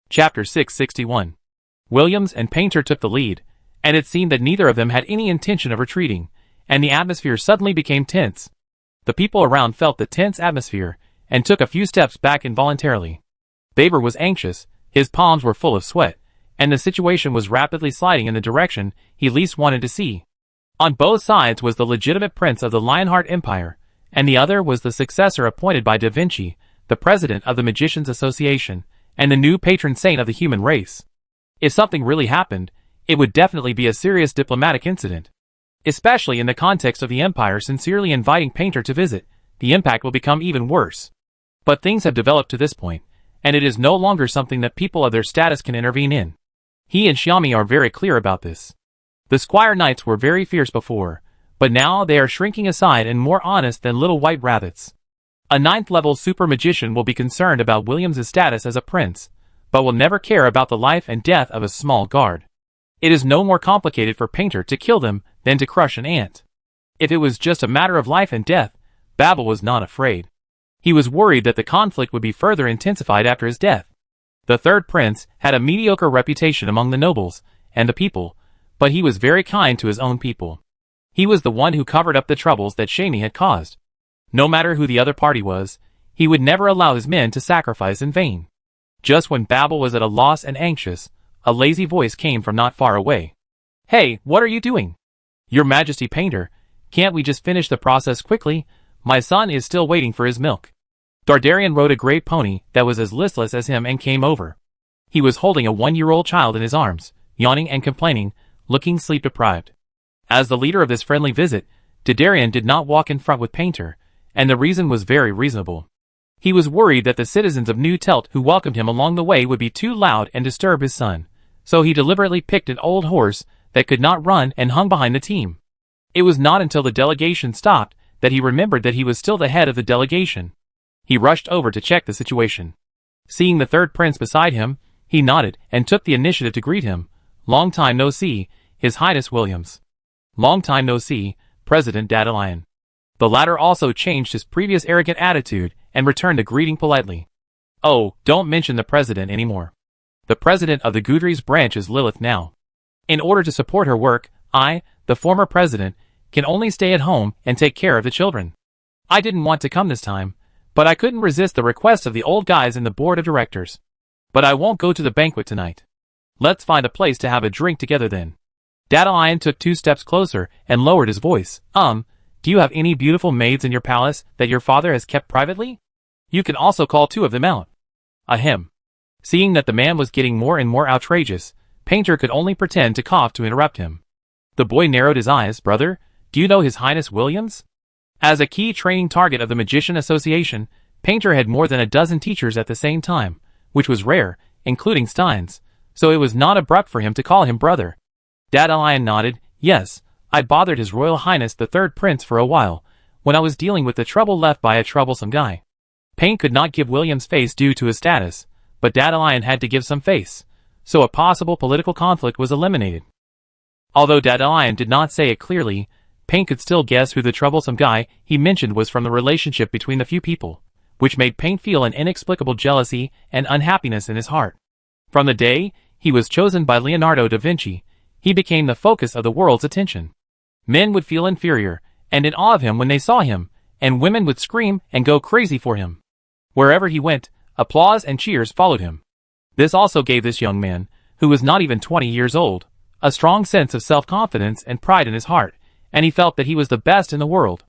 Chapter 661. Williams and Painter took the lead, and it seemed that neither of them had any intention of retreating, and the atmosphere suddenly became tense. The people around felt the tense atmosphere, and took a few steps back involuntarily. Baber was anxious, his palms were full of sweat, and the situation was rapidly sliding in the direction he least wanted to see. On both sides was the legitimate prince of the Lionheart Empire, and the other was the successor appointed by Da Vinci, the president of the Magicians' Association, and the new patron saint of the human race. If something really happened, it would definitely be a serious diplomatic incident. Especially in the context of the Empire sincerely inviting Painter to visit, the impact will become even worse. But things have developed to this point, and it is no longer something that people of their status can intervene in. He and Xiaomi are very clear about this. The Squire Knights were very fierce before, but now they are shrinking aside and more honest than little white rabbits. A 9th-level super magician will be concerned about William's status as a prince, but will never care about the life and death of a small guard. It is no more complicated for Painter to kill them than to crush an ant. If it was just a matter of life and death, Babel was not afraid. He was worried that the conflict would be further intensified after his death. The third prince had a mediocre reputation among the nobles and the people, but he was very kind to his own people. He was the one who covered up the troubles that Xiaomi had caused. No matter who the other party was, he would never allow his men to sacrifice in vain. Just when Babel was at a loss and anxious, a lazy voice came from not far away. "Hey, what are you doing? Your Majesty Painter, can't we just finish the process quickly? My son is still waiting for his milk." Dardarian rode a gray pony that was as listless as him and came over. He was holding a 1-year-old child in his arms, yawning and complaining, looking sleep-deprived. As the leader of this friendly visit, Dardarian did not walk in front with Painter, and the reason was very reasonable. He was worried that the citizens of New Telt who welcomed him along the way would be too loud and disturb his son, so he deliberately picked an old horse that could not run and hung behind the team. It was not until the delegation stopped that he remembered that he was still the head of the delegation. He rushed over to check the situation. Seeing the third prince beside him, he nodded and took the initiative to greet him. "Long time no see, His Highness Williams." "Long time no see, President Dadalion." The latter also changed his previous arrogant attitude and returned the greeting politely. "Oh, don't mention the president anymore. The president of the Gudries branch is Lilith now. In order to support her work, I, the former president, can only stay at home and take care of the children. I didn't want to come this time, but I couldn't resist the request of the old guys in the board of directors. But I won't go to the banquet tonight. Let's find a place to have a drink together then." Dadalion took 2 steps closer and lowered his voice. Do you have any beautiful maids in your palace that your father has kept privately? You can also call 2 of them out." Ahem. Seeing that the man was getting more and more outrageous, Painter could only pretend to cough to interrupt him. The boy narrowed his eyes. "Brother, do you know His Highness Williams?" As a key training target of the Magician Association, Painter had more than a dozen teachers at the same time, which was rare, including Stein's, so it was not abrupt for him to call him brother. Dadalion nodded. "Yes, I bothered His Royal Highness the Third Prince for a while, when I was dealing with the trouble left by a troublesome guy." Pain could not give William's face due to his status, but Dadalion had to give some face, so a possible political conflict was eliminated. Although Dadalion did not say it clearly, Pain could still guess who the troublesome guy he mentioned was from the relationship between the few people, which made Pain feel an inexplicable jealousy and unhappiness in his heart. From the day he was chosen by Leonardo da Vinci, he became the focus of the world's attention. Men would feel inferior and in awe of him when they saw him, and women would scream and go crazy for him. Wherever he went, applause and cheers followed him. This also gave this young man, who was not even 20 years old, a strong sense of self-confidence and pride in his heart, and he felt that he was the best in the world.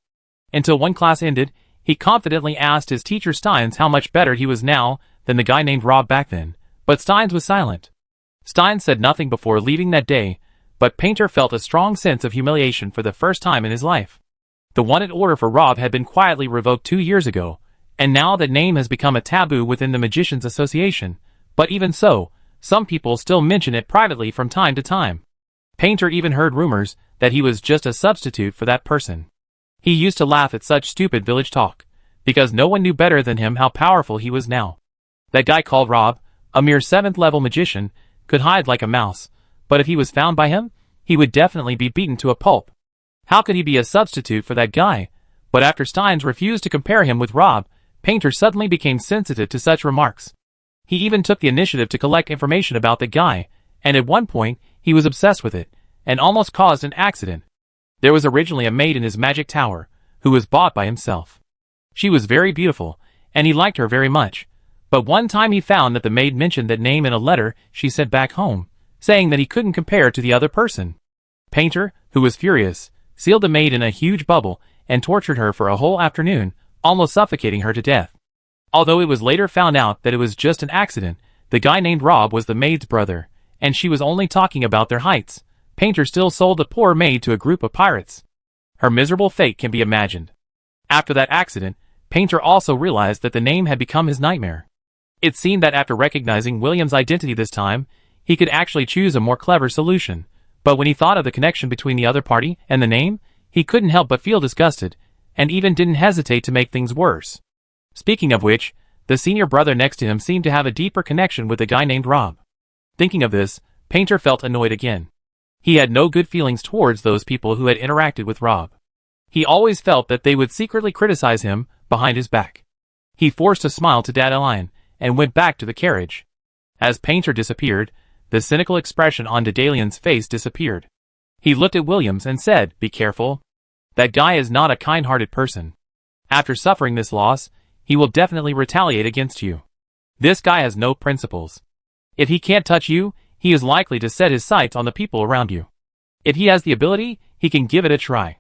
Until one class ended, he confidently asked his teacher Steins how much better he was now than the guy named Rob back then, but Steins was silent. Steins said nothing before leaving that day, but Painter felt a strong sense of humiliation for the first time in his life. The wanted order for Rob had been quietly revoked 2 years ago, and now that name has become a taboo within the Magicians Association, but even so, some people still mention it privately from time to time. Painter even heard rumors that he was just a substitute for that person. He used to laugh at such stupid village talk, because no one knew better than him how powerful he was now. That guy called Rob, a mere 7th-level magician, could hide like a mouse, but if he was found by him, he would definitely be beaten to a pulp. How could he be a substitute for that guy? But after Steins refused to compare him with Rob, Painter suddenly became sensitive to such remarks. He even took the initiative to collect information about the guy, and at one point, he was obsessed with it, and almost caused an accident. There was originally a maid in his magic tower, who was bought by himself. She was very beautiful, and he liked her very much, but one time he found that the maid mentioned that name in a letter she sent back home, saying that he couldn't compare to the other person. Painter, who was furious, sealed the maid in a huge bubble and tortured her for a whole afternoon, almost suffocating her to death. Although it was later found out that it was just an accident, the guy named Rob was the maid's brother, and she was only talking about their heights. Painter still sold the poor maid to a group of pirates. Her miserable fate can be imagined. After that accident, Painter also realized that the name had become his nightmare. It seemed that after recognizing William's identity this time, he could actually choose a more clever solution, but when he thought of the connection between the other party and the name, he couldn't help but feel disgusted, and even didn't hesitate to make things worse. Speaking of which, the senior brother next to him seemed to have a deeper connection with the guy named Rob. Thinking of this, Painter felt annoyed again. He had no good feelings towards those people who had interacted with Rob. He always felt that they would secretly criticize him behind his back. He forced a smile to Dandelion and went back to the carriage. As Painter disappeared, the cynical expression on Dandelion's face disappeared. He looked at Williams and said, "Be careful. That guy is not a kind-hearted person. After suffering this loss, he will definitely retaliate against you. This guy has no principles. If he can't touch you, he is likely to set his sights on the people around you. If he has the ability, he can give it a try."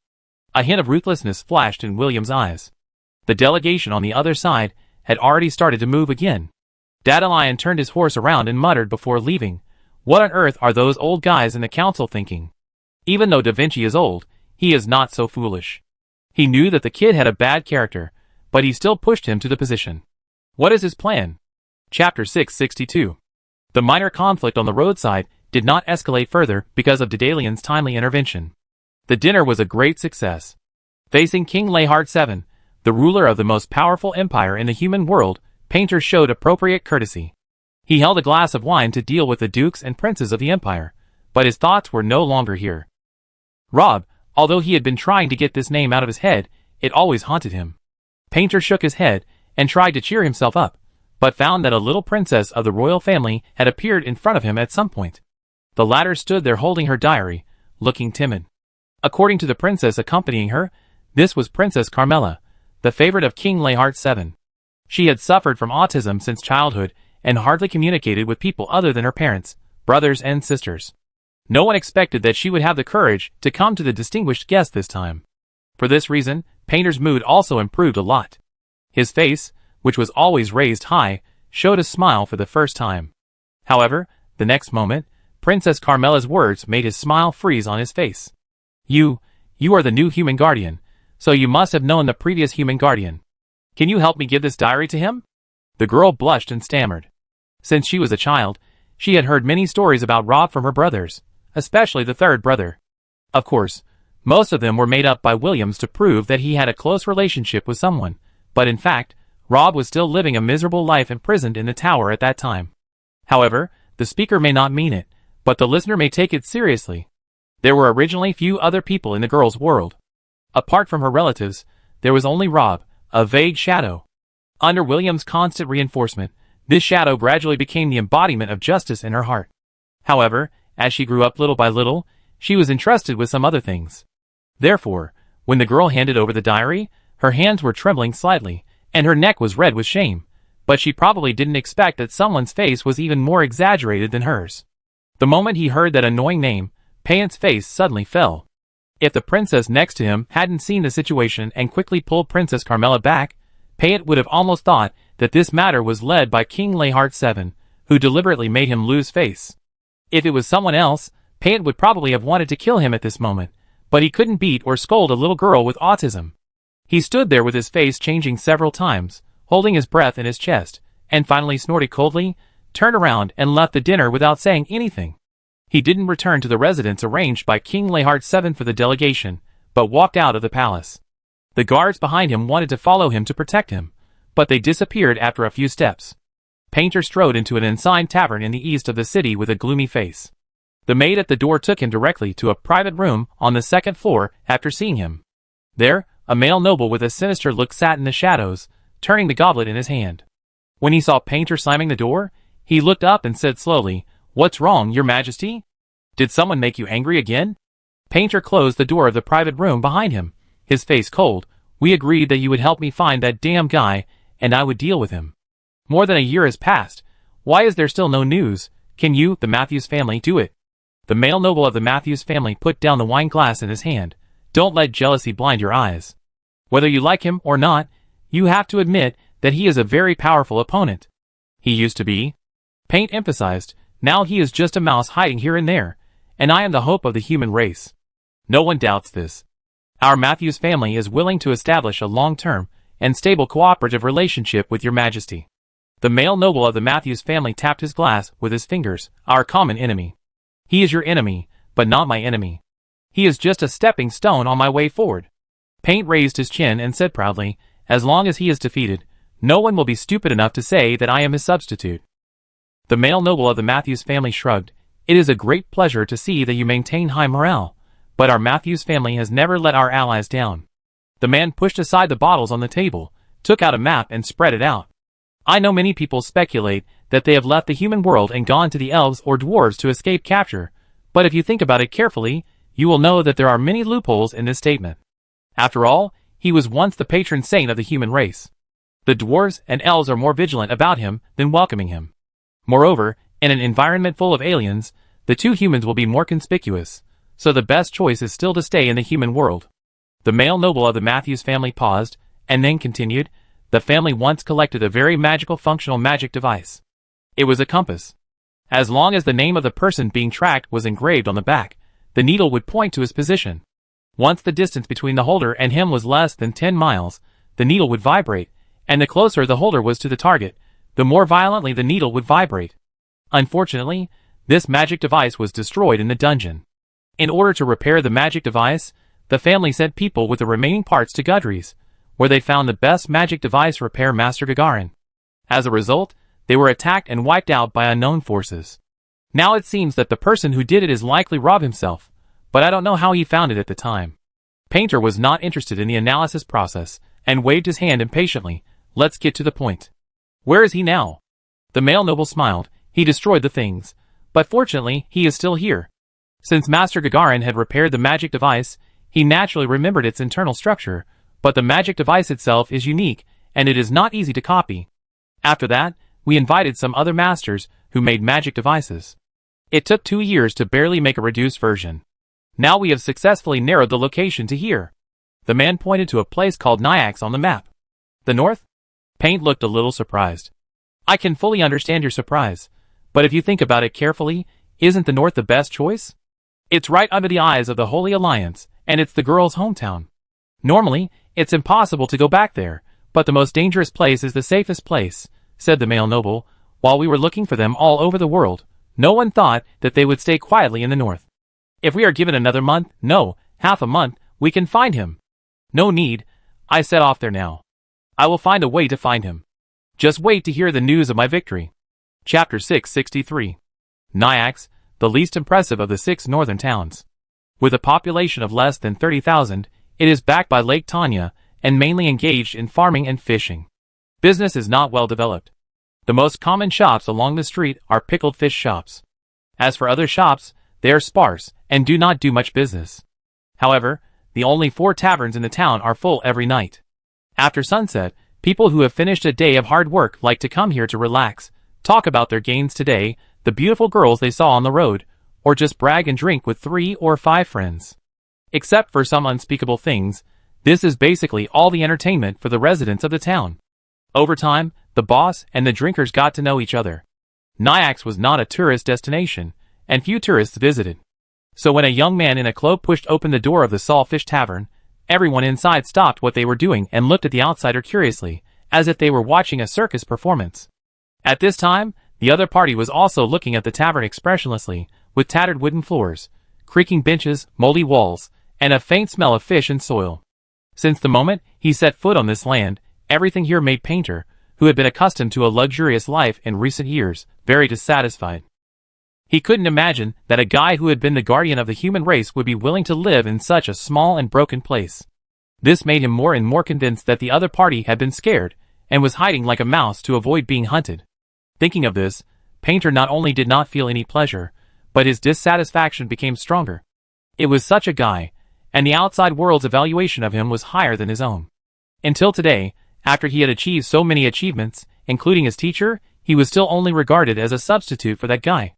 A hint of ruthlessness flashed in William's eyes. The delegation on the other side had already started to move again. Dandelion turned his horse around and muttered before leaving, "What on earth are those old guys in the council thinking? Even though Da Vinci is old, he is not so foolish." He knew that the kid had a bad character, but he still pushed him to the position. What is his plan? Chapter 662. The minor conflict on the roadside did not escalate further because of Dandalion's timely intervention. The dinner was a great success. Facing King Leihart VII, the ruler of the most powerful empire in the human world, Painter showed appropriate courtesy. He held a glass of wine to deal with the dukes and princes of the empire, but his thoughts were no longer here. Rob, although he had been trying to get this name out of his head, it always haunted him. Painter shook his head and tried to cheer himself up, but found that a little princess of the royal family had appeared in front of him at some point. The latter stood there holding her diary, looking timid. According to the princess accompanying her, this was Princess Carmela, the favorite of King Leihart VII. She had suffered from autism since childhood and hardly communicated with people other than her parents, brothers and sisters. No one expected that she would have the courage to come to the distinguished guest this time. For this reason, Painter's mood also improved a lot. His face, which was always raised high, showed a smile for the first time. However, the next moment, Princess Carmela's words made his smile freeze on his face. You are the new human guardian, so you must have known the previous human guardian. Can you help me give this diary to him?" The girl blushed and stammered. Since she was a child, she had heard many stories about Rob from her brothers, especially the third brother. Of course, most of them were made up by Williams to prove that he had a close relationship with someone, but in fact, Rob was still living a miserable life imprisoned in the tower at that time. However, the speaker may not mean it, but the listener may take it seriously. There were originally few other people in the girl's world. Apart from her relatives, there was only Rob, a vague shadow. Under William's constant reinforcement, this shadow gradually became the embodiment of justice in her heart. However, as she grew up little by little, she was entrusted with some other things. Therefore, when the girl handed over the diary, her hands were trembling slightly, and her neck was red with shame, but she probably didn't expect that someone's face was even more exaggerated than hers. The moment he heard that annoying name, Payan's face suddenly fell. If the princess next to him hadn't seen the situation and quickly pulled Princess Carmela back, Payan would have almost thought that this matter was led by King Leihart VII, who deliberately made him lose face. If it was someone else, Payan would probably have wanted to kill him at this moment, but he couldn't beat or scold a little girl with autism. He stood there with his face changing several times, holding his breath in his chest, and finally snorted coldly, turned around and left the dinner without saying anything. He didn't return to the residence arranged by King Leihart VII for the delegation, but walked out of the palace. The guards behind him wanted to follow him to protect him, but they disappeared after a few steps. Painter strode into an ensigned tavern in the east of the city with a gloomy face. The maid at the door took him directly to a private room on the second floor after seeing him. There, a male noble with a sinister look sat in the shadows, turning the goblet in his hand. When he saw Painter slamming the door, he looked up and said slowly, "What's wrong, Your Majesty? Did someone make you angry again?" Painter closed the door of the private room behind him, his face cold. "We agreed that you would help me find that damn guy, and I would deal with him. More than a year has passed. Why is there still no news? Can you, the Matthews family, do it?" The male noble of the Matthews family put down the wine glass in his hand. "Don't let jealousy blind your eyes. Whether you like him or not, you have to admit that he is a very powerful opponent." "He used to be," Paint emphasized. "Now he is just a mouse hiding here and there, and I am the hope of the human race. No one doubts this. Our Matthews family is willing to establish a long-term and stable cooperative relationship with Your Majesty." The male noble of the Matthews family tapped his glass with his fingers. "Our common enemy. He is your enemy, but not my enemy. He is just a stepping stone on my way forward." Paint raised his chin and said proudly, "As long as he is defeated, no one will be stupid enough to say that I am his substitute." The male noble of the Matthews family shrugged. "It is a great pleasure to see that you maintain high morale, but our Matthews family has never let our allies down." The man pushed aside the bottles on the table, took out a map and spread it out. "I know many people speculate that they have left the human world and gone to the elves or dwarves to escape capture, but if you think about it carefully, you will know that there are many loopholes in this statement. After all, he was once the patron saint of the human race. The dwarves and elves are more vigilant about him than welcoming him. Moreover, in an environment full of aliens, the two humans will be more conspicuous, so the best choice is still to stay in the human world." The male noble of the Matthews family paused, and then continued, "The family once collected a very magical functional magic device. It was a compass. As long as the name of the person being tracked was engraved on the back, the needle would point to his position. Once the distance between the holder and him was less than 10 miles, the needle would vibrate, and the closer the holder was to the target, the more violently the needle would vibrate. Unfortunately, this magic device was destroyed in the dungeon. In order to repair the magic device, the family sent people with the remaining parts to Gudry's, where they found the best magic device repair master Gagarin. As a result, they were attacked and wiped out by unknown forces. Now it seems that the person who did it is likely Rob himself, but I don't know how he found it at the time." Painter was not interested in the analysis process, and waved his hand impatiently. "Let's get to the point. Where is he now?" The male noble smiled. "He destroyed the things, but fortunately he is still here." Since Master Gagarin had repaired the magic device, he naturally remembered its internal structure, but the magic device itself is unique, and it is not easy to copy. After that, we invited some other masters who made magic devices. It took 2 years to barely make a reduced version. Now we have successfully narrowed the location to here. The man pointed to a place called Nyax on the map. "The north?" Paint looked a little surprised. "I can fully understand your surprise, but if you think about it carefully, isn't the north the best choice? It's right under the eyes of the Holy Alliance, and it's the girl's hometown. Normally, it's impossible to go back there, but the most dangerous place is the safest place," said the male noble. "While we were looking for them all over the world, no one thought that they would stay quietly in the north. If we are given another month, no, half a month, we can find him. No need, I set off there now. I will find a way to find him. Just wait to hear the news of my victory." Chapter 663. Nyax, the least impressive of the 6 northern towns. With a population of less than 30,000, it is backed by Lake Tanya, and mainly engaged in farming and fishing. Business is not well developed. The most common shops along the street are pickled fish shops. As for other shops, they are sparse, and do not do much business. However, the only 4 taverns in the town are full every night. After sunset, people who have finished a day of hard work like to come here to relax, talk about their gains today, the beautiful girls they saw on the road, or just brag and drink with 3 or 5 friends. Except for some unspeakable things, this is basically all the entertainment for the residents of the town. Over time, the boss and the drinkers got to know each other. Nyax was not a tourist destination, and few tourists visited. So when a young man in a cloak pushed open the door of the Sawfish Tavern, everyone inside stopped what they were doing and looked at the outsider curiously, as if they were watching a circus performance. At this time, the other party was also looking at the tavern expressionlessly, with tattered wooden floors, creaking benches, moldy walls, and a faint smell of fish and soil. Since the moment he set foot on this land, everything here made Painter, who had been accustomed to a luxurious life in recent years, very dissatisfied. He couldn't imagine that a guy who had been the guardian of the human race would be willing to live in such a small and broken place. This made him more and more convinced that the other party had been scared, and was hiding like a mouse to avoid being hunted. Thinking of this, Painter not only did not feel any pleasure, but his dissatisfaction became stronger. It was such a guy, and the outside world's evaluation of him was higher than his own. Until today, after he had achieved so many achievements, including his teacher, he was still only regarded as a substitute for that guy.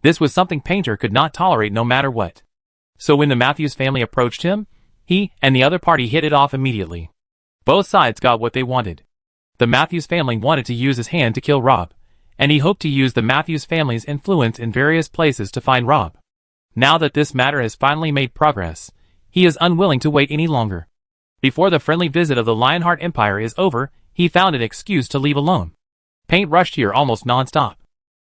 This was something Painter could not tolerate no matter what. So when the Matthews family approached him, he and the other party hit it off immediately. Both sides got what they wanted. The Matthews family wanted to use his hand to kill Rob, and he hoped to use the Matthews family's influence in various places to find Rob. Now that this matter has finally made progress, he is unwilling to wait any longer. Before the friendly visit of the Lionheart Empire is over, he found an excuse to leave alone. Paint rushed here almost non-stop.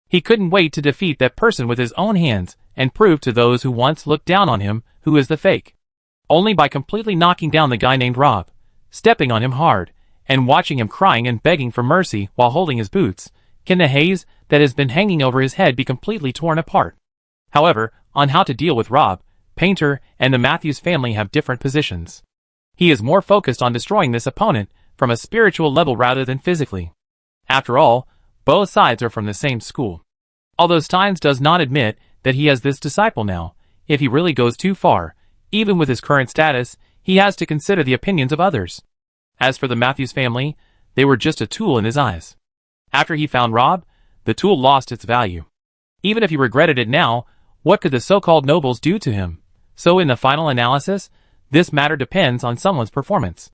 He couldn't wait to defeat that person with his own hands and prove to those who once looked down on him who is the fake. Only by completely knocking down the guy named Rob, stepping on him hard, and watching him crying and begging for mercy while holding his boots, can the haze that has been hanging over his head be completely torn apart. However, on how to deal with Rob, Painter and the Matthews family have different positions. He is more focused on destroying this opponent from a spiritual level rather than physically. After all, both sides are from the same school. Although Steins does not admit that he has this disciple now, if he really goes too far, even with his current status, he has to consider the opinions of others. As for the Matthews family, they were just a tool in his eyes. After he found Rob, the tool lost its value. Even if he regretted it now, what could the so-called nobles do to him? So in the final analysis, this matter depends on someone's performance.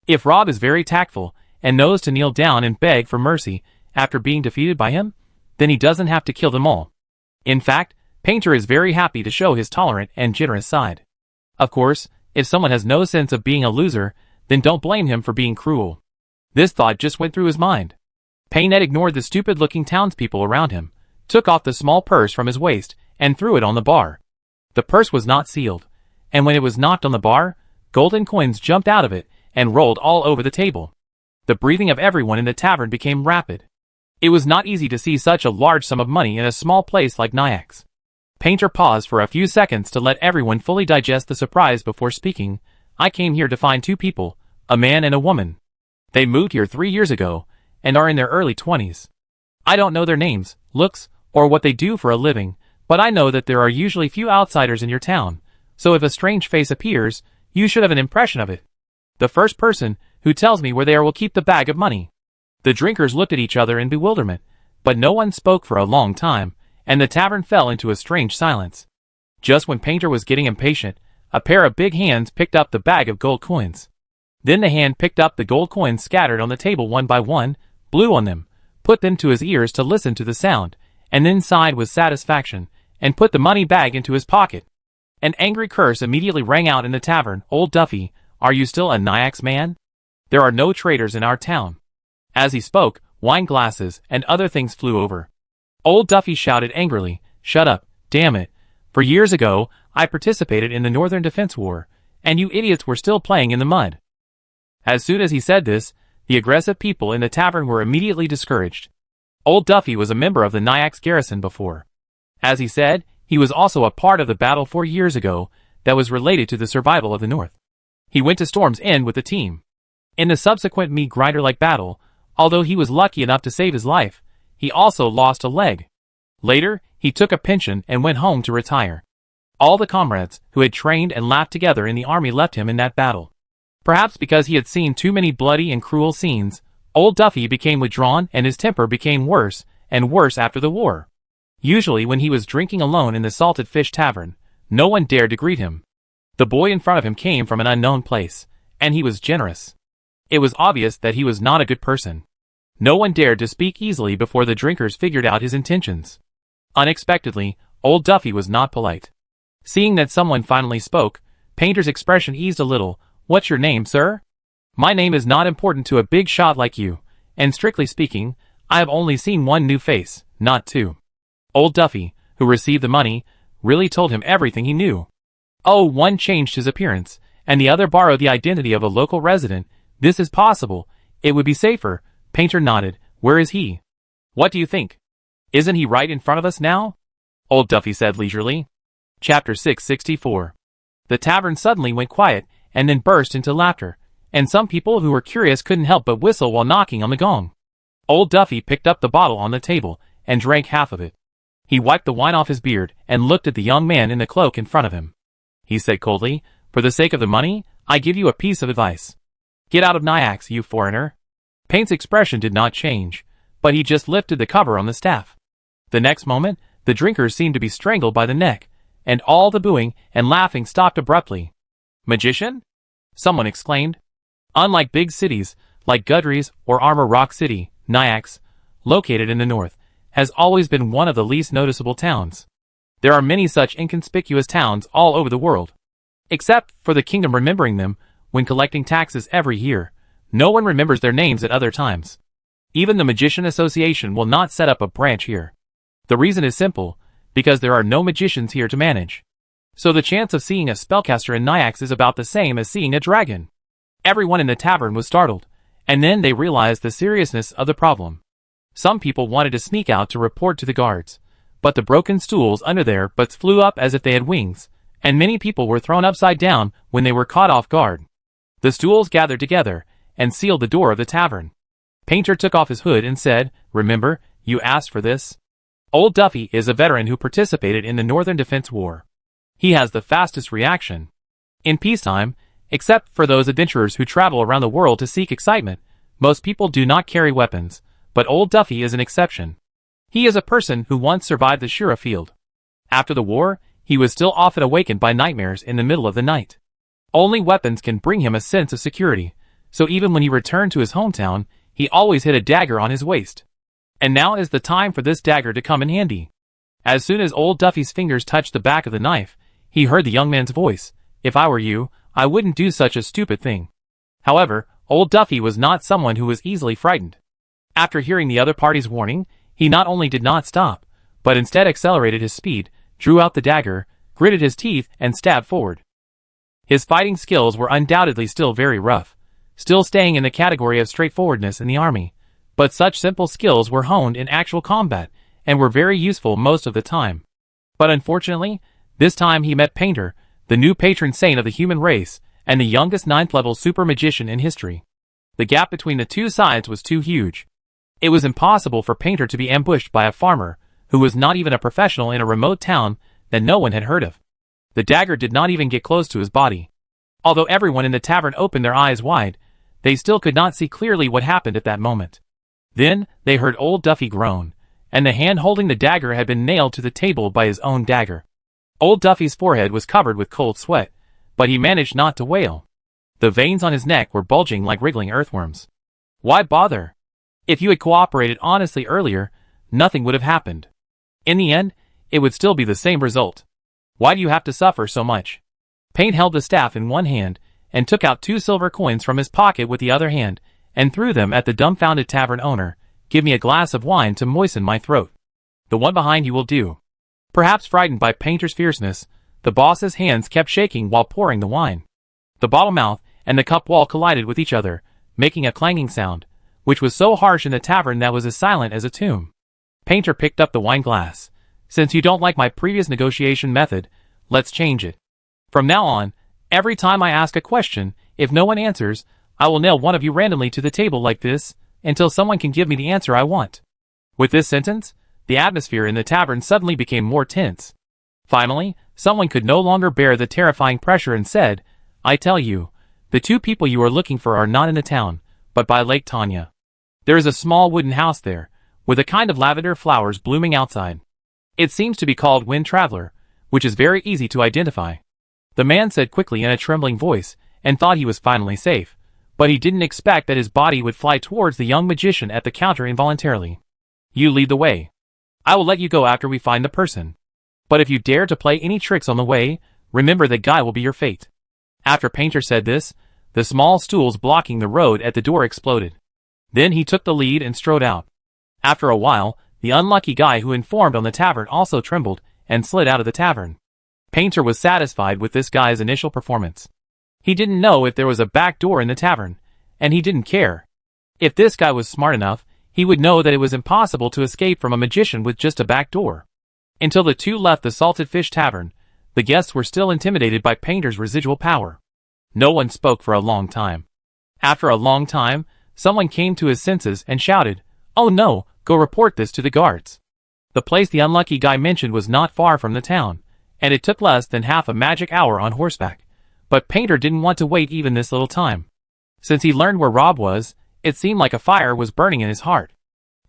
If Rob is very tactful and knows to kneel down and beg for mercy after being defeated by him, then he doesn't have to kill them all. In fact, Painter is very happy to show his tolerant and generous side. Of course, if someone has no sense of being a loser, then don't blame him for being cruel. This thought just went through his mind. Painter ignored the stupid-looking townspeople around him, took off the small purse from his waist, and threw it on the bar. The purse was not sealed, and when it was knocked on the bar, golden coins jumped out of it and rolled all over the table. The breathing of everyone in the tavern became rapid. It was not easy to see such a large sum of money in a small place like Nyax. Painter paused for a few seconds to let everyone fully digest the surprise before speaking. I came here to find two people, a man and a woman. They moved here 3 years ago, and are in their early 20s. I don't know their names, looks, or what they do for a living, but I know that there are usually few outsiders in your town, so if a strange face appears, you should have an impression of it. The first person who tells me where they are will keep the bag of money. The drinkers looked at each other in bewilderment, but no one spoke for a long time, and the tavern fell into a strange silence. Just when Painter was getting impatient, a pair of big hands picked up the bag of gold coins. Then the hand picked up the gold coins scattered on the table one by one, blew on them, put them to his ears to listen to the sound, and then sighed with satisfaction, and put the money bag into his pocket. An angry curse immediately rang out in the tavern. Old Duffy, are you still a Nyax man? There are no traitors in our town. As he spoke, wine glasses and other things flew over. Old Duffy shouted angrily, shut up, damn it. For years ago, I participated in the Northern Defense War, and you idiots were still playing in the mud. As soon as he said this, the aggressive people in the tavern were immediately discouraged. Old Duffy was a member of the Nyax garrison before. As he said, he was also a part of the battle 4 years ago that was related to the survival of the North. He went to Storm's End with the team. In the subsequent meat grinder-like battle, although he was lucky enough to save his life, he also lost a leg. Later, he took a pension and went home to retire. All the comrades who had trained and laughed together in the army left him in that battle. Perhaps because he had seen too many bloody and cruel scenes, Old Duffy became withdrawn and his temper became worse and worse after the war. Usually when he was drinking alone in the Salted Fish Tavern, no one dared to greet him. The boy in front of him came from an unknown place, and he was generous. It was obvious that he was not a good person. No one dared to speak easily before the drinkers figured out his intentions. Unexpectedly, Old Duffy was not polite. Seeing that someone finally spoke, Painter's expression eased a little. What's your name, sir? My name is not important to a big shot like you, and strictly speaking, I have only seen one new face, not two. Old Duffy, who received the money, really told him everything he knew. Oh, one changed his appearance, and the other borrowed the identity of a local resident. This is possible. It would be safer. Painter nodded. Where is he? What do you think? Isn't he right in front of us now? Old Duffy said leisurely. Chapter 664. The tavern suddenly went quiet, and then burst into laughter. and some people who were curious couldn't help but whistle while knocking on the gong. Old Duffy picked up the bottle on the table and drank half of it. He wiped the wine off his beard and looked at the young man in the cloak in front of him. He said coldly, "For the sake of the money, I give you a piece of advice. Get out of Nyax, you foreigner." Paint's expression did not change, but he just lifted the cover on the staff. The next moment, the drinkers seemed to be strangled by the neck, and all the booing and laughing stopped abruptly. "Magician?" someone exclaimed. Unlike big cities, like Gudry's or Armor Rock City, Nyax, located in the north, has always been one of the least noticeable towns. There are many such inconspicuous towns all over the world. Except for the kingdom remembering them when collecting taxes every year, no one remembers their names at other times. Even the Magician Association will not set up a branch here. The reason is simple, because there are no magicians here to manage. So the chance of seeing a spellcaster in Nyax is about the same as seeing a dragon. Everyone in the tavern was startled, and then they realized the seriousness of the problem. Some people wanted to sneak out to report to the guards, but the broken stools under their butts flew up as if they had wings, and many people were thrown upside down when they were caught off guard. The stools gathered together and sealed the door of the tavern. Painter took off his hood and said, "Remember, you asked for this?" Old Duffy is a veteran who participated in the Northern Defense War. He has the fastest reaction. In peacetime, except for those adventurers who travel around the world to seek excitement, most people do not carry weapons, but Old Duffy is an exception. He is a person who once survived the Shura field. After the war, he was still often awakened by nightmares in the middle of the night. Only weapons can bring him a sense of security, so even when he returned to his hometown, he always hid a dagger on his waist. And now is the time for this dagger to come in handy. As soon as Old Duffy's fingers touched the back of the knife, he heard the young man's voice. "If I were you, I wouldn't do such a stupid thing." However, Old Duffy was not someone who was easily frightened. After hearing the other party's warning, he not only did not stop, but instead accelerated his speed, drew out the dagger, gritted his teeth, and stabbed forward. His fighting skills were undoubtedly still very rough, still staying in the category of straightforwardness in the army, but such simple skills were honed in actual combat, and were very useful most of the time. But unfortunately, this time he met Painter, the new patron saint of the human race, and the youngest 9th-level super magician in history. The gap between the two sides was too huge. It was impossible for Painter to be ambushed by a farmer, who was not even a professional in a remote town that no one had heard of. The dagger did not even get close to his body. Although everyone in the tavern opened their eyes wide, they still could not see clearly what happened at that moment. Then, they heard Old Duffy groan, and the hand holding the dagger had been nailed to the table by his own dagger. Old Duffy's forehead was covered with cold sweat, but he managed not to wail. The veins on his neck were bulging like wriggling earthworms. Why bother? If you had cooperated honestly earlier, nothing would have happened. In the end, it would still be the same result. Why do you have to suffer so much? Paint held the staff in one hand, and took out 2 silver coins from his pocket with the other hand, and threw them at the dumbfounded tavern owner. "Give me a glass of wine to moisten my throat." "The one behind you will do." Perhaps frightened by Painter's fierceness, the boss's hands kept shaking while pouring the wine. The bottle mouth and the cup wall collided with each other, making a clanging sound, which was so harsh in the tavern that was as silent as a tomb. Painter picked up the wine glass. "Since you don't like my previous negotiation method, let's change it. From now on, every time I ask a question, if no one answers, I will nail one of you randomly to the table like this, until someone can give me the answer I want." With this sentence, the atmosphere in the tavern suddenly became more tense. Finally, someone could no longer bear the terrifying pressure and said, "I tell you, the 2 people you are looking for are not in the town, but by Lake Tanya. There is a small wooden house there, with a kind of lavender flowers blooming outside. It seems to be called Wind Traveler, which is very easy to identify." The man said quickly in a trembling voice, and thought he was finally safe, but he didn't expect that his body would fly towards the young magician at the counter involuntarily. "You lead the way. I will let you go after we find the person. But if you dare to play any tricks on the way, remember that guy will be your fate." After Painter said this, the small stools blocking the road at the door exploded. Then he took the lead and strode out. After a while, the unlucky guy who informed on the tavern also trembled and slid out of the tavern. Painter was satisfied with this guy's initial performance. He didn't know if there was a back door in the tavern, and he didn't care. If this guy was smart enough, he would know that it was impossible to escape from a magician with just a back door. Until the 2 left the Salted Fish Tavern, the guests were still intimidated by Painter's residual power. No one spoke for a long time. After a long time, someone came to his senses and shouted, "Oh no, go report this to the guards." The place the unlucky guy mentioned was not far from the town, and it took less than half a magic hour on horseback. But Painter didn't want to wait even this little time. Since he learned where Rob was, it seemed like a fire was burning in his heart.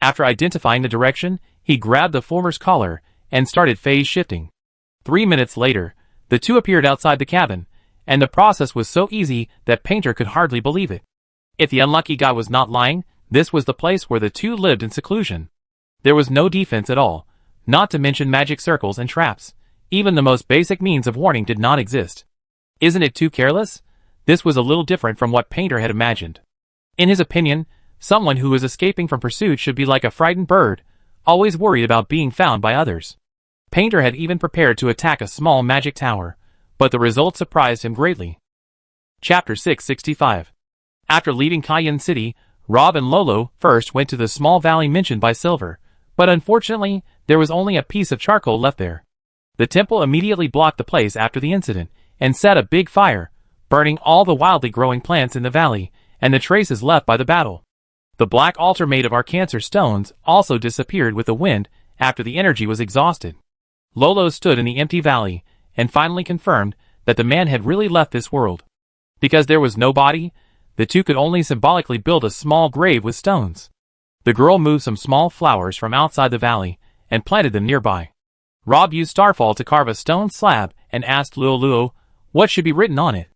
After identifying the direction, he grabbed the former's collar and started phase shifting. 3 minutes later, the two appeared outside the cabin, and the process was so easy that Painter could hardly believe it. If the unlucky guy was not lying, this was the place where the two lived in seclusion. There was no defense at all, not to mention magic circles and traps. Even the most basic means of warning did not exist. Isn't it too careless? This was a little different from what Painter had imagined. In his opinion, someone who is escaping from pursuit should be like a frightened bird, always worried about being found by others. Painter had even prepared to attack a small magic tower, but the result surprised him greatly. Chapter 665. After leaving Cayenne City, Rob and Lolo first went to the small valley mentioned by Silver, but unfortunately, there was only a piece of charcoal left there. The temple immediately blocked the place after the incident, and set a big fire, burning all the wildly growing plants in the valley, and the traces left by the battle. The black altar made of arcancer stones also disappeared with the wind after the energy was exhausted. Lolo stood in the empty valley, and finally confirmed that the man had really left this world. Because there was no body, the two could only symbolically build a small grave with stones. The girl moved some small flowers from outside the valley, and planted them nearby. Rob used Starfall to carve a stone slab, and asked Luo what should be written on it.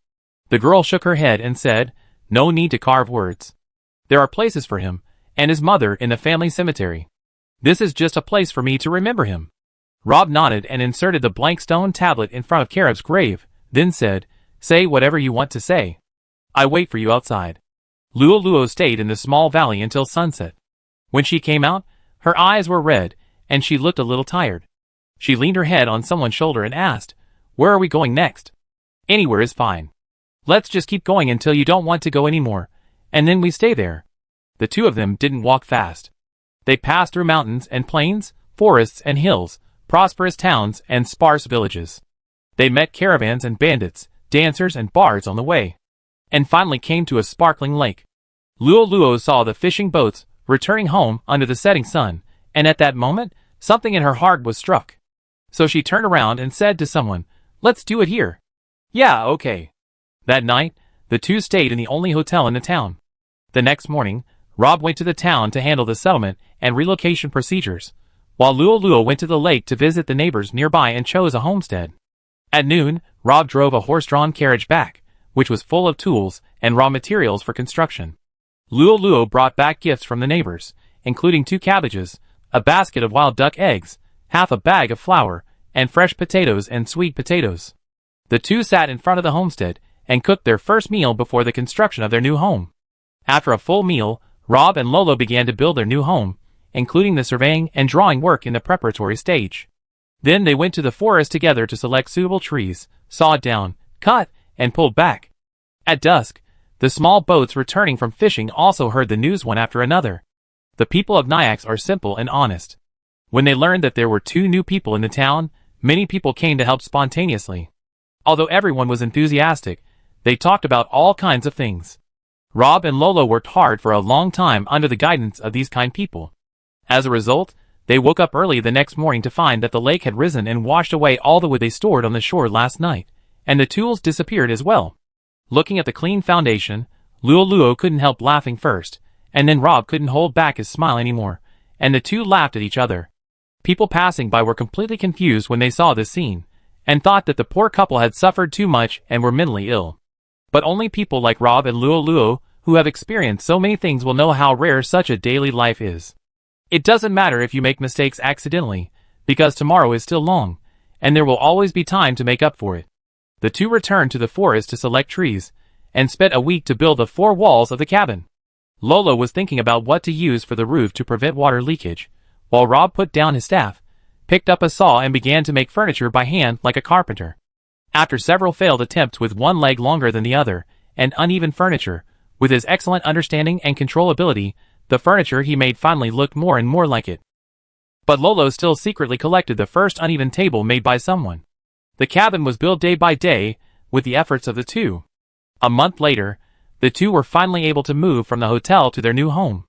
The girl shook her head and said, "No need to carve words. There are places for him, and his mother in the family cemetery. This is just a place for me to remember him." Rob nodded and inserted the blank stone tablet in front of Carib's grave, then said, "Say whatever you want to say. I wait for you outside." Luo stayed in the small valley until sunset. When she came out, her eyes were red, and she looked a little tired. She leaned her head on someone's shoulder and asked, "Where are we going next?" "Anywhere is fine. Let's just keep going until you don't want to go anymore, and then we stay there." The two of them didn't walk fast. They passed through mountains and plains, forests and hills, prosperous towns and sparse villages. They met caravans and bandits, dancers and bards on the way, and finally came to a sparkling lake. Luo saw the fishing boats returning home under the setting sun, and at that moment, something in her heart was struck. So she turned around and said to someone, "Let's do it here." "Yeah, okay." That night, the two stayed in the only hotel in the town. The next morning, Rob went to the town to handle the settlement and relocation procedures, while Luo went to the lake to visit the neighbors nearby and chose a homestead. At noon, Rob drove a horse-drawn carriage back, which was full of tools and raw materials for construction. Luo brought back gifts from the neighbors, including 2 cabbages, a basket of wild duck eggs, half a bag of flour, and fresh potatoes and sweet potatoes. The two sat in front of the homestead and cooked their first meal before the construction of their new home. After a full meal, Rob and Lolo began to build their new home, including the surveying and drawing work in the preparatory stage. Then they went to the forest together to select suitable trees, sawed down, cut, and pulled back. At dusk, the small boats returning from fishing also heard the news one after another. The people of Nyax are simple and honest. When they learned that there were 2 new people in the town, many people came to help spontaneously. Although everyone was enthusiastic, they talked about all kinds of things. Rob and Lolo worked hard for a long time under the guidance of these kind people. As a result, they woke up early the next morning to find that the lake had risen and washed away all the wood they stored on the shore last night, and the tools disappeared as well. Looking at the clean foundation, Luo couldn't help laughing first, and then Rob couldn't hold back his smile anymore, and the two laughed at each other. People passing by were completely confused when they saw this scene, and thought that the poor couple had suffered too much and were mentally ill. But only people like Rob and Luo, who have experienced so many things, will know how rare such a daily life is. It doesn't matter if you make mistakes accidentally, because tomorrow is still long, and there will always be time to make up for it. The two returned to the forest to select trees, and spent a week to build the 4 walls of the cabin. Lolo was thinking about what to use for the roof to prevent water leakage, while Rob put down his staff, picked up a saw and began to make furniture by hand like a carpenter. After several failed attempts with one leg longer than the other, and uneven furniture, with his excellent understanding and control ability, the furniture he made finally looked more and more like it. But Lolo still secretly collected the first uneven table made by someone. The cabin was built day by day, with the efforts of the two. A month later, the two were finally able to move from the hotel to their new home.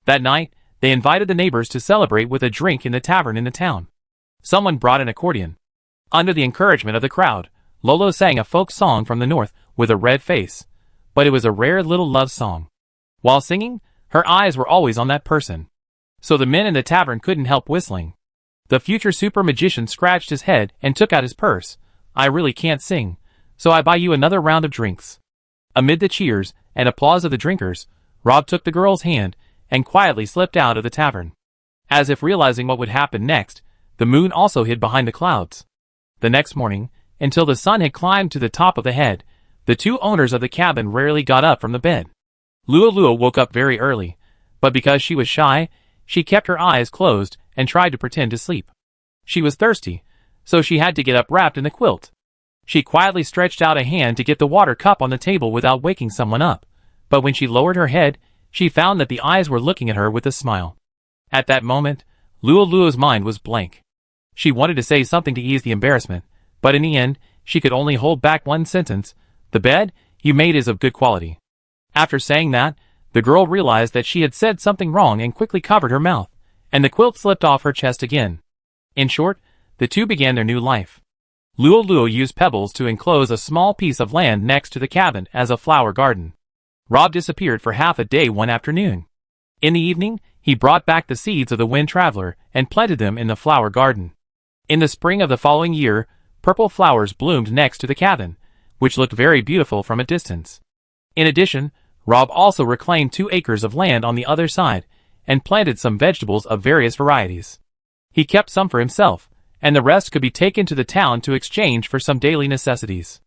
That night, they invited the neighbors to celebrate with a drink in the tavern in the town. Someone brought an accordion. Under the encouragement of the crowd, Lolo sang a folk song from the north with a red face, but it was a rare little love song. While singing, her eyes were always on that person. So the men in the tavern couldn't help whistling. The future super magician scratched his head and took out his purse. I really can't sing, so I buy you another round of drinks. Amid the cheers and applause of the drinkers, Rob took the girl's hand and quietly slipped out of the tavern. As if realizing what would happen next, the moon also hid behind the clouds. The next morning, until the sun had climbed to the top of the head, the two owners of the cabin rarely got up from the bed. Lua woke up very early, but because she was shy, she kept her eyes closed and tried to pretend to sleep. She was thirsty, so she had to get up wrapped in the quilt. She quietly stretched out a hand to get the water cup on the table without waking someone up, but when she lowered her head, she found that the eyes were looking at her with a smile. At that moment, Lua's mind was blank. She wanted to say something to ease the embarrassment, but in the end, she could only hold back one sentence: "The bed you made is of good quality." After saying that, the girl realized that she had said something wrong and quickly covered her mouth, and the quilt slipped off her chest again. In short, the two began their new life. Lua used pebbles to enclose a small piece of land next to the cabin as a flower garden. Rob disappeared for half a day one afternoon. In the evening, he brought back the seeds of the wind traveler and planted them in the flower garden. In the spring of the following year, purple flowers bloomed next to the cabin, which looked very beautiful from a distance. In addition, Rob also reclaimed 2 acres of land on the other side and planted some vegetables of various varieties. He kept some for himself, and the rest could be taken to the town to exchange for some daily necessities.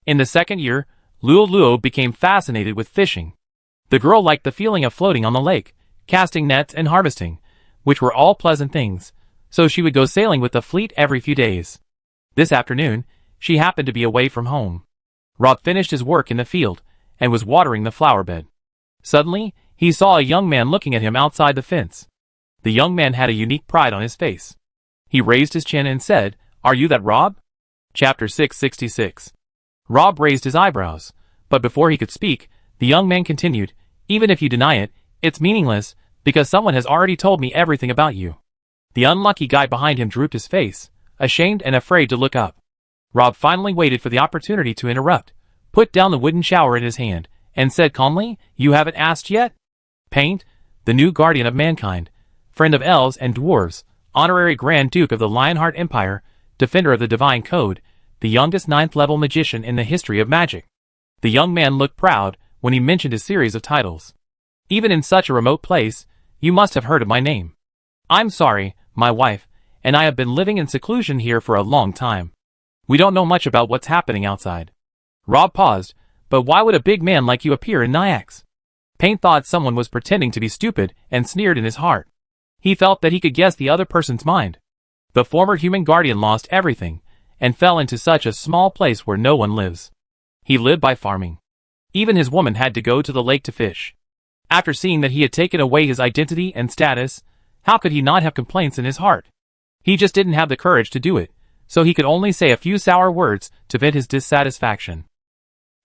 In the second year, Lua became fascinated with fishing. The girl liked the feeling of floating on the lake, casting nets and harvesting, which were all pleasant things, so she would go sailing with the fleet every few days. This afternoon, she happened to be away from home. Rob finished his work in the field and was watering the flower bed. Suddenly, he saw a young man looking at him outside the fence. The young man had a unique pride on his face. He raised his chin and said, "Are you that Rob?" Chapter 666. Rob raised his eyebrows, but before he could speak, the young man continued, "Even if you deny it, it's meaningless, because someone has already told me everything about you." The unlucky guy behind him drooped his face, ashamed and afraid to look up. Rob finally waited for the opportunity to interrupt, put down the wooden shower in his hand, and said calmly, "You haven't asked yet?" Paint, the new guardian of mankind, friend of elves and dwarves, honorary Grand Duke of the Lionheart Empire, defender of the Divine Code, the youngest 9th-level magician in the history of magic. The young man looked proud when he mentioned his series of titles. "Even in such a remote place, you must have heard of my name. I'm sorry, my wife, and I have been living in seclusion here for a long time. We don't know much about what's happening outside." Rob paused, but why would a big man like you appear in Nyax? Paint thought someone was pretending to be stupid and sneered in his heart. He felt that he could guess the other person's mind. The former human guardian lost everything and fell into such a small place where no one lives. He lived by farming. Even his woman had to go to the lake to fish. After seeing that he had taken away his identity and status, how could he not have complaints in his heart? He just didn't have the courage to do it, so he could only say a few sour words to vent his dissatisfaction.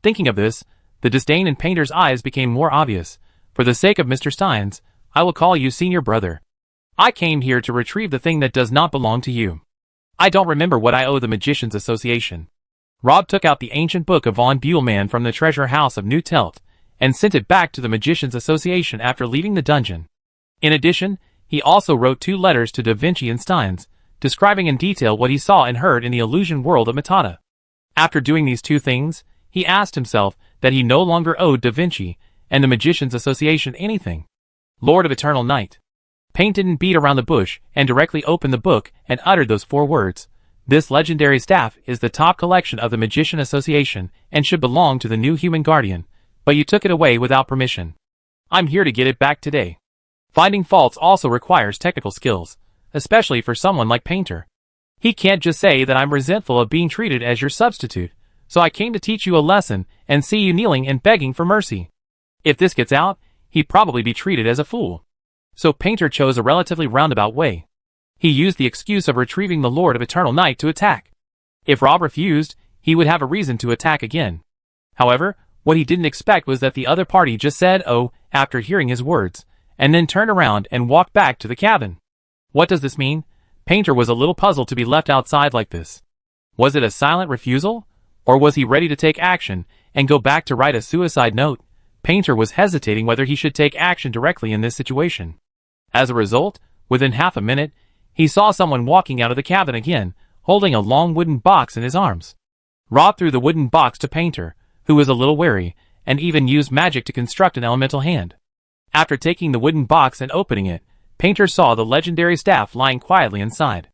Thinking of this, the disdain in Painter's eyes became more obvious. "For the sake of Mr. Steins, I will call you senior brother. I came here to retrieve the thing that does not belong to you. I don't remember what I owe the Magicians Association." Rob took out the ancient book of Von Buellman from the treasure house of New Telt and sent it back to the Magicians Association after leaving the dungeon. In addition, he also wrote 2 letters to Da Vinci and Steins, describing in detail what he saw and heard in the illusion world of Matata. After doing these 2 things, he asked himself that he no longer owed Da Vinci and the Magicians Association anything. Lord of Eternal Night. Paint didn't beat around the bush and directly opened the book and uttered those 4 words. "This legendary staff is the top collection of the Magician Association and should belong to the new human guardian, but you took it away without permission. I'm here to get it back today." Finding faults also requires technical skills, especially for someone like Painter. He can't just say that I'm resentful of being treated as your substitute, so I came to teach you a lesson and see you kneeling and begging for mercy. If this gets out, he'd probably be treated as a fool. So Painter chose a relatively roundabout way. He used the excuse of retrieving the Lord of Eternal Night to attack. If Rob refused, he would have a reason to attack again. However, What he didn't expect was that the other party just said "oh" after hearing his words, and then turned around and walked back to the cabin. What does this mean? Painter was a little puzzled to be left outside like this. Was it a silent refusal? Or was he ready to take action and go back to write a suicide note? Painter was hesitating whether he should take action directly in this situation. As a result, within half a minute, he saw someone walking out of the cabin again, holding a long wooden box in his arms. Rob threw the wooden box to Painter, who was a little wary, and even used magic to construct an elemental hand. After taking the wooden box and opening it, Painter saw the legendary staff lying quietly inside.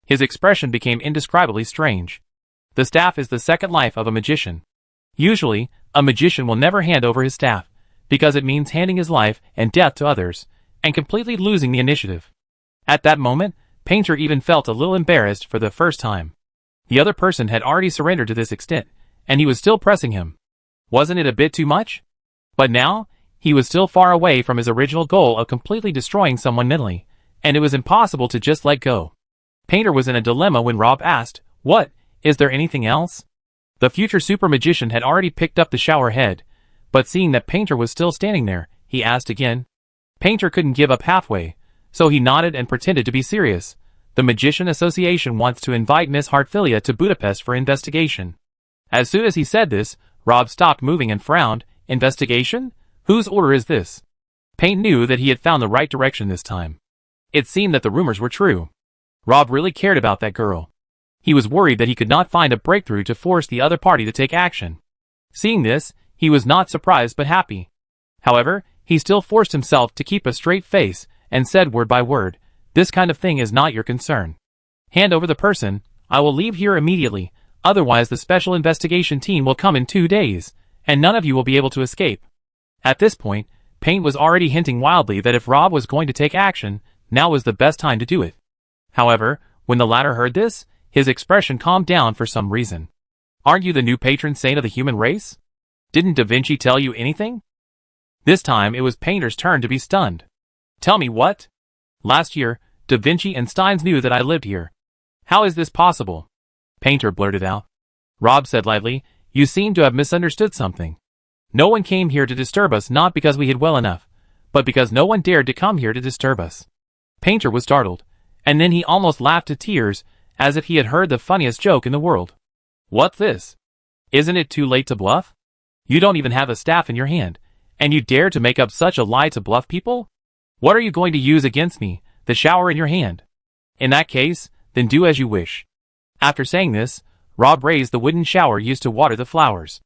His expression became indescribably strange. The staff is the second life of a magician. Usually, a magician will never hand over his staff, because it means handing his life and death to others, and completely losing the initiative. At that moment, Painter even felt a little embarrassed for the first time. The other person had already surrendered to this extent, and he was still pressing him. Wasn't it a bit too much? But now, he was still far away from his original goal of completely destroying someone mentally, and it was impossible to just let go. Painter was in a dilemma when Rob asked, "What? Is there anything else?" The future super magician had already picked up the shower head, but seeing that Painter was still standing there, he asked again. Painter couldn't give up halfway, so he nodded and pretended to be serious. The Magician Association wants to invite Miss Hartfilia to Budapest for investigation. As soon as he said this, Rob stopped moving and frowned. Investigation? Whose order is this? Paint knew that he had found the right direction this time. It seemed that the rumors were true. Rob really cared about that girl. He was worried that he could not find a breakthrough to force the other party to take action. Seeing this, he was not surprised but happy. However, he still forced himself to keep a straight face and said word by word, "This kind of thing is not your concern. Hand over the person. I will leave here immediately, otherwise the special investigation team will come in 2 days, and none of you will be able to escape." At this point, Paint was already hinting wildly that if Rob was going to take action, now was the best time to do it. However, when the latter heard this, his expression calmed down for some reason. "Aren't you the new patron saint of the human race? Didn't Da Vinci tell you anything?" This time it was Painter's turn to be stunned. "Tell me what?" "Last year, Da Vinci and Steins knew that I lived here." "How is this possible?" Painter blurted out. Rob said lightly, "You seem to have misunderstood something. No one came here to disturb us, not because we hid well enough, but because no one dared to come here to disturb us." Painter was startled, and then he almost laughed to tears, as if he had heard the funniest joke in the world. "What's this? Isn't it too late to bluff? You don't even have a staff in your hand, and you dare to make up such a lie to bluff people? What are you going to use against me, the shower in your hand? In that case, then do as you wish." After saying this, Rob raised the wooden shower used to water the flowers.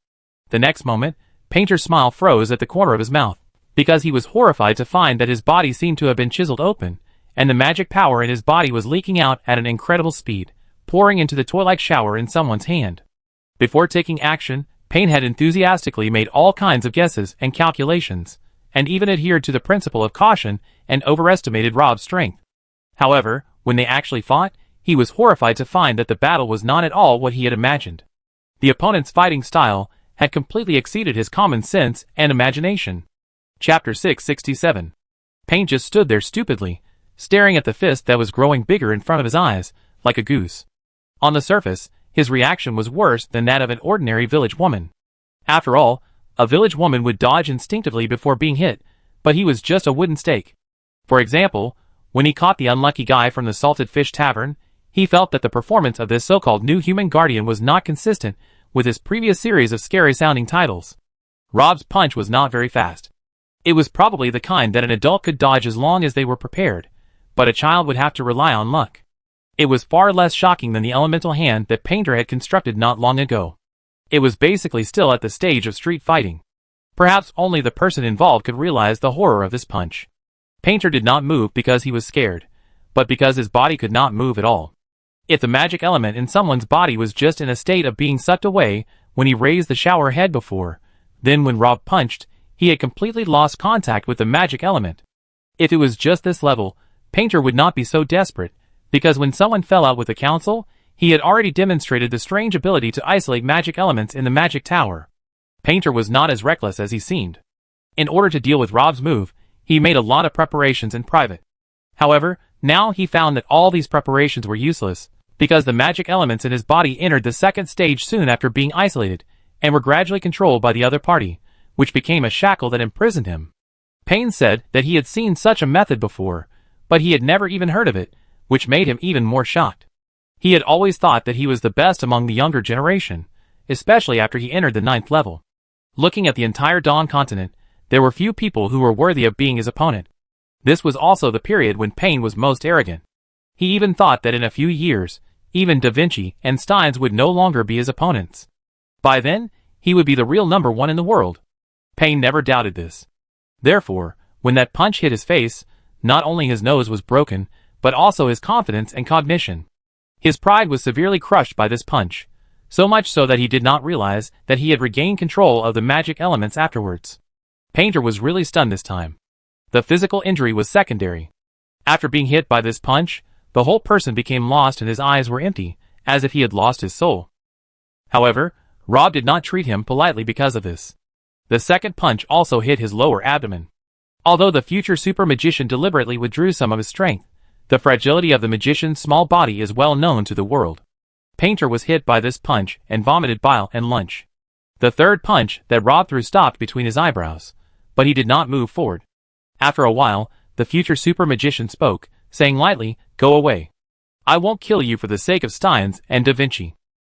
The next moment, Painter's smile froze at the corner of his mouth, because he was horrified to find that his body seemed to have been chiseled open, and the magic power in his body was leaking out at an incredible speed, pouring into the toy-like shower in someone's hand. Before taking action, Paint had enthusiastically made all kinds of guesses and calculations, and even adhered to the principle of caution and overestimated Rob's strength. However, when they actually fought, he was horrified to find that the battle was not at all what he had imagined. The opponent's fighting style had completely exceeded his common sense and imagination. Chapter 667. Paint just stood there stupidly, staring at the fist that was growing bigger in front of his eyes, like a goose. On the surface, his reaction was worse than that of an ordinary village woman. After all, a village woman would dodge instinctively before being hit, but he was just a wooden stake. For example, when he caught the unlucky guy from the Salted Fish Tavern, he felt that the performance of this so-called new human guardian was not consistent with his previous series of scary-sounding titles. Rob's punch was not very fast. It was probably the kind that an adult could dodge as long as they were prepared, but a child would have to rely on luck. It was far less shocking than the elemental hand that Painter had constructed not long ago. It was basically still at the stage of street fighting. Perhaps only the person involved could realize the horror of this punch. Painter did not move because he was scared, but because his body could not move at all. If the magic element in someone's body was just in a state of being sucked away when he raised the shower head before, then when Rob punched, he had completely lost contact with the magic element. If it was just this level, Painter would not be so desperate, because when someone fell out with the council, he had already demonstrated the strange ability to isolate magic elements in the magic tower. Painter was not as reckless as he seemed. In order to deal with Rob's move, he made a lot of preparations in private. However, now he found that all these preparations were useless, because the magic elements in his body entered the second stage soon after being isolated, and were gradually controlled by the other party, which became a shackle that imprisoned him. Payne said that he had seen such a method before, but he had never even heard of it, which made him even more shocked. He had always thought that he was the best among the younger generation, especially after he entered the 9th level. Looking at the entire Dawn continent, there were few people who were worthy of being his opponent. This was also the period when Payne was most arrogant. He even thought that in a few years, even Da Vinci and Steins would no longer be his opponents. By then, he would be the real number one in the world. Payne never doubted this. Therefore, when that punch hit his face, not only his nose was broken, but also his confidence and cognition. His pride was severely crushed by this punch, so much so that he did not realize that he had regained control of the magic elements afterwards. Painter was really stunned this time. The physical injury was secondary. After being hit by this punch, the whole person became lost and his eyes were empty, as if he had lost his soul. However, Rob did not treat him politely because of this. The second punch also hit his lower abdomen. Although the future super magician deliberately withdrew some of his strength, the fragility of the magician's small body is well known to the world. Painter was hit by this punch and vomited bile and lunch. The third punch that Rob threw stopped between his eyebrows, but he did not move forward. After a while, the future super magician spoke, saying lightly, "Go away. I won't kill you for the sake of Steins and Da Vinci.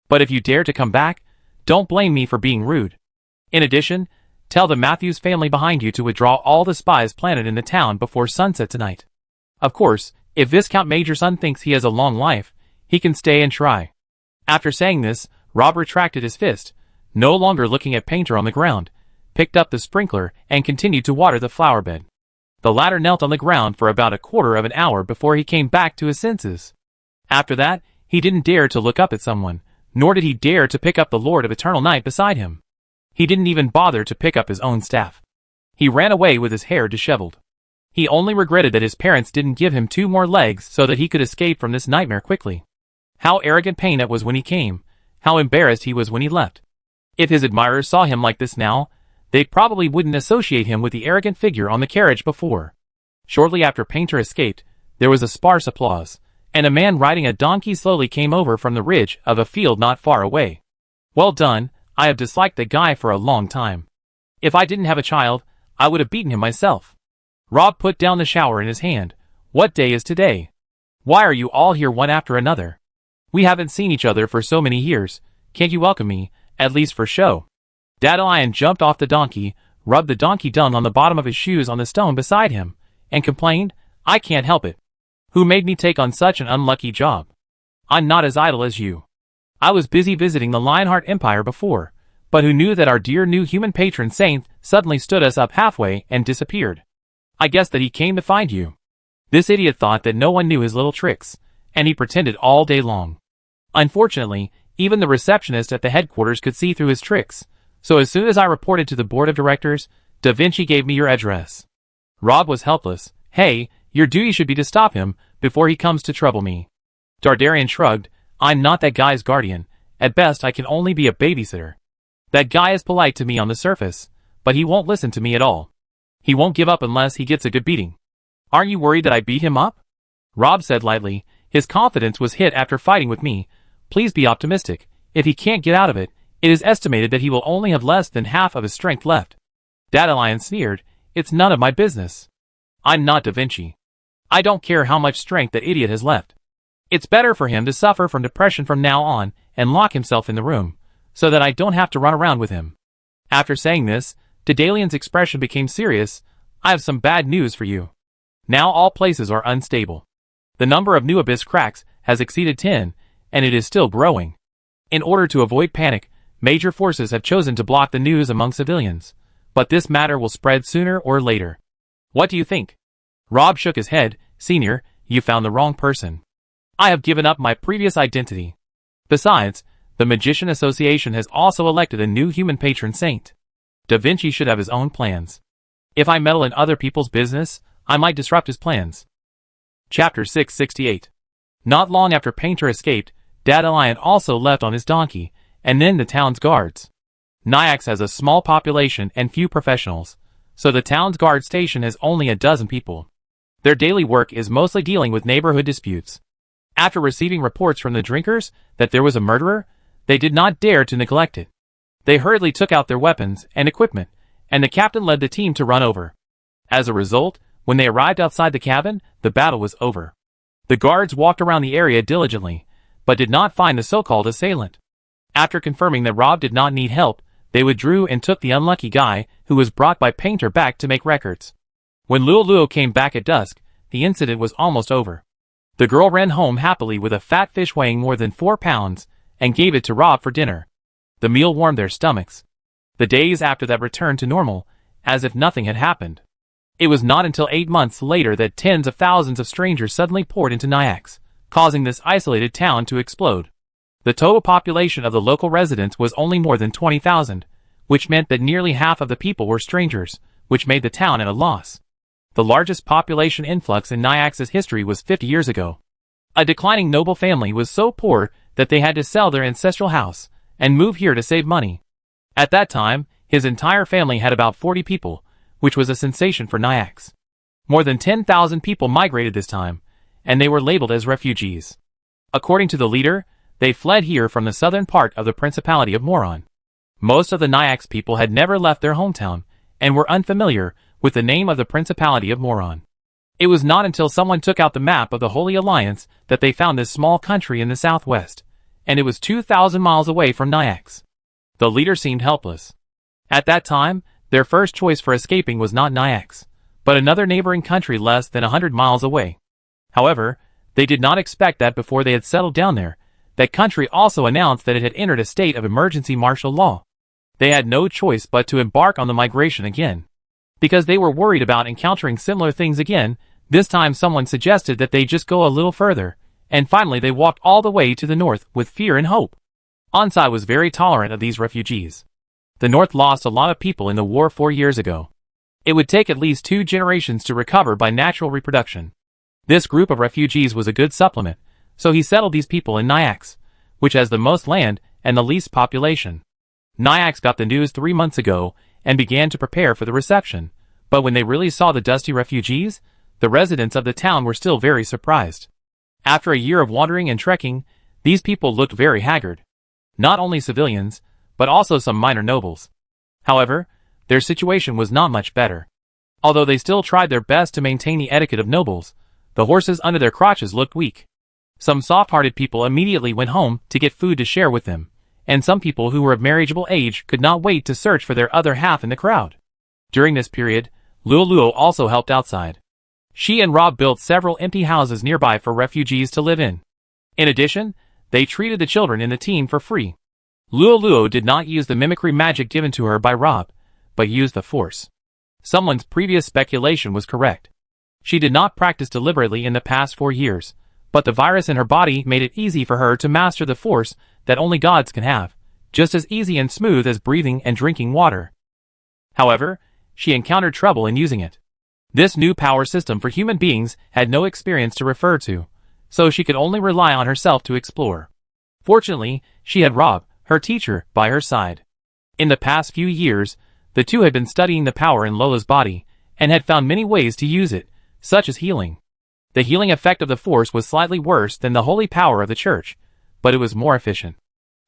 But if you dare to come back, don't blame me for being rude. In addition, tell the Matthews family behind you to withdraw all the spies planted in the town before sunset tonight. Of course, if Viscount Majorson thinks he has a long life, he can stay and try." After saying this, Rob retracted his fist, no longer looking at Painter on the ground, picked up the sprinkler and continued to water the flower bed. The latter knelt on the ground for about a quarter of an hour before he came back to his senses. After that, he didn't dare to look up at someone, nor did he dare to pick up the Lord of Eternal Night beside him. He didn't even bother to pick up his own staff. He ran away with his hair disheveled. He only regretted that his parents didn't give him 2 more legs so that he could escape from this nightmare quickly. How arrogant Payne was when he came, how embarrassed he was when he left. If his admirers saw him like this now, they probably wouldn't associate him with the arrogant figure on the carriage before. Shortly after Painter escaped, there was a sparse applause, and a man riding a donkey slowly came over from the ridge of a field not far away. "Well done, I have disliked the guy for a long time. If I didn't have a child, I would have beaten him myself." Rob put down the shower in his hand. "What day is today? Why are you all here one after another? We haven't seen each other for so many years. Can't you welcome me, at least for show?" Dandelion jumped off the donkey, rubbed the donkey dung on the bottom of his shoes on the stone beside him, and complained, "I can't help it. Who made me take on such an unlucky job? I'm not as idle as you. I was busy visiting the Lionheart Empire before, but who knew that our dear new human patron saint suddenly stood us up halfway and disappeared? I guess that he came to find you." This idiot thought that no one knew his little tricks, and he pretended all day long. Unfortunately, even the receptionist at the headquarters could see through his tricks, so as soon as I reported to the board of directors, Da Vinci gave me your address. Rob was helpless. "Hey, your duty should be to stop him before he comes to trouble me." Dardarian shrugged. "I'm not that guy's guardian. At best I can only be a babysitter. That guy is polite to me on the surface, but he won't listen to me at all. He won't give up unless he gets a good beating." "Aren't you worried that I beat him up?" Rob said lightly. "His confidence was hit after fighting with me. Please be optimistic. If he can't get out of it, it is estimated that he will only have less than half of his strength left." Dandelion sneered. "It's none of my business. I'm not Da Vinci. I don't care how much strength that idiot has left. It's better for him to suffer from depression from now on and lock himself in the room, so that I don't have to run around with him." After saying this, Dandelian's expression became serious. "I have some bad news for you. Now all places are unstable. The number of new abyss cracks has exceeded 10, and it is still growing. In order to avoid panic, major forces have chosen to block the news among civilians, but this matter will spread sooner or later. What do you think?" Rob shook his head. "Senior, you found the wrong person. I have given up my previous identity. Besides, the Magician Association has also elected a new human patron saint. Da Vinci should have his own plans. If I meddle in other people's business, I might disrupt his plans." Chapter 668. Not long after Painter escaped, Dandelion also left on his donkey, and then the town's guards. Nyax has a small population and few professionals, so the town's guard station has only a dozen people. Their daily work is mostly dealing with neighborhood disputes. After receiving reports from the drinkers that there was a murderer, they did not dare to neglect it. They hurriedly took out their weapons and equipment, and the captain led the team to run over. As a result, when they arrived outside the cabin, the battle was over. The guards walked around the area diligently, but did not find the so-called assailant. After confirming that Rob did not need help, they withdrew and took the unlucky guy, who was brought by Painter, back to make records. When Luo came back at dusk, the incident was almost over. The girl ran home happily with a fat fish weighing more than 4 pounds, and gave it to Rob for dinner. The meal warmed their stomachs. The days after that returned to normal, as if nothing had happened. It was not until 8 months later that tens of thousands of strangers suddenly poured into Nyax, causing this isolated town to explode. The total population of the local residents was only more than 20,000, which meant that nearly half of the people were strangers, which made the town at a loss. The largest population influx in Nyax's history was 50 years ago. A declining noble family was so poor that they had to sell their ancestral house and move here to save money. At that time, his entire family had about 40 people, which was a sensation for Nyax. More than 10,000 people migrated this time, and they were labeled as refugees. According to the leader, they fled here from the southern part of the Principality of Moron. Most of the Nyax people had never left their hometown, and were unfamiliar with the name of the Principality of Moron. It was not until someone took out the map of the Holy Alliance that they found this small country in the southwest, and it was 2,000 miles away from Nyax. The leader seemed helpless. At that time, their first choice for escaping was not Nyax, but another neighboring country less than 100 miles away. However, they did not expect that before they had settled down there, that country also announced that it had entered a state of emergency martial law. They had no choice but to embark on the migration again. Because they were worried about encountering similar things again, this time someone suggested that they just go a little further, and finally they walked all the way to the north with fear and hope. Ansai was very tolerant of these refugees. The north lost a lot of people in the war 4 years ago. It would take at least 2 generations to recover by natural reproduction. This group of refugees was a good supplement, so he settled these people in Nyax, which has the most land and the least population. Nyax got the news 3 months ago, and began to prepare for the reception, but when they really saw the dusty refugees, the residents of the town were still very surprised. After a year of wandering and trekking, these people looked very haggard. Not only civilians, but also some minor nobles. However, their situation was not much better. Although they still tried their best to maintain the etiquette of nobles, the horses under their crotches looked weak. Some soft-hearted people immediately went home to get food to share with them, and some people who were of marriageable age could not wait to search for their other half in the crowd. During this period, Luo also helped outside. She and Rob built several empty houses nearby for refugees to live in. In addition, they treated the children in the team for free. Luo did not use the mimicry magic given to her by Rob, but used the Force. Someone's previous speculation was correct. She did not practice deliberately in the past 4 years, but the virus in her body made it easy for her to master the Force that only gods can have, just as easy and smooth as breathing and drinking water. However, she encountered trouble in using it. This new power system for human beings had no experience to refer to, so she could only rely on herself to explore. Fortunately, she had Rob, her teacher, by her side. In the past few years, the two had been studying the power in Lola's body, and had found many ways to use it, such as healing. The healing effect of the Force was slightly worse than the holy power of the Church, but it was more efficient.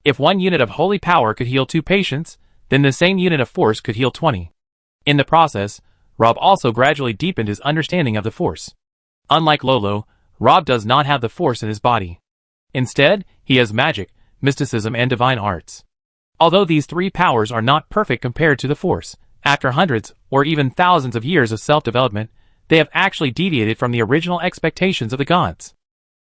If 1 unit of holy power could heal 2 patients, then the same unit of Force could heal 20. In the process, Rob also gradually deepened his understanding of the Force. Unlike Lolo, Rob does not have the Force in his body. Instead, he has magic, mysticism, and divine arts. Although these 3 powers are not perfect compared to the Force, after hundreds or even thousands of years of self-development, they have actually deviated from the original expectations of the gods.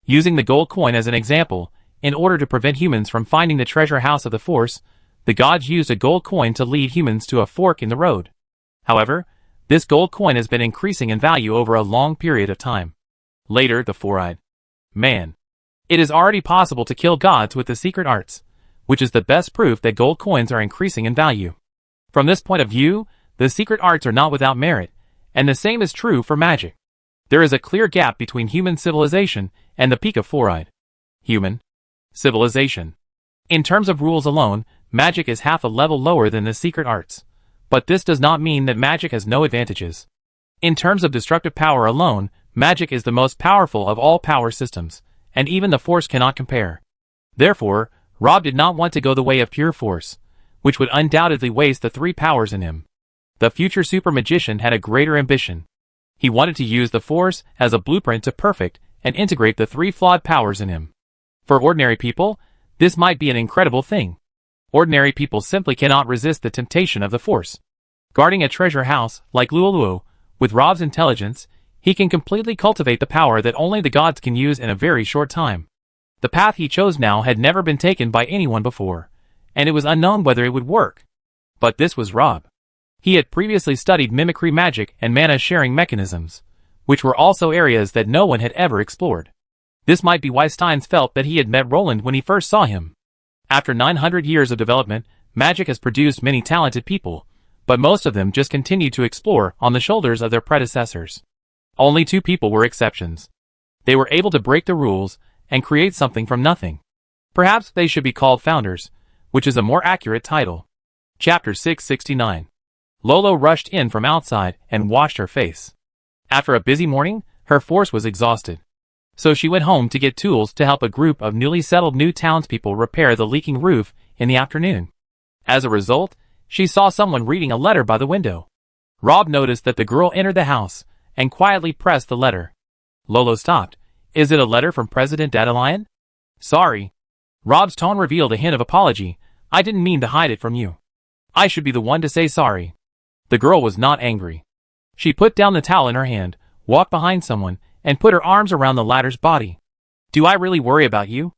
Using the gold coin as an example, in order to prevent humans from finding the treasure house of the Force, the gods used a gold coin to lead humans to a fork in the road. However, this gold coin has been increasing in value over a long period of time. Later, the four-eyed man. It is already possible to kill gods with the secret arts, which is the best proof that gold coins are increasing in value. From this point of view, the secret arts are not without merit, and the same is true for magic. There is a clear gap between human civilization and the peak of four-eyed human civilization. In terms of rules alone, magic is half a level lower than the secret arts. But this does not mean that magic has no advantages. In terms of destructive power alone, magic is the most powerful of all power systems, and even the Force cannot compare. Therefore, Rob did not want to go the way of pure Force, which would undoubtedly waste the 3 powers in him. The future super magician had a greater ambition. He wanted to use the Force as a blueprint to perfect and integrate the 3 flawed powers in him. For ordinary people, this might be an incredible thing. Ordinary people simply cannot resist the temptation of the Force. Guarding a treasure house like Luoluo, with Rob's intelligence, he can completely cultivate the power that only the gods can use in a very short time. The path he chose now had never been taken by anyone before, and it was unknown whether it would work. But this was Rob. He had previously studied mimicry magic and mana-sharing mechanisms, which were also areas that no one had ever explored. This might be why Steins felt that he had met Roland when he first saw him. After 900 years of development, magic has produced many talented people, but most of them just continued to explore on the shoulders of their predecessors. Only 2 people were exceptions. They were able to break the rules and create something from nothing. Perhaps they should be called founders, which is a more accurate title. Chapter 669. Lolo rushed in from outside and washed her face. After a busy morning, her force was exhausted. So she went home to get tools to help a group of newly settled new townspeople repair the leaking roof in the afternoon. As a result, she saw someone reading a letter by the window. Rob noticed that the girl entered the house and quietly pressed the letter. Lolo stopped. Is it a letter from President Dandelion? Sorry. Rob's tone revealed a hint of apology. I didn't mean to hide it from you. I should be the one to say sorry. The girl was not angry. She put down the towel in her hand, walked behind someone, and put her arms around the latter's body. Do I really worry about you?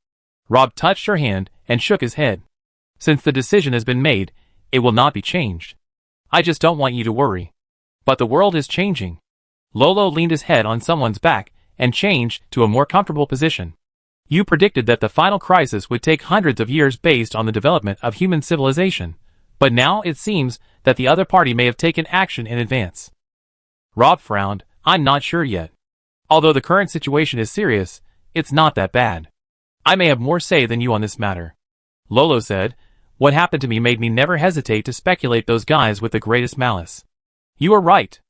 Rob touched her hand and shook his head. Since the decision has been made, it will not be changed. I just don't want you to worry. But the world is changing. Lolo leaned his head on someone's back and changed to a more comfortable position. You predicted that the final crisis would take hundreds of years based on the development of human civilization, but now it seems that the other party may have taken action in advance. Rob frowned. I'm not sure yet. Although the current situation is serious, it's not that bad. I may have more say than you on this matter. Lolo said, what happened to me made me never hesitate to speculate those guys with the greatest malice. You are right.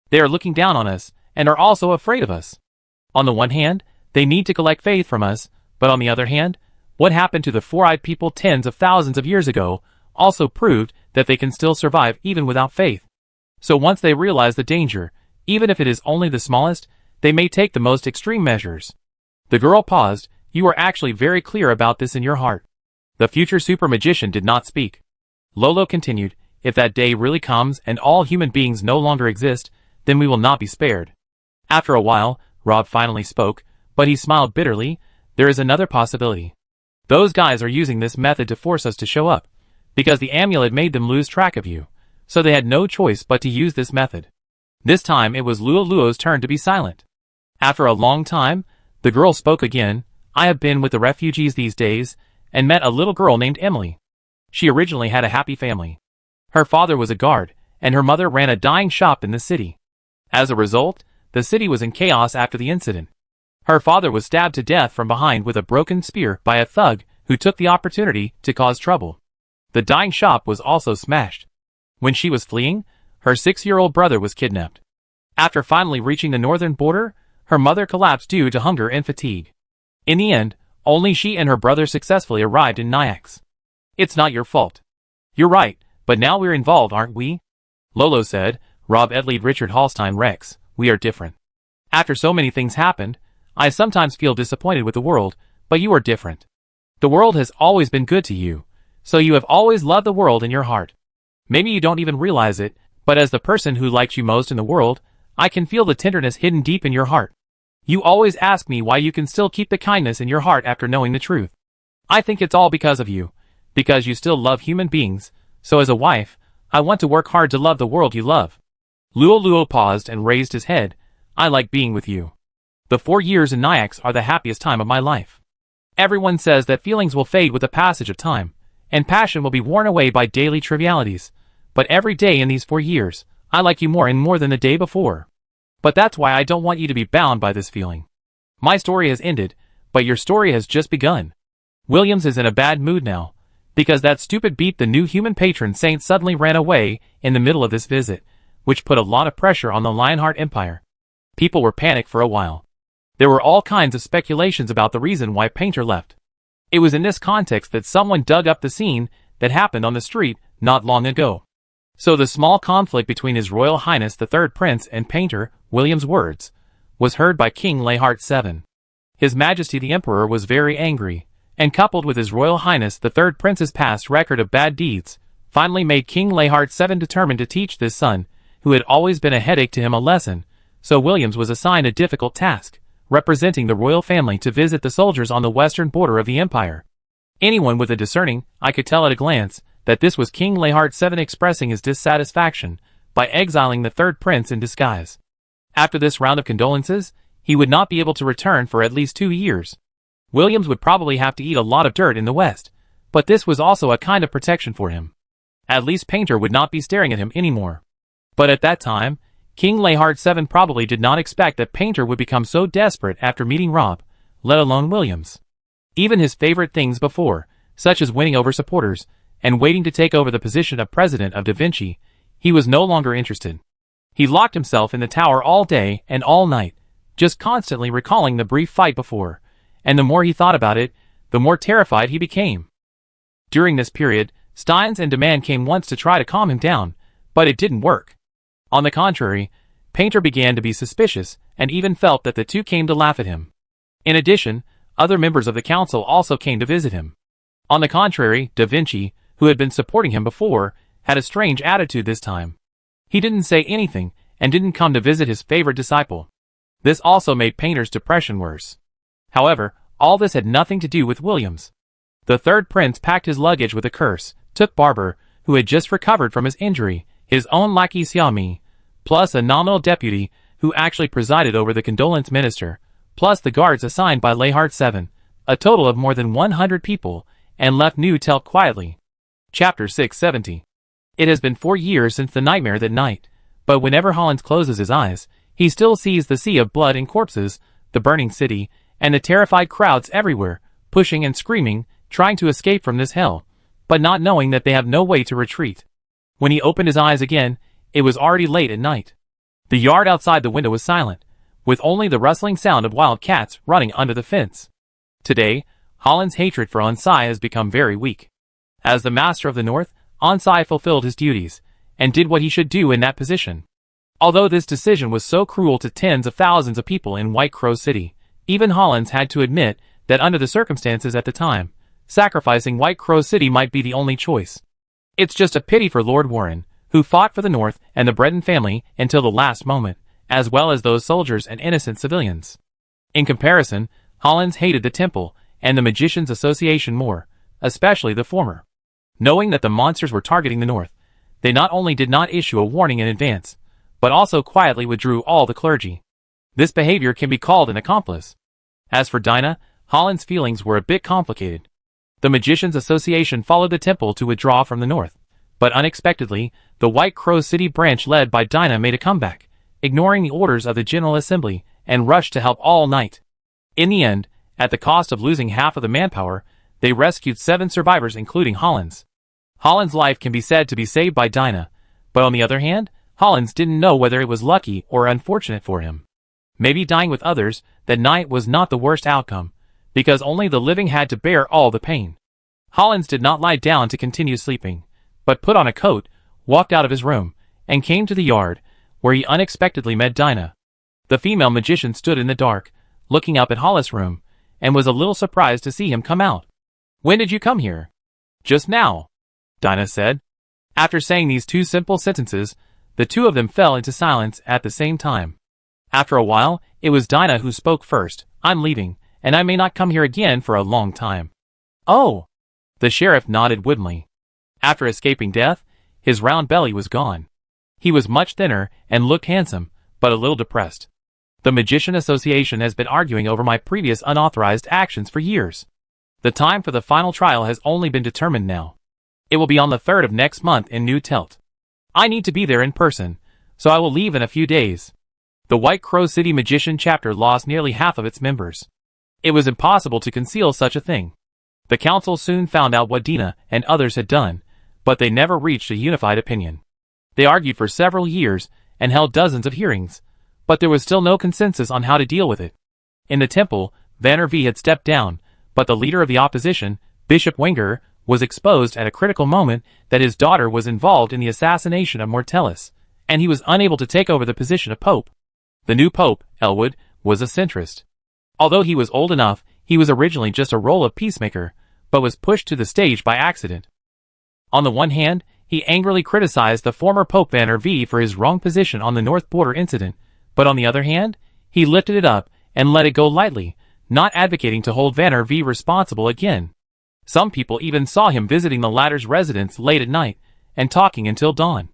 They are looking down on us, and are also afraid of us. On the one hand, they need to collect faith from us, but on the other hand, what happened to the 4-eyed people tens of thousands of years ago also proved that they can still survive even without faith. So once they realize the danger, even if it is only the smallest, they may take the most extreme measures. The girl paused. You are actually very clear about this in your heart. The future super magician did not speak. Lolo continued, if that day really comes and all human beings no longer exist, then we will not be spared. After a while, Rob finally spoke, but he smiled bitterly. There is another possibility. Those guys are using this method to force us to show up, because the amulet made them lose track of you, so they had no choice but to use this method. This time it was Luoluo's turn to be silent. After a long time, the girl spoke again. I have been with the refugees these days, and met a little girl named Emily. She originally had a happy family. Her father was a guard, and her mother ran a dyeing shop in the city. As a result, the city was in chaos after the incident. Her father was stabbed to death from behind with a broken spear by a thug who took the opportunity to cause trouble. The dyeing shop was also smashed. When she was fleeing, her 6-year-old brother was kidnapped. After finally reaching the northern border, her mother collapsed due to hunger and fatigue. In the end, only she and her brother successfully arrived in Nyax. It's not your fault. You're right, but now we're involved, aren't we? Lolo said. Rob Edleed Richard Hallstein Rex, we are different. After so many things happened, I sometimes feel disappointed with the world, but you are different. The world has always been good to you, so you have always loved the world in your heart. Maybe you don't even realize it, but as the person who likes you most in the world, I can feel the tenderness hidden deep in your heart. You always ask me why you can still keep the kindness in your heart after knowing the truth. I think it's all because of you, because you still love human beings, so as a wife, I want to work hard to love the world you love. Luoluo paused and raised his head. I like being with you. The 4 years in Nyax are the happiest time of my life. Everyone says that feelings will fade with the passage of time, and passion will be worn away by daily trivialities. But every day in these 4 years, I like you more and more than the day before. But that's why I don't want you to be bound by this feeling. My story has ended, but your story has just begun. Williams is in a bad mood now, because that stupid beat the new human patron saint suddenly ran away in the middle of this visit, which put a lot of pressure on the Lionheart Empire. People were panicked for a while. There were all kinds of speculations about the reason why Painter left. It was in this context that someone dug up the scene that happened on the street not long ago. So the small conflict between His Royal Highness the Third Prince and painter William's words was heard by King Leihart VII. His Majesty the Emperor was very angry, and coupled with His Royal Highness the Third Prince's past record of bad deeds, finally made King Leihart VII determined to teach this son, who had always been a headache to him, a lesson. So Williams was assigned a difficult task, representing the royal family to visit the soldiers on the western border of the empire. Anyone with a discerning eye could tell at a glance that this was King Leihart VII expressing his dissatisfaction by exiling the Third Prince in disguise. After this round of condolences, he would not be able to return for at least 2 years. Williams would probably have to eat a lot of dirt in the west, but this was also a kind of protection for him. At least Painter would not be staring at him anymore. But at that time, King Leihart VII probably did not expect that Painter would become so desperate after meeting Rob, let alone Williams. Even his favorite things before, such as winning over supporters and waiting to take over the position of president of Da Vinci, he was no longer interested. He locked himself in the tower all day and all night, just constantly recalling the brief fight before, and the more he thought about it, the more terrified he became. During this period, Steins and Demand came once to try to calm him down, but it didn't work. On the contrary, Painter began to be suspicious and even felt that the two came to laugh at him. In addition, other members of the council also came to visit him. On the contrary, Da Vinci, who had been supporting him before, had a strange attitude this time. He didn't say anything and didn't come to visit his favorite disciple. This also made Painter's depression worse. However, all this had nothing to do with Williams. The Third Prince packed his luggage with a curse, took Barber, who had just recovered from his injury, his own lackey Xiaomi, plus a nominal deputy who actually presided over the condolence minister, plus the guards assigned by Leihart VII, a total of more than 100 people, and left New Telt quietly. Chapter 670. It has been 4 years since the nightmare that night, but whenever Hollins closes his eyes, he still sees the sea of blood and corpses, the burning city, and the terrified crowds everywhere, pushing and screaming, trying to escape from this hell, but not knowing that they have no way to retreat. When he opened his eyes again, it was already late at night. The yard outside the window was silent, with only the rustling sound of wild cats running under the fence. Today, Holland's hatred for Onsai has become very weak. As the master of the North, Onsai fulfilled his duties, and did what he should do in that position. Although this decision was so cruel to tens of thousands of people in White Crow City, even Hollins had to admit that under the circumstances at the time, sacrificing White Crow City might be the only choice. It's just a pity for Lord Warren, who fought for the North and the Breton family until the last moment, as well as those soldiers and innocent civilians. In comparison, Hollins hated the Temple and the Magicians' Association more, especially the former. Knowing that the monsters were targeting the North, they not only did not issue a warning in advance, but also quietly withdrew all the clergy. This behavior can be called an accomplice. As for Dinah, Hollins' feelings were a bit complicated. The Magicians' Association followed the Temple to withdraw from the North, but unexpectedly, the White Crow City branch led by Dinah made a comeback, ignoring the orders of the General Assembly, and rushed to help all night. In the end, at the cost of losing half of the manpower, they rescued 7 survivors including Hollins. Hollins' life can be said to be saved by Dinah, but on the other hand, Hollins didn't know whether it was lucky or unfortunate for him. Maybe dying with others that night was not the worst outcome, because only the living had to bear all the pain. Hollins did not lie down to continue sleeping, but put on a coat, walked out of his room, and came to the yard, where he unexpectedly met Dinah. The female magician stood in the dark, looking up at Hollis' room, and was a little surprised to see him come out. "When did you come here?" "Just now," Dinah said. After saying these 2 simple sentences, the 2 of them fell into silence at the same time. After a while, it was Dinah who spoke first. "I'm leaving, and I may not come here again for a long time." "Oh!" The sheriff nodded woodenly. After escaping death, his round belly was gone. He was much thinner and looked handsome, but a little depressed. "The Magician Association has been arguing over my previous unauthorized actions for years. The time for the final trial has only been determined now. It will be on the 3rd of next month in New Telt. I need to be there in person, so I will leave in a few days." The White Crow City Magician chapter lost nearly half of its members. It was impossible to conceal such a thing. The council soon found out what Dinah and others had done, but they never reached a unified opinion. They argued for several years and held dozens of hearings, but there was still no consensus on how to deal with it. In the Temple, Vanner V had stepped down, but the leader of the opposition, Bishop Wenger, was exposed at a critical moment that his daughter was involved in the assassination of Mortellus, and he was unable to take over the position of pope. The new pope, Elwood, was a centrist. Although he was old enough, he was originally just a role of peacemaker, but was pushed to the stage by accident. On the one hand, he angrily criticized the former Pope Vanner V for his wrong position on the North Border incident, but on the other hand, he lifted it up and let it go lightly, not advocating to hold Vanner V responsible again. Some people even saw him visiting the latter's residence late at night and talking until dawn.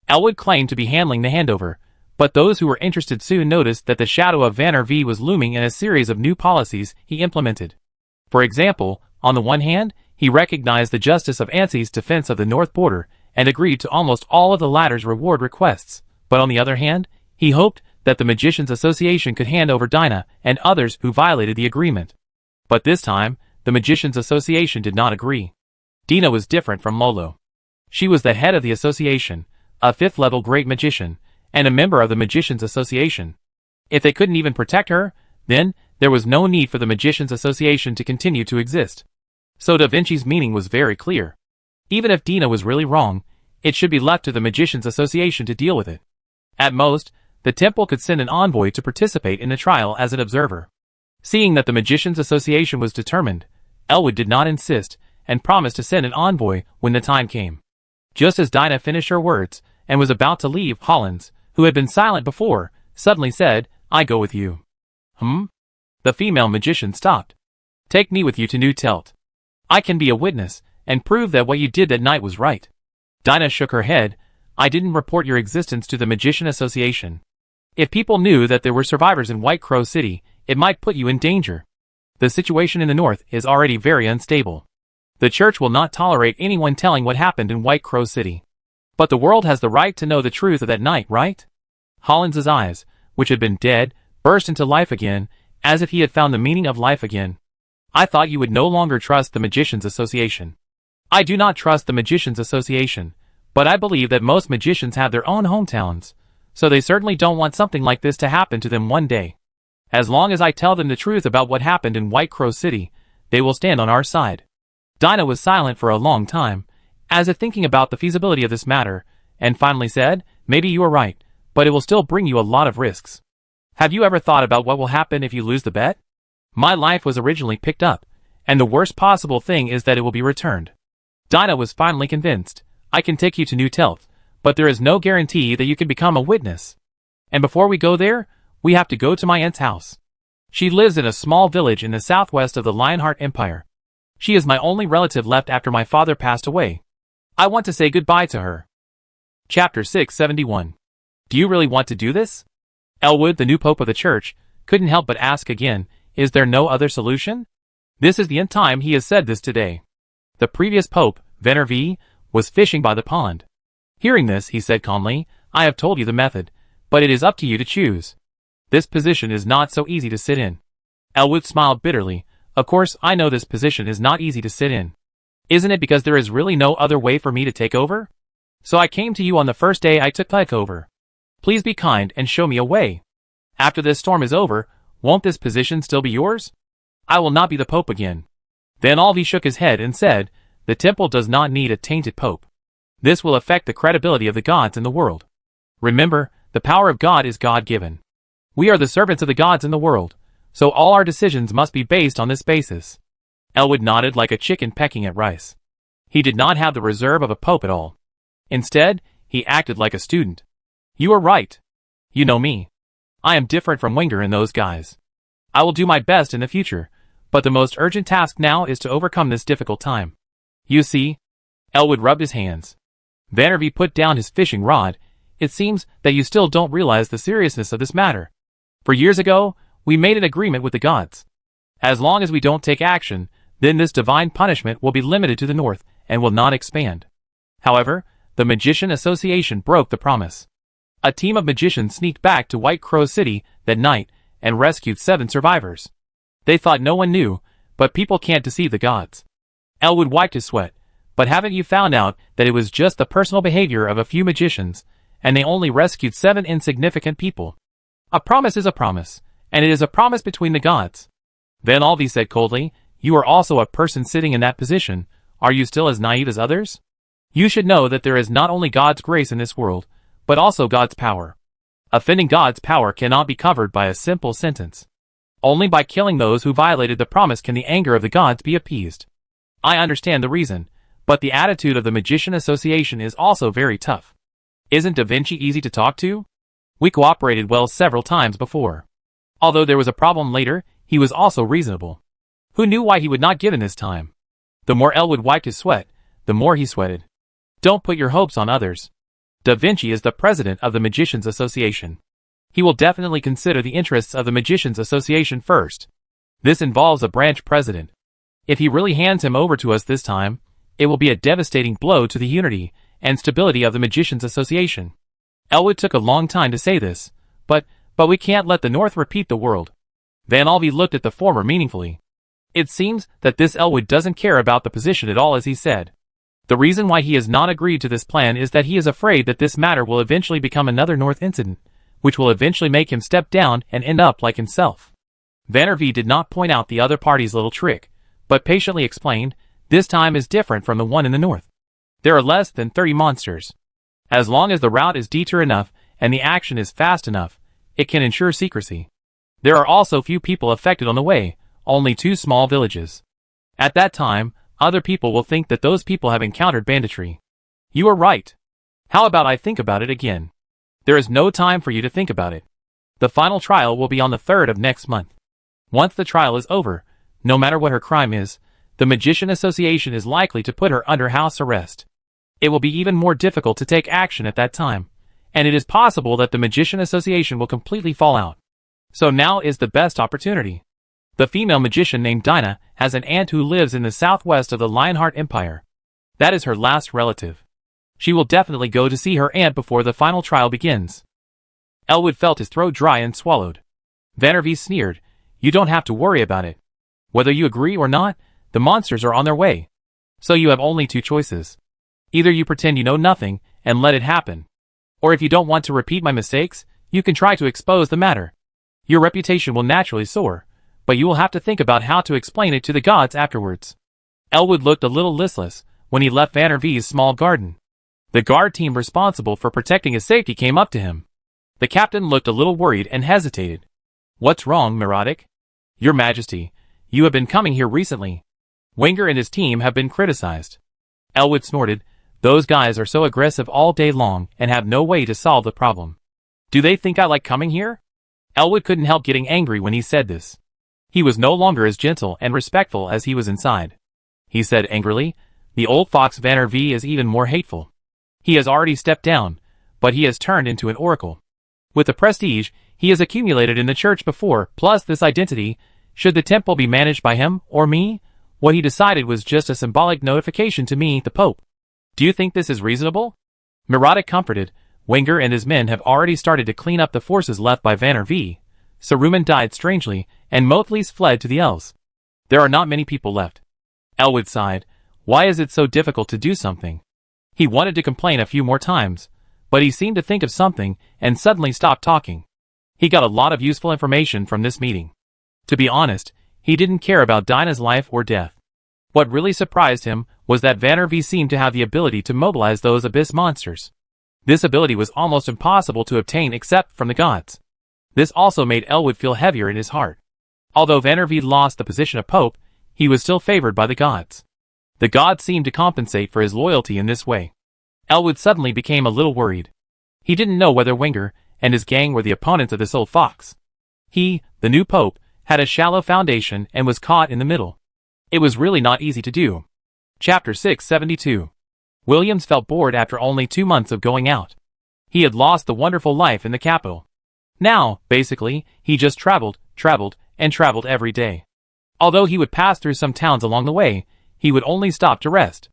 Elwood claimed to be handling the handover, but those who were interested soon noticed that the shadow of Vanner V was looming in a series of new policies he implemented. For example, on the one hand, he recognized the justice of Ansie's defense of the North Border and agreed to almost all of the latter's reward requests, but on the other hand, he hoped that the Magicians Association could hand over Dinah and others who violated the agreement. But this time, the Magicians Association did not agree. Dinah was different from Lolo. She was the head of the association, a fifth-level great magician, and a member of the Magicians Association. If they couldn't even protect her, then there was no need for the Magicians Association to continue to exist. So Da Vinci's meaning was very clear. Even if Dinah was really wrong, it should be left to the Magicians Association to deal with it. At most, the temple could send an envoy to participate in the trial as an observer. Seeing that the Magicians Association was determined, Elwood did not insist and promised to send an envoy when the time came. Just as Dinah finished her words and was about to leave, Hollins, who had been silent before, suddenly said, "I go with you." The female magician stopped. "Take me with you to New Telt. I can be a witness and prove that what you did that night was right." Dinah shook her head. "I didn't report your existence to the Magician Association. If people knew that there were survivors in White Crow City, it might put you in danger. The situation in the north is already very unstable. The church will not tolerate anyone telling what happened in White Crow City. But the world has the right to know the truth of that night, right?" Hollins's eyes, which had been dead, burst into life again, as if he had found the meaning of life again. "I thought you would no longer trust the Magicians Association." "I do not trust the Magicians Association, but I believe that most magicians have their own hometowns, so they certainly don't want something like this to happen to them one day. As long as I tell them the truth about what happened in White Crow City, they will stand on our side." Dinah was silent for a long time, as if thinking about the feasibility of this matter, and finally said, "Maybe you are right, but it will still bring you a lot of risks. Have you ever thought about what will happen if you lose the bet? My life was originally picked up, and the worst possible thing is that it will be returned." Dinah was finally convinced. "I can take you to New Telth, but there is no guarantee that you can become a witness. And before we go there, we have to go to my aunt's house. She lives in a small village in the southwest of the Lionheart Empire. She is my only relative left after my father passed away. I want to say goodbye to her." Chapter 671. Do you really want to do this? Elwood, the new pope of the church, couldn't help but ask again, is there no other solution? This is the nth time he has said this today. The previous pope, Vanner V, was fishing by the pond. Hearing this, he said calmly, "I have told you the method, but it is up to you to choose. This position is not so easy to sit in." Elwood smiled bitterly. "Of course, I know this position is not easy to sit in. Isn't it because there is really no other way for me to take over? So I came to you on the first day I took over. Please be kind and show me a way. After this storm is over, won't this position still be yours? I will not be the pope again." Then Alvi shook his head and said, "The temple does not need a tainted pope. This will affect the credibility of the gods in the world. Remember, the power of God is God-given. We are the servants of the gods in the world, so all our decisions must be based on this basis." Elwood nodded like a chicken pecking at rice. He did not have the reserve of a pope at all. Instead, he acted like a student. "You are right. You know me. I am different from Wenger and those guys. I will do my best in the future, but the most urgent task now is to overcome this difficult time. You see?" Elwood rubbed his hands. Vanner V put down his fishing rod. "It seems that you still don't realize the seriousness of this matter. For years ago, we made an agreement with the gods. As long as we don't take action, then this divine punishment will be limited to the north and will not expand. However, the Magician Association broke the promise. A team of magicians sneaked back to White Crow City that night and rescued 7 survivors. They thought no one knew, but people can't deceive the gods." Elwood wiped his sweat. "But haven't you found out that it was just the personal behavior of a few magicians, and they only rescued 7 insignificant people? A promise is a promise, and it is a promise between the gods." Then Alvi said coldly, "You are also a person sitting in that position, Are you still as naive as others? You should know that there is not only God's grace in this world, but also God's power. Offending God's power cannot be covered by a simple sentence. Only by killing those who violated the promise can the anger of the gods be appeased. I understand the reason, but the attitude of the Magician Association is also very tough. Isn't Da Vinci easy to talk to? We cooperated well several times before. Although there was a problem later, he was also reasonable. Who knew why he would not give in this time? The more Elwood wiped his sweat, the more he sweated. Don't put your hopes on others. Da Vinci is the president of the Magicians Association. He will definitely consider the interests of the Magicians Association first. This involves a branch president. If he really hands him over to us this time, it will be a devastating blow to the unity and stability of the Magicians Association. Elwood took a long time to say this, but we can't let the North repeat the world. Van Alvey looked at the former meaningfully. It seems that this Elwood doesn't care about the position at all, as he said. The reason why he has not agreed to this plan is that he is afraid that this matter will eventually become another North incident, which will eventually make him step down and end up like himself. Vandervee did not point out the other party's little trick, but patiently explained, this time is different from the one in the North. There are less than 30 monsters. As long as the route is detour enough and the action is fast enough, it can ensure secrecy. There are also few people affected on the way, only 2 small villages. At that time, other people will think that those people have encountered banditry. You are right. How about I think about it again? There is no time for you to think about it. The final trial will be on the 3rd of next month. Once the trial is over, no matter what her crime is, the Magician Association is likely to put her under house arrest. It will be even more difficult to take action at that time, and it is possible that the Magician Association will completely fall out. So now is the best opportunity. The female magician named Dinah has an aunt who lives in the southwest of the Lionheart Empire. That is her last relative. She will definitely go to see her aunt before the final trial begins. Elwood felt his throat dry and swallowed. Vandervee sneered, you don't have to worry about it. Whether you agree or not, the monsters are on their way. So you have only 2 choices. Either you pretend you know nothing and let it happen. Or if you don't want to repeat my mistakes, you can try to expose the matter. Your reputation will naturally soar, but you will have to think about how to explain it to the gods afterwards. Elwood looked a little listless when he left Vandervee's small garden. The guard team responsible for protecting his safety came up to him. The captain looked a little worried and hesitated. What's wrong, Mirotic? Your Majesty, you have been coming here recently. Wenger and his team have been criticized. Elwood snorted, those guys are so aggressive all day long and have no way to solve the problem. Do they think I like coming here? Elwood couldn't help getting angry when he said this. He was no longer as gentle and respectful as he was inside. He said angrily, the old fox Vandervee is even more hateful. He has already stepped down, but he has turned into an oracle. With the prestige he has accumulated in the church before, plus this identity, should the temple be managed by him or me? What he decided was just a symbolic notification to me, the Pope. Do you think this is reasonable? Mirotic comforted, Wenger and his men have already started to clean up the forces left by Vandervee. Saruman died strangely, and Mothlis fled to the elves. There are not many people left. Elwood sighed. Why is it so difficult to do something? He wanted to complain a few more times, but he seemed to think of something and suddenly stopped talking. He got a lot of useful information from this meeting. To be honest, he didn't care about Dinah's life or death. What really surprised him was that Vandervee seemed to have the ability to mobilize those abyss monsters. This ability was almost impossible to obtain except from the gods. This also made Elwood feel heavier in his heart. Although Vandervee lost the position of Pope, he was still favored by the gods. The gods seemed to compensate for his loyalty in this way. Elwood suddenly became a little worried. He didn't know whether Wenger and his gang were the opponents of this old fox. He, the new Pope, had a shallow foundation and was caught in the middle. It was really not easy to do. Chapter 672. Williams felt bored after only 2 months of going out. He had lost the wonderful life in the capital. Now, basically, he just traveled every day. Although he would pass through some towns along the way, he would only stop to rest.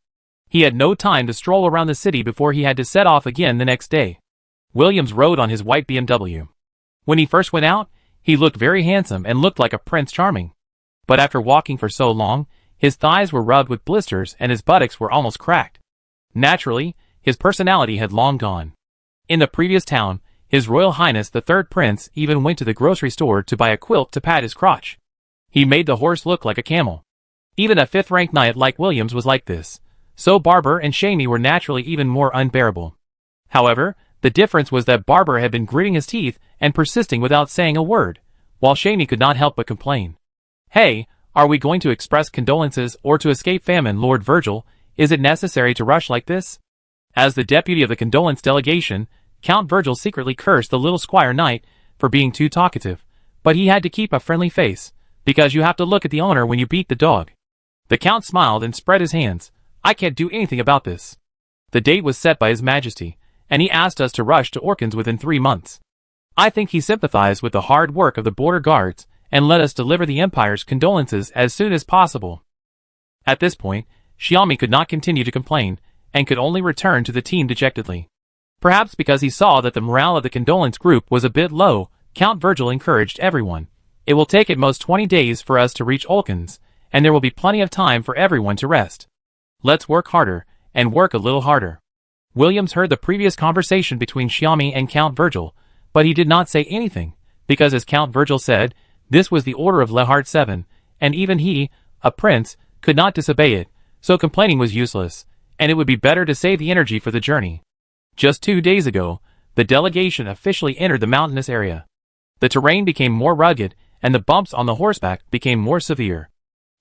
He had no time to stroll around the city before he had to set off again the next day. Williams rode on his white BMW. When he first went out, he looked very handsome and looked like a Prince Charming. But after walking for so long, his thighs were rubbed with blisters and his buttocks were almost cracked. Naturally, his personality had long gone. In the previous town, His Royal Highness the Third Prince even went to the grocery store to buy a quilt to pad his crotch. He made the horse look like a camel. Even a fifth-ranked knight like Williams was like this, so Barber and Shamey were naturally even more unbearable. However, the difference was that Barber had been gritting his teeth and persisting without saying a word, while Shamey could not help but complain. "Hey, are we going to express condolences or to escape famine, Lord Virgil? Is it necessary to rush like this?" As the deputy of the condolence delegation, Count Virgil secretly cursed the little squire knight for being too talkative, but he had to keep a friendly face, because you have to look at the owner when you beat the dog. The count smiled and spread his hands. "I can't do anything about this." The date was set by His Majesty, and he asked us to rush to Orkins within 3 months. I think he sympathized with the hard work of the border guards and let us deliver the Empire's condolences as soon as possible. At this point, Xiaomi could not continue to complain, and could only return to the team dejectedly. Perhaps because he saw that the morale of the condolence group was a bit low, Count Virgil encouraged everyone. "It will take at most 20 days for us to reach Orkins, and there will be plenty of time for everyone to rest. Let's work harder, and work a little harder." Williams heard the previous conversation between Xiaomi and Count Virgil, but he did not say anything, because as Count Virgil said, this was the order of Lehart VII, and even he, a prince, could not disobey it, so complaining was useless, and it would be better to save the energy for the journey. Just 2 days ago, the delegation officially entered the mountainous area. The terrain became more rugged, and the bumps on the horseback became more severe.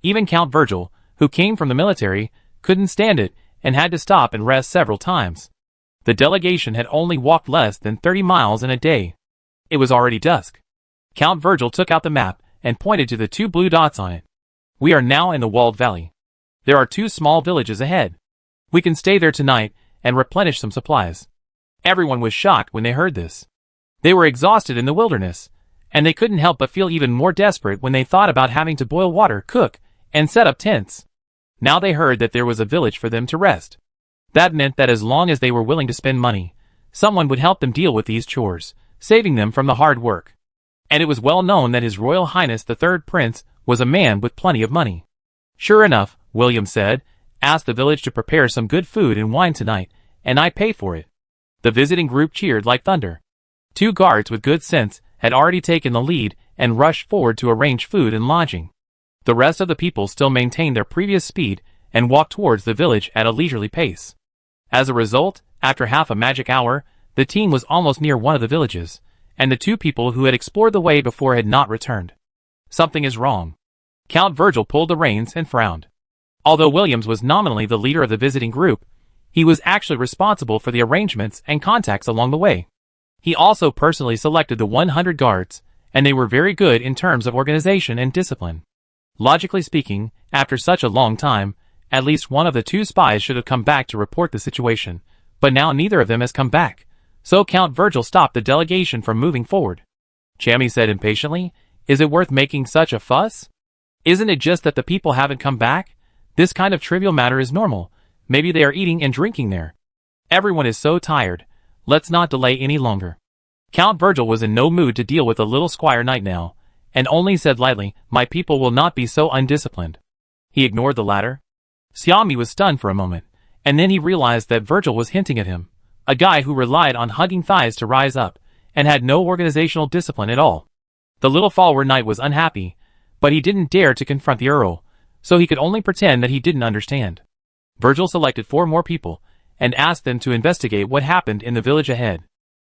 Even Count Virgil, who came from the military, couldn't stand it, and had to stop and rest several times. The delegation had only walked less than 30 miles in a day. It was already dusk. Count Virgil took out the map and pointed to the 2 blue dots on it. "We are now in the walled valley. There are 2 small villages ahead. We can stay there tonight and replenish some supplies." Everyone was shocked when they heard this. They were exhausted in the wilderness, and they couldn't help but feel even more desperate when they thought about having to boil water, cook, and set up tents. Now they heard that there was a village for them to rest. That meant that as long as they were willing to spend money, someone would help them deal with these chores, saving them from the hard work. And it was well known that His Royal Highness the Third Prince was a man with plenty of money. "Sure enough," William said, "ask the village to prepare some good food and wine tonight, and I pay for it." The visiting group cheered like thunder. 2 guards with good sense had already taken the lead and rushed forward to arrange food and lodging. The rest of the people still maintained their previous speed and walked towards the village at a leisurely pace. As a result, after half a magic hour, the team was almost near one of the villages, and the 2 people who had explored the way before had not returned. "Something is wrong." Count Virgil pulled the reins and frowned. Although Williams was nominally the leader of the visiting group, he was actually responsible for the arrangements and contacts along the way. He also personally selected the 100 guards, and they were very good in terms of organization and discipline. Logically speaking, after such a long time, at least one of the 2 spies should have come back to report the situation, but now neither of them has come back, so Count Virgil stopped the delegation from moving forward. Chammy said impatiently, "Is it worth making such a fuss? Isn't it just that the people haven't come back? This kind of trivial matter is normal. Maybe they are eating and drinking there. Everyone is so tired. Let's not delay any longer." Count Virgil was in no mood to deal with the little squire knight now, and only said lightly, "My people will not be so undisciplined." He ignored the latter. Xiaomi was stunned for a moment, and then he realized that Virgil was hinting at him, a guy who relied on hugging thighs to rise up, and had no organizational discipline at all. The little follower knight was unhappy, but he didn't dare to confront the Earl, so he could only pretend that he didn't understand. Virgil selected 4 more people, and asked them to investigate what happened in the village ahead.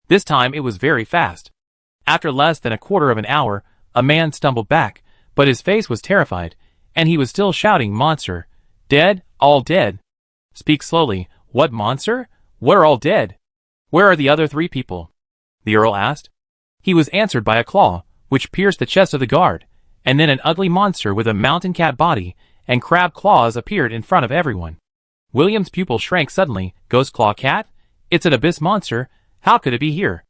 This time it was very fast. After less than a quarter of an hour, a man stumbled back, but his face was terrified, and he was still shouting, "Monster! Dead? All dead!" "Speak slowly. What monster? What are all dead? Where are the other 3 people?" the Earl asked. He was answered by a claw, which pierced the chest of the guard, and then an ugly monster with a mountain cat body and crab claws appeared in front of everyone. William's pupil shrank suddenly. "Ghost claw cat? It's an abyss monster. How could it be here?"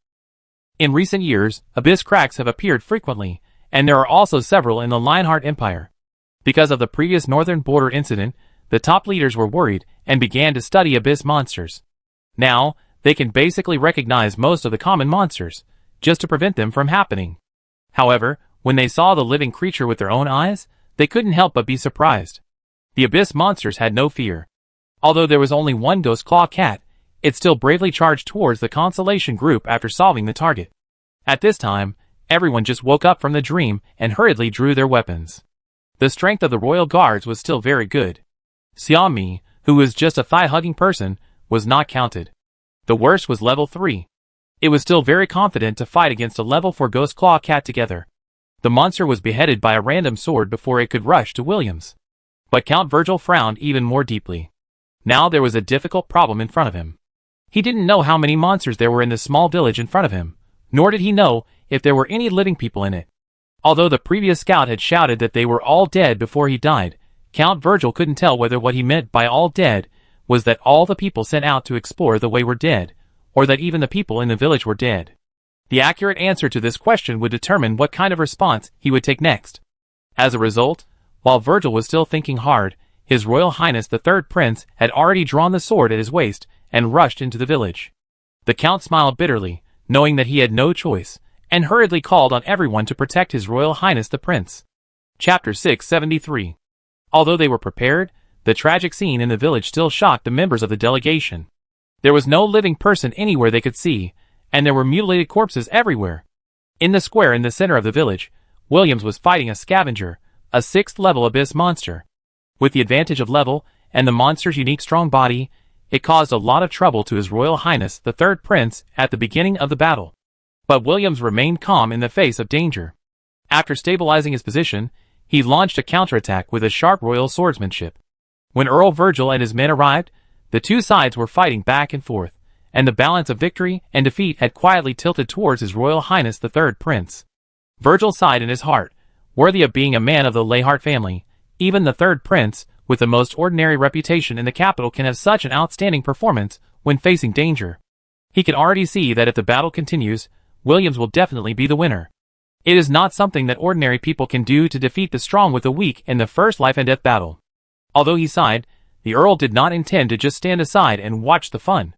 In recent years, abyss cracks have appeared frequently, and there are also several in the Lionheart Empire. Because of the previous northern border incident, the top leaders were worried and began to study abyss monsters. Now, they can basically recognize most of the common monsters, just to prevent them from happening. However, when they saw the living creature with their own eyes, they couldn't help but be surprised. The abyss monsters had no fear. Although there was only one ghost claw cat, it still bravely charged towards the Constellation group after solving the target. At this time, everyone just woke up from the dream and hurriedly drew their weapons. The strength of the royal guards was still very good. Xiaomi, who was just a thigh-hugging person, was not counted. The worst was level 3. It was still very confident to fight against a level 4 Ghost Claw cat together. The monster was beheaded by a random sword before it could rush to Williams. But Count Virgil frowned even more deeply. Now there was a difficult problem in front of him. He didn't know how many monsters there were in the small village in front of him, nor did he know if there were any living people in it. Although the previous scout had shouted that they were all dead before he died, Count Virgil couldn't tell whether what he meant by all dead was that all the people sent out to explore the way were dead, or that even the people in the village were dead. The accurate answer to this question would determine what kind of response he would take next. As a result, while Virgil was still thinking hard, His Royal Highness the Third Prince had already drawn the sword at his waist and rushed into the village. The Count smiled bitterly, knowing that he had no choice, and hurriedly called on everyone to protect His Royal Highness the Prince. Chapter 673. Although they were prepared, the tragic scene in the village still shocked the members of the delegation. There was no living person anywhere they could see, and there were mutilated corpses everywhere. In the square in the center of the village, Williams was fighting a scavenger, a 6th level abyss monster. With the advantage of level, and the monster's unique strong body, it caused a lot of trouble to His Royal Highness the Third Prince at the beginning of the battle. But Williams remained calm in the face of danger. After stabilizing his position, he launched a counterattack with a sharp royal swordsmanship. When Earl Virgil and his men arrived, the two sides were fighting back and forth, and the balance of victory and defeat had quietly tilted towards His Royal Highness the Third Prince. Virgil sighed in his heart, worthy of being a man of the Leyhart family. Even the Third Prince, with the most ordinary reputation in the capital, can have such an outstanding performance when facing danger. He can already see that if the battle continues, Williams will definitely be the winner. It is not something that ordinary people can do to defeat the strong with the weak in the first life and death battle. Although he sighed, the Earl did not intend to just stand aside and watch the fun.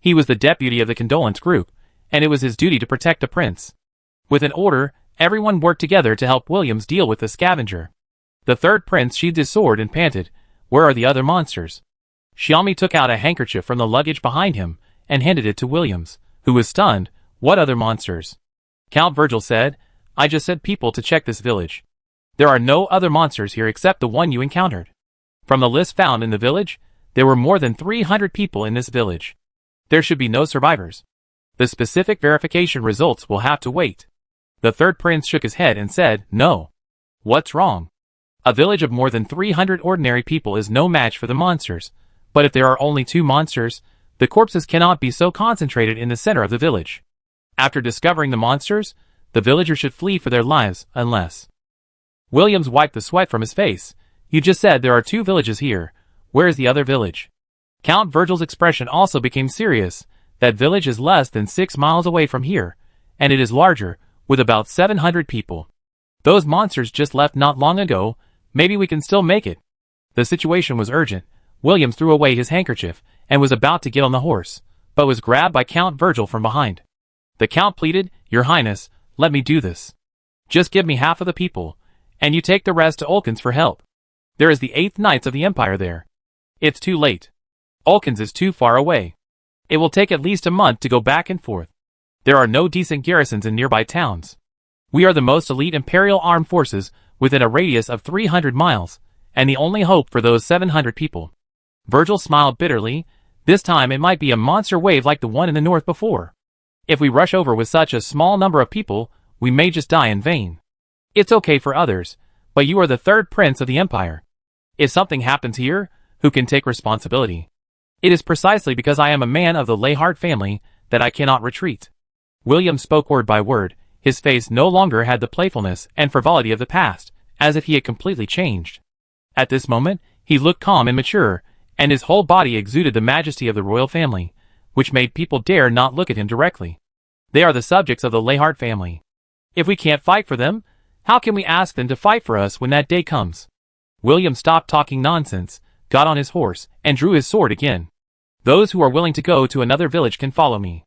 He was the deputy of the condolence group, and it was his duty to protect the prince. With an order, everyone worked together to help Williams deal with the scavenger. The Third Prince sheathed his sword and panted, "Where are the other monsters?" Xiaomi took out a handkerchief from the luggage behind him and handed it to Williams, who was stunned. "What other monsters?" Count Virgil said, "I just sent people to check this village. There are no other monsters here except the one you encountered." From the list found in the village, there were more than 300 people in this village. There should be no survivors. The specific verification results will have to wait. The Third Prince shook his head and said, "No. What's wrong? A village of more than 300 ordinary people is no match for the monsters, but if there are only 2 monsters, the corpses cannot be so concentrated in the center of the village. After discovering the monsters, the villagers should flee for their lives, unless..." Williams wiped the sweat from his face. "You just said there are 2 villages here. Where is the other village?" Count Virgil's expression also became serious. "That village is less than 6 miles away from here, and it is larger, with about 700 people. Those monsters just left not long ago. Maybe we can still make it." The situation was urgent. Williams threw away his handkerchief and was about to get on the horse, but was grabbed by Count Virgil from behind. The Count pleaded, "Your Highness, let me do this. Just give me half of the people, and you take the rest to Olkins for help. There is the 8th Knights of the Empire there." "It's too late. Olkins is too far away. It will take at least a month to go back and forth. There are no decent garrisons in nearby towns. We are the most elite Imperial armed forces within a radius of 300 miles, and the only hope for those 700 people." Virgil smiled bitterly. "This time it might be a monster wave like the one in the north before. If we rush over with such a small number of people, we may just die in vain. It's okay for others, but you are the Third Prince of the Empire. If something happens here, who can take responsibility? It is precisely because I am a man of the Leyhart family that I cannot retreat." William spoke word by word. His face no longer had the playfulness and frivolity of the past, as if he had completely changed. At this moment, he looked calm and mature, and his whole body exuded the majesty of the royal family, which made people dare not look at him directly. They are the subjects of the Leyhart family. If we can't fight for them, how can we ask them to fight for us when that day comes? William stopped talking nonsense, got on his horse, and drew his sword again. "Those who are willing to go to another village can follow me.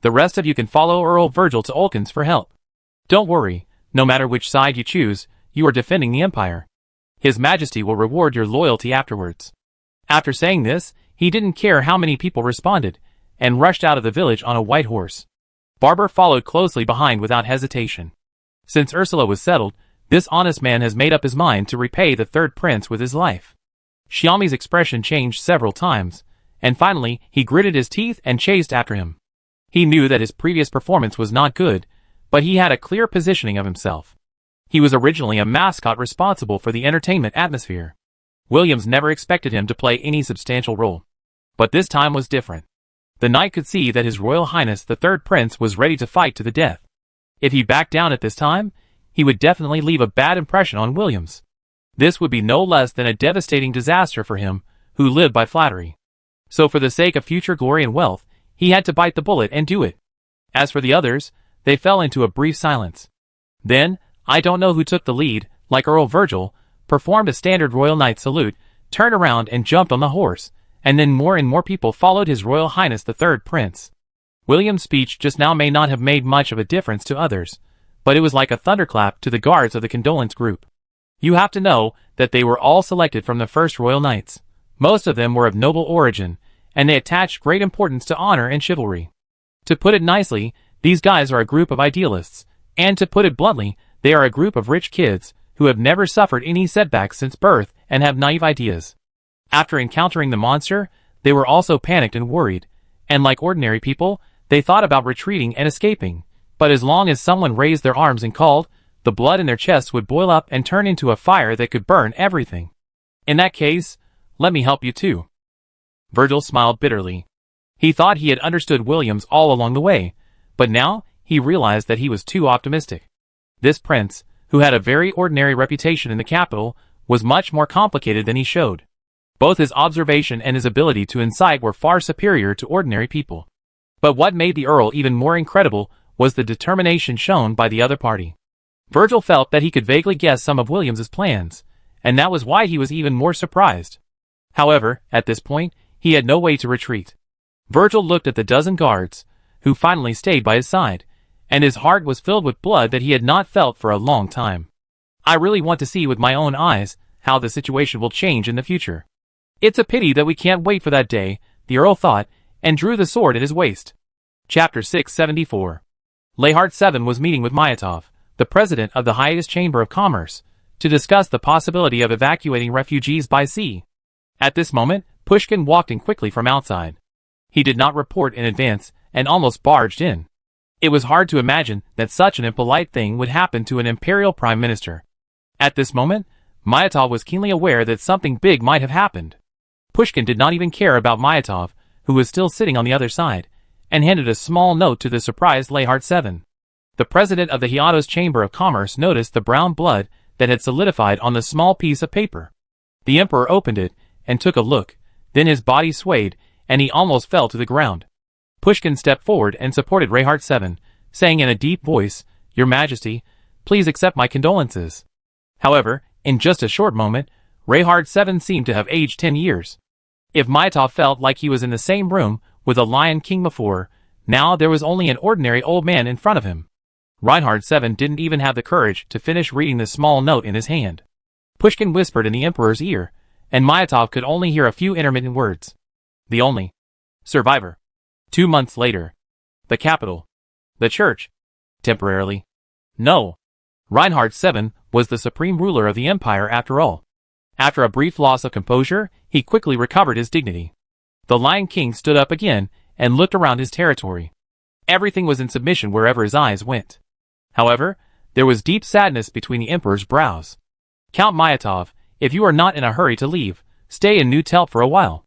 The rest of you can follow Earl Virgil to Olkins for help. Don't worry, no matter which side you choose, you are defending the Empire. His Majesty will reward your loyalty afterwards." After saying this, he didn't care how many people responded, and rushed out of the village on a white horse. Barber followed closely behind without hesitation. Since Ursula was settled, This honest man has made up his mind to repay the third prince with his life. Xiaomi's expression changed several times, and finally he gritted his teeth and chased after him. He knew that his previous performance was not good, but he had a clear positioning of himself. He was originally a mascot responsible for the entertainment atmosphere. Williams never expected him to play any substantial role. But this time was different. The knight could see that His Royal Highness the Third Prince was ready to fight to the death. If he backed down at this time, he would definitely leave a bad impression on Williams. This would be no less than a devastating disaster for him, who lived by flattery. So for the sake of future glory and wealth, he had to bite the bullet and do it. As for the others, they fell into a brief silence. Then, I don't know who took the lead, like Earl Virgil, performed a standard royal knight salute, turned around and jumped on the horse, and then more and more people followed His Royal Highness the Third Prince. William's speech just now may not have made much of a difference to others, but it was like a thunderclap to the guards of the condolence group. You have to know that they were all selected from the first royal knights. Most of them were of noble origin, and they attached great importance to honor and chivalry. To put it nicely, these guys are a group of idealists, and to put it bluntly, they are a group of rich kids who have never suffered any setbacks since birth and have naive ideas. After encountering the monster, they were also panicked and worried, and like ordinary people, they thought about retreating and escaping, but as long as someone raised their arms and called, the blood in their chests would boil up and turn into a fire that could burn everything. In that case, let me help you too. Virgil smiled bitterly. He thought he had understood Williams all along the way, but now he realized that he was too optimistic. This prince, who had a very ordinary reputation in the capital, was much more complicated than he showed. Both his observation and his ability to incite were far superior to ordinary people. But what made the Earl even more incredible was the determination shown by the other party. Virgil felt that he could vaguely guess some of Williams's plans, and that was why he was even more surprised. However, at this point, he had no way to retreat. Virgil looked at the dozen guards, who finally stayed by his side, and his heart was filled with blood that he had not felt for a long time. I really want to see with my own eyes how the situation will change in the future. It's a pity that we can't wait for that day, the Earl thought, and drew the sword at his waist. Chapter 674. Lehart 7 was meeting with Mayatov, the president of the highest chamber of commerce, to discuss the possibility of evacuating refugees by sea. At this moment, Pushkin walked in quickly from outside. He did not report in advance and almost barged in. It was hard to imagine that such an impolite thing would happen to an imperial prime minister. At this moment, Mayatov was keenly aware that something big might have happened. Pushkin did not even care about Mayatov, who was still sitting on the other side, and handed a small note to the surprised Lehart 7. The president of the Hiato's Chamber of Commerce noticed the brown blood that had solidified on the small piece of paper. The emperor opened it and took a look, then his body swayed, and he almost fell to the ground. Pushkin stepped forward and supported Lehart 7, saying in a deep voice, "Your Majesty, please accept my condolences." However, in just a short moment, Lehart 7 seemed to have aged 10 years. If Mayatov felt like he was in the same room with a Lion King before, now there was only an ordinary old man in front of him. Reinhard 7 didn't even have the courage to finish reading the small note in his hand. Pushkin whispered in the emperor's ear, and Mayatov could only hear a few intermittent words. The only survivor. 2 months later. The capital. The church. Temporarily. No. Reinhard 7 was the supreme ruler of the empire after all. After a brief loss of composure, he quickly recovered his dignity. The Lion King stood up again and looked around his territory. Everything was in submission wherever his eyes went. However, there was deep sadness between the emperor's brows. "Count Mayatov, if you are not in a hurry to leave, stay in New Telt for a while.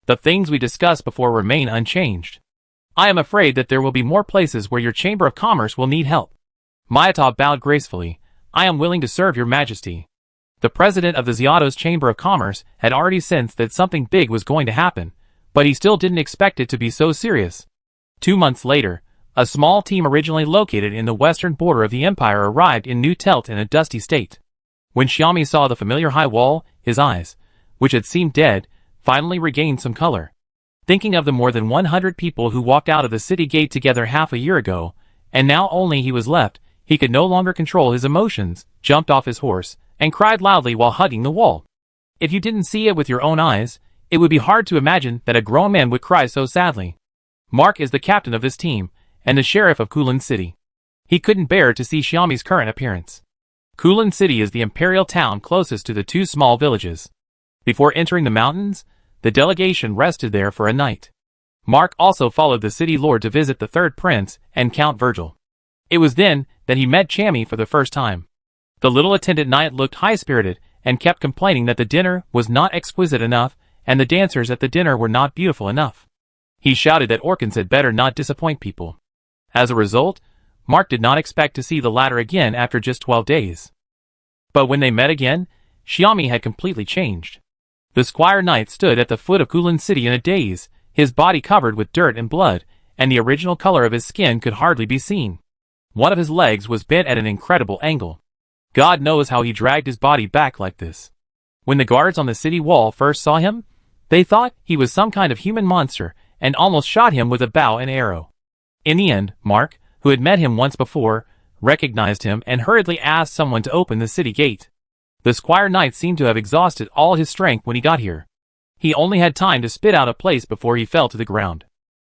The things we discussed before remain unchanged. I am afraid that there will be more places where your Chamber of Commerce will need help." Mayatov bowed gracefully. "I am willing to serve your Majesty." The president of the Xiato's Chamber of Commerce had already sensed that something big was going to happen, but he still didn't expect it to be so serious. 2 months later, a small team originally located in the western border of the empire arrived in New Telt in a dusty state. When Xiaomi saw the familiar high wall, his eyes, which had seemed dead, finally regained some color. Thinking of the more than 100 people who walked out of the city gate together half a year ago, and now only he was left, he could no longer control his emotions, jumped off his horse, and cried loudly while hugging the wall. If you didn't see it with your own eyes, it would be hard to imagine that a grown man would cry so sadly. Mark is the captain of this team, and the sheriff of Kulin City. He couldn't bear to see Xiaomi's current appearance. Kulin City is the imperial town closest to the two small villages. Before entering the mountains, the delegation rested there for a night. Mark also followed the city lord to visit the third prince and Count Virgil. It was then that he met Chammy for the first time. The little attendant knight looked high-spirited and kept complaining that the dinner was not exquisite enough and the dancers at the dinner were not beautiful enough. He shouted that Orkans had better not disappoint people. As a result, Mark did not expect to see the latter again after just 12 days. But when they met again, Xiaomi had completely changed. The squire knight stood at the foot of Kulin City in a daze, his body covered with dirt and blood, and the original color of his skin could hardly be seen. One of his legs was bent at an incredible angle. God knows how he dragged his body back like this. When the guards on the city wall first saw him, they thought he was some kind of human monster and almost shot him with a bow and arrow. In the end, Mark, who had met him once before, recognized him and hurriedly asked someone to open the city gate. The squire knight seemed to have exhausted all his strength when he got here. He only had time to spit out a place before he fell to the ground.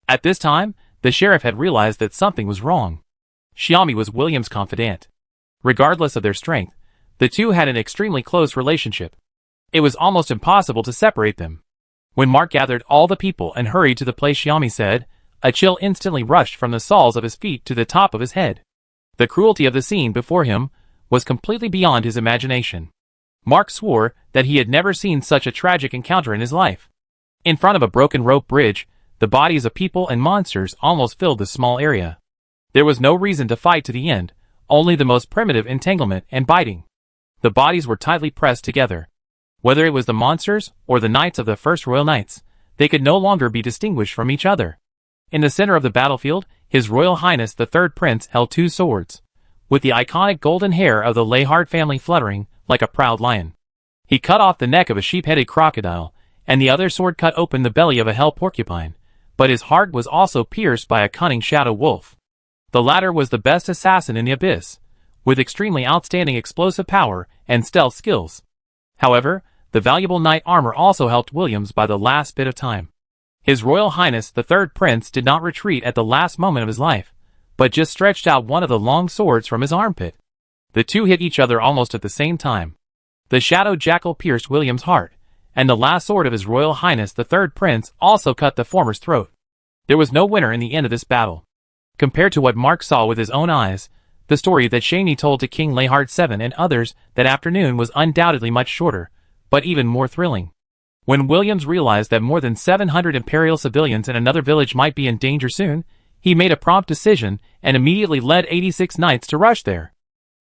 At this time, the sheriff had realized that something was wrong. Xiaomi was William's confidant. Regardless of their strength, the two had an extremely close relationship. It was almost impossible to separate them. When Mark gathered all the people and hurried to the place Xiaomi said, a chill instantly rushed from the soles of his feet to the top of his head. The cruelty of the scene before him was completely beyond his imagination. Mark swore that he had never seen such a tragic encounter in his life. In front of a broken rope bridge, the bodies of people and monsters almost filled the small area. There was no reason to fight to the end, only the most primitive entanglement and biting. The bodies were tightly pressed together. Whether it was the monsters or the knights of the first royal knights, they could no longer be distinguished from each other. In the center of the battlefield, His Royal Highness the Third Prince held two swords, with the iconic golden hair of the Lehard family fluttering like a proud lion. He cut off the neck of a sheep-headed crocodile, and the other sword cut open the belly of a hell porcupine, but his heart was also pierced by a cunning shadow wolf. The latter was the best assassin in the abyss, with extremely outstanding explosive power and stealth skills. However, the valuable knight armor also helped Williams by the last bit of time. His Royal Highness the Third Prince did not retreat at the last moment of his life, but just stretched out one of the long swords from his armpit. The two hit each other almost at the same time. The shadow jackal pierced William's heart, and the last sword of His Royal Highness the Third Prince also cut the former's throat. There was no winner in the end of this battle. Compared to what Mark saw with his own eyes, the story that Shaney told to King Lehard VII and others that afternoon was undoubtedly much shorter, but even more thrilling. When Williams realized that more than 700 Imperial civilians in another village might be in danger soon, he made a prompt decision and immediately led 86 knights to rush there.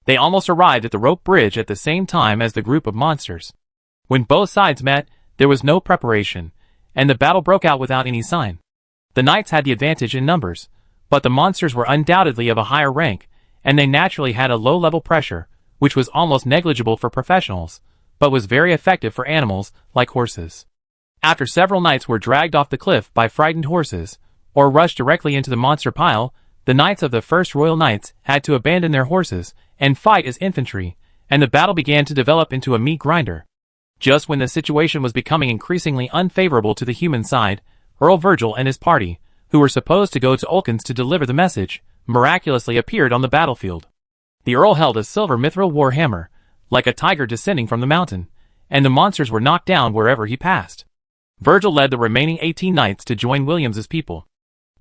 They almost arrived at the rope bridge at the same time as the group of monsters. When both sides met, there was no preparation, and the battle broke out without any sign. The knights had the advantage in numbers, but the monsters were undoubtedly of a higher rank, and they naturally had a low-level pressure, which was almost negligible for professionals, but was very effective for animals like horses. After several knights were dragged off the cliff by frightened horses, or rushed directly into the monster pile, the knights of the first royal knights had to abandon their horses and fight as infantry, and the battle began to develop into a meat grinder. Just when the situation was becoming increasingly unfavorable to the human side, Earl Virgil and his party, who were supposed to go to Olkans to deliver the message, miraculously appeared on the battlefield. The Earl held a silver mithril war hammer, like a tiger descending from the mountain, and the monsters were knocked down wherever he passed. Virgil led the remaining 18 knights to join Williams's people.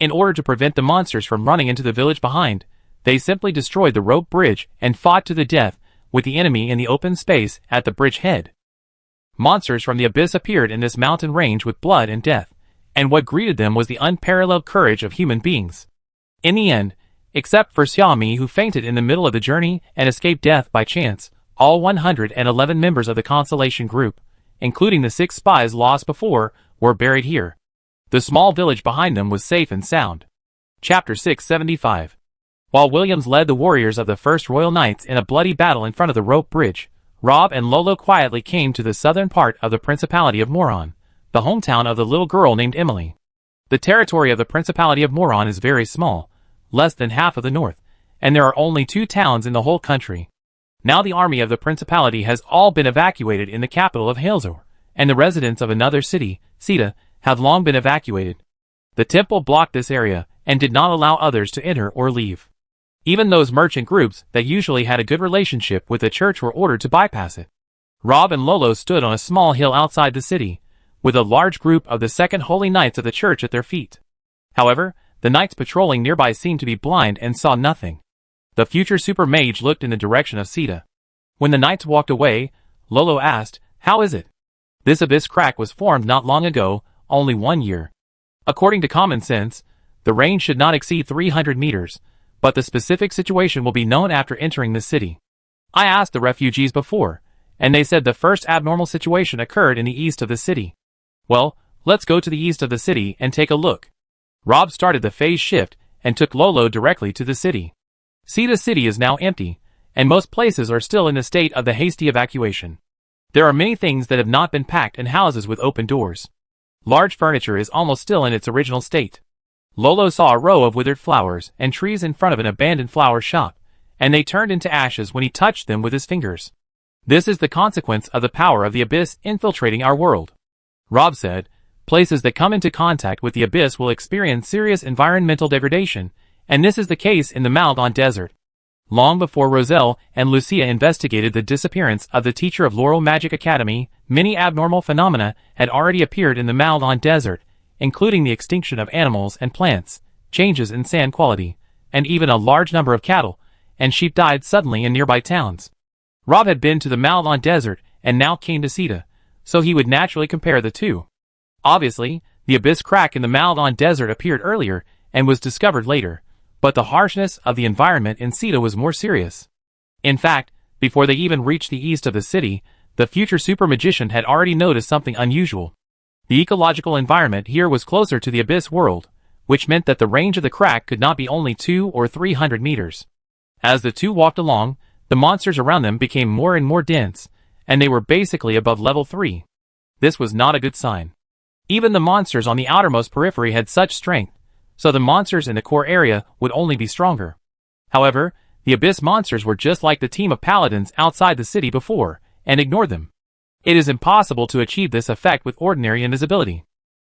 In order to prevent the monsters from running into the village behind, they simply destroyed the rope bridge and fought to the death with the enemy in the open space at the bridge head. Monsters from the abyss appeared in this mountain range with blood and death, and what greeted them was the unparalleled courage of human beings. In the end, except for Xiaomi, who fainted in the middle of the journey and escaped death by chance, all 111 members of the Constellation Group, including the 6 spies lost before, were buried here. The small village behind them was safe and sound. Chapter 675. While Williams led the warriors of the First Royal Knights in a bloody battle in front of the rope bridge, Rob and Lolo quietly came to the southern part of the Principality of Moron, the hometown of the little girl named Emily. The territory of the Principality of Moron is very small, less than half of the north, and there are only 2 towns in the whole country. Now the army of the Principality has all been evacuated in the capital of Halesor, and the residents of another city, Sita, have long been evacuated. The temple blocked this area, and did not allow others to enter or leave. Even those merchant groups that usually had a good relationship with the church were ordered to bypass it. Rob and Lolo stood on a small hill outside the city, with a large group of the second holy knights of the church at their feet. However, the knights patrolling nearby seemed to be blind and saw nothing. The future super mage looked in the direction of Sita. When the knights walked away, Lolo asked, "How is it? This abyss crack was formed not long ago, only 1 year. According to common sense, the range should not exceed 300 meters, but the specific situation will be known after entering the city. I asked the refugees before, and they said the first abnormal situation occurred in the east of the city. Well, let's go to the east of the city and take a look." Rob started the phase shift and took Lolo directly to the city. Sita City is now empty, and most places are still in a state of the hasty evacuation. There are many things that have not been packed and houses with open doors. Large furniture is almost still in its original state. Lolo saw a row of withered flowers and trees in front of an abandoned flower shop, and they turned into ashes when he touched them with his fingers. This is the consequence of the power of the abyss infiltrating our world. Rob said, places that come into contact with the abyss will experience serious environmental degradation, and this is the case in the Maldon Desert. Long before Roselle and Lucia investigated the disappearance of the teacher of Laurel Magic Academy, many abnormal phenomena had already appeared in the Maldon Desert, including the extinction of animals and plants, changes in sand quality, and even a large number of cattle and sheep died suddenly in nearby towns. Rob had been to the Maldon Desert and now came to Sita, so he would naturally compare the two. Obviously, the abyss crack in the Maldon Desert appeared earlier and was discovered later, but the harshness of the environment in Sita was more serious. In fact, before they even reached the east of the city, the future super magician had already noticed something unusual. The ecological environment here was closer to the abyss world, which meant that the range of the crack could not be only 200 or 300 meters. As the two walked along, the monsters around them became more and more dense, and they were basically above level 3. This was not a good sign. Even the monsters on the outermost periphery had such strength, so the monsters in the core area would only be stronger. However, the abyss monsters were just like the team of paladins outside the city before, and ignored them. It is impossible to achieve this effect with ordinary invisibility.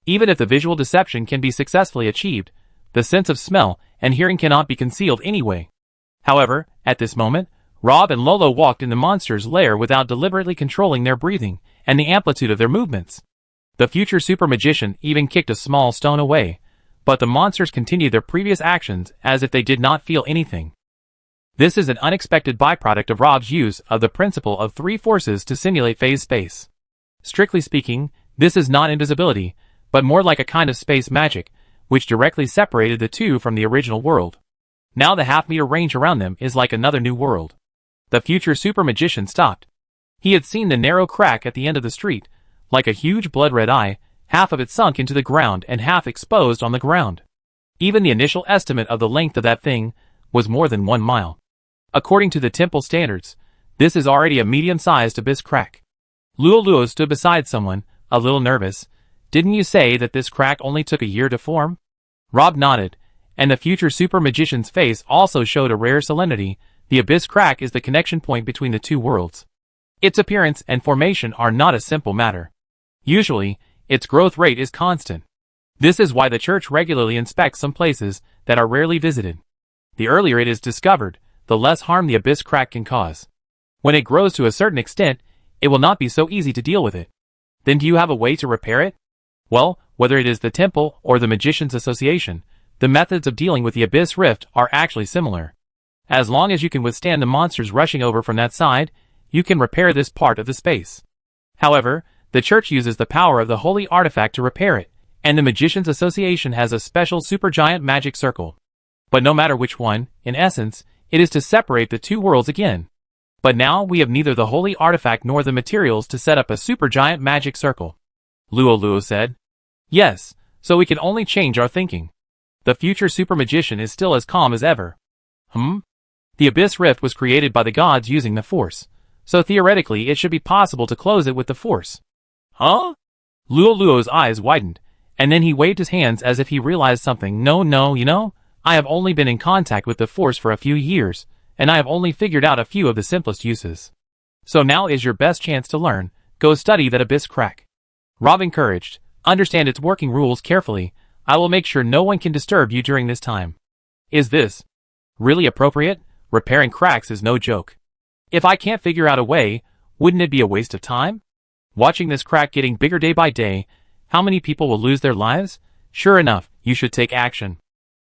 Even if the visual deception can be successfully achieved, the sense of smell and hearing cannot be concealed anyway. However, at this moment, Rob and Lolo walked in the monster's lair without deliberately controlling their breathing and the amplitude of their movements. The future super magician even kicked a small stone away, but the monsters continued their previous actions as if they did not feel anything. This is an unexpected byproduct of Rob's use of the principle of 3 forces to simulate phase space. Strictly speaking, this is not invisibility, but more like a kind of space magic, which directly separated the two from the original world. Now the half-meter range around them is like another new world. The future super magician stopped. He had seen the narrow crack at the end of the street, like a huge blood-red eye, half of it sunk into the ground and half exposed on the ground. Even the initial estimate of the length of that thing was more than 1 mile. According to the temple standards, this is already a medium-sized abyss crack. Luo stood beside someone, a little nervous. "Didn't you say that this crack only took a year to form?" Rob nodded, and the future super magician's face also showed a rare solemnity. The abyss crack is the connection point between the two worlds. Its appearance and formation are not a simple matter. Usually, its growth rate is constant. This is why the church regularly inspects some places that are rarely visited. The earlier it is discovered, the less harm the abyss crack can cause. When it grows to a certain extent, it will not be so easy to deal with it. Then do you have a way to repair it? Well, whether it is the temple or the Magicians Association, the methods of dealing with the abyss rift are actually similar. As long as you can withstand the monsters rushing over from that side, you can repair this part of the space. However, the church uses the power of the holy artifact to repair it, and the Magicians Association has a special supergiant magic circle. But no matter which one, in essence, it is to separate the two worlds again. But now we have neither the holy artifact nor the materials to set up a supergiant magic circle. Luo said. Yes, so we can only change our thinking. The future super magician is still as calm as ever. The abyss rift was created by the gods using the force, so theoretically it should be possible to close it with the force. Huh? Luo's eyes widened, and then he waved his hands as if he realized something. No, you know, I have only been in contact with the force for a few years, and I have only figured out a few of the simplest uses. So now is your best chance to learn. Go study that abyss crack. Rob encouraged, understand its working rules carefully. I will make sure no one can disturb you during this time. Is this? Really appropriate? Repairing cracks is no joke. If I can't figure out a way, wouldn't it be a waste of time? Watching this crack getting bigger day by day, how many people will lose their lives? Sure enough, you should take action.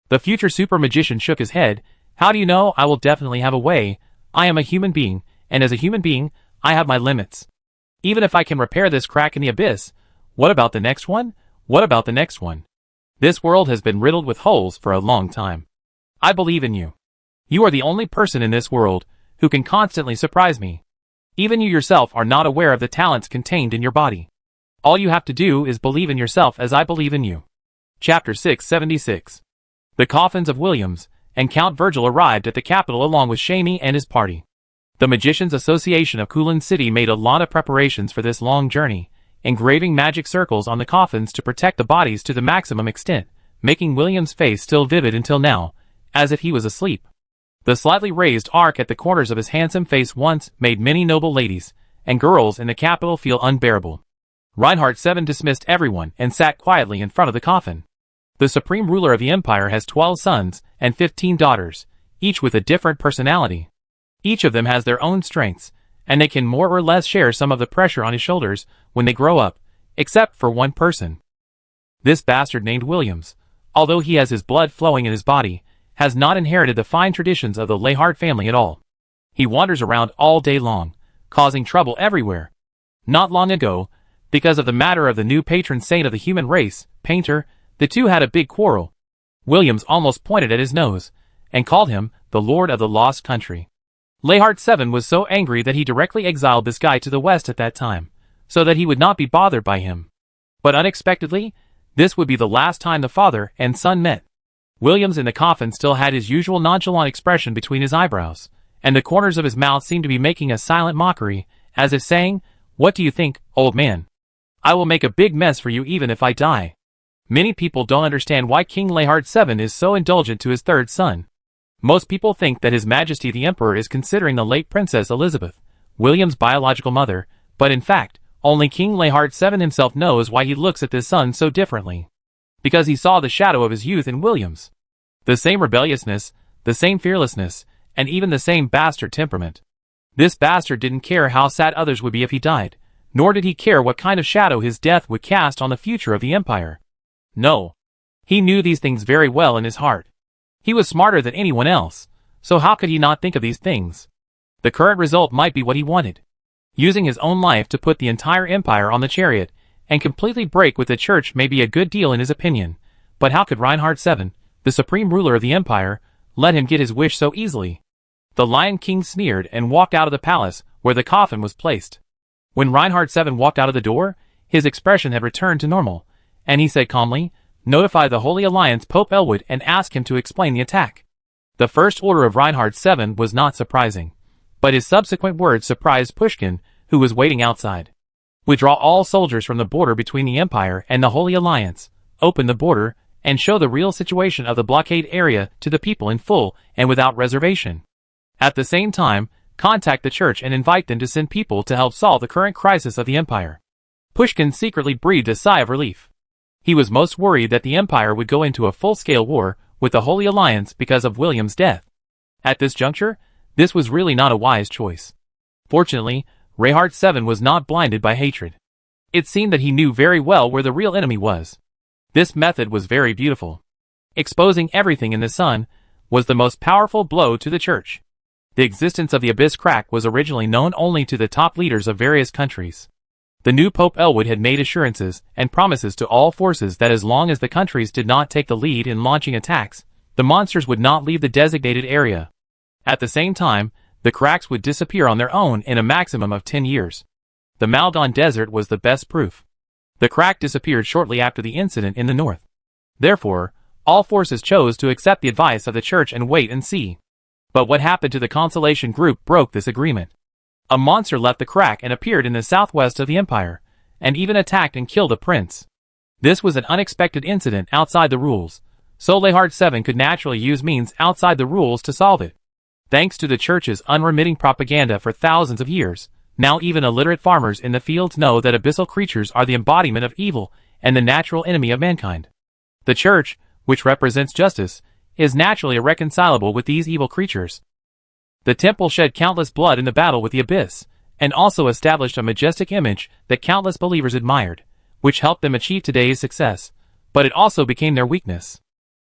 The future super magician shook his head. How do you know? I will definitely have a way. I am a human being, and as a human being, I have my limits. Even if I can repair this crack in the abyss, what about the next one? What about the next one? This world has been riddled with holes for a long time. I believe in you. You are the only person in this world who can constantly surprise me. Even you yourself are not aware of the talents contained in your body. All you have to do is believe in yourself as I believe in you. Chapter 676. The coffins of Williams and Count Virgil arrived at the capital along with Shamey and his party. The Magicians' Association of Kulin City made a lot of preparations for this long journey, engraving magic circles on the coffins to protect the bodies to the maximum extent, making William's face still vivid until now, as if he was asleep. The slightly raised arc at the corners of his handsome face once made many noble ladies and girls in the capital feel unbearable. Reinhardt VII dismissed everyone and sat quietly in front of the coffin. The supreme ruler of the empire has 12 sons and 15 daughters, each with a different personality. Each of them has their own strengths, and they can more or less share some of the pressure on his shoulders when they grow up, except for one person. This bastard named Williams, although he has his blood flowing in his body, has not inherited the fine traditions of the Lehart family at all. He wanders around all day long, causing trouble everywhere. Not long ago, because of the matter of the new patron saint of the human race, Painter, the two had a big quarrel. Williams almost pointed at his nose, and called him the Lord of the Lost Country. Lehart VII was so angry that he directly exiled this guy to the west at that time, so that he would not be bothered by him. But unexpectedly, this would be the last time the father and son met. Williams in the coffin still had his usual nonchalant expression between his eyebrows, and the corners of his mouth seemed to be making a silent mockery, as if saying, "What do you think, old man? I will make a big mess for you even if I die." Many people don't understand why King Lehart VII is so indulgent to his third son. Most people think that His Majesty the Emperor is considering the late Princess Elizabeth, William's biological mother, but in fact, only King Lehart VII himself knows why he looks at this son so differently. Because he saw the shadow of his youth in Williams. The same rebelliousness, the same fearlessness, and even the same bastard temperament. This bastard didn't care how sad others would be if he died, nor did he care what kind of shadow his death would cast on the future of the empire. No. He knew these things very well in his heart. He was smarter than anyone else, so how could he not think of these things? The current result might be what he wanted. Using his own life to put the entire empire on the chariot, and completely break with the church may be a good deal in his opinion, but how could Reinhardt VII, the supreme ruler of the empire, let him get his wish so easily? The Lion King sneered and walked out of the palace where the coffin was placed. When Reinhardt VII walked out of the door, his expression had returned to normal, and he said calmly, "Notify the Holy Alliance Pope Elwood and ask him to explain the attack." The first order of Reinhardt VII was not surprising, but his subsequent words surprised Pushkin, who was waiting outside. "Withdraw all soldiers from the border between the Empire and the Holy Alliance, open the border, and show the real situation of the blockade area to the people in full and without reservation. At the same time, contact the church and invite them to send people to help solve the current crisis of the Empire." Pushkin secretly breathed a sigh of relief. He was most worried that the Empire would go into a full-scale war with the Holy Alliance because of William's death. At this juncture, this was really not a wise choice. Fortunately, Reinhardt VII was not blinded by hatred. It seemed that he knew very well where the real enemy was. This method was very beautiful. Exposing everything in the sun was the most powerful blow to the church. The existence of the Abyss Crack was originally known only to the top leaders of various countries. The new Pope Elwood had made assurances and promises to all forces that as long as the countries did not take the lead in launching attacks, the monsters would not leave the designated area. At the same time, the cracks would disappear on their own in a maximum of 10 years. The Malgon Desert was the best proof. The crack disappeared shortly after the incident in the north. Therefore, all forces chose to accept the advice of the church and wait and see. But what happened to the Consolation Group broke this agreement. A monster left the crack and appeared in the southwest of the empire, and even attacked and killed a prince. This was an unexpected incident outside the rules, so Lehart VII could naturally use means outside the rules to solve it. Thanks to the church's unremitting propaganda for thousands of years, now even illiterate farmers in the fields know that abyssal creatures are the embodiment of evil and the natural enemy of mankind. The church, which represents justice, is naturally irreconcilable with these evil creatures. The temple shed countless blood in the battle with the abyss, and also established a majestic image that countless believers admired, which helped them achieve today's success, but it also became their weakness.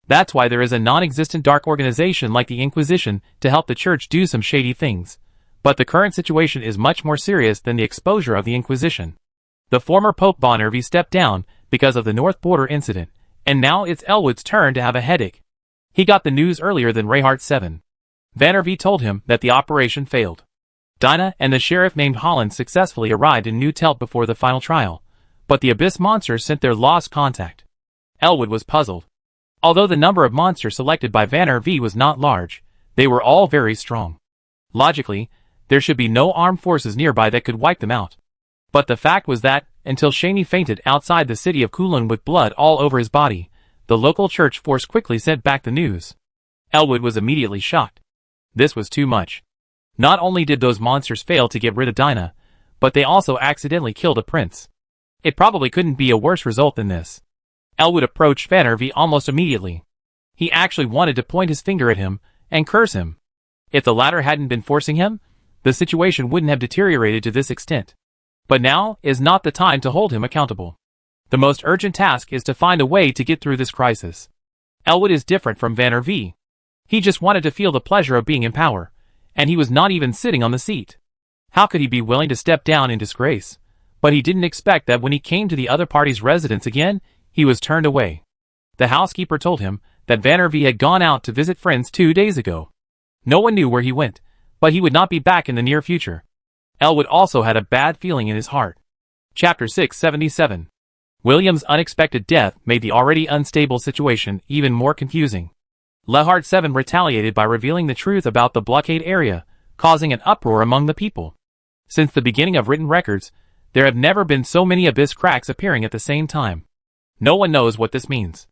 That's why there is a non-existent dark organization like the Inquisition to help the church do some shady things. But the current situation is much more serious than the exposure of the Inquisition. The former Pope Bonnervy stepped down because of the North Border incident, and now it's Elwood's turn to have a headache. He got the news earlier than Reinhardt 7. Vannervy told him that the operation failed. Dinah and the sheriff named Holland successfully arrived in New Telt before the final trial, but the Abyss monsters sent their lost contact. Elwood was puzzled. Although the number of monsters selected by Vannervy was not large, they were all very strong. Logically, there should be no armed forces nearby that could wipe them out. But the fact was that, until Shaney fainted outside the city of Kulin with blood all over his body, the local church force quickly sent back the news. Elwood was immediately shocked. This was too much. Not only did those monsters fail to get rid of Dinah, but they also accidentally killed a prince. It probably couldn't be a worse result than this. Elwood approached Vannervy almost immediately. He actually wanted to point his finger at him and curse him. If the latter hadn't been forcing him, the situation wouldn't have deteriorated to this extent. But now is not the time to hold him accountable. The most urgent task is to find a way to get through this crisis. Elwood is different from Vannervy. He just wanted to feel the pleasure of being in power, and he was not even sitting on the seat. How could he be willing to step down in disgrace? But he didn't expect that when he came to the other party's residence again, he was turned away. The housekeeper told him that Vannervy had gone out to visit friends 2 days ago. No one knew where he went, but he would not be back in the near future. Elwood also had a bad feeling in his heart. Chapter 677. William's unexpected death made the already unstable situation even more confusing. Lehart 7 retaliated by revealing the truth about the blockade area, causing an uproar among the people. Since the beginning of written records, there have never been so many abyss cracks appearing at the same time. No one knows what this means.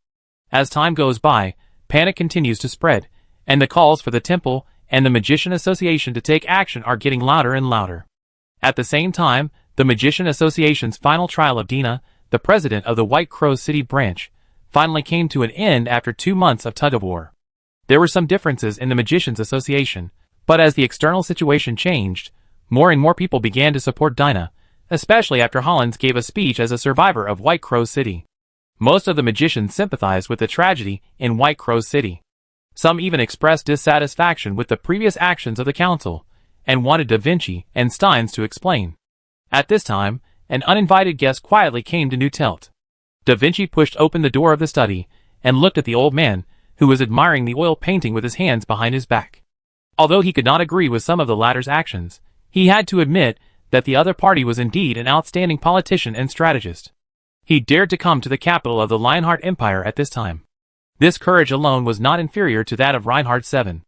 As time goes by, panic continues to spread, and the calls for the Temple and the Magician Association to take action are getting louder and louder. At the same time, the Magician Association's final trial of Dina, the president of the White Crow City branch, finally came to an end after 2 months of tug-of-war. There were some differences in the Magicians Association, but as the external situation changed, more and more people began to support Dinah, especially after Hollins gave a speech as a survivor of White Crow City. Most of the magicians sympathized with the tragedy in White Crow City. Some even expressed dissatisfaction with the previous actions of the council, and wanted Da Vinci and Steins to explain. At this time, an uninvited guest quietly came to New Telt. Da Vinci pushed open the door of the study, and looked at the old man, who was admiring the oil painting with his hands behind his back. Although he could not agree with some of the latter's actions, he had to admit that the other party was indeed an outstanding politician and strategist. He dared to come to the capital of the Lionheart Empire at this time. This courage alone was not inferior to that of Reinhardt 7.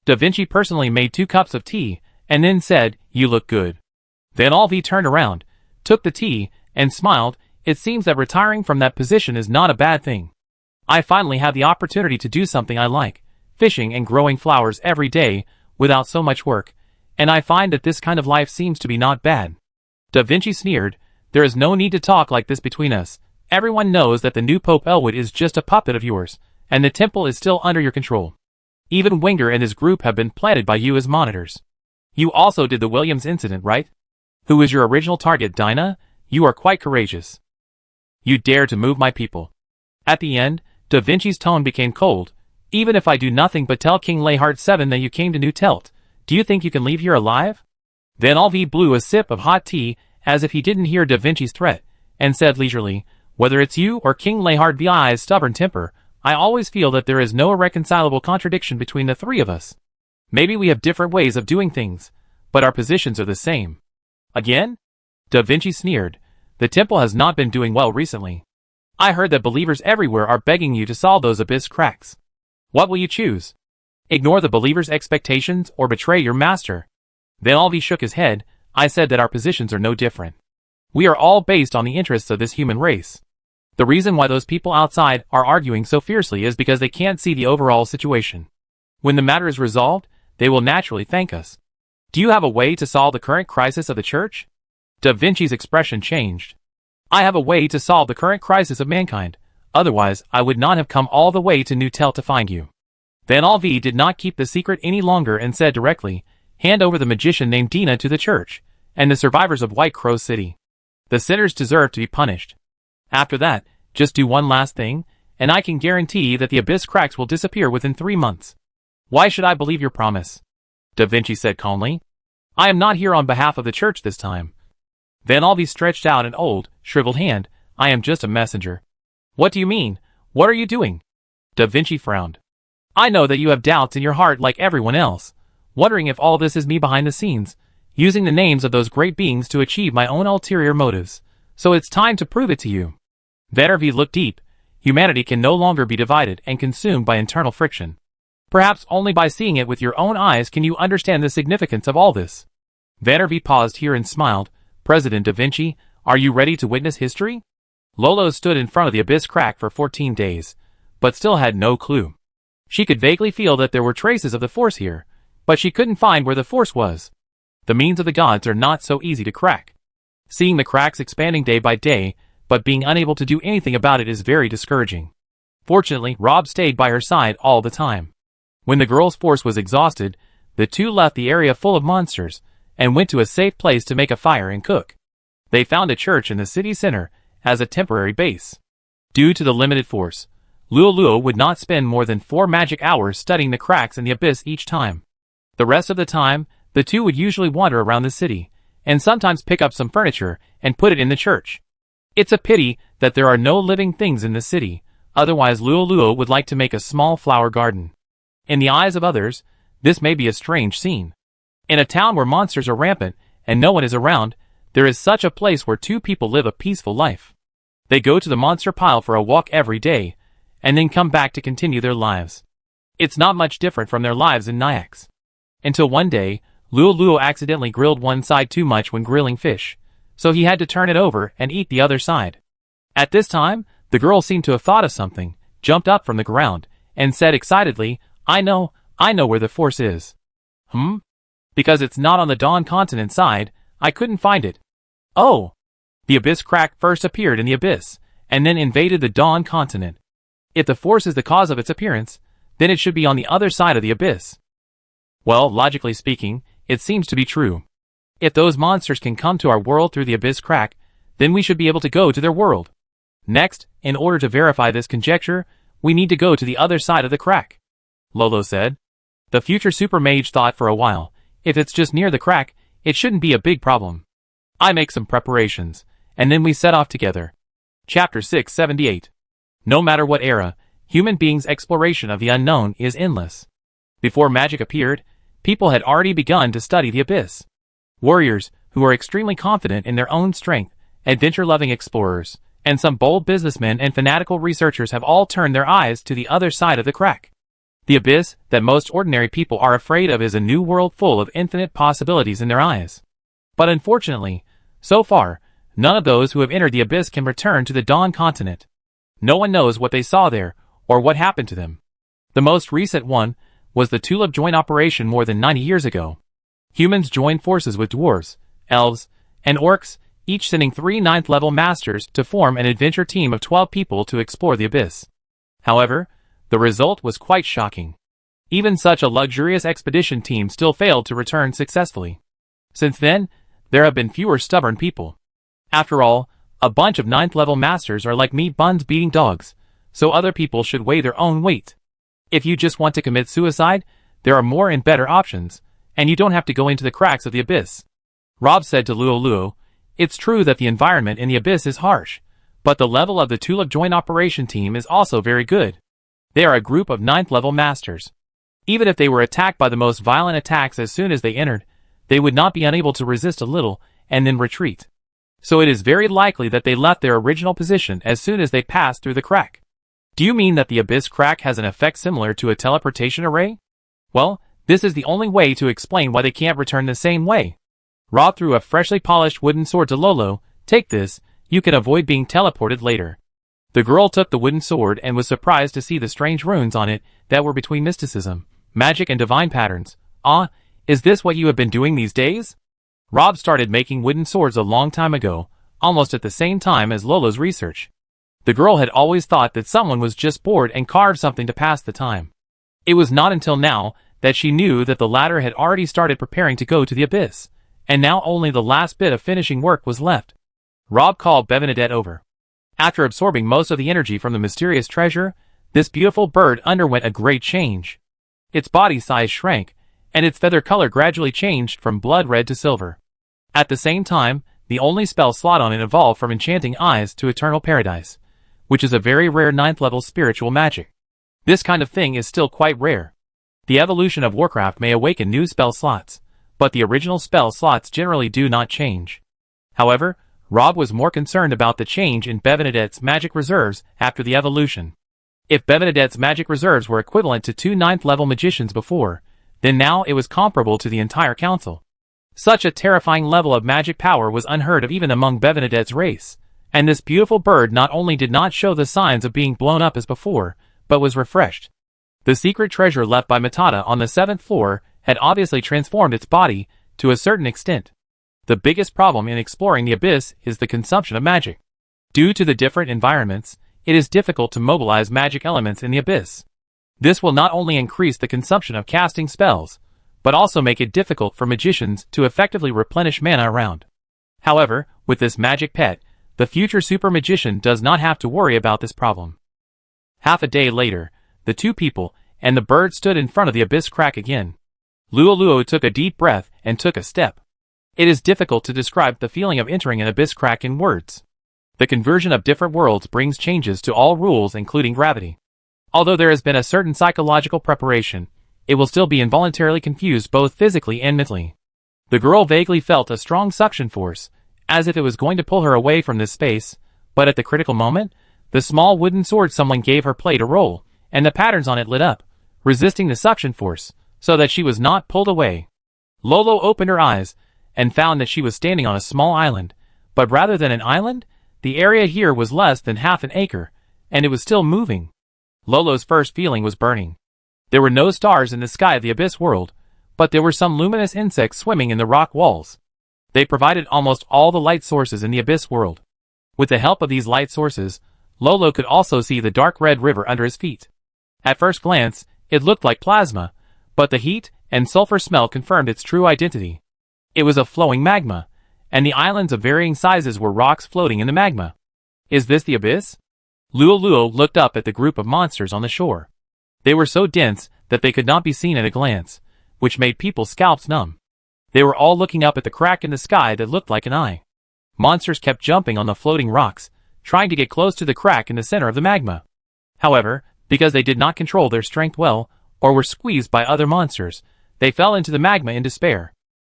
Da Vinci personally made 2 cups of tea, and then said, "You look good." Then Alvi turned around, took the tea, and smiled. It seems that retiring from that position is not a bad thing. I finally have the opportunity to do something I like, fishing and growing flowers every day, without so much work, and I find that this kind of life seems to be not bad. Da Vinci sneered, "There is no need to talk like this between us. Everyone knows that the new Pope Elwood is just a puppet of yours, and the temple is still under your control. Even Wenger and his group have been planted by you as monitors. You also did the Williams incident, right? Who is your original target, Dinah? You are quite courageous. You dare to move my people." At the end, Da Vinci's tone became cold. "Even if I do nothing but tell King Lehart 7 that you came to New Telt, do you think you can leave here alive?" Then Alvi blew a sip of hot tea, as if he didn't hear Da Vinci's threat, and said leisurely, "Whether it's you or King Lehart VI's stubborn temper, I always feel that there is no irreconcilable contradiction between the 3 of us. Maybe we have different ways of doing things, but our positions are the same." "Again?" Da Vinci sneered. "The temple has not been doing well recently. I heard that believers everywhere are begging you to solve those abyss cracks. What will you choose? Ignore the believers' expectations or betray your master?" Then Alvi shook his head. "I said that our positions are no different. We are all based on the interests of this human race. The reason why those people outside are arguing so fiercely is because they can't see the overall situation. When the matter is resolved, they will naturally thank us. Do you have a way to solve the current crisis of the church?" Da Vinci's expression changed. "I have a way to solve the current crisis of mankind. Otherwise, I would not have come all the way to New Telt to find you." Van Alve did not keep the secret any longer and said directly, "Hand over the magician named Dina to the church, and the survivors of White Crow City. The sinners deserve to be punished. After that, just do one last thing, and I can guarantee that the abyss cracks will disappear within 3 months." "Why should I believe your promise?" Da Vinci said calmly. "I am not here on behalf of the church this time." Van Alve stretched out an old, shriveled hand. "I am just a messenger." "What do you mean? What are you doing?" Da Vinci frowned. "I know that you have doubts in your heart like everyone else, wondering if all this is me behind the scenes, using the names of those great beings to achieve my own ulterior motives. So it's time to prove it to you." Van Alve looked deep. Humanity can no longer be divided and consumed by internal friction. Perhaps only by seeing it with your own eyes can you understand the significance of all this. Van Alve paused here and smiled. "President Da Vinci, are you ready to witness history?" Lolo stood in front of the abyss crack for 14 days, but still had no clue. She could vaguely feel that there were traces of the force here, but she couldn't find where the force was. The means of the gods are not so easy to crack. Seeing the cracks expanding day by day, but being unable to do anything about it is very discouraging. Fortunately, Rob stayed by her side all the time. When the girl's force was exhausted, the two left the area full of monsters, and went to a safe place to make a fire and cook. They found a church in the city center as a temporary base. Due to the limited force, Luo would not spend more than 4 magic hours studying the cracks in the abyss each time. The rest of the time, the two would usually wander around the city, and sometimes pick up some furniture and put it in the church. It's a pity that there are no living things in the city, otherwise Luo would like to make a small flower garden. In the eyes of others, this may be a strange scene. In a town where monsters are rampant and no one is around, there is such a place where 2 people live a peaceful life. They go to the monster pile for a walk every day, and then come back to continue their lives. It's not much different from their lives in Nyax. Until one day, Luo accidentally grilled one side too much when grilling fish, so he had to turn it over and eat the other side. At this time, the girl seemed to have thought of something, jumped up from the ground, and said excitedly, I know where the force is." "Because it's not on the Dawn continent side, I couldn't find it." "Oh." The abyss crack first appeared in the abyss, and then invaded the Dawn continent. If the force is the cause of its appearance, then it should be on the other side of the abyss. Well, logically speaking, it seems to be true. If those monsters can come to our world through the abyss crack, then we should be able to go to their world. Next, in order to verify this conjecture, we need to go to the other side of the crack," Lolo said. The future super mage thought for a while. If it's just near the crack, it shouldn't be a big problem. I make some preparations, and then we set off together. Chapter 678. No matter what era, human beings' exploration of the unknown is endless. Before magic appeared, people had already begun to study the abyss. Warriors, who are extremely confident in their own strength, adventure-loving explorers, and some bold businessmen and fanatical researchers have all turned their eyes to the other side of the crack. The abyss that most ordinary people are afraid of is a new world full of infinite possibilities in their eyes. But unfortunately, so far, none of those who have entered the abyss can return to the Dawn continent. No one knows what they saw there, or what happened to them. The most recent one was the Tulip joint operation more than 90 years ago. Humans joined forces with dwarves, elves, and orcs, each sending 3 9th-level masters to form an adventure team of 12 people to explore the abyss. However, the result was quite shocking. Even such a luxurious expedition team still failed to return successfully. Since then, there have been fewer stubborn people. After all, a bunch of 9th-level masters are like meat buns beating dogs, so other people should weigh their own weight. If you just want to commit suicide, there are more and better options, and you don't have to go into the cracks of the abyss. Rob said to Luo, "It's true that the environment in the abyss is harsh, but the level of the Tulip joint operation team is also very good. They are a group of 9th-level masters. Even if they were attacked by the most violent attacks as soon as they entered, they would not be unable to resist a little and then retreat. So it is very likely that they left their original position as soon as they passed through the crack." "Do you mean that the abyss crack has an effect similar to a teleportation array?" "Well, this is the only way to explain why they can't return the same way." Rob threw a freshly polished wooden sword to Lolo. "Take this, you can avoid being teleported later." The girl took the wooden sword and was surprised to see the strange runes on it that were between mysticism, magic and divine patterns. "Ah, is this what you have been doing these days?" Rob started making wooden swords a long time ago, almost at the same time as Lolo's research. The girl had always thought that someone was just bored and carved something to pass the time. It was not until now that she knew that the latter had already started preparing to go to the abyss, and now only the last bit of finishing work was left. Rob called Bernadette over. After absorbing most of the energy from the mysterious treasure, this beautiful bird underwent a great change. Its body size shrank, and its feather color gradually changed from blood red to silver. At the same time, the only spell slot on it evolved from Enchanting Eyes to Eternal Paradise, which is a very rare 9th level spiritual magic. This kind of thing is still quite rare. The evolution of Warcraft may awaken new spell slots, but the original spell slots generally do not change. However, Rob was more concerned about the change in Bernadette's magic reserves after the evolution. If Bernadette's magic reserves were equivalent to 2 9th level magicians before, then now it was comparable to the entire council. Such a terrifying level of magic power was unheard of even among Bernadette's race, and this beautiful bird not only did not show the signs of being blown up as before, but was refreshed. The secret treasure left by Matata on the 7th floor had obviously transformed its body to a certain extent. The biggest problem in exploring the abyss is the consumption of magic. Due to the different environments, it is difficult to mobilize magic elements in the abyss. This will not only increase the consumption of casting spells, but also make it difficult for magicians to effectively replenish mana around. However, with this magic pet, the future super magician does not have to worry about this problem. Half a day later, the two people and the bird stood in front of the abyss crack again. Luo took a deep breath and took a step. It is difficult to describe the feeling of entering an abyss crack in words. The conversion of different worlds brings changes to all rules including gravity. Although there has been a certain psychological preparation, it will still be involuntarily confused both physically and mentally. The girl vaguely felt a strong suction force, as if it was going to pull her away from this space, but at the critical moment, the small wooden sword someone gave her played a role, and the patterns on it lit up, resisting the suction force, so that she was not pulled away. Lolo opened her eyes, and found that she was standing on a small island, but rather than an island, the area here was less than half an acre, and it was still moving. Lolo's first feeling was burning. There were no stars in the sky of the abyss world, but there were some luminous insects swimming in the rock walls. They provided almost all the light sources in the abyss world. With the help of these light sources, Lolo could also see the dark red river under his feet. At first glance, it looked like plasma, but the heat and sulfur smell confirmed its true identity. It was a flowing magma, and the islands of varying sizes were rocks floating in the magma. Is this the abyss? Luo looked up at the group of monsters on the shore. They were so dense that they could not be seen at a glance, which made people's scalps numb. They were all looking up at the crack in the sky that looked like an eye. Monsters kept jumping on the floating rocks, trying to get close to the crack in the center of the magma. However, because they did not control their strength well, or were squeezed by other monsters, they fell into the magma in despair.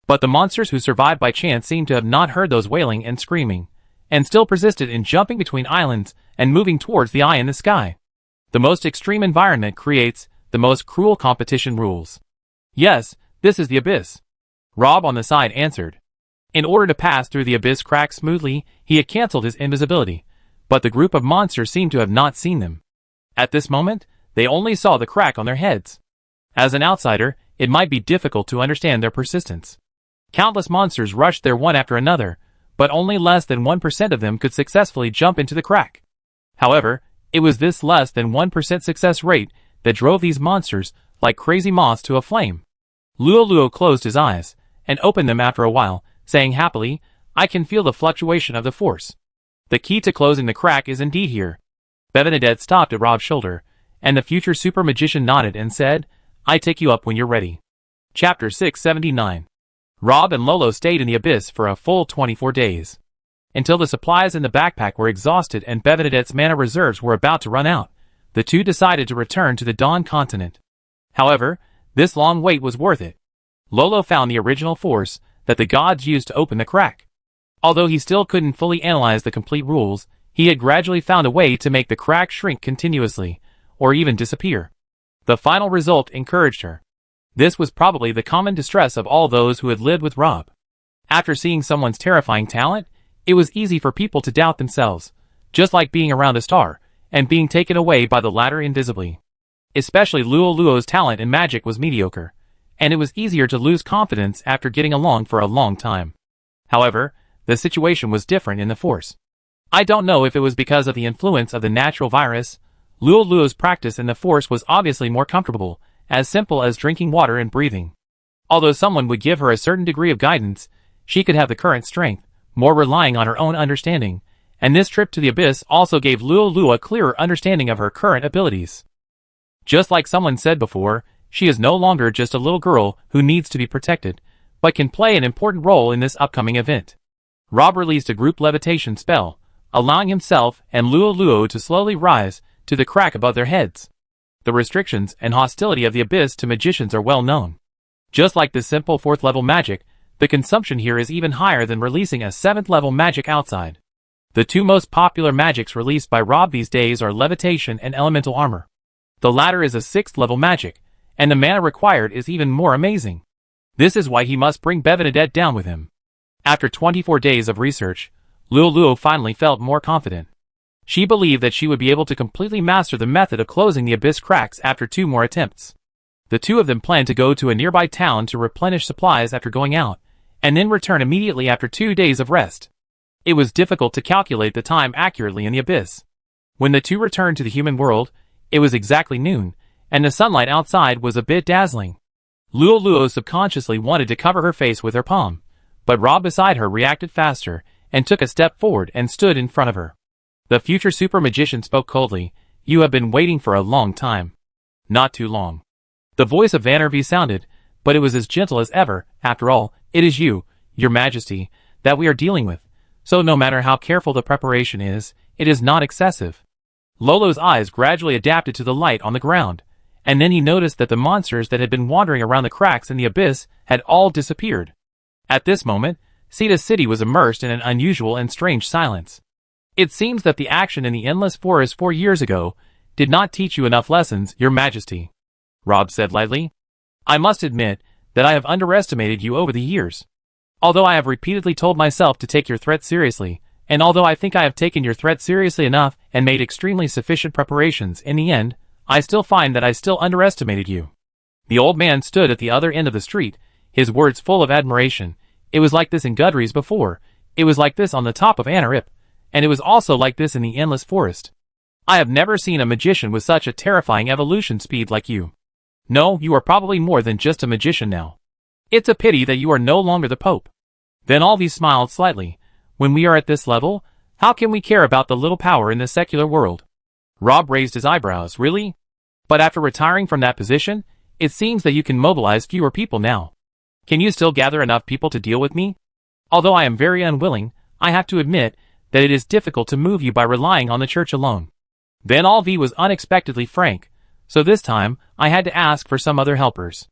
But the monsters who survived by chance seemed to have not heard those wailing and screaming, and still persisted in jumping between islands and moving towards the eye in the sky. The most extreme environment creates the most cruel competition rules. Yes, this is the abyss. Rob on the side answered. In order to pass through the abyss crack smoothly, he had cancelled his invisibility, but the group of monsters seemed to have not seen them. At this moment, they only saw the crack on their heads. As an outsider, it might be difficult to understand their persistence. Countless monsters rushed there one after another, but only less than 1% of them could successfully jump into the crack. However, it was this less than 1% success rate that drove these monsters like crazy moths to a flame. Luo closed his eyes, and opened them after a while, saying happily, I can feel the fluctuation of the force. The key to closing the crack is indeed here. Bernadette stopped at Rob's shoulder, and the future super magician nodded and said, I take you up when you're ready. Chapter 679. Rob and Lolo stayed in the abyss for a full 24 days. Until the supplies in the backpack were exhausted and Bernadette's mana reserves were about to run out, the two decided to return to the Dawn continent. However, this long wait was worth it. Lolo found the original force that the gods used to open the crack. Although he still couldn't fully analyze the complete rules, he had gradually found a way to make the crack shrink continuously, or even disappear. The final result encouraged her. This was probably the common distress of all those who had lived with Rob. After seeing someone's terrifying talent, it was easy for people to doubt themselves, just like being around a star, and being taken away by the latter invisibly. Especially Luo's talent in magic was mediocre, and it was easier to lose confidence after getting along for a long time. However, the situation was different in the Force. I don't know if it was because of the influence of the natural virus. Luo's practice in the Force was obviously more comfortable, as simple as drinking water and breathing. Although someone would give her a certain degree of guidance, she could have the current strength, more relying on her own understanding, and this trip to the abyss also gave Lulu a clearer understanding of her current abilities. Just like someone said before, she is no longer just a little girl who needs to be protected, but can play an important role in this upcoming event. Rob released a group levitation spell, allowing himself and Lulu to slowly rise to the crack above their heads. The restrictions and hostility of the abyss to magicians are well known. Just like this simple 4th level magic, the consumption here is even higher than releasing a 7th level magic outside. The two most popular magics released by Rob these days are levitation and elemental armor. The latter is a 6th level magic, and the mana required is even more amazing. This is why he must bring Bevanadette down with him. After 24 days of research, Lulu finally felt more confident. She believed that she would be able to completely master the method of closing the abyss cracks after 2 more attempts. The two of them planned to go to a nearby town to replenish supplies after going out, and then return immediately after 2 days of rest. It was difficult to calculate the time accurately in the abyss. When the two returned to the human world, it was exactly noon, and the sunlight outside was a bit dazzling. Lulu subconsciously wanted to cover her face with her palm, but Rob beside her reacted faster and took a step forward and stood in front of her. The future super magician spoke coldly, "You have been waiting for a long time." "Not too long." The voice of Vandervee sounded, but it was as gentle as ever. "After all, it is you, your majesty, that we are dealing with, so no matter how careful the preparation is, it is not excessive." Lolo's eyes gradually adapted to the light on the ground, and then he noticed that the monsters that had been wandering around the cracks in the abyss had all disappeared. At this moment, Cetus City was immersed in an unusual and strange silence. "It seems that the action in the Endless Forest 4 years ago did not teach you enough lessons, your majesty," Rob said lightly. "I must admit that I have underestimated you over the years. Although I have repeatedly told myself to take your threat seriously, and although I think I have taken your threat seriously enough and made extremely sufficient preparations in the end, I still find that I still underestimated you." The old man stood at the other end of the street, his words full of admiration. "It was like this in Gudries before, it was like this on the top of Anarip, and it was also like this in the Endless Forest. I have never seen a magician with such a terrifying evolution speed like you. No, you are probably more than just a magician now. It's a pity that you are no longer the Pope." Then Alvi smiled slightly. "When we are at this level, how can we care about the little power in the secular world?" Rob raised his eyebrows. "Really? But after retiring from that position, it seems that you can mobilize fewer people now. Can you still gather enough people to deal with me? Although I am very unwilling, I have to admit that it is difficult to move you by relying on the church alone." Then Alvi was unexpectedly frank, so this time I had to ask for some other helpers.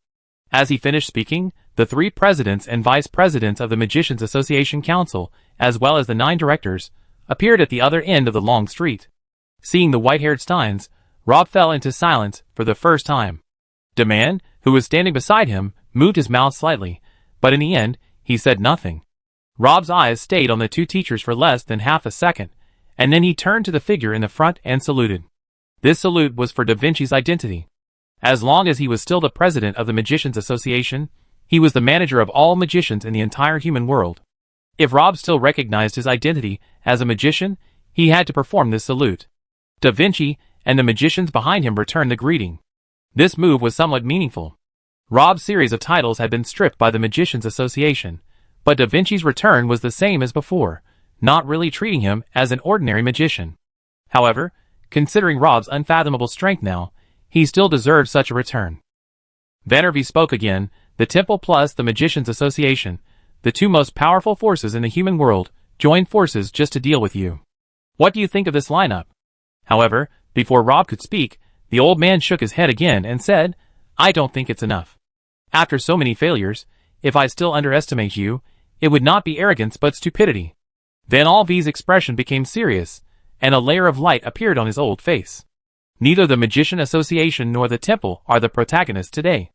As he finished speaking, the 3 presidents and vice presidents of the Magicians Association Council, as well as the 9 directors, appeared at the other end of the long street. Seeing the white-haired Steins, Rob fell into silence for the first time. The man, who was standing beside him, moved his mouth slightly, but in the end, he said nothing. Rob's eyes stayed on the 2 teachers for less than half a second, and then he turned to the figure in the front and saluted. This salute was for Da Vinci's identity. As long as he was still the president of the Magicians Association, he was the manager of all magicians in the entire human world. If Rob still recognized his identity as a magician, he had to perform this salute. Da Vinci and the magicians behind him returned the greeting. This move was somewhat meaningful. Rob's series of titles had been stripped by the Magicians Association, but Da Vinci's return was the same as before, not really treating him as an ordinary magician. However, considering Rob's unfathomable strength now, he still deserved such a return. Vandervee spoke again. "The Temple plus the Magicians Association, the 2 most powerful forces in the human world, joined forces just to deal with you. What do you think of this lineup?" However, before Rob could speak, the old man shook his head again and said, "I don't think it's enough. After so many failures, if I still underestimate you, it would not be arrogance but stupidity." Then Alvi's expression became serious, and a layer of light appeared on his old face. "Neither the Magician Association nor the Temple are the protagonists today.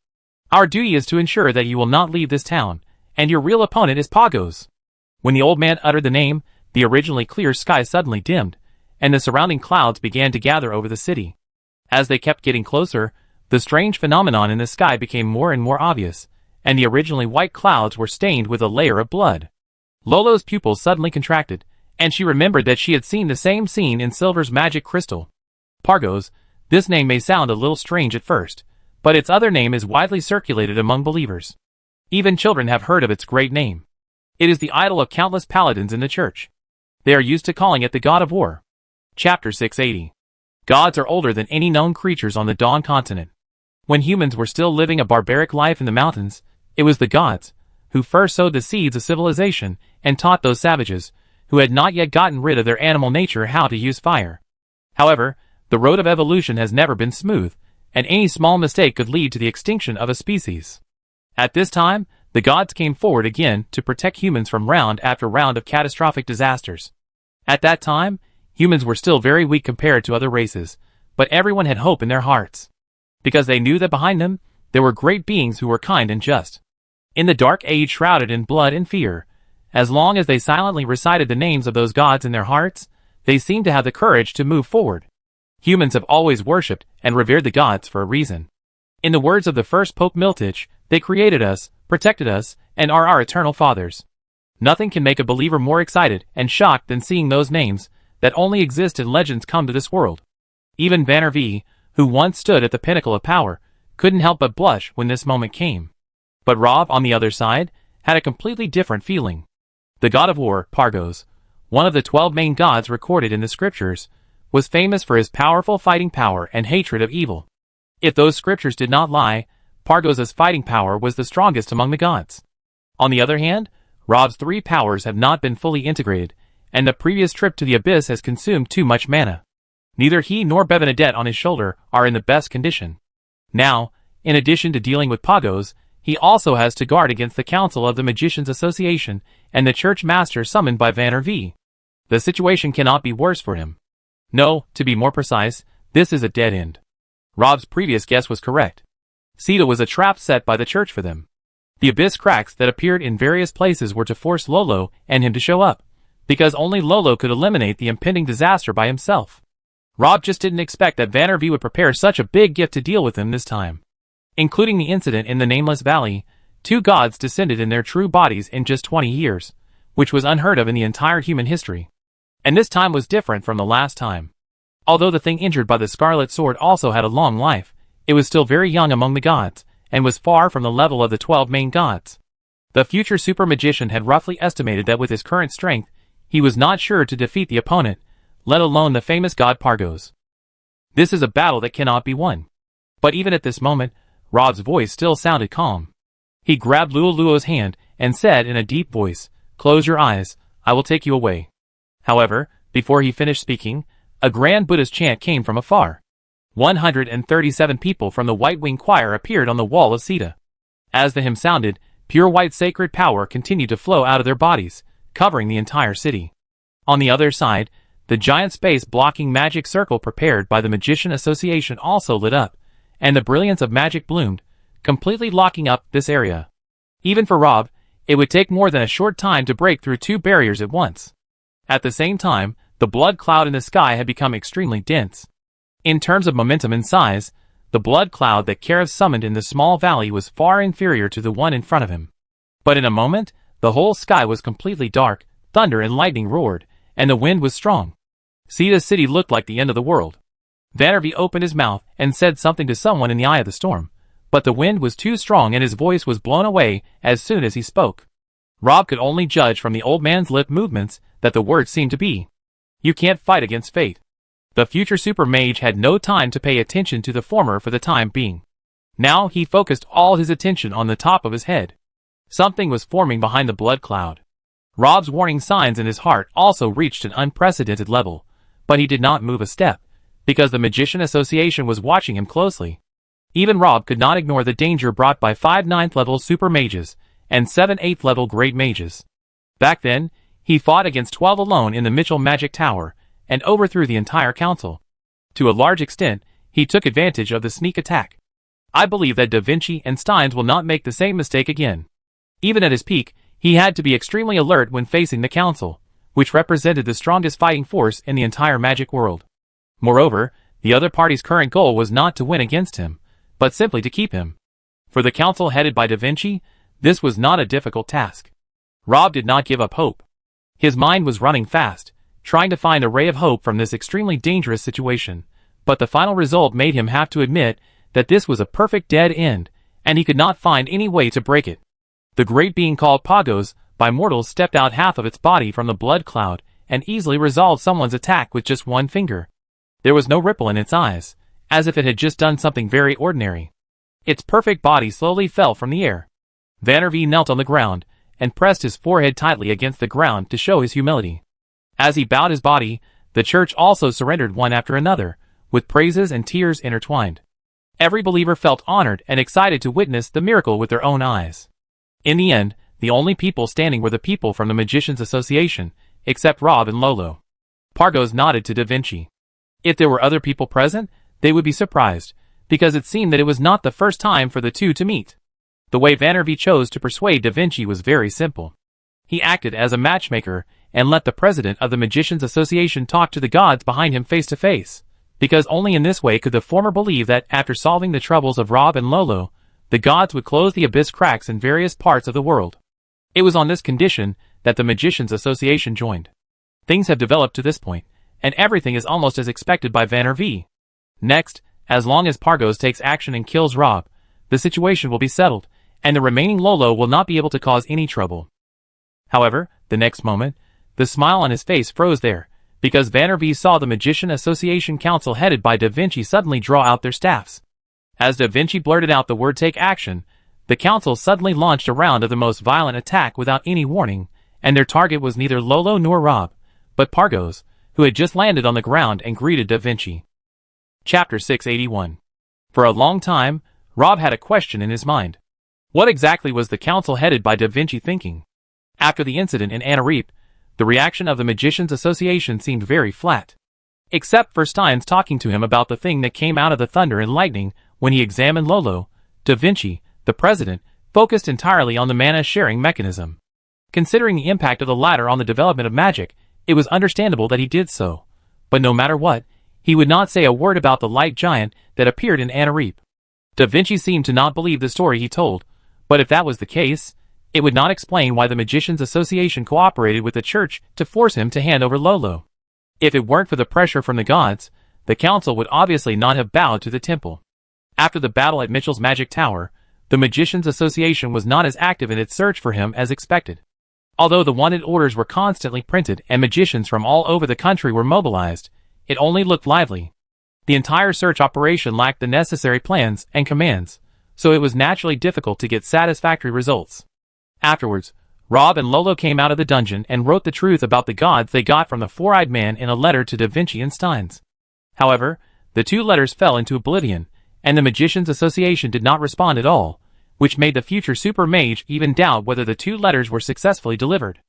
Our duty is to ensure that you will not leave this town, and your real opponent is Pagos." When the old man uttered the name, the originally clear sky suddenly dimmed, and the surrounding clouds began to gather over the city. As they kept getting closer, the strange phenomenon in the sky became more and more obvious, and the originally white clouds were stained with a layer of blood. Lolo's pupils suddenly contracted, and she remembered that she had seen the same scene in Silver's magic crystal. Pagos, this name may sound a little strange at first, but its other name is widely circulated among believers. Even children have heard of its great name. It is the idol of countless paladins in the church. They are used to calling it the god of war. Chapter 680. Gods are older than any known creatures on the Dawn continent. When humans were still living a barbaric life in the mountains, it was the gods who first sowed the seeds of civilization and taught those savages who had not yet gotten rid of their animal nature how to use fire. However, the road of evolution has never been smooth, and any small mistake could lead to the extinction of a species. At this time, the gods came forward again to protect humans from round after round of catastrophic disasters. At that time, humans were still very weak compared to other races, but everyone had hope in their hearts. Because they knew that behind them, there were great beings who were kind and just. In the dark age shrouded in blood and fear, as long as they silently recited the names of those gods in their hearts, they seemed to have the courage to move forward. Humans have always worshipped and revered the gods for a reason. In the words of the first Pope Miltich, they created us, protected us, and are our eternal fathers. Nothing can make a believer more excited and shocked than seeing those names that only exist in legends come to this world. Even Vanner V, who once stood at the pinnacle of power, couldn't help but blush when this moment came. But Rob, on the other side, had a completely different feeling. The god of war, Pargos, one of the 12 main gods recorded in the scriptures, was famous for his powerful fighting power and hatred of evil. If those scriptures did not lie, Pargos' fighting power was the strongest among the gods. On the other hand, Rob's 3 powers have not been fully integrated, and the previous trip to the abyss has consumed too much mana. Neither he nor Bevenadette on his shoulder are in the best condition. Now, in addition to dealing with Pargos, he also has to guard against the Council of the Magicians Association and the Church Master summoned by Vanner V. The situation cannot be worse for him. No, to be more precise, this is a dead end. Rob's previous guess was correct. Sita was a trap set by the church for them. The abyss cracks that appeared in various places were to force Lolo and him to show up, because only Lolo could eliminate the impending disaster by himself. Rob just didn't expect that Vanner V would prepare such a big gift to deal with him this time. Including the incident in the Nameless Valley, 2 gods descended in their true bodies in just 20 years, which was unheard of in the entire human history. And this time was different from the last time. Although the thing injured by the Scarlet Sword also had a long life, it was still very young among the gods, and was far from the level of the 12 main gods. The future super magician had roughly estimated that with his current strength, he was not sure to defeat the opponent, let alone the famous god Pargos. This is a battle that cannot be won. But even at this moment, Rob's voice still sounded calm. He grabbed Luoluo's hand and said in a deep voice, "Close your eyes, I will take you away." However, before he finished speaking, a grand Buddhist chant came from afar. 137 people from the White Wing Choir appeared on the wall of Sita. As the hymn sounded, pure white sacred power continued to flow out of their bodies, covering the entire city. On the other side, the giant space-blocking magic circle prepared by the Magician Association also lit up, and the brilliance of magic bloomed, completely locking up this area. Even for Rob, it would take more than a short time to break through 2 barriers at once. At the same time, the blood cloud in the sky had become extremely dense. In terms of momentum and size, the blood cloud that Karev summoned in the small valley was far inferior to the one in front of him. But in a moment, the whole sky was completely dark, thunder and lightning roared, and the wind was strong. Sita's city looked like the end of the world. Vanner V opened his mouth and said something to someone in the eye of the storm, but the wind was too strong and his voice was blown away as soon as he spoke. Rob could only judge from the old man's lip movements that the words seemed to be, "You can't fight against fate." The future super mage had no time to pay attention to the former for the time being. Now he focused all his attention on the top of his head. Something was forming behind the blood cloud. Rob's warning signs in his heart also reached an unprecedented level, but he did not move a step, because the Magician Association was watching him closely. Even Rob could not ignore the danger brought by 5 9th-level super mages and 7 8th-level great mages. Back then, he fought against 12 alone in the Mitchell Magic Tower, and overthrew the entire council. To a large extent, he took advantage of the sneak attack. I believe that Da Vinci and Steins will not make the same mistake again. Even at his peak, he had to be extremely alert when facing the council, which represented the strongest fighting force in the entire magic world. Moreover, the other party's current goal was not to win against him, but simply to keep him. For the council headed by Da Vinci, this was not a difficult task. Rob did not give up hope. His mind was running fast, trying to find a ray of hope from this extremely dangerous situation, but the final result made him have to admit that this was a perfect dead end, and he could not find any way to break it. The great being called Pagos by mortals stepped out half of its body from the blood cloud and easily resolved someone's attack with just one finger. There was no ripple in its eyes, as if it had just done something very ordinary. Its perfect body slowly fell from the air. Vandervee knelt on the ground and pressed his forehead tightly against the ground to show his humility. As he bowed his body, the church also surrendered one after another, with praises and tears intertwined. Every believer felt honored and excited to witness the miracle with their own eyes. In the end, the only people standing were the people from the Magicians' Association, except Rob and Lolo. Pagos nodded to Da Vinci. If there were other people present, they would be surprised, because it seemed that it was not the first time for the two to meet. The way Vandervee chose to persuade Da Vinci was very simple. He acted as a matchmaker and let the president of the Magicians' Association talk to the gods behind him face to face, because only in this way could the former believe that after solving the troubles of Rob and Lolo, the gods would close the abyss cracks in various parts of the world. It was on this condition that the Magicians' Association joined. Things have developed to this point, and everything is almost as expected by Vandervee. Next, as long as Pagos takes action and kills Rob, the situation will be settled, and the remaining Lolo will not be able to cause any trouble. However, the next moment, the smile on his face froze there, because Vandervee saw the Magician Association Council headed by Da Vinci suddenly draw out their staffs. As Da Vinci blurted out the word "take action," the council suddenly launched a round of the most violent attack without any warning, and their target was neither Lolo nor Rob, but Pagos, who had just landed on the ground and greeted Da Vinci. Chapter 681. For a long time, Rob had a question in his mind. What exactly was the council headed by Da Vinci thinking? After the incident in Anareep, the reaction of the Magicians' Association seemed very flat. Except for Stein's talking to him about the thing that came out of the thunder and lightning when he examined Lolo, Da Vinci, the president, focused entirely on the mana-sharing mechanism. Considering the impact of the latter on the development of magic, it was understandable that he did so. But no matter what, he would not say a word about the light giant that appeared in Anareep. Da Vinci seemed to not believe the story he told, but if that was the case, it would not explain why the Magicians' Association cooperated with the church to force him to hand over Lolo. If it weren't for the pressure from the gods, the council would obviously not have bowed to the temple. After the battle at Mitchell's Magic Tower, the Magicians' Association was not as active in its search for him as expected. Although the wanted orders were constantly printed and magicians from all over the country were mobilized, it only looked lively. The entire search operation lacked the necessary plans and commands, so it was naturally difficult to get satisfactory results. Afterwards, Rob and Lolo came out of the dungeon and wrote the truth about the gods they got from the four-eyed man in a letter to Da Vinci and Steins. However, the two letters fell into oblivion, and the Magicians' Association did not respond at all, which made the future super mage even doubt whether the two letters were successfully delivered.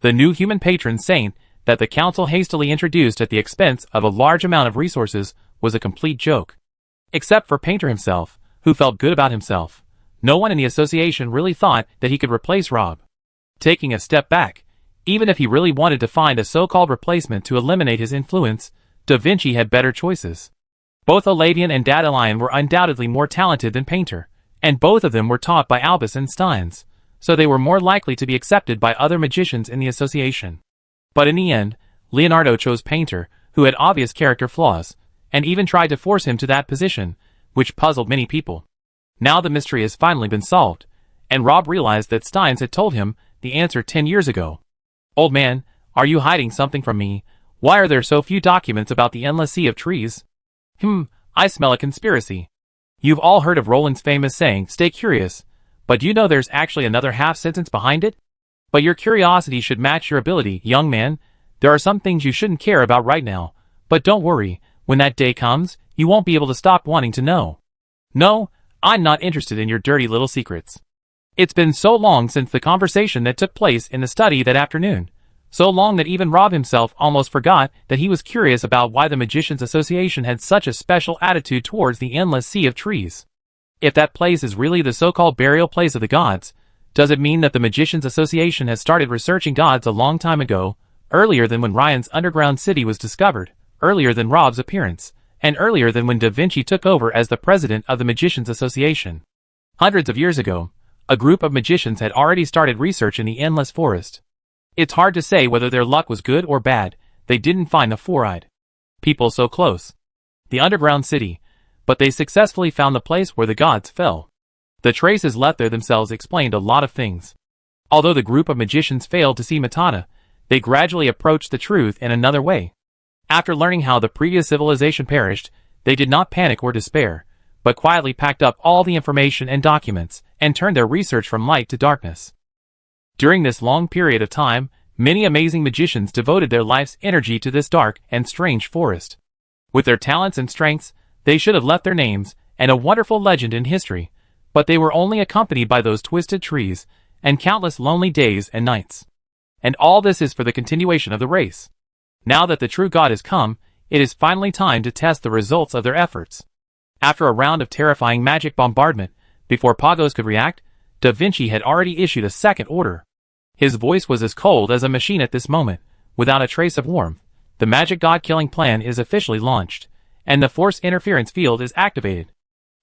The new human patron saint that the council hastily introduced at the expense of a large amount of resources was a complete joke. Except for Painter himself, who felt good about himself, no one in the association really thought that he could replace Rob. Taking a step back, even if he really wanted to find a so-called replacement to eliminate his influence, Da Vinci had better choices. Both Olavian and Dadalion were undoubtedly more talented than Painter, and both of them were taught by Albus and Steins, so they were more likely to be accepted by other magicians in the association. But in the end, Leonardo chose Painter, who had obvious character flaws, and even tried to force him to that position, which puzzled many people. Now the mystery has finally been solved, and Rob realized that Steins had told him the answer 10 years ago. "Old man, are you hiding something from me? Why are there so few documents about the endless sea of trees?" I smell a conspiracy. You've all heard of Roland's famous saying, "Stay curious," but do you know there's actually another half-sentence behind it? But your curiosity should match your ability, young man. There are some things you shouldn't care about right now, but don't worry, when that day comes, you won't be able to stop wanting to know. No, I'm not interested in your dirty little secrets. It's been so long since the conversation that took place in the study that afternoon, so long that even Rob himself almost forgot that he was curious about why the Magicians' Association had such a special attitude towards the endless sea of trees. If that place is really the so-called burial place of the gods, does it mean that the Magicians' Association has started researching gods a long time ago, earlier than when Ryan's underground city was discovered, earlier than Rob's appearance, and earlier than when Da Vinci took over as the president of the Magicians' Association? Hundreds of years ago, a group of magicians had already started research in the endless forest. It's hard to say whether their luck was good or bad. They didn't find the four-eyed people so close. The underground city, but they successfully found the place where the gods fell. The traces left there themselves explained a lot of things. Although the group of magicians failed to see Matana, they gradually approached the truth in another way. After learning how the previous civilization perished, they did not panic or despair, but quietly packed up all the information and documents, and turned their research from light to darkness. During this long period of time, many amazing magicians devoted their life's energy to this dark and strange forest. With their talents and strengths, they should have left their names and a wonderful legend in history, but they were only accompanied by those twisted trees and countless lonely days and nights. And all this is for the continuation of the race. Now that the true God has come, it is finally time to test the results of their efforts. After a round of terrifying magic bombardment, before Pagos could react, Da Vinci had already issued a second order. His voice was as cold as a machine at this moment, without a trace of warmth. The magic god-killing plan is officially launched, and the force interference field is activated.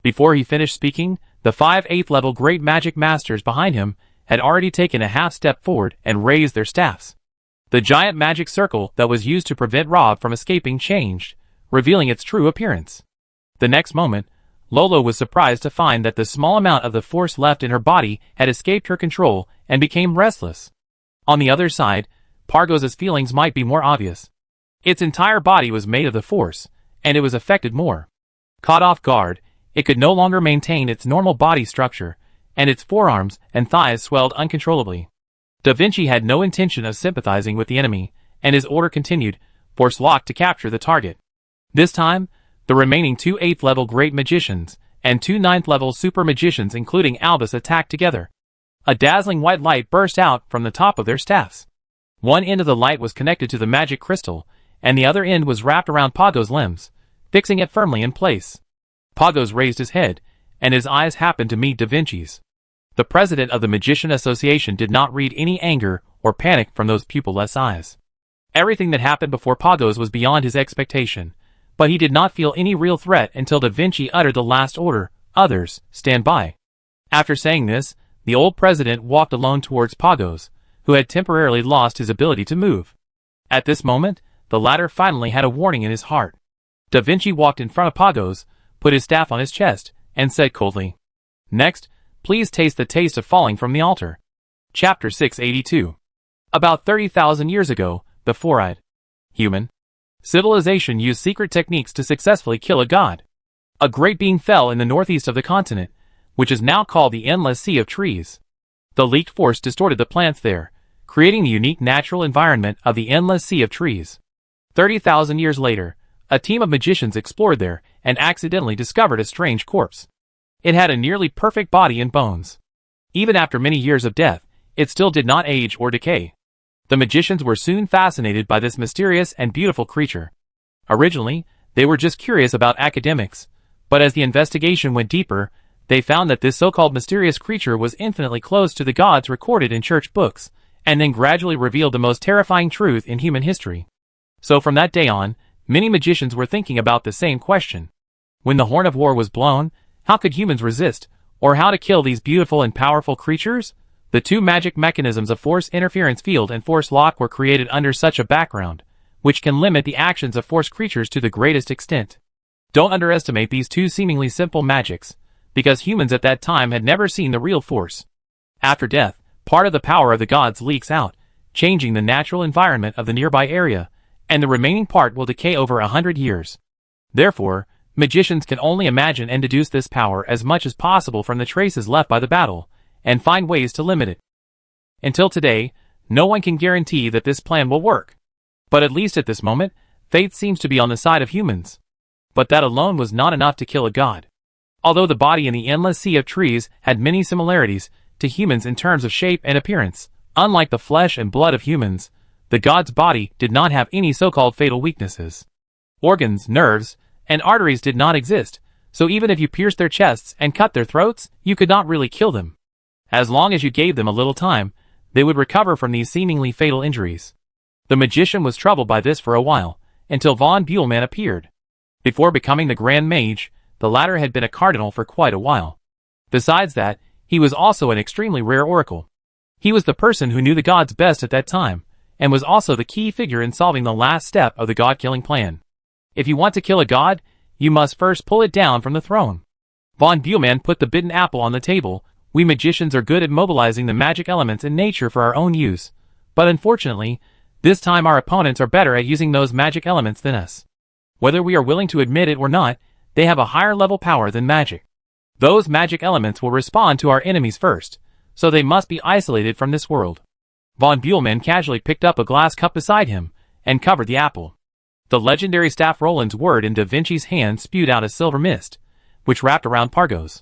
Before he finished speaking, the 5 8th-level great magic masters behind him had already taken a half-step forward and raised their staffs. The giant magic circle that was used to prevent Rob from escaping changed, revealing its true appearance. The next moment, Lolo was surprised to find that the small amount of the force left in her body had escaped her control and became restless. On the other side, Pargos's feelings might be more obvious. Its entire body was made of the force, and it was affected more. Caught off guard, it could no longer maintain its normal body structure, and its forearms and thighs swelled uncontrollably. Da Vinci had no intention of sympathizing with the enemy, and his order continued, force lock to capture the target. This time, the remaining 2 8th-level great magicians and 2 9th-level super magicians including Albus attacked together. A dazzling white light burst out from the top of their staffs. One end of the light was connected to the magic crystal, and the other end was wrapped around Pagos' limbs, fixing it firmly in place. Pagos raised his head, and his eyes happened to meet Da Vinci's. The president of the Magician Association did not read any anger or panic from those pupilless eyes. Everything that happened before Pagos was beyond his expectation, but he did not feel any real threat until Da Vinci uttered the last order, others, stand by. After saying this, the old president walked alone towards Pagos, who had temporarily lost his ability to move. At this moment, the latter finally had a warning in his heart. Da Vinci walked in front of Pagos, put his staff on his chest, and said coldly, "Next, please taste the taste of falling from the altar." Chapter 682. About 30,000 years ago, the four-eyed human civilization used secret techniques to successfully kill a god. A great being fell in the northeast of the continent, which is now called the Endless Sea of Trees. The leaked force distorted the plants there, creating the unique natural environment of the Endless Sea of Trees. 30,000 years later, a team of magicians explored there and accidentally discovered a strange corpse. It had a nearly perfect body and bones. Even after many years of death, it still did not age or decay. The magicians were soon fascinated by this mysterious and beautiful creature. Originally, they were just curious about academics, but as the investigation went deeper, they found that this so-called mysterious creature was infinitely close to the gods recorded in church books, and then gradually revealed the most terrifying truth in human history. So from that day on, many magicians were thinking about the same question. When the horn of war was blown, how could humans resist, or how to kill these beautiful and powerful creatures? The two magic mechanisms of force interference field and force lock were created under such a background, which can limit the actions of force creatures to the greatest extent. Don't underestimate these two seemingly simple magics, because humans at that time had never seen the real force. After death, part of the power of the gods leaks out, changing the natural environment of the nearby area, and the remaining part will decay over 100 years. Therefore, magicians can only imagine and deduce this power as much as possible from the traces left by the battle, and find ways to limit it. Until today, no one can guarantee that this plan will work. But at least at this moment, fate seems to be on the side of humans. But that alone was not enough to kill a god. Although the body in the Endless Sea of Trees had many similarities to humans in terms of shape and appearance, unlike the flesh and blood of humans, the god's body did not have any so-called fatal weaknesses. Organs, nerves, and arteries did not exist, so even if you pierced their chests and cut their throats, you could not really kill them. As long as you gave them a little time, they would recover from these seemingly fatal injuries. The magician was troubled by this for a while, until von Buhlmann appeared. Before becoming the Grand Mage, the latter had been a cardinal for quite a while. Besides that, he was also an extremely rare oracle. He was the person who knew the gods best at that time, and was also the key figure in solving the last step of the god-killing plan. If you want to kill a god, you must first pull it down from the throne. Von Buhlmann put the bitten apple on the table. We magicians are good at mobilizing the magic elements in nature for our own use, but unfortunately, this time our opponents are better at using those magic elements than us. Whether we are willing to admit it or not, they have a higher level power than magic. Those magic elements will respond to our enemies first, so they must be isolated from this world. Von Buhlmann casually picked up a glass cup beside him and covered the apple. The legendary staff Roland's word in Da Vinci's hand spewed out a silver mist, which wrapped around Pargos.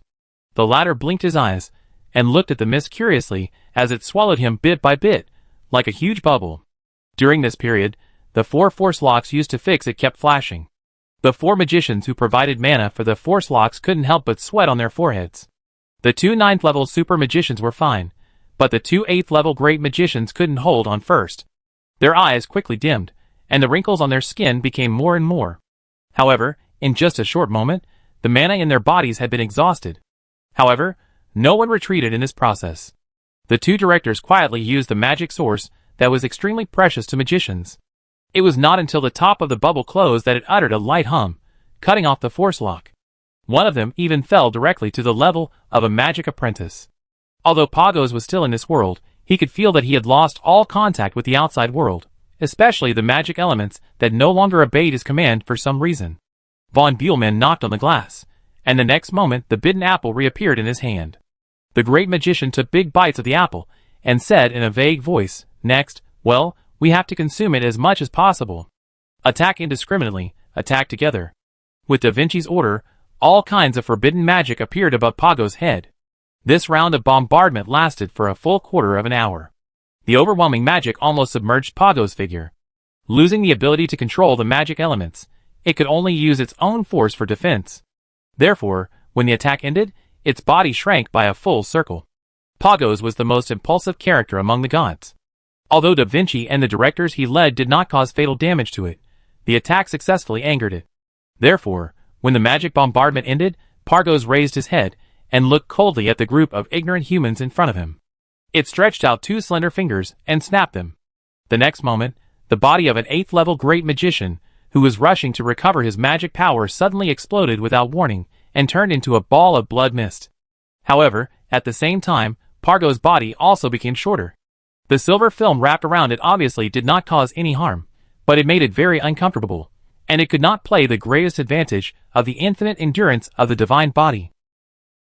The latter blinked his eyes and looked at the mist curiously as it swallowed him bit by bit, like a huge bubble. During this period, the 4 force locks used to fix it kept flashing. The 4 magicians who provided mana for the force locks couldn't help but sweat on their foreheads. The 2 9th level super magicians were fine, but the 2 8th level great magicians couldn't hold on first. Their eyes quickly dimmed, and the wrinkles on their skin became more and more. However, in just a short moment, the mana in their bodies had been exhausted. However, no one retreated in this process. The 2 directors quietly used the magic source that was extremely precious to magicians. It was not until the top of the bubble closed that it uttered a light hum, cutting off the force lock. One of them even fell directly to the level of a magic apprentice. Although Pargos was still in this world, he could feel that he had lost all contact with the outside world, especially the magic elements that no longer obeyed his command for some reason. Von Buhlmann knocked on the glass, and the next moment the bitten apple reappeared in his hand. The great magician took big bites of the apple, and said in a vague voice, "Next, well, we have to consume it as much as possible. Attack indiscriminately, attack together." With Da Vinci's order, all kinds of forbidden magic appeared above Pargos' head. This round of bombardment lasted for a full quarter of an hour. The overwhelming magic almost submerged Pargos' figure. Losing the ability to control the magic elements, it could only use its own force for defense. Therefore, when the attack ended, its body shrank by a full circle. Pargos was the most impulsive character among the gods. Although Da Vinci and the directors he led did not cause fatal damage to it, the attack successfully angered it. Therefore, when the magic bombardment ended, Pargos raised his head and looked coldly at the group of ignorant humans in front of him. It stretched out 2 slender fingers and snapped them. The next moment, the body of an 8th level great magician, who was rushing to recover his magic power, suddenly exploded without warning and turned into a ball of blood mist. However, at the same time, Pargos' body also became shorter. The silver film wrapped around it obviously did not cause any harm, but it made it very uncomfortable, and it could not play the greatest advantage of the infinite endurance of the divine body.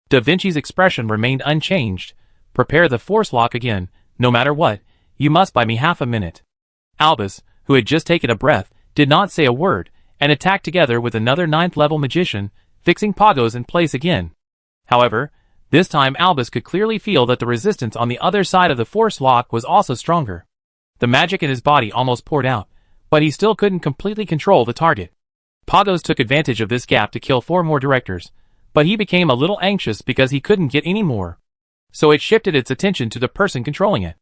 Da Vinci's expression remained unchanged. "Prepare the force lock again, no matter what, you must buy me half a minute." Albus, who had just taken a breath, did not say a word, and attacked together with another 9th level magician, fixing Pargos in place again. However, this time Albus could clearly feel that the resistance on the other side of the force lock was also stronger. The magic in his body almost poured out, but he still couldn't completely control the target. Pargos took advantage of this gap to kill 4 more directors, but he became a little anxious because he couldn't get any more. So it shifted its attention to the person controlling it.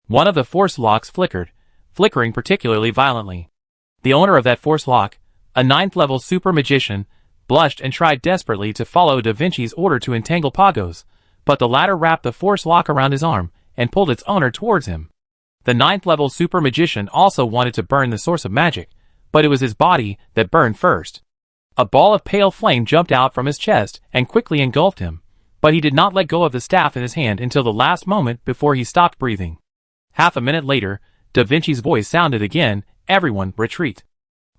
One of the force locks flickered, flickering particularly violently. The owner of that force lock, a 9th level super magician, blushed and tried desperately to follow Da Vinci's order to entangle Pargos, but the latter wrapped the force lock around his arm and pulled its owner towards him. The 9th level super magician also wanted to burn the source of magic, but it was his body that burned first. A ball of pale flame jumped out from his chest and quickly engulfed him, but he did not let go of the staff in his hand until the last moment before he stopped breathing. Half a minute later, Da Vinci's voice sounded again, "Everyone, retreat."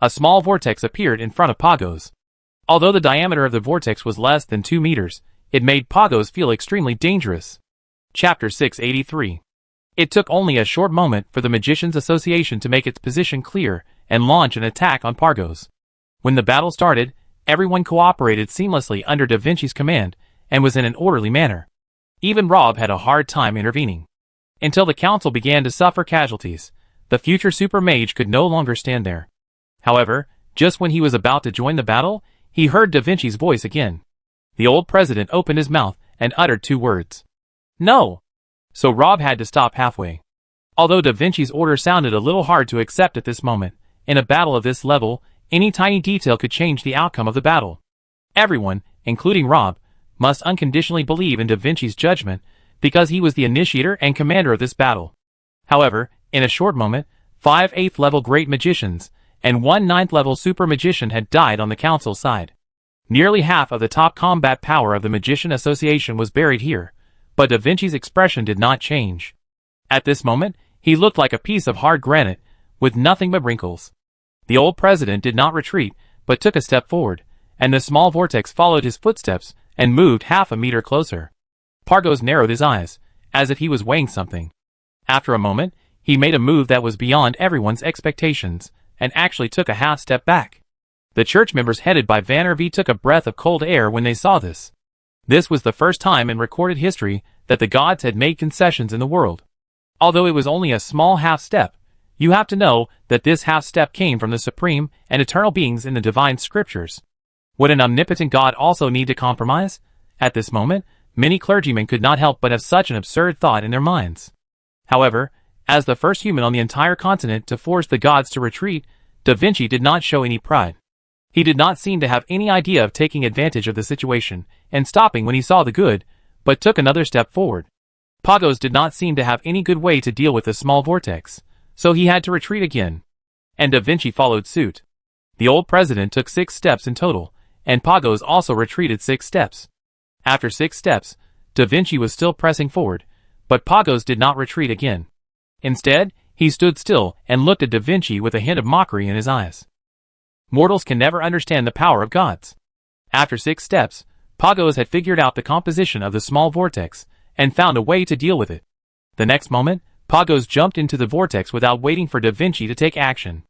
A small vortex appeared in front of Pargos. Although the diameter of the vortex was less than 2 meters, it made Pargos feel extremely dangerous. Chapter 683. It took only a short moment for the Magicians' Association to make its position clear and launch an attack on Pargos. When the battle started, everyone cooperated seamlessly under Da Vinci's command and was in an orderly manner. Even Rob had a hard time intervening. Until the council began to suffer casualties, the future super mage could no longer stand there. However, just when he was about to join the battle, he heard Da Vinci's voice again. The old president opened his mouth and uttered 2 words. "No!" So Rob had to stop halfway. Although Da Vinci's order sounded a little hard to accept at this moment, in a battle of this level, any tiny detail could change the outcome of the battle. Everyone, including Rob, must unconditionally believe in Da Vinci's judgment because he was the initiator and commander of this battle. However, in a short moment, 5 8th level great magicians and 1 9th level super magician had died on the council side. Nearly half of the top combat power of the Magician Association was buried here, but Da Vinci's expression did not change. At this moment, he looked like a piece of hard granite, with nothing but wrinkles. The old president did not retreat, but took a step forward, and the small vortex followed his footsteps and moved half a meter closer. Pargos narrowed his eyes, as if he was weighing something. After a moment, he made a move that was beyond everyone's expectations, and actually took a half step back. The church members headed by Van Erve took a breath of cold air when they saw this. This was the first time in recorded history that the gods had made concessions in the world. Although it was only a small half step, you have to know that this half step came from the supreme and eternal beings in the divine scriptures. Would an omnipotent God also need to compromise? At this moment, many clergymen could not help but have such an absurd thought in their minds. However, as the first human on the entire continent to force the gods to retreat, Da Vinci did not show any pride. He did not seem to have any idea of taking advantage of the situation and stopping when he saw the good, but took another step forward. Pargos did not seem to have any good way to deal with the small vortex, so he had to retreat again. And Da Vinci followed suit. The old president took 6 steps in total, and Pargos also retreated 6 steps. After 6 steps, Da Vinci was still pressing forward, but Pargos did not retreat again. Instead, he stood still and looked at Da Vinci with a hint of mockery in his eyes. Mortals can never understand the power of gods. After 6 steps, Pargos had figured out the composition of the small vortex and found a way to deal with it. The next moment, Pargos jumped into the vortex without waiting for Da Vinci to take action.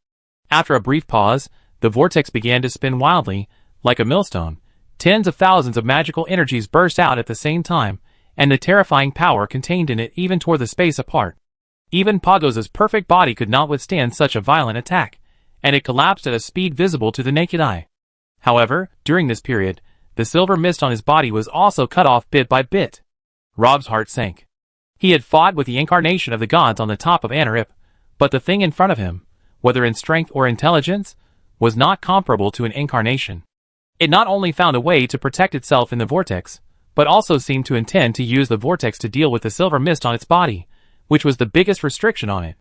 After a brief pause, the vortex began to spin wildly, like a millstone. Tens of thousands of magical energies burst out at the same time, and the terrifying power contained in it even tore the space apart. Even Pargos's perfect body could not withstand such a violent attack, and it collapsed at a speed visible to the naked eye. However, during this period, the silver mist on his body was also cut off bit by bit. Rob's heart sank. He had fought with the incarnation of the gods on the top of Anarip, but the thing in front of him, whether in strength or intelligence, was not comparable to an incarnation. It not only found a way to protect itself in the vortex, but also seemed to intend to use the vortex to deal with the silver mist on its body, which was the biggest restriction on it.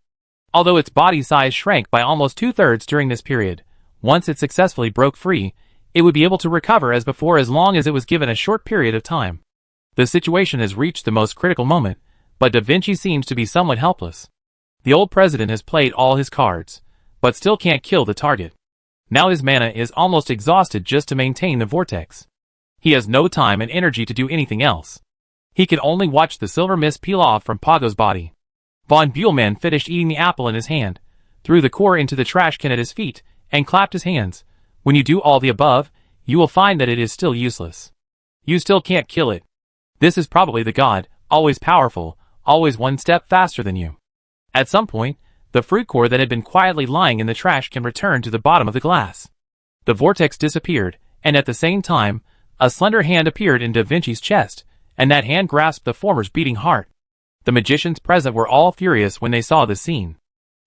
Although its body size shrank by almost 2/3 during this period, once it successfully broke free, it would be able to recover as before as long as it was given a short period of time. The situation has reached the most critical moment, but Da Vinci seems to be somewhat helpless. The old president has played all his cards, but still can't kill the target. Now his mana is almost exhausted just to maintain the vortex. He has no time and energy to do anything else. He can only watch the silver mist peel off from Pargos' body. Von Buhlmann finished eating the apple in his hand, threw the core into the trash can at his feet, and clapped his hands. When you do all the above, you will find that it is still useless. You still can't kill it. This is probably the god, always powerful, always one step faster than you. At some point, the fruit core that had been quietly lying in the trash can return to the bottom of the glass. The vortex disappeared, and at the same time, a slender hand appeared in Da Vinci's chest, and that hand grasped the former's beating heart. The magicians present were all furious when they saw the scene.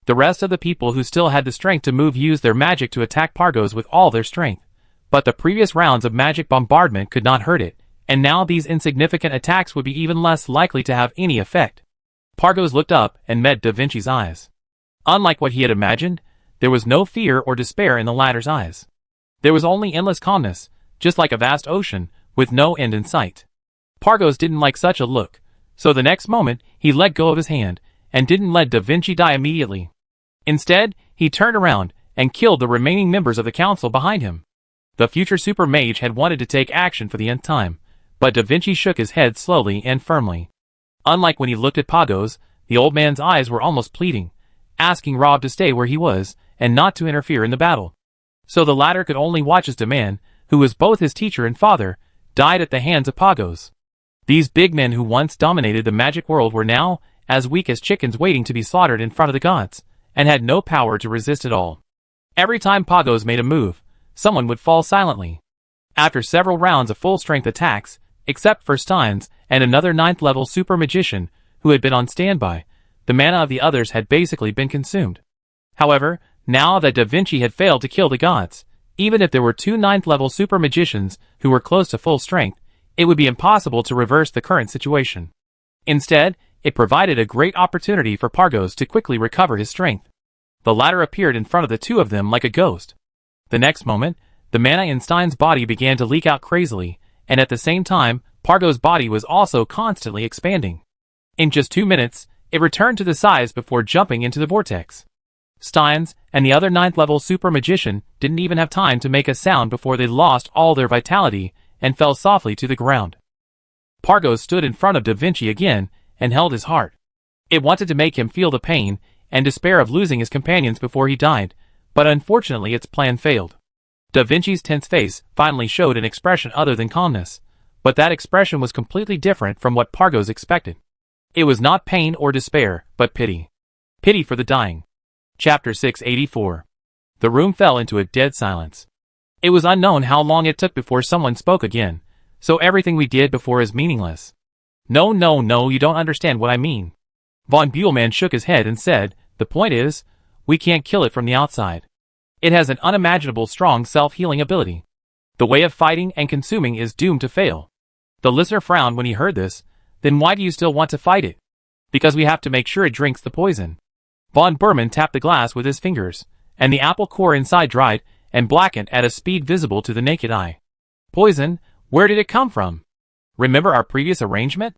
The rest of the people who still had the strength to move used their magic to attack Pargos with all their strength. But the previous rounds of magic bombardment could not hurt it, and now these insignificant attacks would be even less likely to have any effect. Pargos looked up and met Da Vinci's eyes. Unlike what he had imagined, there was no fear or despair in the latter's eyes. There was only endless calmness, just like a vast ocean, with no end in sight. Pargos didn't like such a look, so the next moment, he let go of his hand, and didn't let Da Vinci die immediately. Instead, he turned around, and killed the remaining members of the council behind him. The future super mage had wanted to take action for the nth time, but Da Vinci shook his head slowly and firmly. Unlike when he looked at Pargos, the old man's eyes were almost pleading, asking Rob to stay where he was, and not to interfere in the battle. So the latter could only watch as the man, who was both his teacher and father, died at the hands of Pargos. These big men who once dominated the magic world were now as weak as chickens waiting to be slaughtered in front of the gods, and had no power to resist at all. Every time Pargos made a move, someone would fall silently. After several rounds of full-strength attacks, except for Steins and another 9th-level super magician who had been on standby, the mana of the others had basically been consumed. However, now that Da Vinci had failed to kill the gods, even if there were 2 9th-level super magicians who were close to full strength, it would be impossible to reverse the current situation. Instead, it provided a great opportunity for Pargos to quickly recover his strength. The latter appeared in front of the two of them like a ghost. The next moment, The mana in Stein's body began to leak out crazily, and at the same time, Pargo's body was also constantly expanding. In just 2 minutes, it returned to the size before jumping into the vortex. Steins and the other 9th level super magician didn't even have time to make a sound before they lost all their vitality and fell softly to the ground. Pargo stood in front of Da Vinci again and held his heart. It wanted to make him feel the pain and despair of losing his companions before he died, but unfortunately its plan failed. Da Vinci's tense face finally showed an expression other than calmness, but that expression was completely different from what Pargo's expected. It was not pain or despair, but pity. Pity for the dying. Chapter 684. The room fell into a dead silence. It was unknown how long it took before someone spoke again, so everything we did before is meaningless. No, you don't understand what I mean. Von Buhlmann shook his head and said, the point is, we can't kill it from the outside. It has an unimaginable strong self-healing ability. The way of fighting and consuming is doomed to fail. The listener frowned when he heard this. Then why do you still want to fight it? Because we have to make sure it drinks the poison. Von Burman tapped the glass with his fingers, and the apple core inside dried and blackened at a speed visible to the naked eye. Poison? Where did it come from? Remember our previous arrangement?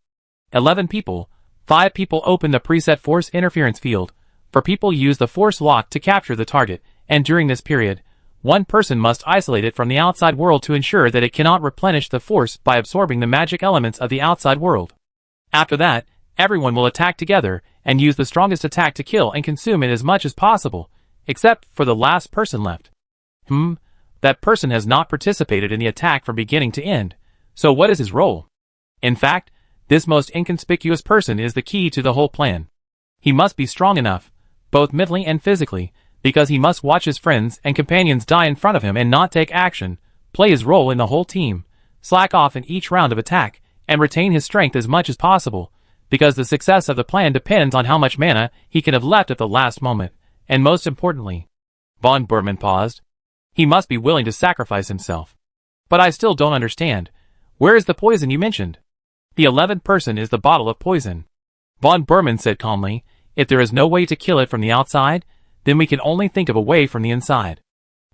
11 people. 5 people open the preset force interference field. 4 people use the force lock to capture the target, and during this period, 1 person must isolate it from the outside world to ensure that it cannot replenish the force by absorbing the magic elements of the outside world. After that, everyone will attack together and use the strongest attack to kill and consume it as much as possible, except for the last person left. That person has not participated in the attack from beginning to end, so what is his role? In fact, this most inconspicuous person is the key to the whole plan. He must be strong enough, both mentally and physically, because he must watch his friends and companions die in front of him and not take action, play his role in the whole team, slack off in each round of attack, and retain his strength as much as possible, because the success of the plan depends on how much mana he can have left at the last moment, and most importantly, Von Burman paused. He must be willing to sacrifice himself. But I still don't understand. Where is the poison you mentioned? The 11th person is the bottle of poison. Von Burman said calmly, if there is no way to kill it from the outside, then we can only think of a way from the inside.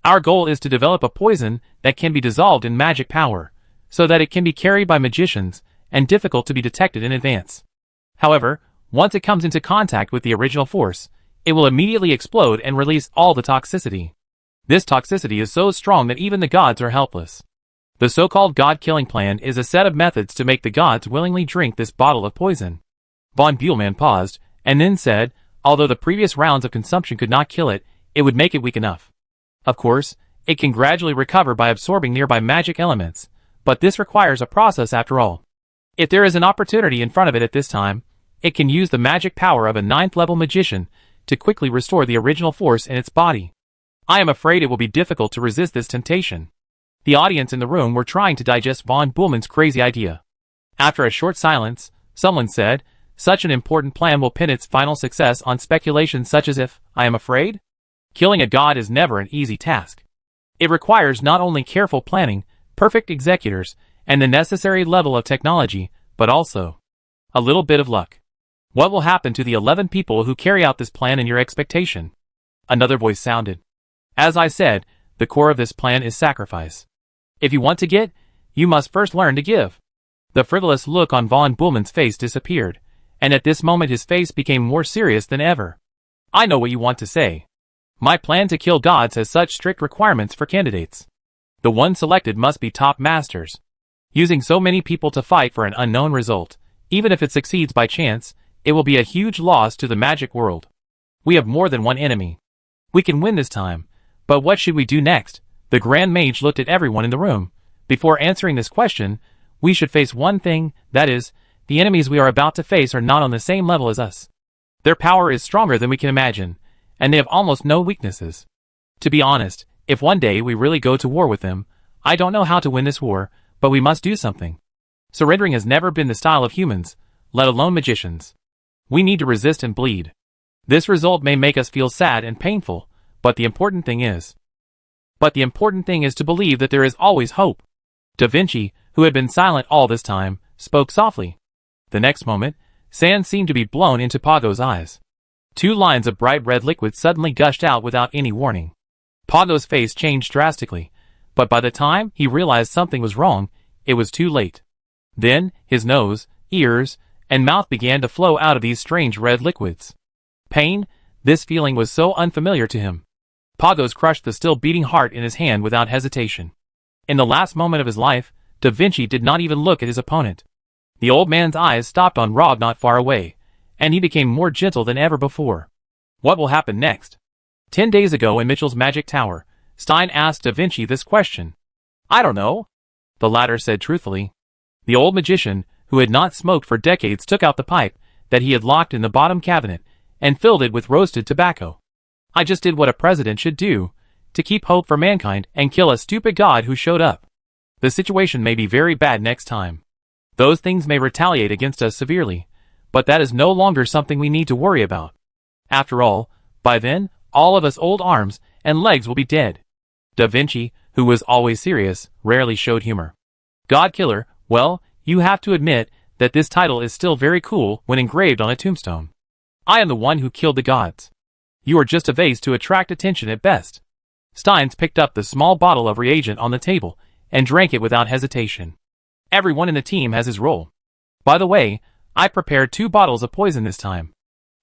Our goal is to develop a poison that can be dissolved in magic power, so that it can be carried by magicians and difficult to be detected in advance. However, once it comes into contact with the original force, it will immediately explode and release all the toxicity. This toxicity is so strong that even the gods are helpless. The so-called god-killing plan is a set of methods to make the gods willingly drink this bottle of poison. Von Buhlmann paused, and then said, although the previous rounds of consumption could not kill it, it would make it weak enough. Of course, it can gradually recover by absorbing nearby magic elements, but this requires a process after all. If there is an opportunity in front of it at this time, it can use the magic power of a 9th-level magician to quickly restore the original force in its body. I am afraid it will be difficult to resist this temptation. The audience in the room were trying to digest Von Buhlmann's crazy idea. After a short silence, someone said, such an important plan will pin its final success on speculation such as if, I am afraid? Killing a god is never an easy task. It requires not only careful planning, perfect executors, and the necessary level of technology, but also a little bit of luck. What will happen to the 11 people who carry out this plan in your expectation? Another voice sounded. As I said, the core of this plan is sacrifice. If you want to get, you must first learn to give. The frivolous look on Von Buhlmann's face disappeared, and at this moment his face became more serious than ever. I know what you want to say. My plan to kill gods has such strict requirements for candidates. The ones selected must be top masters. Using so many people to fight for an unknown result, even if it succeeds by chance, it will be a huge loss to the magic world. We have more than one enemy. We can win this time, but what should we do next? The Grand Mage looked at everyone in the room. Before answering this question, we should face one thing, that is, the enemies we are about to face are not on the same level as us. Their power is stronger than we can imagine, and they have almost no weaknesses. To be honest, if one day we really go to war with them, I don't know how to win this war, but we must do something. Surrendering has never been the style of humans, let alone magicians. We need to resist and bleed. This result may make us feel sad and painful, but the important thing is to believe that there is always hope. Da Vinci, who had been silent all this time, spoke softly. The next moment, sand seemed to be blown into Pago's eyes. 2 lines of bright red liquid suddenly gushed out without any warning. Pago's face changed drastically, But by the time he realized something was wrong, it was too late. Then, his nose, ears, and mouth began to flow out of these strange red liquids. Pain, this feeling was so unfamiliar to him. Pagos crushed the still beating heart in his hand without hesitation. In the last moment of his life, Da Vinci did not even look at his opponent. The old man's eyes stopped on Rob not far away, and he became more gentle than ever before. What will happen next? 10 days ago in Mitchell's magic tower, Stein asked Da Vinci this question. I don't know, the latter said truthfully. The old magician, who had not smoked for decades, took out the pipe that he had locked in the bottom cabinet and filled it with roasted tobacco. I just did what a president should do, to keep hope for mankind and kill a stupid god who showed up. The situation may be very bad next time. Those things may retaliate against us severely, but that is no longer something we need to worry about. After all, by then, all of us old arms and legs will be dead. Da Vinci, who was always serious, rarely showed humor. God Killer, well, you have to admit that this title is still very cool when engraved on a tombstone. I am the one who killed the gods. You are just a vase to attract attention at best. Steins picked up the small bottle of reagent on the table and drank it without hesitation. Everyone in the team has his role. By the way, I prepared 2 bottles of poison this time.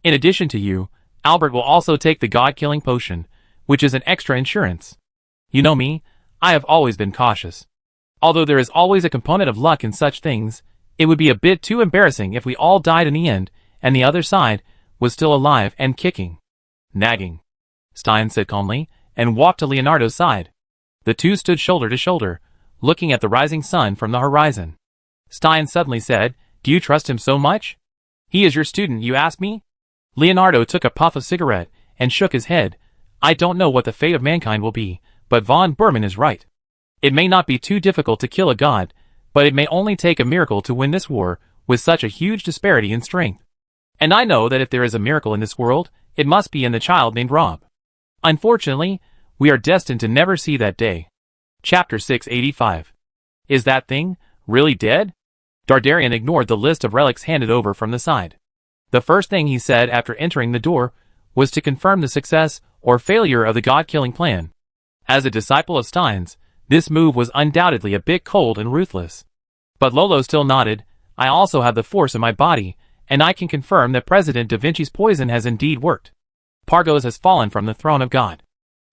In addition to you, Albert will also take the god-killing potion, which is an extra insurance. You know me, I have always been cautious. Although there is always a component of luck in such things, it would be a bit too embarrassing if we all died in the end, and the other side was still alive and kicking. Nagging, Stein said calmly, and walked to Leonardo's side. The two stood shoulder to shoulder, looking at the rising sun from the horizon. Stein suddenly said, Do you trust him so much? He is your student, you ask me? Leonardo took a puff of cigarette and shook his head. I don't know what the fate of mankind will be, but von Berman is right. It may not be too difficult to kill a god, but it may only take a miracle to win this war with such a huge disparity in strength. And I know that if there is a miracle in this world, it must be in the child named Rob. Unfortunately, we are destined to never see that day. Chapter 685. Is that thing really dead? Dardarian ignored the list of relics handed over from the side. The first thing he said after entering the door was to confirm the success or failure of the god-killing plan. As a disciple of Stein's, this move was undoubtedly a bit cold and ruthless. But Lolo still nodded. I also have the force in my body, and I can confirm that President Da Vinci's poison has indeed worked. Pagos has fallen from the throne of God.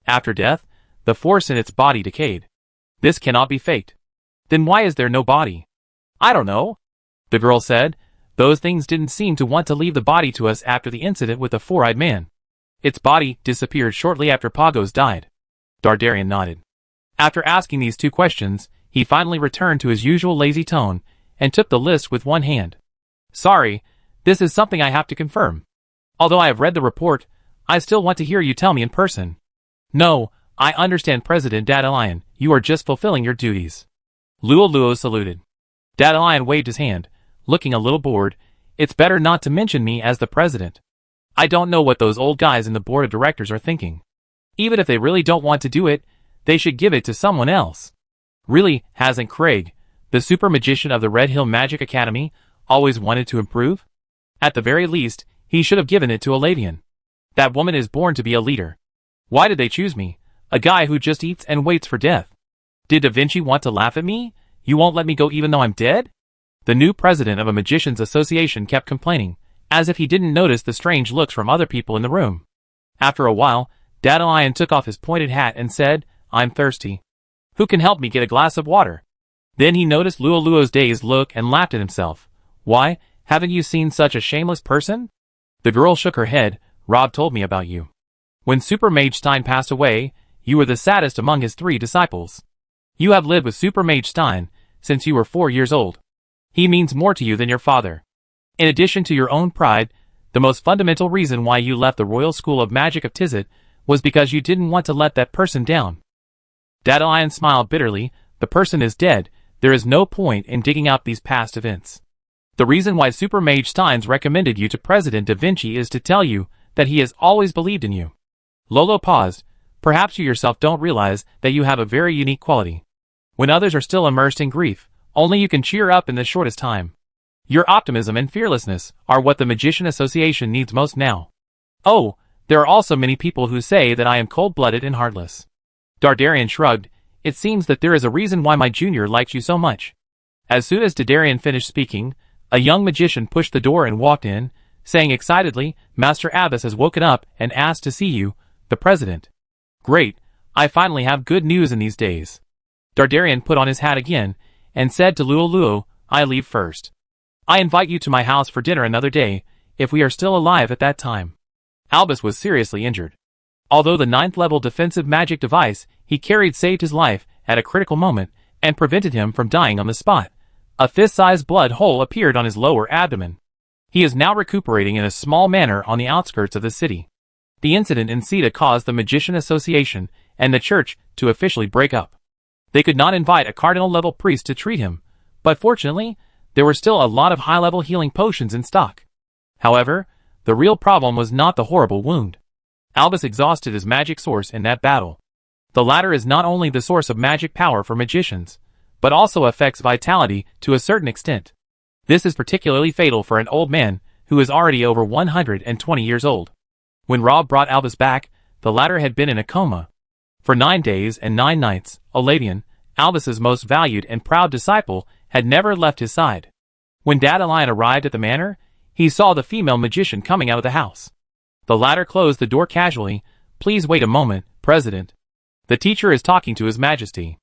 After death, the force in its body decayed. This cannot be faked. Then why is there no body? I don't know, the girl said. Those things didn't seem to want to leave the body to us after the incident with the four-eyed man. Its body disappeared shortly after Pagos died. Dardarian nodded. After asking these 2 questions, he finally returned to his usual lazy tone and took the list with one hand. Sorry, this is something I have to confirm. Although I have read the report, I still want to hear you tell me in person. No, I understand President Dadalion, you are just fulfilling your duties. Luo saluted. Dadalion waved his hand, looking a little bored. It's better not to mention me as the president. I don't know what those old guys in the board of directors are thinking. Even if they really don't want to do it, they should give it to someone else. Really, hasn't Craig, the super magician of the Red Hill Magic Academy, always wanted to improve? At the very least, he should have given it to Alavian. That woman is born to be a leader. Why did they choose me, a guy who just eats and waits for death? Did Da Vinci want to laugh at me? You won't let me go even though I'm dead? The new president of a magicians' association kept complaining, as if he didn't notice the strange looks from other people in the room. After a while, Dadalion took off his pointed hat and said, I'm thirsty. Who can help me get a glass of water? Then he noticed Luo's dazed look and laughed at himself. Why, haven't you seen such a shameless person? The girl shook her head. Rob told me about you. When Super Mage Stein passed away, you were the saddest among his 3 disciples. You have lived with Super Mage Stein since you were 4 years old. He means more to you than your father. In addition to your own pride, the most fundamental reason why you left the Royal School of Magic of Tizit was because you didn't want to let that person down. Dadalion smiled bitterly. The person is dead. There is no point in digging out these past events. The reason why Super Mage Steins recommended you to President Da Vinci is to tell you that he has always believed in you. Lolo paused. Perhaps you yourself don't realize that you have a very unique quality. When others are still immersed in grief, only you can cheer up in the shortest time. Your optimism and fearlessness are what the Magician Association needs most now. Oh, there are also many people who say that I am cold-blooded and heartless. Dardarian shrugged. it seems that there is a reason why my junior likes you so much." As soon as Dadarian finished speaking, a young magician pushed the door and walked in, saying excitedly, "Master Abbas has woken up and asked to see you, the president." "Great, I finally have good news in these days." Dadarian put on his hat again, and said to Luo, "I leave first. I invite you to my house for dinner another day, if we are still alive at that time." Albus was seriously injured. Although the 9th level defensive magic device he carried saved his life at a critical moment, and prevented him from dying on the spot, a fist-sized blood hole appeared on his lower abdomen. He is now recuperating in a small manner on the outskirts of the city. The incident in Sita caused the Magician Association and the church to officially break up. They could not invite a cardinal-level priest to treat him, but fortunately, there were still a lot of high-level healing potions in stock. However, the real problem was not the horrible wound. Albus exhausted his magic source in that battle. The latter is not only the source of magic power for magicians, but also affects vitality to a certain extent. This is particularly fatal for an old man who is already over 120 years old. When Rob brought Albus back, the latter had been in a coma. For 9 days and 9 nights, Oladian, Albus's most valued and proud disciple, had never left his side. When Dadalion arrived at the manor, he saw the female magician coming out of the house. The latter closed the door casually. "Please wait a moment, President. The teacher is talking to His Majesty."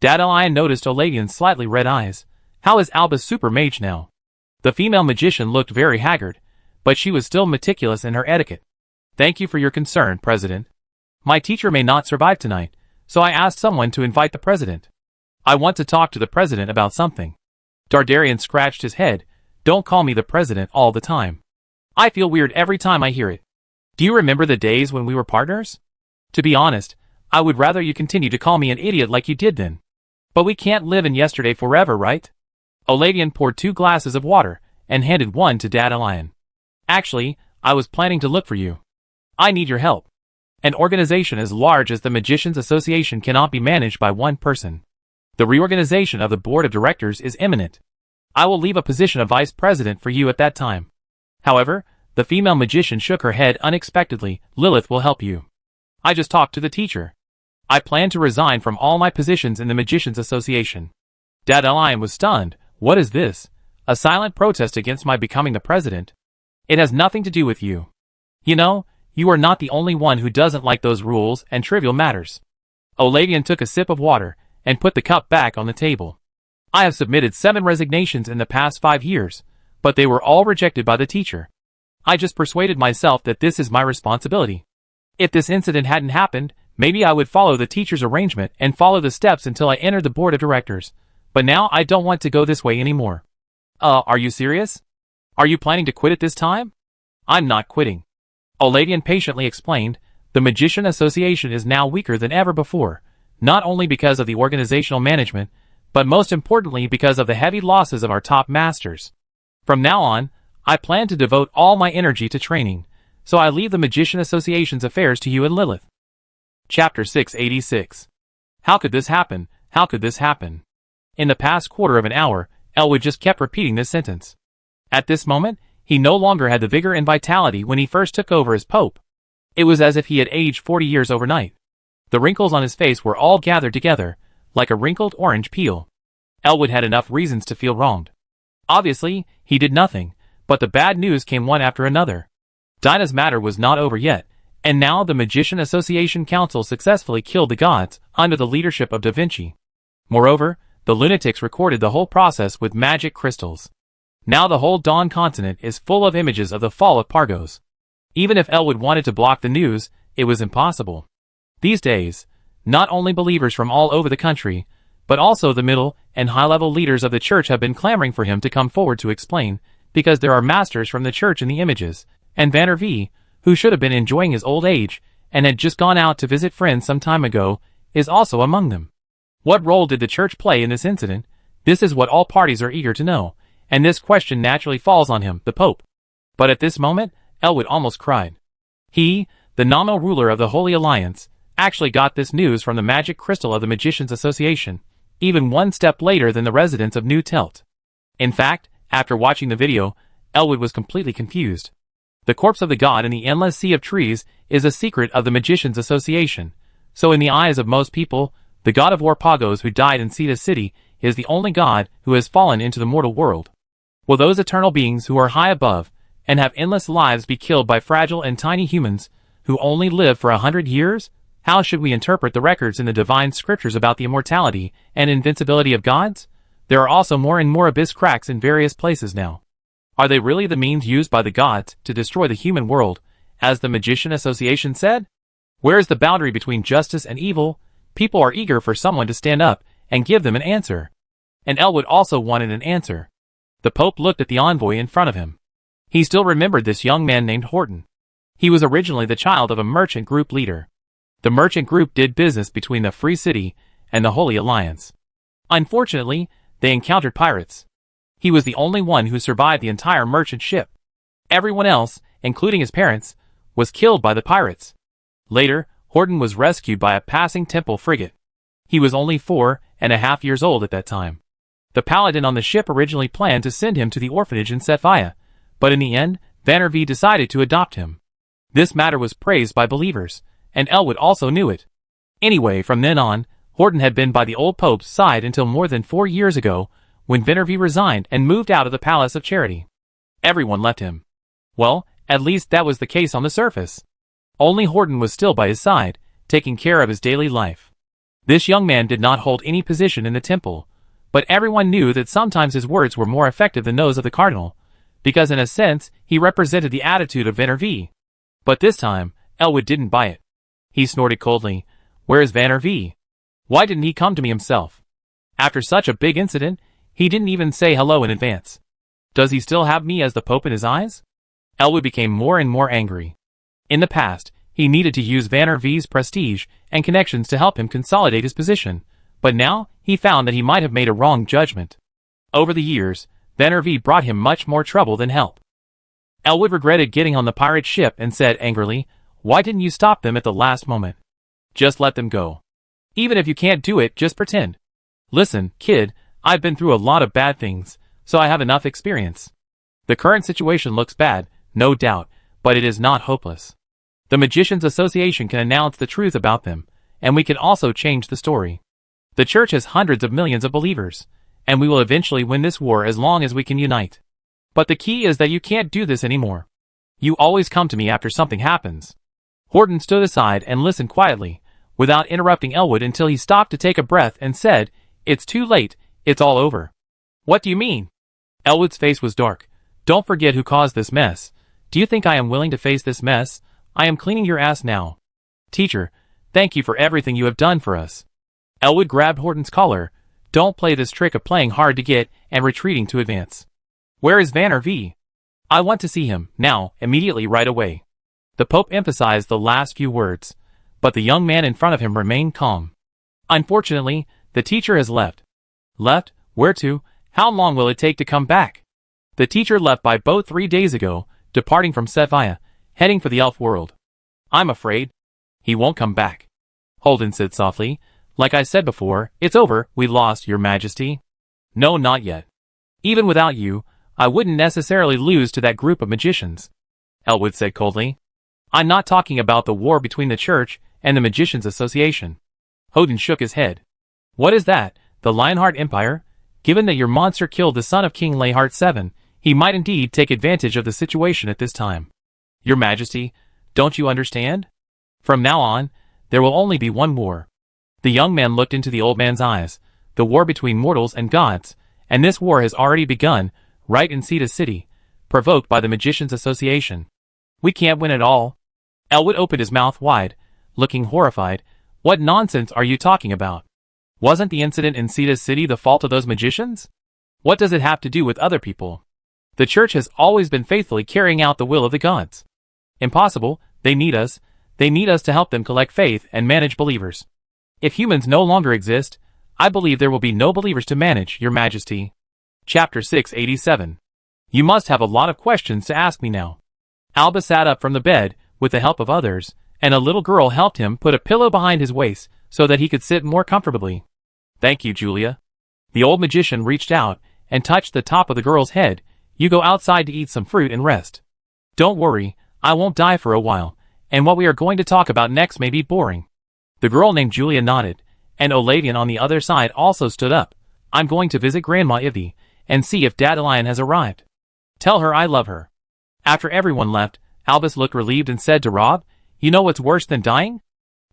Dadalion noticed Oladian's slightly red eyes. "How is Albus super mage now?" The female magician looked very haggard, but she was still meticulous in her etiquette. "Thank you for your concern, President. My teacher may not survive tonight, so I asked someone to invite the President. I want to talk to the President about something." Dadarian scratched his head. "Don't call me the President all the time. I feel weird every time I hear it. Do you remember the days when we were partners? To be honest, I would rather you continue to call me an idiot like you did then. But we can't live in yesterday forever, right?" Oladian poured 2 glasses of water, and handed one to Dadalion. "Actually, I was planning to look for you. I need your help. An organization as large as the Magicians Association cannot be managed by one person. The reorganization of the board of directors is imminent. I will leave a position of vice president for you at that time. However," the female magician shook her head unexpectedly, "Lilith will help you. I just talked to the teacher. I plan to resign from all my positions in the Magicians Association." Dadalion was stunned. "What is this? A silent protest against my becoming the president? It has nothing to do with you. You know, you are not the only one who doesn't like those rules and trivial matters." Oladian took a sip of water, and put the cup back on the table. "I have submitted 7 resignations in the past 5 years, but they were all rejected by the teacher. I just persuaded myself that this is my responsibility. If this incident hadn't happened, maybe I would follow the teacher's arrangement and follow the steps until I entered the board of directors. But now I don't want to go this way anymore." Are you serious? Are you planning to quit at this time?" "I'm not quitting." Oladian patiently explained. "The Magician Association is now weaker than ever before, not only because of the organizational management, but most importantly because of the heavy losses of our top masters. From now on, I plan to devote all my energy to training, so I leave the Magician Association's affairs to you and Lilith." Chapter 686. How could this happen? How could this happen? In the past quarter of an hour, Elwood just kept repeating this sentence. At this moment, he no longer had the vigor and vitality when he first took over as Pope. It was as if he had aged 40 years overnight. The wrinkles on his face were all gathered together, like a wrinkled orange peel. Elwood had enough reasons to feel wronged. Obviously, he did nothing, but the bad news came one after another. Dinah's matter was not over yet, and now the Magician Association Council successfully killed the gods under the leadership of Da Vinci. Moreover, the lunatics recorded the whole process with magic crystals. Now the whole Dawn continent is full of images of the fall of Pargos. Even if Elwood wanted to block the news, it was impossible. These days, not only believers from all over the country, but also the middle and high-level leaders of the church have been clamoring for him to come forward to explain, because there are masters from the church in the images, and Vanner V, who should have been enjoying his old age, and had just gone out to visit friends some time ago, is also among them. What role did the church play in this incident? This is what all parties are eager to know, and this question naturally falls on him, the Pope. But at this moment, Elwood almost cried. He, the nominal ruler of the Holy Alliance, actually got this news from the magic crystal of the Magicians Association, even one step later than the residents of New Telt. In fact, after watching the video, Elwood was completely confused. The corpse of the god in the endless sea of trees is a secret of the Magicians Association, so in the eyes of most people, The god of war Pagos who died in Sita City is the only god who has fallen into the mortal world. Will those eternal beings who are high above and have endless lives be killed by fragile and tiny humans who only live for 100 years? How should we interpret the records in the divine scriptures about the immortality and invincibility of gods? There are also more and more abyss cracks in various places now. Are they really the means used by the gods to destroy the human world, as the Magician Association said? Where is the boundary between justice and evil? People are eager for someone to stand up and give them an answer. And Elwood also wanted an answer. The Pope looked at the envoy in front of him. He still remembered this young man named Horton. He was originally the child of a merchant group leader. The merchant group did business between the Free City and the Holy Alliance. Unfortunately, they encountered pirates. He was the only one who survived the entire merchant ship. Everyone else, including his parents, was killed by the pirates. Later, Horton was rescued by a passing temple frigate. He was only 4.5 years old at that time. The paladin on the ship originally planned to send him to the orphanage in Setvia, but in the end, Vannervee decided to adopt him. This matter was praised by believers, and Elwood also knew it. Anyway, from then on, Horton had been by the old Pope's side until more than 4 years ago, when Vannervee resigned and moved out of the Palace of Charity. Everyone left him. Well, at least that was the case on the surface. Only Horton was still by his side, taking care of his daily life. This young man did not hold any position in the temple, but everyone knew that sometimes his words were more effective than those of the cardinal, because in a sense, he represented the attitude of Vannervee. But this time, Elwood didn't buy it. He snorted coldly, "Where is Vannervee? Why didn't he come to me himself? After such a big incident, he didn't even say hello in advance. Does he still have me as the Pope in his eyes?" Elwood became more and more angry. In the past, he needed to use Vannervee's prestige and connections to help him consolidate his position, but now he found that he might have made a wrong judgment. Over the years, Vannervee brought him much more trouble than help. Elwood regretted getting on the pirate ship and said angrily, "Why didn't you stop them at the last moment? Just let them go. Even if you can't do it, just pretend. Listen, kid, I've been through a lot of bad things, so I have enough experience. The current situation looks bad, no doubt, but it is not hopeless. The Magicians Association can announce the truth about them, and we can also change the story. The church has hundreds of millions of believers, and we will eventually win this war as long as we can unite. But the key is that you can't do this anymore. You always come to me after something happens." Horton stood aside and listened quietly, without interrupting Elwood until he stopped to take a breath and said, "It's too late, it's all over." "What do you mean?" Elwood's face was dark. "Don't forget who caused this mess. Do you think I am willing to face this mess? I am cleaning your ass now. Teacher, thank you for everything you have done for us." Elwood grabbed Horton's collar. "Don't play this trick of playing hard to get and retreating to advance. Where is Vannervee? I want to see him, now, immediately, right away." The Pope emphasized the last few words, but the young man in front of him remained calm. "Unfortunately, the teacher has left." "Left? Where to? How long will it take to come back?" "The teacher left by boat 3 days ago, departing from Setvia, heading for the elf world. I'm afraid he won't come back." Holden said softly, "Like I said before, it's over, we lost, Your Majesty." "No, not yet. Even without you, I wouldn't necessarily lose to that group of magicians," Elwood said coldly. "I'm not talking about the war between the Church and the Magicians Association." Holden shook his head. "What is that, the Lionheart Empire? Given that your monster killed the son of King Lionheart VII, he might indeed take advantage of the situation at this time. Your Majesty, don't you understand? From now on, there will only be one war." The young man looked into the old man's eyes, "the war between mortals and gods, and this war has already begun, right in Sita City, provoked by the Magicians Association. We can't win at all." Elwood opened his mouth wide, looking horrified. "What nonsense are you talking about? Wasn't the incident in Sita City the fault of those magicians? What does it have to do with other people? The Church has always been faithfully carrying out the will of the gods. Impossible, they need us. They need us to help them collect faith and manage believers. If humans no longer exist, I believe there will be no believers to manage, Your Majesty." Chapter 687. "You must have a lot of questions to ask me now." Alba sat up from the bed, with the help of others, and a little girl helped him put a pillow behind his waist so that he could sit more comfortably. "Thank you, Julia." The old magician reached out and touched the top of the girl's head. "You go outside to eat some fruit and rest. Don't worry, I won't die for a while, and what we are going to talk about next may be boring." The girl named Julia nodded, and Olavian on the other side also stood up. I'm going to visit Grandma Ivy and see if Dandelion has arrived. Tell her I love her. After everyone left, Albus looked relieved and said to Rob, you know what's worse than dying?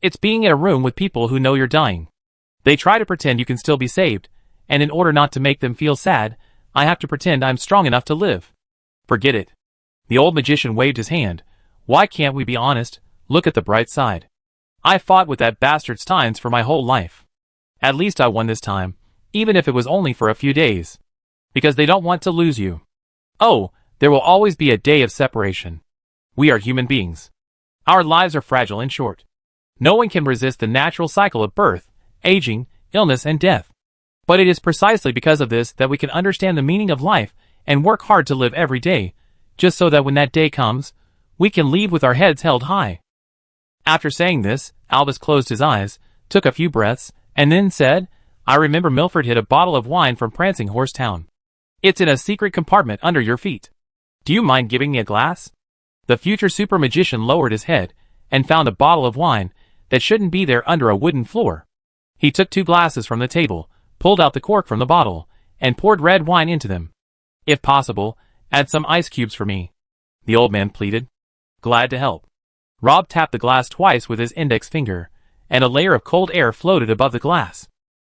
It's being in a room with people who know you're dying. They try to pretend you can still be saved, and in order not to make them feel sad, I have to pretend I'm strong enough to live. Forget it. The old magician waved his hand. Why can't we be honest? Look at the bright side. I fought with that bastard Steins for my whole life. At least I won this time, even if it was only for a few days. Because they don't want to lose you. Oh, there will always be a day of separation. We are human beings. Our lives are fragile and short. No one can resist the natural cycle of birth, aging, illness and death. But it is precisely because of this that we can understand the meaning of life and work hard to live every day, just so that when that day comes, we can leave with our heads held high. After saying this, Albus closed his eyes, took a few breaths, and then said, I remember Milford hid a bottle of wine from Prancing Horse Town. It's in a secret compartment under your feet. Do you mind giving me a glass? The future super magician lowered his head and found a bottle of wine that shouldn't be there under a wooden floor. He took 2 glasses from the table, pulled out the cork from the bottle, and poured red wine into them. If possible, add some ice cubes for me, the old man pleaded. Glad to help. Rob tapped the glass twice with his index finger, and a layer of cold air floated above the glass.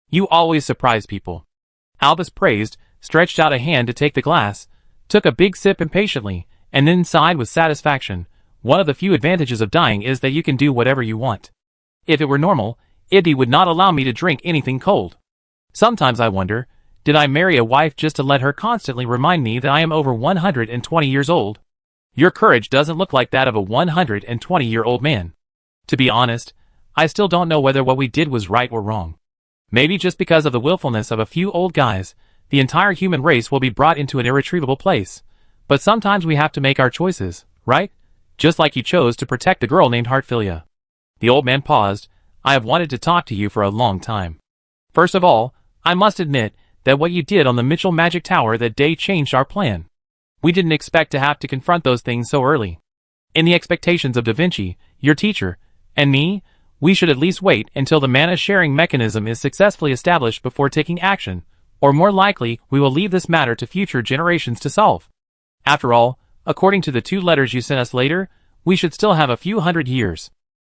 You always surprise people. Albus praised, stretched out a hand to take the glass, took a big sip impatiently, and then sighed with satisfaction. One of the few advantages of dying is that you can do whatever you want. If it were normal, Ibby would not allow me to drink anything cold. Sometimes I wonder, did I marry a wife just to let her constantly remind me that I am over 120 years old? Your courage doesn't look like that of a 120-year-old man. To be honest, I still don't know whether what we did was right or wrong. Maybe just because of the willfulness of a few old guys, the entire human race will be brought into an irretrievable place. But sometimes we have to make our choices, right? Just like you chose to protect the girl named Heartfilia. The old man paused. I have wanted to talk to you for a long time. First of all, I must admit that what you did on the Mitchell Magic Tower that day changed our plan. We didn't expect to have to confront those things so early. In the expectations of Da Vinci, your teacher, and me, we should at least wait until the mana-sharing mechanism is successfully established before taking action, or more likely, we will leave this matter to future generations to solve. After all, according to the 2 letters you sent us later, we should still have a few hundred years.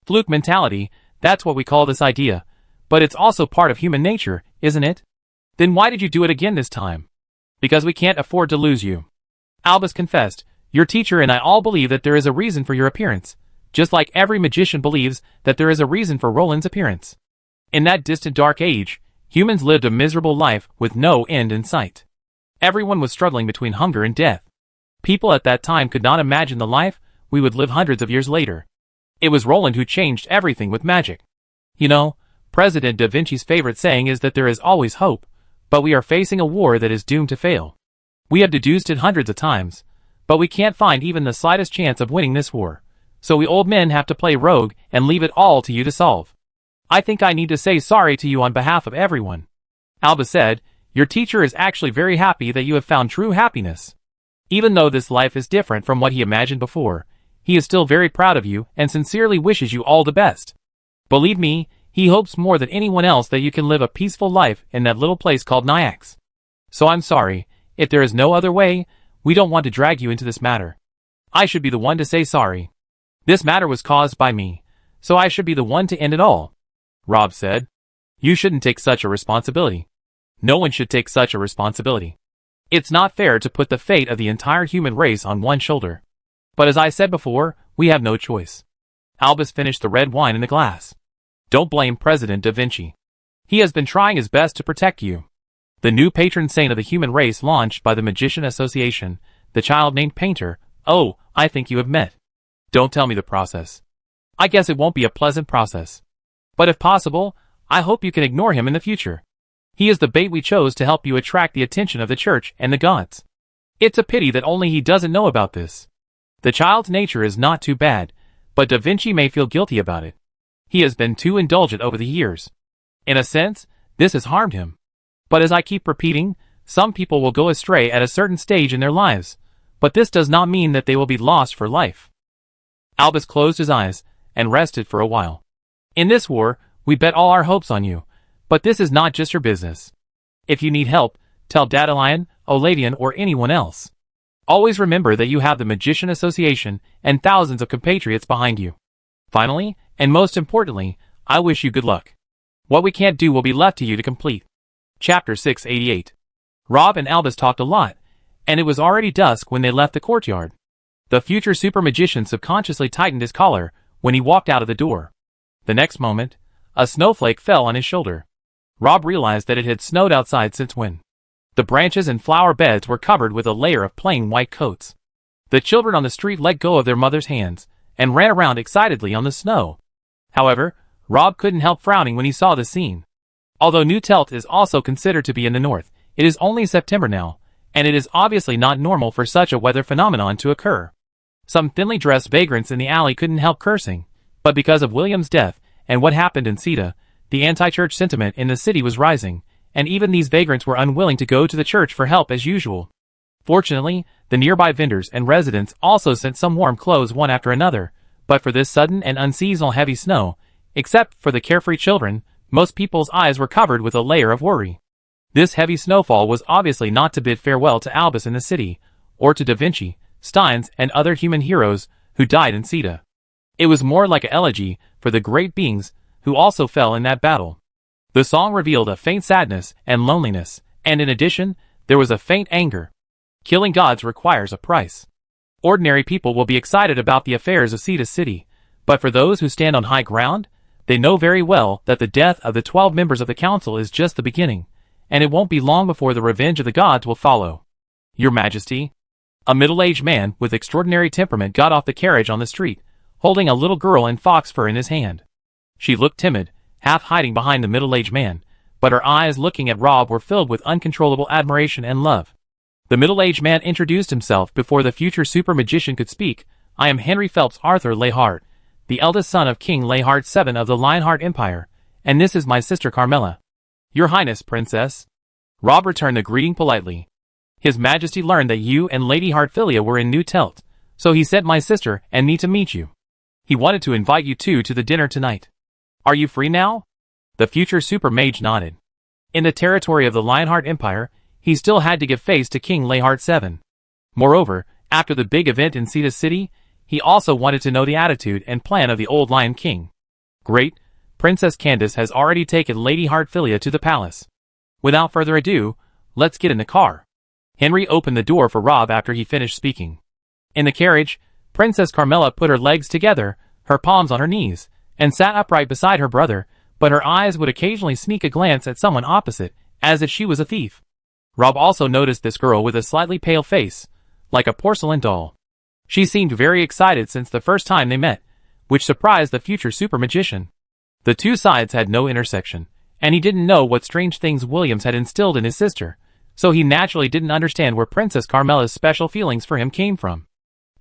Fluke mentality, that's what we call this idea, but it's also part of human nature, isn't it? Then why did you do it again this time? Because we can't afford to lose you. Albus confessed, your teacher and I all believe that there is a reason for your appearance, just like every magician believes that there is a reason for Roland's appearance. In that distant dark age, humans lived a miserable life with no end in sight. Everyone was struggling between hunger and death. People at that time could not imagine the life we would live hundreds of years later. It was Roland who changed everything with magic. You know, President Da Vinci's favorite saying is that there is always hope, but we are facing a war that is doomed to fail. We have deduced it hundreds of times, but we can't find even the slightest chance of winning this war. So we old men have to play rogue and leave it all to you to solve. I think I need to say sorry to you on behalf of everyone. Albus said, your teacher is actually very happy that you have found true happiness. Even though this life is different from what he imagined before, he is still very proud of you and sincerely wishes you all the best. Believe me, he hopes more than anyone else that you can live a peaceful life in that little place called Nyax. So I'm sorry, if there is no other way, we don't want to drag you into this matter. I should be the one to say sorry. This matter was caused by me, so I should be the one to end it all. Rob said. You shouldn't take such a responsibility. No one should take such a responsibility. It's not fair to put the fate of the entire human race on one shoulder. But as I said before, we have no choice. Albus finished the red wine in the glass. Don't blame President Da Vinci. He has been trying his best to protect you. The new patron saint of the human race launched by the Magician Association, the child named Painter. Oh, I think you have met. Don't tell me the process. I guess it won't be a pleasant process. But if possible, I hope you can ignore him in the future. He is the bait we chose to help you attract the attention of the church and the gods. It's a pity that only he doesn't know about this. The child's nature is not too bad, but Da Vinci may feel guilty about it. He has been too indulgent over the years. In a sense, this has harmed him. But as I keep repeating, some people will go astray at a certain stage in their lives, but this does not mean that they will be lost for life. Albus closed his eyes and rested for a while. In this war, we bet all our hopes on you, But this is not just your business. If you need help, tell Dandelion, Olavian, or anyone else. Always remember that you have the Magician Association and thousands of compatriots behind you. Finally, and most importantly, I wish you good luck. What we can't do will be left to you to complete. Chapter 688. Rob and Albus talked a lot, and it was already dusk when they left the courtyard. The future super magician subconsciously tightened his collar when he walked out of the door. The next moment, a snowflake fell on his shoulder. Rob realized that it had snowed outside since when. The branches and flower beds were covered with a layer of plain white coats. The children on the street let go of their mother's hands and ran around excitedly on the snow. However, Rob couldn't help frowning when he saw the scene. Although New Telt is also considered to be in the north, it is only September now, and it is obviously not normal for such a weather phenomenon to occur. Some thinly dressed vagrants in the alley couldn't help cursing, but because of William's death and what happened in Sita, the anti-church sentiment in the city was rising, and even these vagrants were unwilling to go to the church for help as usual. Fortunately, the nearby vendors and residents also sent some warm clothes one after another, but for this sudden and unseasonal heavy snow, except for the carefree children, most people's eyes were covered with a layer of worry. This heavy snowfall was obviously not to bid farewell to Albus in the city, or to Da Vinci, Steins, and other human heroes who died in Sita. It was more like an elegy for the great beings who also fell in that battle. The song revealed a faint sadness and loneliness, and in addition, there was a faint anger. Killing gods requires a price. Ordinary people will be excited about the affairs of Sita City, but for those who stand on high ground, they know very well that the death of the 12 members of the council is just the beginning, and it won't be long before the revenge of the gods will follow. Your Majesty. A middle-aged man with extraordinary temperament got off the carriage on the street, holding a little girl in fox fur in his hand. She looked timid, half hiding behind the middle-aged man, but her eyes looking at Rob were filled with uncontrollable admiration and love. The middle-aged man introduced himself before the future super magician could speak. I am Henry Phelps Arthur Layhart, the eldest son of King Layhart VII of the Lionheart Empire, and this is my sister Carmela. Your Highness, Princess. Rob returned the greeting politely. His Majesty learned that you and Lady Heartfilia were in New Telt, so he sent my sister and me to meet you. He wanted to invite you two to the dinner tonight. Are you free now? The future super mage nodded. In the territory of the Lionheart Empire, he still had to give face to King Layhart VII. Moreover, after the big event in Sita City, he also wanted to know the attitude and plan of the old Lion King. Great, Princess Candace has already taken Lady Heartfilia to the palace. Without further ado, let's get in the car. Henry opened the door for Rob after he finished speaking. In the carriage, Princess Carmela put her legs together, her palms on her knees, and sat upright beside her brother, but her eyes would occasionally sneak a glance at someone opposite, as if she was a thief. Rob also noticed this girl with a slightly pale face, like a porcelain doll. She seemed very excited since the first time they met, which surprised the future super magician. The two sides had no intersection, and he didn't know what strange things Williams had instilled in his sister, so he naturally didn't understand where Princess Carmela's special feelings for him came from.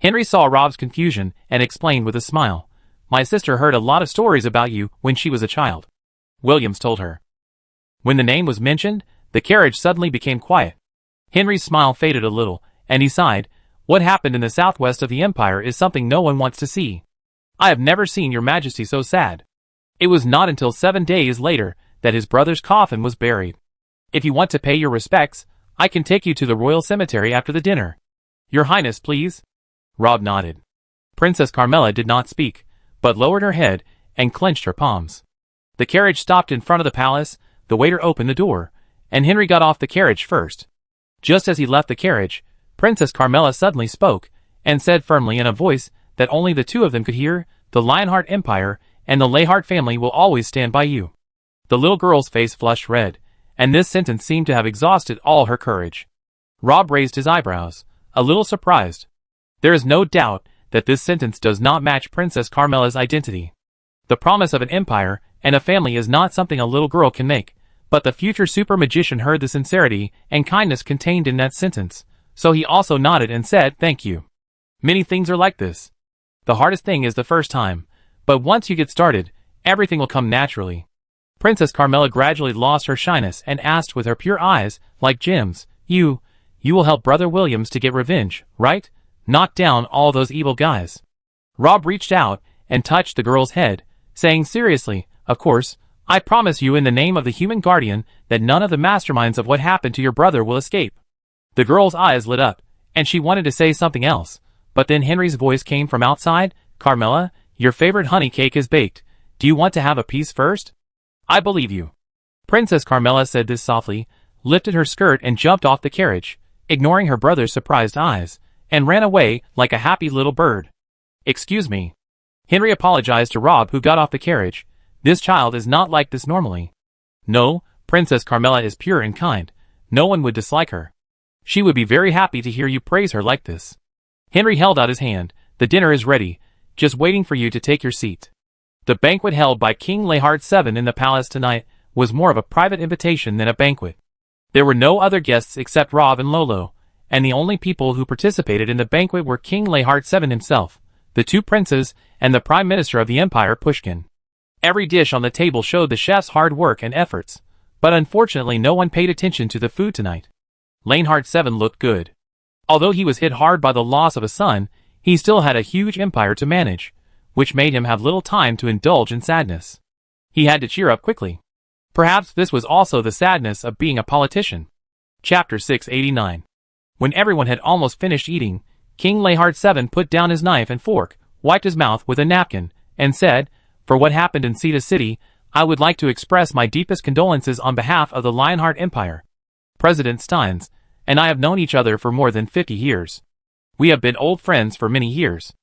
Henry saw Rob's confusion and explained with a smile, My sister heard a lot of stories about you when she was a child. Williams told her. When the name was mentioned, the carriage suddenly became quiet. Henry's smile faded a little, and he sighed, What happened in the southwest of the empire is something no one wants to see. I have never seen your Majesty so sad. It was not until 7 days later that his brother's coffin was buried. If you want to pay your respects, I can take you to the royal cemetery after the dinner. Your Highness, please. Rob nodded. Princess Carmela did not speak, but lowered her head and clenched her palms. The carriage stopped in front of the palace, the waiter opened the door, and Henry got off the carriage first. Just as he left the carriage, Princess Carmela suddenly spoke, and said firmly in a voice that only the two of them could hear, The Lionheart Empire and the Layhart family will always stand by you. The little girl's face flushed red, and this sentence seemed to have exhausted all her courage. Rob raised his eyebrows, a little surprised. There is no doubt that this sentence does not match Princess Carmela's identity. The promise of an empire and a family is not something a little girl can make, but the future super magician heard the sincerity and kindness contained in that sentence, so he also nodded and said, Thank you. Many things are like this. The hardest thing is the first time, but once you get started, everything will come naturally. Princess Carmela gradually lost her shyness and asked with her pure eyes, like gems, You will help Brother Williams to get revenge, right? Knock down all those evil guys. Rob reached out and touched the girl's head, saying seriously, Of course, I promise you in the name of the human guardian that none of the masterminds of what happened to your brother will escape. The girl's eyes lit up, and she wanted to say something else, but then Henry's voice came from outside. Carmela, your favorite honey cake is baked. Do you want to have a piece first? I believe you. Princess Carmela said this softly, lifted her skirt and jumped off the carriage, ignoring her brother's surprised eyes, and ran away like a happy little bird. Excuse me. Henry apologized to Rob, who got off the carriage. This child is not like this normally. No, Princess Carmela is pure and kind. No one would dislike her. She would be very happy to hear you praise her like this. Henry held out his hand. The dinner is ready, just waiting for you to take your seat. The banquet held by King Leihard VII in the palace tonight was more of a private invitation than a banquet. There were no other guests except Rob and Lolo, and the only people who participated in the banquet were King Leihard VII himself, the two princes, and the Prime Minister of the Empire, Pushkin. Every dish on the table showed the chef's hard work and efforts, but unfortunately no one paid attention to the food tonight. Leihard VII looked good. Although he was hit hard by the loss of a son, he still had a huge empire to manage, which made him have little time to indulge in sadness. He had to cheer up quickly. Perhaps this was also the sadness of being a politician. Chapter 689. When everyone had almost finished eating, King Leihard VII put down his knife and fork, wiped his mouth with a napkin, and said, "For what happened in Sita City, I would like to express my deepest condolences on behalf of the Lionheart Empire. President Steins and I have known each other for more than 50 years. We have been old friends for many years.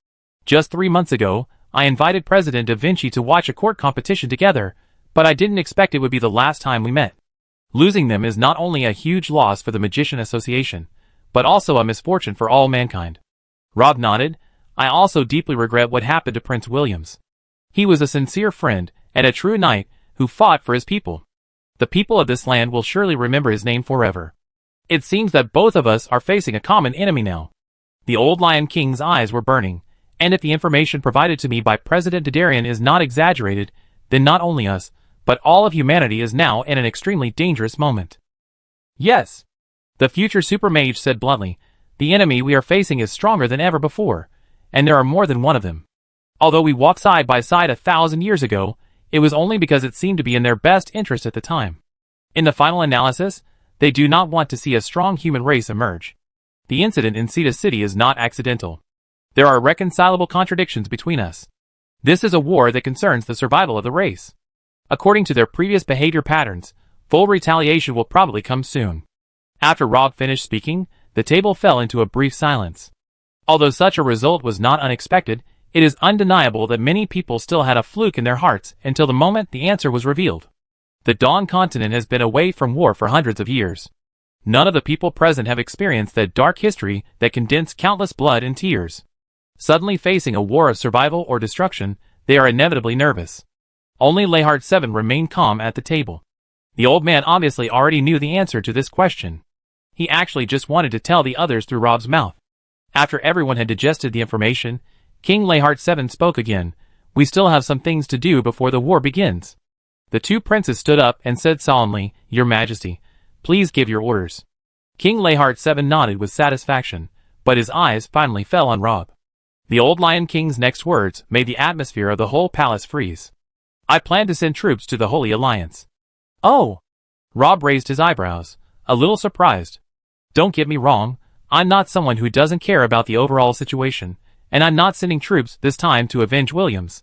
Just 3 months ago, I invited President Da Vinci to watch a court competition together, but I didn't expect it would be the last time we met. Losing them is not only a huge loss for the Magician Association, but also a misfortune for all mankind." Rob nodded. "I also deeply regret what happened to Prince Williams. He was a sincere friend and a true knight who fought for his people. The people of this land will surely remember his name forever. It seems that both of us are facing a common enemy now." The old Lion King's eyes were burning, and if the information provided to me by President Dadarian is not exaggerated, then not only us, but all of humanity is now in an extremely dangerous moment. "Yes," the future super mage said bluntly, "the enemy we are facing is stronger than ever before, and there are more than one of them. Although we walked side by side 1,000 years ago, it was only because it seemed to be in their best interest at the time. In the final analysis, they do not want to see a strong human race emerge. The incident in Sita City is not accidental. There are irreconcilable contradictions between us. This is a war that concerns the survival of the race. According to their previous behavior patterns, full retaliation will probably come soon." After Rob finished speaking, the table fell into a brief silence. Although such a result was not unexpected, it is undeniable that many people still had a fluke in their hearts until the moment the answer was revealed. The Dawn continent has been away from war for hundreds of years. None of the people present have experienced that dark history that condensed countless blood and tears. Suddenly facing a war of survival or destruction, they are inevitably nervous. Only Leihard VII remained calm at the table. The old man obviously already knew the answer to this question. He actually just wanted to tell the others through Rob's mouth. After everyone had digested the information, King Leihard VII spoke again. "We still have some things to do before the war begins." The two princes stood up and said solemnly, "Your Majesty, please give your orders." King Leihard VII nodded with satisfaction, but his eyes finally fell on Rob. The old Lion King's next words made the atmosphere of the whole palace freeze. "I plan to send troops to the Holy Alliance." "Oh!" Rob raised his eyebrows, a little surprised. "Don't get me wrong, I'm not someone who doesn't care about the overall situation, and I'm not sending troops this time to avenge Williams."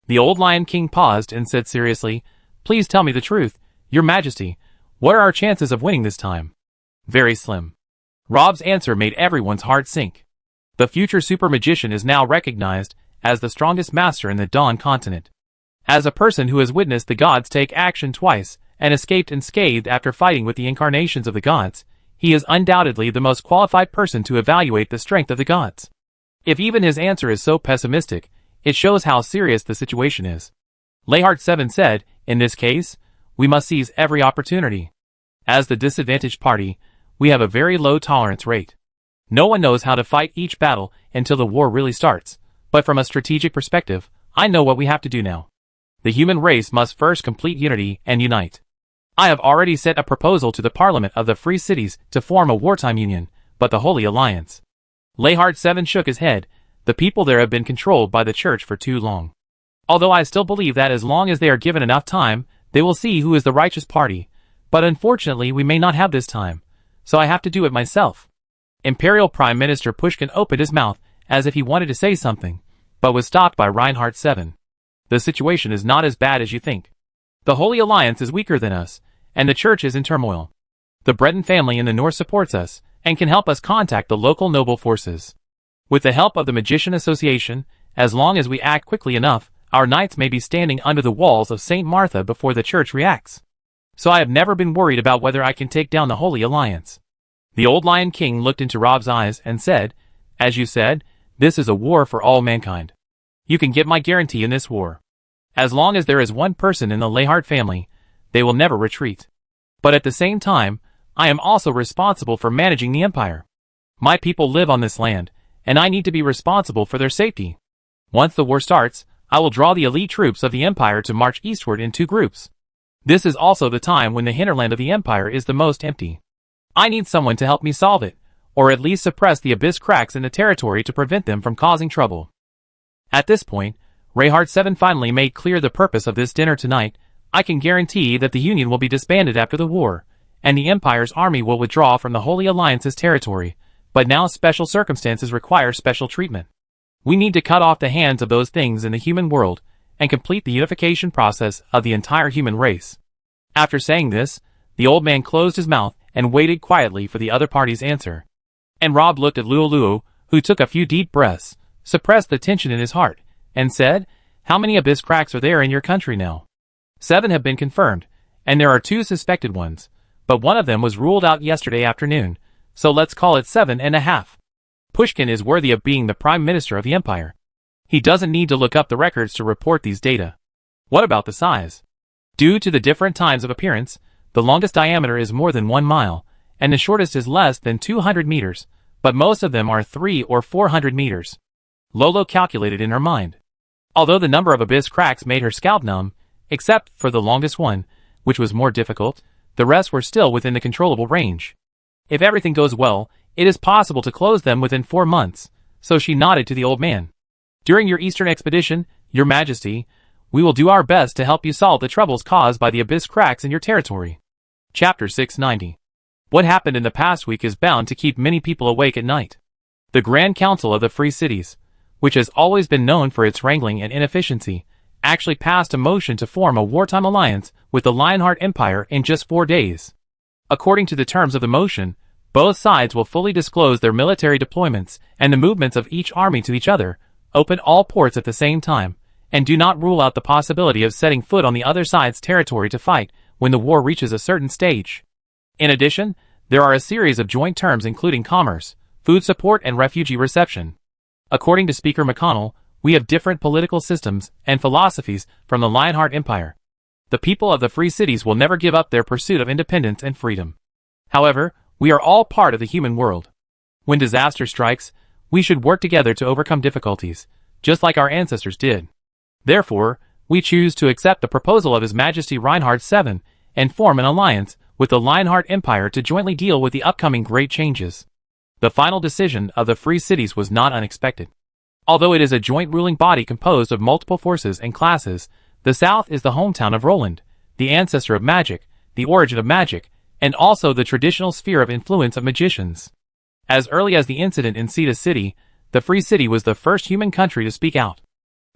The old Lion King paused and said seriously, "Please tell me the truth, Your Majesty. What are our chances of winning this time?" "Very slim." Rob's answer made everyone's heart sink. The future super magician is now recognized as the strongest master in the Dawn continent. As a person who has witnessed the gods take action twice and escaped unscathed after fighting with the incarnations of the gods, he is undoubtedly the most qualified person to evaluate the strength of the gods. If even his answer is so pessimistic, it shows how serious the situation is. Leihard VII said, "In this case, we must seize every opportunity. As the disadvantaged party, we have a very low tolerance rate. No one knows how to fight each battle until the war really starts, but from a strategic perspective, I know what we have to do now. The human race must first complete unity and unite. I have already sent a proposal to the Parliament of the Free Cities to form a wartime union, but the Holy Alliance." Leihard VII shook his head. "The people there have been controlled by the Church for too long. Although I still believe that as long as they are given enough time, They will see who is the righteous party, but unfortunately we may not have this time, so I have to do it myself. Imperial Prime Minister Pushkin opened his mouth as if he wanted to say something, but was stopped by Reinhardt 7. The situation is not as bad as you think. The Holy Alliance is weaker than us, and the church is in turmoil. The Breton family in the north supports us, and can help us contact the local noble forces. With the help of the Magician Association, as long as we act quickly enough, our knights may be standing under the walls of St. Martha before the church reacts. So I have never been worried about whether I can take down the Holy Alliance. The old Lion King looked into Rob's eyes and said, "As you said, this is a war for all mankind. You can get my guarantee in this war. As long as there is one person in the Lehart family, they will never retreat. But at the same time, I am also responsible for managing the empire. My people live on this land, and I need to be responsible for their safety. Once the war starts, I will draw the elite troops of the empire to march eastward in 2 groups. This is also the time when the hinterland of the empire is the most empty. I need someone to help me solve it, or at least suppress the abyss cracks in the territory to prevent them from causing trouble." At this point, Reinhardt 7 finally made clear the purpose of this dinner tonight. "I can guarantee that the Union will be disbanded after the war, and the Empire's army will withdraw from the Holy Alliance's territory, but now special circumstances require special treatment. We need to cut off the hands of those things in the human world, and complete the unification process of the entire human race." After saying this, the old man closed his mouth and waited quietly for the other party's answer. And Rob looked at Luoluo, who took a few deep breaths, suppressed the tension in his heart, and said, "How many abyss cracks are there in your country now?" 7 have been confirmed, and there are 2 suspected ones, but one of them was ruled out yesterday afternoon, so let's call it 7.5. Pushkin is worthy of being the Prime Minister of the Empire. He doesn't need to look up the records to report these data. What about the size? Due to the different times of appearance, the longest diameter is more than 1 mile, and the shortest is less than 200 meters, but most of them are 300 or 400 meters. Lolo calculated in her mind. Although the number of abyss cracks made her scalp numb, except for the longest one, which was more difficult, the rest were still within the controllable range. If everything goes well, it is possible to close them within 4 months, so she nodded to the old man. "During your eastern expedition, Your Majesty, we will do our best to help you solve the troubles caused by the abyss cracks in your territory." Chapter 690. What happened in the past week is bound to keep many people awake at night. The Grand Council of the Free Cities, which has always been known for its wrangling and inefficiency, actually passed a motion to form a wartime alliance with the Lionheart Empire in just 4 days. According to the terms of the motion, both sides will fully disclose their military deployments and the movements of each army to each other, open all ports at the same time, and do not rule out the possibility of setting foot on the other side's territory to fight when the war reaches a certain stage. In addition, there are a series of joint terms including commerce, food support and refugee reception. According to Speaker McConnell, we have different political systems and philosophies from the Lionheart Empire. The people of the free cities will never give up their pursuit of independence and freedom. However, we are all part of the human world. When disaster strikes, we should work together to overcome difficulties, just like our ancestors did. Therefore, we choose to accept the proposal of His Majesty Reinhardt 7 and form an alliance with the Lionheart Empire to jointly deal with the upcoming great changes. The final decision of the free cities was not unexpected. Although it is a joint ruling body composed of multiple forces and classes, the South is the hometown of Roland, the ancestor of magic, the origin of magic, and also the traditional sphere of influence of magicians. As early as the incident in Cedar City, the Free City was the first human country to speak out.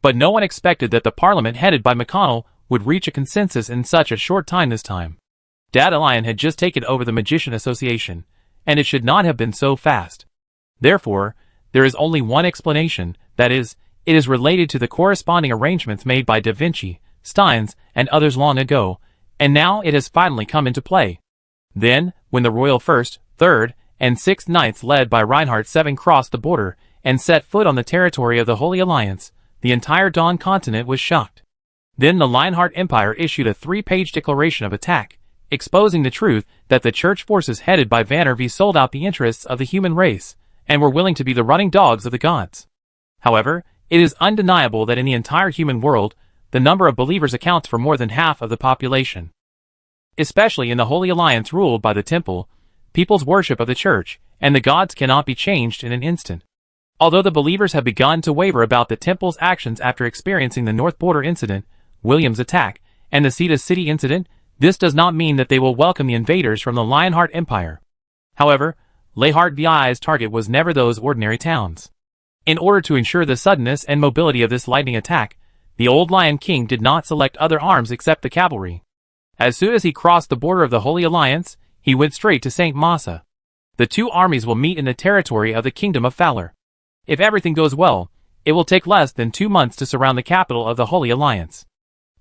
But no one expected that the parliament headed by McConnell would reach a consensus in such a short time this time. Dada Lion had just taken over the Magician Association, and it should not have been so fast. Therefore, there is only one explanation, that is, it is related to the corresponding arrangements made by Da Vinci, Steins, and others long ago, and now it has finally come into play. Then, when the royal 1st, 3rd, and 6th Knights led by Reinhardt 7 crossed the border and set foot on the territory of the Holy Alliance, the entire Dawn continent was shocked. Then the Lionheart Empire issued a 3-page declaration of attack, exposing the truth that the church forces headed by Vannervee sold out the interests of the human race, and were willing to be the running dogs of the gods. However, it is undeniable that in the entire human world, the number of believers accounts for more than half of the population. Especially in the Holy Alliance ruled by the Temple, people's worship of the church and the gods cannot be changed in an instant. Although the believers have begun to waver about the Temple's actions after experiencing the North Border incident, William's attack, and the Cedar City incident, this does not mean that they will welcome the invaders from the Lionheart Empire. However, Lionheart VI's target was never those ordinary towns. In order to ensure the suddenness and mobility of this lightning attack, the old Lion King did not select other arms except the cavalry. As soon as he crossed the border of the Holy Alliance, he went straight to St. Massa. The two armies will meet in the territory of the Kingdom of Fowler. If everything goes well, it will take less than 2 months to surround the capital of the Holy Alliance.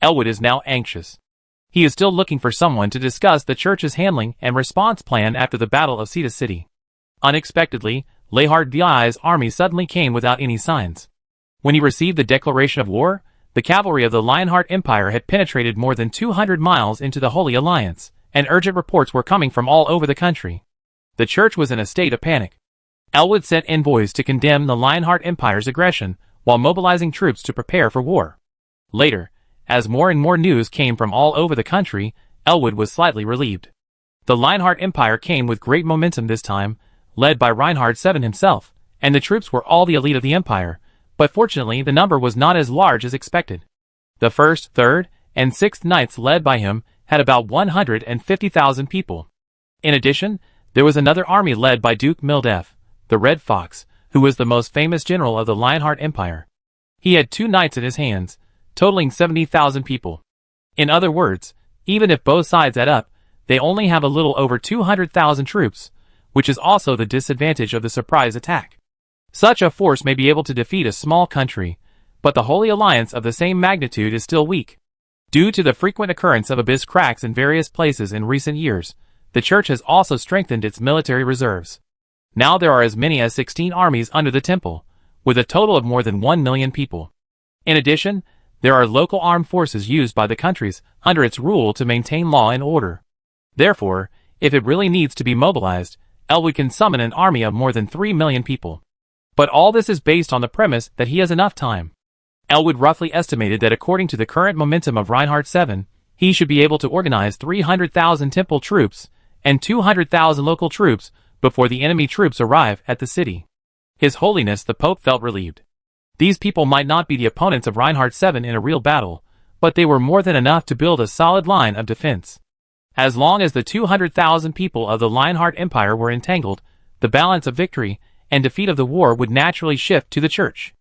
Elwood is now anxious. He is still looking for someone to discuss the church's handling and response plan after the Battle of Cedar City. Unexpectedly, Lionheart VI's army suddenly came without any signs. When he received the declaration of war, the cavalry of the Lionheart Empire had penetrated more than 200 miles into the Holy Alliance, and urgent reports were coming from all over the country. The church was in a state of panic. Elwood sent envoys to condemn the Lionheart Empire's aggression, while mobilizing troops to prepare for war. Later, as more and more news came from all over the country, Elwood was slightly relieved. The Lionheart Empire came with great momentum this time, led by Reinhard VII himself, and the troops were all the elite of the empire, but fortunately the number was not as large as expected. The 1st, 3rd, and 6th Knights led by him had about 150,000 people. In addition, there was another army led by Duke Mildef, the Red Fox, who was the most famous general of the Lionheart Empire. He had 2 knights in his hands, totaling 70,000 people. In other words, even if both sides add up, they only have a little over 200,000 troops, which is also the disadvantage of the surprise attack. Such a force may be able to defeat a small country, but the Holy Alliance of the same magnitude is still weak. Due to the frequent occurrence of abyss cracks in various places in recent years, the church has also strengthened its military reserves. Now there are as many as 16 armies under the temple, with a total of more than 1 million people. In addition, there are local armed forces used by the countries under its rule to maintain law and order. Therefore, if it really needs to be mobilized, Elwood can summon an army of more than 3 million people. But all this is based on the premise that he has enough time. Elwood roughly estimated that according to the current momentum of Reinhard VII, he should be able to organize 300,000 temple troops and 200,000 local troops before the enemy troops arrive at the city. His Holiness the Pope felt relieved. These people might not be the opponents of Reinhard VII in a real battle, but they were more than enough to build a solid line of defense. As long as the 200,000 people of the Lionheart Empire were entangled, the balance of victory and defeat of the war would naturally shift to the church.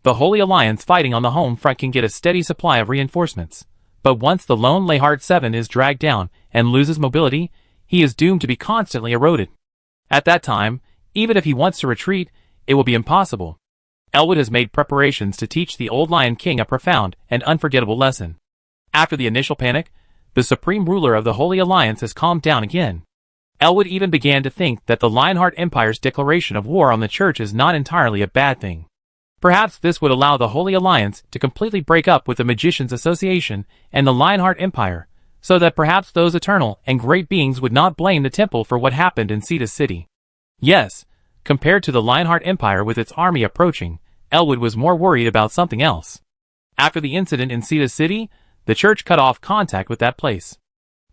The Holy Alliance fighting on the home front can get a steady supply of reinforcements, but once the lone Lionheart VII is dragged down and loses mobility, he is doomed to be constantly eroded. At that time, even if he wants to retreat, it will be impossible. Elwood has made preparations to teach the old Lion King a profound and unforgettable lesson. After the initial panic, the supreme ruler of the Holy Alliance has calmed down again. Elwood even began to think that the Lionheart Empire's declaration of war on the church is not entirely a bad thing. Perhaps this would allow the Holy Alliance to completely break up with the Magicians' Association and the Lionheart Empire, so that perhaps those eternal and great beings would not blame the temple for what happened in Cedar City. Yes, compared to the Lionheart Empire with its army approaching, Elwood was more worried about something else. After the incident in Cedar City, the church cut off contact with that place.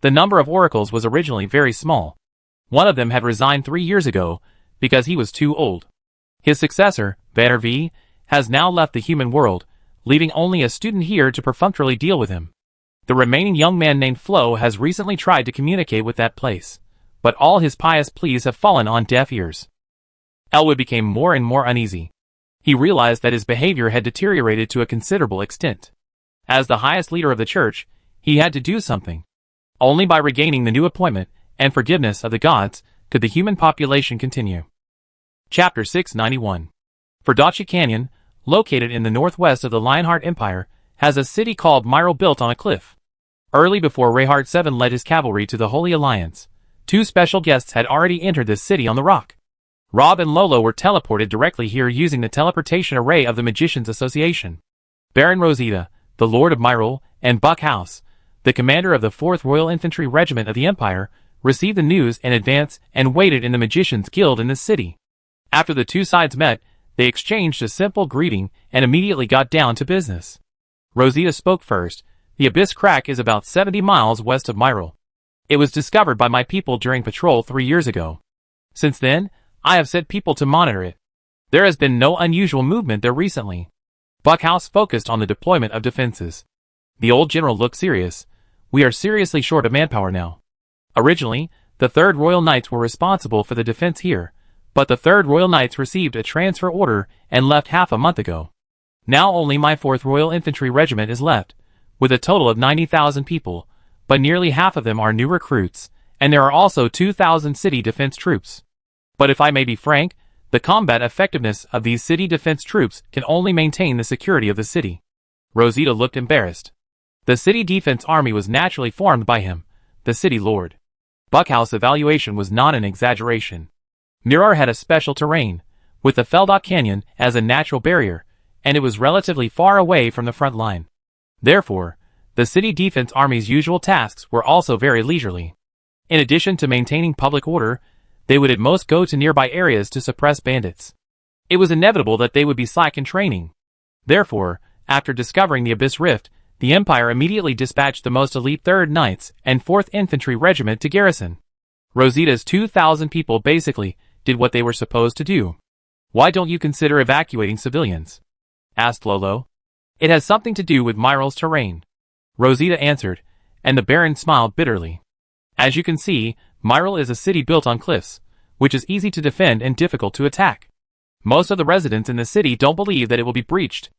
The number of oracles was originally very small. One of them had resigned 3 years ago because he was too old. His successor, Vader V, has now left the human world, leaving only a student here to perfunctorily deal with him. The remaining young man named Flo has recently tried to communicate with that place, but all his pious pleas have fallen on deaf ears. Elwood became more and more uneasy. He realized that his behavior had deteriorated to a considerable extent. As the highest leader of the church, he had to do something. Only by regaining the new appointment and forgiveness of the gods could the human population continue. Chapter 691. Verdache Canyon, located in the northwest of the Lionheart Empire, has a city called Myrtle built on a cliff. Early before Reinhard VII led his cavalry to the Holy Alliance, 2 special guests had already entered this city on the rock. Rob and Lolo were teleported directly here using the teleportation array of the Magicians' Association. Baron Rosita, the Lord of Myrtle, and Buck House, the commander of the 4th Royal Infantry Regiment of the Empire, received the news in advance and waited in the Magicians' Guild in this city. After the 2 sides met, they exchanged a simple greeting and immediately got down to business. Rosita spoke first. The Abyss Crack is about 70 miles west of Myrtle. It was discovered by my people during patrol 3 years ago. Since then, I have sent people to monitor it. There has been no unusual movement there recently. Buckhouse focused on the deployment of defenses. The old general looked serious, we are seriously short of manpower now. Originally, the 3rd Royal Knights were responsible for the defense here, but the 3rd Royal Knights received a transfer order and left half a month ago. Now only my 4th Royal Infantry Regiment is left, with a total of 90,000 people, but nearly half of them are new recruits, and there are also 2,000 city defense troops. But if I may be frank, the combat effectiveness of these city defense troops can only maintain the security of the city. Rosita looked embarrassed. The city defense army was naturally formed by him, the city lord. Buckhouse evaluation was not an exaggeration. Mirror had a special terrain, with the Feldok Canyon as a natural barrier, and it was relatively far away from the front line. Therefore, the city defense army's usual tasks were also very leisurely. In addition to maintaining public order, they would at most go to nearby areas to suppress bandits. It was inevitable that they would be slack in training. Therefore, after discovering the Abyss Rift, the Empire immediately dispatched the most elite 3rd Knights and 4th Infantry Regiment to garrison. Rosita's 2,000 people basically did what they were supposed to do. Why don't you consider evacuating civilians? Asked Lolo. It has something to do with Myral's terrain. Rosita answered, and the Baron smiled bitterly. As you can see, Myral is a city built on cliffs, which is easy to defend and difficult to attack. Most of the residents in the city don't believe that it will be breached.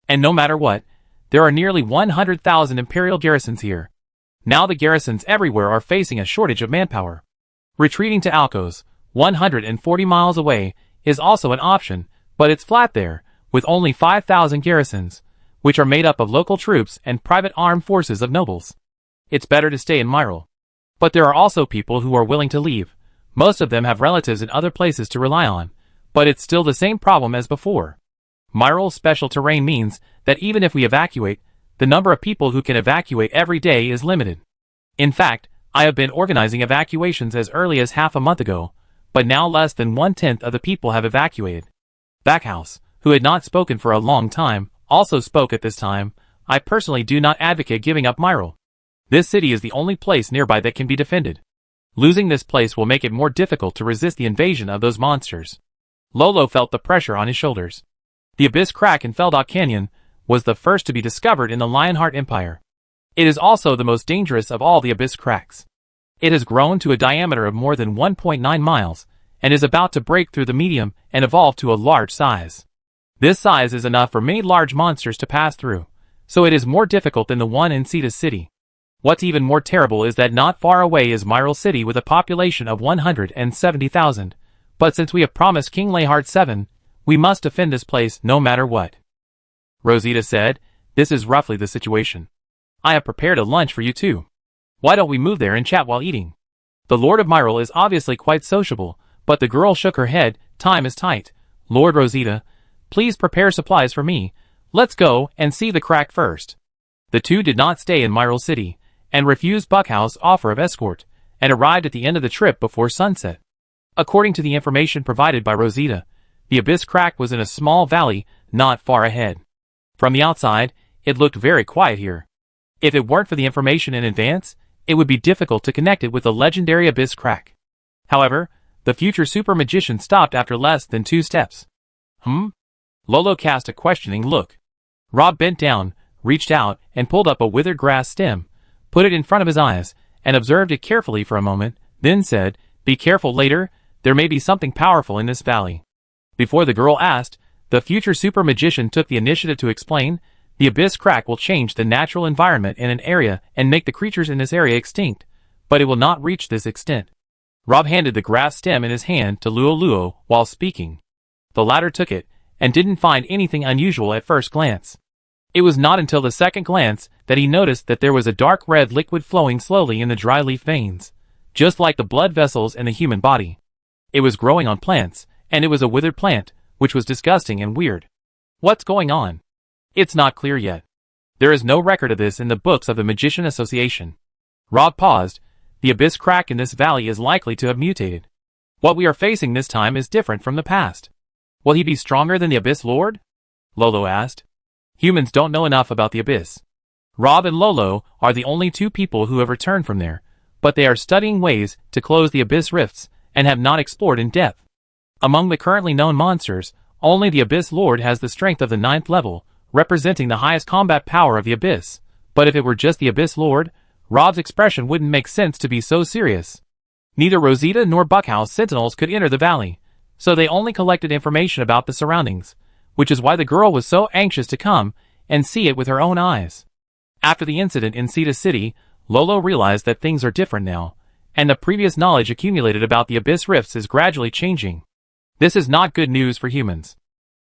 And no matter what, there are nearly 100,000 Imperial garrisons here. Now the garrisons everywhere are facing a shortage of manpower. Retreating to Alcos, 140 miles away, is also an option, but it's flat there, with only 5,000 garrisons, which are made up of local troops and private armed forces of nobles. It's better to stay in Myral. But there are also people who are willing to leave. Most of them have relatives in other places to rely on, but it's still the same problem as before. Myral's special terrain means that even if we evacuate, the number of people who can evacuate every day is limited. In fact, I have been organizing evacuations as early as half a month ago, but now less than 1/10 of the people have evacuated. Backhouse, who had not spoken for a long time, also spoke at this time. I personally do not advocate giving up Myral. This city is the only place nearby that can be defended. Losing this place will make it more difficult to resist the invasion of those monsters. Lolo felt the pressure on his shoulders. The Abyss Crack in Feldok Canyon was the first to be discovered in the Lionheart Empire. It is also the most dangerous of all the Abyss Cracks. It has grown to a diameter of more than 1.9 miles, and is about to break through the medium and evolve to a large size. This size is enough for many large monsters to pass through, so it is more difficult than the one in Cetus City. What's even more terrible is that not far away is Myral City with a population of 170,000, but since we have promised King Lehart 7, we must defend this place no matter what. Rosita said, this is roughly the situation. I have prepared a lunch for you too. Why don't we move there and chat while eating? The Lord of Myral is obviously quite sociable, but the girl shook her head. Time is tight. Lord Rosita, please prepare supplies for me. Let's go and see the crack first. The two did not stay in Myral City, and refused Buckhouse's offer of escort, and arrived at the end of the trip before sunset. According to the information provided by Rosita, the Abyss Crack was in a small valley not far ahead. From the outside, it looked very quiet here. If it weren't for the information in advance, it would be difficult to connect it with the legendary Abyss Crack. However, the future super magician stopped after less than 2 steps. Lolo cast a questioning look. Rob bent down, reached out, and pulled up a withered grass stem, put it in front of his eyes, and observed it carefully for a moment, then said, "Be careful later, there may be something powerful in this valley." Before the girl asked, the future super magician took the initiative to explain, the Abyss Crack will change the natural environment in an area and make the creatures in this area extinct, but it will not reach this extent. Rob handed the grass stem in his hand to Luo while speaking. The latter took it, and didn't find anything unusual at first glance. It was not until the second glance that he noticed that there was a dark red liquid flowing slowly in the dry leaf veins, just like the blood vessels in the human body. It was growing on plants, and it was a withered plant, which was disgusting and weird. What's going on? It's not clear yet. There is no record of this in the books of the Magician Association. Rob paused. The Abyss Crack in this valley is likely to have mutated. What we are facing this time is different from the past. Will he be stronger than the Abyss Lord? Lolo asked. Humans don't know enough about the Abyss. Rob and Lolo are the only 2 people who have returned from there, but they are studying ways to close the Abyss Rifts, and have not explored in depth. Among the currently known monsters, only the Abyss Lord has the strength of the 9th level, representing the highest combat power of the Abyss, but if it were just the Abyss Lord, Rob's expression wouldn't make sense to be so serious. Neither Rosita nor Buckhouse sentinels could enter the valley, so they only collected information about the surroundings, which is why the girl was so anxious to come and see it with her own eyes. After the incident in Cedar City, Lolo realized that things are different now, and the previous knowledge accumulated about the abyss rifts is gradually changing. This is not good news for humans.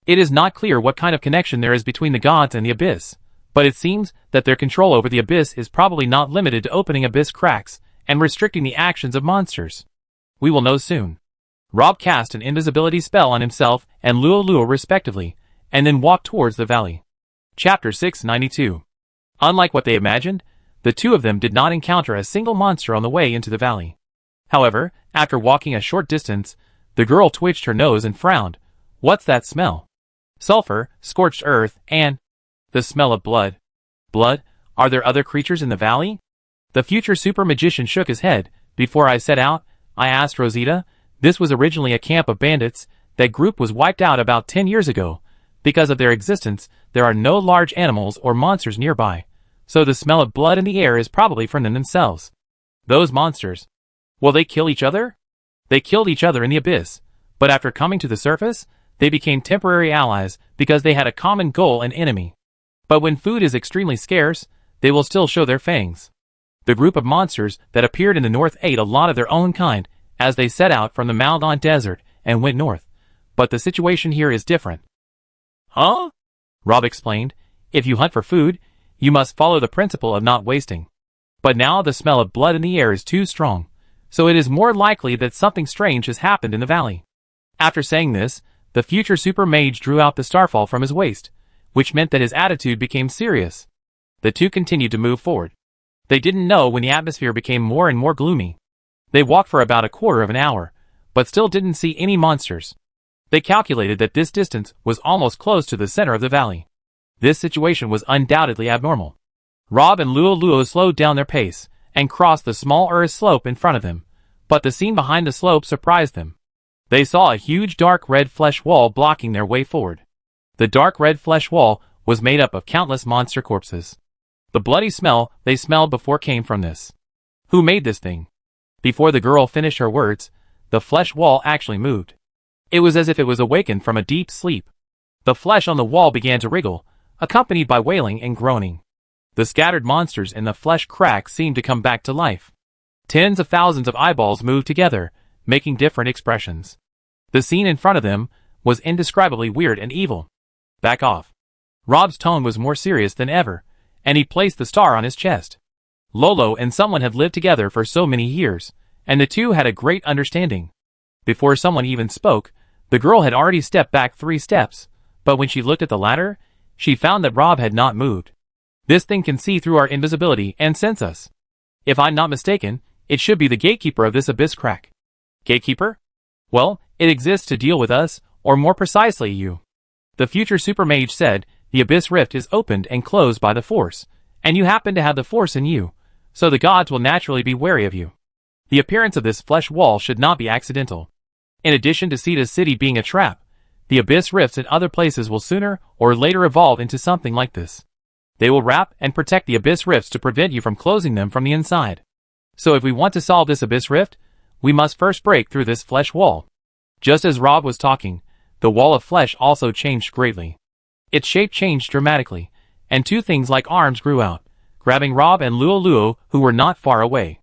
It is not clear what kind of connection there is between the gods and the abyss, but it seems that their control over the abyss is probably not limited to opening abyss cracks and restricting the actions of monsters. We will know soon. Rob cast an invisibility spell on himself and Luo respectively, and then walked towards the valley. Chapter 692. Unlike what they imagined, the two of them did not encounter a single monster on the way into the valley. However, after walking a short distance, the girl twitched her nose and frowned. What's that smell? Sulfur, scorched earth, and the smell of blood. Blood? Are there other creatures in the valley? The future super magician shook his head. Before I set out, I asked Rosita. This was originally a camp of bandits. That group was wiped out about 10 years ago. Because of their existence, there are no large animals or monsters nearby. So the smell of blood in the air is probably from them themselves. Those monsters. Will they kill each other? They killed each other in the abyss, but after coming to the surface, they became temporary allies because they had a common goal and enemy. But when food is extremely scarce, they will still show their fangs. The group of monsters that appeared in the north ate a lot of their own kind as they set out from the Maldon Desert and went north. But the situation here is different. Huh? Rob explained. If you hunt for food, you must follow the principle of not wasting. But now the smell of blood in the air is too strong, so it is more likely that something strange has happened in the valley. After saying this, the future super mage drew out the starfall from his waist, which meant that his attitude became serious. The two continued to move forward. They didn't know when the atmosphere became more and more gloomy. They walked for about a quarter of an hour, but still didn't see any monsters. They calculated that this distance was almost close to the center of the valley. This situation was undoubtedly abnormal. Rob and Luo slowed down their pace and crossed the small earth slope in front of them, but the scene behind the slope surprised them. They saw a huge dark red flesh wall blocking their way forward. The dark red flesh wall was made up of countless monster corpses. The bloody smell they smelled before came from this. Who made this thing? Before the girl finished her words, the flesh wall actually moved. It was as if it was awakened from a deep sleep. The flesh on the wall began to wriggle, accompanied by wailing and groaning. The scattered monsters in the flesh cracks seemed to come back to life. Tens of thousands of eyeballs moved together, making different expressions. The scene in front of them was indescribably weird and evil. Back off. Rob's tone was more serious than ever, and he placed the star on his chest. Lolo and someone had lived together for so many years, and the two had a great understanding. Before someone even spoke, the girl had already stepped back 3 steps, but when she looked at the ladder, she found that Rob had not moved. This thing can see through our invisibility and sense us. If I'm not mistaken, it should be the gatekeeper of this abyss crack. Gatekeeper? Well, it exists to deal with us, or more precisely you. The future super mage said, the abyss rift is opened and closed by the force, and you happen to have the force in you, so the gods will naturally be wary of you. The appearance of this flesh wall should not be accidental. In addition to Cedar City being a trap, the abyss rifts in other places will sooner or later evolve into something like this. They will wrap and protect the abyss rifts to prevent you from closing them from the inside. So if we want to solve this abyss rift, we must first break through this flesh wall. Just as Rob was talking, the wall of flesh also changed greatly. Its shape changed dramatically, and 2 things like arms grew out, grabbing Rob and Luo, who were not far away.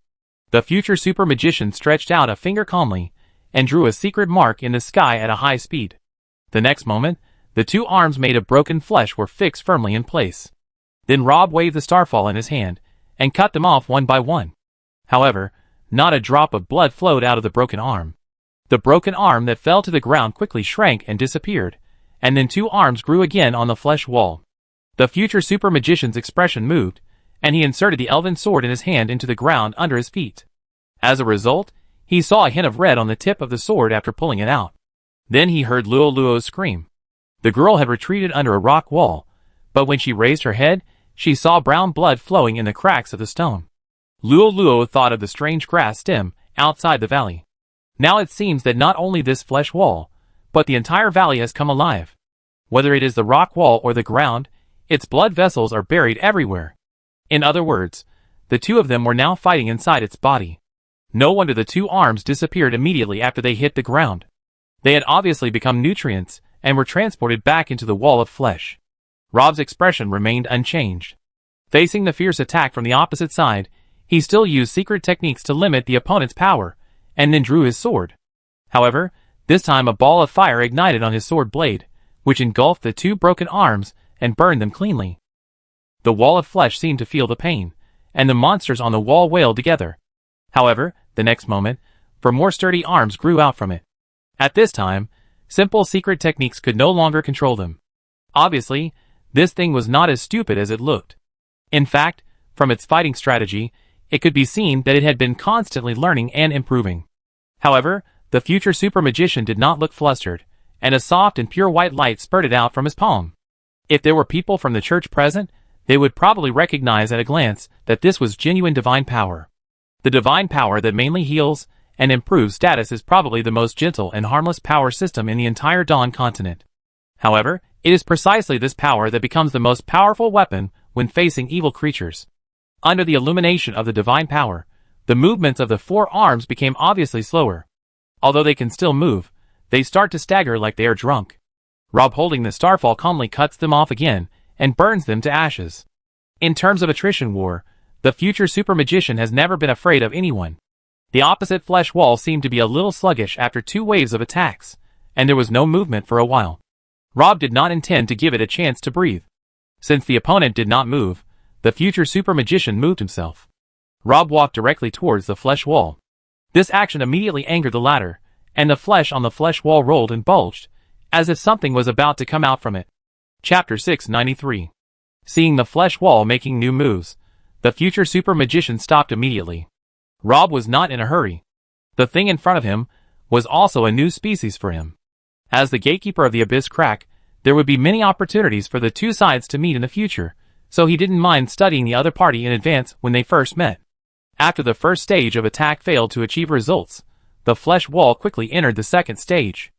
The future super magician stretched out a finger calmly, and drew a secret mark in the sky at a high speed. The next moment, the 2 arms made of broken flesh were fixed firmly in place. Then Rob waved the starfall in his hand, and cut them off one by one. However, not a drop of blood flowed out of the broken arm. The broken arm that fell to the ground quickly shrank and disappeared, and then 2 arms grew again on the flesh wall. The future super magician's expression moved, and he inserted the elven sword in his hand into the ground under his feet. As a result, he saw a hint of red on the tip of the sword after pulling it out. Then he heard Luo scream. The girl had retreated under a rock wall, but when she raised her head, she saw brown blood flowing in the cracks of the stone. Luo thought of the strange grass stem outside the valley. Now it seems that not only this flesh wall, but the entire valley has come alive. Whether it is the rock wall or the ground, its blood vessels are buried everywhere. In other words, the two of them were now fighting inside its body. No wonder the two arms disappeared immediately after they hit the ground. They had obviously become nutrients and were transported back into the wall of flesh. Rob's expression remained unchanged. Facing the fierce attack from the opposite side, he still used secret techniques to limit the opponent's power, and then drew his sword. However, this time a ball of fire ignited on his sword blade, which engulfed the two broken arms and burned them cleanly. The wall of flesh seemed to feel the pain, and the monsters on the wall wailed together. However, the next moment, four more sturdy arms grew out from it. At this time, simple secret techniques could no longer control them. Obviously, this thing was not as stupid as it looked. In fact, from its fighting strategy, it could be seen that it had been constantly learning and improving. However, the future super magician did not look flustered, and a soft and pure white light spurted out from his palm. If there were people from the church present, they would probably recognize at a glance that this was genuine divine power. The divine power that mainly heals and improves status is probably the most gentle and harmless power system in the entire Dawn continent. However, it is precisely this power that becomes the most powerful weapon when facing evil creatures. Under the illumination of the divine power, the movements of the four arms became obviously slower. Although they can still move, they start to stagger like they are drunk. Rob, holding the starfall, calmly cuts them off again and burns them to ashes. In terms of attrition war, the future super magician has never been afraid of anyone. The opposite flesh wall seemed to be a little sluggish after two waves of attacks, and there was no movement for a while. Rob did not intend to give it a chance to breathe. Since the opponent did not move, the future super magician moved himself. Rob walked directly towards the flesh wall. This action immediately angered the latter, and the flesh on the flesh wall rolled and bulged, as if something was about to come out from it. Chapter 693. Seeing the flesh wall making new moves, the future super magician stopped immediately. Rob was not in a hurry. The thing in front of him was also a new species for him. As the gatekeeper of the Abyss Crack, there would be many opportunities for the two sides to meet in the future, so he didn't mind studying the other party in advance when they first met. After the first stage of attack failed to achieve results, the flesh wall quickly entered the second stage.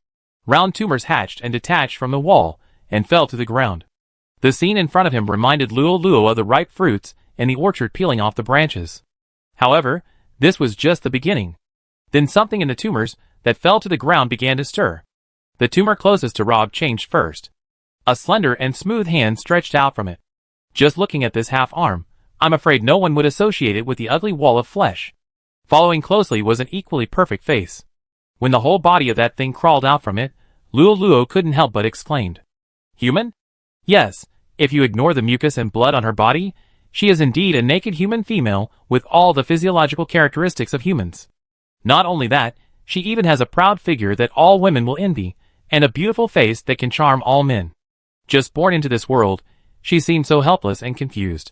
Round tumors hatched and detached from the wall and fell to the ground. The scene in front of him reminded Luo of the ripe fruits in the orchard peeling off the branches. However, this was just the beginning. Then something in the tumors that fell to the ground began to stir. The tumor closest to Rob changed first. A slender and smooth hand stretched out from it. Just looking at this half-arm, I'm afraid no one would associate it with the ugly wall of flesh. Following closely was an equally perfect face. When the whole body of that thing crawled out from it, Luo couldn't help but exclaimed. Human? Yes, if you ignore the mucus and blood on her body, she is indeed a naked human female with all the physiological characteristics of humans. Not only that, she even has a proud figure that all women will envy, and a beautiful face that can charm all men. Just born into this world, she seemed so helpless and confused.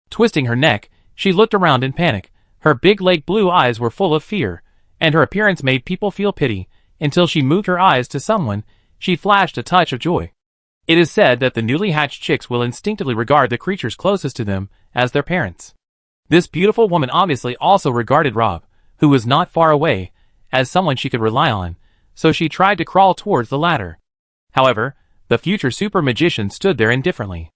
Twisting her neck, she looked around in panic. Her big lake blue eyes were full of fear, and her appearance made people feel pity. Until she moved her eyes to someone, she flashed a touch of joy. It is said that the newly hatched chicks will instinctively regard the creatures closest to them as their parents. This beautiful woman obviously also regarded Rob, who was not far away, as someone she could rely on, so she tried to crawl towards the latter. However, the future super magician stood there indifferently.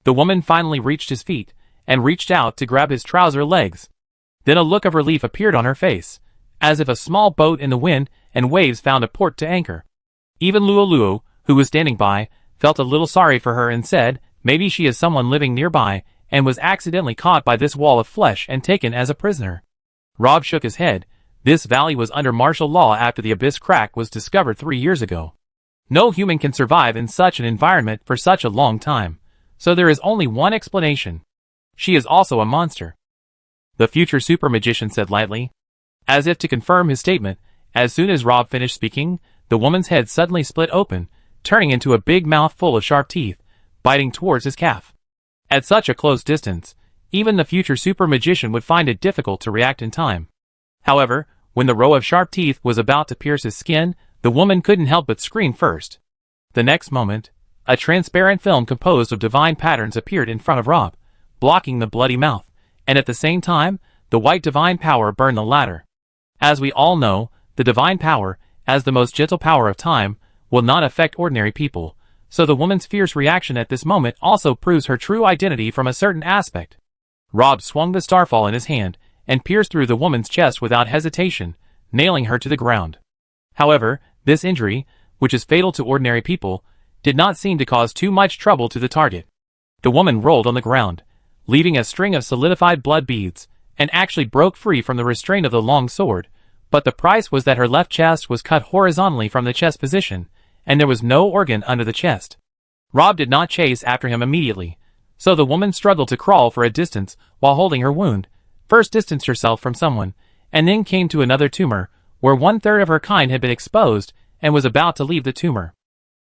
The woman finally reached his feet, and reached out to grab his trouser legs. Then a look of relief appeared on her face, as if a small boat in the wind and waves found a port to anchor. Even Luo, who was standing by, felt a little sorry for her and said, maybe she is someone living nearby, and was accidentally caught by this wall of flesh and taken as a prisoner. Rob shook his head. This valley was under martial law after the Abyss Crack was discovered 3 years ago. No human can survive in such an environment for such a long time, so there is only one explanation. She is also a monster. The future super magician said lightly. As if to confirm his statement, as soon as Rob finished speaking, the woman's head suddenly split open, turning into a big mouth full of sharp teeth, biting towards his calf. At such a close distance, even the future super magician would find it difficult to react in time. However, when the row of sharp teeth was about to pierce his skin, the woman couldn't help but scream first. The next moment, a transparent film composed of divine patterns appeared in front of Rob, blocking the bloody mouth, and at the same time, the white divine power burned the latter. As we all know, the divine power, as the most gentle power of time, will not affect ordinary people, so the woman's fierce reaction at this moment also proves her true identity from a certain aspect. Rob swung the starfall in his hand and pierced through the woman's chest without hesitation, nailing her to the ground. However, this injury, which is fatal to ordinary people, did not seem to cause too much trouble to the target. The woman rolled on the ground, leaving a string of solidified blood beads, and actually broke free from the restraint of the long sword, but the price was that her left chest was cut horizontally from the chest position, and there was no organ under the chest. Rob did not chase after him immediately, so the woman struggled to crawl for a distance while holding her wound, first distanced herself from someone, and then came to another tumor, where 1/3 of her kind had been exposed and was about to leave the tumor.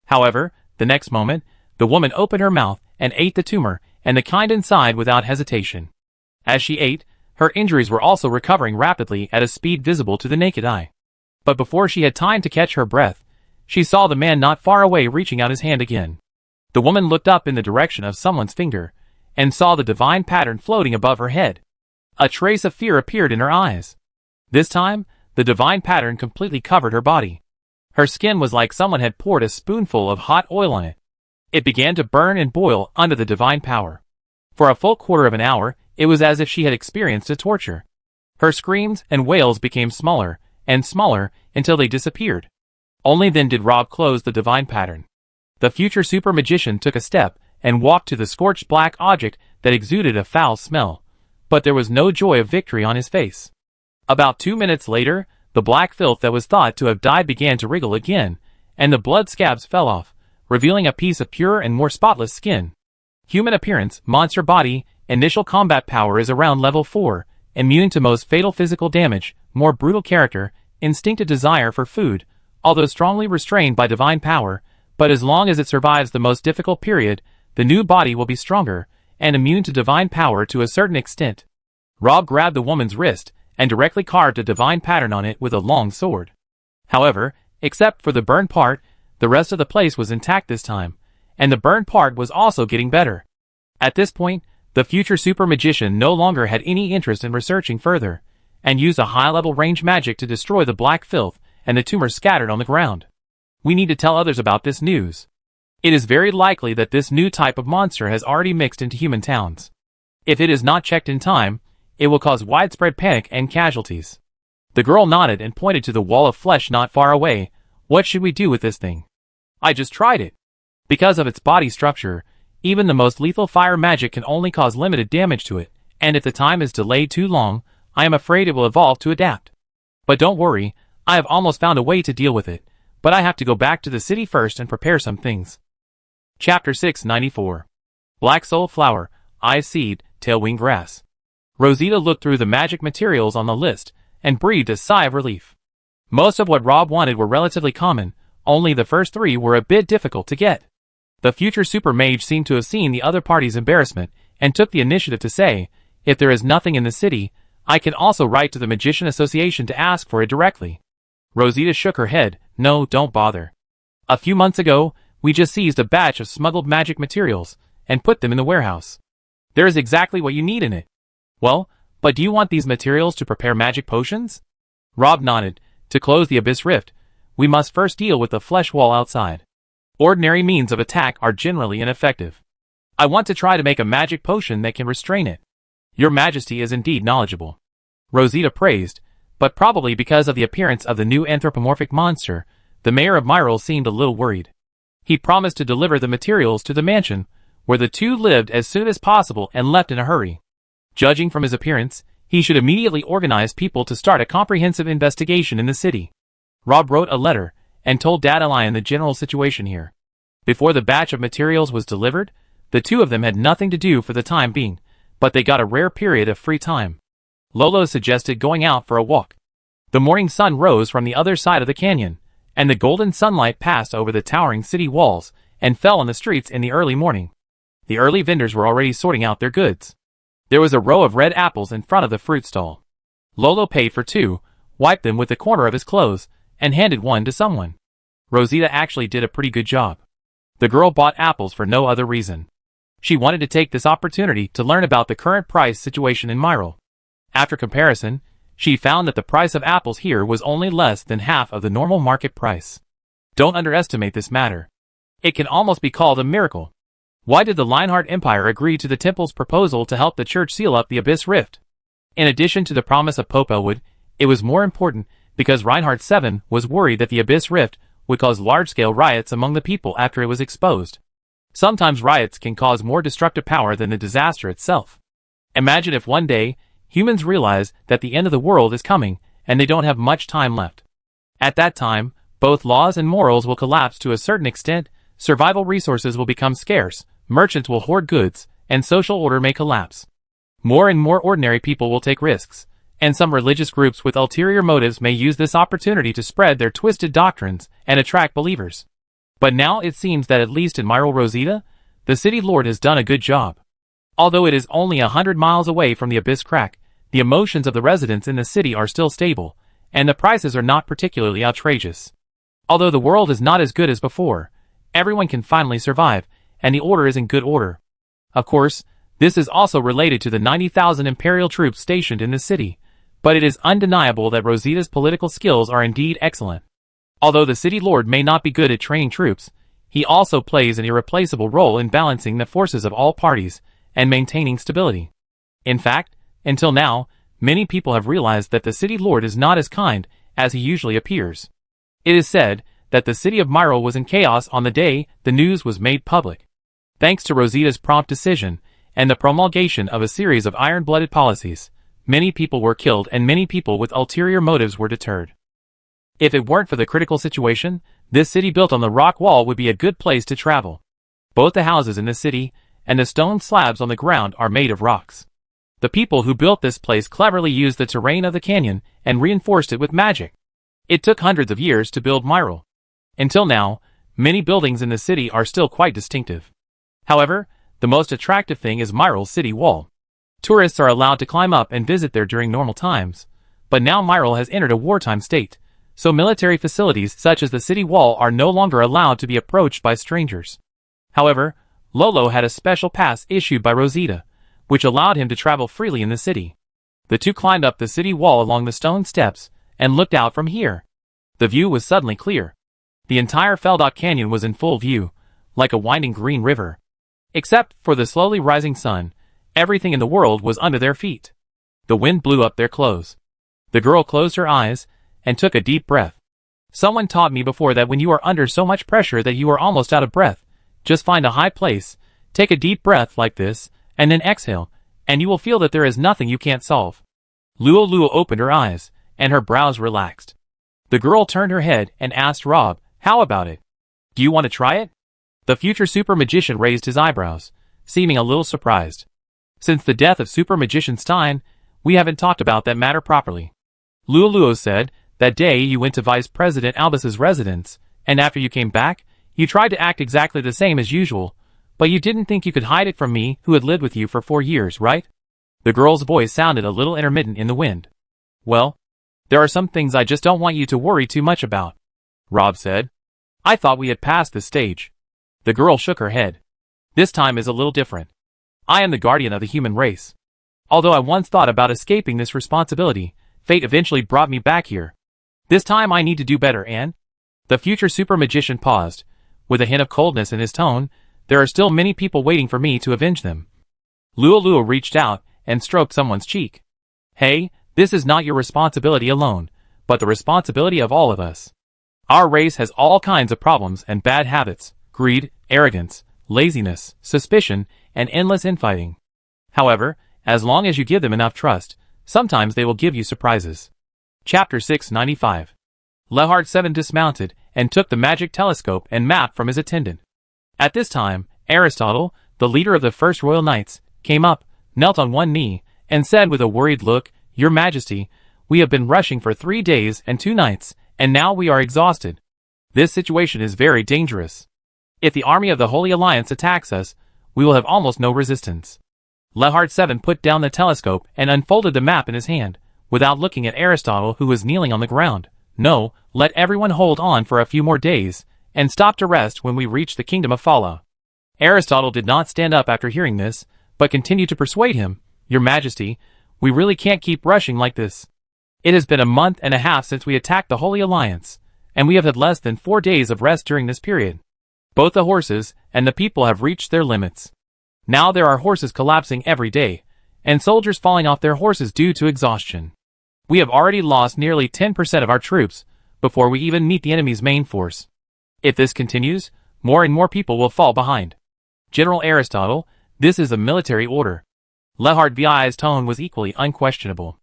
However, the next moment, the woman opened her mouth and ate the tumor and the kind inside without hesitation. As she ate, her injuries were also recovering rapidly at a speed visible to the naked eye. But before she had time to catch her breath, she saw the man not far away reaching out his hand again. The woman looked up in the direction of someone's finger, and saw the divine pattern floating above her head. A trace of fear appeared in her eyes. This time, the divine pattern completely covered her body. Her skin was like someone had poured a spoonful of hot oil on it. It began to burn and boil under the divine power. For a full quarter of an hour, it was as if she had experienced a torture. Her screams and wails became smaller and smaller until they disappeared. Only then did Rob close the divine pattern. The future super magician took a step and walked to the scorched black object that exuded a foul smell, but there was no joy of victory on his face. About 2 minutes later, the black filth that was thought to have died began to wriggle again, and the blood scabs fell off, revealing a piece of pure and more spotless skin. Human appearance, monster body, initial combat power is around level 4, immune to most fatal physical damage, more brutal character, instinctive desire for food, although strongly restrained by divine power, but as long as it survives the most difficult period, the new body will be stronger, and immune to divine power to a certain extent. Rob grabbed the woman's wrist, and directly carved a divine pattern on it with a long sword. However, except for the burned part, the rest of the place was intact this time, and the burned part was also getting better. At this point, the future super magician no longer had any interest in researching further, and used a high-level range magic to destroy the black filth and the tumor scattered on the ground. We need to tell others about this news. It is very likely that this new type of monster has already mixed into human towns. If it is not checked in time, it will cause widespread panic and casualties. The girl nodded and pointed to the wall of flesh not far away. What should we do with this thing? I just tried it. Because of its body structure, even the most lethal fire magic can only cause limited damage to it, and if the time is delayed too long, I am afraid it will evolve to adapt. But don't worry, I have almost found a way to deal with it, but I have to go back to the city first and prepare some things. Chapter 694. Black Soul Flower, Eye Seed, Tailwing Grass. Rosita looked through the magic materials on the list, and breathed a sigh of relief. Most of what Rob wanted were relatively common, only the first 3 were a bit difficult to get. The future super mage seemed to have seen the other party's embarrassment, and took the initiative to say, if there is nothing in the city, I can also write to the Magician Association to ask for it directly. Rosita shook her head. No, don't bother. A few months ago, we just seized a batch of smuggled magic materials, and put them in the warehouse. There is exactly what you need in it. Well, but do you want these materials to prepare magic potions? Rob nodded. To close the abyss rift, we must first deal with the flesh wall outside. Ordinary means of attack are generally ineffective. I want to try to make a magic potion that can restrain it. Your Majesty is indeed knowledgeable. Rosita praised, but probably because of the appearance of the new anthropomorphic monster, the mayor of Myrtle seemed a little worried. He promised to deliver the materials to the mansion, where the two lived as soon as possible and left in a hurry. Judging from his appearance, he should immediately organize people to start a comprehensive investigation in the city. Rob wrote a letter, and told Dandelion the general situation here. Before the batch of materials was delivered, the two of them had nothing to do for the time being, but they got a rare period of free time. Lolo suggested going out for a walk. The morning sun rose from the other side of the canyon, and the golden sunlight passed over the towering city walls, and fell on the streets in the early morning. The early vendors were already sorting out their goods. There was a row of red apples in front of the fruit stall. Lolo paid for 2, wiped them with the corner of his clothes, and handed one to someone. Rosita actually did a pretty good job. The girl bought apples for no other reason. She wanted to take this opportunity to learn about the current price situation in Myrtle. After comparison, she found that the price of apples here was only less than half of the normal market price. Don't underestimate this matter. It can almost be called a miracle. Why did the Lionheart Empire agree to the temple's proposal to help the church seal up the Abyss Rift? In addition to the promise of Pope Elwood, it was more important because Reinhardt VII was worried that the Abyss Rift would cause large-scale riots among the people after it was exposed. Sometimes riots can cause more destructive power than the disaster itself. Imagine if one day, humans realize that the end of the world is coming and they don't have much time left. At that time, both laws and morals will collapse to a certain extent, survival resources will become scarce, merchants will hoard goods, and social order may collapse. More and more ordinary people will take risks, and some religious groups with ulterior motives may use this opportunity to spread their twisted doctrines and attract believers. But now it seems that at least in Myrtle Rosita, the city lord has done a good job. Although it is only 100 miles away from the Abyss Crack, the emotions of the residents in the city are still stable, and the prices are not particularly outrageous. Although the world is not as good as before, everyone can finally survive, and the order is in good order. Of course, this is also related to the 90,000 Imperial troops stationed in the city, but it is undeniable that Rosita's political skills are indeed excellent. Although the city lord may not be good at training troops, he also plays an irreplaceable role in balancing the forces of all parties and maintaining stability. In fact, until now, many people have realized that the city lord is not as kind as he usually appears. It is said that the city of Myrtle was in chaos on the day the news was made public. Thanks to Rosita's prompt decision and the promulgation of a series of iron-blooded policies, many people were killed and many people with ulterior motives were deterred. If it weren't for the critical situation, this city built on the rock wall would be a good place to travel. Both the houses in the city and the stone slabs on the ground are made of rocks. The people who built this place cleverly used the terrain of the canyon and reinforced it with magic. It took hundreds of years to build Myrtle. Until now, many buildings in the city are still quite distinctive. However, the most attractive thing is Myrtle's city wall. Tourists are allowed to climb up and visit there during normal times, but now Myrtle has entered a wartime state, so military facilities such as the city wall are no longer allowed to be approached by strangers. However, Lolo had a special pass issued by Rosita, which allowed him to travel freely in the city. The two climbed up the city wall along the stone steps and looked out from here. The view was suddenly clear. The entire Feldot Canyon was in full view, like a winding green river. Except for the slowly rising sun, everything in the world was under their feet. The wind blew up their clothes. The girl closed her eyes and took a deep breath. Someone taught me before that when you are under so much pressure that you are almost out of breath, just find a high place, take a deep breath like this, and then exhale, and you will feel that there is nothing you can't solve. Luo opened her eyes, and her brows relaxed. The girl turned her head and asked Rob, "How about it? Do you want to try it?" The future super magician raised his eyebrows, seeming a little surprised. Since the death of Super Magician Stein, we haven't talked about that matter properly. Luo said, "That day you went to Vice President Albus's residence, and after you came back, you tried to act exactly the same as usual, but you didn't think you could hide it from me who had lived with you for 4 years, right?" The girl's voice sounded a little intermittent in the wind. "Well, there are some things I just don't want you to worry too much about," Rob said. "I thought we had passed this stage." The girl shook her head. "This time is a little different. I am the guardian of the human race. Although I once thought about escaping this responsibility, fate eventually brought me back here. This time I need to do better and—" The future super magician paused. With a hint of coldness in his tone, "There are still many people waiting for me to avenge them." Luo reached out and stroked someone's cheek. "Hey, this is not your responsibility alone, but the responsibility of all of us. Our race has all kinds of problems and bad habits, greed, arrogance, laziness, suspicion, and endless infighting. However, as long as you give them enough trust, sometimes they will give you surprises." Chapter 695. Lehard 7 dismounted and took the magic telescope and map from his attendant. At this time, Aristotle, the leader of the first royal knights, came up, knelt on one knee, and said with a worried look, "Your Majesty, we have been rushing for 3 days and 2 nights, and now we are exhausted. This situation is very dangerous. If the army of the Holy Alliance attacks us, we will have almost no resistance." Lehard 7 put down the telescope and unfolded the map in his hand, without looking at Aristotle who was kneeling on the ground. "No, let everyone hold on for a few more days, and stop to rest when we reach the kingdom of Fala." Aristotle did not stand up after hearing this, but continued to persuade him, "Your Majesty, we really can't keep rushing like this. It has been a month and a half since we attacked the Holy Alliance, and we have had less than 4 days of rest during this period. Both the horses and the people have reached their limits. Now there are horses collapsing every day, and soldiers falling off their horses due to exhaustion. We have already lost nearly 10% of our troops before we even meet the enemy's main force. If this continues, more and more people will fall behind. General Aristotle, this is a military order. Lehard VI's tone was equally unquestionable.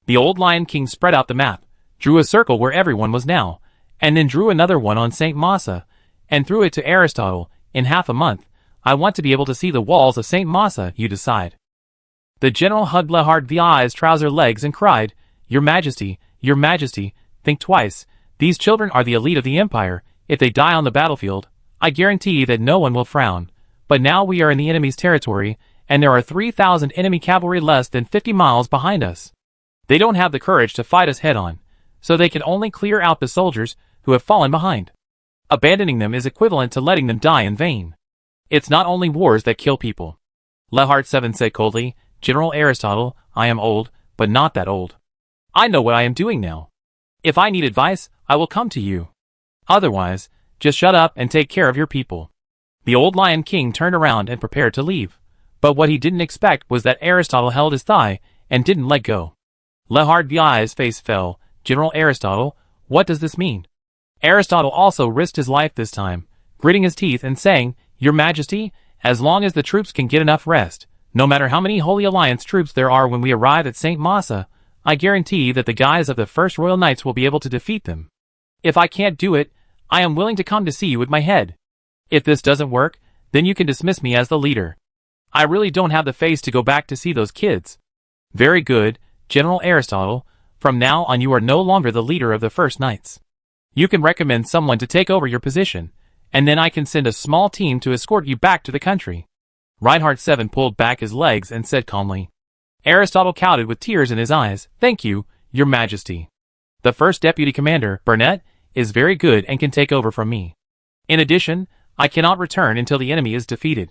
The old Lion King spread out the map, drew a circle where everyone was now, and then drew another one on St. Massa, and threw it to Aristotle. In half a month, I want to be able to see the walls of St. Massa, you decide. The general hugged Lehard VI's trouser legs and cried, Your Majesty, think twice. These children are the elite of the Empire. If they die on the battlefield, I guarantee that no one will frown. But now we are in the enemy's territory, and there are 3,000 enemy cavalry less than 50 miles behind us. They don't have the courage to fight us head-on, so they can only clear out the soldiers who have fallen behind. Abandoning them is equivalent to letting them die in vain. It's not only wars that kill people. Lehard 7 said coldly, General Aristotle, I am old, but not that old. I know what I am doing now. If I need advice, I will come to you. Otherwise, just shut up and take care of your people. The old Lion King turned around and prepared to leave. But what he didn't expect was that Aristotle held his thigh and didn't let go. Lehard VI's face fell. General Aristotle, what does this mean? Aristotle also risked his life this time, gritting his teeth and saying, Your Majesty, as long as the troops can get enough rest, no matter how many Holy Alliance troops there are when we arrive at St. Massa, I guarantee that the guys of the First Royal Knights will be able to defeat them. If I can't do it, I am willing to come to see you with my head. If this doesn't work, then you can dismiss me as the leader. I really don't have the face to go back to see those kids. Very good, General Aristotle. From now on you are no longer the leader of the First Knights. You can recommend someone to take over your position, and then I can send a small team to escort you back to the country. Reinhardt 7 pulled back his legs and said calmly. Aristotle counted with tears in his eyes, Thank you, Your Majesty. The first deputy commander, Burnett, is very good and can take over from me. In addition, I cannot return until the enemy is defeated.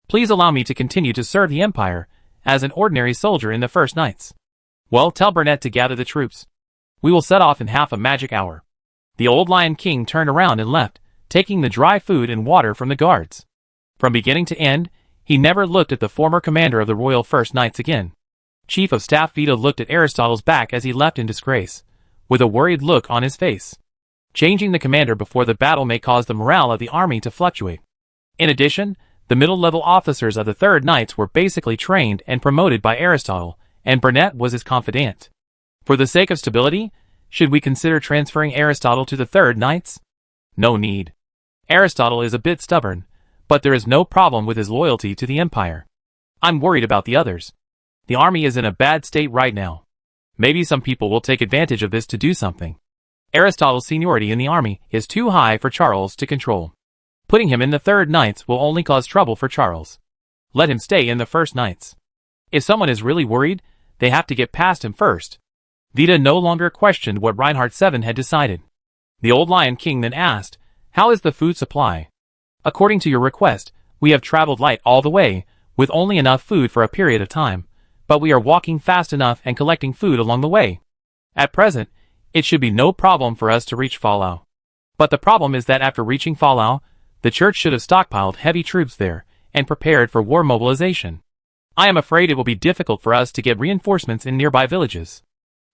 Please allow me to continue to serve the Empire as an ordinary soldier in the First Knights. Well, tell Burnett to gather the troops. We will set off in half a magic hour. The old Lion King turned around and left, taking the dry food and water from the guards. From beginning to end, he never looked at the former commander of the Royal First Knights again. Chief of Staff Vito looked at Aristotle's back as he left in disgrace, with a worried look on his face. Changing the commander before the battle may cause the morale of the army to fluctuate. In addition, the middle-level officers of the Third Knights were basically trained and promoted by Aristotle, and Burnett was his confidant. For the sake of stability, should we consider transferring Aristotle to the Third Knights? No need. Aristotle is a bit stubborn, but there is no problem with his loyalty to the Empire. I'm worried about the others. The army is in a bad state right now. Maybe some people will take advantage of this to do something. Aristotle's seniority in the army is too high for Charles to control. Putting him in the Third Knights will only cause trouble for Charles. Let him stay in the First Knights. If someone is really worried, they have to get past him first. Vita no longer questioned what Reinhardt 7 had decided. The old Lion King then asked, How is the food supply? According to your request, we have traveled light all the way, with only enough food for a period of time, but we are walking fast enough and collecting food along the way. At present, it should be no problem for us to reach Fallow. But the problem is that after reaching Fallow, the church should have stockpiled heavy troops there, and prepared for war mobilization. I am afraid it will be difficult for us to get reinforcements in nearby villages.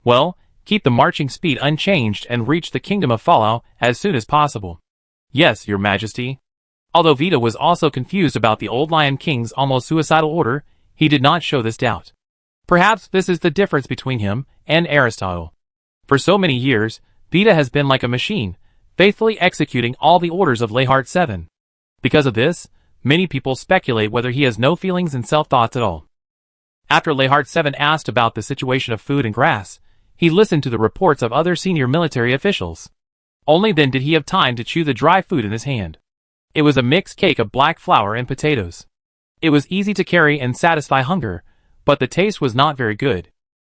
Well, keep the marching speed unchanged and reach the kingdom of Fallow as soon as possible. Yes, Your Majesty. Although Vita was also confused about the old Lion King's almost suicidal order, he did not show this doubt. Perhaps this is the difference between him and Aristotle. For so many years, Vita has been like a machine, faithfully executing all the orders of Lehard 7. Because of this, many people speculate whether he has no feelings and self-thoughts at all. After Lehard 7 asked about the situation of food and grass, he listened to the reports of other senior military officials. Only then did he have time to chew the dry food in his hand. It was a mixed cake of black flour and potatoes. It was easy to carry and satisfy hunger, but the taste was not very good.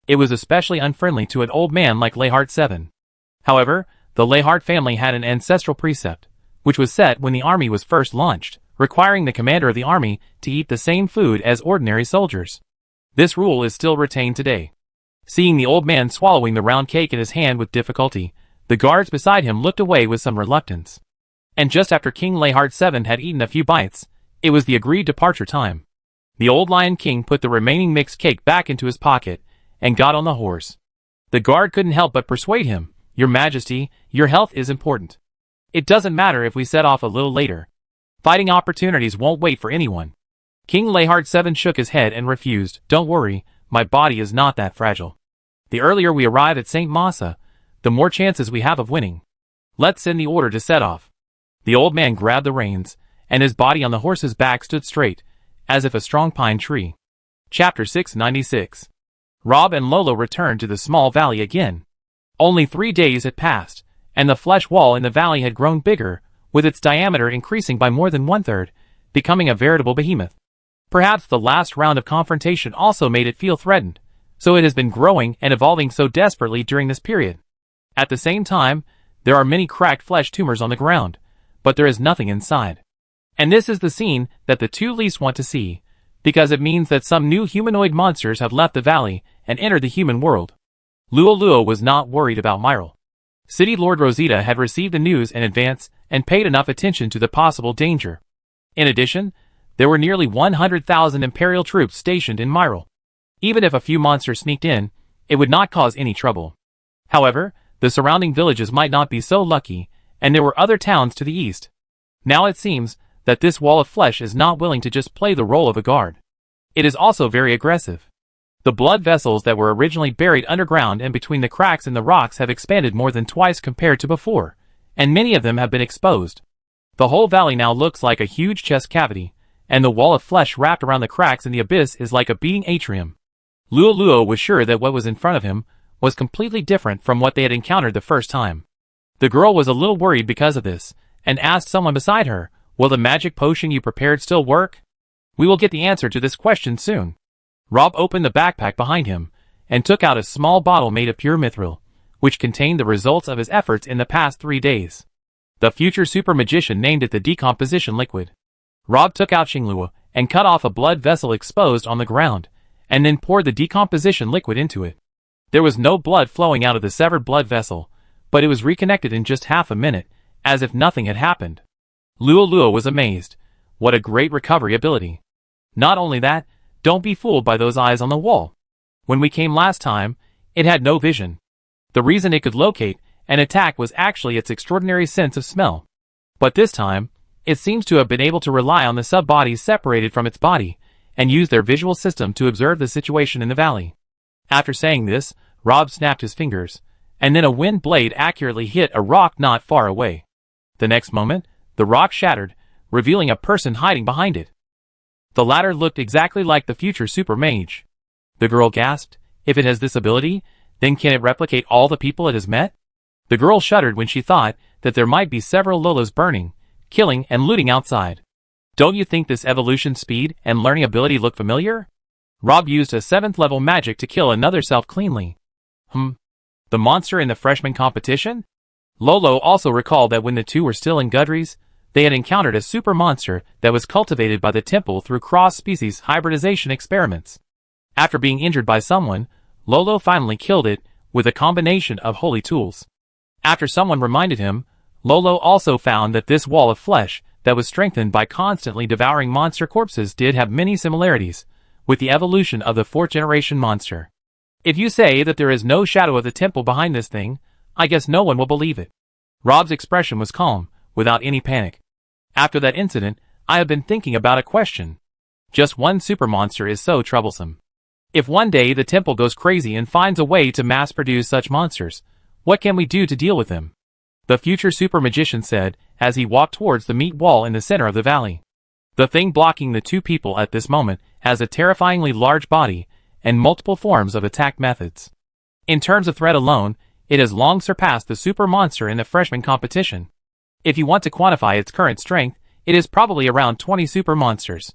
It was especially unfriendly to an old man like Lehard 7. However, the Lehard family had an ancestral precept, which was set when the army was first launched, requiring the commander of the army to eat the same food as ordinary soldiers. This rule is still retained today. Seeing the old man swallowing the round cake in his hand with difficulty, the guards beside him looked away with some reluctance. And just after King Layhard 7 had eaten a few bites, it was the agreed departure time. The old Lion King put the remaining mixed cake back into his pocket and got on the horse. The guard couldn't help but persuade him, "Your Majesty, your health is important. It doesn't matter if we set off a little later. Fighting opportunities won't wait for anyone." King Layhard 7 shook his head and refused. "Don't worry, my body is not that fragile. The earlier we arrive at St. Massa, the more chances we have of winning. Let's send the order to set off." The old man grabbed the reins, and his body on the horse's back stood straight, as if a strong pine tree. Chapter 696. Rob and Lolo returned to the small valley again. Only 3 days had passed, and the flesh wall in the valley had grown bigger, with its diameter increasing by more than 1/3, becoming a veritable behemoth. Perhaps the last round of confrontation also made it feel threatened, so it has been growing and evolving so desperately during this period. At the same time, there are many cracked flesh tumors on the ground, but there is nothing inside. And this is the scene that the two least want to see, because it means that some new humanoid monsters have left the valley and entered the human world. Luo was not worried about Myril. City Lord Rosita had received the news in advance and paid enough attention to the possible danger. In addition, there were nearly 100,000 Imperial troops stationed in Myril. Even if a few monsters sneaked in, it would not cause any trouble. However, the surrounding villages might not be so lucky, and there were other towns to the east. Now it seems that this wall of flesh is not willing to just play the role of a guard. It is also very aggressive. The blood vessels that were originally buried underground and between the cracks in the rocks have expanded more than twice compared to before, and many of them have been exposed. The whole valley now looks like a huge chest cavity, and the wall of flesh wrapped around the cracks in the abyss is like a beating atrium. Luo was sure that what was in front of him was completely different from what they had encountered the first time. The girl was a little worried because of this, and asked someone beside her, "Will the magic potion you prepared still work?" "We will get the answer to this question soon." Rob opened the backpack behind him, and took out a small bottle made of pure mithril, which contained the results of his efforts in the past 3 days. The future super magician named it the decomposition liquid. Rob took out Xinglua, and cut off a blood vessel exposed on the ground, and then poured the decomposition liquid into it. There was no blood flowing out of the severed blood vessel, but it was reconnected in just half a minute, as if nothing had happened. Luo was amazed. What a great recovery ability. Not only that, don't be fooled by those eyes on the wall. When we came last time, it had no vision. The reason it could locate and attack was actually its extraordinary sense of smell. But this time, it seems to have been able to rely on the sub-bodies separated from its body, and use their visual system to observe the situation in the valley. After saying this, Rob snapped his fingers, and then a wind blade accurately hit a rock not far away. The next moment, the rock shattered, revealing a person hiding behind it. The latter looked exactly like the future super mage. The girl gasped, "If it has this ability, then can it replicate all the people it has met?" The girl shuddered when she thought that there might be several Lolos burning, killing and looting outside. "Don't you think this evolution speed and learning ability look familiar?" Rob used a 7th level magic to kill another self cleanly. The monster in the freshman competition? Lolo also recalled that when the two were still in Gudries, they had encountered a super monster that was cultivated by the temple through cross-species hybridization experiments. After being injured by someone, Lolo finally killed it with a combination of holy tools. After someone reminded him, Lolo also found that this wall of flesh that was strengthened by constantly devouring monster corpses did have many similarities with the evolution of the 4th generation monster. If you say that there is no shadow of the temple behind this thing, I guess no one will believe it. Rob's expression was calm, without any panic. After that incident, I have been thinking about a question. Just one super monster is so troublesome. If one day the temple goes crazy and finds a way to mass produce such monsters, what can we do to deal with them? The future super magician said, as he walked towards the meat wall in the center of the valley. The thing blocking the two people at this moment has a terrifyingly large body and multiple forms of attack methods. In terms of threat alone, it has long surpassed the super monster in the freshman competition. If you want to quantify its current strength, it is probably around 20 super monsters.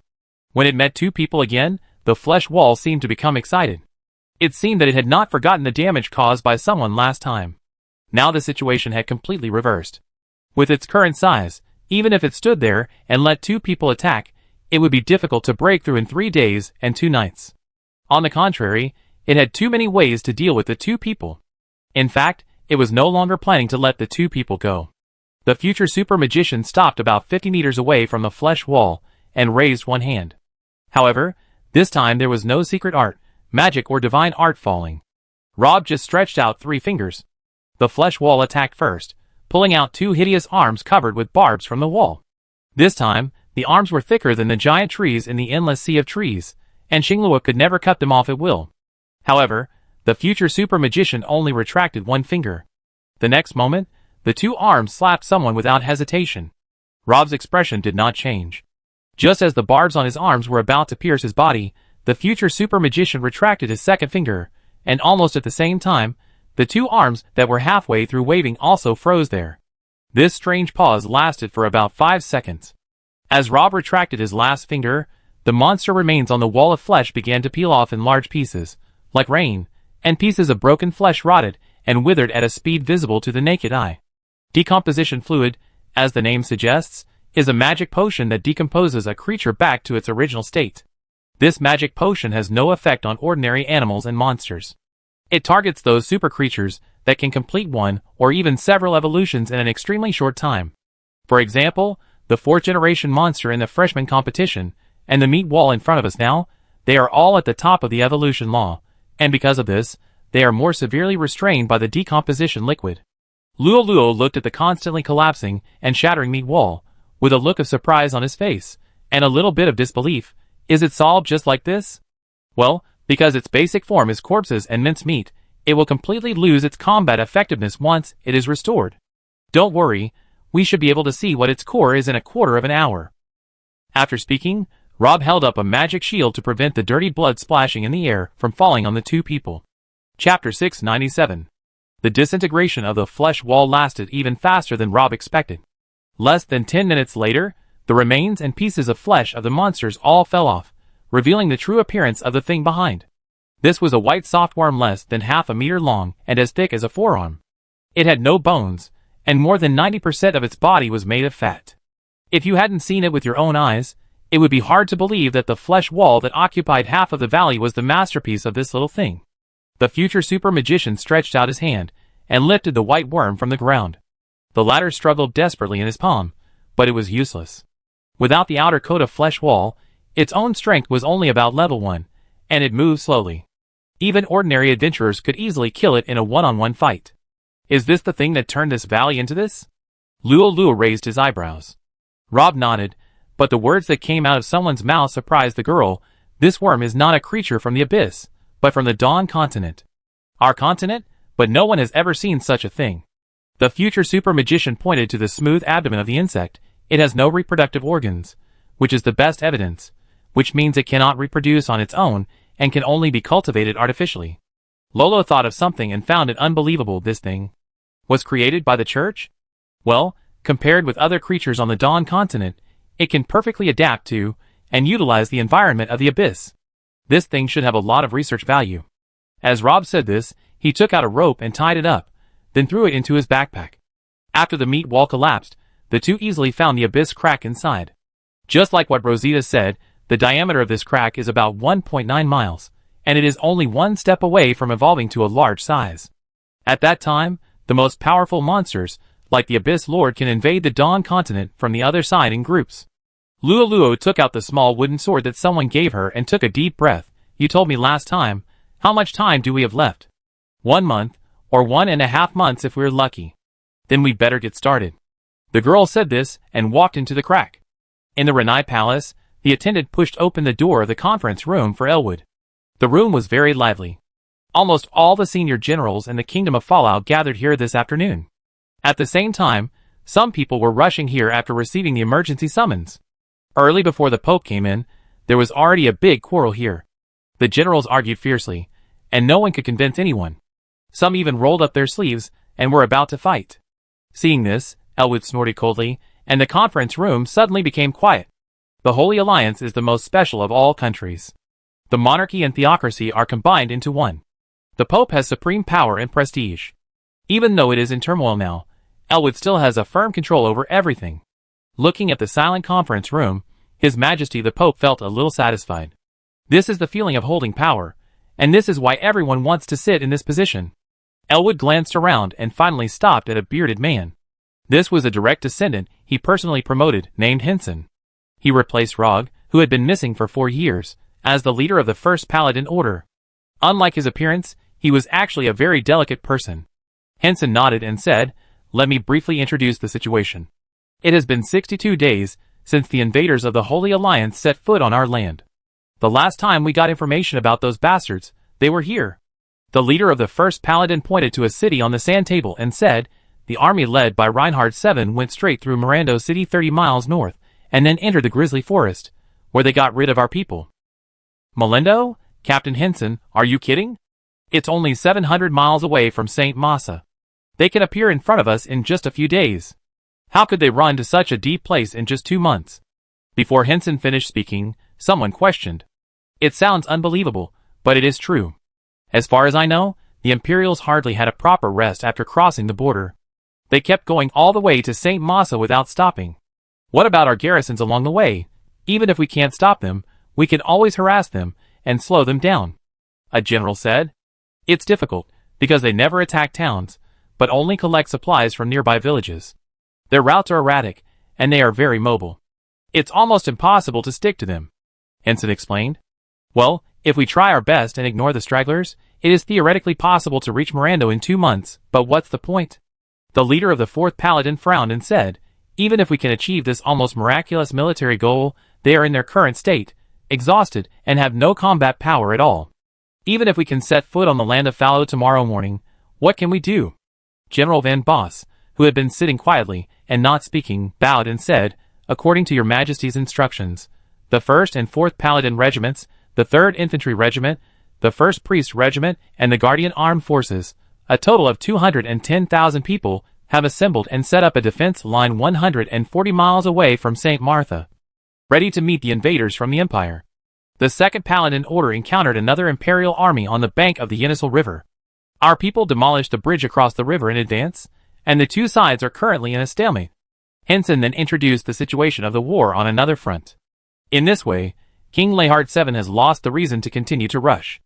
When it met two people again, the flesh wall seemed to become excited. It seemed that it had not forgotten the damage caused by someone last time. Now the situation had completely reversed. With its current size, even if it stood there and let two people attack, it would be difficult to break through in 3 days and 2 nights. On the contrary, it had too many ways to deal with the two people. In fact, it was no longer planning to let the two people go. The future super magician stopped about 50 meters away from the flesh wall and raised one hand. However, this time there was no secret art, magic or divine art falling. Rob just stretched out 3 fingers. The flesh wall attacked first, pulling out 2 hideous arms covered with barbs from the wall. This time, the arms were thicker than the giant trees in the endless sea of trees, and Xinglua could never cut them off at will. However, the future super magician only retracted 1 finger. The next moment, the 2 arms slapped someone without hesitation. Rob's expression did not change. Just as the barbs on his arms were about to pierce his body, the future super magician retracted his 2nd finger, and almost at the same time, the 2 arms that were halfway through waving also froze there. This strange pause lasted for about 5 seconds. As Rob retracted his last finger, the monster remains on the wall of flesh began to peel off in large pieces, like rain, and pieces of broken flesh rotted and withered at a speed visible to the naked eye. Decomposition fluid, as the name suggests, is a magic potion that decomposes a creature back to its original state. This magic potion has no effect on ordinary animals and monsters. It targets those super creatures that can complete one or even several evolutions in an extremely short time. For example, the 4th generation monster in the freshman competition, and the meat wall in front of us now, they are all at the top of the evolution law, and because of this, they are more severely restrained by the decomposition liquid. Luo looked at the constantly collapsing and shattering meat wall, with a look of surprise on his face, and a little bit of disbelief. Is it solved just like this? Well, because its basic form is corpses and minced meat, it will completely lose its combat effectiveness once it is restored. Don't worry, we should be able to see what its core is in a quarter of an hour. After speaking, Rob held up a magic shield to prevent the dirty blood splashing in the air from falling on the 2 people. Chapter 697. The disintegration of the flesh wall lasted even faster than Rob expected. Less than 10 minutes later, the remains and pieces of flesh of the monsters all fell off, revealing the true appearance of the thing behind. This was a white soft worm less than half a meter long and as thick as a forearm. It had no bones, and more than 90% of its body was made of fat. If you hadn't seen it with your own eyes, it would be hard to believe that the flesh wall that occupied half of the valley was the masterpiece of this little thing. The future super magician stretched out his hand and lifted the white worm from the ground. The latter struggled desperately in his palm, but it was useless. Without the outer coat of flesh wall, its own strength was only about level 1, and it moved slowly. Even ordinary adventurers could easily kill it in a one-on-one fight. Is this the thing that turned this valley into this? Luo raised his eyebrows. Rob nodded, but the words that came out of someone's mouth surprised the girl. This worm is not a creature from the abyss, but from the Dawn continent. Our continent? But no one has ever seen such a thing. The future super magician pointed to the smooth abdomen of the insect. It has no reproductive organs, which is the best evidence, which means it cannot reproduce on its own and can only be cultivated artificially. Lolo thought of something and found it unbelievable. This thing was created by the church? Well, compared with other creatures on the Dawn continent, it can perfectly adapt to and utilize the environment of the abyss. This thing should have a lot of research value. As Rob said this, he took out a rope and tied it up, then threw it into his backpack. After the meat wall collapsed, the 2 easily found the abyss crack inside. Just like what Rosita said, the diameter of this crack is about 1.9 miles, and it is only 1 step away from evolving to a large size. At that time, the most powerful monsters, like the Abyss Lord, can invade the Dawn continent from the other side in groups. Luo took out the small wooden sword that someone gave her and took a deep breath. You told me last time. How much time do we have left? 1 month, or 1.5 months if we're lucky. Then we'd better get started. The girl said this and walked into the crack. In the Renai Palace, the attendant pushed open the door of the conference room for Elwood. The room was very lively. Almost all the senior generals in the Kingdom of Fallout gathered here this afternoon. At the same time, some people were rushing here after receiving the emergency summons. Early before the Pope came in, there was already a big quarrel here. The generals argued fiercely, and no one could convince anyone. Some even rolled up their sleeves and were about to fight. Seeing this, Elwood snorted coldly, and the conference room suddenly became quiet. The Holy Alliance is the most special of all countries. The monarchy and theocracy are combined into one. The Pope has supreme power and prestige. Even though it is in turmoil now, Elwood still has a firm control over everything. Looking at the silent conference room, His Majesty the Pope felt a little satisfied. This is the feeling of holding power, and this is why everyone wants to sit in this position. Elwood glanced around and finally stopped at a bearded man. This was a direct descendant he personally promoted, named Henson. He replaced Rog, who had been missing for 4 years, as the leader of the First Paladin Order. Unlike his appearance, he was actually a very delicate person. Henson nodded and said, "Let me briefly introduce the situation. It has been 62 days since the invaders of the Holy Alliance set foot on our land. The last time we got information about those bastards, they were here." The leader of the First Paladin pointed to a city on the sand table and said, "The army led by Reinhard VII went straight through Mirando City 30 miles north, and then entered the Grizzly Forest, where they got rid of our people." "Melindo? Captain Henson, are you kidding? It's only 700 miles away from St. Massa. They can appear in front of us in just a few days. How could they run to such a deep place in just 2 months?" Before Henson finished speaking, someone questioned. "It sounds unbelievable, but it is true. As far as I know, the Imperials hardly had a proper rest after crossing the border. They kept going all the way to St. Massa without stopping. What about our garrisons along the way? Even if we can't stop them, we can always harass them and slow them down," a general said. "It's difficult, because they never attack towns, but only collect supplies from nearby villages. Their routes are erratic, and they are very mobile. It's almost impossible to stick to them," Henson explained. "Well, if we try our best and ignore the stragglers, it is theoretically possible to reach Mirando in 2 months, but what's the point?" The leader of the Fourth Paladin frowned and said, "Even if we can achieve this almost miraculous military goal, they are in their current state, exhausted, and have no combat power at all. Even if we can set foot on the land of Fallow tomorrow morning, what can we do?" General Van Boss, who had been sitting quietly and not speaking, bowed and said, "According to your Majesty's instructions, the 1st and 4th Paladin Regiments, the 3rd Infantry Regiment, the 1st Priest Regiment, and the Guardian Armed Forces, a total of 210,000 people, have assembled and set up a defense line 140 miles away from St. Martha, ready to meet the invaders from the Empire. The 2nd Paladin Order encountered another Imperial army on the bank of the Yenisei River. Our people demolished the bridge across the river in advance, and the 2 sides are currently in a stalemate." Henson then introduced the situation of the war on another front. "In this way, King Leihard VII has lost the reason to continue to rush.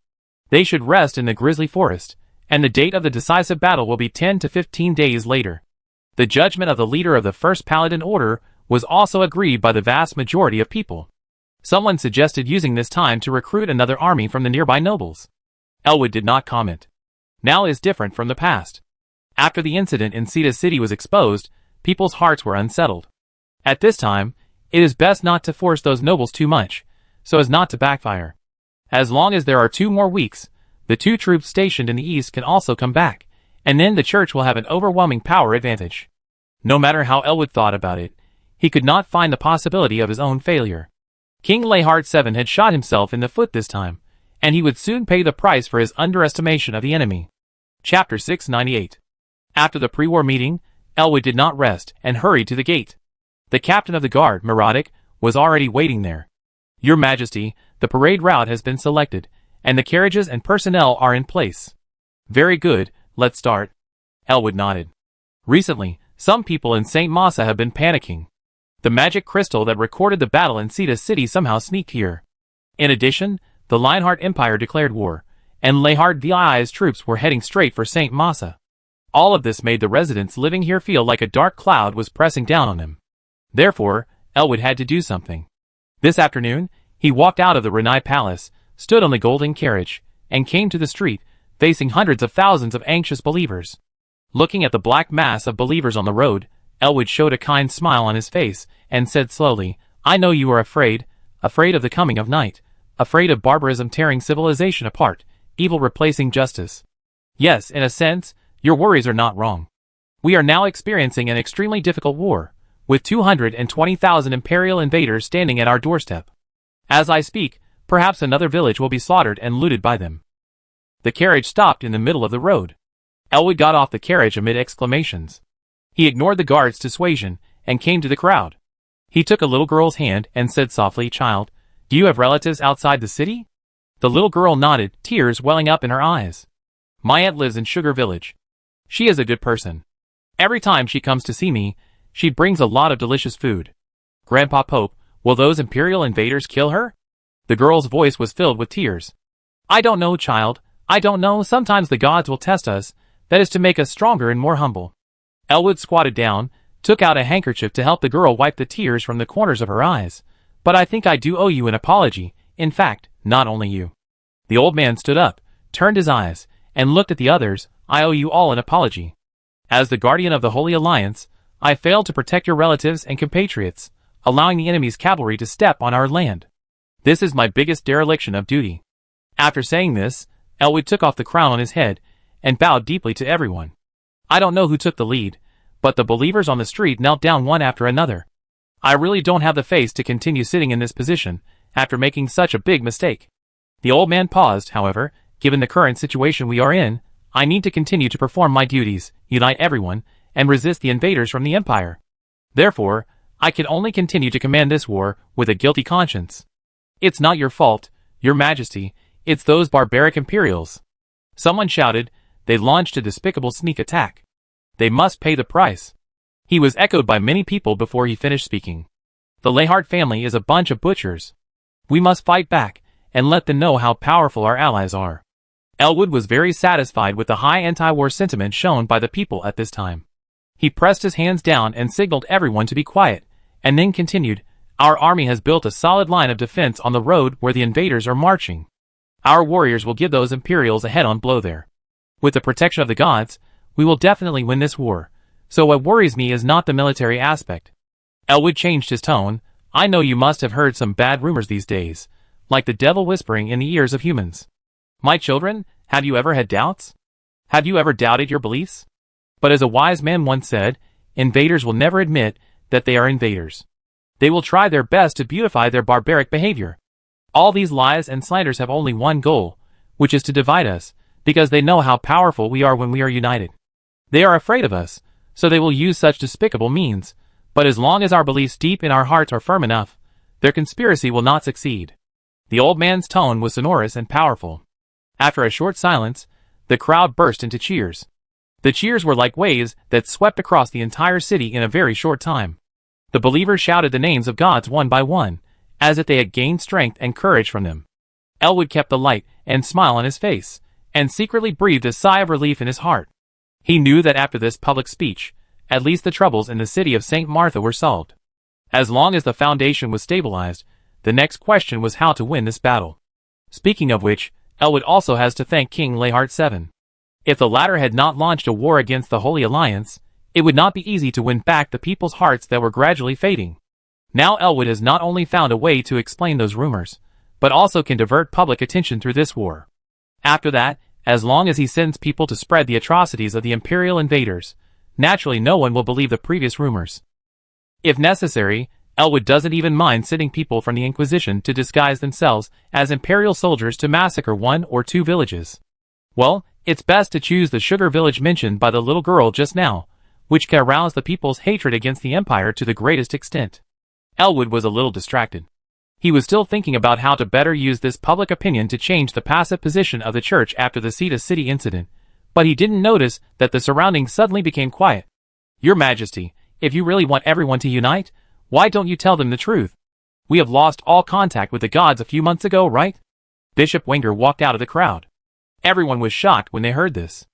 They should rest in the Grizzly Forest, and the date of the decisive battle will be 10 to 15 days later." The judgment of the leader of the First Paladin Order was also agreed by the vast majority of people. Someone suggested using this time to recruit another army from the nearby nobles. Elwood did not comment. Now is different from the past. After the incident in Cedar City was exposed, people's hearts were unsettled. At this time, it is best not to force those nobles too much, so as not to backfire. As long as there are 2 more weeks, the 2 troops stationed in the east can also come back, and then the church will have an overwhelming power advantage. No matter how Elwood thought about it, he could not find the possibility of his own failure. King Leihard VII had shot himself in the foot this time, and he would soon pay the price for his underestimation of the enemy. Chapter 698. After the pre-war meeting, Elwood did not rest and hurried to the gate. The captain of the guard, Muradic, was already waiting there. "Your Majesty, the parade route has been selected, and the carriages and personnel are in place." "Very good, let's start." Elwood nodded. "Recently, some people in St. Massa have been panicking. The magic crystal that recorded the battle in Cedar City somehow sneaked here. In addition, the Lionheart Empire declared war, and Leihard VII's troops were heading straight for St. Massa. All of this made the residents living here feel like a dark cloud was pressing down on them. Therefore, Elwood had to do something. This afternoon, he walked out of the Renai Palace, stood on the golden carriage, and came to the street, facing hundreds of thousands of anxious believers. Looking at the black mass of believers on the road, Elwood showed a kind smile on his face, and said slowly, "I know you are afraid of the coming of night, afraid of barbarism tearing civilization apart, evil replacing justice. Yes, in a sense, your worries are not wrong. We are now experiencing an extremely difficult war, with 220,000 Imperial invaders standing at our doorstep. As I speak, perhaps another village will be slaughtered and looted by them." The carriage stopped in the middle of the road. Elwood got off the carriage amid exclamations. He ignored the guard's dissuasion, and came to the crowd. He took a little girl's hand and said softly, "Child, do you have relatives outside the city?" The little girl nodded, tears welling up in her eyes. "My aunt lives in Sugar Village. She is a good person. Every time she comes to see me, she brings a lot of delicious food. Grandpa Pope, will those Imperial invaders kill her?" The girl's voice was filled with tears. "I don't know, child. I don't know. Sometimes the gods will test us, that is to make us stronger and more humble." Elwood squatted down, took out a handkerchief to help the girl wipe the tears from the corners of her eyes. But I think I do owe you an apology. In fact, not only you. The old man stood up, turned his eyes, and looked at the others. I owe you all an apology. As the guardian of the Holy Alliance, I failed to protect your relatives and compatriots, allowing the enemy's cavalry to step on our land. This is my biggest dereliction of duty. After saying this, Elwood took off the crown on his head and bowed deeply to everyone. I don't know who took the lead, but the believers on the street knelt down one after another. I really don't have the face to continue sitting in this position after making such a big mistake. The old man paused, however. Given the current situation we are in, I need to continue to perform my duties, unite everyone, and resist the invaders from the Empire. Therefore, I can only continue to command this war with a guilty conscience. It's not your fault, Your Majesty, it's those barbaric Imperials. Someone shouted. They launched a despicable sneak attack. They must pay the price. He was echoed by many people before he finished speaking. The Lehart family is a bunch of butchers. We must fight back, and let them know how powerful our allies are. Elwood was very satisfied with the high anti-war sentiment shown by the people at this time. He pressed his hands down and signaled everyone to be quiet, and then continued, Our army has built a solid line of defense on the road where the invaders are marching. Our warriors will give those Imperials a head-on blow there. With the protection of the gods, we will definitely win this war, so what worries me is not the military aspect. Elwood changed his tone. I know you must have heard some bad rumors these days, like the devil whispering in the ears of humans. My children, have you ever had doubts? Have you ever doubted your beliefs? But as a wise man once said, invaders will never admit that they are invaders. They will try their best to beautify their barbaric behavior. All these lies and slanders have only one goal, which is to divide us, because they know how powerful we are when we are united. They are afraid of us, so they will use such despicable means, but as long as our beliefs deep in our hearts are firm enough, their conspiracy will not succeed. The old man's tone was sonorous and powerful. After a short silence, the crowd burst into cheers. The cheers were like waves that swept across the entire city in a very short time. The believers shouted the names of gods one by one, as if they had gained strength and courage from them. Elwood kept the light and smile on his face, and secretly breathed a sigh of relief in his heart. He knew that after this public speech, at least the troubles in the city of St. Martha were solved. As long as the foundation was stabilized, the next question was how to win this battle. Speaking of which, Elwood also has to thank King Lehart VII. If the latter had not launched a war against the Holy Alliance, it would not be easy to win back the people's hearts that were gradually fading. Now Elwood has not only found a way to explain those rumors, but also can divert public attention through this war. After that, as long as he sends people to spread the atrocities of the Imperial invaders, naturally no one will believe the previous rumors. If necessary, Elwood doesn't even mind sending people from the Inquisition to disguise themselves as Imperial soldiers to massacre 1 or 2 villages. Well, it's best to choose the sugar village mentioned by the little girl just now, which can arouse the people's hatred against the Empire to the greatest extent. Elwood was a little distracted. He was still thinking about how to better use this public opinion to change the passive position of the church after the Cedar City incident, but he didn't notice that the surroundings suddenly became quiet. Your Majesty, if you really want everyone to unite, why don't you tell them the truth? We have lost all contact with the gods a few months ago, right? Bishop Wenger walked out of the crowd. Everyone was shocked when they heard this.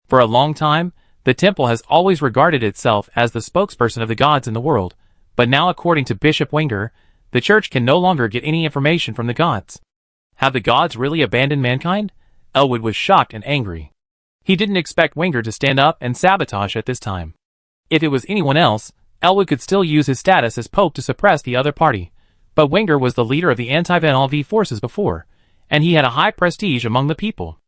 For a long time, the temple has always regarded itself as the spokesperson of the gods in the world, but now according to Bishop Wenger, the church can no longer get any information from the gods. Have the gods really abandoned mankind? Elwood was shocked and angry. He didn't expect Wenger to stand up and sabotage at this time. If it was anyone else, Elwood could still use his status as Pope to suppress the other party, but Wenger was the leader of the anti-Van Alve forces before, and he had a high prestige among the people.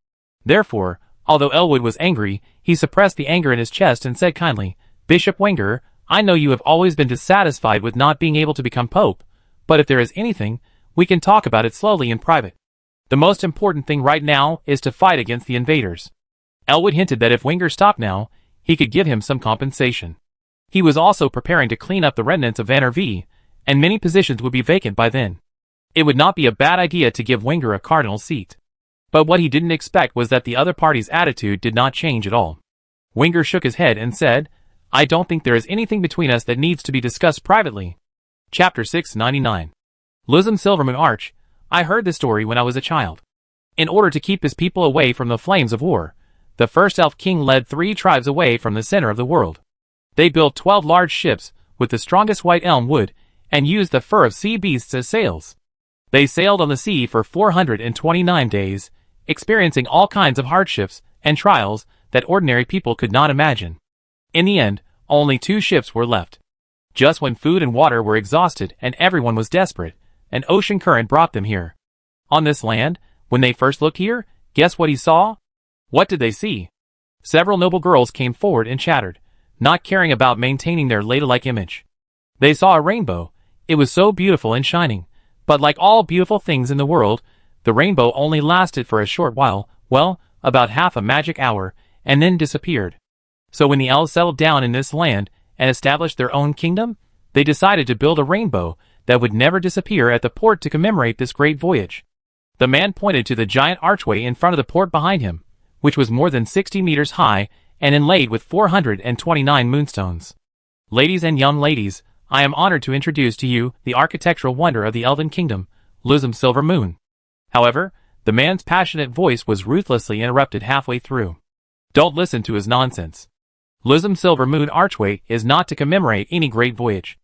Therefore, although Elwood was angry, he suppressed the anger in his chest and said kindly, Bishop Wenger, I know you have always been dissatisfied with not being able to become Pope, but if there is anything, we can talk about it slowly in private. The most important thing right now is to fight against the invaders. Elwood hinted that if Wenger stopped now, he could give him some compensation. He was also preparing to clean up the remnants of Van Alve, and many positions would be vacant by then. It would not be a bad idea to give Wenger a cardinal seat. But what he didn't expect was that the other party's attitude did not change at all. Wenger shook his head and said, I don't think there is anything between us that needs to be discussed privately. Chapter 699. Luzum Silvermoon Arch. I heard this story when I was a child. In order to keep his people away from the flames of war, the first elf king led 3 tribes away from the center of the world. They built 12 large ships with the strongest white elm wood and used the fur of sea beasts as sails. They sailed on the sea for 429 days, experiencing all kinds of hardships and trials that ordinary people could not imagine. In the end, only 2 ships were left. Just when food and water were exhausted and everyone was desperate, an ocean current brought them here. On this land, when they first looked here, guess what he saw? What did they see? Several noble girls came forward and chattered, not caring about maintaining their ladylike image. They saw a rainbow. It was so beautiful and shining, but like all beautiful things in the world, the rainbow only lasted for a short while, well, about half a magic hour, and then disappeared. So when the elves settled down in this land and established their own kingdom, they decided to build a rainbow that would never disappear at the port to commemorate this great voyage. The man pointed to the giant archway in front of the port behind him, which was more than 60 meters high and inlaid with 429 moonstones. Ladies and young ladies, I am honored to introduce to you the architectural wonder of the Elven Kingdom, Lusum Silver Moon. However, the man's passionate voice was ruthlessly interrupted halfway through. Don't listen to his nonsense. Lusum Silver Moon Archway is not to commemorate any great voyage.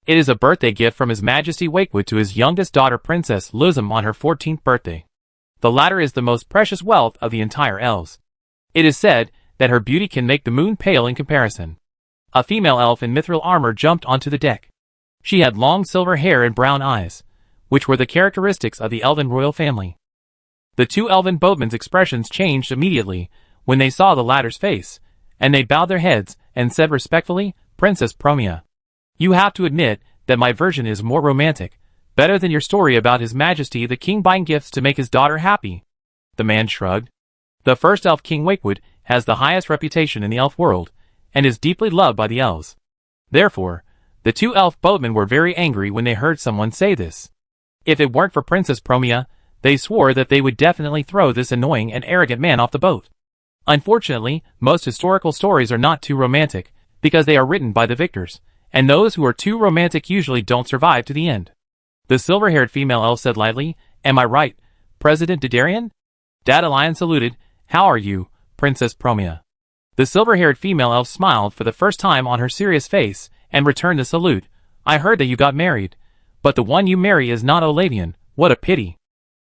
It is a birthday gift from His Majesty Wakewood to his youngest daughter Princess Lusum on her 14th birthday. The latter is the most precious wealth of the entire elves. It is said that her beauty can make the moon pale in comparison. A female elf in mithril armor jumped onto the deck. She had long silver hair and brown eyes, which were the characteristics of the elven royal family. The 2 elven boatmen's expressions changed immediately when they saw the latter's face, and they bowed their heads and said respectfully, "Princess Promia, you have to admit that my version is more romantic, better than your story about His Majesty the King buying gifts to make his daughter happy." The man shrugged. The first elf King Wakewood has the highest reputation in the elf world, and is deeply loved by the elves. Therefore, the 2 elf boatmen were very angry when they heard someone say this. If it weren't for Princess Promia, they swore that they would definitely throw this annoying and arrogant man off the boat. Unfortunately, most historical stories are not too romantic, because they are written by the victors, and those who are too romantic usually don't survive to the end. The silver-haired female elf said lightly, "Am I right, President Dadarian?" Dadalion saluted. "How are you, Princess Promia?" The silver-haired female elf smiled for the first time on her serious face, and returned the salute. "I heard that you got married, but the one you marry is not Olavian. What a pity."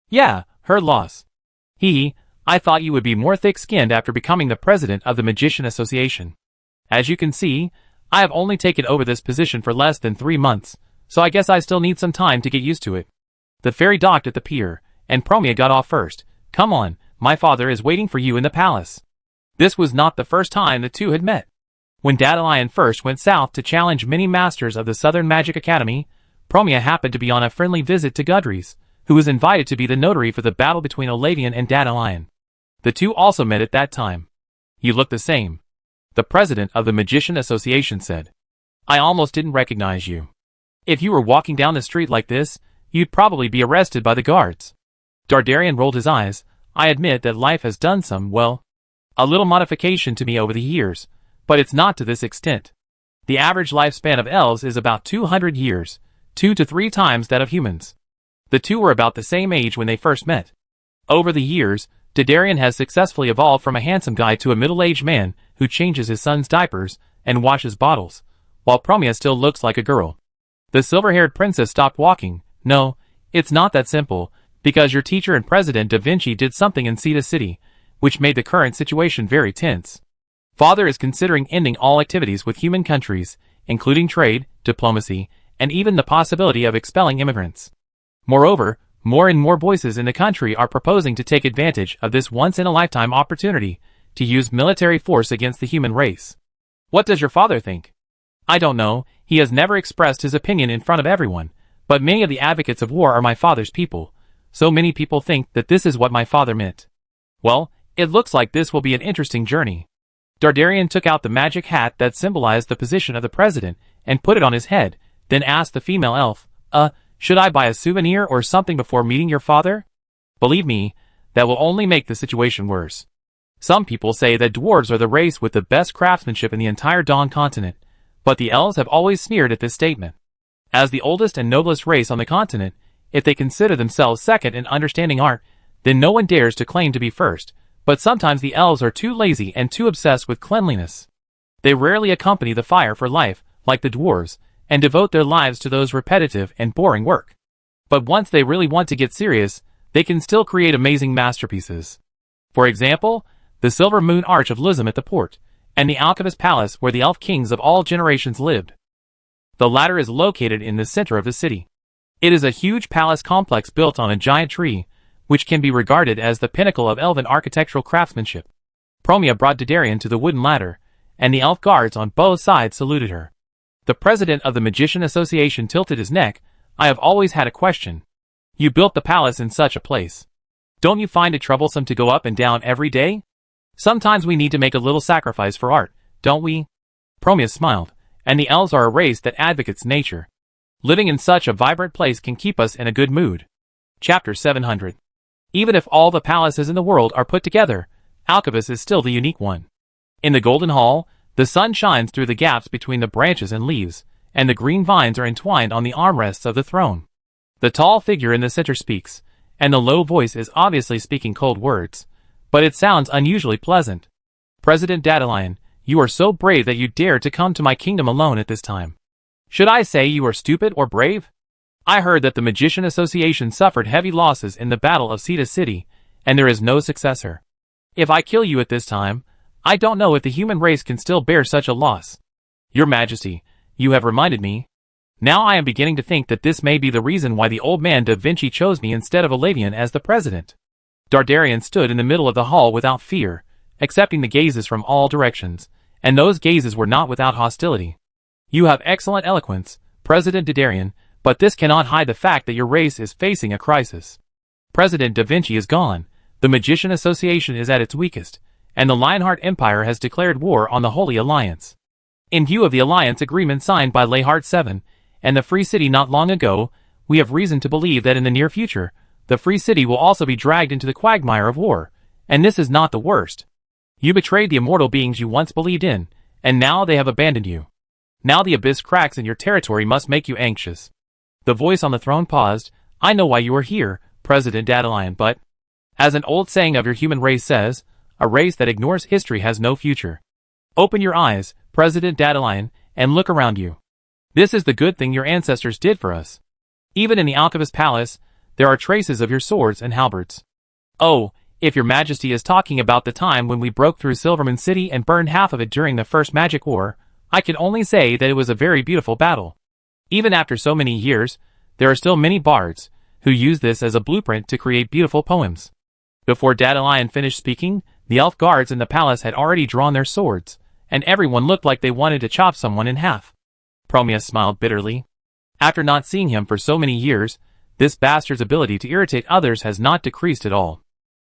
"Yeah, her loss." I thought you would be more thick-skinned after becoming the president of the Magician Association. As you can see, I have only taken over this position for less than 3 months, so I guess I still need some time to get used to it." The ferry docked at the pier, and Promia got off first. "Come on, my father is waiting for you in the palace." This was not the first time the 2 had met. When Dadalion first went south to challenge many masters of the Southern Magic Academy, Promia happened to be on a friendly visit to Gudrys, who was invited to be the notary for the battle between Olavian and Dadalion. The 2 also met at that time. "You look the same," the president of the Magician Association said. "I almost didn't recognize you. If you were walking down the street like this, you'd probably be arrested by the guards." Dardarian rolled his eyes. "I admit that life has done some, well, a little modification to me over the years, but it's not to this extent. The average lifespan of elves is about 200 years, 2 to 3 times that of humans." The 2 were about the same age when they first met. Over the years, Dadarian has successfully evolved from a handsome guy to a middle-aged man who changes his son's diapers and washes bottles, while Promia still looks like a girl. The silver-haired princess stopped walking. "No, it's not that simple, because your teacher and President Da Vinci did something in Ceta City, which made the current situation very tense. Father is considering ending all activities with human countries, including trade, diplomacy, and even the possibility of expelling immigrants. Moreover, more and more voices in the country are proposing to take advantage of this once-in-a-lifetime opportunity to use military force against the human race." "What does your father think?" "I don't know. He has never expressed his opinion in front of everyone, but many of the advocates of war are my father's people, so many people think that this is what my father meant." "Well, it looks like this will be an interesting journey." Dardarian took out the magic hat that symbolized the position of the president and put it on his head, then asked the female elf, Should I buy a souvenir or something before meeting your father?" "Believe me, that will only make the situation worse. Some people say that dwarves are the race with the best craftsmanship in the entire Dawn continent, but the elves have always sneered at this statement. As the oldest and noblest race on the continent, if they consider themselves second in understanding art, then no one dares to claim to be first, but sometimes the elves are too lazy and too obsessed with cleanliness. They rarely accompany the fire for life, like the dwarves, and devote their lives to those repetitive and boring work. But once they really want to get serious, they can still create amazing masterpieces. For example, the Silver Moon Arch of Lusum at the port, and the Alchemist Palace where the elf kings of all generations lived. The latter is located in the center of the city. It is a huge palace complex built on a giant tree, which can be regarded as the pinnacle of elven architectural craftsmanship. Promia brought Didarian to the wooden ladder, and the elf guards on both sides saluted her. The president of the Magician Association tilted his neck. I have always had a question. You built the palace in such a place. Don't you find it troublesome to go up and down every day? Sometimes we need to make a little sacrifice for art, don't we? Promia smiled, and the elves are a race that advocates nature. Living in such a vibrant place can keep us in a good mood. Chapter 700. Even if all the palaces in the world are put together, Alcabas is still the unique one. In the Golden Hall, the sun shines through the gaps between the branches and leaves, and the green vines are entwined on the armrests of the throne. The tall figure in the center speaks, and the low voice is obviously speaking cold words, but it sounds unusually pleasant. President Dandelion, you are so brave that you dare to come to my kingdom alone at this time. Should I say you are stupid or brave? I heard that the Magician Association suffered heavy losses in the Battle of Ceta City, and there is no successor. If I kill you at this time, I don't know if the human race can still bear such a loss. Your Majesty, you have reminded me. Now I am beginning to think that this may be the reason why the old man Da Vinci chose me instead of Alavian as the president. Dardarian stood in the middle of the hall without fear, accepting the gazes from all directions, and those gazes were not without hostility. You have excellent eloquence, President Dardarian, but this cannot hide the fact that your race is facing a crisis. President Da Vinci is gone, the Magician Association is at its weakest, and the Lionheart Empire has declared war on the Holy Alliance. In view of the alliance agreement signed by Leyheart VII and the Free City not long ago, we have reason to believe that in the near future, the Free City will also be dragged into the quagmire of war, and this is not the worst. You betrayed the immortal beings you once believed in, and now they have abandoned you. Now the abyss cracks in your territory must make you anxious. The voice on the throne paused. I know why you are here, President Dandelion, but, as an old saying of your human race says, a race that ignores history has no future. Open your eyes, President Dandelion, and look around you. This is the good thing your ancestors did for us. Even in the Alchemist Palace, there are traces of your swords and halberds. Oh, if your Majesty is talking about the time when we broke through Silvermoon City and burned half of it during the First Magic War, I can only say that it was a very beautiful battle. Even after so many years, there are still many bards who use this as a blueprint to create beautiful poems. Before Dandelion finished speaking, the elf guards in the palace had already drawn their swords, and everyone looked like they wanted to chop someone in half. Promia smiled bitterly. After not seeing him for so many years, this bastard's ability to irritate others has not decreased at all.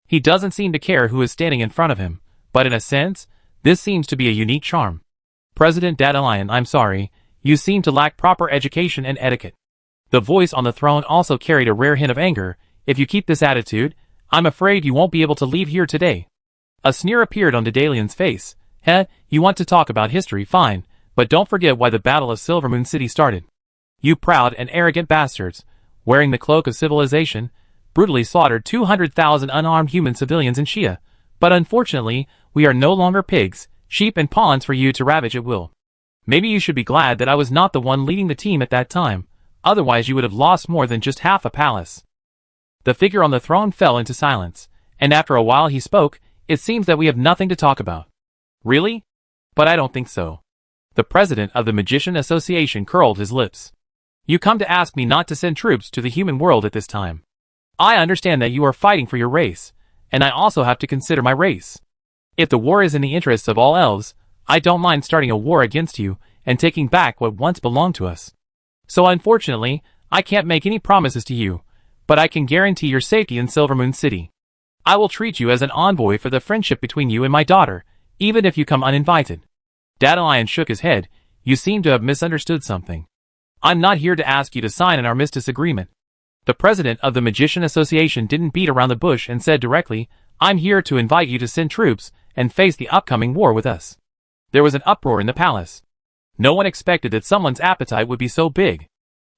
He doesn't seem to care who is standing in front of him, but in a sense, this seems to be a unique charm. President Dandelion, I'm sorry, you seem to lack proper education and etiquette. The voice on the throne also carried a rare hint of anger. If you keep this attitude, I'm afraid you won't be able to leave here today. A sneer appeared on Dandelian's face. You want to talk about history, fine, but don't forget why the Battle of Silvermoon City started. You proud and arrogant bastards, wearing the cloak of civilization, brutally slaughtered 200,000 unarmed human civilians in Shia, but unfortunately, we are no longer pigs, sheep and pawns for you to ravage at will. Maybe you should be glad that I was not the one leading the team at that time, otherwise you would have lost more than just half a palace. The figure on the throne fell into silence, and after a while he spoke. It seems that we have nothing to talk about. Really? But I don't think so. The president of the Magician Association curled his lips. You come to ask me not to send troops to the human world at this time. I understand that you are fighting for your race, and I also have to consider my race. If the war is in the interests of all elves, I don't mind starting a war against you and taking back what once belonged to us. So unfortunately, I can't make any promises to you, but I can guarantee your safety in Silvermoon City. I will treat you as an envoy for the friendship between you and my daughter, even if you come uninvited. Dandelion shook his head. You seem to have misunderstood something. I'm not here to ask you to sign an armistice agreement. The president of the Magician Association didn't beat around the bush and said directly, I'm here to invite you to send troops and face the upcoming war with us. There was an uproar in the palace. No one expected that someone's appetite would be so big.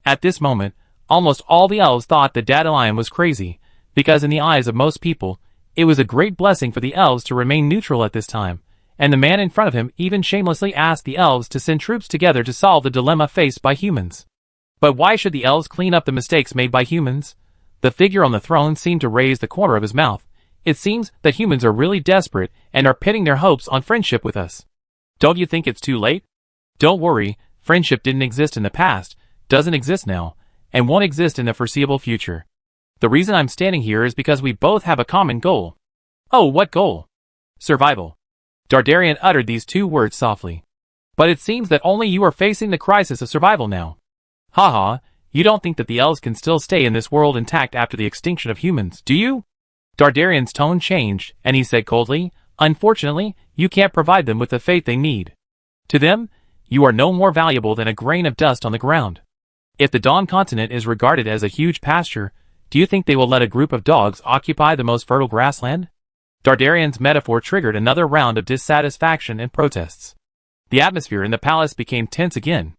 At this moment, almost all the elves thought that Dandelion was crazy, because in the eyes of most people, it was a great blessing for the elves to remain neutral at this time, and the man in front of him even shamelessly asked the elves to send troops together to solve the dilemma faced by humans. But why should the elves clean up the mistakes made by humans? The figure on the throne seemed to raise the corner of his mouth. It seems that humans are really desperate and are pitting their hopes on friendship with us. Don't you think it's too late? Don't worry, friendship didn't exist in the past, doesn't exist now, and won't exist in the foreseeable future. The reason I'm standing here is because we both have a common goal. Oh, what goal? Survival. Dardarian uttered these two words softly. But it seems that only you are facing the crisis of survival now. Haha, you don't think that the elves can still stay in this world intact after the extinction of humans, do you? Dardarian's tone changed, and he said coldly, unfortunately, you can't provide them with the faith they need. To them, you are no more valuable than a grain of dust on the ground. If the Dawn continent is regarded as a huge pasture, do you think they will let a group of dogs occupy the most fertile grassland? Dardarian's metaphor triggered another round of dissatisfaction and protests. The atmosphere in the palace became tense again.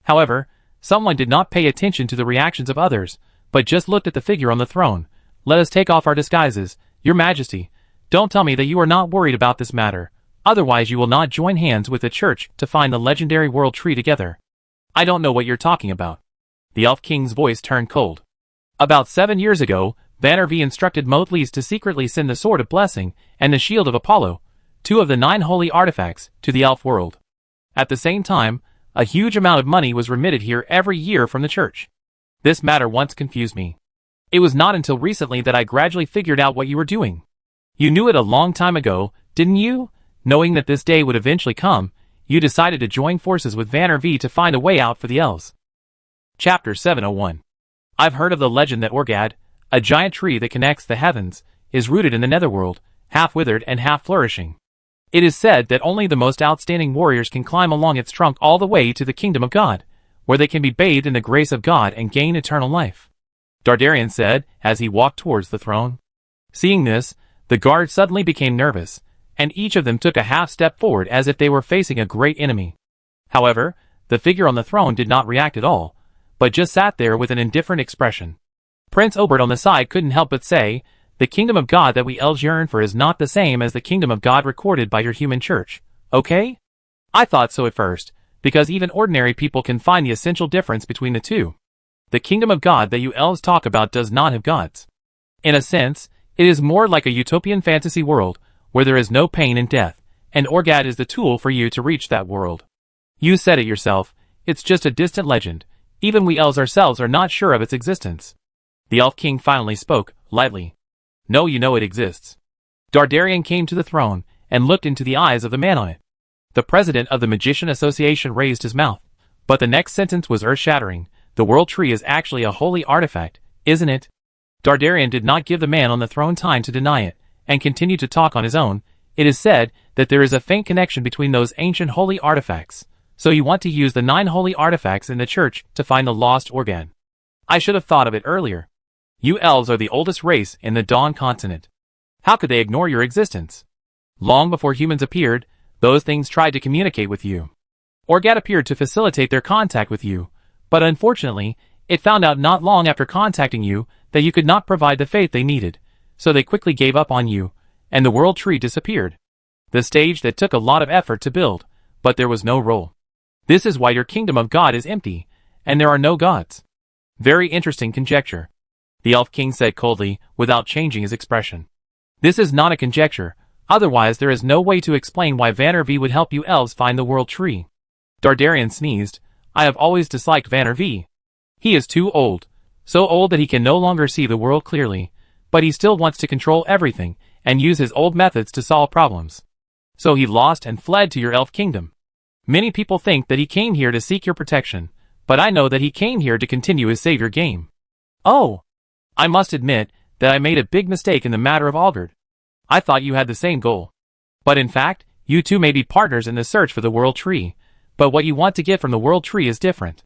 However, someone did not pay attention to the reactions of others, but just looked at the figure on the throne. Let us take off our disguises, Your Majesty. Don't tell me that you are not worried about this matter, otherwise you will not join hands with the church to find the legendary world tree together. I don't know what you're talking about. The Elf King's voice turned cold. About 7 years ago, Vannervee instructed Motlis to secretly send the Sword of Blessing and the Shield of Apollo, 2 of the 9 holy artifacts, to the elf world. At the same time, a huge amount of money was remitted here every year from the church. This matter once confused me. It was not until recently that I gradually figured out what you were doing. You knew it a long time ago, didn't you? Knowing that this day would eventually come, you decided to join forces with Vannervee to find a way out for the elves. Chapter 701. I've heard of the legend that Orgad, a giant tree that connects the heavens, is rooted in the netherworld, half withered and half flourishing. It is said that only the most outstanding warriors can climb along its trunk all the way to the kingdom of God, where they can be bathed in the grace of God and gain eternal life. Dardarian said, as he walked towards the throne. Seeing this, the guards suddenly became nervous, and each of them took a half step forward as if they were facing a great enemy. However, the figure on the throne did not react at all, but just sat there with an indifferent expression. Prince Obert on the side couldn't help but say, the kingdom of God that we elves yearn for is not the same as the kingdom of God recorded by your human church, okay? I thought so at first, because even ordinary people can find the essential difference between the two. The kingdom of God that you elves talk about does not have gods. In a sense, it is more like a utopian fantasy world, where there is no pain and death, and Orgad is the tool for you to reach that world. You said it yourself, it's just a distant legend. Even we elves ourselves are not sure of its existence. The Elf King finally spoke, lightly. No, you know it exists. Dardarian came to the throne, and looked into the eyes of the man on it. The president of the Magician Association raised his mouth, but the next sentence was earth-shattering. The world tree is actually a holy artifact, isn't it? Dardarian did not give the man on the throne time to deny it, and continued to talk on his own. It is said that there is a faint connection between those ancient holy artifacts, so you want to use the 9 holy artifacts in the church to find the lost organ. I should have thought of it earlier. You elves are the oldest race in the Dawn continent. How could they ignore your existence? Long before humans appeared, those things tried to communicate with you. Orgad appeared to facilitate their contact with you, but unfortunately, it found out not long after contacting you that you could not provide the faith they needed, so they quickly gave up on you, and the world tree disappeared. The stage that took a lot of effort to build, but there was no role. This is why your kingdom of God is empty, and there are no gods. Very interesting conjecture. The Elf King said coldly, without changing his expression. This is not a conjecture, otherwise there is no way to explain why Vannervee would help you elves find the world tree. Dardarian sneezed. I have always disliked Vannervee. He is too old, so old that he can no longer see the world clearly, but he still wants to control everything, and use his old methods to solve problems. So he lost and fled to your elf kingdom. Many people think that he came here to seek your protection, but I know that he came here to continue his savior game. Oh! I must admit that I made a big mistake in the matter of Aldred. I thought you had the same goal. But in fact, you two may be partners in the search for the world tree, but what you want to get from the world tree is different.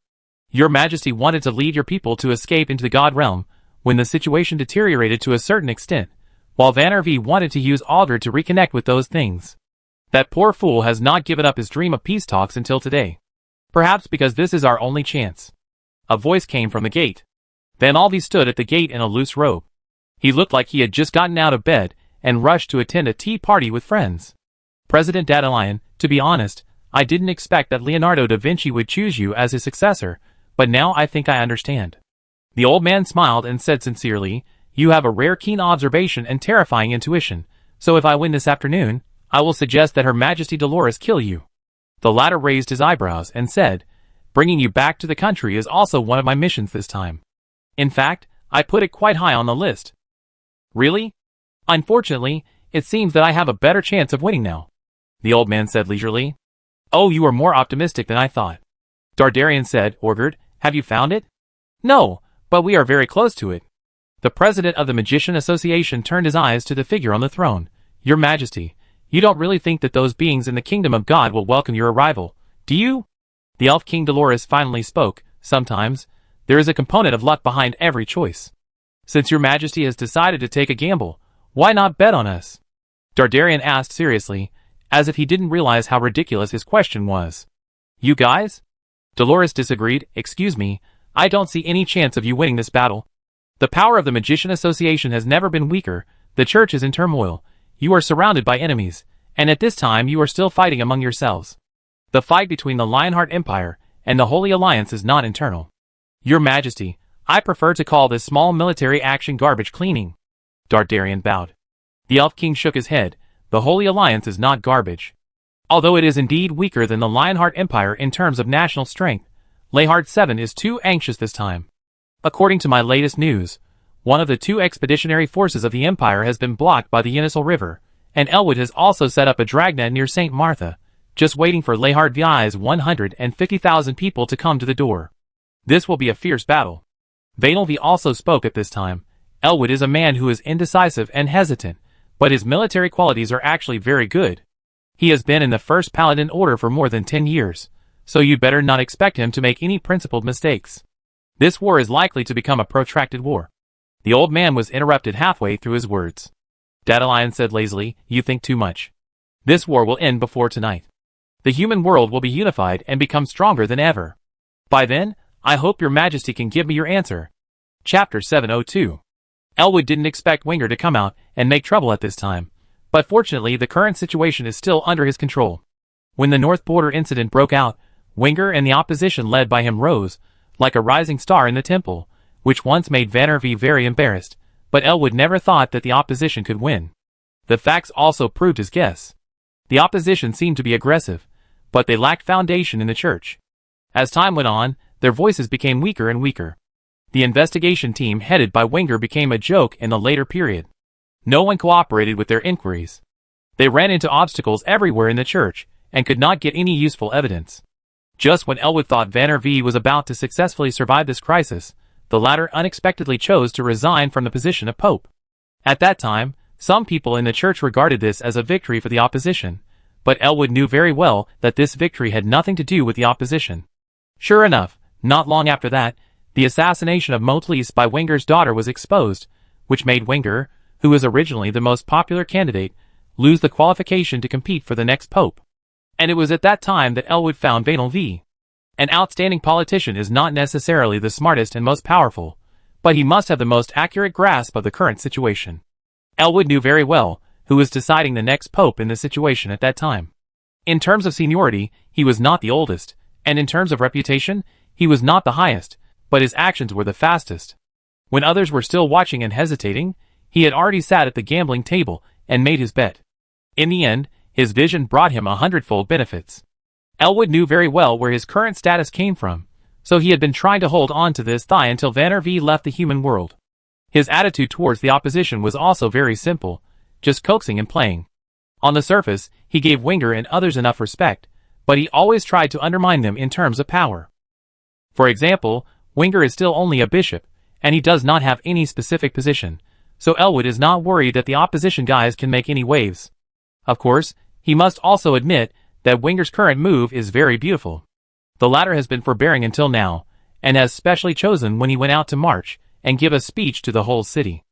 Your Majesty wanted to lead your people to escape into the God realm when the situation deteriorated to a certain extent, while Vannervee wanted to use Aldred to reconnect with those things. That poor fool has not given up his dream of peace talks until today. Perhaps because this is our only chance. A voice came from the gate. Van Alvey stood at the gate in a loose robe. He looked like he had just gotten out of bed and rushed to attend a tea party with friends. President Dandelion, to be honest, I didn't expect that Leonardo da Vinci would choose you as his successor, but now I think I understand. The old man smiled and said sincerely, you have a rare keen observation and terrifying intuition, so if I win this afternoon, I will suggest that Her Majesty Dolores kill you. The latter raised his eyebrows and said, bringing you back to the country is also one of my missions this time. In fact, I put it quite high on the list. Really? Unfortunately, it seems that I have a better chance of winning now, the old man said leisurely. Oh, you are more optimistic than I thought. Dardarian said, Orgard, have you found it? No, but we are very close to it. The president of the Magician Association turned his eyes to the figure on the throne. Your Majesty, you don't really think that those beings in the kingdom of God will welcome your arrival, do you? The elf king Dolores finally spoke. Sometimes, there is a component of luck behind every choice. Since your Majesty has decided to take a gamble, why not bet on us? Dardarian asked seriously, as if he didn't realize how ridiculous his question was. You guys? Dolores disagreed. Excuse me, I don't see any chance of you winning this battle. The power of the Magician Association has never been weaker, the church is in turmoil, you are surrounded by enemies, and at this time you are still fighting among yourselves. The fight between the Lionheart Empire and the Holy Alliance is not internal. Your Majesty, I prefer to call this small military action garbage cleaning. Dardarian bowed. The Elf King shook his head. The Holy Alliance is not garbage. Although it is indeed weaker than the Lionheart Empire in terms of national strength, Leyhard 7 is too anxious this time. According to my latest news, one of the two expeditionary forces of the Empire has been blocked by the Yenisel River, and Elwood has also set up a dragnet near St. Martha, just waiting for Leyhard VI's 150,000 people to come to the door. This will be a fierce battle. Vanel V also spoke at this time. Elwood is a man who is indecisive and hesitant, but his military qualities are actually very good. He has been in the First Paladin Order for more than 10 years, so you'd better not expect him to make any principled mistakes. This war is likely to become a protracted war. The old man was interrupted halfway through his words. Dandelion said lazily, you think too much. This war will end before tonight. The human world will be unified and become stronger than ever. By then, I hope your Majesty can give me your answer. Chapter 702. Elwood didn't expect Winger to come out and make trouble at this time, but fortunately the current situation is still under his control. When the North Border incident broke out, Winger and the opposition led by him rose, like a rising star in the temple, which once made Vanner V very embarrassed, but Elwood never thought that the opposition could win. The facts also proved his guess. The opposition seemed to be aggressive, but they lacked foundation in the church. As time went on, their voices became weaker and weaker. The investigation team headed by Winger became a joke in the later period. No one cooperated with their inquiries. They ran into obstacles everywhere in the church, and could not get any useful evidence. Just when Elwood thought Vanner V was about to successfully survive this crisis, the latter unexpectedly chose to resign from the position of Pope. At that time, some people in the church regarded this as a victory for the opposition, but Elwood knew very well that this victory had nothing to do with the opposition. Sure enough, not long after that, the assassination of Motlis by Winger's daughter was exposed, which made Winger, who was originally the most popular candidate, lose the qualification to compete for the next pope. And it was at that time that Elwood found Vanel V. An outstanding politician is not necessarily the smartest and most powerful, but he must have the most accurate grasp of the current situation. Elwood knew very well who was deciding the next pope in the situation at that time. In terms of seniority, he was not the oldest, and in terms of reputation, he was not the highest, but his actions were the fastest. When others were still watching and hesitating, he had already sat at the gambling table and made his bet. In the end, his vision brought him 100-fold benefits. Elwood knew very well where his current status came from, so he had been trying to hold on to this thigh until Vanner V left the human world. His attitude towards the opposition was also very simple, just coaxing and playing. On the surface, he gave Winger and others enough respect, but he always tried to undermine them in terms of power. For example, Winger is still only a bishop, and he does not have any specific position, so Elwood is not worried that the opposition guys can make any waves. Of course, he must also admit that Winger's current move is very beautiful. The latter has been forbearing until now, and has specially chosen when he went out to march and give a speech to the whole city.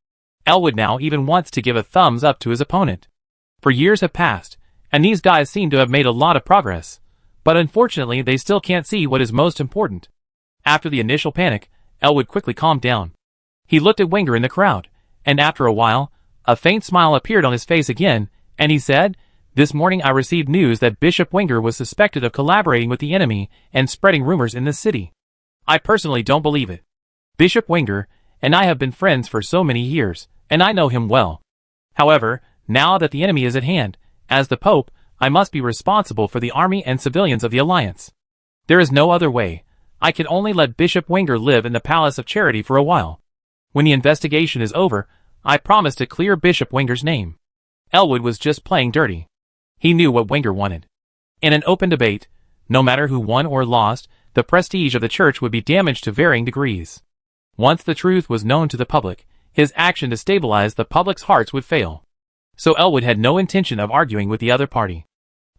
Elwood now even wants to give a thumbs up to his opponent. For years have passed, and these guys seem to have made a lot of progress, but unfortunately they still can't see what is most important. After the initial panic, Elwood quickly calmed down. He looked at Winger in the crowd, and after a while, a faint smile appeared on his face again, and he said, This morning I received news that Bishop Wenger was suspected of collaborating with the enemy and spreading rumors in this city. I personally don't believe it. Bishop Wenger and I have been friends for so many years, and I know him well. However, now that the enemy is at hand, as the Pope, I must be responsible for the army and civilians of the Alliance. There is no other way. I can only let Bishop Wenger live in the Palace of Charity for a while. When the investigation is over, I promise to clear Bishop Wenger's name. Elwood was just playing dirty. He knew what Wenger wanted. In an open debate, no matter who won or lost, the prestige of the church would be damaged to varying degrees. Once the truth was known to the public, his action to stabilize the public's hearts would fail. So Elwood had no intention of arguing with the other party.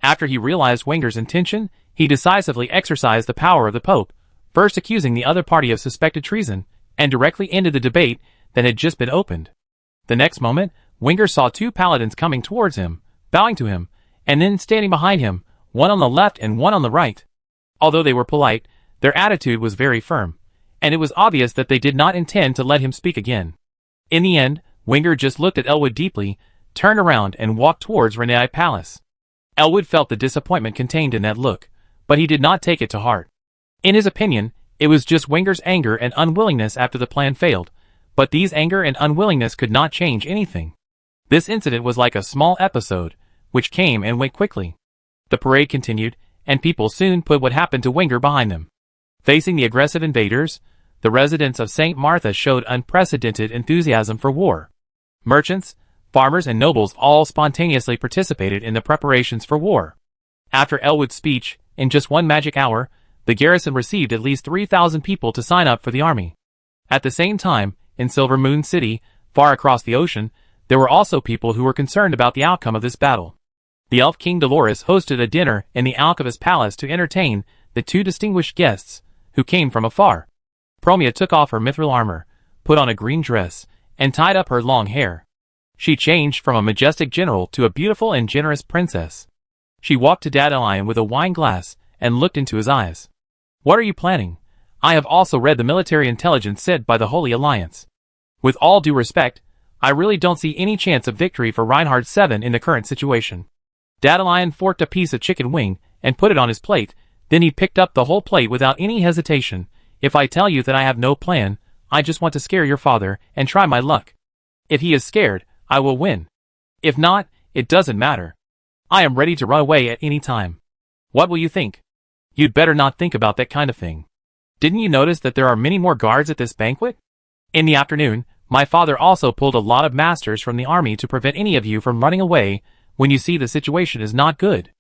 After he realized Wenger's intention, he decisively exercised the power of the Pope, first accusing the other party of suspected treason, and directly ended the debate that had just been opened. The next moment, Wenger saw two paladins coming towards him, bowing to him, and then standing behind him, one on the left and one on the right. Although they were polite, their attitude was very firm, and it was obvious that they did not intend to let him speak again. In the end, Wenger just looked at Elwood deeply, turned around and walked towards Renai Palace. Elwood felt the disappointment contained in that look, but he did not take it to heart. In his opinion, it was just Wenger's anger and unwillingness after the plan failed, but these anger and unwillingness could not change anything. This incident was like a small episode, which came and went quickly. The parade continued, and people soon put what happened to Wenger behind them. Facing the aggressive invaders, the residents of St. Martha showed unprecedented enthusiasm for war. Merchants, farmers and nobles all spontaneously participated in the preparations for war. After Elwood's speech, in just one magic hour, the garrison received at least 3,000 people to sign up for the army. At the same time, in Silver Moon City, far across the ocean, there were also people who were concerned about the outcome of this battle. The elf King Dolores hosted a dinner in the Alchemist's palace to entertain the two distinguished guests who came from afar. Promia took off her mithril armor, put on a green dress, and tied up her long hair. She changed from a majestic general to a beautiful and generous princess. She walked to Dadalion with a wine glass and looked into his eyes. "What are you planning? I have also read the military intelligence sent by the Holy Alliance. With all due respect, I really don't see any chance of victory for Reinhard VII in the current situation." Dadalion forked a piece of chicken wing and put it on his plate, then he picked up the whole plate without any hesitation. "If I tell you that I have no plan, I just want to scare your father and try my luck. If he is scared, I will win. If not, it doesn't matter. I am ready to run away at any time. What will you think?" "You'd better not think about that kind of thing. Didn't you notice that there are many more guards at this banquet? In the afternoon, my father also pulled a lot of masters from the army to prevent any of you from running away when you see the situation is not good."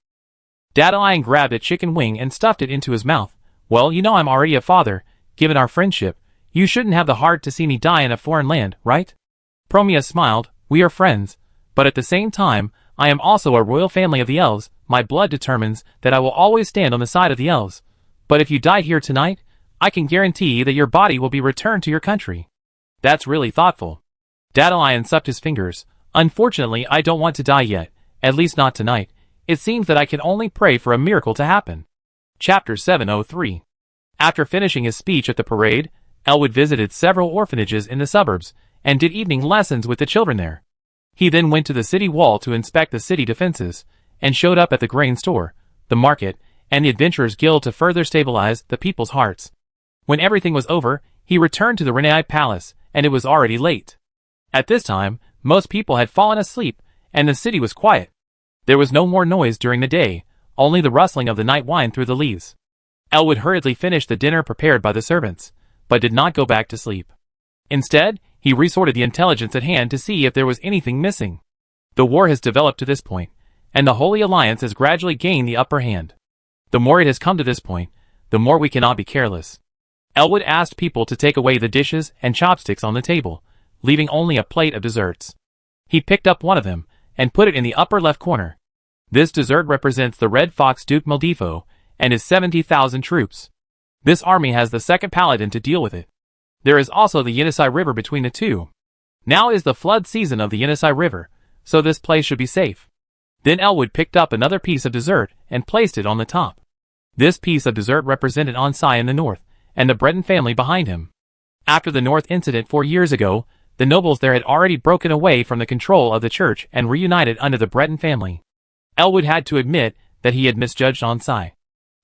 Dadalion grabbed a chicken wing and stuffed it into his mouth. "Well, you know I'm already a father. Given our friendship, you shouldn't have the heart to see me die in a foreign land, right?" Promia smiled. "We are friends, but at the same time, I am also a royal family of the elves. My blood determines that I will always stand on the side of the elves. But if you die here tonight, I can guarantee that your body will be returned to your country." "That's really thoughtful." Dadalion sucked his fingers. "Unfortunately, I don't want to die yet, at least not tonight. It seems that I can only pray for a miracle to happen." Chapter 703. After finishing his speech at the parade, Elwood visited several orphanages in the suburbs, and did evening lessons with the children there. He then went to the city wall to inspect the city defenses, and showed up at the grain store, the market, and the Adventurers Guild to further stabilize the people's hearts. When everything was over, he returned to the Renai Palace, and it was already late. At this time, most people had fallen asleep, and the city was quiet. There was no more noise during the day, only the rustling of the night wind through the leaves. Elwood hurriedly finished the dinner prepared by the servants, but did not go back to sleep. Instead, he resorted the intelligence at hand to see if there was anything missing. The war has developed to this point, and the Holy Alliance has gradually gained the upper hand. The more it has come to this point, the more we cannot be careless. Elwood asked people to take away the dishes and chopsticks on the table, leaving only a plate of desserts. He picked up one of them, and put it in the upper left corner. This dessert represents the Red Fox Duke Maldifo, and his 70,000 troops. This army has the second paladin to deal with it. There is also the Yenisei River between the two. Now is the flood season of the Yenisei River, so this place should be safe. Then Elwood picked up another piece of dessert and placed it on the top. This piece of dessert represented Onsai in the north, and the Breton family behind him. After the North incident 4 years ago, the nobles there had already broken away from the control of the church and reunited under the Breton family. Elwood had to admit that he had misjudged Onsai.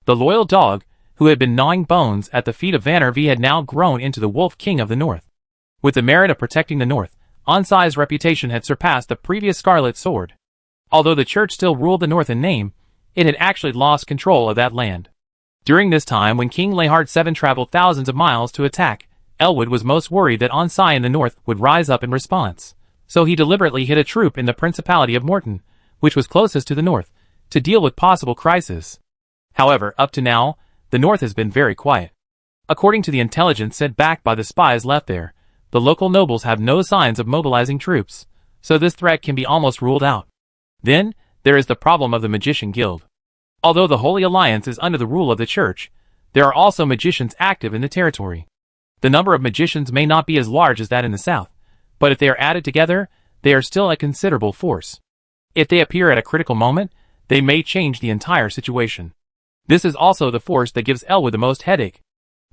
The loyal dog, who had been gnawing bones at the feet of Vannervee, had now grown into the Wolf King of the North. With the merit of protecting the North, Onsai's reputation had surpassed the previous Scarlet Sword. Although the church still ruled the North in name, it had actually lost control of that land. During this time, when King Lehard VII traveled thousands of miles to attack, Elwood was most worried that Onsai in the North would rise up in response. So he deliberately hid a troop in the Principality of Morton, which was closest to the North, to deal with possible crisis. However, up to now, the North has been very quiet. According to the intelligence sent back by the spies left there, the local nobles have no signs of mobilizing troops, so this threat can be almost ruled out. Then, there is the problem of the Magician Guild. Although the Holy Alliance is under the rule of the Church, there are also magicians active in the territory. The number of magicians may not be as large as that in the south, but if they are added together, they are still a considerable force. If they appear at a critical moment, they may change the entire situation. This is also the force that gives Elwood the most headache.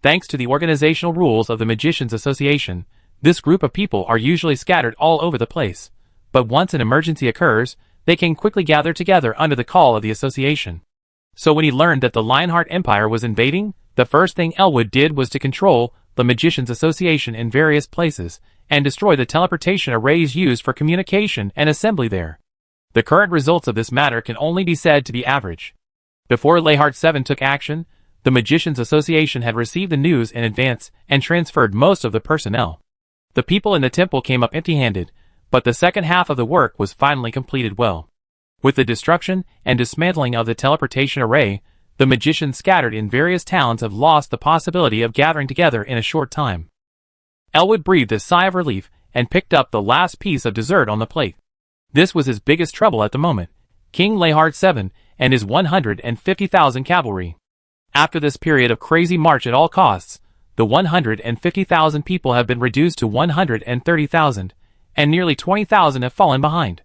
Thanks to the organizational rules of the Magicians Association, this group of people are usually scattered all over the place, but once an emergency occurs, they can quickly gather together under the call of the association. So when he learned that the Lionheart Empire was invading, the first thing Elwood did was to control the Magicians Association in various places, and destroy the teleportation arrays used for communication and assembly there. The current results of this matter can only be said to be average. Before Lehard VII took action, the Magicians Association had received the news in advance and transferred most of the personnel. The people in the temple came up empty-handed, but the second half of the work was finally completed well. With the destruction and dismantling of the teleportation array, the magicians scattered in various towns have lost the possibility of gathering together in a short time. Elwood breathed a sigh of relief and picked up the last piece of dessert on the plate. This was his biggest trouble at the moment, King Lehard VII and his 150,000 cavalry. After this period of crazy march at all costs, the 150,000 people have been reduced to 130,000, and nearly 20,000 have fallen behind.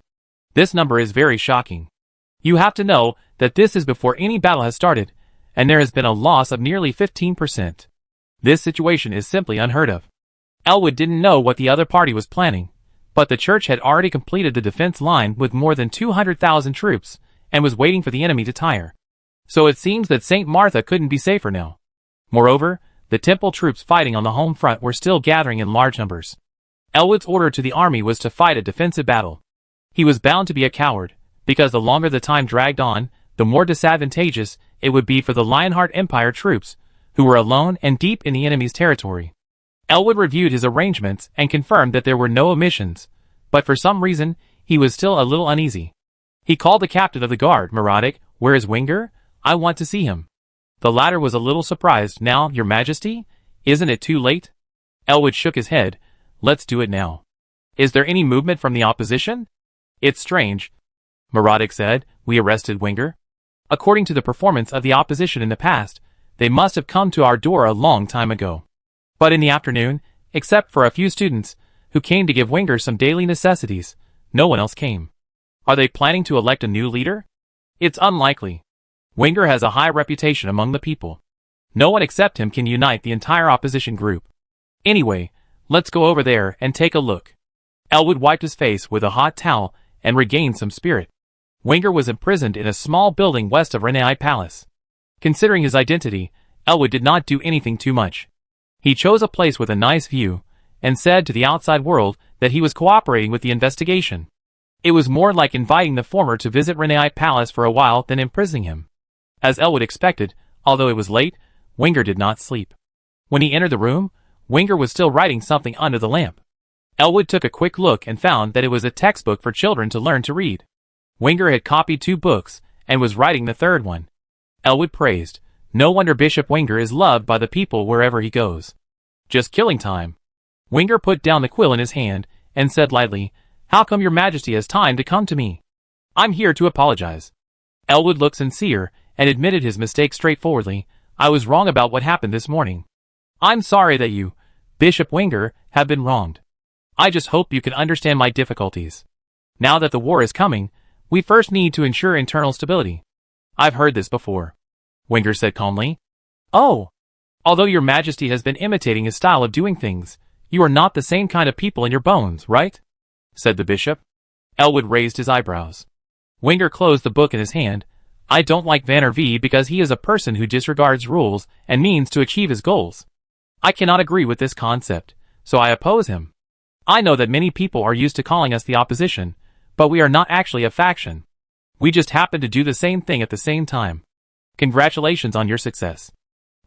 This number is very shocking. You have to know that this is before any battle has started, and there has been a loss of nearly 15%. This situation is simply unheard of. Elwood didn't know what the other party was planning, but the church had already completed the defense line with more than 200,000 troops, and was waiting for the enemy to tire. So it seems that St. Martha couldn't be safer now. Moreover, the temple troops fighting on the home front were still gathering in large numbers. Elwood's order to the army was to fight a defensive battle. He was bound to be a coward, because the longer the time dragged on, the more disadvantageous it would be for the Lionheart Empire troops, who were alone and deep in the enemy's territory. Elwood reviewed his arrangements and confirmed that there were no omissions, but for some reason, he was still a little uneasy. He called the captain of the guard, Morotic. "Where is Winger? I want to see him." The latter was a little surprised. "Now, your majesty? Isn't it too late?" Elwood shook his head. "Let's do it now." "Is there any movement from the opposition?" "It's strange," Morotic said. "We arrested Winger. According to the performance of the opposition in the past, they must have come to our door a long time ago. But in the afternoon, except for a few students, who came to give Winger some daily necessities, no one else came. Are they planning to elect a new leader? It's unlikely. Winger has a high reputation among the people. No one except him can unite the entire opposition group. Anyway, let's go over there and take a look." Elwood wiped his face with a hot towel and regained some spirit. Winger was imprisoned in a small building west of Renai Palace. Considering his identity, Elwood did not do anything too much. He chose a place with a nice view, and said to the outside world that he was cooperating with the investigation. It was more like inviting the former to visit Renai Palace for a while than imprisoning him. As Elwood expected, although it was late, Winger did not sleep. When he entered the room, Winger was still writing something under the lamp. Elwood took a quick look and found that it was a textbook for children to learn to read. Winger had copied 2 books, and was writing the third one. Elwood praised. No wonder Bishop Winger is loved by the people wherever he goes. Just killing time. Winger put down the quill in his hand, and said lightly, "How come your majesty has time to come to me? I'm here to apologize." Elwood looked sincere, and admitted his mistake straightforwardly. "I was wrong about what happened this morning. I'm sorry that you, Bishop Winger, have been wronged. I just hope you can understand my difficulties. Now that the war is coming, we first need to ensure internal stability." "I've heard this before," Winger said calmly. "Oh, although your majesty has been imitating his style of doing things, you are not the same kind of people in your bones, right?" said the bishop. Elwood raised his eyebrows. Wenger closed the book in his hand. I don't like Vanner V because he is a person who disregards rules and means to achieve his goals. I cannot agree with this concept, so I oppose him. I know that many people are used to calling us the opposition, but we are not actually a faction. We just happen to do the same thing at the same time. Congratulations on your success.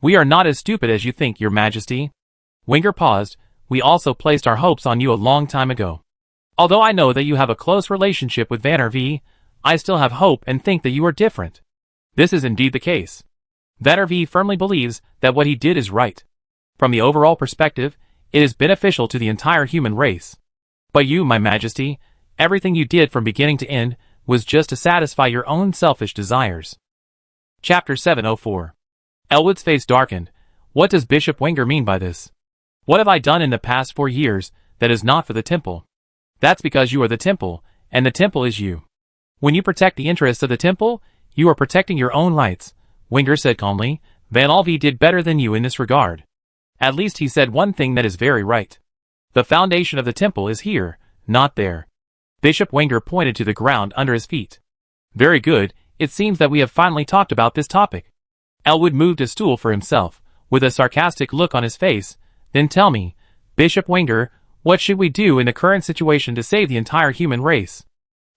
We are not as stupid as you think, Your Majesty. Wenger paused. We also placed our hopes on you a long time ago. Although I know that you have a close relationship with Vanner V, I still have hope and think that you are different. This is indeed the case. Vanner V firmly believes that what he did is right. From the overall perspective, it is beneficial to the entire human race. But you, my majesty, everything you did from beginning to end was just to satisfy your own selfish desires. Chapter 704. Elwood's face darkened. What does Bishop Wenger mean by this? What have I done in the past 4 years that is not for the temple? That's because you are the temple, and the temple is you. When you protect the interests of the temple, you are protecting your own rights, Wenger said calmly. Van Alve did better than you in this regard. At least he said one thing that is very right. The foundation of the temple is here, not there. Bishop Wenger pointed to the ground under his feet. Very good, it seems that we have finally talked about this topic. Elwood moved a stool for himself, with a sarcastic look on his face. Then tell me, Bishop Wenger, what should we do in the current situation to save the entire human race?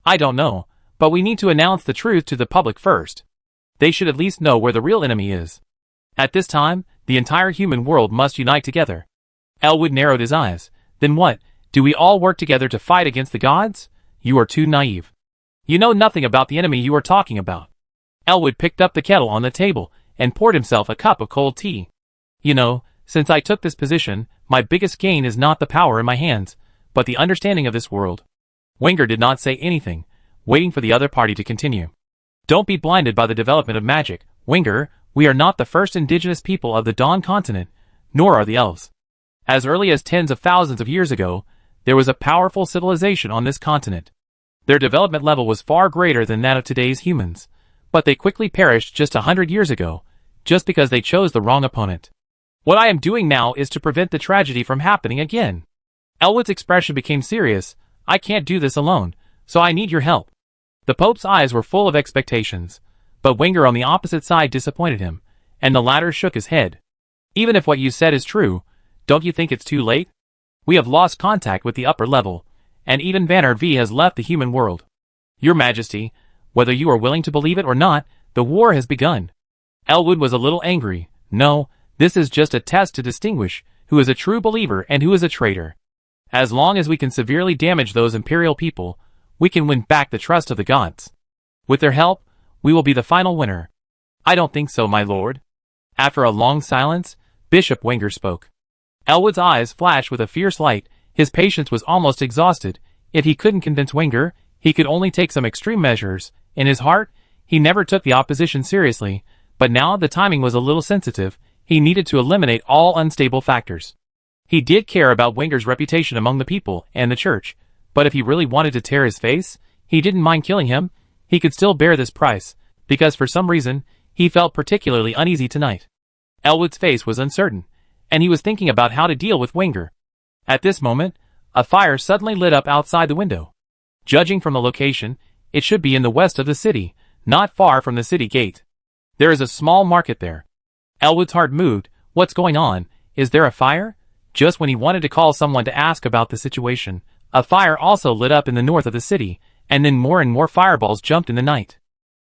I don't know, but we need to announce the truth to the public first. They should at least know where the real enemy is. At this time, the entire human world must unite together. Elwood narrowed his eyes. Then what, do we all work together to fight against the gods? You are too naive. You know nothing about the enemy you are talking about. Elwood picked up the kettle on the table and poured himself a cup of cold tea. You know, since I took this position, my biggest gain is not the power in my hands, but the understanding of this world. Wenger did not say anything, waiting for the other party to continue. Don't be blinded by the development of magic, Wenger. We are not the first indigenous people of the Dawn continent, nor are the elves. As early as tens of thousands of years ago, there was a powerful civilization on this continent. Their development level was far greater than that of today's humans, but they quickly perished just 100 years ago, just because they chose the wrong opponent. What I am doing now is to prevent the tragedy from happening again. Elwood's expression became serious. I can't do this alone, so I need your help. The Pope's eyes were full of expectations, but Wenger on the opposite side disappointed him, and the latter shook his head. Even if what you said is true, don't you think it's too late? We have lost contact with the upper level, and even Vanner V has left the human world. Your Majesty, whether you are willing to believe it or not, the war has begun. Elwood was a little angry. No, this is just a test to distinguish who is a true believer and who is a traitor. As long as we can severely damage those imperial people, we can win back the trust of the gods. With their help, we will be the final winner. I don't think so, my lord. After a long silence, Bishop Wenger spoke. Elwood's eyes flashed with a fierce light. His patience was almost exhausted. If he couldn't convince Wenger, he could only take some extreme measures. In his heart, he never took the opposition seriously, but now the timing was a little sensitive. He needed to eliminate all unstable factors. He did care about Wenger's reputation among the people and the church, but if he really wanted to tear his face, he didn't mind killing him. He could still bear this price, because for some reason, he felt particularly uneasy tonight. Elwood's face was uncertain, and he was thinking about how to deal with Wenger. At this moment, a fire suddenly lit up outside the window. Judging from the location, it should be in the west of the city, not far from the city gate. There is a small market there. Elwood's heart moved. What's going on? Is there a fire? Just when he wanted to call someone to ask about the situation, a fire also lit up in the north of the city, and then more and more fireballs jumped in the night.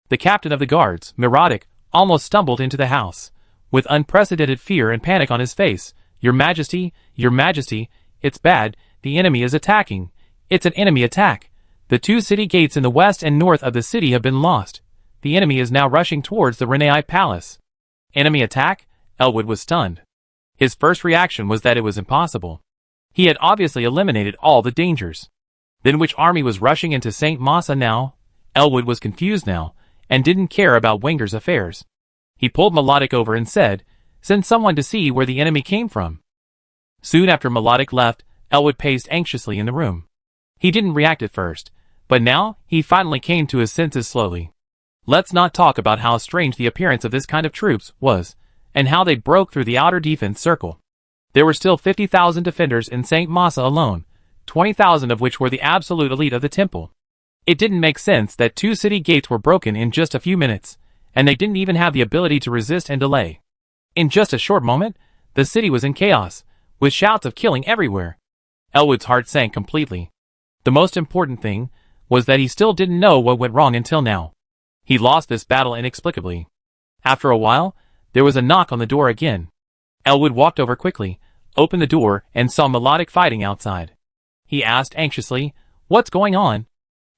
The captain of the guards, Mirotic, almost stumbled into the house, with unprecedented fear and panic on his face. Your Majesty, it's bad, the enemy is attacking. It's an enemy attack. The 2 city gates in the west and north of the city have been lost. The enemy is now rushing towards the Renai Palace. Enemy attack? Elwood was stunned. His first reaction was that it was impossible. He had obviously eliminated all the dangers. Then which army was rushing into St. Massa now? Elwood was confused now, and didn't care about Wenger's affairs. He pulled Melodic over and said, "Send someone to see where the enemy came from." Soon after Melodic left, Elwood paced anxiously in the room. He didn't react at first, but now he finally came to his senses slowly. Let's not talk about how strange the appearance of this kind of troops was, and how they broke through the outer defense circle. There were still 50,000 defenders in St. Massa alone, 20,000 of which were the absolute elite of the temple. It didn't make sense that 2 city gates were broken in just a few minutes, and they didn't even have the ability to resist and delay. In just a short moment, the city was in chaos, with shouts of killing everywhere. Elwood's heart sank completely. The most important thing was that he still didn't know what went wrong until now. He lost this battle inexplicably. After a while, there was a knock on the door again. Elwood walked over quickly, opened the door, and saw melodic fighting outside. He asked anxiously, "What's going on?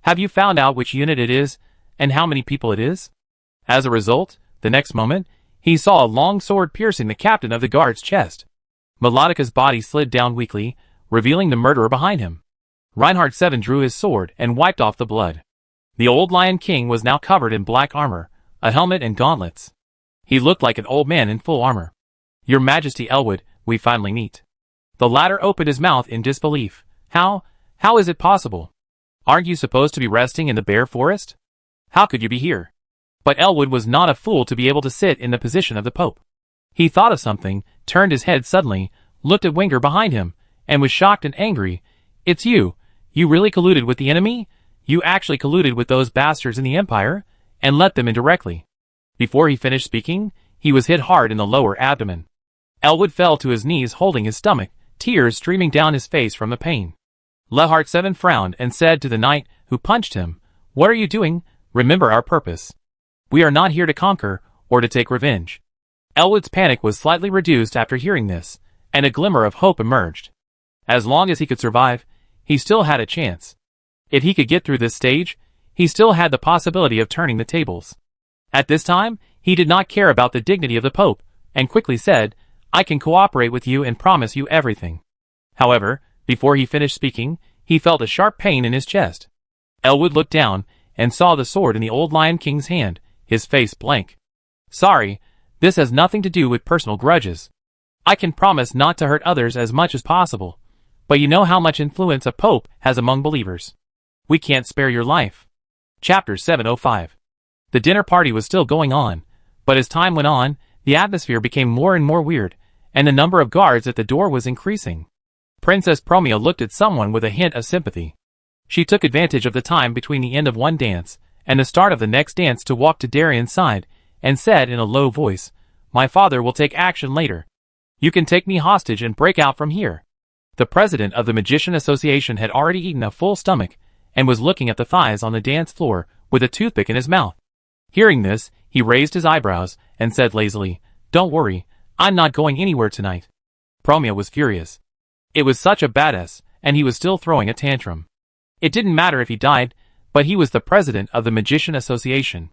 Have you found out which unit it is, and how many people it is?" As a result, the next moment, he saw a long sword piercing the captain of the guard's chest. Melodica's body slid down weakly, revealing the murderer behind him. Reinhardt 7 drew his sword and wiped off the blood. The old Lion King was now covered in black armor, a helmet and gauntlets. He looked like an old man in full armor. "Your Majesty Elwood, we finally meet." The latter opened his mouth in disbelief. How is it possible? Aren't you supposed to be resting in the bare forest? How could you be here?" But Elwood was not a fool to be able to sit in the position of the Pope. He thought of something, turned his head suddenly, looked at Wenger behind him, and was shocked and angry. "It's you. You really colluded with the enemy? You actually colluded with those bastards in the Empire, and let them in directly." Before he finished speaking, he was hit hard in the lower abdomen. Elwood fell to his knees holding his stomach, tears streaming down his face from the pain. Reinhardt 7 frowned and said to the knight who punched him, "What are you doing? Remember our purpose. We are not here to conquer, or to take revenge." Elwood's panic was slightly reduced after hearing this, and a glimmer of hope emerged. As long as he could survive, he still had a chance. If he could get through this stage, he still had the possibility of turning the tables. At this time, he did not care about the dignity of the Pope, and quickly said, "I can cooperate with you and promise you everything." However, before he finished speaking, he felt a sharp pain in his chest. Elwood looked down and saw the sword in the old Lion King's hand, his face blank. "Sorry, this has nothing to do with personal grudges. I can promise not to hurt others as much as possible, but you know how much influence a Pope has among believers. We can't spare your life." Chapter 705. The dinner party was still going on, but as time went on, the atmosphere became more and more weird, and the number of guards at the door was increasing. Princess Promia looked at someone with a hint of sympathy. She took advantage of the time between the end of one dance and the start of the next dance to walk to Darian's side, and said in a low voice, "My father will take action later. You can take me hostage and break out from here." The president of the Magician Association had already eaten a full stomach, and was looking at the thighs on the dance floor with a toothpick in his mouth. Hearing this, he raised his eyebrows and said lazily, "Don't worry, I'm not going anywhere tonight." Promia was furious. It was such a badass, and he was still throwing a tantrum. It didn't matter if he died, but he was the president of the Magician Association.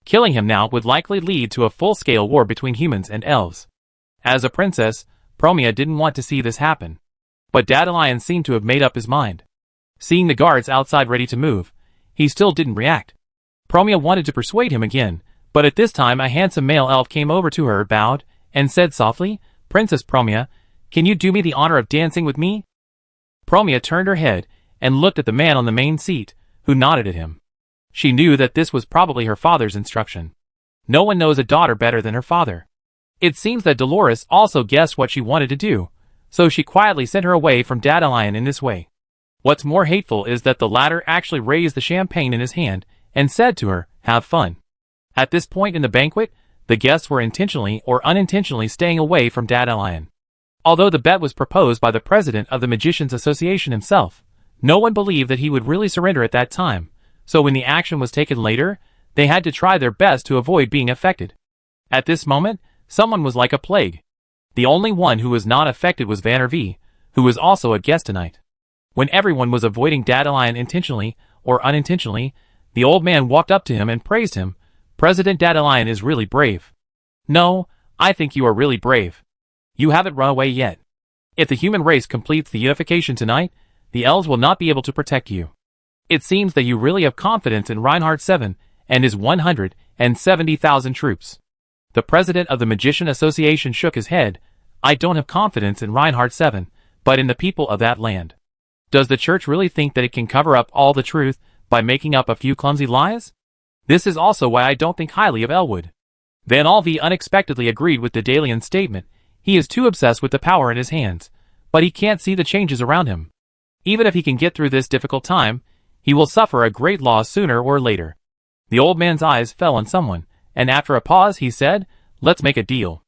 Killing him now would likely lead to a full-scale war between humans and elves. As a princess, Promia didn't want to see this happen. But Dandelion seemed to have made up his mind. Seeing the guards outside ready to move, he still didn't react. Promia wanted to persuade him again, but at this time a handsome male elf came over to her, bowed, and said softly, "Princess Promia, can you do me the honor of dancing with me?" Promia turned her head and looked at the man on the main seat, who nodded at him. She knew that this was probably her father's instruction. No one knows a daughter better than her father. It seems that Dolores also guessed what she wanted to do, so she quietly sent her away from Dandelion in this way. What's more hateful is that the latter actually raised the champagne in his hand and said to her, "Have fun." At this point in the banquet, the guests were intentionally or unintentionally staying away from Dandelion. Although the bet was proposed by the president of the Magicians Association himself, no one believed that he would really surrender at that time, so when the action was taken later, they had to try their best to avoid being affected. At this moment, someone was like a plague. The only one who was not affected was Vannervee, who was also a guest tonight. When everyone was avoiding Dandelion intentionally or unintentionally, the old man walked up to him and praised him. "President Dandelion is really brave." "No, I think you are really brave. You haven't run away yet. If the human race completes the unification tonight, the elves will not be able to protect you. It seems that you really have confidence in Reinhardt 7 and his 170,000 troops." The president of the Magician Association shook his head. "I don't have confidence in Reinhardt 7, but in the people of that land. Does the church really think that it can cover up all the truth by making up a few clumsy lies? This is also why I don't think highly of Elwood." Van Alvey unexpectedly agreed with Dandelian's statement. He is too obsessed with the power in his hands, but he can't see the changes around him. Even if he can get through this difficult time, He will suffer a great loss sooner or later. The old man's eyes fell on someone, and after a pause he said, "Let's make a deal.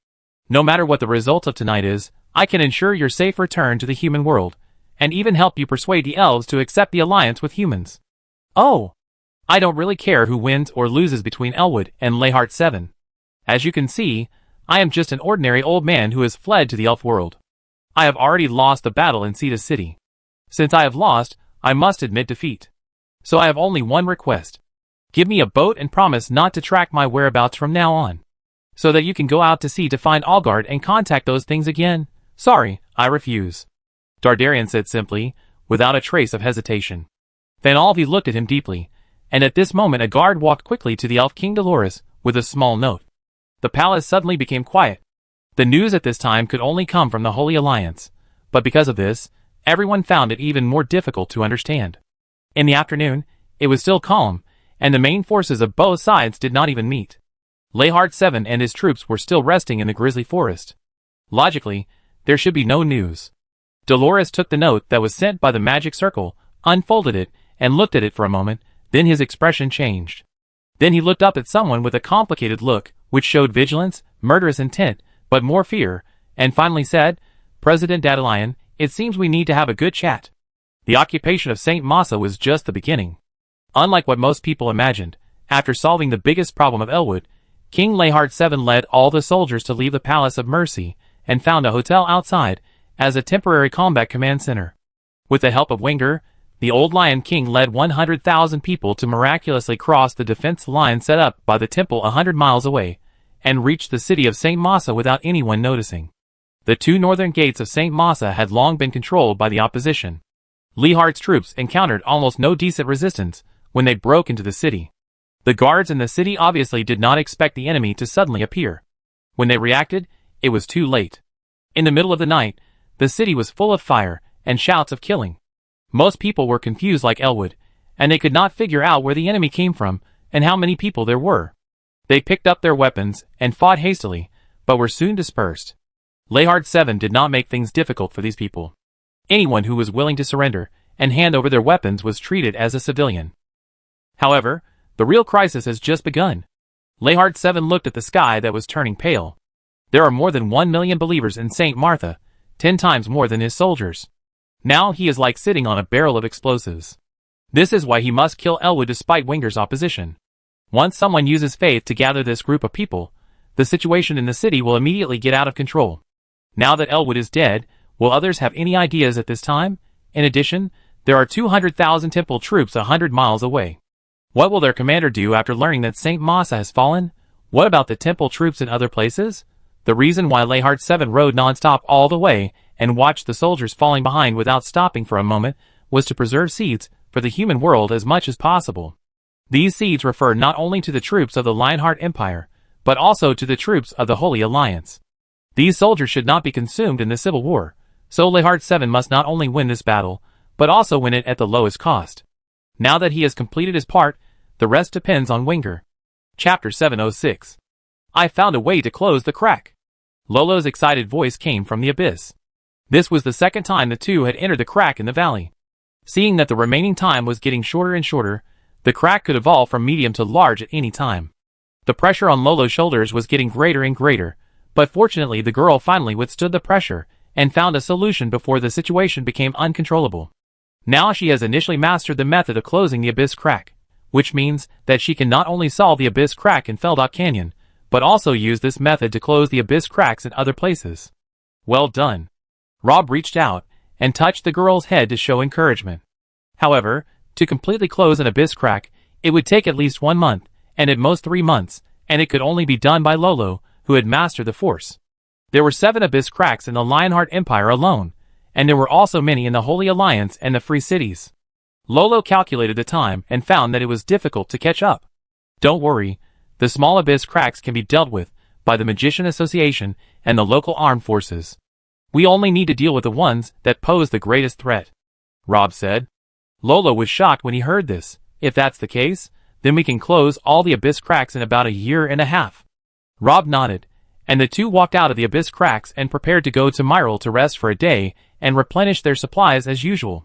No matter what the result of tonight is, I can ensure your safe return to the human world, and even help you persuade the elves to accept the alliance with humans." "Oh, I don't really care who wins or loses between Elwood and Leyheart 7. As you can see, I am just an ordinary old man who has fled to the elf world. I have already lost the battle in Cetus City. Since I have lost, I must admit defeat. So I have only one request. Give me a boat and promise not to track my whereabouts from now on, so that you can go out to sea to find Algard and contact those things again. Sorry, I refuse," Dardarian said simply, without a trace of hesitation. Then Alvi looked at him deeply, and at this moment a guard walked quickly to the elf King Dolores with a small note. The palace suddenly became quiet. The news at this time could only come from the Holy Alliance, but because of this, everyone found it even more difficult to understand. In the afternoon, it was still calm, and the main forces of both sides did not even meet. Leyheart 7 and his troops were still resting in the grisly forest. Logically, there should be no news. Dolores took the note that was sent by the magic circle, unfolded it, and looked at it for a moment, then his expression changed. Then he looked up at someone with a complicated look, which showed vigilance, murderous intent, but more fear, and finally said, "President Dadalion, it seems we need to have a good chat." The occupation of St. Massa was just the beginning. Unlike what most people imagined, after solving the biggest problem of Elwood, King Leyheart 7 led all the soldiers to leave the Palace of Mercy, and found a hotel outside, as a temporary combat command center. With the help of Winger, the old Lion King led 100,000 people to miraculously cross the defense line set up by the temple 100 miles away, and reach the city of St. Massa without anyone noticing. The two northern gates of St. Massa had long been controlled by the opposition. Leyheart's troops encountered almost no decent resistance when they broke into the city. The guards in the city obviously did not expect the enemy to suddenly appear. When they reacted, it was too late. In the middle of the night, the city was full of fire and shouts of killing. Most people were confused like Elwood, and they could not figure out where the enemy came from and how many people there were. They picked up their weapons and fought hastily, but were soon dispersed. Leyheart 7 did not make things difficult for these people. Anyone who was willing to surrender and hand over their weapons was treated as a civilian. However, the real crisis has just begun. Leyheart 7 looked at the sky that was turning pale. There are more than 1 million believers in St. Martha, 10 times more than his soldiers. Now he is like sitting on a barrel of explosives. This is why he must kill Elwood despite Winger's opposition. Once someone uses faith to gather this group of people, the situation in the city will immediately get out of control. Now that Elwood is dead, will others have any ideas at this time? In addition, there are 200,000 temple troops 100 miles away. What will their commander do after learning that St. Massa has fallen? What about the temple troops in other places? The reason why Leyheart 7 rode non-stop all the way and watched the soldiers falling behind without stopping for a moment was to preserve seeds for the human world as much as possible. These seeds refer not only to the troops of the Lionheart Empire, but also to the troops of the Holy Alliance. These soldiers should not be consumed in the civil war, so Leyheart 7 must not only win this battle, but also win it at the lowest cost. Now that he has completed his part, the rest depends on Winger. Chapter 706. I found a way to close the crack. Lolo's excited voice came from the abyss. This was the second time the two had entered the crack in the valley. Seeing that the remaining time was getting shorter and shorter, the crack could evolve from medium to large at any time. The pressure on Lolo's shoulders was getting greater and greater, but fortunately the girl finally withstood the pressure and found a solution before the situation became uncontrollable. Now she has initially mastered the method of closing the abyss crack, which means that she can not only solve the abyss crack in Feldok Canyon, but also use this method to close the abyss cracks in other places. Well done. Rob reached out and touched the girl's head to show encouragement. However, to completely close an abyss crack, it would take at least 1 month, and at most 3 months, and it could only be done by Lolo, who had mastered the force. There were 7 abyss cracks in the Lionheart Empire alone, and there were also many in the Holy Alliance and the Free Cities. Lolo calculated the time and found that it was difficult to catch up. Don't worry, the small abyss cracks can be dealt with by the Magician Association and the local armed forces. We only need to deal with the ones that pose the greatest threat, Rob said. Lolo was shocked when he heard this. If that's the case, then we can close all the abyss cracks in about 1.5 years. Rob nodded, and the two walked out of the abyss cracks and prepared to go to Myril to rest for a day and replenish their supplies as usual.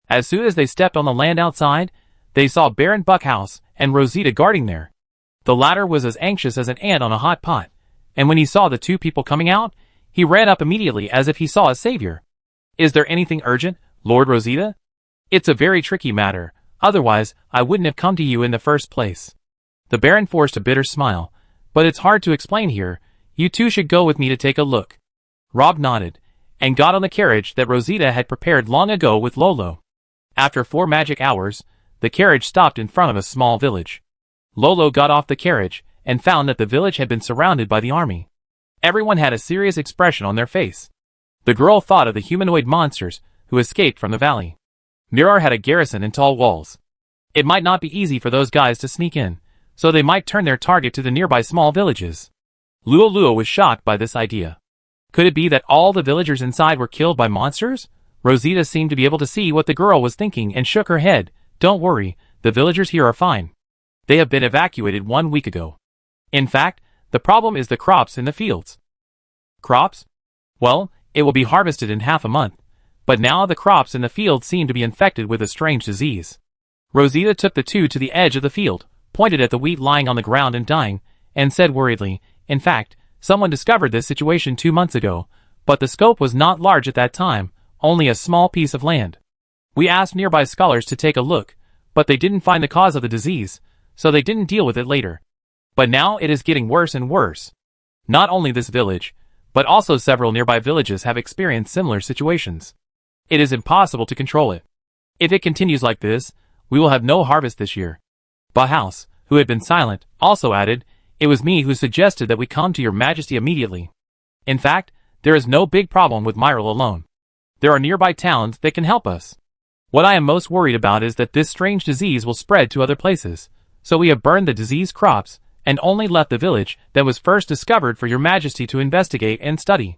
As soon as they stepped on the land outside, They saw Baron Buckhouse and Rosita guarding there. The latter was as anxious as an ant on a hot pot, and when he saw the two people coming out, he ran up immediately as if he saw a savior. "Is there anything urgent, Lord Rosita? It's a very tricky matter, otherwise I wouldn't have come to you in the first place." The Baron forced a bitter smile. "But it's hard to explain here. You two should go with me to take a look." Rob nodded, and got on the carriage that Rosita had prepared long ago with Lolo. After 4 magic hours, the carriage stopped in front of a small village. Lolo got off the carriage, and found that the village had been surrounded by the army. Everyone had a serious expression on their face. The girl thought of the humanoid monsters who escaped from the valley. Mirror had a garrison and tall walls. It might not be easy for those guys to sneak in, so they might turn their target to the nearby small villages. Luo was shocked by this idea. Could it be that all the villagers inside were killed by monsters? Rosita seemed to be able to see what the girl was thinking and shook her head. "Don't worry, the villagers here are fine. They have been evacuated 1 week ago. In fact, the problem is the crops in the fields." "Crops? Well, it will be harvested in half a month, but now the crops in the field seem to be infected with a strange disease." Rosita took the two to the edge of the field, pointed at the wheat lying on the ground and dying, and said worriedly, "In fact, someone discovered this situation 2 months ago, but the scope was not large at that time, only a small piece of land. We asked nearby scholars to take a look, but they didn't find the cause of the disease, so they didn't deal with it later. But now it is getting worse and worse. Not only this village, but also several nearby villages have experienced similar situations. It is impossible to control it. If it continues like this, we will have no harvest this year." Buckhouse, who had been silent, also added, "It was me who suggested that we come to your majesty immediately. In fact, there is no big problem with Myrtle alone. There are nearby towns that can help us. What I am most worried about is that this strange disease will spread to other places, so we have burned the diseased crops, and only left the village that was first discovered for your majesty to investigate and study."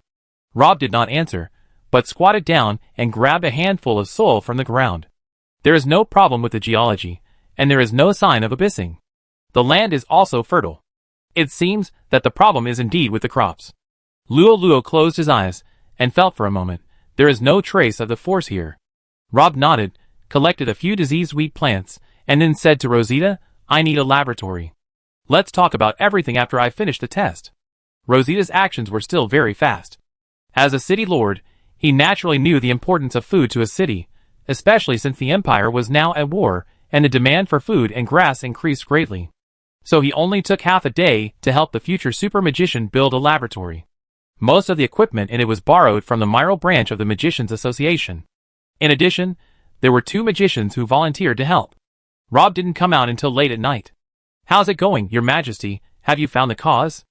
Rob did not answer, but squatted down and grabbed a handful of soil from the ground. There is no problem with the geology, and there is no sign of abyssing. The land is also fertile. It seems that the problem is indeed with the crops. Luo closed his eyes, and felt for a moment. There is no trace of the force here. Rob nodded, collected a few diseased wheat plants, and then said to Rosita, "I need a laboratory. Let's talk about everything after I finish the test." Rosita's actions were still very fast. As a city lord, he naturally knew the importance of food to a city, especially since the empire was now at war, and the demand for food and grass increased greatly. So he only took half a day to help the future super magician build a laboratory. Most of the equipment in it was borrowed from the Myrtle branch of the Magicians Association. In addition, there were 2 magicians who volunteered to help. Rob didn't come out until late at night. "How's it going, your majesty? Have you found the cause?"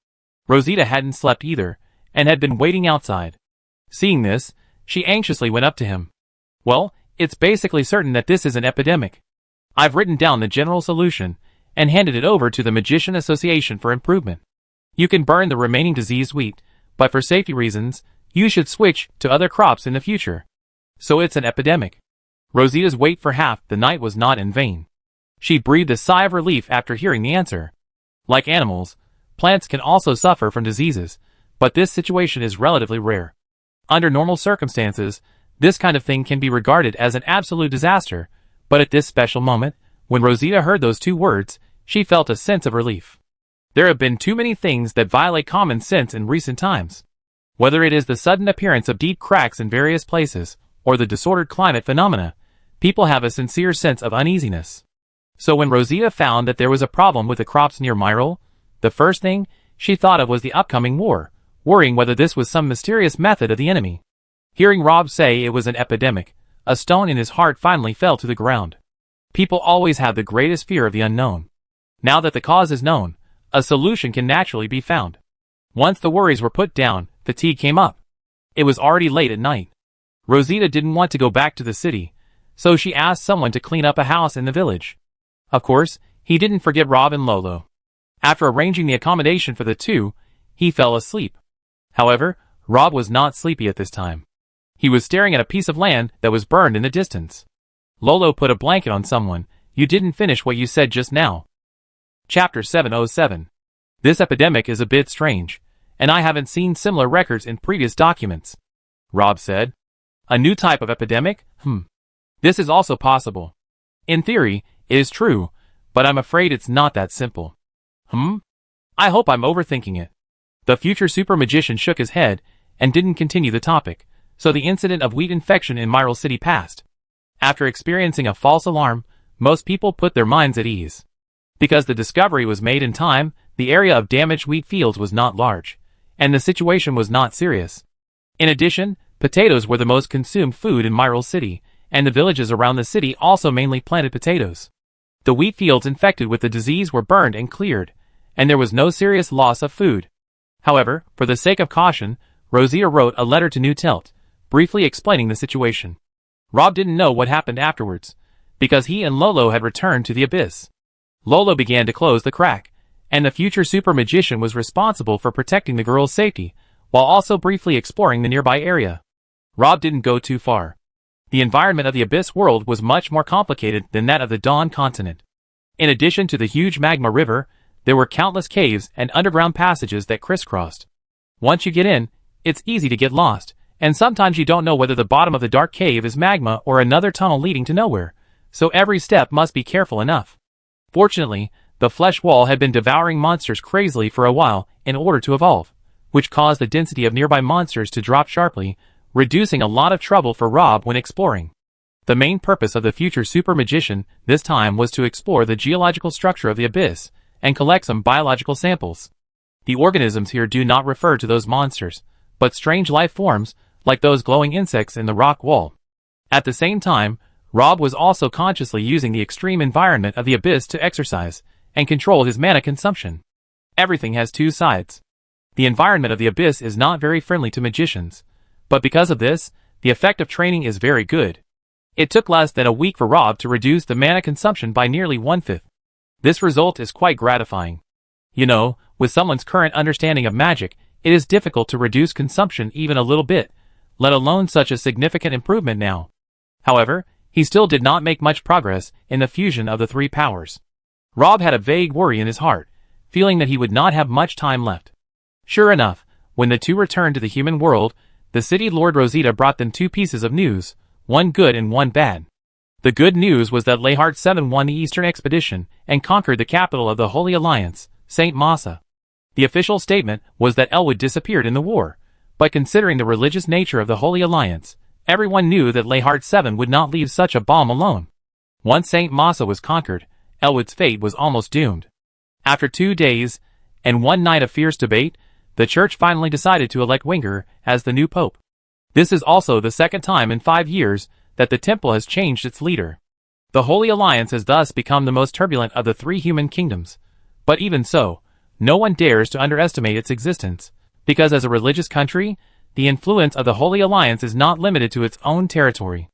Rosita hadn't slept either, and had been waiting outside. Seeing this, she anxiously went up to him. "Well, it's basically certain that this is an epidemic. I've written down the general solution, and handed it over to the Magician Association for improvement. You can burn the remaining diseased wheat, but for safety reasons, you should switch to other crops in the future. So it's an epidemic." Rosita's wait for half the night was not in vain. She breathed a sigh of relief after hearing the answer. Like animals, plants can also suffer from diseases, but this situation is relatively rare. Under normal circumstances, this kind of thing can be regarded as an absolute disaster, but at this special moment, when Rosita heard those 2 words, she felt a sense of relief. There have been too many things that violate common sense in recent times. Whether it is the sudden appearance of deep cracks in various places, or the disordered climate phenomena, people have a sincere sense of uneasiness. So when Rosita found that there was a problem with the crops near Myrtle, the first thing she thought of was the upcoming war, worrying whether this was some mysterious method of the enemy. Hearing Rob say it was an epidemic, a stone in his heart finally fell to the ground. People always have the greatest fear of the unknown. Now that the cause is known, a solution can naturally be found. Once the worries were put down, fatigue came up. It was already late at night. Rosita didn't want to go back to the city, so she asked someone to clean up a house in the village. Of course, he didn't forget Rob and Lolo. After arranging the accommodation for the 2, he fell asleep. However, Rob was not sleepy at this time. He was staring at a piece of land that was burned in the distance. Lolo put a blanket on someone. "You didn't finish what you said just now." Chapter 707. This epidemic is a bit strange, and I haven't seen similar records in previous documents, Rob said. "A new type of epidemic? This is also possible. In theory, It is true, but I'm afraid it's not that simple. I hope I'm overthinking it. The future super magician shook his head and didn't continue the topic, so the incident of wheat infection in Myrtle City passed. After experiencing a false alarm, most people put their minds at ease. Because the discovery was made in time, the area of damaged wheat fields was not large, and the situation was not serious. In addition, potatoes were the most consumed food in Myrtle City, and the villages around the city also mainly planted potatoes. The wheat fields infected with the disease were burned and cleared, and there was no serious loss of food. However, for the sake of caution, Rosita wrote a letter to New Telt, briefly explaining the situation. Rob didn't know what happened afterwards, because he and Lolo had returned to the abyss. Lolo began to close the crack, and the future super magician was responsible for protecting the girl's safety, while also briefly exploring the nearby area. Rob didn't go too far. The environment of the abyss world was much more complicated than that of the Dawn continent. In addition to the huge magma river, there were countless caves and underground passages that crisscrossed. Once you get in, it's easy to get lost, and sometimes you don't know whether the bottom of the dark cave is magma or another tunnel leading to nowhere, so every step must be careful enough. Fortunately, the flesh wall had been devouring monsters crazily for a while in order to evolve, which caused the density of nearby monsters to drop sharply, reducing a lot of trouble for Rob when exploring. The main purpose of the future super magician this time was to explore the geological structure of the abyss and collect some biological samples. The organisms here do not refer to those monsters, but strange life forms, like those glowing insects in the rock wall. At the same time, Rob was also consciously using the extreme environment of the abyss to exercise and control his mana consumption. Everything has two sides. The environment of the abyss is not very friendly to magicians, but because of this, the effect of training is very good. It took less than a week for Rob to reduce the mana consumption by nearly 1/5. This result is quite gratifying. You know, with someone's current understanding of magic, it is difficult to reduce consumption even a little bit, let alone such a significant improvement now. However, he still did not make much progress in the fusion of the three powers. Rob had a vague worry in his heart, feeling that he would not have much time left. Sure enough, when the two returned to the human world, the city Lord Rosita brought them two pieces of news, one good and one bad. The good news was that Lehart 7 won the Eastern Expedition and conquered the capital of the Holy Alliance, St. Massa. The official statement was that Elwood disappeared in the war, but considering the religious nature of the Holy Alliance, everyone knew that Lehart 7 would not leave such a bomb alone. Once St. Massa was conquered, Elwood's fate was almost doomed. After 2 days, and one night of fierce debate, the church finally decided to elect Winger as the new pope. This is also the second time in 5 years that the temple has changed its leader. The Holy Alliance has thus become the most turbulent of the 3 human kingdoms. But even so, no one dares to underestimate its existence, because as a religious country, the influence of the Holy Alliance is not limited to its own territory.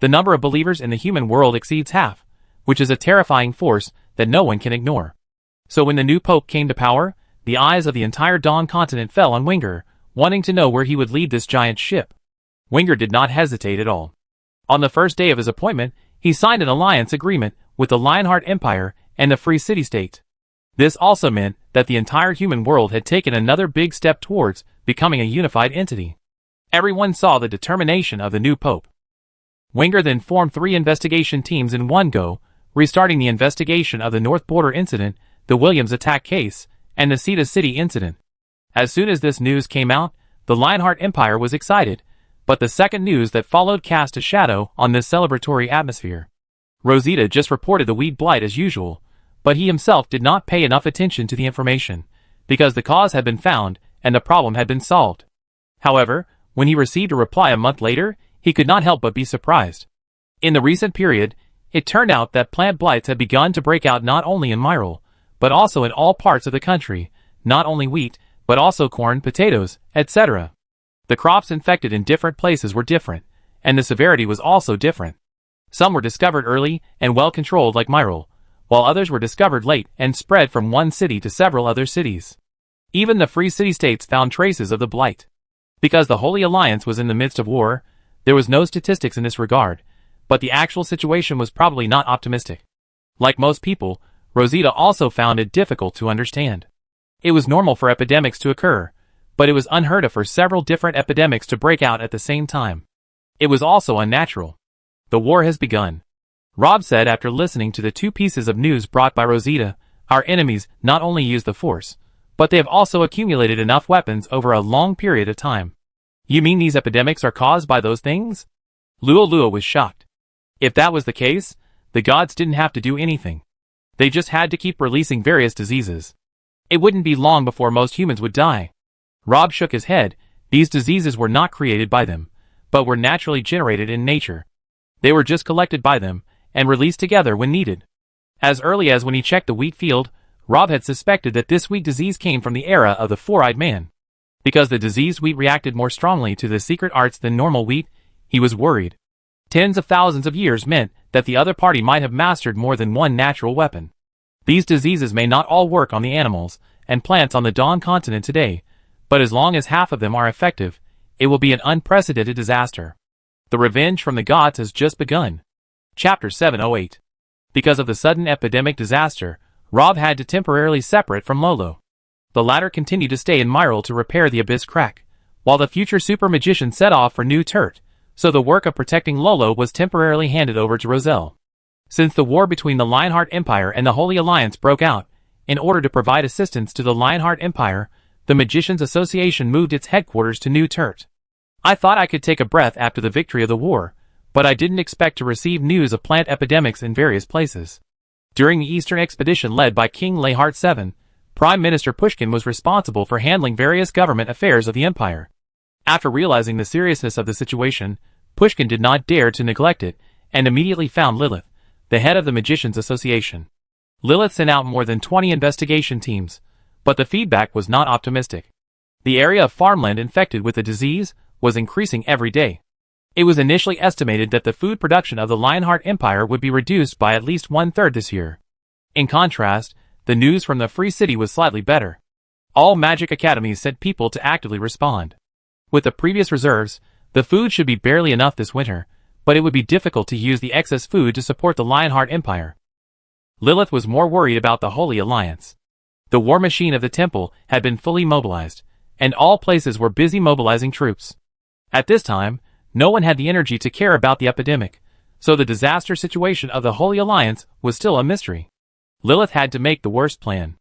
The number of believers in the human world exceeds half, which is a terrifying force that no one can ignore. So when the new pope came to power, the eyes of the entire Dawn continent fell on Winger, wanting to know where he would lead this giant ship. Winger did not hesitate at all. On the first day of his appointment, he signed an alliance agreement with the Lionheart Empire and the Free City-State. This also meant that the entire human world had taken another big step towards becoming a unified entity. Everyone saw the determination of the new pope. Winger then formed 3 investigation teams in one go, restarting the investigation of the North Border incident, the Williams attack case, and the Cedar City incident. As soon as this news came out, the Lionheart Empire was excited, but the second news that followed cast a shadow on this celebratory atmosphere. Rosita just reported the weed blight as usual, but he himself did not pay enough attention to the information, because the cause had been found and the problem had been solved. However, when he received a reply a month later, he could not help but be surprised. In the recent period, it turned out that plant blights had begun to break out not only in Myrtle, but also in all parts of the country, not only wheat, but also corn, potatoes, etc. The crops infected in different places were different, and the severity was also different. Some were discovered early and well controlled like Myrtle, while others were discovered late and spread from one city to several other cities. Even the Free City-States found traces of the blight. Because the Holy Alliance was in the midst of war, there was no statistics in this regard, but the actual situation was probably not optimistic. Like most people, Rosita also found it difficult to understand. It was normal for epidemics to occur, but it was unheard of for several different epidemics to break out at the same time. It was also unnatural. The war has begun. Rob said after listening to the two pieces of news brought by Rosita. Our enemies not only use the Force, but they have also accumulated enough weapons over a long period of time. You mean these epidemics are caused by those things? Luo was shocked. If that was the case, the gods didn't have to do anything. They just had to keep releasing various diseases. It wouldn't be long before most humans would die. Rob shook his head. These diseases were not created by them, but were naturally generated in nature. They were just collected by them, and released together when needed. As early as when he checked the wheat field, Rob had suspected that this wheat disease came from the era of the four-eyed man. Because the diseased wheat reacted more strongly to the secret arts than normal wheat, he was worried. Tens of thousands of years meant that the other party might have mastered more than one natural weapon. These diseases may not all work on the animals and plants on the Dawn continent today, but as long as half of them are effective, it will be an unprecedented disaster. The revenge from the gods has just begun. Chapter 708. Because of the sudden epidemic disaster, Rob had to temporarily separate from Lolo. The latter continued to stay in Myrtle to repair the abyss crack, while the future super magician set off for New Turt, so the work of protecting Lolo was temporarily handed over to Roselle. Since the war between the Lionheart Empire and the Holy Alliance broke out, in order to provide assistance to the Lionheart Empire, the Magicians Association moved its headquarters to New Turt. I thought I could take a breath after the victory of the war, but I didn't expect to receive news of plant epidemics in various places. During the Eastern expedition led by King Layhart VII, Prime Minister Pushkin was responsible for handling various government affairs of the empire. After realizing the seriousness of the situation, Pushkin did not dare to neglect it, and immediately found Lilith, the head of the Magicians Association. Lilith sent out more than 20 investigation teams, but the feedback was not optimistic. The area of farmland infected with the disease was increasing every day. It was initially estimated that the food production of the Lionheart Empire would be reduced by at least 1/3 this year. In contrast, the news from the Free City was slightly better. All magic academies sent people to actively respond. With the previous reserves, the food should be barely enough this winter, but it would be difficult to use the excess food to support the Lionheart Empire. Lilith was more worried about the Holy Alliance. The war machine of the temple had been fully mobilized, and all places were busy mobilizing troops. At this time, no one had the energy to care about the epidemic, so the disaster situation of the Holy Alliance was still a mystery. Lilith had to make the worst plan.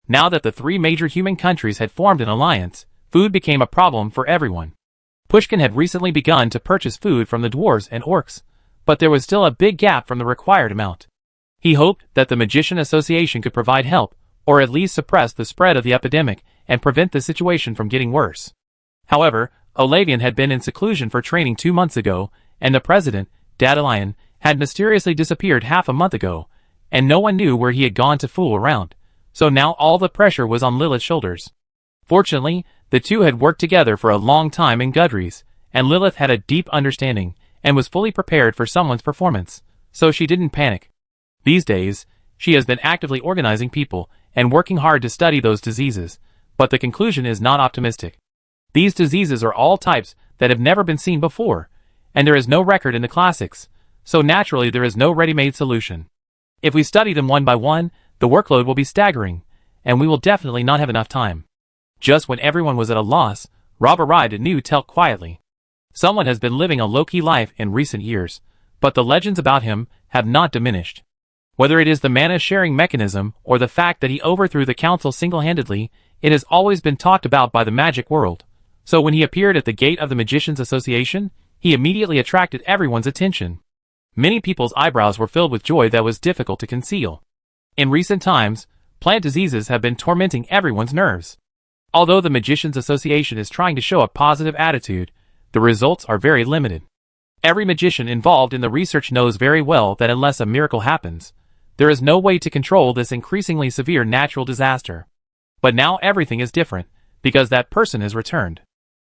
Now that the three major human countries had formed an alliance, food became a problem for everyone. Pushkin had recently begun to purchase food from the dwarves and orcs, but there was still a big gap from the required amount. He hoped that the Magician Association could provide help, or at least suppress the spread of the epidemic and prevent the situation from getting worse. However, Olavian had been in seclusion for training 2 months ago, and the president, Dadalion, had mysteriously disappeared half a month ago, and no one knew where he had gone to fool around, so now all the pressure was on Lilith's shoulders. Fortunately, the two had worked together for a long time in Gudries, and Lilith had a deep understanding, and was fully prepared for someone's performance, so she didn't panic. These days, she has been actively organizing people, and working hard to study those diseases, but the conclusion is not optimistic. These diseases are all types that have never been seen before, and there is no record in the classics, so naturally there is no ready-made solution. If we study them one by one, the workload will be staggering, and we will definitely not have enough time. Just when everyone was at a loss, Rob arrived at New Telk quietly. Someone has been living a low-key life in recent years, but the legends about him have not diminished. Whether it is the mana-sharing mechanism or the fact that he overthrew the council single-handedly, it has always been talked about by the magic world. So when he appeared at the gate of the Magicians Association, he immediately attracted everyone's attention. Many people's eyebrows were filled with joy that was difficult to conceal. In recent times, plant diseases have been tormenting everyone's nerves. Although the Magicians Association is trying to show a positive attitude, the results are very limited. Every magician involved in the research knows very well that unless a miracle happens, there is no way to control this increasingly severe natural disaster. But now everything is different, because that person has returned.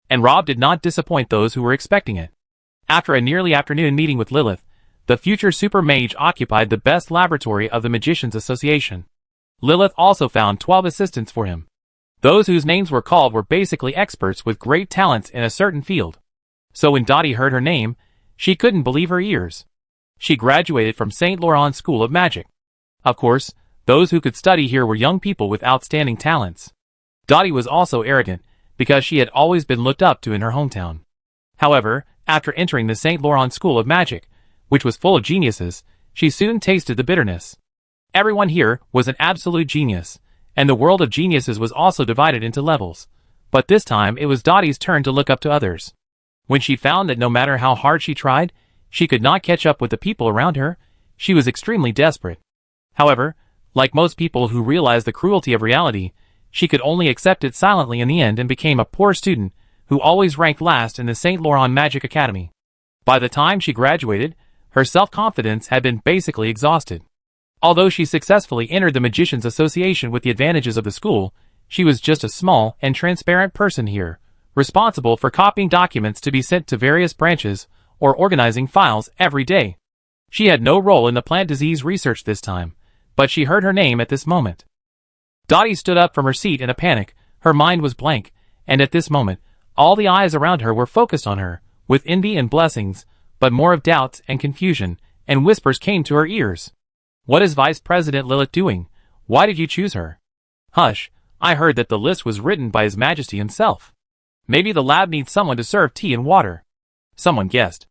And Rob did not disappoint those who were expecting it. After a nearly afternoon meeting with Lilith, the future super mage occupied the best laboratory of the Magicians Association. Lilith also found 12 assistants for him. Those whose names were called were basically experts with great talents in a certain field. So when Dottie heard her name, she couldn't believe her ears. She graduated from St. Laurent School of Magic. Of course, those who could study here were young people with outstanding talents. Dottie was also arrogant, because she had always been looked up to in her hometown. However, after entering the St. Laurent School of Magic, which was full of geniuses, she soon tasted the bitterness. Everyone here was an absolute genius, and the world of geniuses was also divided into levels. But this time it was Dottie's turn to look up to others. When she found that no matter how hard she tried, she could not catch up with the people around her, she was extremely desperate. However, like most people who realize the cruelty of reality, she could only accept it silently in the end and became a poor student who always ranked last in the St. Laurent Magic Academy. By the time she graduated, her self-confidence had been basically exhausted. Although she successfully entered the Magicians Association with the advantages of the school, she was just a small and transparent person here, responsible for copying documents to be sent to various branches or organizing files every day. She had no role in the plant disease research this time, but she heard her name at this moment. Dottie stood up from her seat in a panic, her mind was blank, and at this moment, all the eyes around her were focused on her, with envy and blessings, but more of doubts and confusion, and whispers came to her ears. "What is Vice President Lilith doing? Why did you choose her?" "Hush, I heard that the list was written by His Majesty himself. Maybe the lab needs someone to serve tea and water." Someone guessed.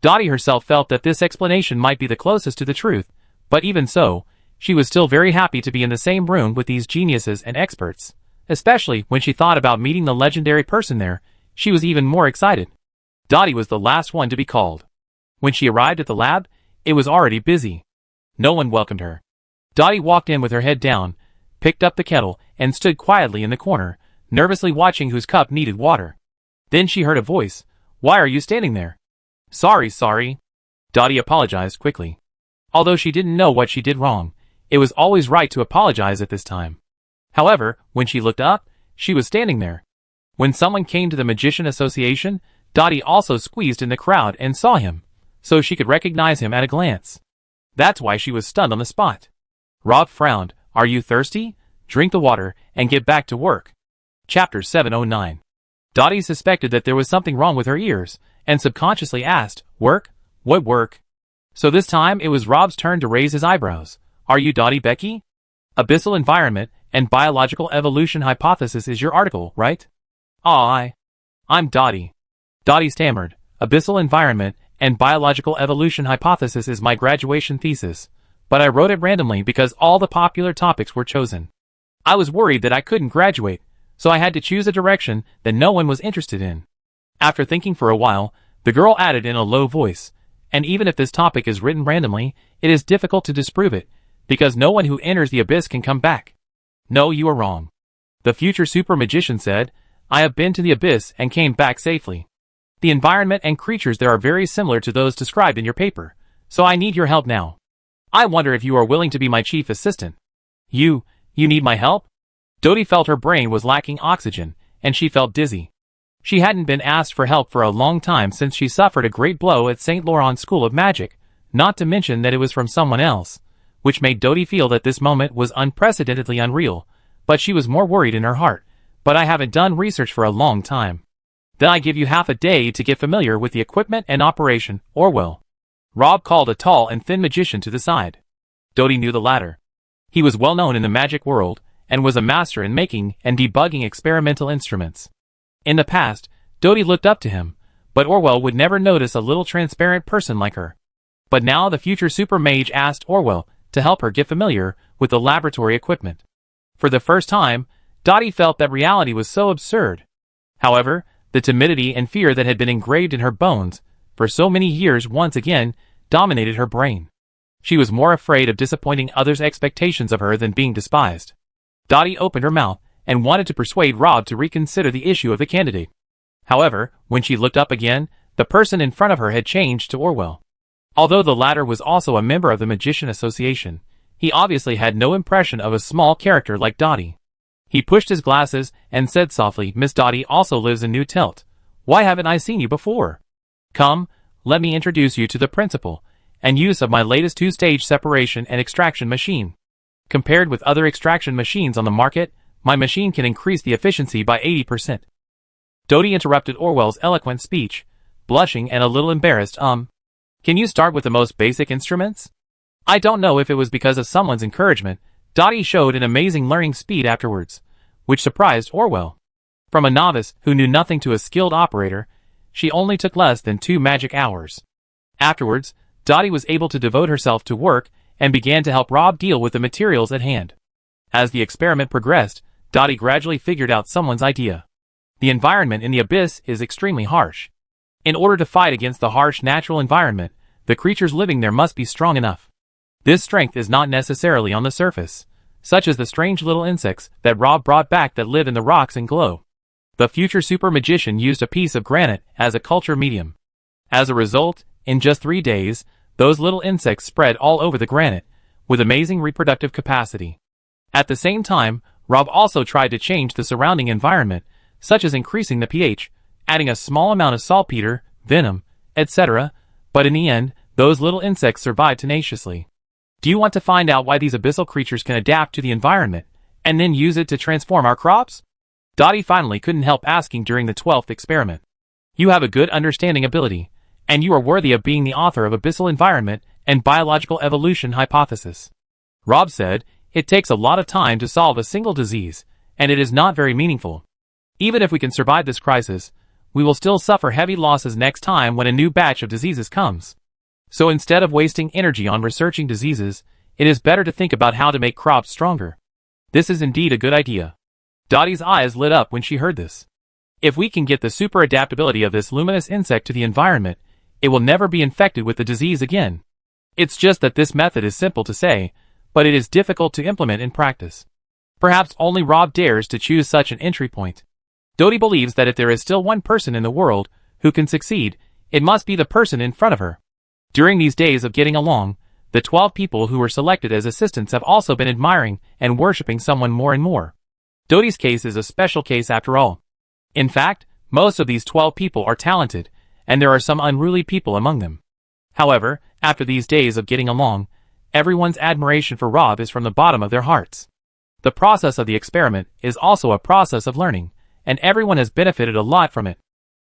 Dottie herself felt that this explanation might be the closest to the truth, but even so, she was still very happy to be in the same room with these geniuses and experts. Especially when she thought about meeting the legendary person there, she was even more excited. Dottie was the last one to be called. When she arrived at the lab, it was already busy. No one welcomed her. Dottie walked in with her head down, picked up the kettle, and stood quietly in the corner, nervously watching whose cup needed water. Then she heard a voice. "Why are you standing there?" Sorry. Dottie apologized quickly. Although she didn't know what she did wrong, it was always right to apologize at this time. However, when she looked up, she was standing there. When someone came to the Magician Association, Dottie also squeezed in the crowd and saw him, so she could recognize him at a glance. That's why she was stunned on the spot. Rob frowned. "Are you thirsty? Drink the water and get back to work." Chapter 709. Dottie suspected that there was something wrong with her ears, and subconsciously asked, "Work? What work?" So this time it was Rob's turn to raise his eyebrows. "Are you Dottie Becky? Abyssal Environment and Biological Evolution Hypothesis is your article, right?" I'm Dottie." Dottie stammered. "Abyssal Environment and Biological Evolution Hypothesis is my graduation thesis, but I wrote it randomly because all the popular topics were chosen. I was worried that I couldn't graduate, so I had to choose a direction that no one was interested in." After thinking for a while, the girl added in a low voice, "And even if this topic is written randomly, it is difficult to disprove it, because no one who enters the abyss can come back." "No, you are wrong. The future super magician said, I have been to the abyss and came back safely. The environment and creatures there are very similar to those described in your paper, so I need your help now. I wonder if you are willing to be my chief assistant." You need my help?" Dottie felt her brain was lacking oxygen, and she felt dizzy. She hadn't been asked for help for a long time since she suffered a great blow at St. Laurent School of Magic, not to mention that it was from someone else, which made Dottie feel that this moment was unprecedentedly unreal, but she was more worried in her heart. "But I haven't done research for a long time." "Then I give you half a day to get familiar with the equipment and operation, Orwell." Rob called a tall and thin magician to the side. Dottie knew the latter. He was well known in the magic world, and was a master in making and debugging experimental instruments. In the past, Dottie looked up to him, but Orwell would never notice a little transparent person like her. But now the future super mage asked Orwell to help her get familiar with the laboratory equipment. For the first time, Dottie felt that reality was so absurd. However, the timidity and fear that had been engraved in her bones for so many years once again dominated her brain. She was more afraid of disappointing others' expectations of her than being despised. Dottie opened her mouth and wanted to persuade Rob to reconsider the issue of the candidate. However, when she looked up again, the person in front of her had changed to Orwell. Although the latter was also a member of the Magician Association, he obviously had no impression of a small character like Dottie. He pushed his glasses and said softly, "Miss Dottie also lives in New Telt. Why haven't I seen you before? Come, let me introduce you to the principle and use of my latest two-stage separation and extraction machine. Compared with other extraction machines on the market, my machine can increase the efficiency by 80%. Dottie interrupted Orwell's eloquent speech, blushing and a little embarrassed. Can you start with the most basic instruments?" I don't know if it was because of someone's encouragement, Dottie showed an amazing learning speed afterwards, which surprised Orwell. From a novice who knew nothing to a skilled operator, she only took less than 2 magic hours. Afterwards, Dottie was able to devote herself to work and began to help Rob deal with the materials at hand. As the experiment progressed, Dottie gradually figured out someone's idea. The environment in the abyss is extremely harsh. In order to fight against the harsh natural environment, the creatures living there must be strong enough. This strength is not necessarily on the surface, such as the strange little insects that Rob brought back that live in the rocks and glow. The future super magician used a piece of granite as a culture medium. As a result, in just 3 days, those little insects spread all over the granite, with amazing reproductive capacity. At the same time, Rob also tried to change the surrounding environment, such as increasing the pH, adding a small amount of saltpeter, venom, etc., but in the end, those little insects survived tenaciously. Do you want to find out why these abyssal creatures can adapt to the environment, and then use it to transform our crops? Dottie finally couldn't help asking during the 12th experiment. You have a good understanding ability, and you are worthy of being the author of Abyssal Environment and Biological Evolution Hypothesis. Rob said, it takes a lot of time to solve a single disease, and it is not very meaningful. Even if we can survive this crisis, we will still suffer heavy losses next time when a new batch of diseases comes. So instead of wasting energy on researching diseases, it is better to think about how to make crops stronger. This is indeed a good idea. Dottie's eyes lit up when she heard this. If we can get the super adaptability of this luminous insect to the environment, it will never be infected with the disease again. It's just that this method is simple to say, but it is difficult to implement in practice. Perhaps only Rob dares to choose such an entry point. Dottie believes that if there is still one person in the world who can succeed, it must be the person in front of her. During these days of getting along, the 12 people who were selected as assistants have also been admiring and worshipping someone more and more. Dottie's case is a special case after all. In fact, most of these 12 people are talented, and there are some unruly people among them. However, after these days of getting along, everyone's admiration for Rob is from the bottom of their hearts. The process of the experiment is also a process of learning, and everyone has benefited a lot from it.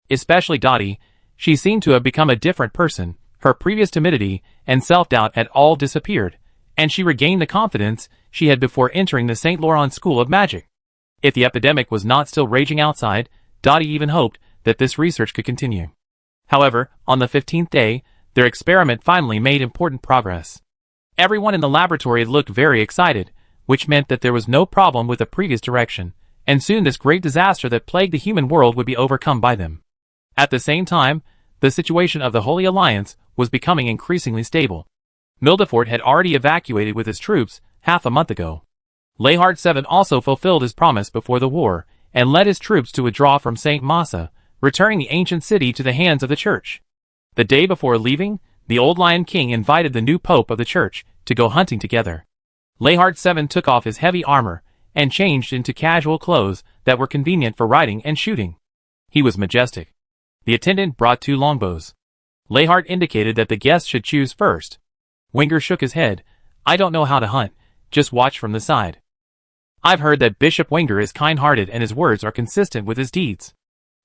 Especially Dottie, she seemed to have become a different person. Her previous timidity and self-doubt had all disappeared, and she regained the confidence she had before entering the St. Laurent School of Magic. If the epidemic was not still raging outside, Dottie even hoped that this research could continue. However, on the 15th day, their experiment finally made important progress. Everyone in the laboratory looked very excited, which meant that there was no problem with the previous direction, and soon this great disaster that plagued the human world would be overcome by them. At the same time, the situation of the Holy Alliance was becoming increasingly stable. Mildefort had already evacuated with his troops half a month ago. Lehard VII also fulfilled his promise before the war, and led his troops to withdraw from St. Massa, returning the ancient city to the hands of the Church. The day before leaving, the old Lion King invited the new Pope of the Church to go hunting together. Lehard VII took off his heavy armor and changed into casual clothes that were convenient for riding and shooting. He was majestic. The attendant brought 2 longbows. Lehard indicated that the guests should choose first. Wenger shook his head. I don't know how to hunt, just watch from the side. I've heard that Bishop Wenger is kind-hearted and his words are consistent with his deeds.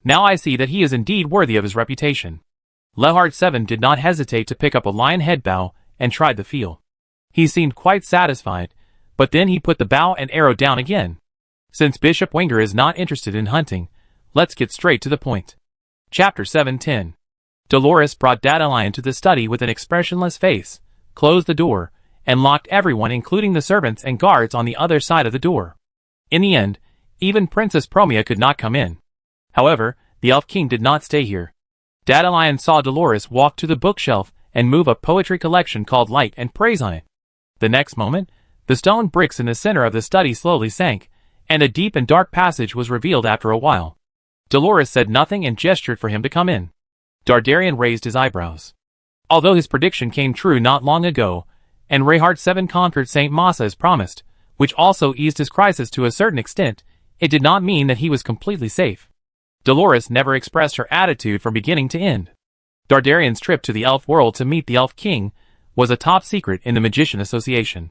Now I see that he is indeed worthy of his reputation. Lehard VII did not hesitate to pick up a lion head bow and tried the feel. He seemed quite satisfied, but then he put the bow and arrow down again. Since Bishop Wenger is not interested in hunting, let's get straight to the point. Chapter 7:10. Dolores brought Dandelion to the study with an expressionless face, closed the door, and locked everyone including the servants and guards on the other side of the door. In the end, even Princess Promia could not come in. However, the Elf King did not stay here. Dandelion saw Dolores walk to the bookshelf and move a poetry collection called Light and Praise on it. The next moment, the stone bricks in the center of the study slowly sank, and a deep and dark passage was revealed after a while. Dolores said nothing and gestured for him to come in. Dardarian raised his eyebrows. Although his prediction came true not long ago, and Lehard VII conquered St. Massa as promised, which also eased his crisis to a certain extent, it did not mean that he was completely safe. Dolores never expressed her attitude from beginning to end. Dardarian's trip to the elf world to meet the Elf King was a top secret in the Magician Association.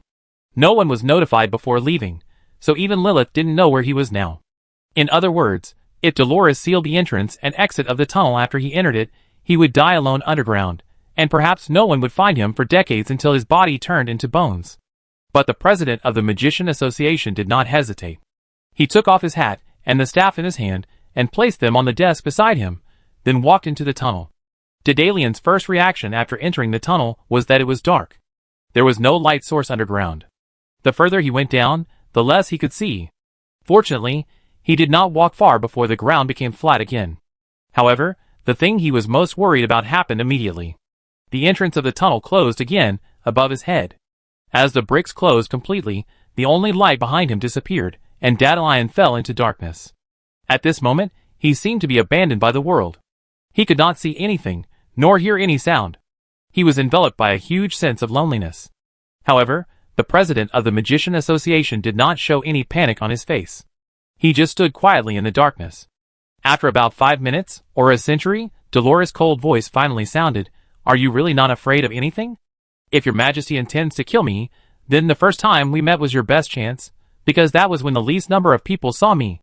No one was notified before leaving, so even Lilith didn't know where he was now. In other words, if Dolores sealed the entrance and exit of the tunnel after he entered it, he would die alone underground, and perhaps no one would find him for decades until his body turned into bones. But the president of the Magician Association did not hesitate. He took off his hat and the staff in his hand and placed them on the desk beside him, then walked into the tunnel. Dedalian's first reaction after entering the tunnel was that it was dark. There was no light source underground. The further he went down, the less he could see. Fortunately, he did not walk far before the ground became flat again. However, the thing he was most worried about happened immediately. The entrance of the tunnel closed again, above his head. As the bricks closed completely, the only light behind him disappeared, and Dedalian fell into darkness. At this moment, he seemed to be abandoned by the world. He could not see anything, nor hear any sound. He was enveloped by a huge sense of loneliness. However, the president of the Magician Association did not show any panic on his face. He just stood quietly in the darkness. After about 5 minutes, or a century, Dolores' cold voice finally sounded, "Are you really not afraid of anything? If your majesty intends to kill me, then the first time we met was your best chance, because that was when the least number of people saw me.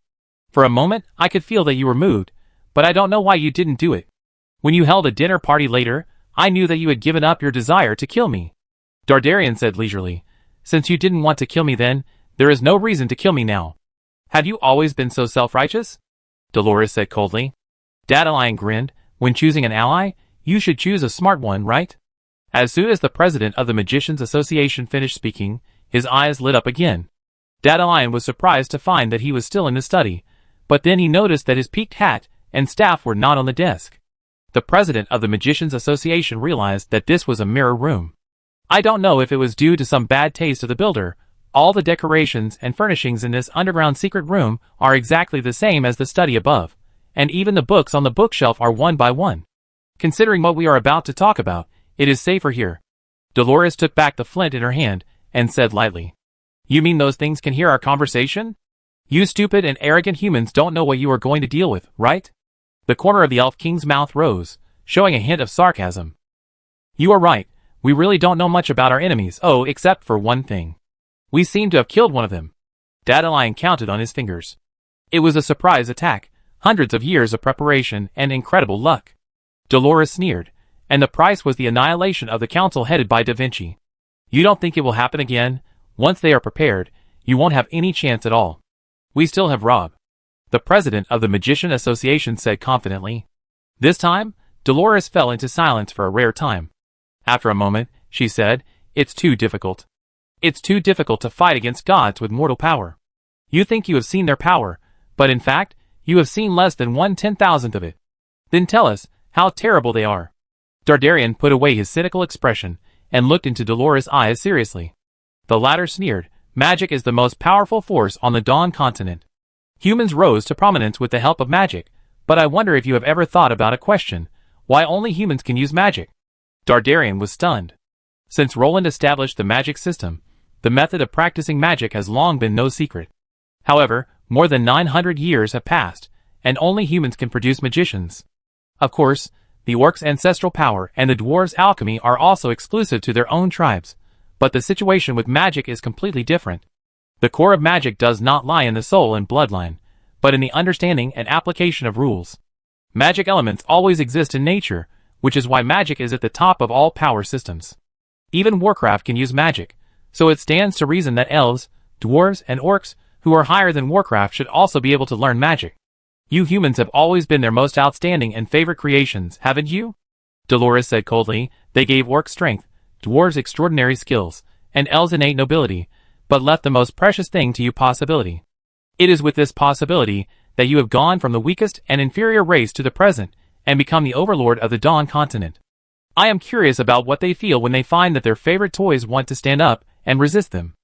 For a moment, I could feel that you were moved, but I don't know why you didn't do it. When you held a dinner party later, I knew that you had given up your desire to kill me." Dardarian said leisurely, "Since you didn't want to kill me then, there is no reason to kill me now. Have you always been so self-righteous?" Dolores said coldly. Dedalian grinned. "When choosing an ally, you should choose a smart one, right?" As soon as the president of the Magicians Association finished speaking, his eyes lit up again. Dedalian was surprised to find that he was still in the study, but then he noticed that his peaked hat and staff were not on the desk. The president of the Magicians Association realized that this was a mirror room. "I don't know if it was due to some bad taste of the builder. All the decorations and furnishings in this underground secret room are exactly the same as the study above, and even the books on the bookshelf are one by one. Considering what we are about to talk about, it is safer here." Dolores took back the flint in her hand and said lightly, "You mean those things can hear our conversation? You stupid and arrogant humans don't know what you are going to deal with, right?" The corner of the Elf King's mouth rose, showing a hint of sarcasm. "You are right. We really don't know much about our enemies, except for one thing. We seem to have killed one of them." Dedalian counted on his fingers. It was a surprise attack, hundreds of years of preparation, and incredible luck. Dolores sneered, "And the price was the annihilation of the council headed by Da Vinci. You don't think it will happen again? Once they are prepared, you won't have any chance at all. We still have Rob." The president of the Magician Association said confidently. This time, Dolores fell into silence for a rare time. After a moment, she said, "It's too difficult. It's too difficult to fight against gods with mortal power. You think you have seen their power, but in fact, you have seen less than 1/10,000th of it. Then tell us how terrible they are." Dardarian put away his cynical expression and looked into Dolores' eyes seriously. The latter sneered, "Magic is the most powerful force on the Dawn continent. Humans rose to prominence with the help of magic, but I wonder if you have ever thought about a question: why only humans can use magic?" Dardarian was stunned. Since Roland established the magic system, the method of practicing magic has long been no secret. However, more than 900 years have passed, and only humans can produce magicians. Of course, the orcs' ancestral power and the dwarves' alchemy are also exclusive to their own tribes, but the situation with magic is completely different. The core of magic does not lie in the soul and bloodline, but in the understanding and application of rules. Magic elements always exist in nature, which is why magic is at the top of all power systems. Even Warcraft can use magic, so it stands to reason that elves, dwarves, and orcs, who are higher than Warcraft, should also be able to learn magic. You humans have always been their most outstanding and favorite creations, haven't you?" Dolores said coldly. "They gave orcs strength, dwarves extraordinary skills, and elves innate nobility, but left the most precious thing to you, possibility. It is with this possibility that you have gone from the weakest and inferior race to the present, and become the overlord of the Dawn continent. I am curious about what they feel when they find that their favorite toys want to stand up and resist them.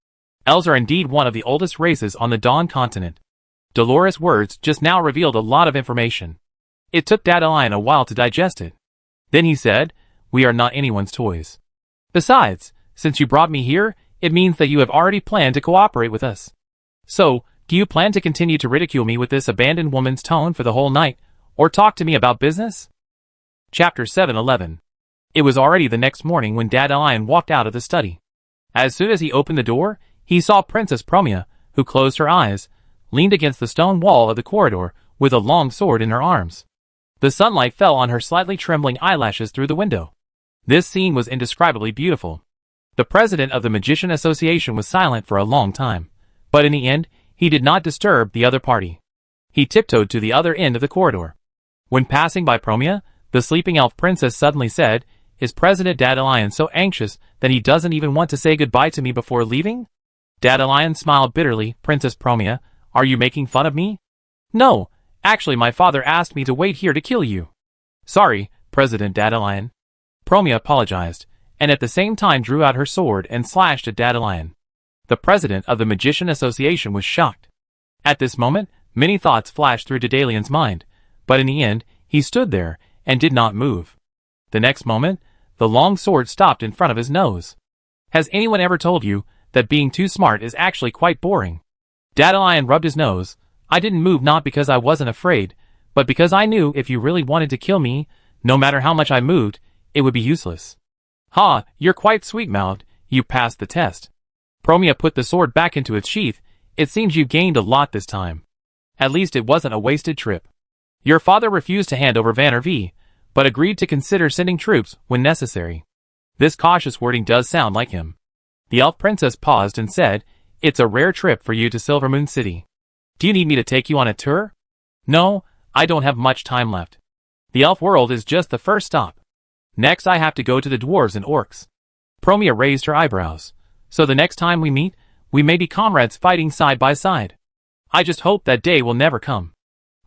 Elves are indeed one of the oldest races on the Dawn continent." Dolores' words just now revealed a lot of information. It took Dedalian a while to digest it. Then he said, "We are not anyone's toys. Besides, since you brought me here, it means that you have already planned to cooperate with us. So, do you plan to continue to ridicule me with this abandoned woman's tone for the whole night, or talk to me about business?" Chapter 711. It was already the next morning when Dedalian walked out of the study. As soon as he opened the door, he saw Princess Promia, who closed her eyes, leaned against the stone wall of the corridor with a long sword in her arms. The sunlight fell on her slightly trembling eyelashes through the window. This scene was indescribably beautiful. The president of the Magician Association was silent for a long time, but in the end, he did not disturb the other party. He tiptoed to the other end of the corridor. When passing by Promia, The sleeping elf princess suddenly said, "Is President Dandelion so anxious that he doesn't even want to say goodbye to me before leaving?" Dandelion smiled bitterly. "Princess Promia, are you making fun of me?" "No, actually my father asked me to wait here to kill you." "Sorry, President Dandelion." Promia apologized, and at the same time drew out her sword and slashed at Dandelion. The president of the Magician Association was shocked. At this moment, many thoughts flashed through Daedalian's mind, but in the end, he stood there and did not move. The next moment, the long sword stopped in front of his nose. Has anyone ever told you that being too smart is actually quite boring? Dandelion rubbed his nose. "I didn't move not because I wasn't afraid, but because I knew if you really wanted to kill me, no matter how much I moved, it would be useless." "Ha, you're quite sweet-mouthed. You passed the test." Promia put the sword back into its sheath. "It seems you gained a lot this time. At least it wasn't a wasted trip. Your father refused to hand over Vannervee, but agreed to consider sending troops when necessary." This cautious wording does sound like him. The elf princess paused and said, "It's a rare trip for you to Silvermoon City. Do you need me to take you on a tour?" "No, I don't have much time left. The elf world is just the first stop. Next I have to go to the dwarves and orcs." Promia raised her eyebrows. "So the next time we meet, we may be comrades fighting side by side. I just hope that day will never come."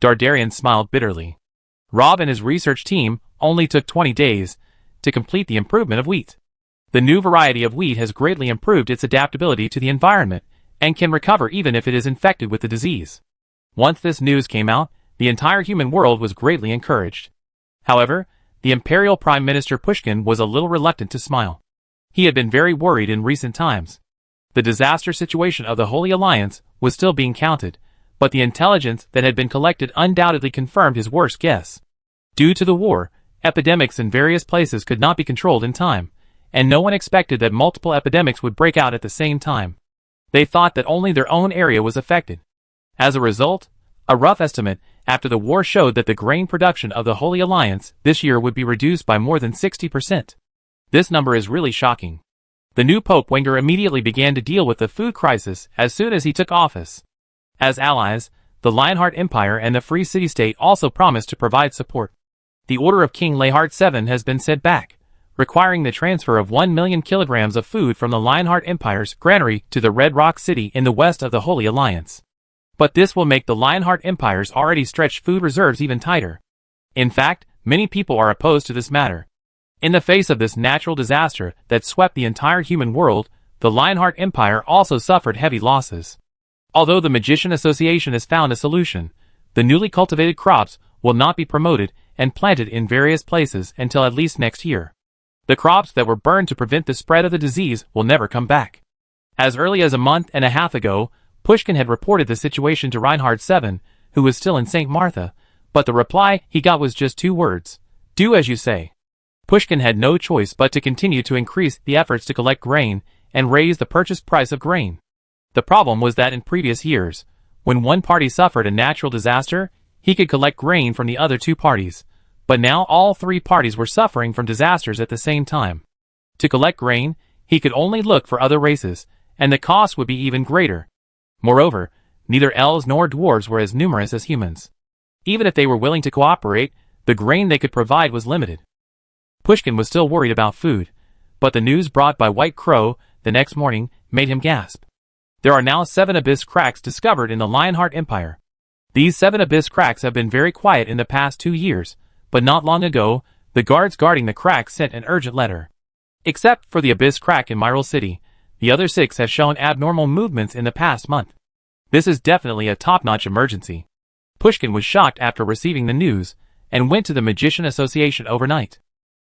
Dardarian smiled bitterly. Rob and his research team only took 20 days to complete the improvement of wheat. The new variety of wheat has greatly improved its adaptability to the environment and can recover even if it is infected with the disease. Once this news came out, the entire human world was greatly encouraged. However, the Imperial Prime Minister Pushkin was a little reluctant to smile. He had been very worried in recent times. The disaster situation of the Holy Alliance was still being counted, but the intelligence that had been collected undoubtedly confirmed his worst guess. Due to the war, epidemics in various places could not be controlled in time, and no one expected that multiple epidemics would break out at the same time. They thought that only their own area was affected. As a result, a rough estimate after the war showed that the grain production of the Holy Alliance this year would be reduced by more than 60%. This number is really shocking. The new Pope Wenger immediately began to deal with the food crisis as soon as he took office. As allies, the Lionheart Empire and the Free City-State also promised to provide support. The order of King Lionheart VII has been sent back, requiring the transfer of 1 million kilograms of food from the Lionheart Empire's granary to the Red Rock City in the west of the Holy Alliance. But this will make the Lionheart Empire's already stretched food reserves even tighter. In fact, many people are opposed to this matter. In the face of this natural disaster that swept the entire human world, the Lionheart Empire also suffered heavy losses. Although the Magician Association has found a solution, the newly cultivated crops will not be promoted and planted in various places until at least next year. The crops that were burned to prevent the spread of the disease will never come back. As early as a month and a half ago, Pushkin had reported the situation to Reinhard VII, who was still in St. Martha, but the reply he got was just 2 words: "Do as you say." Pushkin had no choice but to continue to increase the efforts to collect grain and raise the purchase price of grain. The problem was that in previous years, when one party suffered a natural disaster, he could collect grain from the other 2 parties, but now all 3 parties were suffering from disasters at the same time. To collect grain, he could only look for other races, and the cost would be even greater. Moreover, neither elves nor dwarves were as numerous as humans. Even if they were willing to cooperate, the grain they could provide was limited. Pushkin was still worried about food, but the news brought by White Crow the next morning made him gasp. There are now 7 abyss cracks discovered in the Lionheart Empire. These 7 abyss cracks have been very quiet in the past 2 years, but not long ago, the guards guarding the cracks sent an urgent letter. Except for the abyss crack in Myrtle City, the other 6 have shown abnormal movements in the past month. This is definitely a top-notch emergency. Pushkin was shocked after receiving the news, and went to the Magician Association overnight.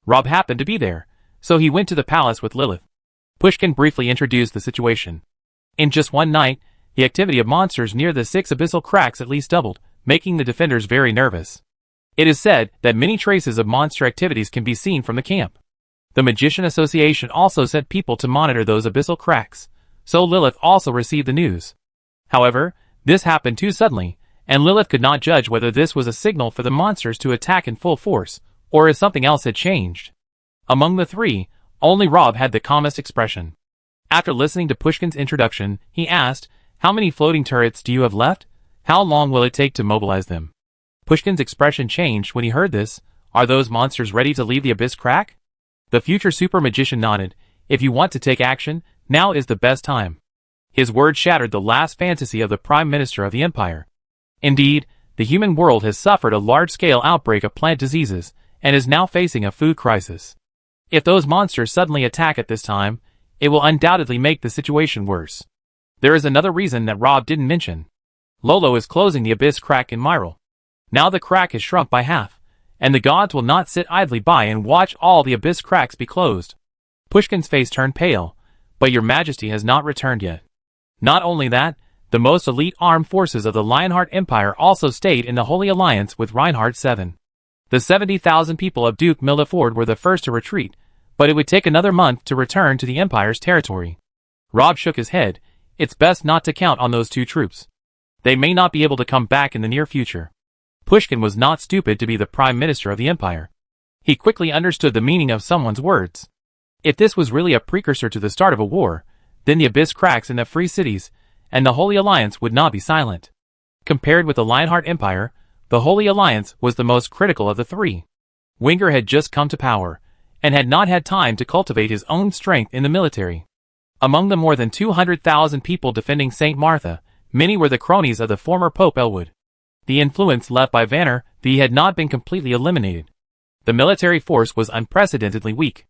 Rob happened to be there, so he went to the palace with Lilith. Pushkin briefly introduced the situation. In just one night, the activity of monsters near the 6 abyssal cracks at least doubled, making the defenders very nervous. It is said that many traces of monster activities can be seen from the camp. The Magician Association also sent people to monitor those abyssal cracks, so Lilith also received the news. However, this happened too suddenly, and Lilith could not judge whether this was a signal for the monsters to attack in full force, or if something else had changed. Among the 3, only Rob had the calmest expression. After listening to Pushkin's introduction, he asked, "How many floating turrets do you have left? How long will it take to mobilize them?" Pushkin's expression changed when he heard this. Are those monsters ready to leave the abyss crack? The future super magician nodded. If you want to take action, now is the best time. His words shattered the last fantasy of the Prime Minister of the Empire. Indeed, the human world has suffered a large-scale outbreak of plant diseases and is now facing a food crisis. If those monsters suddenly attack at this time, it will undoubtedly make the situation worse. There is another reason that Rob didn't mention. Lolo is closing the abyss crack in Myrtle. Now the crack has shrunk by half, and the gods will not sit idly by and watch all the abyss cracks be closed. Pushkin's face turned pale, but your majesty has not returned yet. Not only that, the most elite armed forces of the Lionheart Empire also stayed in the Holy Alliance with Reinhardt 7. The 70,000 people of Duke Mildeford were the first to retreat, but it would take another month to return to the Empire's territory. Rob shook his head. It's best not to count on those two troops. They may not be able to come back in the near future. Pushkin was not stupid to be the Prime Minister of the Empire. He quickly understood the meaning of someone's words. If this was really a precursor to the start of a war, then the abyss cracks in the free cities, and the Holy Alliance would not be silent. Compared with the Lionheart Empire, the Holy Alliance was the most critical of the three. Winger had just come to power, and had not had time to cultivate his own strength in the military. Among the more than 200,000 people defending St. Martha, many were the cronies of the former Pope Elwood. The influence left by Vanner V had not been completely eliminated. The military force was unprecedentedly weak.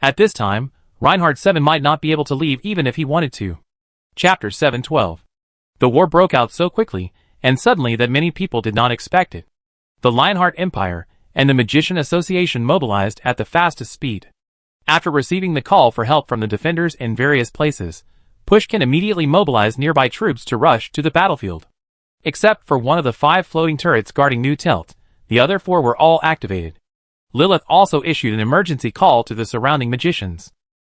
At this time, Reinhardt 7 might not be able to leave even if he wanted to. Chapter 712. The war broke out so quickly, and suddenly that many people did not expect it. The Lionheart Empire and the Magician Association mobilized at the fastest speed. After receiving the call for help from the defenders in various places, Pushkin immediately mobilized nearby troops to rush to the battlefield. Except for one of the 5 floating turrets guarding New Telt, the other 4 were all activated. Lilith also issued an emergency call to the surrounding magicians.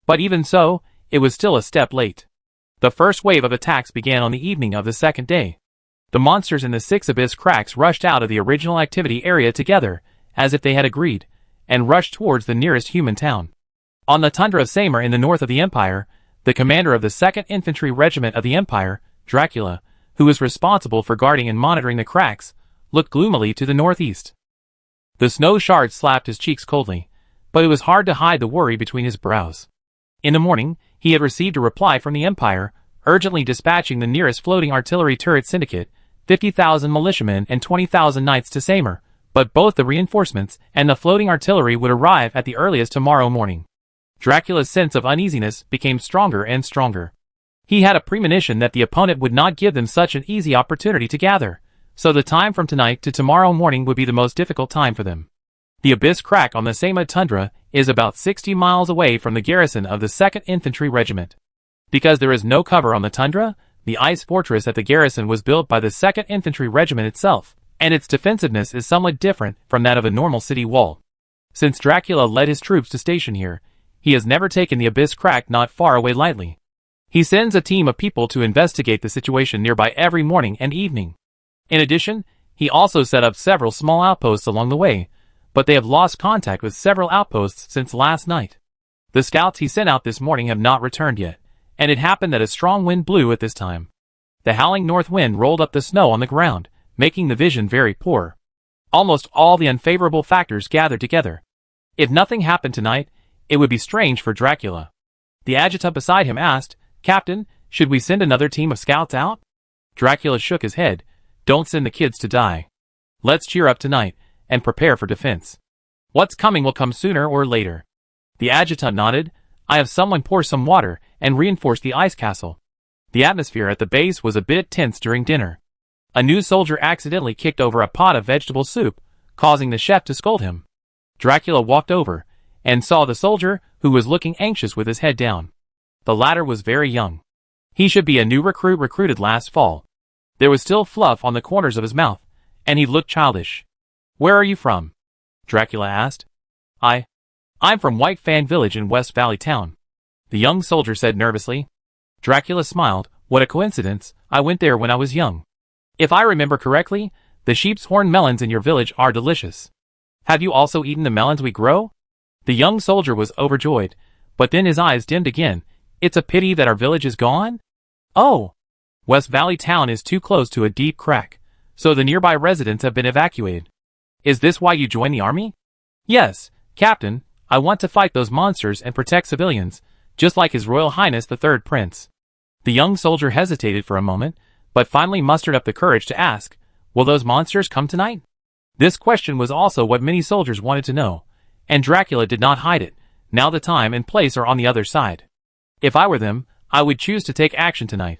But even so, it was still a step late. The first wave of attacks began on the evening of the second day. The monsters in the 6 abyss cracks rushed out of the original activity area together, as if they had agreed, and rushed towards the nearest human town. On the tundra of Samar in the north of the Empire, the commander of the 2nd Infantry Regiment of the Empire, Dracula, who was responsible for guarding and monitoring the cracks, looked gloomily to the northeast. The snow shards slapped his cheeks coldly, but it was hard to hide the worry between his brows. In the morning, he had received a reply from the Empire, urgently dispatching the nearest floating artillery turret syndicate, 50,000 militiamen and 20,000 knights to Samar, but both the reinforcements and the floating artillery would arrive at the earliest tomorrow morning. Dracula's sense of uneasiness became stronger and stronger. He had a premonition that the opponent would not give them such an easy opportunity to gather, so the time from tonight to tomorrow morning would be the most difficult time for them. The abyss crack on the Samar tundra is about 60 miles away from the garrison of the 2nd Infantry Regiment. Because there is no cover on the tundra, the ice fortress at the garrison was built by the 2nd Infantry Regiment itself, and its defensiveness is somewhat different from that of a normal city wall. Since Dracula led his troops to station here, he has never taken the abyss crack not far away lightly. He sends a team of people to investigate the situation nearby every morning and evening. In addition, he also set up several small outposts along the way, but they have lost contact with several outposts since last night. The scouts he sent out this morning have not returned yet, and it happened that a strong wind blew at this time. The howling north wind rolled up the snow on the ground, making the vision very poor. Almost all the unfavorable factors gathered together. If nothing happened tonight, it would be strange for Dracula. The adjutant beside him asked, "Captain, should we send another team of scouts out?" Dracula shook his head. "Don't send the kids to die. Let's cheer up tonight, and prepare for defense. What's coming will come sooner or later." The adjutant nodded. "I have someone pour some water and reinforce the ice castle." The atmosphere at the base was a bit tense during dinner. A new soldier accidentally kicked over a pot of vegetable soup, causing the chef to scold him. Dracula walked over, and saw the soldier, who was looking anxious with his head down. The latter was very young. He should be a new recruit recruited last fall. There was still fluff on the corners of his mouth, and he looked childish. "Where are you from?" Dracula asked. I'm from White Fan Village in West Valley Town," the young soldier said nervously. Dracula smiled. "What a coincidence, I went there when I was young. If I remember correctly, the sheep's horn melons in your village are delicious. Have you also eaten the melons we grow?" The young soldier was overjoyed, but then his eyes dimmed again. "It's a pity that our village is gone?" "Oh! West Valley Town is too close to a deep crack, so the nearby residents have been evacuated. Is this why you joined the army?" Yes, Captain, I want to fight those monsters and protect civilians, just like His Royal Highness the Third Prince. The young soldier hesitated for a moment, but finally mustered up the courage to ask, will those monsters come tonight? This question was also what many soldiers wanted to know, and Dracula did not hide it. Now the time and place are on the other side. If I were them, I would choose to take action tonight.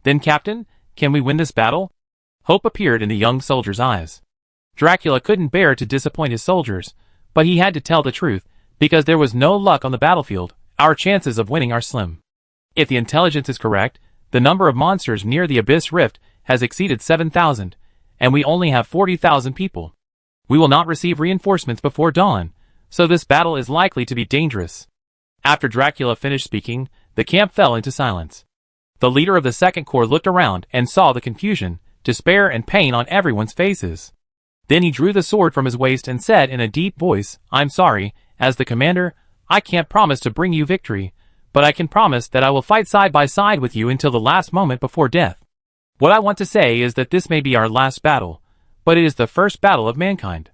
Then, Captain, can we win this battle? Hope appeared in the young soldier's eyes. Dracula couldn't bear to disappoint his soldiers, but he had to tell the truth, because there was no luck on the battlefield. Our chances of winning are slim. If the intelligence is correct, the number of monsters near the Abyss Rift has exceeded 7,000, and we only have 40,000 people. We will not receive reinforcements before dawn, so this battle is likely to be dangerous. After Dracula finished speaking, the camp fell into silence. The leader of the Second Corps looked around and saw the confusion, despair and pain on everyone's faces. Then he drew the sword from his waist and said in a deep voice, I'm sorry, as the commander, I can't promise to bring you victory, but I can promise that I will fight side by side with you until the last moment before death. What I want to say is that this may be our last battle, but it is the first battle of mankind.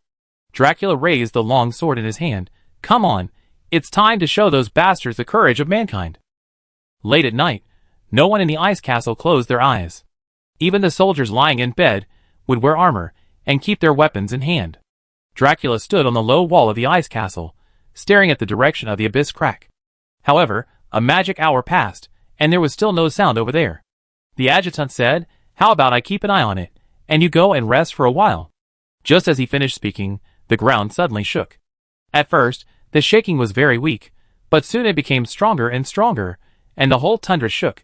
Dracula raised the long sword in his hand. Come on, it's time to show those bastards the courage of mankind. Late at night, no one in the ice castle closed their eyes. Even the soldiers lying in bed would wear armor and keep their weapons in hand. Dracula stood on the low wall of the ice castle, staring at the direction of the abyss crack. However, a magic hour passed, and there was still no sound over there. The adjutant said, how about I keep an eye on it, and you go and rest for a while? Just as he finished speaking, the ground suddenly shook. At first, the shaking was very weak, but soon it became stronger and stronger, and the whole tundra shook.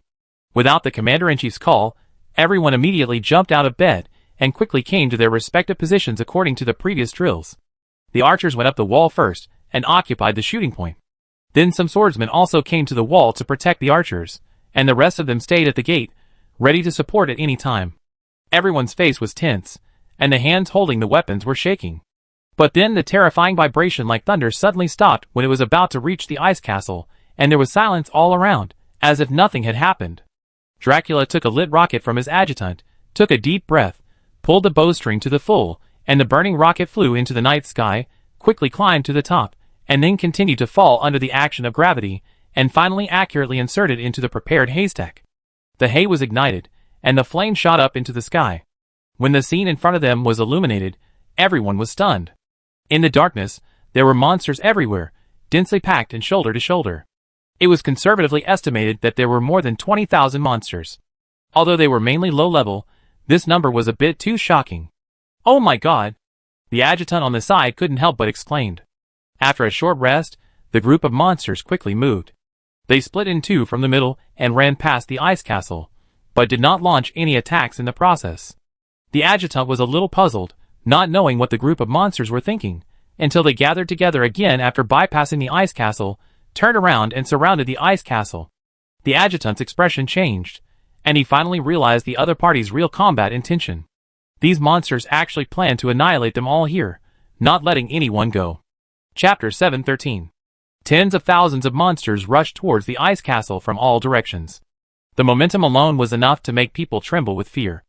Without the commander-in-chief's call, everyone immediately jumped out of bed and quickly came to their respective positions according to the previous drills. The archers went up the wall first and occupied the shooting point. Then some swordsmen also came to the wall to protect the archers, and the rest of them stayed at the gate, ready to support at any time. Everyone's face was tense, and the hands holding the weapons were shaking. But then the terrifying vibration like thunder suddenly stopped when it was about to reach the ice castle, and there was silence all around, as if nothing had happened. Dracula took a lit rocket from his adjutant, took a deep breath, pulled the bowstring to the full, and the burning rocket flew into the night sky, quickly climbed to the top, and then continued to fall under the action of gravity, and finally accurately inserted into the prepared haystack. The hay was ignited, and the flame shot up into the sky. When the scene in front of them was illuminated, everyone was stunned. In the darkness, there were monsters everywhere, densely packed and shoulder to shoulder. It was conservatively estimated that there were more than 20,000 monsters. Although they were mainly low-level, this number was a bit too shocking. Oh my god! The adjutant on the side couldn't help but exclaimed. After a short rest, the group of monsters quickly moved. They split in two from the middle and ran past the ice castle, but did not launch any attacks in the process. The adjutant was a little puzzled, not knowing what the group of monsters were thinking, until they gathered together again after bypassing the ice castle, turned around and surrounded the ice castle. The adjutant's expression changed, and he finally realized the other party's real combat intention. These monsters actually planned to annihilate them all here, not letting anyone go. Chapter 713. Tens of thousands of monsters rushed towards the ice castle from all directions. The momentum alone was enough to make people tremble with fear.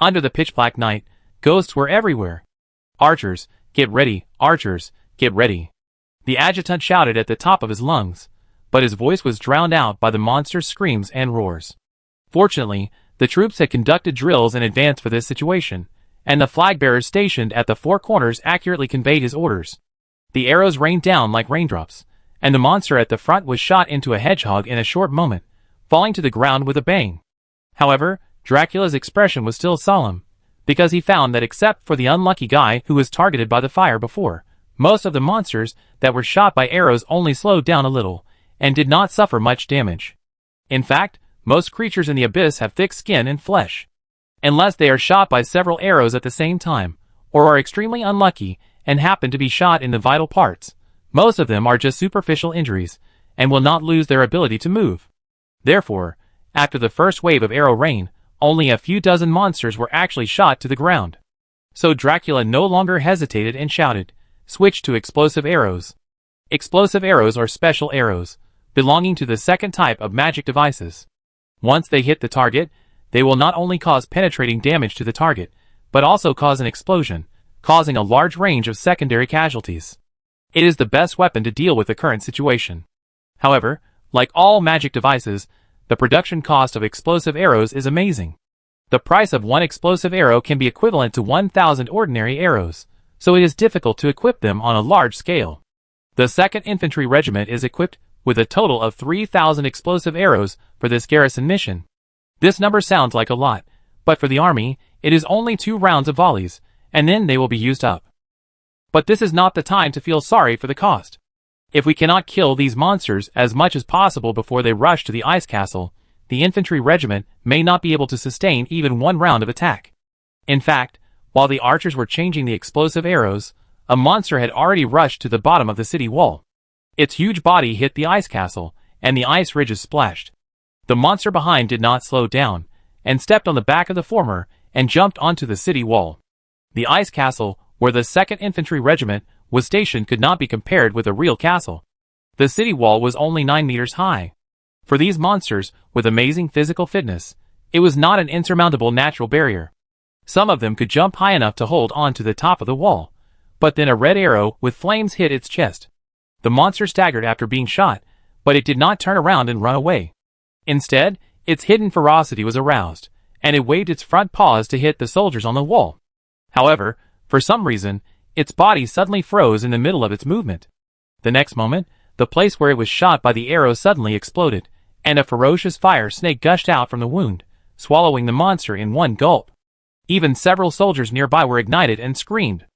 Under the pitch-black night, ghosts were everywhere. Archers, get ready, archers, get ready. The adjutant shouted at the top of his lungs, but his voice was drowned out by the monsters' screams and roars. Fortunately, the troops had conducted drills in advance for this situation, and the flag-bearers stationed at the four corners accurately conveyed his orders. The arrows rained down like raindrops, and the monster at the front was shot into a hedgehog in a short moment, falling to the ground with a bang. However, Dracula's expression was still solemn, because he found that except for the unlucky guy who was targeted by the fire before, most of the monsters that were shot by arrows only slowed down a little, and did not suffer much damage. In fact, most creatures in the abyss have thick skin and flesh. Unless they are shot by several arrows at the same time, or are extremely unlucky and happen to be shot in the vital parts, most of them are just superficial injuries, and will not lose their ability to move. Therefore, after the first wave of arrow rain, only a few dozen monsters were actually shot to the ground. So Dracula no longer hesitated and shouted, "Switch to explosive arrows." Explosive arrows are special arrows, belonging to the second type of magic devices. Once they hit the target, they will not only cause penetrating damage to the target, but also cause an explosion, causing a large range of secondary casualties. It is the best weapon to deal with the current situation. However, like all magic devices, the production cost of explosive arrows is amazing. The price of one explosive arrow can be equivalent to 1,000 ordinary arrows, so it is difficult to equip them on a large scale. The 2nd Infantry Regiment is equipped with a total of 3,000 explosive arrows for this garrison mission. This number sounds like a lot, but for the army, it is only 2 rounds of volleys, and then they will be used up. But this is not the time to feel sorry for the cost. If we cannot kill these monsters as much as possible before they rush to the ice castle, the infantry regiment may not be able to sustain even 1 round of attack. In fact, while the archers were changing the explosive arrows, a monster had already rushed to the bottom of the city wall. Its huge body hit the ice castle, and the ice ridges splashed. The monster behind did not slow down, and stepped on the back of the former and jumped onto the city wall. The ice castle, where the 2nd Infantry Regiment was stationed, could not be compared with a real castle. The city wall was only 9 meters high. For these monsters, with amazing physical fitness, it was not an insurmountable natural barrier. Some of them could jump high enough to hold on to the top of the wall, but then a red arrow with flames hit its chest. The monster staggered after being shot, but it did not turn around and run away. Instead, its hidden ferocity was aroused, and it waved its front paws to hit the soldiers on the wall. However, for some reason, its body suddenly froze in the middle of its movement. The next moment, the place where it was shot by the arrow suddenly exploded, and a ferocious fire snake gushed out from the wound, swallowing the monster in one gulp. Even several soldiers nearby were ignited and screamed.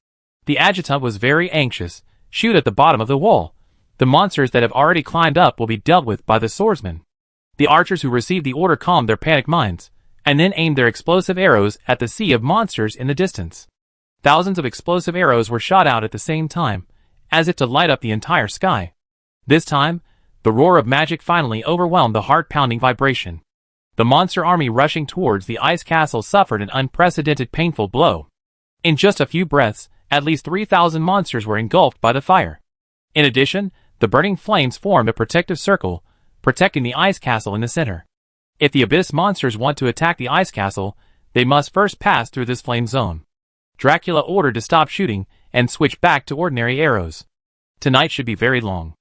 The adjutant was very anxious. Shoot at the bottom of the wall. The monsters that have already climbed up will be dealt with by the swordsmen. The archers who received the order calmed their panicked minds, and then aimed their explosive arrows at the sea of monsters in the distance. Thousands of explosive arrows were shot out at the same time, as if to light up the entire sky. This time, the roar of magic finally overwhelmed the heart-pounding vibration. The monster army rushing towards the ice castle suffered an unprecedented painful blow. In just a few breaths, at least 3,000 monsters were engulfed by the fire. In addition, the burning flames formed a protective circle, protecting the ice castle in the center. If the abyss monsters want to attack the ice castle, they must first pass through this flame zone. Dracula ordered to stop shooting and switch back to ordinary arrows. Tonight should be very long.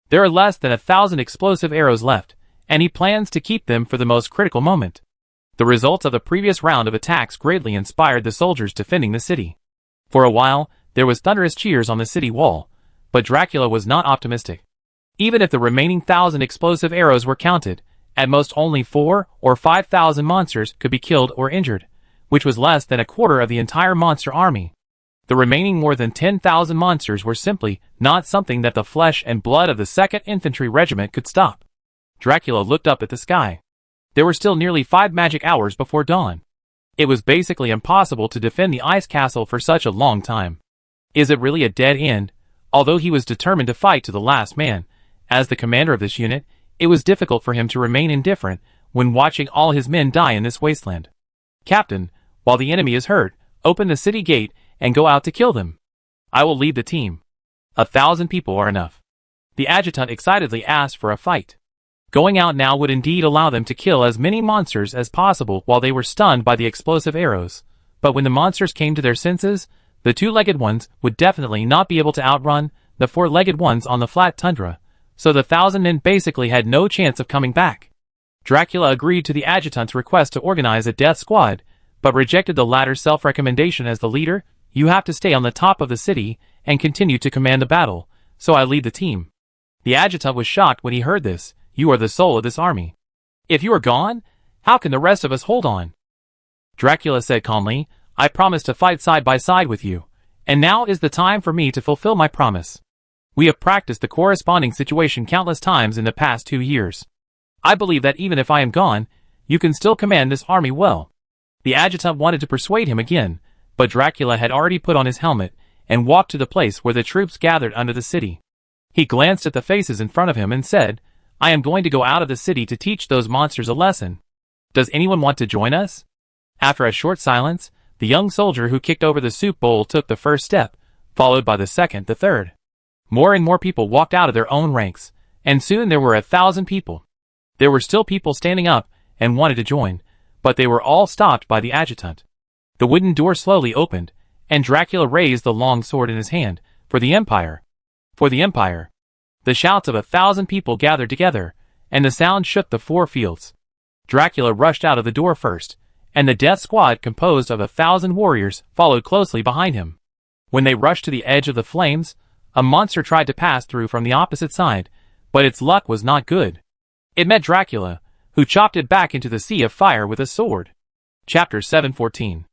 There are less than 1,000 explosive arrows left, and he plans to keep them for the most critical moment. The results of the previous round of attacks greatly inspired the soldiers defending the city. For a while, there was thunderous cheers on the city wall, but Dracula was not optimistic. Even if the remaining 1,000 explosive arrows were counted, at most only 4,000 or 5,000 monsters could be killed or injured, which was less than a quarter of the entire monster army. The remaining more than 10,000 monsters were simply not something that the flesh and blood of the 2nd Infantry Regiment could stop. Dracula looked up at the sky. There were still nearly 5 magic hours before dawn. It was basically impossible to defend the ice castle for such a long time. Is it really a dead end? Although he was determined to fight to the last man, as the commander of this unit, it was difficult for him to remain indifferent when watching all his men die in this wasteland. Captain, while the enemy is hurt, open the city gate and go out to kill them. I will lead the team. 1,000 people are enough. The adjutant excitedly asked for a fight. Going out now would indeed allow them to kill as many monsters as possible while they were stunned by the explosive arrows. But when the monsters came to their senses, the 2-legged ones would definitely not be able to outrun the 4-legged ones on the flat tundra, so the 1,000 men basically had no chance of coming back. Dracula agreed to the adjutant's request to organize a death squad, but rejected the latter's self-recommendation as the leader. You have to stay on the top of the city and continue to command the battle, so I lead the team. The adjutant was shocked when he heard this. You are the soul of this army. If you are gone, how can the rest of us hold on? Dracula said calmly, I promised to fight side by side with you, and now is the time for me to fulfill my promise. We have practiced the corresponding situation countless times in the past 2 years. I believe that even if I am gone, you can still command this army well. The adjutant wanted to persuade him again, but Dracula had already put on his helmet and walked to the place where the troops gathered under the city. He glanced at the faces in front of him and said, I am going to go out of the city to teach those monsters a lesson. Does anyone want to join us? After a short silence, the young soldier who kicked over the soup bowl took the first step, followed by the second, the third. More and more people walked out of their own ranks, and soon there were 1,000 people. There were still people standing up and wanted to join, but they were all stopped by the adjutant. The wooden door slowly opened, and Dracula raised the long sword in his hand, for the Empire. For the Empire. The shouts of 1,000 people gathered together, and the sound shook the 4 fields. Dracula rushed out of the door first, and the death squad composed of 1,000 warriors followed closely behind him. When they rushed to the edge of the flames, a monster tried to pass through from the opposite side, but its luck was not good. It met Dracula, who chopped it back into the sea of fire with a sword. Chapter 714.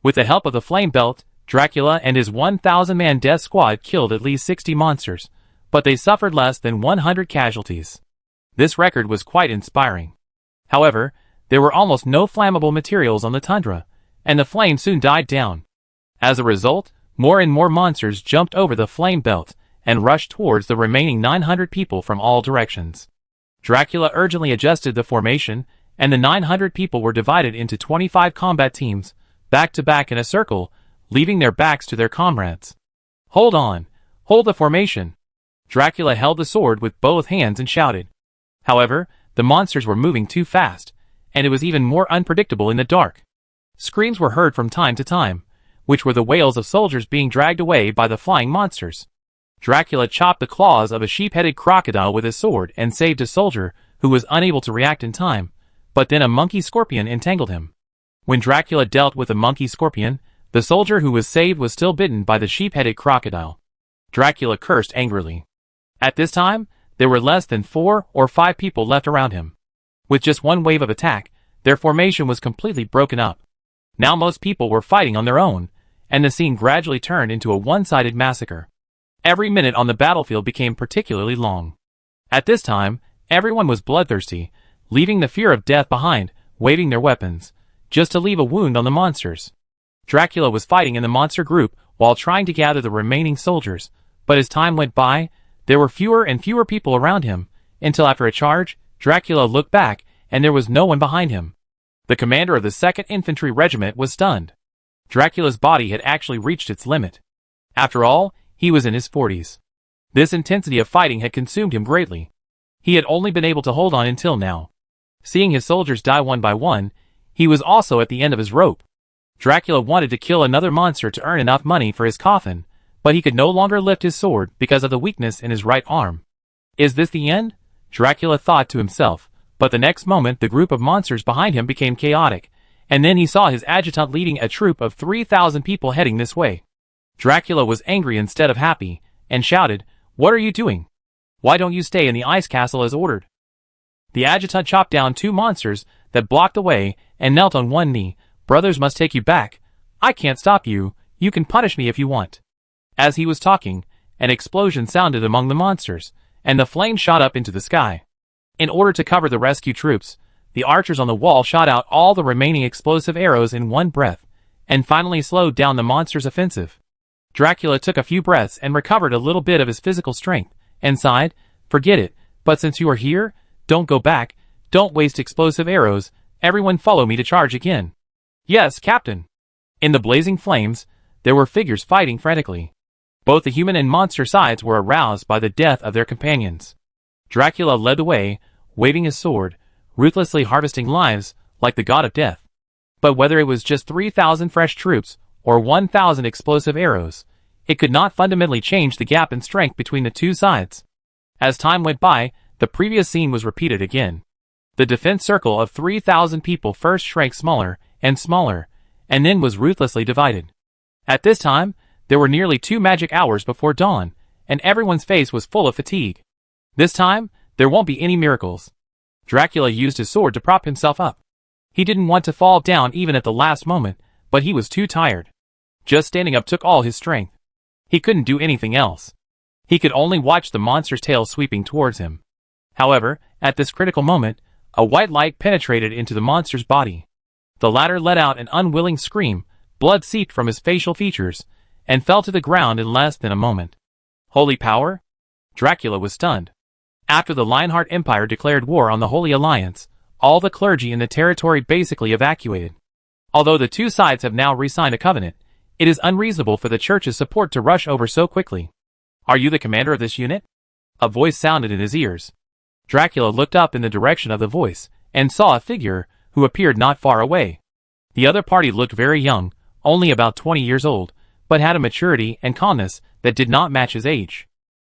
With the help of the flame belt, Dracula and his 1,000-man death squad killed at least 60 monsters, but they suffered less than 100 casualties. This record was quite inspiring. However, there were almost no flammable materials on the tundra, and the flame soon died down. As a result, more and more monsters jumped over the flame belt and rushed towards the remaining 900 people from all directions. Dracula urgently adjusted the formation, and the 900 people were divided into 25 combat teams, back to back in a circle, leaving their backs to their comrades. "Hold on! Hold the formation!" Dracula held the sword with both hands and shouted. However, the monsters were moving too fast, and it was even more unpredictable in the dark. Screams were heard from time to time, which were the wails of soldiers being dragged away by the flying monsters. Dracula chopped the claws of a sheep-headed crocodile with his sword and saved a soldier who was unable to react in time, but then a monkey scorpion entangled him. When Dracula dealt with the monkey scorpion, the soldier who was saved was still bitten by the sheep-headed crocodile. Dracula cursed angrily. At this time, there were less than 4 or 5 people left around him. With just one wave of attack, their formation was completely broken up. Now most people were fighting on their own, and the scene gradually turned into a one-sided massacre. Every minute on the battlefield became particularly long. At this time, everyone was bloodthirsty, leaving the fear of death behind, waving their weapons, just to leave a wound on the monsters. Dracula was fighting in the monster group while trying to gather the remaining soldiers, but as time went by, there were fewer and fewer people around him, until after a charge, Dracula looked back and there was no one behind him. The commander of the 2nd Infantry Regiment was stunned. Dracula's body had actually reached its limit. After all, he was in his 40s. This intensity of fighting had consumed him greatly. He had only been able to hold on until now. Seeing his soldiers die one by one, he was also at the end of his rope. Dracula wanted to kill another monster to earn enough money for his coffin, but he could no longer lift his sword because of the weakness in his right arm. Is this the end? Dracula thought to himself, but the next moment the group of monsters behind him became chaotic, and then he saw his adjutant leading a troop of 3,000 people heading this way. Dracula was angry instead of happy, and shouted, "What are you doing? Why don't you stay in the ice castle as ordered?" The adjutant chopped down 2 monsters that blocked the way and knelt on one knee. "Brothers must take you back. I can't stop you. You can punish me if you want." As he was talking, an explosion sounded among the monsters, and the flame shot up into the sky. In order to cover the rescue troops, the archers on the wall shot out all the remaining explosive arrows in one breath, and finally slowed down the monsters' offensive. Dracula took a few breaths and recovered a little bit of his physical strength, and sighed, "Forget it, but since you are here, don't go back, don't waste explosive arrows, everyone follow me to charge again." "Yes, Captain." In the blazing flames, there were figures fighting frantically. Both the human and monster sides were aroused by the death of their companions. Dracula led the way, waving his sword, ruthlessly harvesting lives, like the god of death. But whether it was just 3,000 fresh troops, or 1,000 explosive arrows, it could not fundamentally change the gap in strength between the two sides. As time went by, the previous scene was repeated again. The defense circle of 3,000 people first shrank smaller and smaller, and then was ruthlessly divided. At this time, there were nearly 2 magic hours before dawn, and everyone's face was full of fatigue. This time, there won't be any miracles. Dracula used his sword to prop himself up. He didn't want to fall down even at the last moment, but he was too tired. Just standing up took all his strength. He couldn't do anything else. He could only watch the monster's tail sweeping towards him. However, at this critical moment, a white light penetrated into the monster's body. The latter let out an unwilling scream, blood seeped from his facial features, and fell to the ground in less than a moment. Holy power? Dracula was stunned. After the Lionheart Empire declared war on the Holy Alliance, all the clergy in the territory basically evacuated. Although the two sides have now re-signed a covenant, it is unreasonable for the church's support to rush over so quickly. "Are you the commander of this unit?" A voice sounded in his ears. Dracula looked up in the direction of the voice, and saw a figure, who appeared not far away. The other party looked very young, only about 20 years old, but had a maturity and calmness that did not match his age.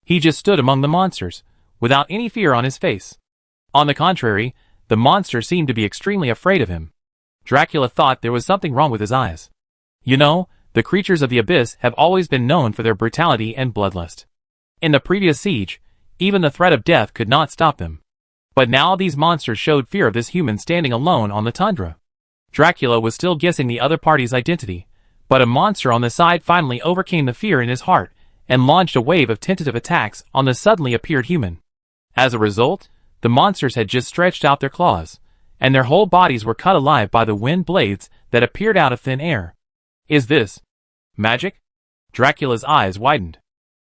He just stood among the monsters, without any fear on his face. On the contrary, the monster seemed to be extremely afraid of him. Dracula thought there was something wrong with his eyes. You know, the creatures of the abyss have always been known for their brutality and bloodlust. In the previous siege, even the threat of death could not stop them. But now these monsters showed fear of this human standing alone on the tundra. Dracula was still guessing the other party's identity, but a monster on the side finally overcame the fear in his heart and launched a wave of tentative attacks on the suddenly appeared human. As a result, the monsters had just stretched out their claws, and their whole bodies were cut alive by the wind blades that appeared out of thin air. Is this magic? Dracula's eyes widened.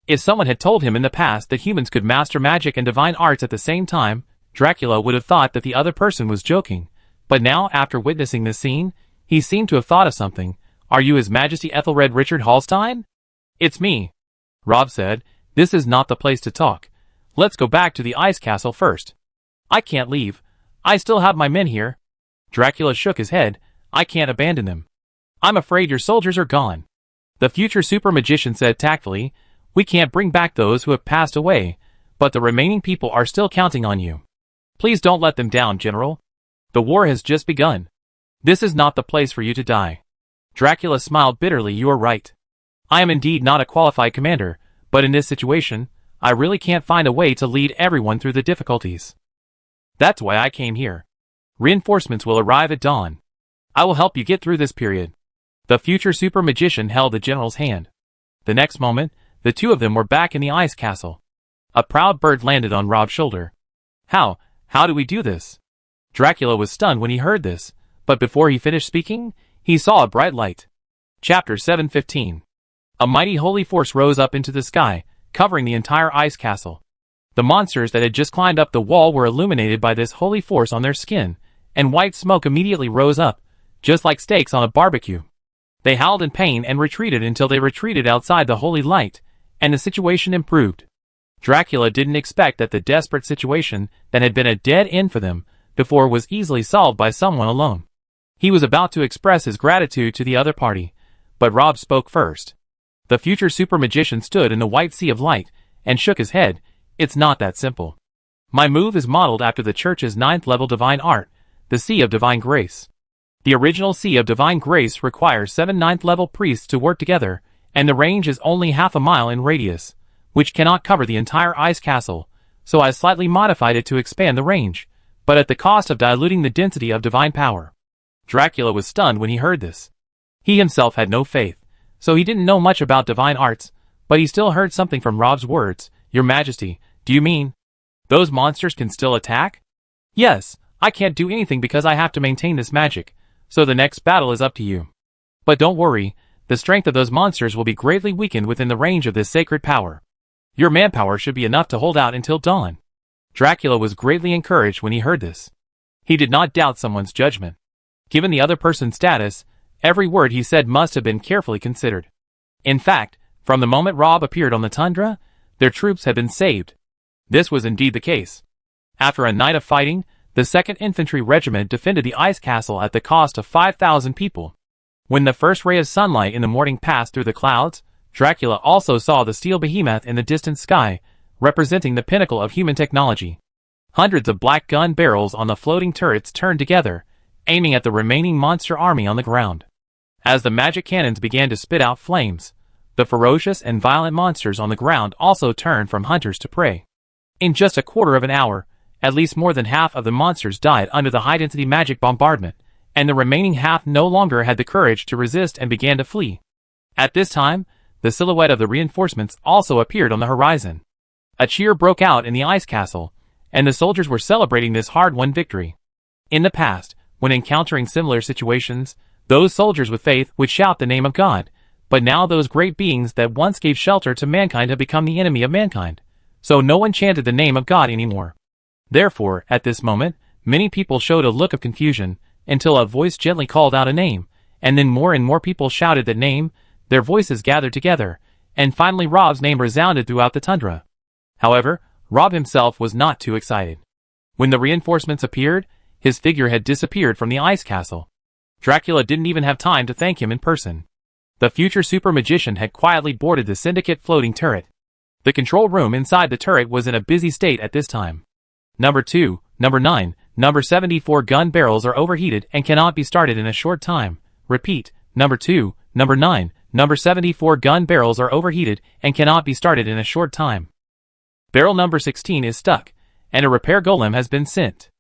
If someone had told him in the past that humans could master magic and divine arts at the same time, Dracula would have thought that the other person was joking. But now, after witnessing this scene, he seemed to have thought of something. Are you His Majesty Ethelred Richard Hallstein? It's me, Rob said. This is not the place to talk. Let's go back to the ice castle first. I can't leave. I still have my men here. Dracula shook his head. I can't abandon them. I'm afraid your soldiers are gone. The future super magician said tactfully, we can't bring back those who have passed away, but the remaining people are still counting on you. Please don't let them down, General. The war has just begun. This is not the place for you to die. Dracula smiled bitterly. You are right. I am indeed not a qualified commander, but in this situation, I really can't find a way to lead everyone through the difficulties. That's why I came here. Reinforcements will arrive at dawn. I will help you get through this period. The future super magician held the general's hand. The next moment, the two of them were back in the ice castle. A proud bird landed on Rob's shoulder. How do we do this? Dracula was stunned when he heard this, but before he finished speaking, he saw a bright light. Chapter 715. A mighty holy force rose up into the sky, covering the entire ice castle. The monsters that had just climbed up the wall were illuminated by this holy force on their skin, and white smoke immediately rose up, just like steaks on a barbecue. They howled in pain and retreated until they retreated outside the holy light, and the situation improved. Dracula didn't expect that the desperate situation that had been a dead end for them before was easily solved by someone alone. He was about to express his gratitude to the other party, but Rob spoke first. The future super magician stood in the white sea of light and shook his head. It's not that simple. My move is modeled after the church's 9th level divine art, the Sea of Divine Grace. The original Sea of Divine Grace requires 7 9th level priests to work together, and the range is only half a mile in radius, which cannot cover the entire ice castle, so I slightly modified it to expand the range, but at the cost of diluting the density of divine power. Dracula was stunned when he heard this. He himself had no faith, so he didn't know much about divine arts, but he still heard something from Rob's words. Your Majesty, do you mean those monsters can still attack? Yes, I can't do anything because I have to maintain this magic, so the next battle is up to you. But don't worry, the strength of those monsters will be greatly weakened within the range of this sacred power. Your manpower should be enough to hold out until dawn. Dracula was greatly encouraged when he heard this. He did not doubt someone's judgment. Given the other person's status, every word he said must have been carefully considered. In fact, from the moment Rob appeared on the tundra, their troops had been saved. This was indeed the case. After a night of fighting, the 2nd Infantry Regiment defended the ice castle at the cost of 5,000 people. When the first ray of sunlight in the morning passed through the clouds, Dracula also saw the steel behemoth in the distant sky, representing the pinnacle of human technology. Hundreds of black gun barrels on the floating turrets turned together, aiming at the remaining monster army on the ground. As the magic cannons began to spit out flames, the ferocious and violent monsters on the ground also turned from hunters to prey. In just a quarter of an hour, at least more than half of the monsters died under the high-density magic bombardment, and the remaining half no longer had the courage to resist and began to flee. At this time, the silhouette of the reinforcements also appeared on the horizon. A cheer broke out in the ice castle, and the soldiers were celebrating this hard-won victory. In the past, when encountering similar situations, those soldiers with faith would shout the name of God, but now those great beings that once gave shelter to mankind have become the enemy of mankind, so no one chanted the name of God anymore. Therefore, at this moment, many people showed a look of confusion, until a voice gently called out a name, and then more and more people shouted that name, their voices gathered together, and finally Rob's name resounded throughout the tundra. However, Rob himself was not too excited. When the reinforcements appeared, his figure had disappeared from the ice castle. Dracula didn't even have time to thank him in person. The future super magician had quietly boarded the Syndicate floating turret. The control room inside the turret was in a busy state at this time. Number 2, Number 9, Number 74 gun barrels are overheated and cannot be started in a short time. Repeat, Number 2, Number 9, Number 74 gun barrels are overheated and cannot be started in a short time. Barrel number 16 is stuck, and a repair golem has been sent.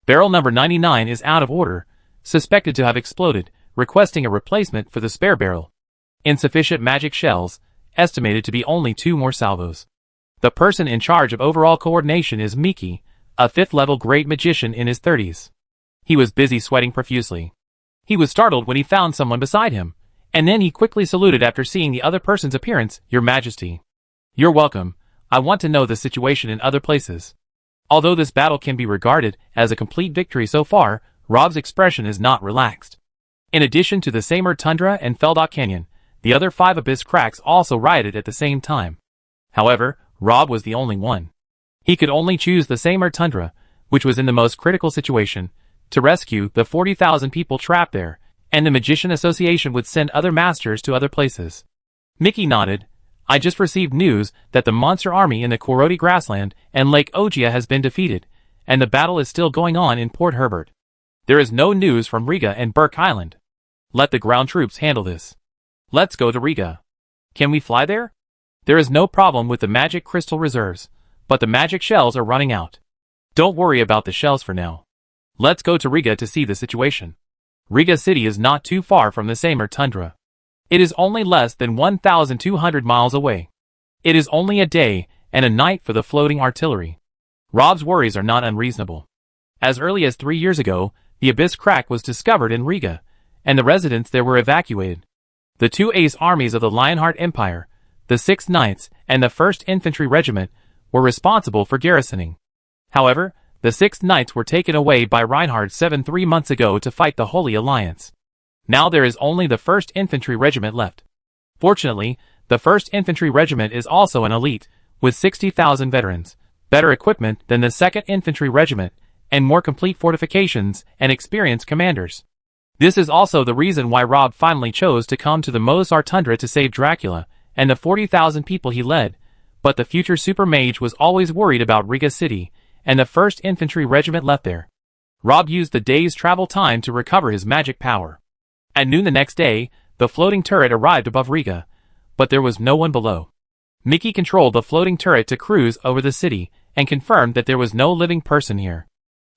Barrel number 99 is out of order, suspected to have exploded, requesting a replacement for the spare barrel. Insufficient magic shells, estimated to be only 2 more salvos. The person in charge of overall coordination is Miki, a 5th-level great magician in his 30s. He was busy sweating profusely. He was startled when he found someone beside him, and then he quickly saluted after seeing the other person's appearance. "Your Majesty." "You're welcome. I want to know the situation in other places." Although this battle can be regarded as a complete victory so far, Rob's expression is not relaxed. In addition to the Samur Tundra and Feldok Canyon, the other 5 abyss cracks also rioted at the same time. However, Rob was the only one. He could only choose the Samur Tundra, which was in the most critical situation, to rescue the 40,000 people trapped there, and the Magician Association would send other masters to other places. Mickey nodded. "I just received news that the monster army in the Korodi grassland and Lake Ogia has been defeated, and the battle is still going on in Port Herbert. There is no news from Riga and Burke Island. Let the ground troops handle this. Let's go to Riga. Can we fly there? There is no problem with the magic crystal reserves, but the magic shells are running out. Don't worry about the shells for now. Let's go to Riga to see the situation." Riga city is not too far from the Samur Tundra. It is only less than 1,200 miles away. It is only a day and a night for the floating artillery. Rob's worries are not unreasonable. As early as 3 years ago, the Abyss Crack was discovered in Riga, and the residents there were evacuated. The 2 ace armies of the Lionheart Empire, the 6th Knights and the 1st Infantry Regiment, were responsible for garrisoning. However, the 6th Knights were taken away by Reinhard VII 3 months ago to fight the Holy Alliance. Now there is only the 1st Infantry Regiment left. Fortunately, the 1st Infantry Regiment is also an elite, with 60,000 veterans, better equipment than the 2nd Infantry Regiment, and more complete fortifications and experienced commanders. This is also the reason why Rob finally chose to come to the Mozart Tundra to save Dracula and the 40,000 people he led, but the future super mage was always worried about Riga City, and the 1st Infantry Regiment left there. Rob used the day's travel time to recover his magic power. At noon the next day, the floating turret arrived above Riga, but there was no one below. Mickey controlled the floating turret to cruise over the city, and confirmed that there was no living person here.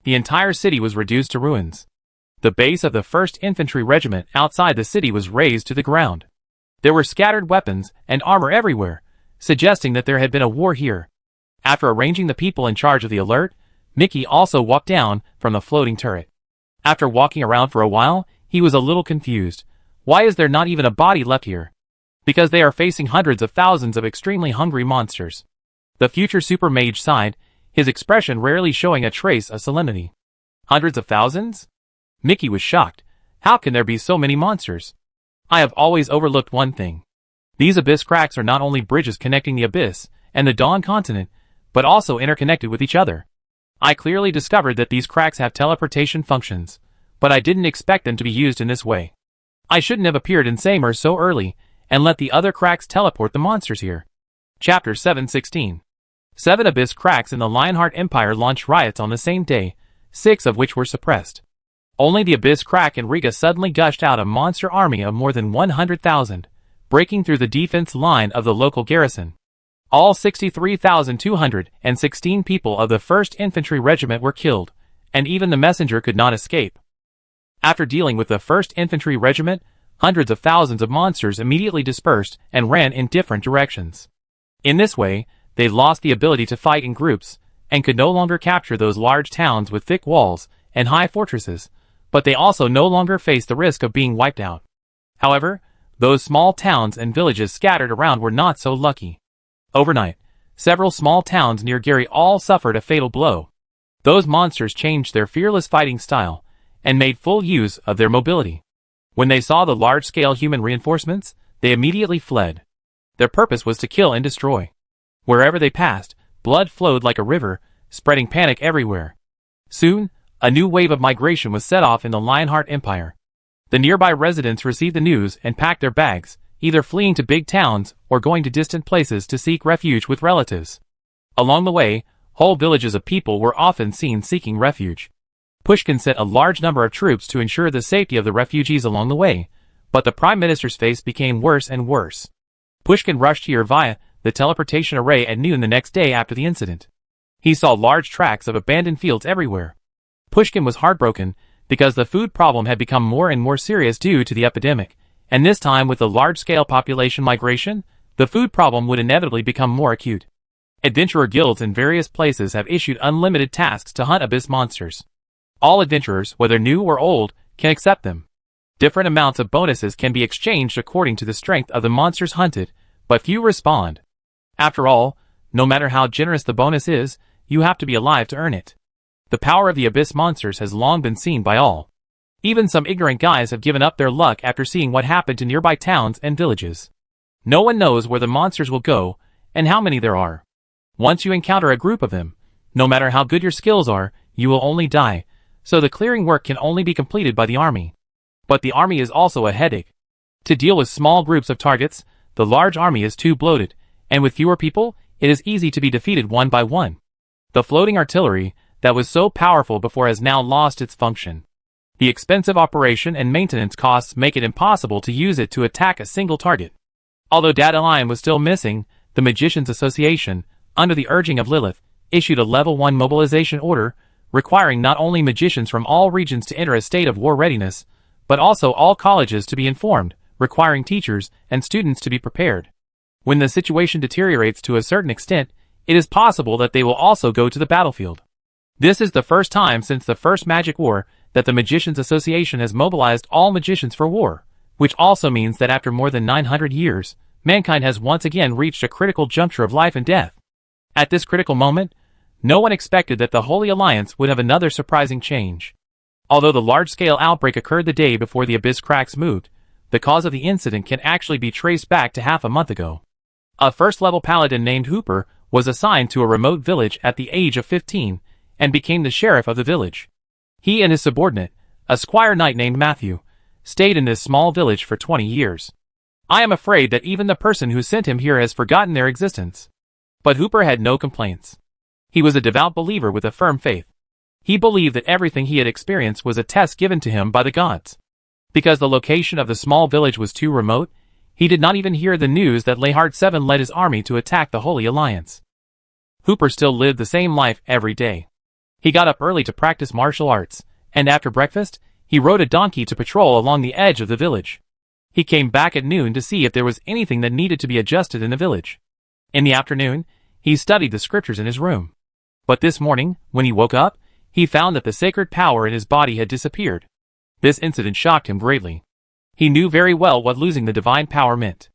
The entire city was reduced to ruins. The base of the 1st Infantry Regiment outside the city was razed to the ground. There were scattered weapons and armor everywhere, suggesting that there had been a war here. After arranging the people in charge of the alert, Mickey also walked down from the floating turret. After walking around for a while, he was a little confused. Why is there not even a body left here? Because they are facing hundreds of thousands of extremely hungry monsters. The future super mage sighed, his expression rarely showing a trace of solemnity. Hundreds of thousands? Mickey was shocked. How can there be so many monsters? I have always overlooked one thing. These abyss cracks are not only bridges connecting the abyss and the Dawn continent, but also interconnected with each other. I clearly discovered that these cracks have teleportation functions, but I didn't expect them to be used in this way. I shouldn't have appeared in Samur so early and let the other cracks teleport the monsters here. Chapter 716. 7 abyss cracks in the Lionheart Empire launched riots on the same day, 6 of which were suppressed. Only the abyss crack in Riga suddenly gushed out a monster army of more than 100,000, breaking through the defense line of the local garrison. All 63,216 people of the 1st Infantry Regiment were killed, and even the messenger could not escape. After dealing with the 1st Infantry Regiment, hundreds of thousands of monsters immediately dispersed and ran in different directions. In this way, they lost the ability to fight in groups, and could no longer capture those large towns with thick walls and high fortresses, but they also no longer faced the risk of being wiped out. However, those small towns and villages scattered around were not so lucky. Overnight, several small towns near Gary all suffered a fatal blow. Those monsters changed their fearless fighting style, and made full use of their mobility. When they saw the large-scale human reinforcements, they immediately fled. Their purpose was to kill and destroy. Wherever they passed, blood flowed like a river, spreading panic everywhere. Soon, a new wave of migration was set off in the Lionheart Empire. The nearby residents received the news and packed their bags, either fleeing to big towns or going to distant places to seek refuge with relatives. Along the way, whole villages of people were often seen seeking refuge. Pushkin sent a large number of troops to ensure the safety of the refugees along the way, but the Prime Minister's face became worse and worse. Pushkin rushed here via the teleportation array at noon the next day after the incident. He saw large tracts of abandoned fields everywhere. Pushkin was heartbroken because the food problem had become more and more serious due to the epidemic, and this time with the large-scale population migration, the food problem would inevitably become more acute. Adventurer guilds in various places have issued unlimited tasks to hunt abyss monsters. All adventurers, whether new or old, can accept them. Different amounts of bonuses can be exchanged according to the strength of the monsters hunted, but few respond. After all, no matter how generous the bonus is, you have to be alive to earn it. The power of the abyss monsters has long been seen by all. Even some ignorant guys have given up their luck after seeing what happened to nearby towns and villages. No one knows where the monsters will go, and how many there are. Once you encounter a group of them, no matter how good your skills are, you will only die, so the clearing work can only be completed by the army. But the army is also a headache. To deal with small groups of targets, the large army is too bloated, and with fewer people, it is easy to be defeated one by one. The floating artillery, that was so powerful before, has now lost its function. The expensive operation and maintenance costs make it impossible to use it to attack a single target. Although Dandelion was still missing, the Magicians Association, under the urging of Lilith, issued a level 1 mobilization order, requiring not only magicians from all regions to enter a state of war readiness, but also all colleges to be informed, requiring teachers and students to be prepared. When the situation deteriorates to a certain extent, it is possible that they will also go to the battlefield. This is the first time since the first Magic War that the Magicians Association has mobilized all magicians for war, which also means that after more than 900 years, mankind has once again reached a critical juncture of life and death. At this critical moment, no one expected that the Holy Alliance would have another surprising change. Although the large-scale outbreak occurred the day before the abyss cracks moved, the cause of the incident can actually be traced back to half a month ago. A first-level paladin named Hooper was assigned to a remote village at the age of 15 and became the sheriff of the village. He and his subordinate, a squire knight named Matthew, stayed in this small village for 20 years. I am afraid that even the person who sent him here has forgotten their existence. But Hooper had no complaints. He was a devout believer with a firm faith. He believed that everything he had experienced was a test given to him by the gods. Because the location of the small village was too remote, he did not even hear the news that Lehard VII led his army to attack the Holy Alliance. Hooper still lived the same life every day. He got up early to practice martial arts, and after breakfast, he rode a donkey to patrol along the edge of the village. He came back at noon to see if there was anything that needed to be adjusted in the village. In the afternoon, he studied the scriptures in his room. But this morning, when he woke up, he found that the sacred power in his body had disappeared. This incident shocked him greatly. He knew very well what losing the divine power meant.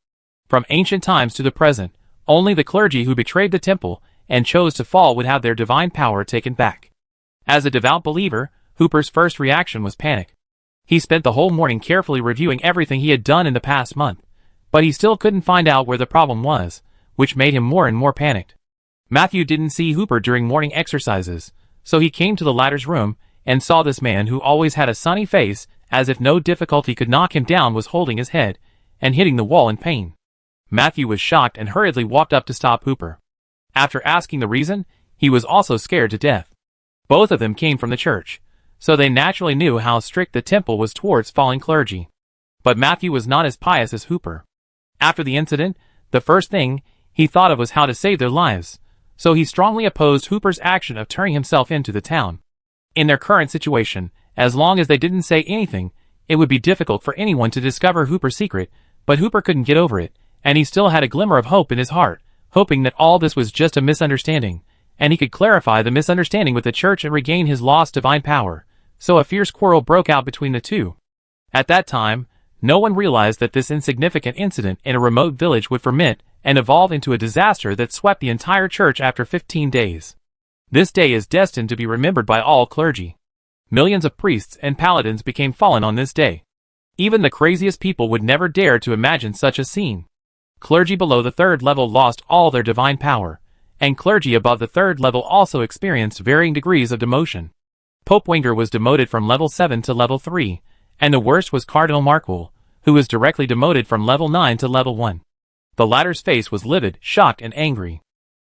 From ancient times to the present, only the clergy who betrayed the temple and chose to fall would have their divine power taken back. As a devout believer, Hooper's first reaction was panic. He spent the whole morning carefully reviewing everything he had done in the past month, but he still couldn't find out where the problem was, which made him more and more panicked. Matthew didn't see Hooper during morning exercises, so he came to the latter's room and saw this man who always had a sunny face, as if no difficulty could knock him down, was holding his head and hitting the wall in pain. Matthew was shocked and hurriedly walked up to stop Hooper. After asking the reason, he was also scared to death. Both of them came from the church, so they naturally knew how strict the temple was towards fallen clergy. But Matthew was not as pious as Hooper. After the incident, the first thing he thought of was how to save their lives, so he strongly opposed Hooper's action of turning himself into the town. In their current situation, as long as they didn't say anything, it would be difficult for anyone to discover Hooper's secret, but Hooper couldn't get over it, and he still had a glimmer of hope in his heart, hoping that all this was just a misunderstanding, and he could clarify the misunderstanding with the church and regain his lost divine power. So a fierce quarrel broke out between the two. At that time, no one realized that this insignificant incident in a remote village would ferment and evolve into a disaster that swept the entire church after 15 days. This day is destined to be remembered by all clergy. Millions of priests and paladins became fallen on this day. Even the craziest people would never dare to imagine such a scene. Clergy below the 3rd level lost all their divine power, and clergy above the 3rd level also experienced varying degrees of demotion. Pope Wenger was demoted from level 7 to level 3, and the worst was Cardinal Markwell, who was directly demoted from level 9 to level 1. The latter's face was livid, shocked, and angry.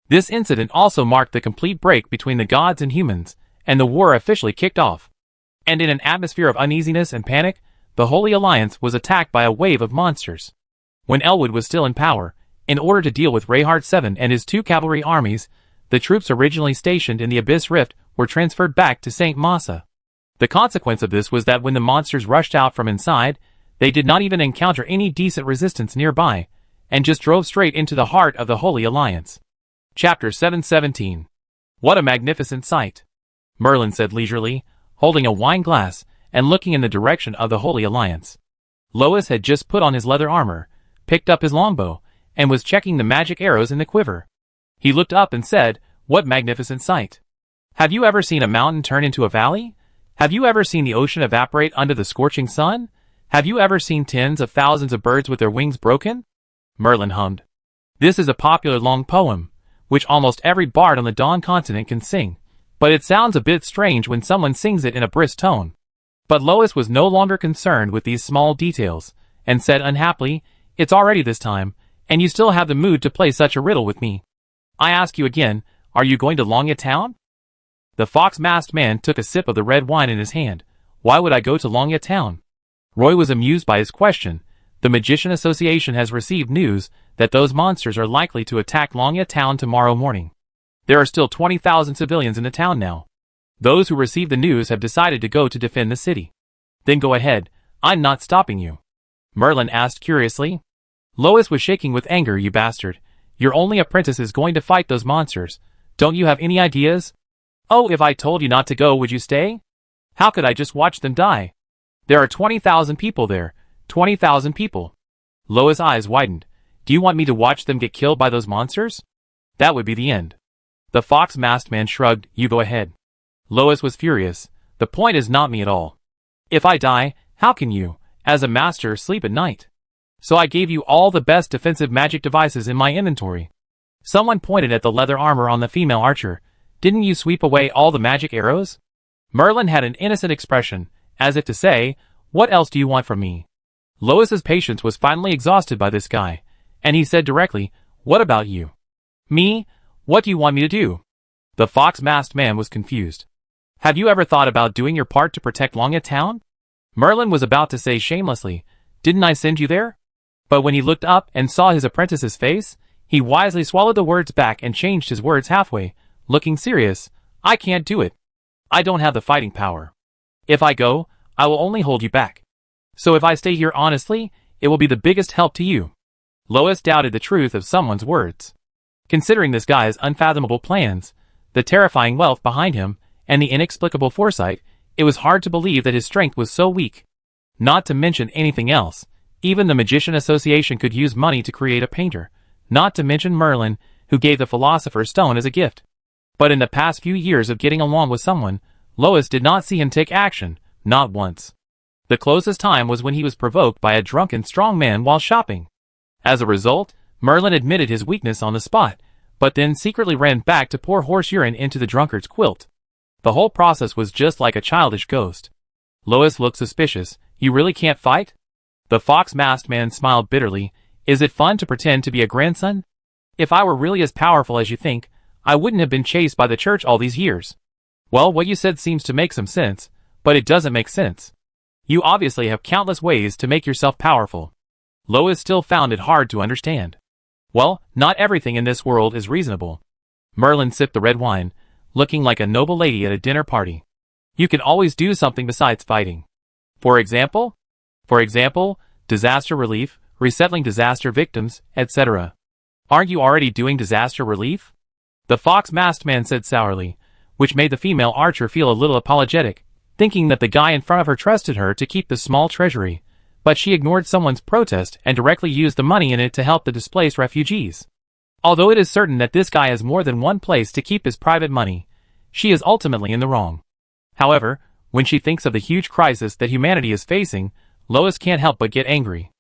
This incident also marked the complete break between the gods and humans, and the war officially kicked off. And in an atmosphere of uneasiness and panic, the Holy Alliance was attacked by a wave of monsters. When Elwood was still in power, in order to deal with Reinhardt VII and his 2 cavalry armies, the troops originally stationed in the Abyss Rift were transferred back to St. Massa. The consequence of this was that when the monsters rushed out from inside, they did not even encounter any decent resistance nearby, and just drove straight into the heart of the Holy Alliance. Chapter 717. What a magnificent sight! Merlin said leisurely, holding a wine glass and looking in the direction of the Holy Alliance. Lois had just put on his leather armor, picked up his longbow, and was checking the magic arrows in the quiver. He looked up and said, "What magnificent sight! Have you ever seen a mountain turn into a valley? Have you ever seen the ocean evaporate under the scorching sun? Have you ever seen tens of thousands of birds with their wings broken?" Merlin hummed. This is a popular long poem, which almost every bard on the Dawn continent can sing, but it sounds a bit strange when someone sings it in a brisk tone. But Lois was no longer concerned with these small details, and said unhappily, "It's already this time, and you still have the mood to play such a riddle with me. I ask you again, are you going to Longya Town?" The fox-masked man took a sip of the red wine in his hand. "Why would I go to Longya Town?" Roy was amused by his question. The Magician Association has received news that those monsters are likely to attack Longya Town tomorrow morning. There are still 20,000 civilians in the town now. Those who received the news have decided to go to defend the city. "Then go ahead, I'm not stopping you." Merlin asked curiously. Lois was shaking with anger. "You bastard. Your only apprentice is going to fight those monsters. Don't you have any ideas? Oh, if I told you not to go, would you stay? How could I just watch them die? There are 20,000 people there. 20,000 people." Lois' eyes widened. "Do you want me to watch them get killed by those monsters? That would be the end." The fox-masked man shrugged. "You go ahead." Lois was furious. "The point is not me at all. If I die, how can you, as a master, sleep at night? So I gave you all the best defensive magic devices in my inventory." Someone pointed at the leather armor on the female archer. "Didn't you sweep away all the magic arrows?" Merlin had an innocent expression, as if to say, "What else do you want from me?" Lois's patience was finally exhausted by this guy, and he said directly, "What about you?" "Me? What do you want me to do?" The fox-masked man was confused. "Have you ever thought about doing your part to protect Longya Town?" Merlin was about to say shamelessly, "Didn't I send you there?" But when he looked up and saw his apprentice's face, he wisely swallowed the words back and changed his words halfway, looking serious. "I can't do it. I don't have the fighting power. If I go, I will only hold you back. So if I stay here honestly, it will be the biggest help to you." Lois doubted the truth of someone's words. Considering this guy's unfathomable plans, the terrifying wealth behind him, and the inexplicable foresight, it was hard to believe that his strength was so weak. Not to mention anything else, even the Magician Association could use money to create a painter, not to mention Merlin, who gave the Philosopher's Stone as a gift. But in the past few years of getting along with someone, Lois did not see him take action, not once. The closest time was when he was provoked by a drunken strong man while shopping. As a result, Merlin admitted his weakness on the spot, but then secretly ran back to pour horse urine into the drunkard's quilt. The whole process was just like a childish ghost. Lois looked suspicious. "You really can't fight?" The fox-masked man smiled bitterly. "Is it fun to pretend to be a grandson? If I were really as powerful as you think, I wouldn't have been chased by the church all these years." "Well, what you said seems to make some sense, but it doesn't make sense. You obviously have countless ways to make yourself powerful." Lois still found it hard to understand. "Well, not everything in this world is reasonable." Merlin sipped the red wine, looking like a noble lady at a dinner party. "You can always do something besides fighting. For example? For example, disaster relief, resettling disaster victims, etc. Aren't you already doing disaster relief?" The fox-masked man said sourly, which made the female archer feel a little apologetic, thinking that the guy in front of her trusted her to keep the small treasury, but she ignored someone's protest and directly used the money in it to help the displaced refugees. Although it is certain that this guy has more than one place to keep his private money, she is ultimately in the wrong. However, when she thinks of the huge crisis that humanity is facing, Lois can't help but get angry.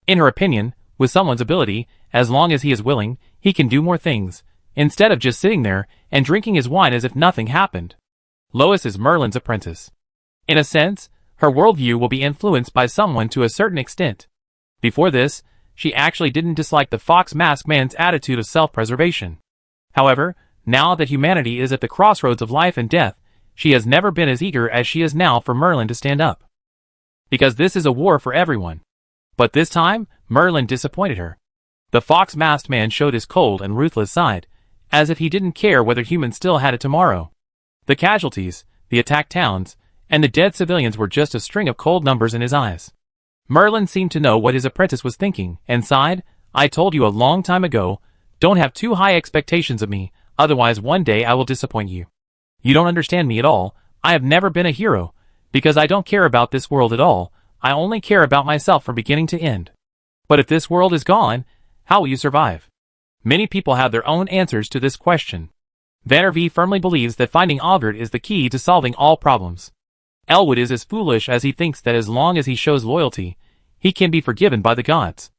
In her opinion, with someone's ability, as long as he is willing, he can do more things, instead of just sitting there and drinking his wine as if nothing happened. Lois is Merlin's apprentice. In a sense, her worldview will be influenced by someone to a certain extent. Before this, she actually didn't dislike the fox masked man's attitude of self-preservation. However, now that humanity is at the crossroads of life and death, she has never been as eager as she is now for Merlin to stand up. Because this is a war for everyone. But this time, Merlin disappointed her. The fox-masked man showed his cold and ruthless side, as if he didn't care whether humans still had a tomorrow. The casualties, the attacked towns, and the dead civilians were just a string of cold numbers in his eyes. Merlin seemed to know what his apprentice was thinking, and sighed, "I told you a long time ago, don't have too high expectations of me, otherwise one day I will disappoint you. You don't understand me at all. I have never been a hero, because I don't care about this world at all. I only care about myself from beginning to end. But if this world is gone, how will you survive?" Many people have their own answers to this question. Vandervee firmly believes that finding Algert is the key to solving all problems. Elwood is as foolish as he thinks that as long as he shows loyalty, he can be forgiven by the gods.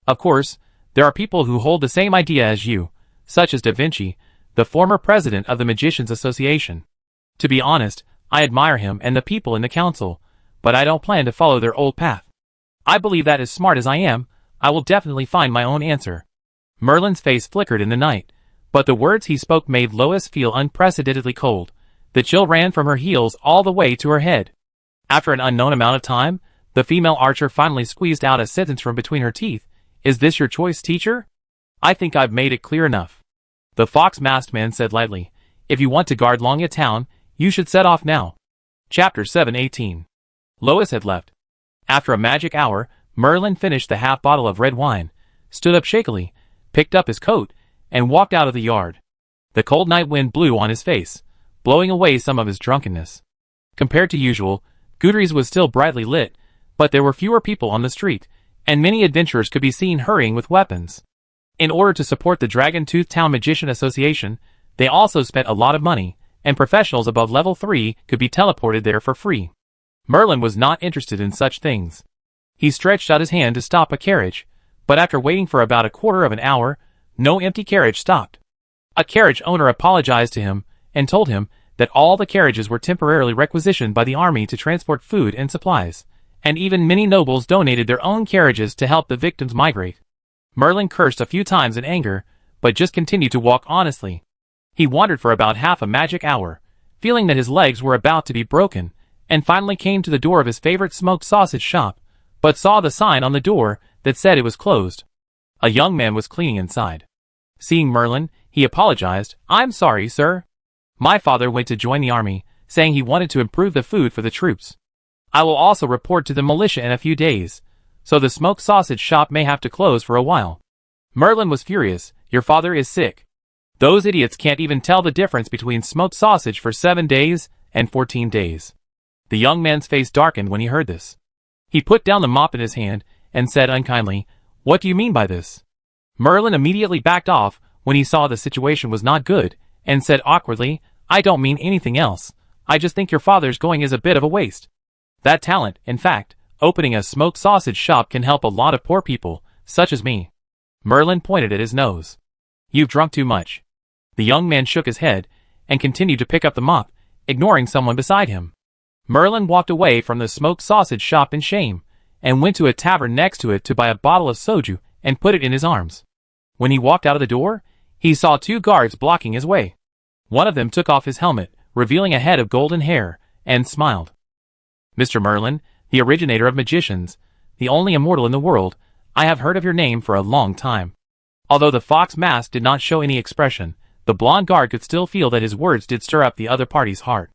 Of course, there are people who hold the same idea as you, such as Da Vinci, the former president of the Magicians Association. To be honest, I admire him and the people in the council, but I don't plan to follow their old path. I believe that as smart as I am, I will definitely find my own answer. Merlin's face flickered in the night, but the words he spoke made Lois feel unprecedentedly cold. The chill ran from her heels all the way to her head. After an unknown amount of time, the female archer finally squeezed out a sentence from between her teeth. "Is this your choice, teacher?" "I think I've made it clear enough," the fox-masked man said lightly. "If you want to guard Longia town, you should set off now." Chapter 7:18. Lois had left. After a magic hour, Merlin finished the half bottle of red wine, stood up shakily, picked up his coat, and walked out of the yard. The cold night wind blew on his face, blowing away some of his drunkenness. Compared to usual, Gudrie's was still brightly lit, but there were fewer people on the street, and many adventurers could be seen hurrying with weapons. In order to support the Dragon-Tooth Town Magician Association, they also spent a lot of money, and professionals above level 3 could be teleported there for free. Merlin was not interested in such things. He stretched out his hand to stop a carriage, but after waiting for about a quarter of an hour, no empty carriage stopped. A carriage owner apologized to him, and told him that all the carriages were temporarily requisitioned by the army to transport food and supplies, and even many nobles donated their own carriages to help the victims migrate. Merlin cursed a few times in anger, but just continued to walk honestly. He wandered for about half a magic hour, feeling that his legs were about to be broken, and finally came to the door of his favorite smoked sausage shop, but saw the sign on the door that said it was closed. A young man was cleaning inside. Seeing Merlin, he apologized. "I'm sorry, sir. My father went to join the army, saying he wanted to improve the food for the troops. I will also report to the militia in a few days, so the smoked sausage shop may have to close for a while." Merlin was furious. "Your father is sick. Those idiots can't even tell the difference between smoked sausage for 7 days and 14 days. The young man's face darkened when he heard this. He put down the mop in his hand and said unkindly, "What do you mean by this?" Merlin immediately backed off when he saw the situation was not good, and said awkwardly, "I don't mean anything else. I just think your father's going is a bit of a waste. That talent, in fact, opening a smoked sausage shop can help a lot of poor people, such as me." Merlin pointed at his nose. "You've drunk too much." The young man shook his head, and continued to pick up the mop, ignoring someone beside him. Merlin walked away from the smoked sausage shop in shame, and went to a tavern next to it to buy a bottle of soju and put it in his arms. When he walked out of the door, he saw 2 guards blocking his way. One of them took off his helmet, revealing a head of golden hair, and smiled. "Mr. Merlin, the originator of magicians, the only immortal in the world, I have heard of your name for a long time." Although the fox mask did not show any expression, the blonde guard could still feel that his words did stir up the other party's heart.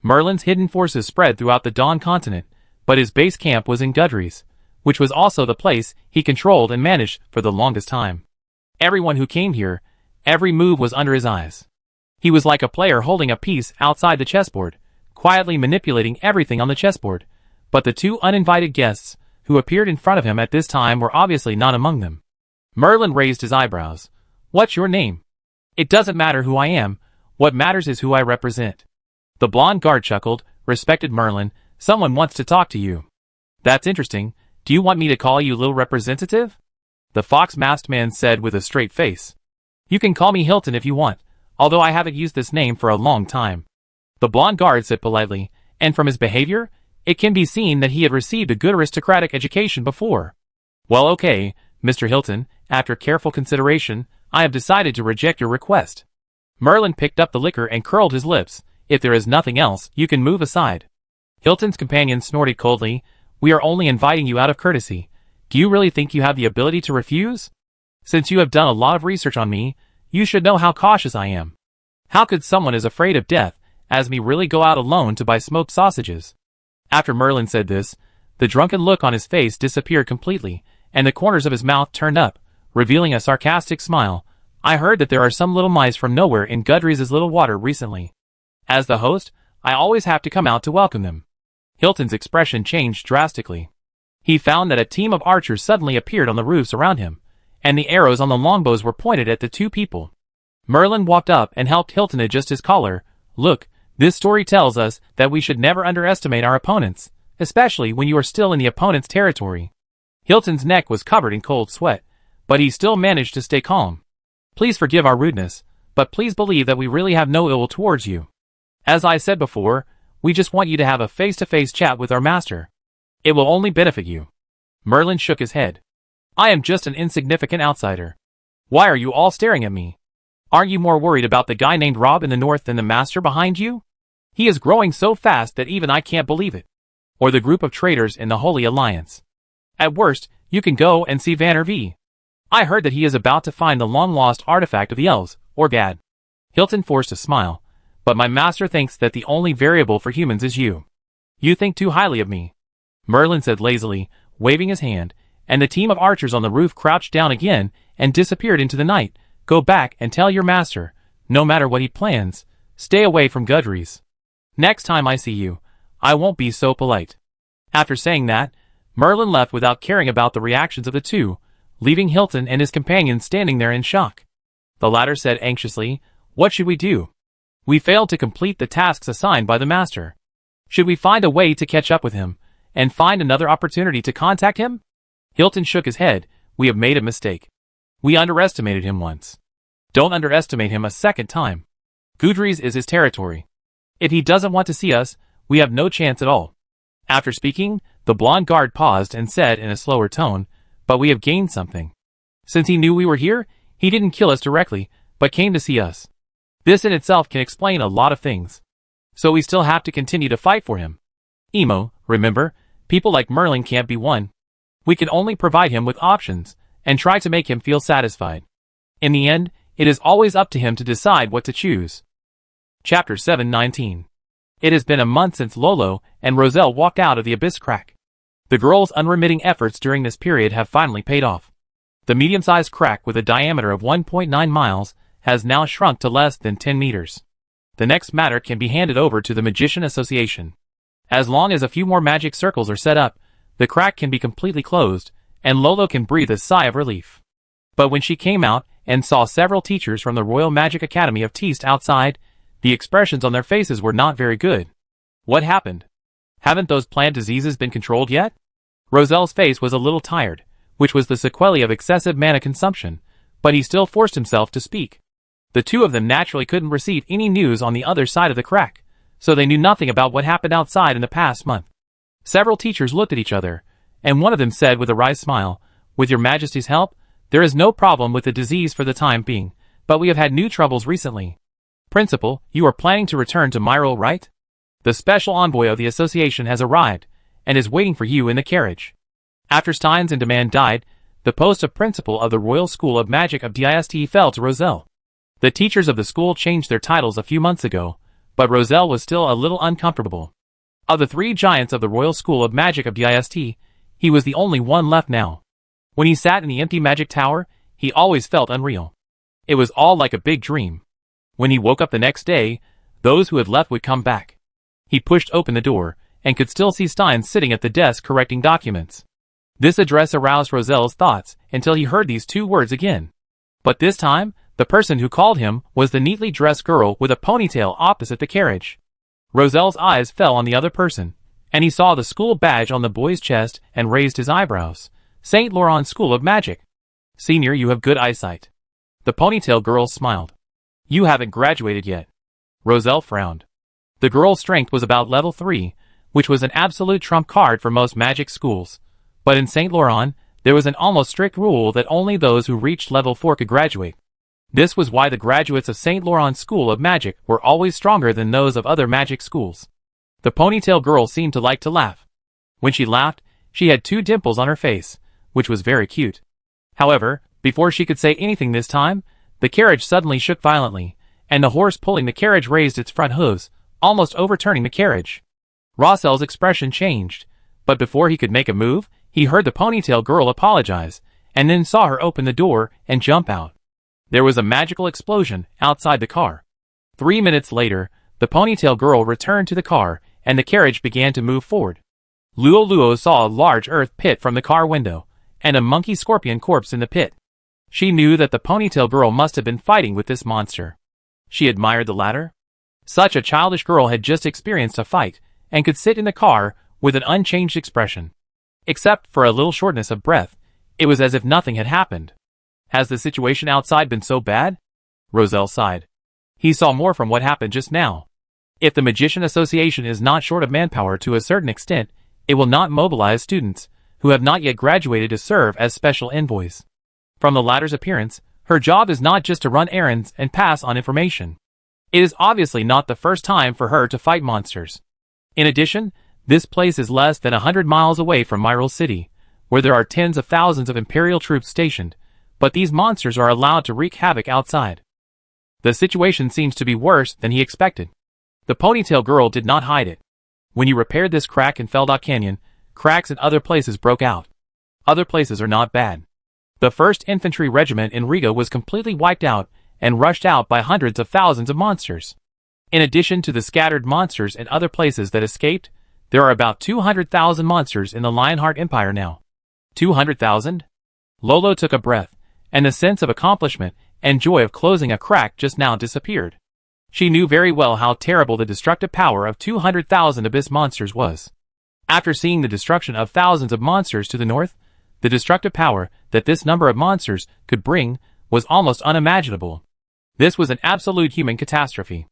Merlin's hidden forces spread throughout the Dawn continent, but his base camp was in Gudrie's, which was also the place he controlled and managed for the longest time. Everyone who came here, every move was under his eyes. He was like a player holding a piece outside the chessboard, quietly manipulating everything on the chessboard, but the 2 uninvited guests who appeared in front of him at this time were obviously not among them. Merlin raised his eyebrows. "What's your name?" "It doesn't matter who I am. What matters is who I represent." The blonde guard chuckled. "Respected Merlin, someone wants to talk to you." "That's interesting. Do you want me to call you little representative?" The fox-masked man said with a straight face. "You can call me Hilton if you want, although I haven't used this name for a long time." The blonde guard said politely, and from his behavior, it can be seen that he had received a good aristocratic education before. Well, okay, Mr. Hilton, after careful consideration, I have decided to reject your request. Merlin picked up the liquor and curled his lips. If there is nothing else, you can move aside. Hilton's companion snorted coldly. We are only inviting you out of courtesy. Do you really think you have the ability to refuse? Since you have done a lot of research on me, you should know how cautious I am. How could someone as afraid of death as me really go out alone to buy smoked sausages? After Merlin said this, the drunken look on his face disappeared completely, and the corners of his mouth turned up, revealing a sarcastic smile. I heard that there are some little mice from nowhere in Gudry's Little Water recently. As the host, I always have to come out to welcome them. Hilton's expression changed drastically. He found that a team of archers suddenly appeared on the roofs around him, and the arrows on the longbows were pointed at the two people. Merlin walked up and helped Hilton adjust his collar. Look, this story tells us that we should never underestimate our opponents, especially when you are still in the opponent's territory. Hilton's neck was covered in cold sweat, but he still managed to stay calm. Please forgive our rudeness, but please believe that we really have no ill towards you. As I said before, we just want you to have a face-to-face chat with our master. It will only benefit you. Merlin shook his head. I am just an insignificant outsider. Why are you all staring at me? Aren't you more worried about the guy named Rob in the north than the master behind you? He is growing so fast that even I can't believe it. Or the group of traitors in the Holy Alliance. At worst, you can go and see Vanner V. I heard that he is about to find the long-lost artifact of the elves, or Gad. Hilton forced a smile. But my master thinks that the only variable for humans is you. You think too highly of me. Merlin said lazily, waving his hand, and the team of archers on the roof crouched down again and disappeared into the night. Go back and tell your master, no matter what he plans, stay away from Gudry's. Next time I see you, I won't be so polite. After saying that, Merlin left without caring about the reactions of the two, leaving Hilton and his companion standing there in shock. The latter said anxiously, What should we do? We failed to complete the tasks assigned by the master. Should we find a way to catch up with him, and find another opportunity to contact him? Hilton shook his head. We have made a mistake. We underestimated him once. Don't underestimate him a second time. Gudry's is his territory. If he doesn't want to see us, we have no chance at all. After speaking, the blonde guard paused and said in a slower tone, But we have gained something. Since he knew we were here, he didn't kill us directly, but came to see us. This in itself can explain a lot of things. So we still have to continue to fight for him. Emo, remember, people like Merlin can't be won. We can only provide him with options, and try to make him feel satisfied. In the end, it is always up to him to decide what to choose. Chapter 7:19. It has been a month since Lolo and Roselle walked out of the abyss crack. The girls' unremitting efforts during this period have finally paid off. The medium-sized crack with a diameter of 1.9 miles has now shrunk to less than 10 meters. The next matter can be handed over to the Magician Association. As long as a few more magic circles are set up, the crack can be completely closed, and Lolo can breathe a sigh of relief. But when she came out and saw several teachers from the Royal Magic Academy of Teast outside, the expressions on their faces were not very good. What happened? Haven't those plant diseases been controlled yet? Roselle's face was a little tired, which was the sequelae of excessive mana consumption, but he still forced himself to speak. The two of them naturally couldn't receive any news on the other side of the crack, so they knew nothing about what happened outside in the past month. Several teachers looked at each other, and one of them said with a wry smile, With your Majesty's help, there is no problem with the disease for the time being, but we have had new troubles recently. Principal, you are planning to return to Myrtle, right? The special envoy of the association has arrived, and is waiting for you in the carriage. After Steins and Demand died, the post of principal of the Royal School of Magic of Dist fell to Roselle. The teachers of the school changed their titles a few months ago, but Roselle was still a little uncomfortable. Of the 3 giants of the Royal School of Magic of Dist, he was the only one left now. When he sat in the empty magic tower, he always felt unreal. It was all like a big dream. When he woke up the next day, those who had left would come back. He pushed open the door, and could still see Steins sitting at the desk correcting documents. This address aroused Roselle's thoughts until he heard these 2 words again. But this time, the person who called him was the neatly dressed girl with a ponytail opposite the carriage. Roselle's eyes fell on the other person, and he saw the school badge on the boy's chest and raised his eyebrows. St. Laurent School of Magic. Senior, you have good eyesight. The ponytail girl smiled. You haven't graduated yet. Roselle frowned. The girl's strength was about level 3, which was an absolute trump card for most magic schools, but in St. Laurent, There was an almost strict rule that only those who reached level 4 could graduate. This was why the graduates of St. Laurent's School of Magic were always stronger than those of other magic schools. The ponytail girl seemed to like to laugh. When she laughed, she had 2 dimples on her face, which was very cute. However, before she could say anything this time, the carriage suddenly shook violently, and the horse pulling the carriage raised its front hooves, almost overturning the carriage. Rossel's expression changed, but before he could make a move, he heard the ponytail girl apologize, and then saw her open the door and jump out. There was a magical explosion outside the car. 3 minutes later, the ponytail girl returned to the car, and the carriage began to move forward. Luo saw a large earth pit from the car window, and a monkey scorpion corpse in the pit. She knew that the ponytail girl must have been fighting with this monster. She admired the latter. Such a childish girl had just experienced a fight, and could sit in the car with an unchanged expression. Except for a little shortness of breath, it was as if nothing had happened. Has the situation outside been so bad? Roselle sighed. He saw more from what happened just now. If the Magician Association is not short of manpower to a certain extent, it will not mobilize students who have not yet graduated to serve as special envoys. From the latter's appearance, her job is not just to run errands and pass on information. It is obviously not the first time for her to fight monsters. In addition, this place is less than 100 miles away from Myrtle City, where there are tens of thousands of Imperial troops stationed, but these monsters are allowed to wreak havoc outside. The situation seems to be worse than he expected. The ponytail girl did not hide it. When you repaired this crack in Feldock Canyon, cracks in other places broke out. Other places are not bad. The 1st Infantry Regiment in Riga was completely wiped out and rushed out by hundreds of thousands of monsters. In addition to the scattered monsters in other places that escaped, there are about 200,000 monsters in the Lionheart Empire now. 200,000? Lolo took a breath, and the sense of accomplishment and joy of closing a crack just now disappeared. She knew very well how terrible the destructive power of 200,000 abyss monsters was. After seeing the destruction of thousands of monsters to the north, the destructive power that this number of monsters could bring was almost unimaginable. This was an absolute human catastrophe.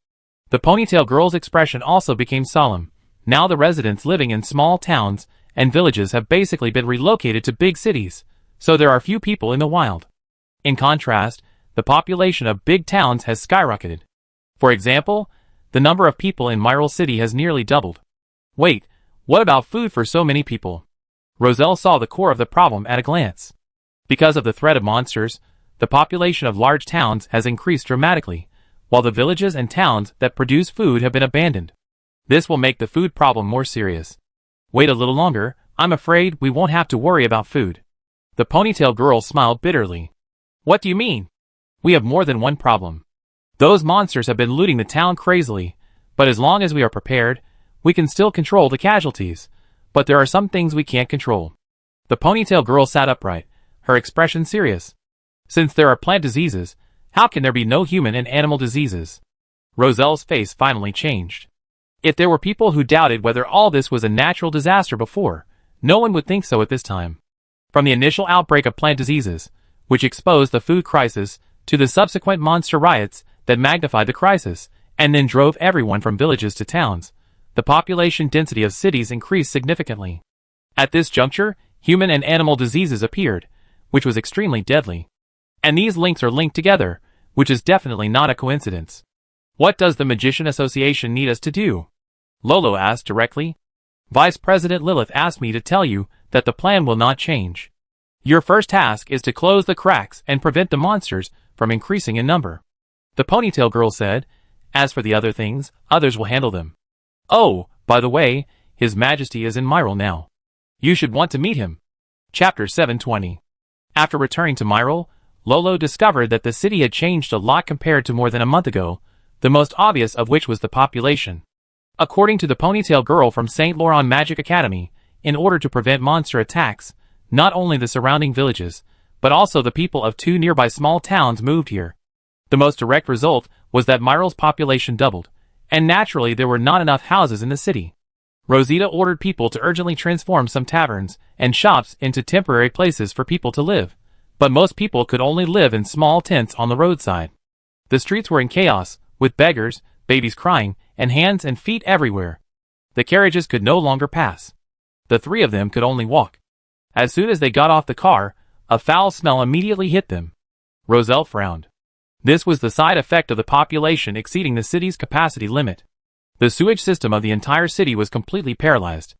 The ponytail girl's expression also became solemn. Now the residents living in small towns and villages have basically been relocated to big cities, so there are few people in the wild. In contrast, the population of big towns has skyrocketed. For example, the number of people in Myrtle City has nearly doubled. Wait, what about food for so many people? Roselle saw the core of the problem at a glance. Because of the threat of monsters, the population of large towns has increased dramatically, while the villages and towns that produce food have been abandoned. This will make the food problem more serious. Wait a little longer, I'm afraid we won't have to worry about food. The ponytail girl smiled bitterly. What do you mean? We have more than one problem. Those monsters have been looting the town crazily, but as long as we are prepared, we can still control the casualties. But there are some things we can't control. The ponytail girl sat upright, her expression serious. Since there are plant diseases, how can there be no human and animal diseases? Roselle's face finally changed. If there were people who doubted whether all this was a natural disaster before, no one would think so at this time. From the initial outbreak of plant diseases, which exposed the food crisis, to the subsequent monster riots that magnified the crisis, and then drove everyone from villages to towns, the population density of cities increased significantly. At this juncture, human and animal diseases appeared, which was extremely deadly. And these links are linked together, which is definitely not a coincidence. What does the Magician Association need us to do? Lolo asked directly. Vice President Lilith asked me to tell you that the plan will not change. Your first task is to close the cracks and prevent the monsters from increasing in number. The ponytail girl said, as for the other things, others will handle them. Oh, by the way, His Majesty is in Myrtle now. You should want to meet him. Chapter 720. After returning to Myrtle, Lolo discovered that the city had changed a lot compared to more than a month ago, the most obvious of which was the population. According to the ponytail girl from St. Laurent Magic Academy, in order to prevent monster attacks, not only the surrounding villages, but also the people of 2 nearby small towns moved here. The most direct result was that Myrtle's population doubled, and naturally there were not enough houses in the city. Rosita ordered people to urgently transform some taverns and shops into temporary places for people to live, but most people could only live in small tents on the roadside. The streets were in chaos, with beggars, babies crying, and hands and feet everywhere. The carriages could no longer pass. The 3 of them could only walk. As soon as they got off the car, a foul smell immediately hit them. Roselle frowned. This was the side effect of the population exceeding the city's capacity limit. The sewage system of the entire city was completely paralyzed.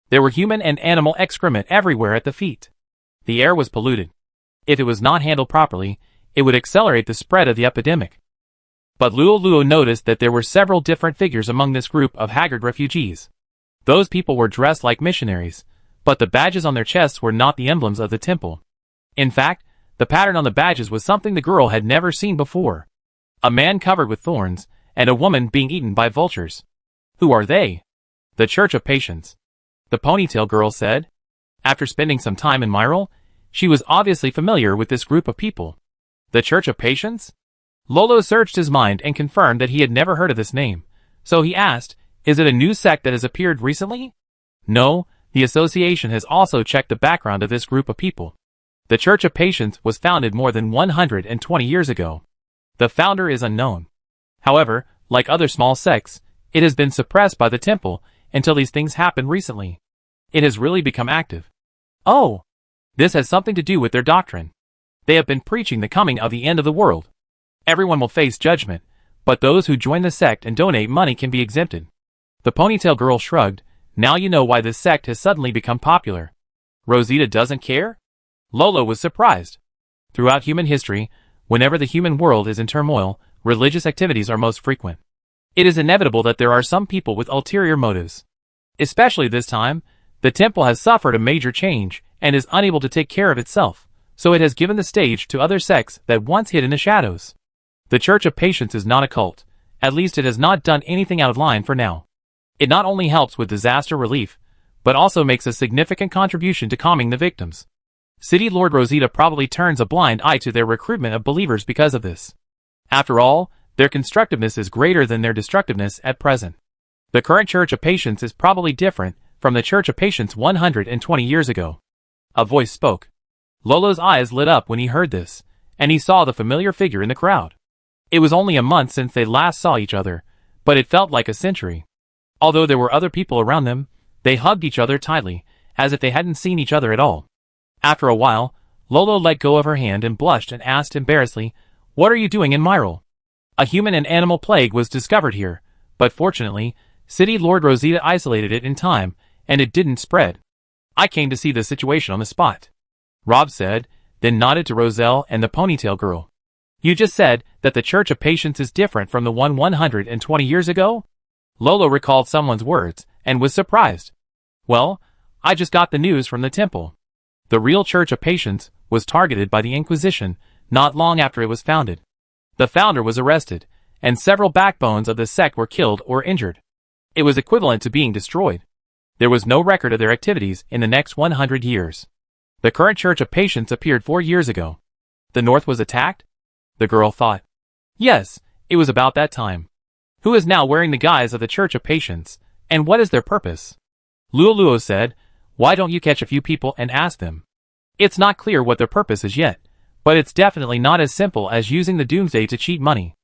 There were human and animal excrement everywhere at the feet. The air was polluted. If it was not handled properly, it would accelerate the spread of the epidemic. But Luo noticed that there were several different figures among this group of haggard refugees. Those people were dressed like missionaries, but the badges on their chests were not the emblems of the temple. In fact, the pattern on the badges was something the girl had never seen before. A man covered with thorns, and a woman being eaten by vultures. Who are they? The Church of Patience. The ponytail girl said. After spending some time in Myrtle, she was obviously familiar with this group of people. The Church of Patience? Lolo searched his mind and confirmed that he had never heard of this name, so he asked, is it a new sect that has appeared recently? No, the association has also checked the background of this group of people. The Church of Patience was founded more than 120 years ago. The founder is unknown. However, like other small sects, it has been suppressed by the temple until these things happened recently. It has really become active. Oh! This has something to do with their doctrine. They have been preaching the coming of the end of the world. Everyone will face judgment, but those who join the sect and donate money can be exempted. The ponytail girl shrugged. Now you know why this sect has suddenly become popular. Rosita doesn't care? Lolo was surprised. Throughout human history, whenever the human world is in turmoil, religious activities are most frequent. It is inevitable that there are some people with ulterior motives. Especially this time, the temple has suffered a major change and is unable to take care of itself, so it has given the stage to other sects that once hid in the shadows. The Church of Patience is not a cult, at least it has not done anything out of line for now. It not only helps with disaster relief, but also makes a significant contribution to calming the victims. City Lord Rosita probably turns a blind eye to their recruitment of believers because of this. After all, their constructiveness is greater than their destructiveness at present. The current Church of Patience is probably different from the Church of Patience 120 years ago. A voice spoke. Lolo's eyes lit up when he heard this, and he saw the familiar figure in the crowd. It was only a month since they last saw each other, but it felt like a century. Although there were other people around them, they hugged each other tightly, as if they hadn't seen each other at all. After a while, Lolo let go of her hand and blushed and asked embarrassedly, "What are you doing in Myrtle?" A human and animal plague was discovered here, but fortunately, City Lord Rosita isolated it in time, and it didn't spread. I came to see the situation on the spot. Rob said, then nodded to Roselle and the ponytail girl. You just said that the Church of Patience is different from the one 120 years ago? Lolo recalled someone's words, and was surprised. Well, I just got the news from the temple. The real Church of Patience was targeted by the Inquisition not long after it was founded. The founder was arrested, and several backbones of the sect were killed or injured. It was equivalent to being destroyed. There was no record of their activities in the next 100 years. The current Church of Patience appeared 4 years ago. The North was attacked? The girl thought. Yes, it was about that time. Who is now wearing the guise of the Church of Patience, and what is their purpose? Luo said, why don't you catch a few people and ask them? It's not clear what their purpose is yet, but it's definitely not as simple as using the doomsday to cheat money.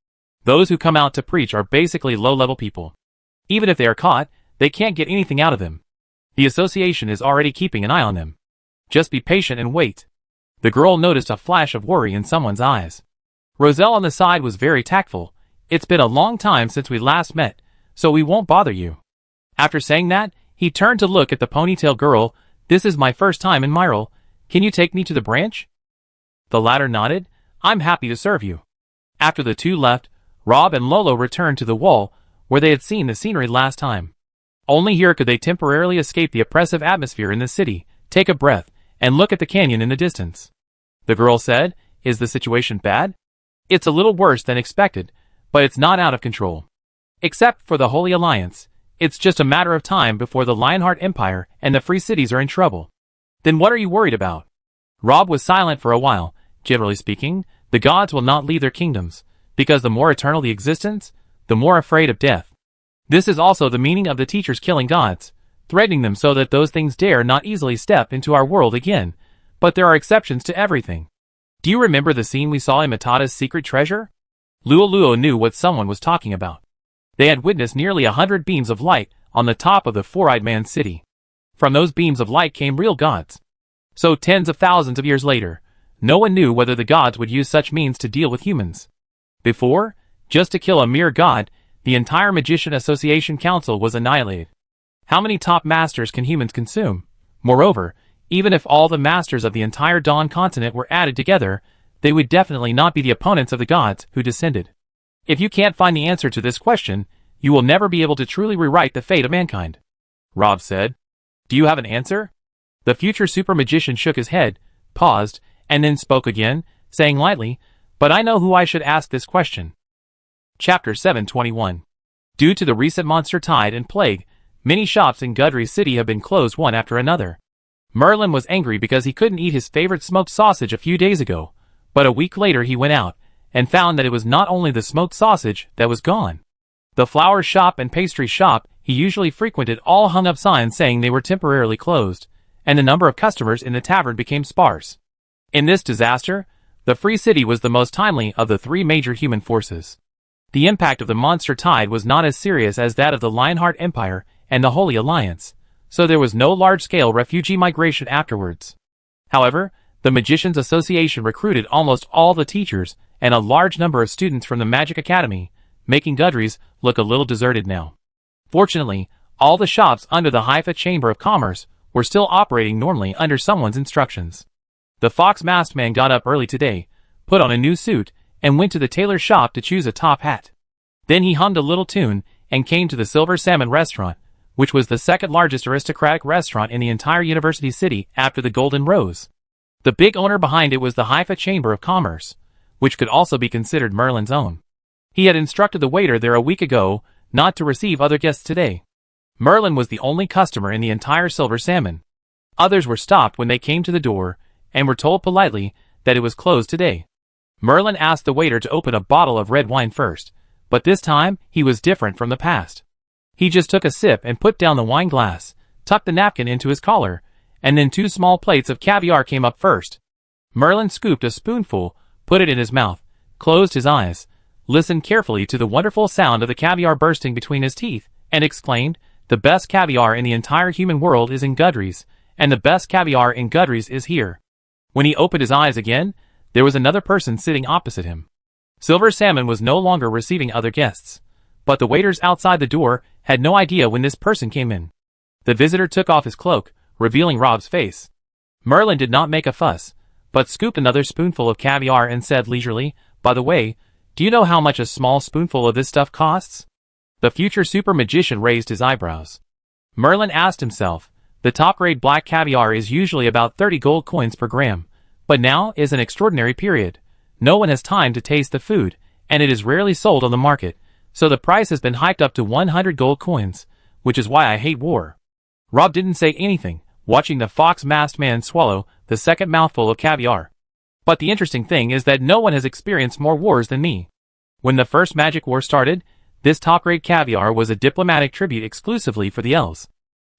Those who come out to preach are basically low-level people. Even if they are caught, they can't get anything out of them. The association is already keeping an eye on them. Just be patient and wait. The girl noticed a flash of worry in someone's eyes. Roselle on the side was very tactful. It's been a long time since we last met, so we won't bother you. After saying that, he turned to look at the ponytail girl. This is my first time in Myrtle. Can you take me to the branch? The latter nodded. I'm happy to serve you. After the two left, Rob and Lolo returned to the wall where they had seen the scenery last time. Only here could they temporarily escape the oppressive atmosphere in the city, take a breath, and look at the canyon in the distance. The girl said, is the situation bad? It's a little worse than expected, but it's not out of control. Except for the Holy Alliance, it's just a matter of time before the Lionheart Empire and the Free Cities are in trouble. Then what are you worried about? Rob was silent for a while. Generally speaking, the gods will not leave their kingdoms, because the more eternal the existence, the more afraid of death. This is also the meaning of the teachers killing gods, threatening them so that those things dare not easily step into our world again, but there are exceptions to everything. Do you remember the scene we saw in Matata's secret treasure? Luo knew what someone was talking about. They had witnessed nearly 100 beams of light on the top of the four-eyed man's city. From those beams of light came real gods. So tens of thousands of years later, no one knew whether the gods would use such means to deal with humans. Before, just to kill a mere god, the entire Magician Association Council was annihilated. How many top masters can humans consume? Moreover, even if all the masters of the entire Dawn continent were added together, they would definitely not be the opponents of the gods who descended. If you can't find the answer to this question, you will never be able to truly rewrite the fate of mankind. Rob said. Do you have an answer? The future super magician shook his head, paused, and then spoke again, saying lightly, but I know who I should ask this question. Chapter 721. Due to the recent monster tide and plague, many shops in Gudry City have been closed one after another. Merlin was angry because he couldn't eat his favorite smoked sausage a few days ago, but a week later he went out and found that it was not only the smoked sausage that was gone. The flower shop and pastry shop he usually frequented all hung up signs saying they were temporarily closed, and the number of customers in the tavern became sparse. In this disaster, the Free City was the most timely of the three major human forces. The impact of the monster tide was not as serious as that of the Lionheart Empire and the Holy Alliance, so there was no large-scale refugee migration afterwards. However, the Magicians Association recruited almost all the teachers and a large number of students from the Magic Academy, making Gudry's look a little deserted now. Fortunately, all the shops under the Haifa Chamber of Commerce were still operating normally under someone's instructions. The fox-masked man got up early today, put on a new suit, and went to the tailor's shop to choose a top hat. Then he hummed a little tune and came to the Silver Salmon restaurant, which was the second largest aristocratic restaurant in the entire University City after the Golden Rose. The big owner behind it was the Haifa Chamber of Commerce, which could also be considered Merlin's own. He had instructed the waiter there a week ago not to receive other guests today. Merlin was the only customer in the entire Silver Salmon. Others were stopped when they came to the door and were told politely that it was closed today. Merlin asked the waiter to open a bottle of red wine first, but this time he was different from the past. He just took a sip and put down the wine glass, tucked the napkin into his collar, and then 2 small plates of caviar came up first. Merlin scooped a spoonful, put it in his mouth, closed his eyes, listened carefully to the wonderful sound of the caviar bursting between his teeth, and exclaimed, "The best caviar in the entire human world is in Gudry's, and the best caviar in Gudry's is here." When he opened his eyes again, there was another person sitting opposite him. Silver Salmon was no longer receiving other guests, but the waiters outside the door had no idea when this person came in. The visitor took off his cloak, revealing Rob's face. Merlin did not make a fuss, but scooped another spoonful of caviar and said leisurely, "By the way, do you know how much a small spoonful of this stuff costs?" The future super magician raised his eyebrows. Merlin asked himself, the top-grade black caviar is usually about 30 gold coins per gram, but now is an extraordinary period. No one has time to taste the food, and it is rarely sold on the market, so the price has been hiked up to 100 gold coins, which is why I hate war. Rob didn't say anything, watching the fox-masked man swallow the second mouthful of caviar. But the interesting thing is that no one has experienced more wars than me. When the first magic war started, this top-grade caviar was a diplomatic tribute exclusively for the elves.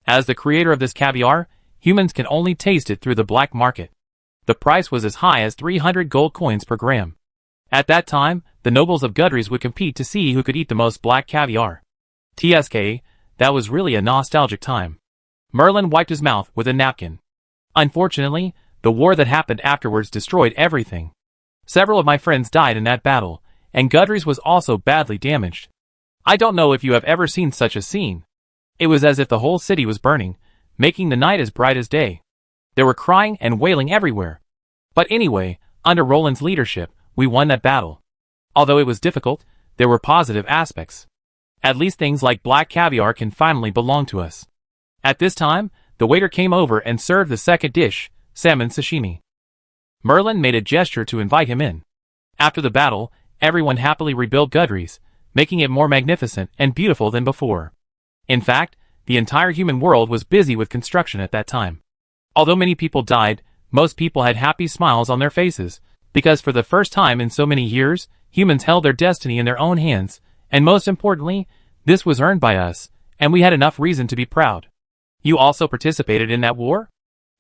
As the creator of this caviar, humans can only taste it through the black market. The price was as high as 300 gold coins per gram. At that time, the nobles of Gudry's would compete to see who could eat the most black caviar. TSK, that was really a nostalgic time. Merlin wiped his mouth with a napkin. Unfortunately, the war that happened afterwards destroyed everything. Several of my friends died in that battle, and Gudry's was also badly damaged. I don't know if you have ever seen such a scene. It was as if the whole city was burning, making the night as bright as day. There were crying and wailing everywhere. But anyway, under Roland's leadership, we won that battle. Although it was difficult, there were positive aspects. At least things like black caviar can finally belong to us. At this time, the waiter came over and served the second dish, salmon sashimi. Merlin made a gesture to invite him in. After the battle, everyone happily rebuilt Gudry's, making it more magnificent and beautiful than before. In fact, the entire human world was busy with construction at that time. Although many people died, most people had happy smiles on their faces, because for the first time in so many years, humans held their destiny in their own hands, and most importantly, this was earned by us, and we had enough reason to be proud. You also participated in that war?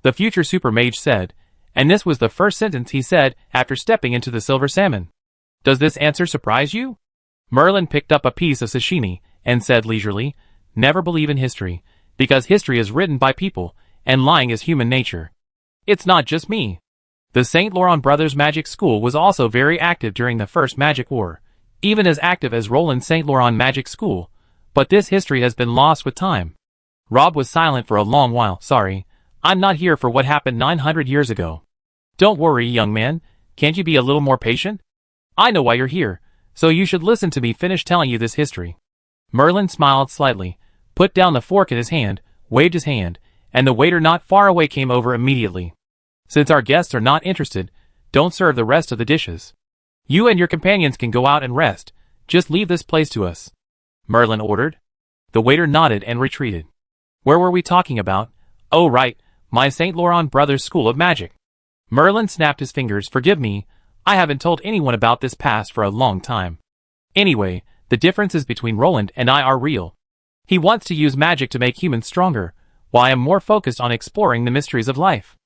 The future super mage said, and this was the first sentence he said after stepping into the Silver Salmon. Does this answer surprise you? Merlin picked up a piece of sashimi and said leisurely, "Never believe in history, because history is written by people, and lying is human nature." It's not just me. The St. Laurent Brothers Magic School was also very active during the First Magic War, even as active as Roland St. Laurent Magic School, but this history has been lost with time. Rob was silent for a long while. Sorry, I'm not here for what happened 900 years ago. Don't worry, young man, can't you be a little more patient? I know why you're here, so you should listen to me finish telling you this history. Merlin smiled slightly, put down the fork in his hand, waved his hand, and the waiter not far away came over immediately. Since our guests are not interested, don't serve the rest of the dishes. You and your companions can go out and rest, just leave this place to us. Merlin ordered. The waiter nodded and retreated. Where were we talking about? Oh right, my St. Laurent Brothers School of Magic. Merlin snapped his fingers. Forgive me, I haven't told anyone about this past for a long time. Anyway, the differences between Roland and I are real. He wants to use magic to make humans stronger, while I am more focused on exploring the mysteries of life.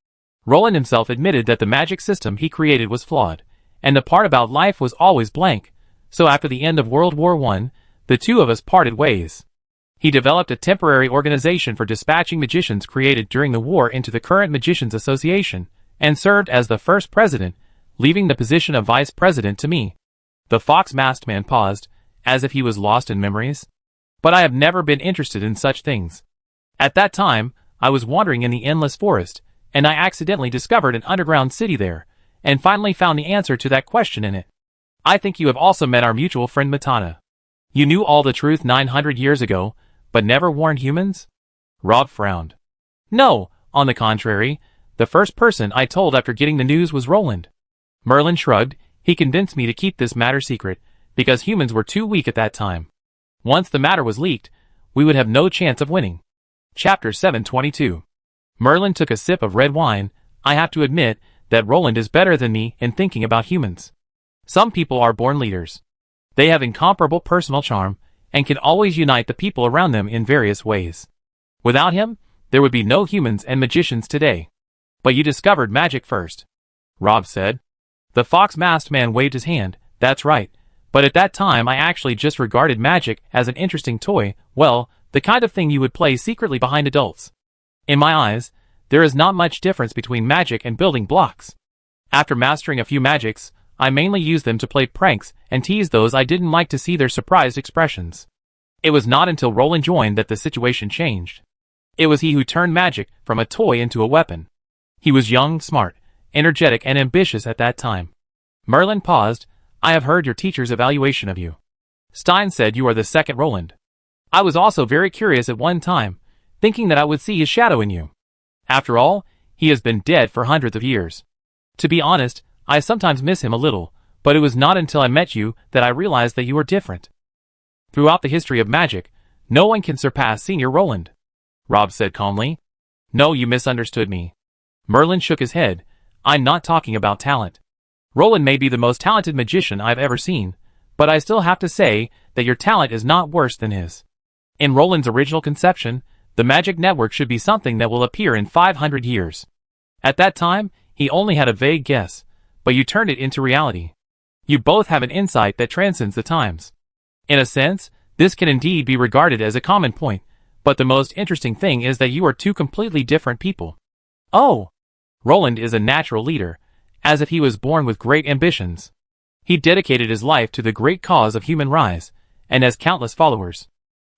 Roland himself admitted that the magic system he created was flawed, and the part about life was always blank, so after the end of World War I, the two of us parted ways. He developed a temporary organization for dispatching magicians created during the war into the current Magicians Association, and served as the first president, leaving the position of vice president to me. The fox-masked man paused, as if he was lost in memories. But I have never been interested in such things. At that time, I was wandering in the endless forest, and I accidentally discovered an underground city there, and finally found the answer to that question in it. I think you have also met our mutual friend Matana. You knew all the truth 900 years ago, but never warned humans? Rob frowned. No, on the contrary, the first person I told after getting the news was Roland. Merlin shrugged. He convinced me to keep this matter secret, because humans were too weak at that time. Once the matter was leaked, we would have no chance of winning. Chapter 722. Merlin took a sip of red wine. I have to admit that Roland is better than me in thinking about humans. Some people are born leaders. They have incomparable personal charm, and can always unite the people around them in various ways. Without him, there would be no humans and magicians today. But you discovered magic first, Rob said. The fox-masked man waved his hand. That's right, but at that time I actually just regarded magic as an interesting toy, well, the kind of thing you would play secretly behind adults. In my eyes, there is not much difference between magic and building blocks. After mastering a few magics, I mainly used them to play pranks and tease those I didn't like to see their surprised expressions. It was not until Roland joined that the situation changed. It was he who turned magic from a toy into a weapon. He was young, smart, energetic, and ambitious at that time. Merlin paused. I have heard your teacher's evaluation of you. Stein said you are the second Roland. I was also very curious at one time, thinking that I would see his shadow in you. After all, he has been dead for hundreds of years. To be honest, I sometimes miss him a little, but it was not until I met you that I realized that you are different. Throughout the history of magic, no one can surpass Senior Roland, Rob said calmly. No, you misunderstood me. Merlin shook his head. I'm not talking about talent. Roland may be the most talented magician I've ever seen, but I still have to say that your talent is not worse than his. In Roland's original conception, the magic network should be something that will appear in 500 years. At that time, he only had a vague guess, but you turned it into reality. You both have an insight that transcends the times. In a sense, this can indeed be regarded as a common point, but the most interesting thing is that you are two completely different people. Oh! Roland is a natural leader, as if he was born with great ambitions. He dedicated his life to the great cause of human rise, and has countless followers.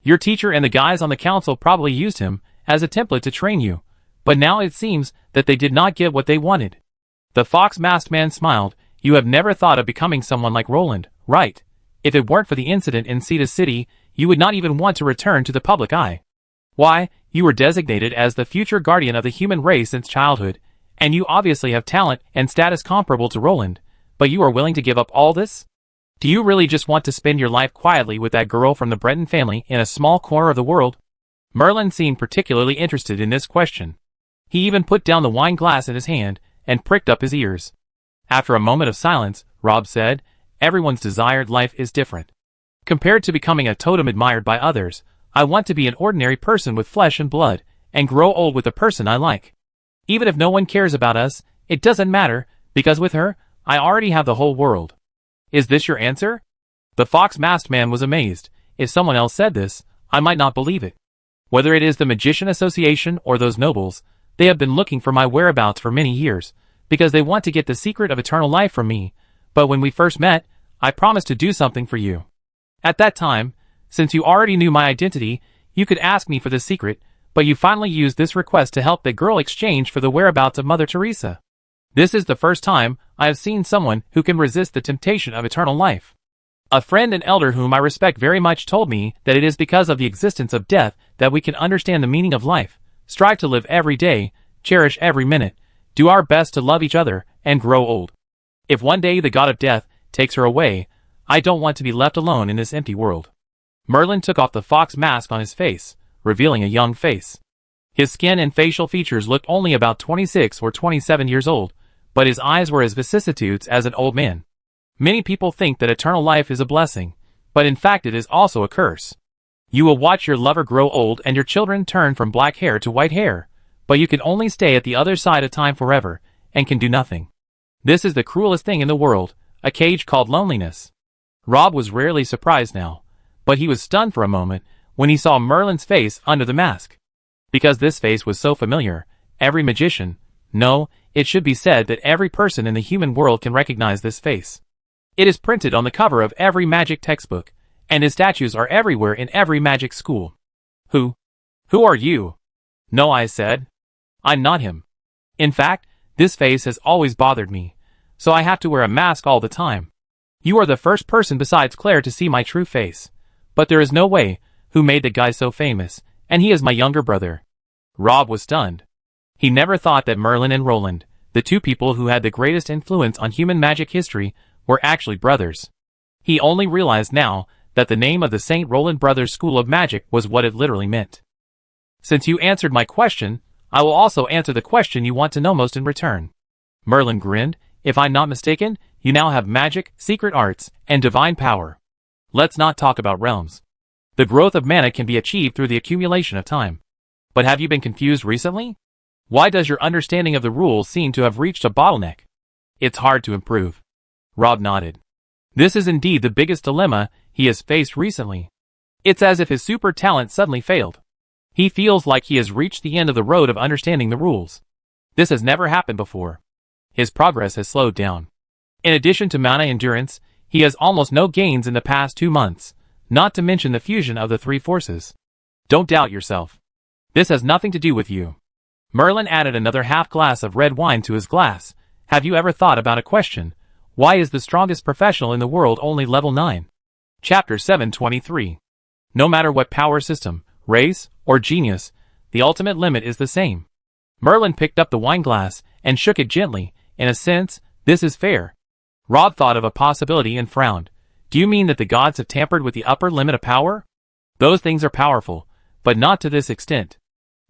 Your teacher and the guys on the council probably used him as a template to train you, but now it seems that they did not get what they wanted. The fox-masked man smiled. You have never thought of becoming someone like Roland, right? If it weren't for the incident in Cedar City, you would not even want to return to the public eye. Why, you were designated as the future guardian of the human race since childhood, and you obviously have talent and status comparable to Roland, but you are willing to give up all this? Do you really just want to spend your life quietly with that girl from the Breton family in a small corner of the world? Merlin seemed particularly interested in this question. He even put down the wine glass in his hand and pricked up his ears. After a moment of silence, Rob said, everyone's desired life is different. Compared to becoming a totem admired by others, I want to be an ordinary person with flesh and blood, and grow old with the person I like. Even if no one cares about us, it doesn't matter, because with her, I already have the whole world. Is this your answer? The fox-masked man was amazed. If someone else said this, I might not believe it. Whether it is the Magician Association or those nobles, They have been looking for my whereabouts for many years, because they want to get the secret of eternal life from me, but when we first met, I promised to do something for you. At that time, since you already knew my identity, you could ask me for the secret, but you finally used this request to help the girl exchange for the whereabouts of Mother Teresa. This is the first time I have seen someone who can resist the temptation of eternal life. A friend and elder whom I respect very much told me that it is because of the existence of death that we can understand the meaning of life, strive to live every day, cherish every minute, do our best to love each other, and grow old. If one day the god of death takes her away, I don't want to be left alone in this empty world. Merlin took off the fox mask on his face, revealing a young face. His skin and facial features looked only about 26 or 27 years old, but his eyes were as vicissitudes as an old man. Many people think that eternal life is a blessing, but in fact it is also a curse. You will watch your lover grow old and your children turn from black hair to white hair, but you can only stay at the other side of time forever, and can do nothing. This is the cruelest thing in the world, a cage called loneliness. Rob was rarely surprised now, but he was stunned for a moment when he saw Merlin's face under the mask. Because this face was so familiar, every magician, no, it should be said that every person in the human world can recognize this face. It is printed on the cover of every magic textbook, and his statues are everywhere in every magic school. Who are you? No, I said. I'm not him. In fact, this face has always bothered me, so I have to wear a mask all the time. You are the first person besides Claire to see my true face. But there is no way, who made the guy so famous, and he is my younger brother. Rob was stunned. He never thought that Merlin and Roland, the two people who had the greatest influence on human magic history, were actually brothers. He only realized now that the name of the St. Roland Brothers School of Magic was what it literally meant. Since you answered my question, I will also answer the question you want to know most in return. Merlin grinned. If I'm not mistaken, you now have magic, secret arts, and divine power. Let's not talk about realms. The growth of mana can be achieved through the accumulation of time. But have you been confused recently? Why does your understanding of the rules seem to have reached a bottleneck? It's hard to improve. Rob nodded. This is indeed the biggest dilemma he has faced recently. It's as if his super talent suddenly failed. He feels like he has reached the end of the road of understanding the rules. This has never happened before. His progress has slowed down. In addition to mana endurance, he has almost no gains in the past 2 months, not to mention the fusion of the 3 forces. Don't doubt yourself. This has nothing to do with you. Merlin added another half glass of red wine to his glass. Have you ever thought about a question? Why is the strongest professional in the world only level 9? Chapter 723. No matter what power system, race, or genius, the ultimate limit is the same. Merlin picked up the wine glass and shook it gently. In a sense, this is fair. Rob thought of a possibility and frowned. Do you mean that the gods have tampered with the upper limit of power? Those things are powerful, but not to this extent.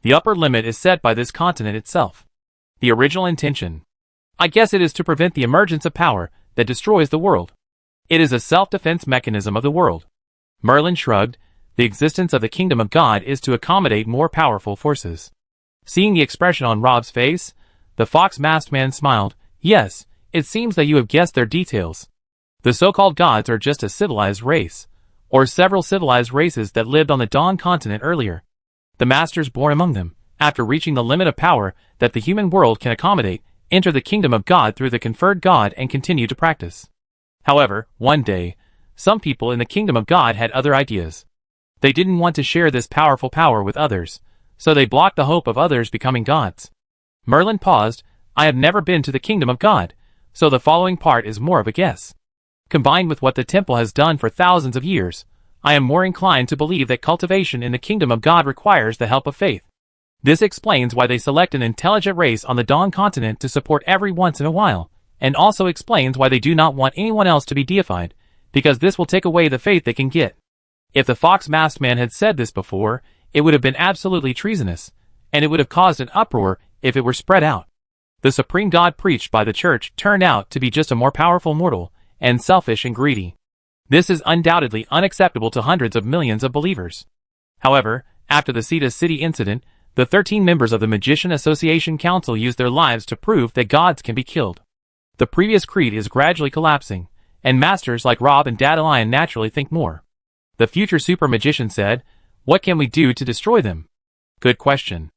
The upper limit is set by this continent itself. The original intention. I guess it is to prevent the emergence of power that destroys the world. It is a self-defense mechanism of the world. Merlin shrugged. The existence of the kingdom of God is to accommodate more powerful forces. Seeing the expression on Rob's face, the fox-masked man smiled. Yes, it seems that you have guessed their details. The so-called gods are just a civilized race, or several civilized races that lived on the Dawn continent earlier. The masters born among them, after reaching the limit of power that the human world can accommodate, enter the kingdom of God through the conferred God and continue to practice. However, one day, some people in the kingdom of God had other ideas. They didn't want to share this powerful power with others, so they blocked the hope of others becoming gods. Merlin paused. I have never been to the kingdom of God, so the following part is more of a guess. Combined with what the temple has done for thousands of years, I am more inclined to believe that cultivation in the kingdom of God requires the help of faith. This explains why they select an intelligent race on the Dawn continent to support every once in a while, and also explains why they do not want anyone else to be deified, because this will take away the faith they can get. If the fox-masked man had said this before, it would have been absolutely treasonous, and it would have caused an uproar if it were spread out. The supreme God preached by the church turned out to be just a more powerful mortal, and selfish and greedy. This is undoubtedly unacceptable to hundreds of millions of believers. However, after the Cedar City incident, the 13 members of the Magician Association Council used their lives to prove that gods can be killed. The previous creed is gradually collapsing, and masters like Rob and Dandelion naturally think more. The future super magician said, what can we do to destroy them? Good question.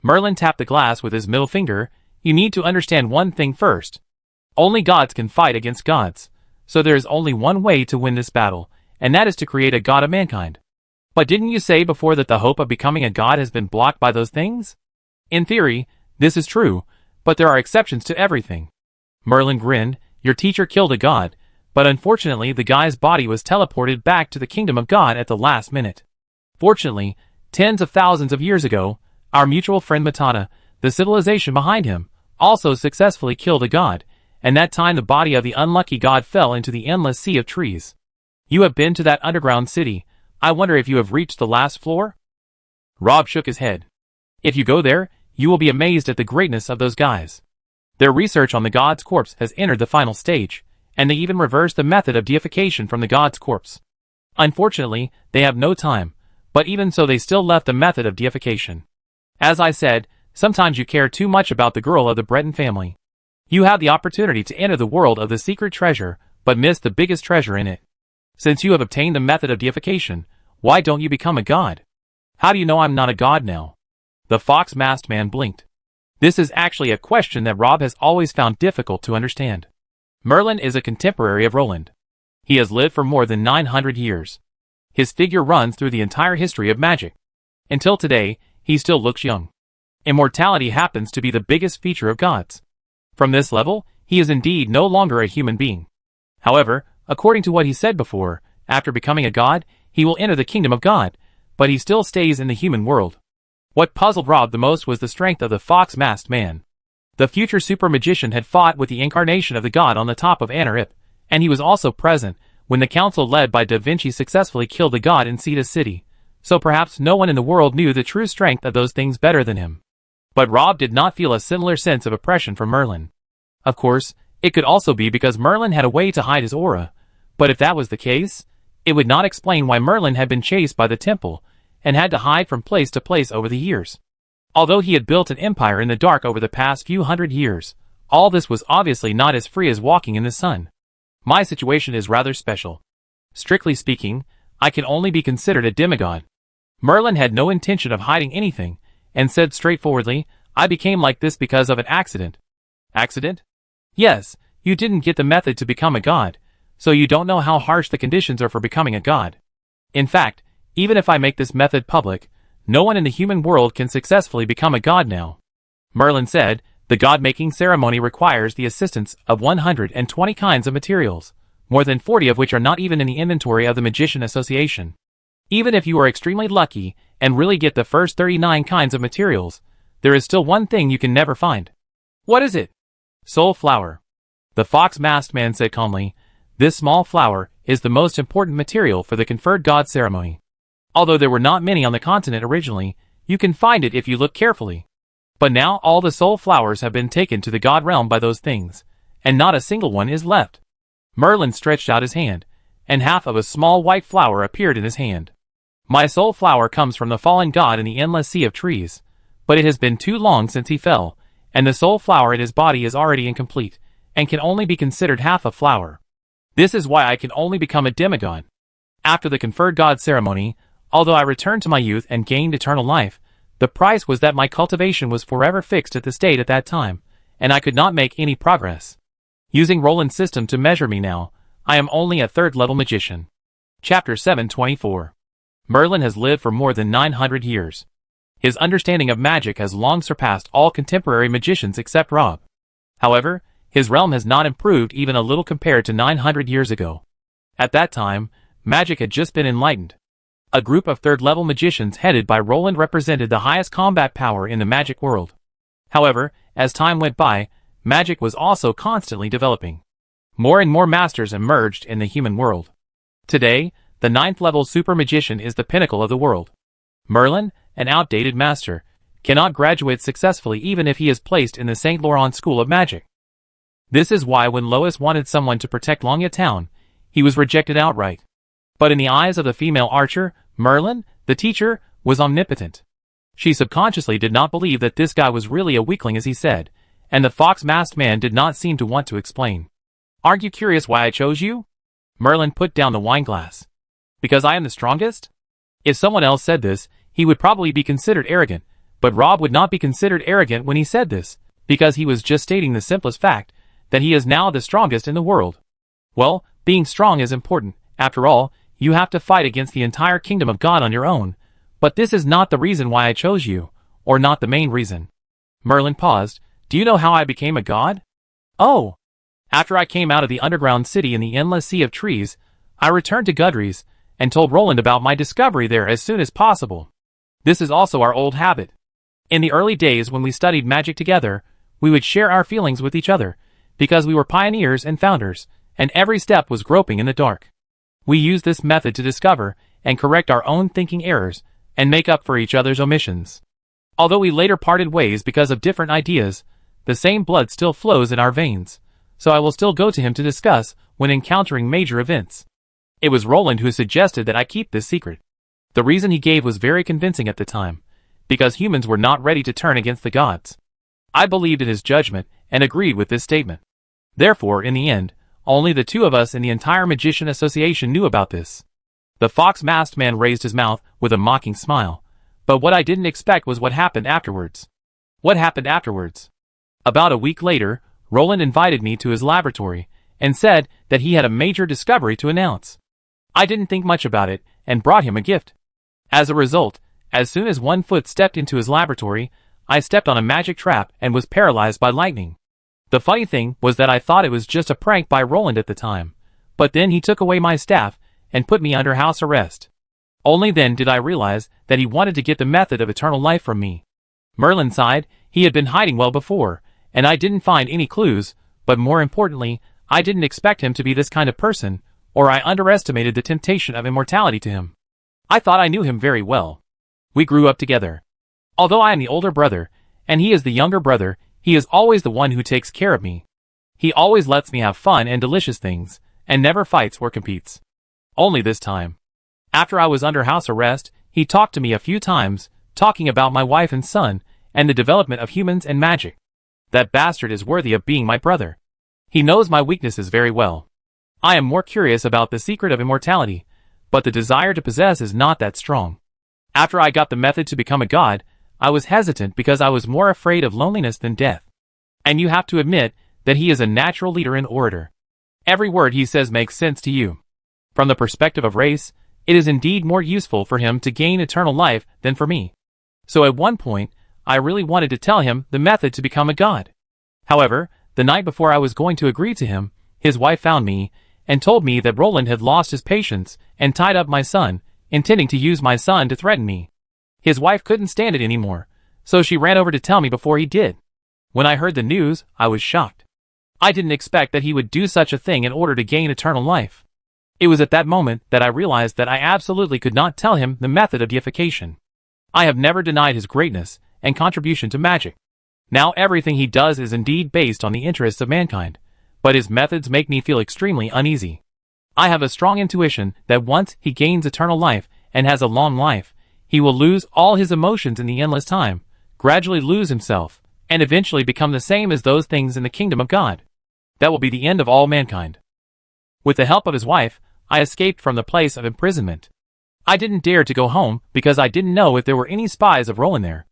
Merlin tapped the glass with his middle finger. You need to understand one thing first. Only gods can fight against gods. So there is only one way to win this battle, and that is to create a god of mankind. But didn't you say before that the hope of becoming a god has been blocked by those things? In theory, this is true, but there are exceptions to everything. Merlin grinned. Your teacher killed a god, but unfortunately the guy's body was teleported back to the kingdom of God at the last minute. Fortunately, tens of thousands of years ago, our mutual friend Matana, the civilization behind him, also successfully killed a god, and that time the body of the unlucky god fell into the endless sea of trees. You have been to that underground city. I wonder if you have reached the last floor? Rob shook his head. If you go there, you will be amazed at the greatness of those guys. Their research on the god's corpse has entered the final stage, and they even reversed the method of deification from the god's corpse. Unfortunately, they have no time, but even so they still left the method of deification. As I said, sometimes you care too much about the girl of the Breton family. You have the opportunity to enter the world of the secret treasure, but miss the biggest treasure in it. Since you have obtained the method of deification, why don't you become a god? How do you know I'm not a god now? The fox-masked man blinked. This is actually a question that Rob has always found difficult to understand. Merlin is a contemporary of Roland. He has lived for more than 900 years. His figure runs through the entire history of magic. Until today, he still looks young. Immortality happens to be the biggest feature of gods. From this level, he is indeed no longer a human being. However, according to what he said before, after becoming a god, he will enter the kingdom of God, but he still stays in the human world. What puzzled Rob the most was the strength of the fox-masked man. The future super magician had fought with the incarnation of the god on the top of Anarip, and he was also present when the council led by Da Vinci successfully killed the god in Cetus City, so perhaps no one in the world knew the true strength of those things better than him. But Rob did not feel a similar sense of oppression from Merlin. Of course, it could also be because Merlin had a way to hide his aura, but if that was the case, it would not explain why Merlin had been chased by the temple and had to hide from place to place over the years. Although he had built an empire in the dark over the past few hundred years, all this was obviously not as free as walking in the sun. My situation is rather special. Strictly speaking, I can only be considered a demigod. Merlin had no intention of hiding anything, and said straightforwardly, I became like this because of an accident. Accident? Yes, you didn't get the method to become a god, so you don't know how harsh the conditions are for becoming a god. In fact, even if I make this method public, no one in the human world can successfully become a god now. Merlin said, the god-making ceremony requires the assistance of 120 kinds of materials, more than 40 of which are not even in the inventory of the Magician Association. Even if you are extremely lucky and really get the first 39 kinds of materials, there is still one thing you can never find. What is it? Soul flower. The fox-masked man said calmly, this small flower is the most important material for the conferred god ceremony. Although there were not many on the continent originally, you can find it if you look carefully. But now all the soul flowers have been taken to the god realm by those things, and not a single one is left. Merlin stretched out his hand, and half of a small white flower appeared in his hand. My soul flower comes from the fallen god in the endless sea of trees, but it has been too long since he fell, and the soul flower in his body is already incomplete, and can only be considered half a flower. This is why I can only become a demigod. After the conferred god ceremony, although I returned to my youth and gained eternal life, the price was that my cultivation was forever fixed at the state at that time, and I could not make any progress. Using Roland's system to measure me now, I am only a third-level magician. Chapter 724. Merlin has lived for more than 900 years. His understanding of magic has long surpassed all contemporary magicians except Rob. However, his realm has not improved even a little compared to 900 years ago. At that time, magic had just been enlightened. A group of third-level magicians headed by Roland represented the highest combat power in the magic world. However, as time went by, magic was also constantly developing. More and more masters emerged in the human world. Today, the 9th-level super magician is the pinnacle of the world. Merlin, an outdated master, cannot graduate successfully even if he is placed in the St. Laurent School of Magic. This is why when Lois wanted someone to protect Longya Town, he was rejected outright. But in the eyes of the female archer, Merlin, the teacher, was omnipotent. She subconsciously did not believe that this guy was really a weakling as he said, and the fox-masked man did not seem to want to explain. Aren't you curious why I chose you? Merlin put down the wine glass. Because I am the strongest? If someone else said this, he would probably be considered arrogant, But Rob would not be considered arrogant when he said this, because he was just stating the simplest fact, that he is now the strongest in the world. Well, being strong is important. After all, you have to fight against the entire kingdom of God on your own. But this is not the reason why I chose you, or not the main reason. Merlin paused. Do you know how I became a god? Oh! After I came out of the underground city in the endless sea of trees, I returned to Gudry's, and told Roland about my discovery there as soon as possible. This is also our old habit. In the early days when we studied magic together, we would share our feelings with each other, because we were pioneers and founders, and every step was groping in the dark. We used this method to discover and correct our own thinking errors, and make up for each other's omissions. Although we later parted ways because of different ideas, the same blood still flows in our veins, so I will still go to him to discuss when encountering major events. It was Roland who suggested that I keep this secret. The reason he gave was very convincing at the time, because humans were not ready to turn against the gods. I believed in his judgment and agreed with this statement. Therefore, in the end, only the two of us in the entire Magician Association knew about this. The fox-masked man raised his mouth with a mocking smile, but what I didn't expect was what happened afterwards. What happened afterwards? About a week later, Roland invited me to his laboratory and said that he had a major discovery to announce. I didn't think much about it and brought him a gift. As a result, as soon as one foot stepped into his laboratory, I stepped on a magic trap and was paralyzed by lightning. The funny thing was that I thought it was just a prank by Roland at the time, but then he took away my staff and put me under house arrest. Only then did I realize that he wanted to get the method of eternal life from me. Merlin sighed. He had been hiding well before, and I didn't find any clues, but more importantly, I didn't expect him to be this kind of person, or I underestimated the temptation of immortality to him. I thought I knew him very well. We grew up together. Although I am the older brother, and he is the younger brother, he is always the one who takes care of me. He always lets me have fun and delicious things, and never fights or competes. Only this time. After I was under house arrest, he talked to me a few times, talking about my wife and son, and the development of humans and magic. That bastard is worthy of being my brother. He knows my weaknesses very well. I am more curious about the secret of immortality, but the desire to possess is not that strong. After I got the method to become a god, I was hesitant because I was more afraid of loneliness than death. And you have to admit that he is a natural leader and orator. Every word he says makes sense to you. From the perspective of race, it is indeed more useful for him to gain eternal life than for me. So at one point, I really wanted to tell him the method to become a god. However, the night before I was going to agree to him, his wife found me and told me that Roland had lost his patience and tied up my son, intending to use my son to threaten me. His wife couldn't stand it anymore, so she ran over to tell me before he did. When I heard the news, I was shocked. I didn't expect that he would do such a thing in order to gain eternal life. It was at that moment that I realized that I absolutely could not tell him the method of deification. I have never denied his greatness and contribution to magic. Now everything he does is indeed based on the interests of mankind, but his methods make me feel extremely uneasy. I have a strong intuition that once he gains eternal life and has a long life, he will lose all his emotions in the endless time, gradually lose himself, and eventually become the same as those things in the kingdom of God. That will be the end of all mankind. With the help of his wife, I escaped from the place of imprisonment. I didn't dare to go home because I didn't know if there were any spies of Roland there.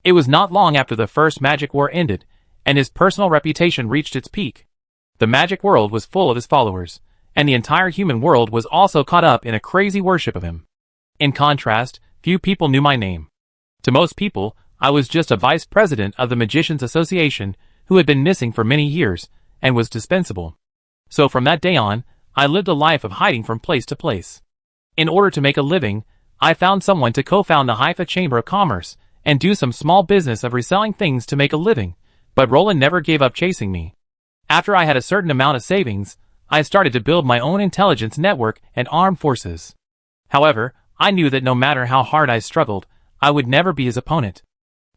It was not long after the first magic war ended, and his personal reputation reached its peak. The magic world was full of his followers, and the entire human world was also caught up in a crazy worship of him. In contrast, few people knew my name. To most people, I was just a vice president of the Magicians Association who had been missing for many years, and was dispensable. So from that day on, I lived a life of hiding from place to place. In order to make a living, I found someone to co-found the Haifa Chamber of Commerce, and do some small business of reselling things to make a living, but Roland never gave up chasing me. After I had a certain amount of savings, I started to build my own intelligence network and armed forces. However, I knew that no matter how hard I struggled, I would never be his opponent.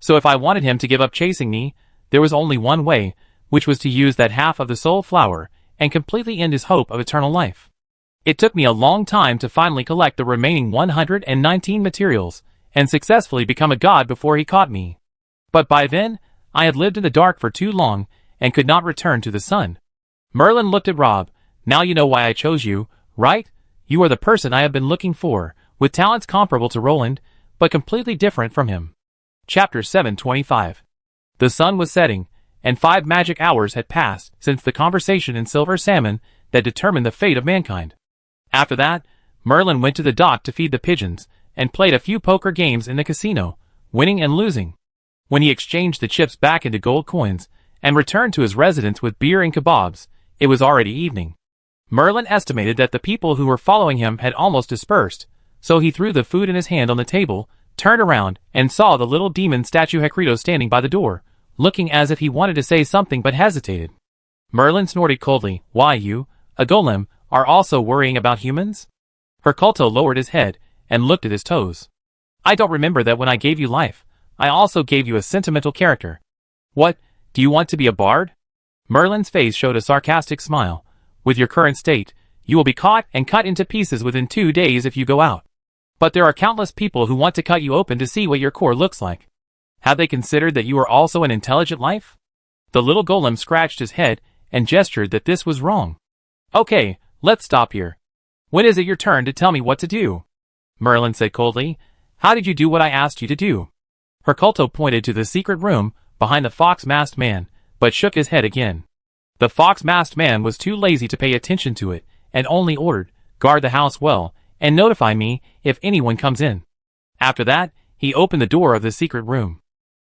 So if I wanted him to give up chasing me, there was only one way, which was to use that half of the soul flower and completely end his hope of eternal life. It took me a long time to finally collect the remaining 119 materials and successfully become a god before he caught me. But by then, I had lived in the dark for too long and could not return to the sun. Merlin looked at Rob. Now you know why I chose you, right? You are the person I have been looking for, with talents comparable to Roland, but completely different from him. Chapter 725. The sun was setting, and 5 magic hours had passed since the conversation in Silver Salmon that determined the fate of mankind. After that, Merlin went to the dock to feed the pigeons, and played a few poker games in the casino, winning and losing. When he exchanged the chips back into gold coins, and returned to his residence with beer and kebabs, it was already evening. Merlin estimated that the people who were following him had almost dispersed, so he threw the food in his hand on the table, turned around, and saw the little demon statue Hecrito standing by the door, looking as if he wanted to say something but hesitated. Merlin snorted coldly. "Why you, a golem, are also worrying about humans?" Hecrito lowered his head, and looked at his toes. "I don't remember that when I gave you life, I also gave you a sentimental character. What, do you want to be a bard?" Merlin's face showed a sarcastic smile. "With your current state, you will be caught and cut into pieces within 2 days if you go out. But there are countless people who want to cut you open to see what your core looks like. Have they considered that you are also an intelligent life?" The little golem scratched his head and gestured that this was wrong. "Okay, let's stop here. When is it your turn to tell me what to do?" Merlin said coldly. "How did you do what I asked you to do?" Hecrito pointed to the secret room behind the fox-masked man, but shook his head again. The fox-masked man was too lazy to pay attention to it, and only ordered, "Guard the house well, and notify me if anyone comes in." After that, he opened the door of the secret room.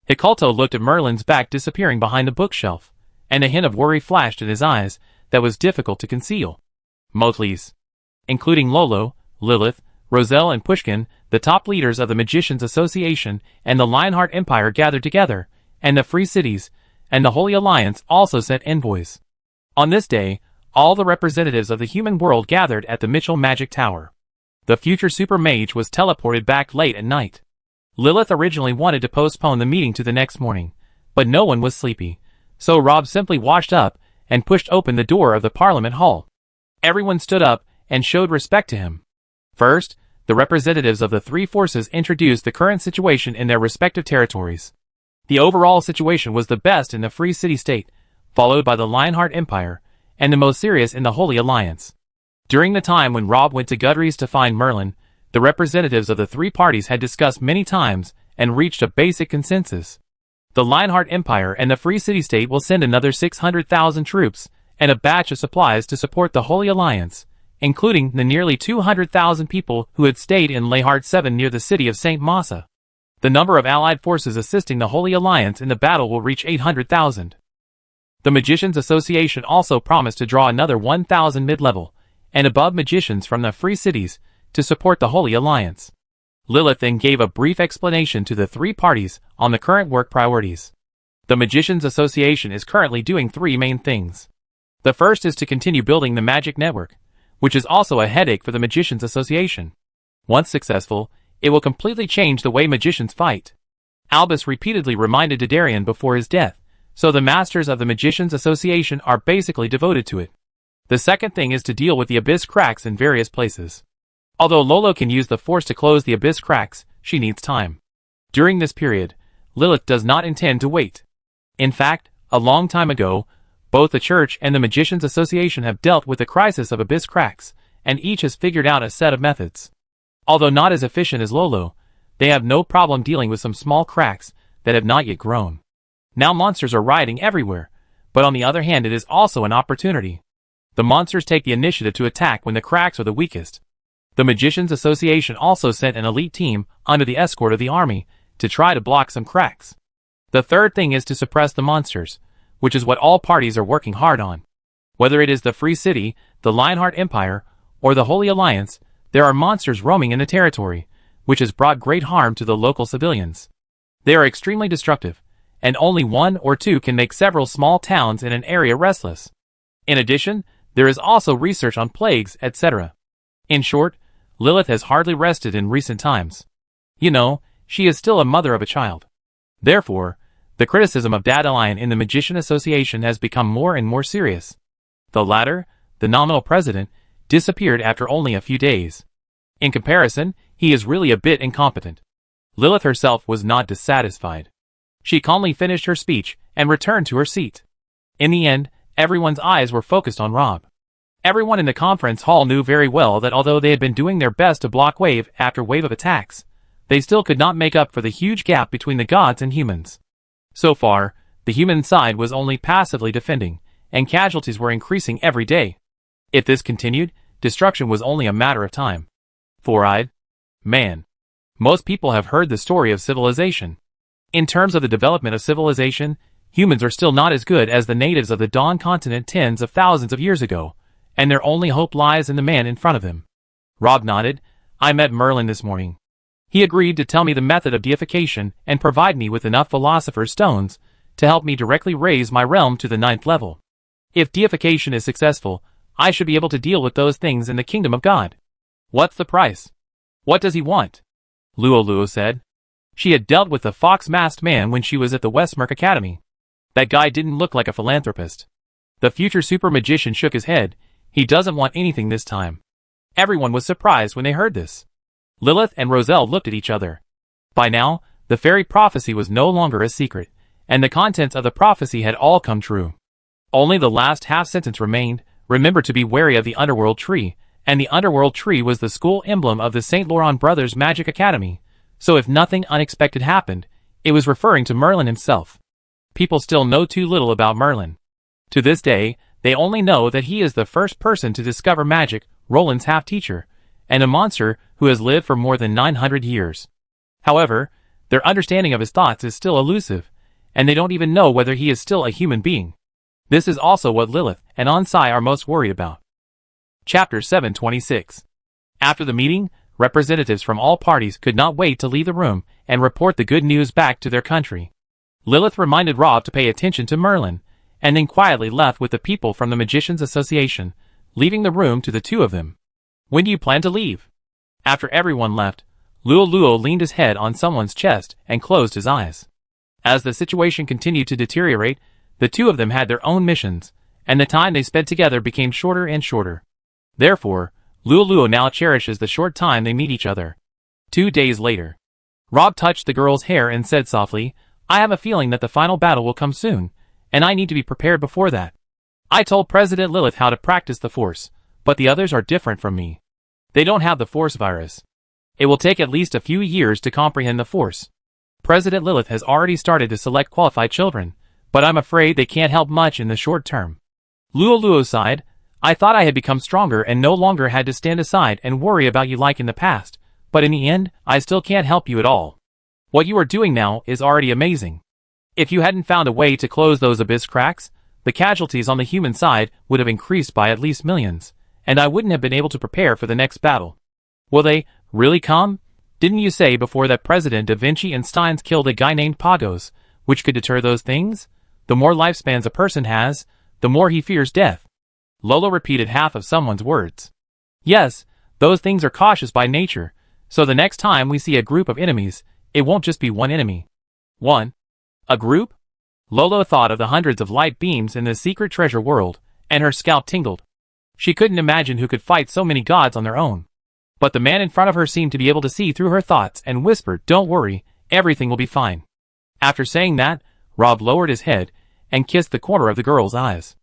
Hecrito looked at Merlin's back disappearing behind the bookshelf, and a hint of worry flashed in his eyes that was difficult to conceal. Motlis, including Lolo, Lilith, Roselle and Pushkin, the top leaders of the Magicians Association and the Lionheart Empire gathered together, and the Free Cities, and the Holy Alliance also sent envoys. On this day, all the representatives of the human world gathered at the Mitchell Magic Tower. The future super mage was teleported back late at night. Lilith originally wanted to postpone the meeting to the next morning, but no one was sleepy, so Rob simply washed up and pushed open the door of the Parliament Hall. Everyone stood up and showed respect to him. First, the representatives of the 3 forces introduced the current situation in their respective territories. The overall situation was the best in the Free City State, followed by the Lionheart Empire, and the most serious in the Holy Alliance. During the time when Rob went to Gudry's to find Merlin, the representatives of the 3 parties had discussed many times and reached a basic consensus. The Lionheart Empire and the Free City State will send another 600,000 troops and a batch of supplies to support the Holy Alliance, including the nearly 200,000 people who had stayed in Leyhart 7 near the city of St. Massa. The number of allied forces assisting the Holy Alliance in the battle will reach 800,000. The Magicians Association also promised to draw another 1,000 mid-level and above magicians from the Free Cities to support the Holy Alliance. Lilith then gave a brief explanation to the 3 parties on the current work priorities. The Magicians Association is currently doing 3 main things. The first is to continue building the magic network, which is also a headache for the Magicians Association. Once successful, it will completely change the way magicians fight. Albus repeatedly reminded Didarian before his death, so the masters of the Magicians Association are basically devoted to it. The second thing is to deal with the abyss cracks in various places. Although Lolo can use the force to close the abyss cracks, she needs time. During this period, Lilith does not intend to wait. In fact, a long time ago, both the Church and the Magicians Association have dealt with the crisis of abyss cracks, and each has figured out a set of methods. Although not as efficient as Lolo, they have no problem dealing with some small cracks that have not yet grown. Now monsters are rioting everywhere, but on the other hand it is also an opportunity. The monsters take the initiative to attack when the cracks are the weakest. The Magicians Association also sent an elite team under the escort of the army to try to block some cracks. The third thing is to suppress the monsters, which is what all parties are working hard on. Whether it is the Free City, the Lionheart Empire, or the Holy Alliance, there are monsters roaming in the territory, which has brought great harm to the local civilians. They are extremely destructive, and only 1 or 2 can make several small towns in an area restless. In addition, there is also research on plagues, etc. In short, Lilith has hardly rested in recent times. You know, she is still a mother of a child. Therefore, the criticism of Dandelion in the Magician Association has become more and more serious. The latter, the nominal president, disappeared after only a few days. In comparison, he is really a bit incompetent. Lilith herself was not dissatisfied. She calmly finished her speech and returned to her seat. In the end, everyone's eyes were focused on Rob. Everyone in the conference hall knew very well that although they had been doing their best to block wave after wave of attacks, they still could not make up for the huge gap between the gods and humans. So far, the human side was only passively defending, and casualties were increasing every day. If this continued, destruction was only a matter of time. Four-eyed man. Most people have heard the story of civilization. In terms of the development of civilization, humans are still not as good as the natives of the Dawn continent tens of thousands of years ago, and their only hope lies in the man in front of them. Rob nodded. I met Merlin this morning. He agreed to tell me the method of deification and provide me with enough philosopher's stones to help me directly raise my realm to the 9th level. If deification is successful, I should be able to deal with those things in the kingdom of God. What's the price? What does he want? Luo said. She had dealt with the fox-masked man when she was at the Westmark Academy. That guy didn't look like a philanthropist. The future super magician shook his head. He doesn't want anything this time. Everyone was surprised when they heard this. Lilith and Roselle looked at each other. By now, the fairy prophecy was no longer a secret, and the contents of the prophecy had all come true. Only the last half-sentence remained. Remember to be wary of the underworld tree, and the underworld tree was the school emblem of the St. Laurent Brothers Magic Academy, so if nothing unexpected happened, it was referring to Merlin himself. People still know too little about Merlin. To this day, they only know that he is the first person to discover magic, Roland's half-teacher, and a monster who has lived for more than 900 years. However, their understanding of his thoughts is still elusive, and they don't even know whether he is still a human being. This is also what Lilith and Ansai are most worried about. Chapter 726. After the meeting, representatives from all parties could not wait to leave the room and report the good news back to their country. Lilith reminded Rob to pay attention to Merlin, and then quietly left with the people from the Magicians Association, leaving the room to the two of them. When do you plan to leave? After everyone left, Luo leaned his head on someone's chest and closed his eyes. As the situation continued to deteriorate, the two of them had their own missions, and the time they spent together became shorter and shorter. Therefore, Luo now cherishes the short time they meet each other. 2 days later. Rob touched the girl's hair and said softly, I have a feeling that the final battle will come soon, and I need to be prepared before that. I told President Lilith how to practice the Force, but the others are different from me. They don't have the Force virus. It will take at least a few years to comprehend the Force. President Lilith has already started to select qualified children, but I'm afraid they can't help much in the short term. Luo sighed. I thought I had become stronger and no longer had to stand aside and worry about you like in the past, but in the end, I still can't help you at all. What you are doing now is already amazing. If you hadn't found a way to close those abyss cracks, the casualties on the human side would have increased by at least millions, and I wouldn't have been able to prepare for the next battle. Will they really come? Didn't you say before that President Da Vinci and Steins killed a guy named Pagos, which could deter those things? The more lifespans a person has, the more he fears death. Lolo repeated half of someone's words. Yes, those things are cautious by nature, so the next time we see a group of enemies, it won't just be one enemy. One? A group? Lolo thought of the hundreds of light beams in the secret treasure world, and her scalp tingled. She couldn't imagine who could fight so many gods on their own. But the man in front of her seemed to be able to see through her thoughts and whispered, Don't worry, everything will be fine. After saying that, Rob lowered his head and kissed the corner of the girl's eyes.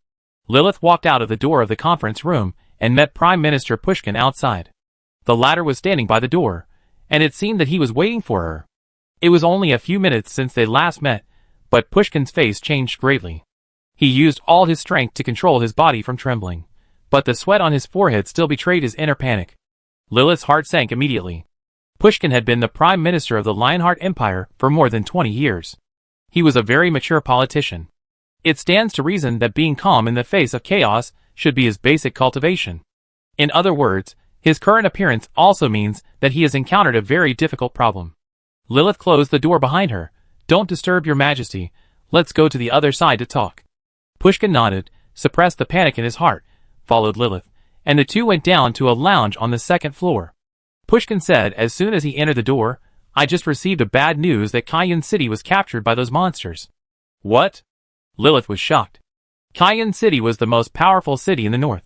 Lilith walked out of the door of the conference room and met Prime Minister Pushkin outside. The latter was standing by the door, and it seemed that he was waiting for her. It was only a few minutes since they last met, but Pushkin's face changed greatly. He used all his strength to control his body from trembling, but the sweat on his forehead still betrayed his inner panic. Lilith's heart sank immediately. Pushkin had been the Prime Minister of the Lionheart Empire for more than 20 years. He was a very mature politician. It stands to reason that being calm in the face of chaos should be his basic cultivation. In other words, his current appearance also means that he has encountered a very difficult problem. Lilith closed the door behind her. Don't disturb your majesty. Let's go to the other side to talk. Pushkin nodded, suppressed the panic in his heart, followed Lilith, and the two went down to a lounge on the second floor. Pushkin said as soon as he entered the door, I just received a bad news that Cayenne City was captured by those monsters. What? Lilith was shocked. Cayenne City was the most powerful city in the north.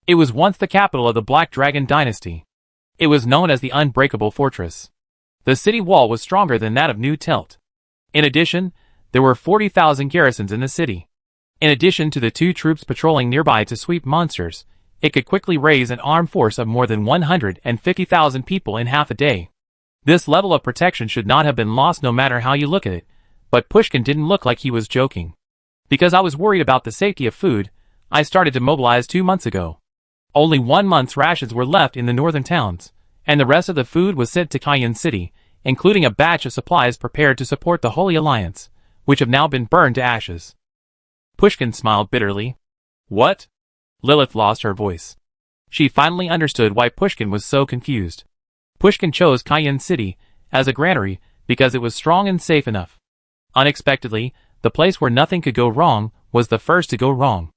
It was once the capital of the Black Dragon dynasty. It was known as the Unbreakable Fortress. The city wall was stronger than that of New Telt. In addition, there were 40,000 garrisons in the city. In addition to the 2 troops patrolling nearby to sweep monsters, it could quickly raise an armed force of more than 150,000 people in half a day. This level of protection should not have been lost no matter how you look at it, but Pushkin didn't look like he was joking. Because I was worried about the safety of food, I started to mobilize 2 months ago. Only 1 month's rations were left in the northern towns, and the rest of the food was sent to Cayenne City, including a batch of supplies prepared to support the Holy Alliance, which have now been burned to ashes. Pushkin smiled bitterly. What? Lilith lost her voice. She finally understood why Pushkin was so confused. Pushkin chose Cayenne City as a granary because it was strong and safe enough. Unexpectedly, the place where nothing could go wrong was the first to go wrong.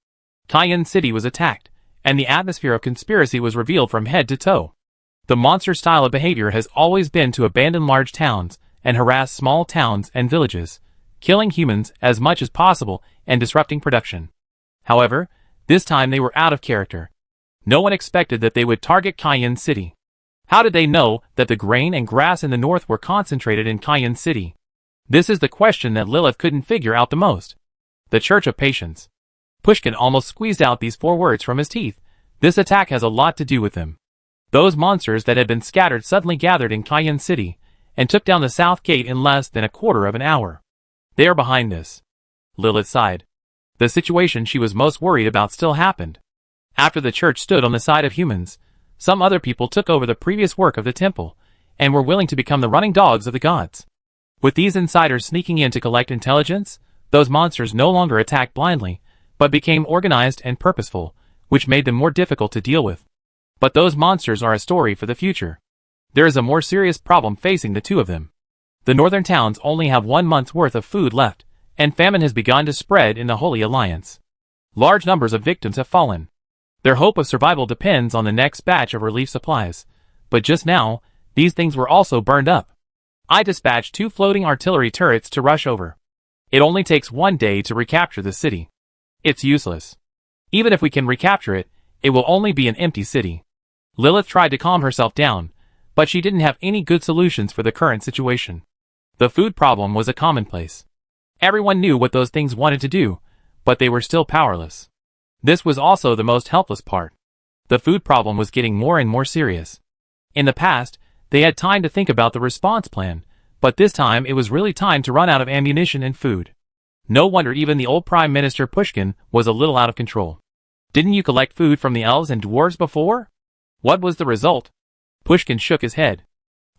Cayenne City was attacked, and the atmosphere of conspiracy was revealed from head to toe. The monster style of behavior has always been to abandon large towns and harass small towns and villages, killing humans as much as possible and disrupting production. However, this time they were out of character. No one expected that they would target Cayenne City. How did they know that the grain and grass in the north were concentrated in Cayenne City? This is the question that Lilith couldn't figure out the most. The Church of Patience. Pushkin almost squeezed out these 4 words from his teeth. This attack has a lot to do with them. Those monsters that had been scattered suddenly gathered in Cayenne City, and took down the south gate in less than a quarter of an hour. They are behind this. Lilith sighed. The situation she was most worried about still happened. After the church stood on the side of humans, some other people took over the previous work of the temple, and were willing to become the running dogs of the gods. With these insiders sneaking in to collect intelligence, those monsters no longer attacked blindly, but became organized and purposeful, which made them more difficult to deal with. But those monsters are a story for the future. There is a more serious problem facing the 2 of them. The northern towns only have 1 month's worth of food left, and famine has begun to spread in the Holy Alliance. Large numbers of victims have fallen. Their hope of survival depends on the next batch of relief supplies, but just now, these things were also burned up. I dispatched 2 floating artillery turrets to rush over. It only takes 1 day to recapture the city. It's useless. Even if we can recapture it, it will only be an empty city. Lilith tried to calm herself down, but she didn't have any good solutions for the current situation. The food problem was a commonplace. Everyone knew what those things wanted to do, but they were still powerless. This was also the most helpless part. The food problem was getting more and more serious. In the past, they had time to think about the response plan, but this time it was really time to run out of ammunition and food. No wonder even the old Prime Minister Pushkin was a little out of control. Didn't you collect food from the elves and dwarves before? What was the result? Pushkin shook his head.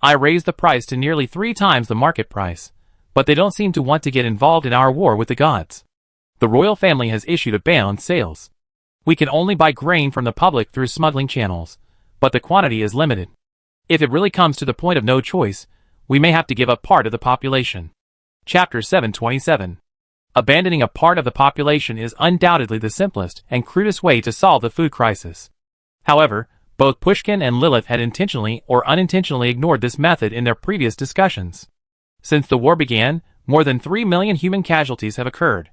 I raised the price to nearly 3 times the market price, but they don't seem to want to get involved in our war with the gods. The royal family has issued a ban on sales. We can only buy grain from the public through smuggling channels, but the quantity is limited. If it really comes to the point of no choice, we may have to give up part of the population. Chapter 727. Abandoning a part of the population is undoubtedly the simplest and crudest way to solve the food crisis. However, both Pushkin and Lilith had intentionally or unintentionally ignored this method in their previous discussions. Since the war began, more than 3 million human casualties have occurred.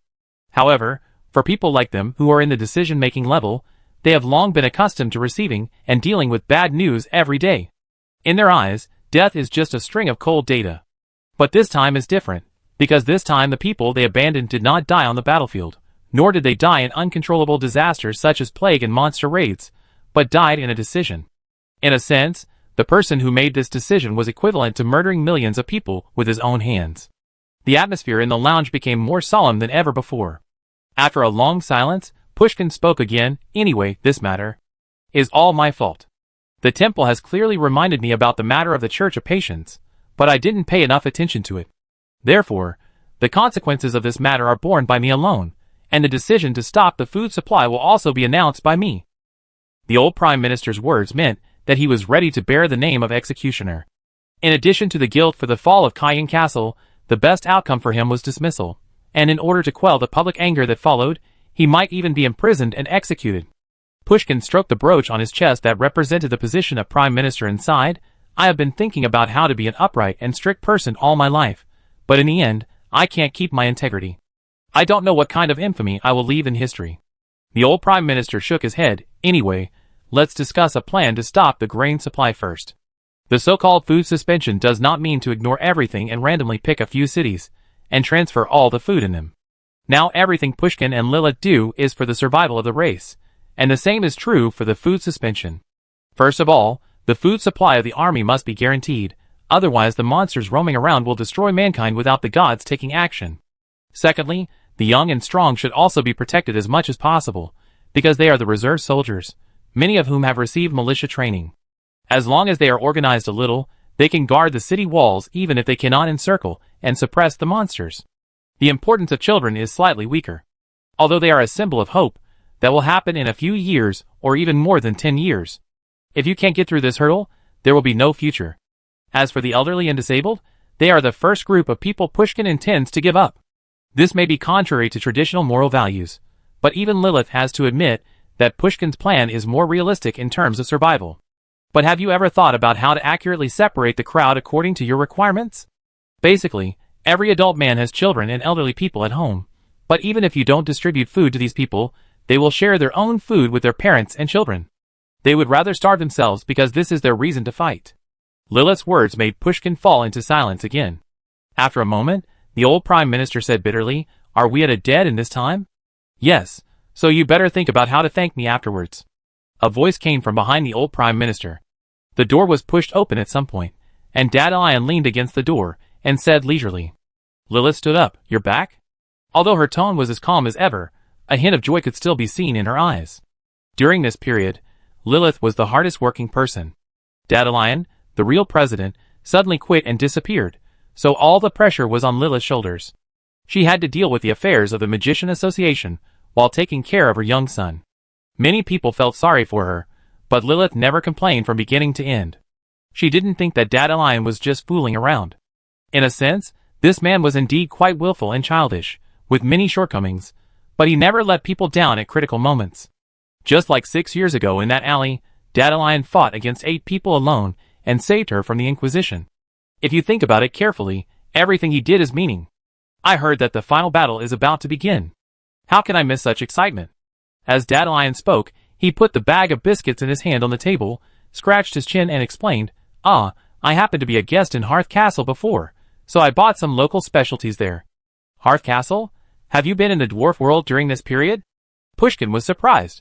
However, for people like them who are in the decision-making level, they have long been accustomed to receiving and dealing with bad news every day. In their eyes, death is just a string of cold data. But this time is different, because this time the people they abandoned did not die on the battlefield, nor did they die in uncontrollable disasters such as plague and monster raids, but died in a decision. In a sense, the person who made this decision was equivalent to murdering millions of people with his own hands. The atmosphere in the lounge became more solemn than ever before. After a long silence, Pushkin spoke again. Anyway, this matter is all my fault. The temple has clearly reminded me about the matter of the Church of Patience, but I didn't pay enough attention to it. Therefore, the consequences of this matter are borne by me alone, and the decision to stop the food supply will also be announced by me. The old Prime Minister's words meant that he was ready to bear the name of executioner. In addition to the guilt for the fall of Cayenne Castle, the best outcome for him was dismissal, and in order to quell the public anger that followed, he might even be imprisoned and executed. Pushkin stroked the brooch on his chest that represented the position of Prime Minister and sighed. I have been thinking about how to be an upright and strict person all my life, but in the end, I can't keep my integrity. I don't know what kind of infamy I will leave in history. The old Prime Minister shook his head. Anyway, let's discuss a plan to stop the grain supply first. The so-called food suspension does not mean to ignore everything and randomly pick a few cities and transfer all the food in them. Now everything Pushkin and Lilith do is for the survival of the race, and the same is true for the food suspension. First of all, the food supply of the army must be guaranteed, Otherwise, the monsters roaming around will destroy mankind without the gods taking action. Secondly, the young and strong should also be protected as much as possible, because they are the reserve soldiers, many of whom have received militia training. As long as they are organized a little, they can guard the city walls even if they cannot encircle and suppress the monsters. The importance of children is slightly weaker. Although they are a symbol of hope, that will happen in a few years or even more than 10 years. If you can't get through this hurdle, there will be no future. As for the elderly and disabled, they are the first group of people Pushkin intends to give up. This may be contrary to traditional moral values, but even Lilith has to admit that Pushkin's plan is more realistic in terms of survival. But have you ever thought about how to accurately separate the crowd according to your requirements? Basically, every adult man has children and elderly people at home, but even if you don't distribute food to these people, they will share their own food with their parents and children. They would rather starve themselves because this is their reason to fight. Lilith's words made Pushkin fall into silence again. After a moment, the old prime minister said bitterly, "Are we at a dead end this time?" "Yes, so you better think about how to thank me afterwards." A voice came from behind the old prime minister. The door was pushed open at some point, and Dandelion leaned against the door and said leisurely. Lilith stood up. "You're back?" Although her tone was as calm as ever, a hint of joy could still be seen in her eyes. During this period, Lilith was the hardest working person. Dandelion, the real president, suddenly quit and disappeared, so all the pressure was on Lilith's shoulders. She had to deal with the affairs of the Magician Association while taking care of her young son. Many people felt sorry for her, but Lilith never complained from beginning to end. She didn't think that Dandelion was just fooling around. In a sense, this man was indeed quite willful and childish, with many shortcomings, but he never let people down at critical moments. Just like 6 years ago in that alley, Dandelion fought against 8 people alone and saved her from the Inquisition. If you think about it carefully, everything he did is meaning. I heard that the final battle is about to begin. How can I miss such excitement? As Dandelion spoke, he put the bag of biscuits in his hand on the table, scratched his chin and explained, "I happened to be a guest in Hearth Castle before, so I bought some local specialties there." "Hearth Castle? Have you been in the dwarf world during this period?" Pushkin was surprised.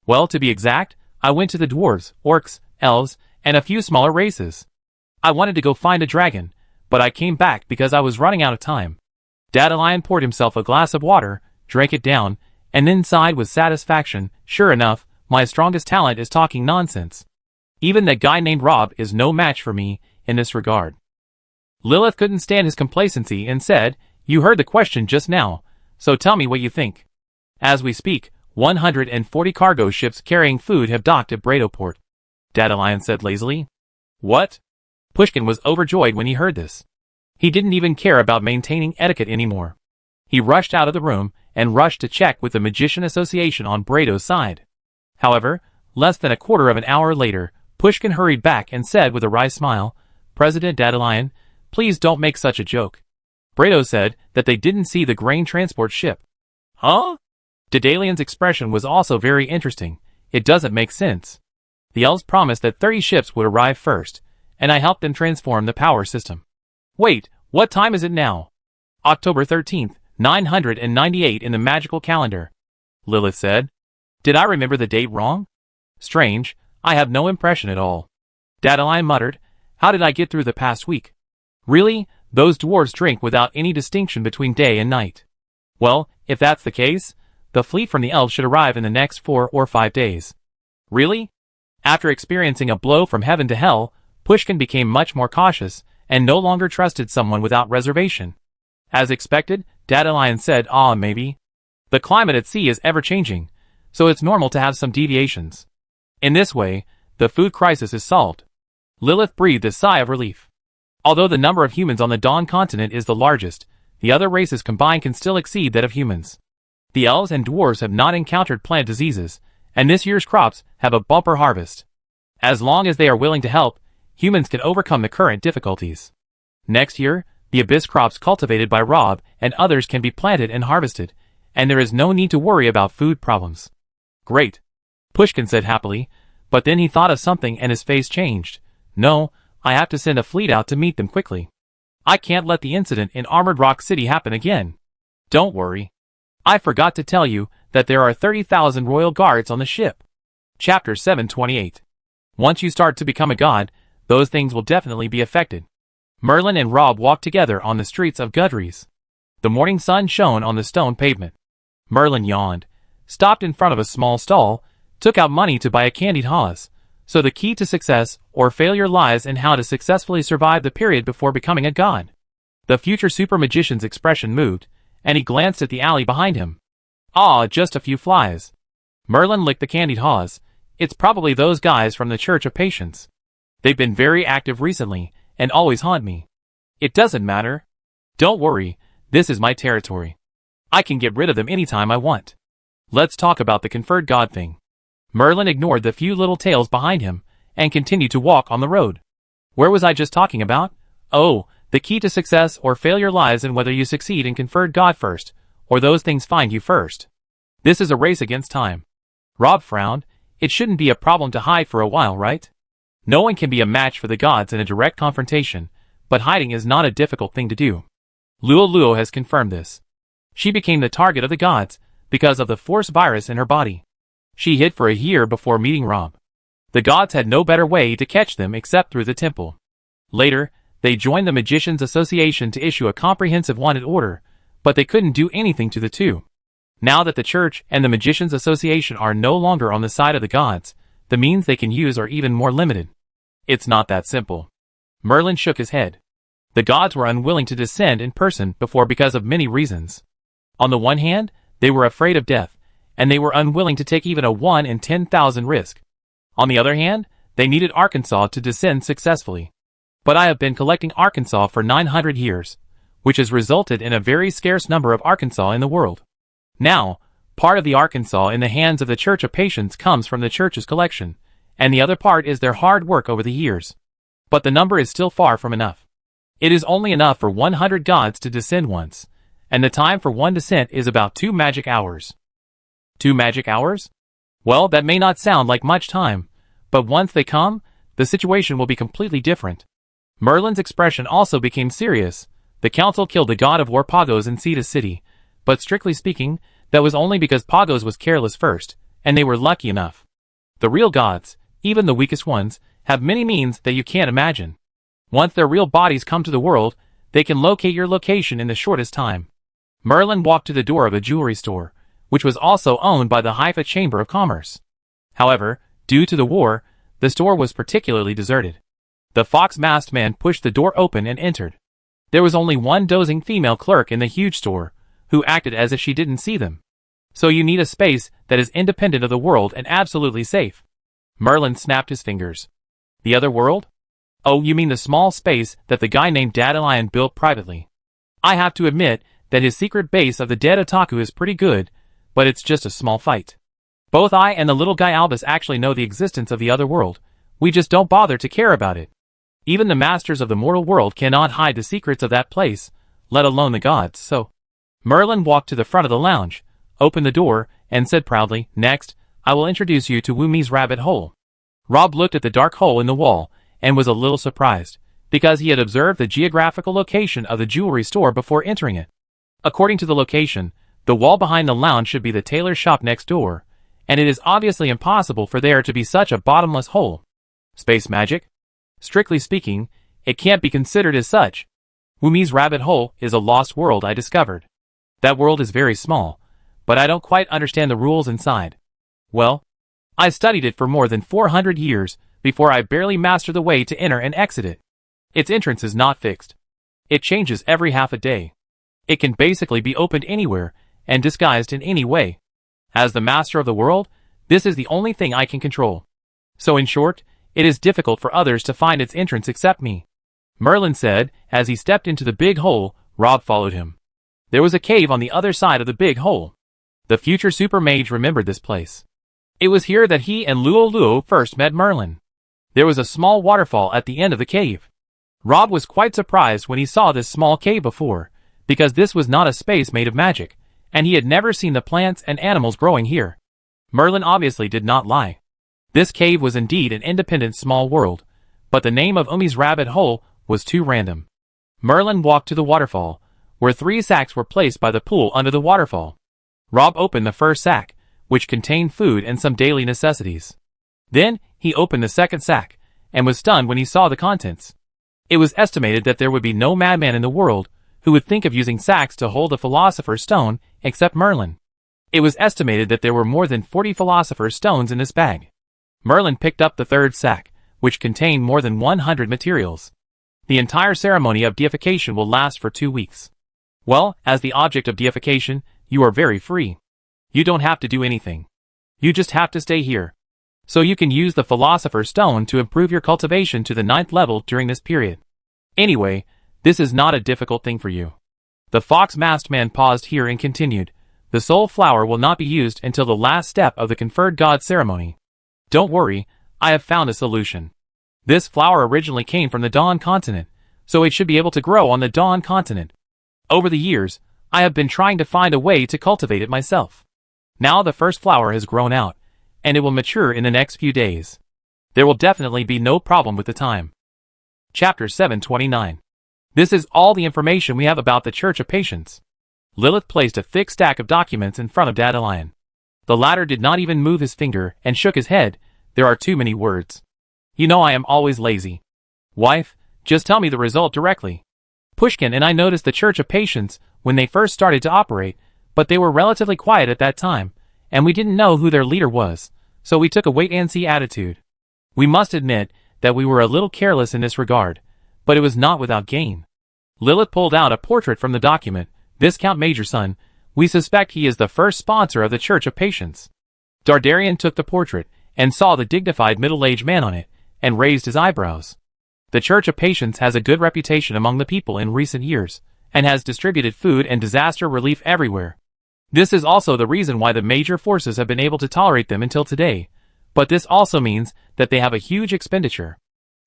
"Well, to be exact, I went to the dwarves, orcs, elves, and a few smaller races. I wanted to go find a dragon, but I came back because I was running out of time." Dandelion poured himself a glass of water, drank it down, and then sighed with satisfaction. "Sure enough, my strongest talent is talking nonsense. Even that guy named Rob is no match for me in this regard." Lilith couldn't stand his complacency and said, "You heard the question just now, so tell me what you think." "As we speak, 140 cargo ships carrying food have docked at Bradoport," Dandelion said lazily. "What?" Pushkin was overjoyed when he heard this. He didn't even care about maintaining etiquette anymore. He rushed out of the room and rushed to check with the Magician Association on Brado's side. However, less than a quarter of an hour later, Pushkin hurried back and said with a wry smile, "President Dandelion, please don't make such a joke. Brado said that they didn't see the grain transport ship." "Huh?" Dandelian's expression was also very interesting. "It doesn't make sense. The elves promised that 30 ships would arrive first, and I helped them transform the power system." "Wait, what time is it now?" "October 13th, 998 in the magical calendar," Lilith said. "Did I remember the date wrong? Strange, I have no impression at all." Dandelion muttered, "How did I get through the past week? Really, those dwarves drink without any distinction between day and night. Well, if that's the case, the fleet from the elves should arrive in the next 4 or 5 days." "Really?" After experiencing a blow from heaven to hell, Pushkin became much more cautious and no longer trusted someone without reservation. As expected, Dandelion said, Maybe. The climate at sea is ever-changing, so it's normal to have some deviations. In this way, the food crisis is solved." Lilith breathed a sigh of relief. Although the number of humans on the Dawn continent is the largest, the other races combined can still exceed that of humans. The elves and dwarves have not encountered plant diseases, and this year's crops have a bumper harvest. As long as they are willing to help, humans can overcome the current difficulties. Next year, the abyss crops cultivated by Rob and others can be planted and harvested, and there is no need to worry about food problems. "Great," Pushkin said happily, but then he thought of something and his face changed. "No, I have to send a fleet out to meet them quickly. I can't let the incident in Armored Rock City happen again." "Don't worry. I forgot to tell you that there are 30,000 royal guards on the ship." Chapter 728. Once you start to become a god, those things will definitely be affected. Merlin and Rob walked together on the streets of Gudries. The morning sun shone on the stone pavement. Merlin yawned, stopped in front of a small stall, took out money to buy a candied Haas. So the key to success or failure lies in how to successfully survive the period before becoming a god. The future super magician's expression moved, and he glanced at the alley behind him. Ah, just a few flies. Merlin licked the candied Haas. It's probably those guys from the Church of Patience. They've been very active recently, and always haunt me. It doesn't matter. Don't worry, this is my territory. I can get rid of them anytime I want. Let's talk about the conferred god thing. Merlin ignored the few little tails behind him, and continued to walk on the road. Where was I just talking about? Oh, the key to success or failure lies in whether you succeed in conferred god first, or those things find you first. This is a race against time. Rob frowned. It shouldn't be a problem to hide for a while, right? No one can be a match for the gods in a direct confrontation, but hiding is not a difficult thing to do. Luo has confirmed this. She became the target of the gods, because of the force virus in her body. She hid for a year before meeting Rob. The gods had no better way to catch them except through the temple. Later, they joined the Magicians' Association to issue a comprehensive wanted order, but they couldn't do anything to the two. Now that the Church and the Magicians' Association are no longer on the side of the gods, the means they can use are even more limited. It's not that simple. Merlin shook his head. The gods were unwilling to descend in person before because of many reasons. On the one hand, they were afraid of death, and they were unwilling to take even a 1 in 10,000 risk. On the other hand, they needed Arkansas to descend successfully. But I have been collecting Arkansas for 900 years, which has resulted in a very scarce number of Arkansas in the world. Now, part of the Arkansas in the hands of the Church of Patience comes from the Church's collection, and the other part is their hard work over the years. But the number is still far from enough. It is only enough for 100 gods to descend once, and the time for one descent is about 2 magic hours. 2 magic hours? Well, that may not sound like much time, but once they come, the situation will be completely different. Merlin's expression also became serious. The council killed the god of war Pagos in Cetus City, but strictly speaking, that was only because Pagos was careless first, and they were lucky enough. The real gods, even the weakest ones, have many means that you can't imagine. Once their real bodies come to the world, they can locate your location in the shortest time. Merlin walked to the door of a jewelry store, which was also owned by the Haifa Chamber of Commerce. However, due to the war, the store was particularly deserted. The fox-masked man pushed the door open and entered. There was only one dozing female clerk in the huge store, who acted as if she didn't see them. So you need a space that is independent of the world and absolutely safe. Merlin snapped his fingers. The other world? Oh, you mean the small space that the guy named Dandelion built privately. I have to admit that his secret base of the dead otaku is pretty good, but it's just a small fight. Both I and the little guy Albus actually know the existence of the other world. We just don't bother to care about it. Even the masters of the mortal world cannot hide the secrets of that place, let alone the gods, so... Merlin walked to the front of the lounge, opened the door, and said proudly, "Next, I will introduce you to Wumi's rabbit hole." Rob looked at the dark hole in the wall, and was a little surprised, because he had observed the geographical location of the jewelry store before entering it. According to the location, the wall behind the lounge should be the tailor shop next door, and it is obviously impossible for there to be such a bottomless hole. Space magic? Strictly speaking, it can't be considered as such. Wumi's rabbit hole is a lost world I discovered. That world is very small, but I don't quite understand the rules inside. Well, I studied it for more than 400 years before I barely mastered the way to enter and exit it. Its entrance is not fixed. It changes every half a day. It can basically be opened anywhere and disguised in any way. As the master of the world, this is the only thing I can control. So in short, it is difficult for others to find its entrance except me. Merlin said, as he stepped into the big hole. Rob followed him. There was a cave on the other side of the big hole. The future super mage remembered this place. It was here that he and Luo first met Merlin. There was a small waterfall at the end of the cave. Rob was quite surprised when he saw this small cave before, because this was not a space made of magic, and he had never seen the plants and animals growing here. Merlin obviously did not lie. This cave was indeed an independent small world, but the name of Wumi's rabbit hole was too random. Merlin walked to the waterfall, where 3 sacks were placed by the pool under the waterfall. Rob opened the first sack, which contained food and some daily necessities. Then, he opened the second sack, and was stunned when he saw the contents. It was estimated that there would be no madman in the world who would think of using sacks to hold a philosopher's stone except Merlin. It was estimated that there were more than 40 philosopher's stones in this bag. Merlin picked up the third sack, which contained more than 100 materials. The entire ceremony of deification will last for 2 weeks. Well, as the object of deification, you are very free. You don't have to do anything. You just have to stay here. So you can use the philosopher's stone to improve your cultivation to the 9th level during this period. Anyway, this is not a difficult thing for you. The fox-masked man paused here and continued. The soul flower will not be used until the last step of the conferred god ceremony. Don't worry, I have found a solution. This flower originally came from the Dawn continent, so it should be able to grow on the Dawn continent. Over the years, I have been trying to find a way to cultivate it myself. Now the first flower has grown out, and it will mature in the next few days. There will definitely be no problem with the time. Chapter 729. This is all the information we have about the Church of Patience. Lilith placed a thick stack of documents in front of Dandelion. The latter did not even move his finger and shook his head. There are too many words. You know I am always lazy. Wife, just tell me the result directly. Pushkin and I noticed the Church of Patience when they first started to operate, but they were relatively quiet at that time, and we didn't know who their leader was, so we took a wait-and-see attitude. We must admit that we were a little careless in this regard, but it was not without gain. Lilith pulled out a portrait from the document. Viscount Major Son, we suspect he is the first sponsor of the Church of Patience. Dardarian took the portrait and saw the dignified middle-aged man on it, and raised his eyebrows. The Church of Patience has a good reputation among the people in recent years, and has distributed food and disaster relief everywhere. This is also the reason why the major forces have been able to tolerate them until today, but this also means that they have a huge expenditure.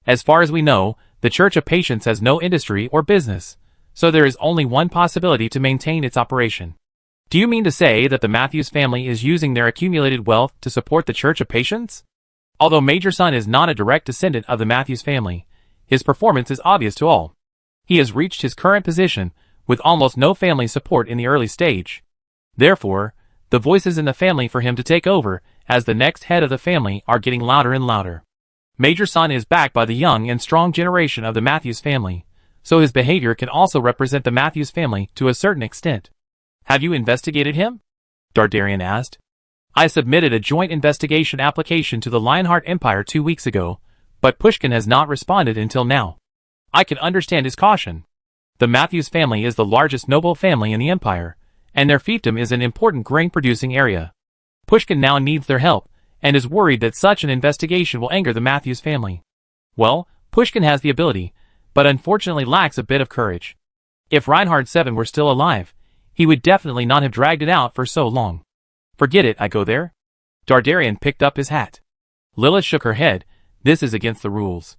As far as we know, the Church of Patience has no industry or business, so there is only one possibility to maintain its operation. Do you mean to say that the Matthews family is using their accumulated wealth to support the Church of Patience? Although Major Son is not a direct descendant of the Matthews family, his performance is obvious to all. He has reached his current position with almost no family support in the early stage. Therefore, the voices in the family for him to take over as the next head of the family are getting louder and louder. Major Son is backed by the young and strong generation of the Matthews family, so his behavior can also represent the Matthews family to a certain extent. Have you investigated him? Dardarian asked. I submitted a joint investigation application to the Lionheart Empire 2 weeks ago, but Pushkin has not responded until now. I can understand his caution. The Matthews family is the largest noble family in the empire, and their fiefdom is an important grain-producing area. Pushkin now needs their help, and is worried that such an investigation will anger the Matthews family. Well, Pushkin has the ability, but unfortunately lacks a bit of courage. If Reinhard VII were still alive, he would definitely not have dragged it out for so long. Forget it, I go there. Dardarian picked up his hat. Lilith shook her head. This is against the rules.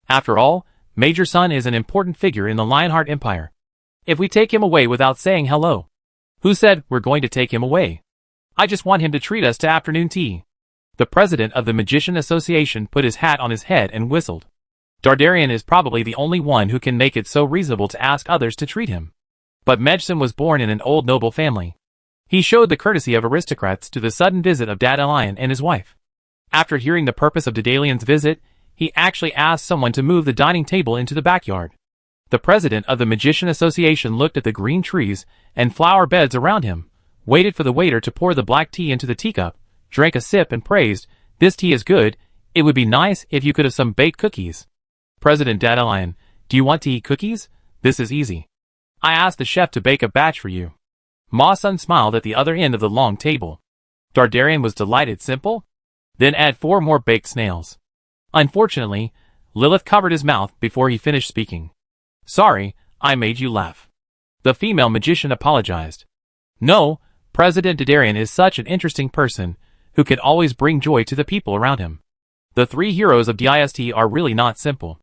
After all, Major Son is an important figure in the Lionheart Empire. If we take him away without saying hello. Who said we're going to take him away? I just want him to treat us to afternoon tea. The president of the Magician Association put his hat on his head and whistled. Dardarian is probably the only one who can make it so reasonable to ask others to treat him. But Mejson was born in an old noble family. He showed the courtesy of aristocrats to the sudden visit of Dandelion and his wife. After hearing the purpose of Dandelian's visit, he actually asked someone to move the dining table into the backyard. The president of the Magician Association looked at the green trees and flower beds around him, waited for the waiter to pour the black tea into the teacup, drank a sip and praised, "This tea is good. It would be nice if you could have some baked cookies." President Dandelion, do you want to eat cookies? This is easy. I asked the chef to bake a batch for you. Ma Sun smiled at the other end of the long table. Dardarian was delighted. Simple? Then add 4 more baked snails. Unfortunately, Lilith covered his mouth before he finished speaking. Sorry, I made you laugh. The female magician apologized. No, President Dardarian is such an interesting person, who can always bring joy to the people around him. The 3 heroes of DIST are really not simple.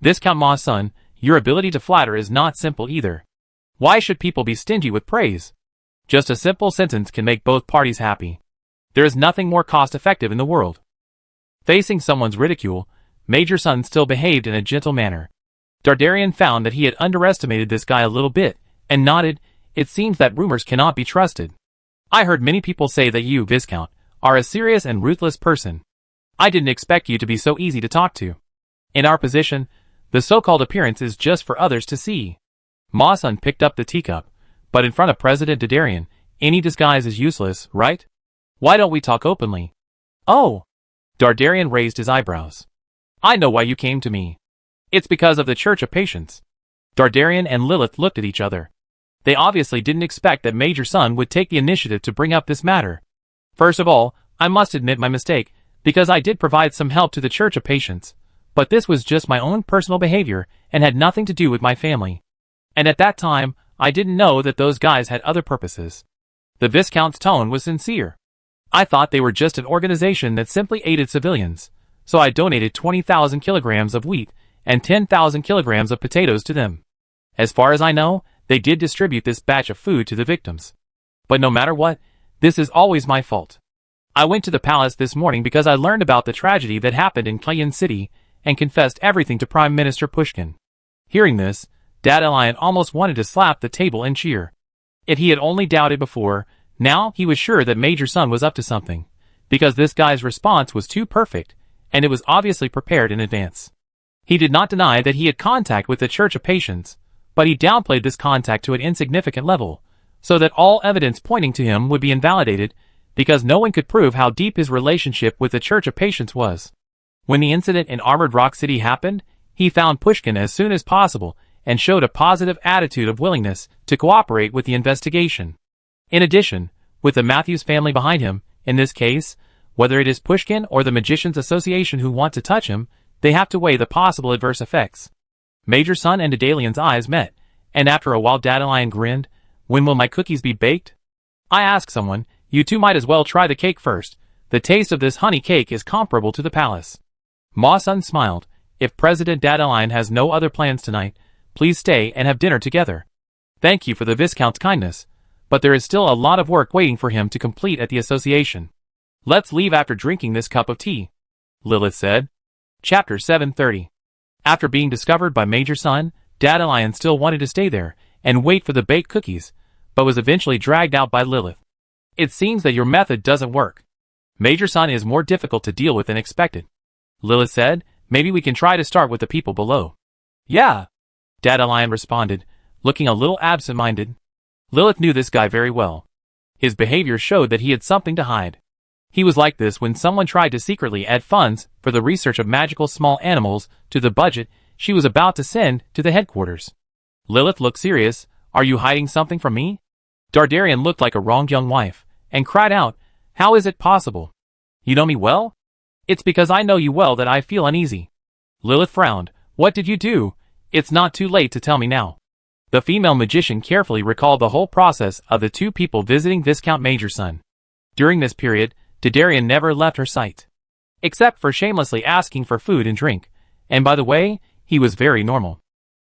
Viscount Ma Sun, your ability to flatter is not simple either. Why should people be stingy with praise? Just a simple sentence can make both parties happy. There is nothing more cost-effective in the world. Facing someone's ridicule, Major Son still behaved in a gentle manner. Dardarian found that he had underestimated this guy a little bit, and nodded. It seems that rumors cannot be trusted. I heard many people say that you, Viscount, are a serious and ruthless person. I didn't expect you to be so easy to talk to. In our position, The so-called appearance is just for others to see. Ma-sun picked up the teacup, but in front of President Dadarian, any disguise is useless, right? Why don't we talk openly? Oh! Dadarian raised his eyebrows. I know why you came to me. It's because of the Church of Patience. Dadarian and Lilith looked at each other. They obviously didn't expect that Major Sun would take the initiative to bring up this matter. First of all, I must admit my mistake, because I did provide some help to the Church of Patience, but this was just my own personal behavior and had nothing to do with my family. And at that time, I didn't know that those guys had other purposes. The Viscount's tone was sincere. I thought they were just an organization that simply aided civilians, so I donated 20,000 kilograms of wheat and 10,000 kilograms of potatoes to them. As far as I know, they did distribute this batch of food to the victims. But no matter what, this is always my fault. I went to the palace this morning because I learned about the tragedy that happened in Kayan City and confessed everything to Prime Minister Pushkin. Hearing this, Dadalion almost wanted to slap the table and cheer. If he had only doubted before, now he was sure that Major Sun was up to something, because this guy's response was too perfect, and it was obviously prepared in advance. He did not deny that he had contact with the Church of Patience, but he downplayed this contact to an insignificant level, so that all evidence pointing to him would be invalidated, because no one could prove how deep his relationship with the Church of Patience was. When the incident in Armored Rock City happened, he found Pushkin as soon as possible and showed a positive attitude of willingness to cooperate with the investigation. In addition, with the Matthews family behind him, in this case, whether it is Pushkin or the Magicians Association who want to touch him, they have to weigh the possible adverse effects. Major Sun and Dadalion's eyes met, and after a while Dadalion grinned. When will my cookies be baked? I asked someone, you two might as well try the cake first. The taste of this honey cake is comparable to the palace. Ma-sun smiled. If President Dadalion has no other plans tonight, please stay and have dinner together. Thank you for the Viscount's kindness, but there is still a lot of work waiting for him to complete at the association. Let's leave after drinking this cup of tea, Lilith said. Chapter 730. After being discovered by Major Sun, Dadalion still wanted to stay there and wait for the baked cookies, but was eventually dragged out by Lilith. It seems that your method doesn't work. Major Sun is more difficult to deal with than expected, Lilith said. Maybe we can try to start with the people below. Yeah, Dadalion responded, looking a little absent-minded. Lilith knew this guy very well. His behavior showed that he had something to hide. He was like this when someone tried to secretly add funds for the research of magical small animals to the budget she was about to send to the headquarters. Lilith looked serious. Are you hiding something from me? Dadarian looked like a wronged young wife, and cried out, how is it possible? You know me well? It's because I know you well that I feel uneasy. Lilith frowned. What did you do? It's not too late to tell me now. The female magician carefully recalled the whole process of the two people visiting Viscount Major Sun. During this period, Dadarian never left her sight, except for shamelessly asking for food and drink, and by the way, he was very normal.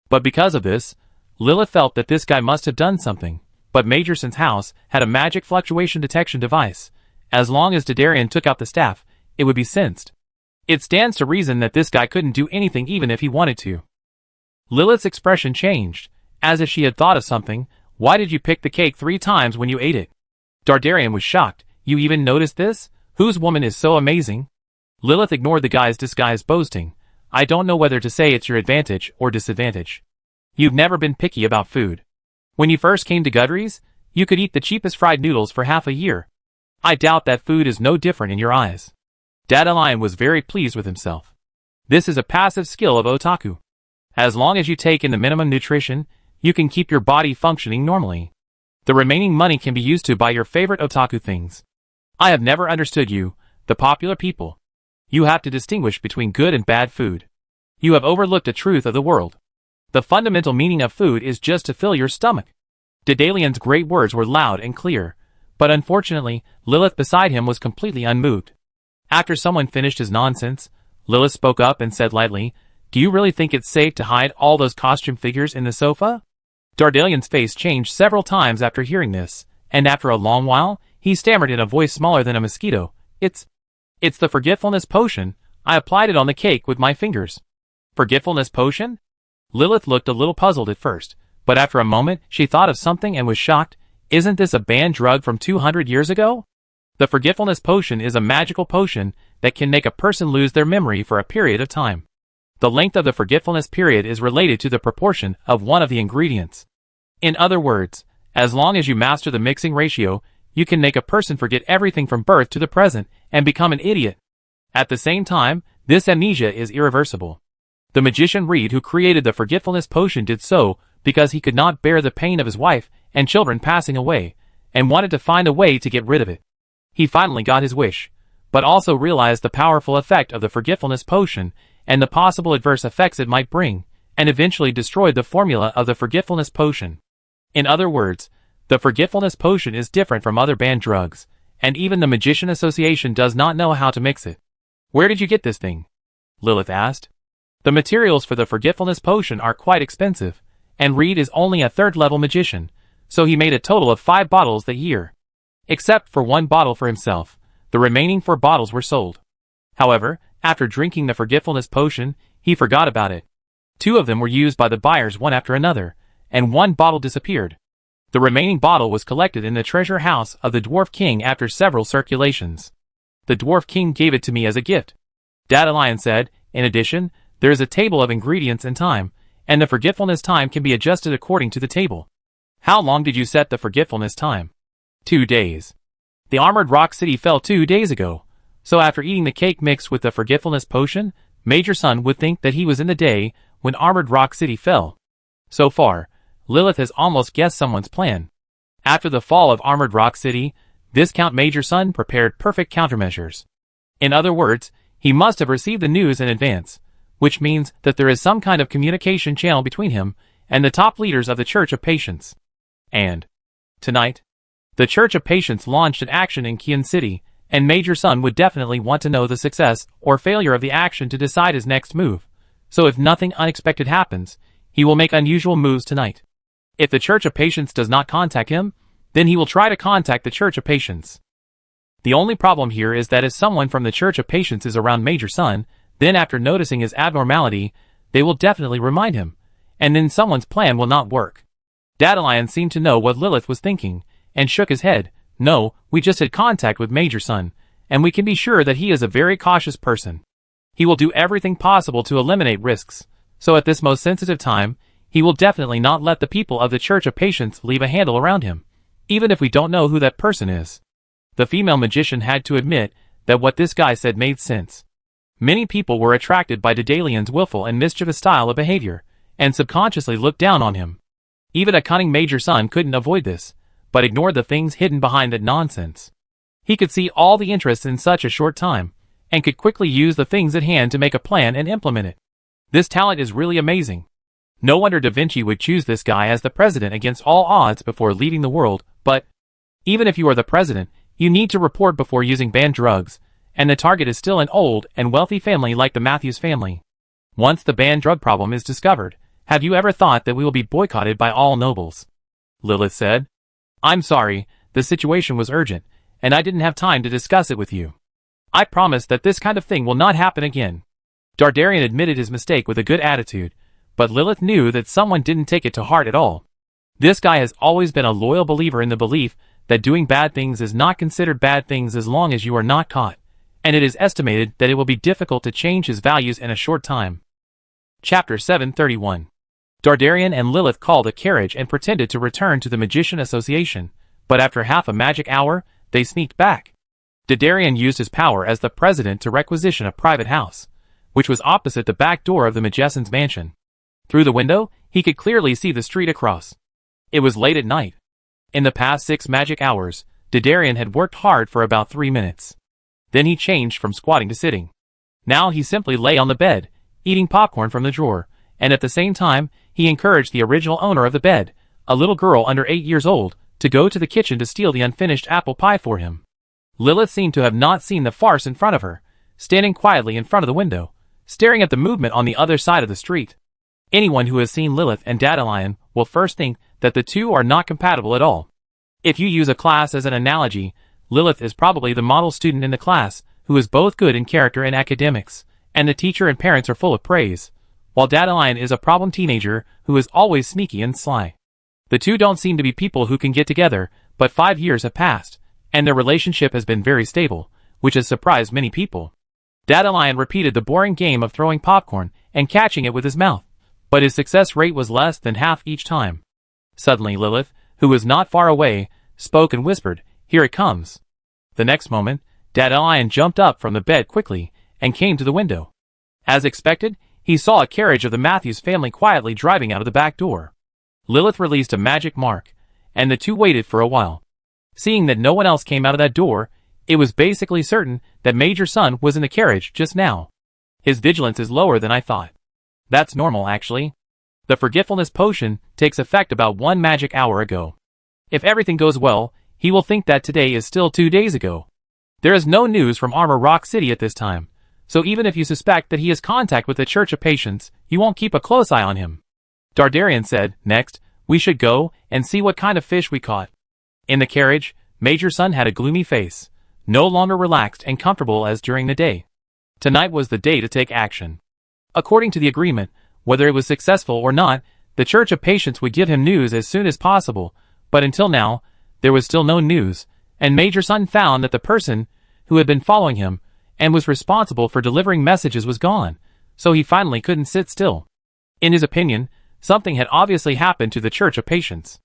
But because of this, Lilith felt that this guy must have done something, but Major Sun's house had a magic fluctuation detection device. As long as Dadarian took out the staff, it would be sensed. It stands to reason that this guy couldn't do anything even if he wanted to. Lilith's expression changed, as if she had thought of something. Why did you pick the cake 3 times when you ate it? Dadarian was shocked. You even noticed this? Whose woman is so amazing? Lilith ignored the guy's disguised boasting. I don't know whether to say it's your advantage or disadvantage. You've never been picky about food. When you first came to Gudry's, you could eat the cheapest fried noodles for half a year. I doubt that food is no different in your eyes. Dadalion was very pleased with himself. This is a passive skill of otaku. As long as you take in the minimum nutrition, you can keep your body functioning normally. The remaining money can be used to buy your favorite otaku things. I have never understood you, the popular people. You have to distinguish between good and bad food. You have overlooked a truth of the world. The fundamental meaning of food is just to fill your stomach. Dadalion's great words were loud and clear, but unfortunately, Lilith beside him was completely unmoved. After someone finished his nonsense, Lilith spoke up and said lightly, do you really think it's safe to hide all those costume figures in the sofa? Dadalion's face changed several times after hearing this, and after a long while, he stammered in a voice smaller than a mosquito, It's the forgetfulness potion. I applied it on the cake with my fingers. Forgetfulness potion? Lilith looked a little puzzled at first, but after a moment she thought of something and was shocked. Isn't this a banned drug from 200 years ago? The forgetfulness potion is a magical potion that can make a person lose their memory for a period of time. The length of the forgetfulness period is related to the proportion of one of the ingredients. In other words, as long as you master the mixing ratio, you can make a person forget everything from birth to the present and become an idiot. At the same time, this amnesia is irreversible. The magician Reed, who created the forgetfulness potion, did so because he could not bear the pain of his wife and children passing away, and wanted to find a way to get rid of it. He finally got his wish, but also realized the powerful effect of the forgetfulness potion and the possible adverse effects it might bring, and eventually destroyed the formula of the forgetfulness potion. In other words, the forgetfulness potion is different from other banned drugs, and even the Magician Association does not know how to mix it. "Where did you get this thing?" Lilith asked. The materials for the forgetfulness potion are quite expensive, and Reed is only a third-level magician, so he made a total of 5 bottles that year. Except for 1 bottle for himself, the remaining 4 bottles were sold. However, after drinking the forgetfulness potion, he forgot about it. 2 of them were used by the buyers one after another, and 1 bottle disappeared. The remaining bottle was collected in the treasure house of the Dwarf King after several circulations. "The Dwarf King gave it to me as a gift," Dandelion said. "In addition, there is a table of ingredients and time, and the forgetfulness time can be adjusted according to the table." "How long did you set the forgetfulness time?" 2 days. "The Armored Rock City fell 2 days ago, so after eating the cake mixed with the forgetfulness potion, Major Sun would think that he was in the day when Armored Rock City fell." So far, Lilith has almost guessed someone's plan. After the fall of Armored Rock City, Viscount Major Sun prepared perfect countermeasures. In other words, he must have received the news in advance, which means that there is some kind of communication channel between him and the top leaders of the Church of Patience. And tonight, the Church of Patience launched an action in Kian City, and Major Sun would definitely want to know the success or failure of the action to decide his next move. So if nothing unexpected happens, he will make unusual moves tonight. If the Church of Patience does not contact him, then he will try to contact the Church of Patience. The only problem here is that if someone from the Church of Patience is around Major Sun, then after noticing his abnormality, they will definitely remind him, and then someone's plan will not work. Dandelion seemed to know what Lilith was thinking, and shook his head. "No, we just had contact with Major Sun, and we can be sure that he is a very cautious person. He will do everything possible to eliminate risks, so at this most sensitive time, he will definitely not let the people of the Church of Patience leave a handle around him, even if we don't know who that person is." The female magician had to admit that what this guy said made sense. Many people were attracted by Dandalion's willful and mischievous style of behavior, and subconsciously looked down on him. Even a cunning Major Sun couldn't avoid this, but ignored the things hidden behind that nonsense. He could see all the interests in such a short time, and could quickly use the things at hand to make a plan and implement it. This talent is really amazing. No wonder Da Vinci would choose this guy as the president against all odds before leaving the world, but even if you are the president, you need to report before using banned drugs, and the target is still an old and wealthy family like the Matthews family. Once the banned drug problem is discovered, have you ever thought that we will be boycotted by all nobles? Lilith said. "I'm sorry, the situation was urgent, and I didn't have time to discuss it with you. I promise that this kind of thing will not happen again." Dardarian admitted his mistake with a good attitude, but Lilith knew that someone didn't take it to heart at all. This guy has always been a loyal believer in the belief that doing bad things is not considered bad things as long as you are not caught, and it is estimated that it will be difficult to change his values in a short time. Chapter 731. Dardarian and Lilith called a carriage and pretended to return to the Magician Association, but after half a magic hour, they sneaked back. Dardarian used his power as the president to requisition a private house, which was opposite the back door of the magician's mansion. Through the window, he could clearly see the street across. It was late at night. In the past 6 magic hours, Dardarian had worked hard for about 3 minutes. Then he changed from squatting to sitting. Now he simply lay on the bed, eating popcorn from the drawer, and at the same time, he encouraged the original owner of the bed, a little girl under 8 years old, to go to the kitchen to steal the unfinished apple pie for him. Lilith seemed to have not seen the farce in front of her, standing quietly in front of the window, staring at the movement on the other side of the street. Anyone who has seen Lilith and Dandelion will first think that the two are not compatible at all. If you use a class as an analogy, Lilith is probably the model student in the class, who is both good in character and academics, and the teacher and parents are full of praise, while Dandelion is a problem teenager who is always sneaky and sly. The two don't seem to be people who can get together, but 5 years have passed, and their relationship has been very stable, which has surprised many people. Dandelion repeated the boring game of throwing popcorn and catching it with his mouth, but his success rate was less than half each time. Suddenly Lilith, who was not far away, spoke and whispered, "Here it comes." The next moment, Dandelion jumped up from the bed quickly and came to the window. As expected, he saw a carriage of the Matthews family quietly driving out of the back door. Lilith released a magic mark, and the two waited for a while. Seeing that no one else came out of that door, it was basically certain that Major Sun was in the carriage just now. His vigilance is lower than I thought. That's normal, actually. The forgetfulness potion takes effect about 1 magic hour ago. If everything goes well, he will think that today is still 2 days ago. There is no news from Armor Rock City at this time, so even if you suspect that he has contact with the Church of Patience, you won't keep a close eye on him. Dardarian said, "Next, we should go and see what kind of fish we caught." In the carriage, Major Sun had a gloomy face, no longer relaxed and comfortable as during the day. Tonight was the day to take action. According to the agreement, whether it was successful or not, the Church of Patience would give him news as soon as possible, but until now, there was still no news, and Major Sun found that the person who had been following him and was responsible for delivering messages was gone, so he finally couldn't sit still. In his opinion, something had obviously happened to the Church of Patience.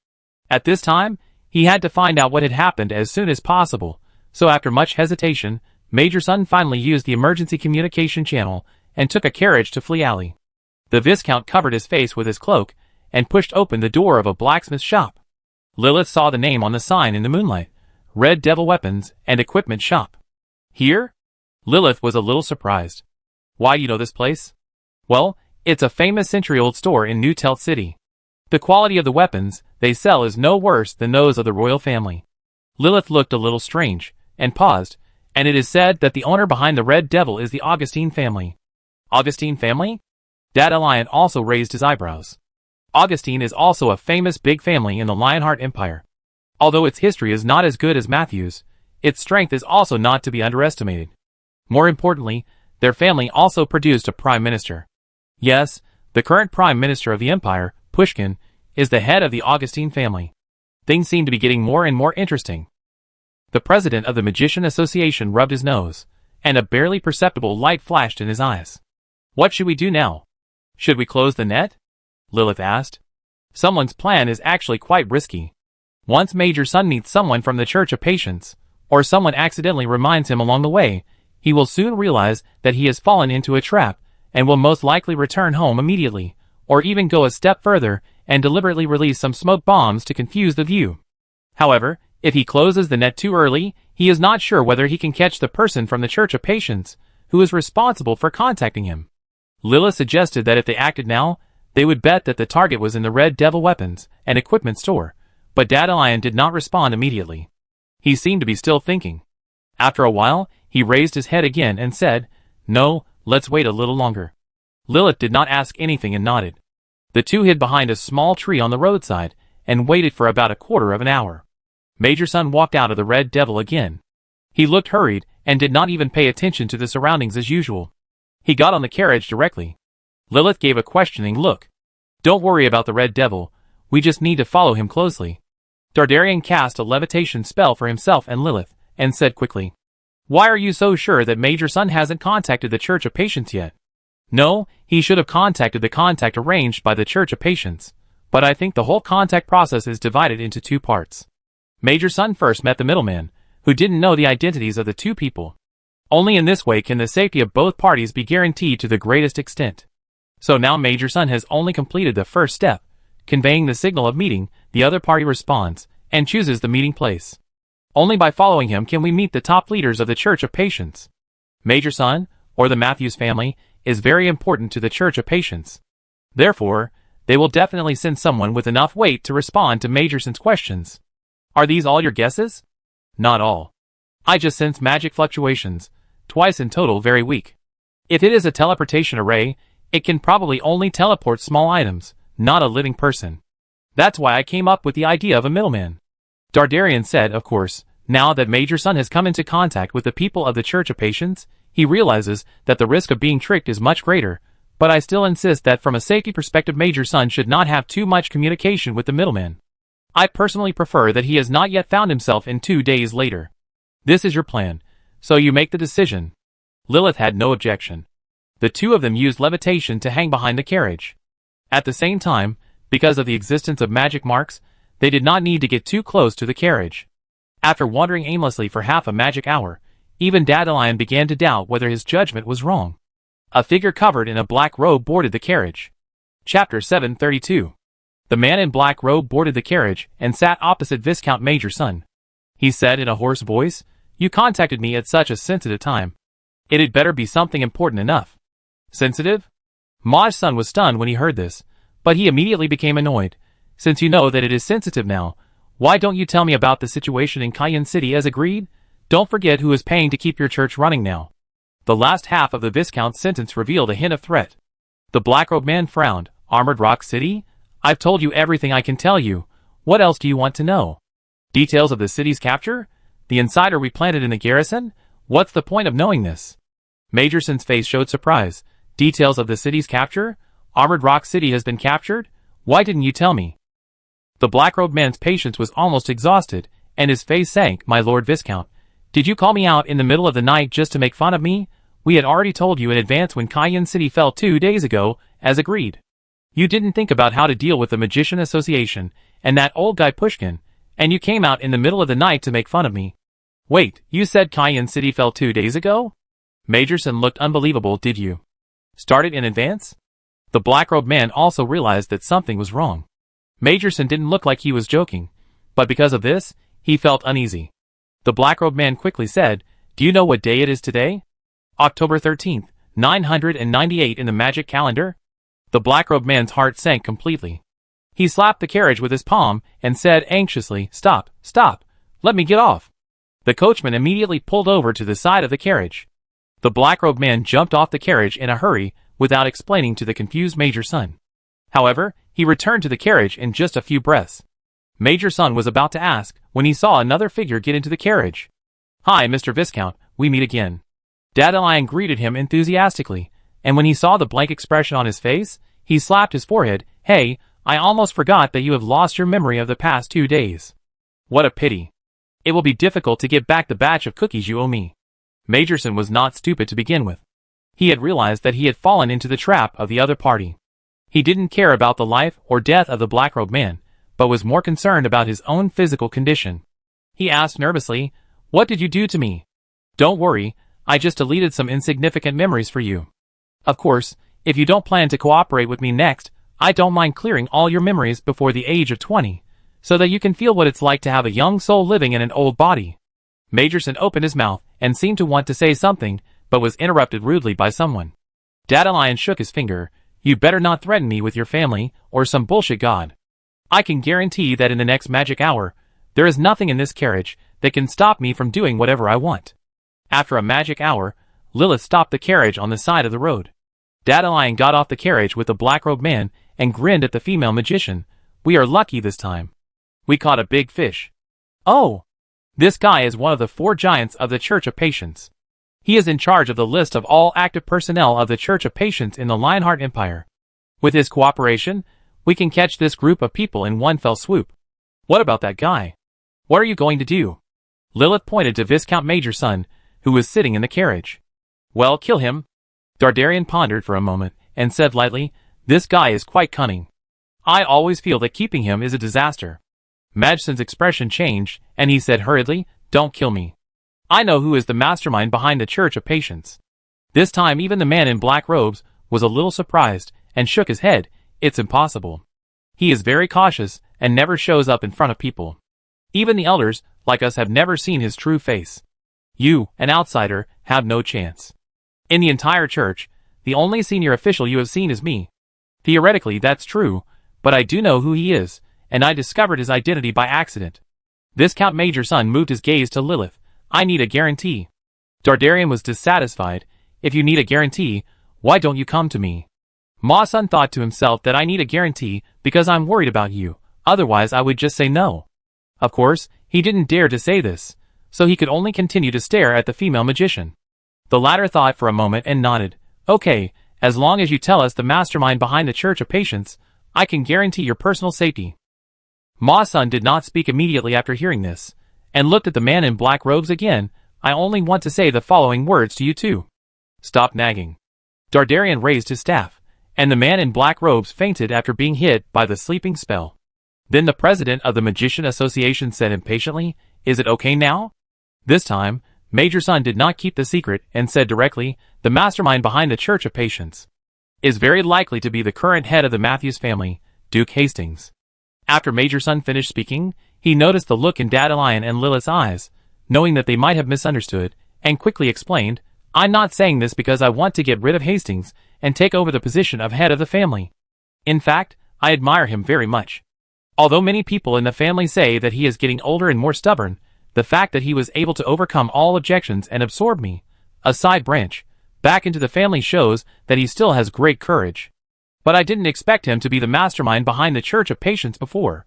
At this time, he had to find out what had happened as soon as possible, so after much hesitation, Major Sun finally used the emergency communication channel and took a carriage to Flea Alley. The Viscount covered his face with his cloak and pushed open the door of a blacksmith shop. Lilith saw the name on the sign in the moonlight, Red Devil Weapons and Equipment Shop. Here? Lilith was a little surprised. Why do you know this place? Well, it's a famous century-old store in New Telt City. The quality of the weapons they sell is no worse than those of the royal family. Lilith looked a little strange, and paused, and it is said that the owner behind the Red Devil is the Augustine family. Augustine family? Dandelion also raised his eyebrows. Augustine is also a famous big family in the Lionheart Empire. Although its history is not as good as Matthew's, its strength is also not to be underestimated. More importantly, their family also produced a prime minister. Yes, the current prime minister of the empire, Pushkin, is the head of the Augustine family. Things seem to be getting more and more interesting. The president of the Magician Association rubbed his nose, and a barely perceptible light flashed in his eyes. What should we do now? Should we close the net? Lilith asked. Someone's plan is actually quite risky. Once Major Sun meets someone from the Church of Patience, or someone accidentally reminds him along the way, he will soon realize that he has fallen into a trap, and will most likely return home immediately, or even go a step further and deliberately release some smoke bombs to confuse the view. However, if he closes the net too early, he is not sure whether he can catch the person from the Church of Patience who is responsible for contacting him. Lilith suggested that if they acted now, they would bet that the target was in the Red Devil Weapons and Equipment store, but Dandelion did not respond immediately. He seemed to be still thinking. After a while, he raised his head again and said, "No, let's wait a little longer." Lilith did not ask anything and nodded. The two hid behind a small tree on the roadside and waited for about a quarter of an hour. Major Sun walked out of the Red Devil again. He looked hurried and did not even pay attention to the surroundings as usual. He got on the carriage directly. Lilith gave a questioning look. "Don't worry about the Red Devil, we just need to follow him closely." Dardarian cast a levitation spell for himself and Lilith, and said quickly, "Why are you so sure that Major Sun hasn't contacted the Church of Patience yet?" "No, he should have contacted the contact arranged by the Church of Patience, but I think the whole contact process is divided into 2 parts. Major Sun first met the middleman, who didn't know the identities of the 2 people. Only in this way can the safety of both parties be guaranteed to the greatest extent. So now Major Sun has only completed the first step, conveying the signal of meeting, the other party responds, and chooses the meeting place. Only by following him can we meet the top leaders of the Church of Patience. Major Sun, or the Matthews family, is very important to the Church of Patience. Therefore, they will definitely send someone with enough weight to respond to Major Sun's questions. Are these all your guesses?" "Not all. I just sense magic fluctuations, twice in total very weak. If it is a teleportation array, it can probably only teleport small items, not a living person. That's why I came up with the idea of a middleman." Dardarian said, of course, now that Major Sun has come into contact with the people of the Church of Patience, he realizes that the risk of being tricked is much greater, but I still insist that from a safety perspective Major Sun should not have too much communication with the middleman. I personally prefer that he has not yet found himself in 2 days later. This is your plan, so you make the decision. Lilith had no objection. The two of them used levitation to hang behind the carriage. At the same time, because of the existence of magic marks, they did not need to get too close to the carriage. After wandering aimlessly for half a magic hour, even Dandelion began to doubt whether his judgment was wrong. A figure covered in a black robe boarded the carriage. Chapter 732. The man in black robe boarded the carriage and sat opposite Viscount Major's son. He said in a hoarse voice, "You contacted me at such a sensitive time. It had better be something important enough." Sensitive? Maj's son was stunned when he heard this, but he immediately became annoyed. "Since you know that it is sensitive now, why don't you tell me about the situation in Cayenne City as agreed? Don't forget who is paying to keep your church running now." The last half of the Viscount's sentence revealed a hint of threat. The black-robed man frowned. "Armored Rock City? I've told you everything I can tell you. What else do you want to know? Details of the city's capture? The insider we planted in the garrison? What's the point of knowing this?" Majorson's face showed surprise. "Details of the city's capture? Armored Rock City has been captured? Why didn't you tell me?" The black-robed man's patience was almost exhausted, and his face sank. "My Lord Viscount, did you call me out in the middle of the night just to make fun of me? We had already told you in advance when Cayenne City fell 2 days ago, as agreed. You didn't think about how to deal with the Magician Association and that old guy Pushkin, and you came out in the middle of the night to make fun of me." "Wait, you said Cayenne City fell 2 days ago?" Majorson looked unbelievable. "Did you start it in advance?" The black-robed man also realized that something was wrong. Majorson didn't look like he was joking, but because of this, he felt uneasy. The black-robed man quickly said, "Do you know what day it is today?" "October 13th, 998 in the magic calendar." The black-robed man's heart sank completely. He slapped the carriage with his palm and said anxiously, "Stop, stop, let me get off." The coachman immediately pulled over to the side of the carriage. The black-robed man jumped off the carriage in a hurry without explaining to the confused Major's son. However, he returned to the carriage in just a few breaths. Major's son was about to ask when he saw another figure get into the carriage. "Hi, Mr. Viscount, we meet again." Dandelion greeted him enthusiastically, and when he saw the blank expression on his face, he slapped his forehead. "Hey, I almost forgot that you have lost your memory of the past 2 days. What a pity. It will be difficult to get back the batch of cookies you owe me." Majorson was not stupid to begin with. He had realized that he had fallen into the trap of the other party. He didn't care about the life or death of the black-robed man, but was more concerned about his own physical condition. He asked nervously, "What did you do to me?" "Don't worry, I just deleted some insignificant memories for you. Of course, if you don't plan to cooperate with me next, I don't mind clearing all your memories before the age of 20, so that you can feel what it's like to have a young soul living in an old body." Majorson opened his mouth and seemed to want to say something, but was interrupted rudely by someone. Dandelion shook his finger. "You better not threaten me with your family, or some bullshit god. I can guarantee that in the next magic hour, there is nothing in this carriage that can stop me from doing whatever I want." After a magic hour, Lilith stopped the carriage on the side of the road. Dandelion got off the carriage with the black-robed man and grinned at the female magician. "We are lucky this time. We caught a big fish." "Oh, this guy is one of the 4 giants of the Church of Patience. He is in charge of the list of all active personnel of the Church of Patience in the Lionheart Empire. With his cooperation, we can catch this group of people in one fell swoop." "What about that guy? What are you going to do?" Lilith pointed to Viscount Major's son, who was sitting in the carriage. "Well, kill him." Dardarian pondered for a moment and said lightly, "This guy is quite cunning. I always feel that keeping him is a disaster." Majson's expression changed, and he said hurriedly, "Don't kill me. I know who is the mastermind behind the Church of Patience." This time even the man in black robes was a little surprised and shook his head. "It's impossible. He is very cautious and never shows up in front of people. Even the elders, like us, have never seen his true face. You, an outsider, have no chance. In the entire church, the only senior official you have seen is me. Theoretically, that's true, but I do know who he is, and I discovered his identity by accident." Viscount Major's son moved his gaze to Lilith. "I need a guarantee." Dardarian was dissatisfied. "If you need a guarantee, why don't you come to me?" Ma Sun thought to himself that I need a guarantee because I'm worried about you, otherwise I would just say no. Of course, he didn't dare to say this, so he could only continue to stare at the female magician. The latter thought for a moment and nodded. "Okay, as long as you tell us the mastermind behind the Church of Patience, I can guarantee your personal safety." Ma Sun did not speak immediately after hearing this, and looked at the man in black robes again. "I only want to say the following words to you two. Stop nagging. Dardarian raised his staff, and the man in black robes fainted after being hit by the sleeping spell. Then the president of the Magician Association said impatiently, "Is it okay now?" This time, Major Sun did not keep the secret and said directly, "The mastermind behind the Church of Patience is very likely to be the current head of the Matthews family, Duke Hastings." After Major Sun finished speaking, he noticed the look in Dandelion and Lilith's eyes, knowing that they might have misunderstood, and quickly explained, "I'm not saying this because I want to get rid of Hastings and take over the position of head of the family. In fact, I admire him very much. Although many people in the family say that he is getting older and more stubborn, the fact that he was able to overcome all objections and absorb me, a side branch, back into the family shows that he still has great courage. But I didn't expect him to be the mastermind behind the Church of Patience before."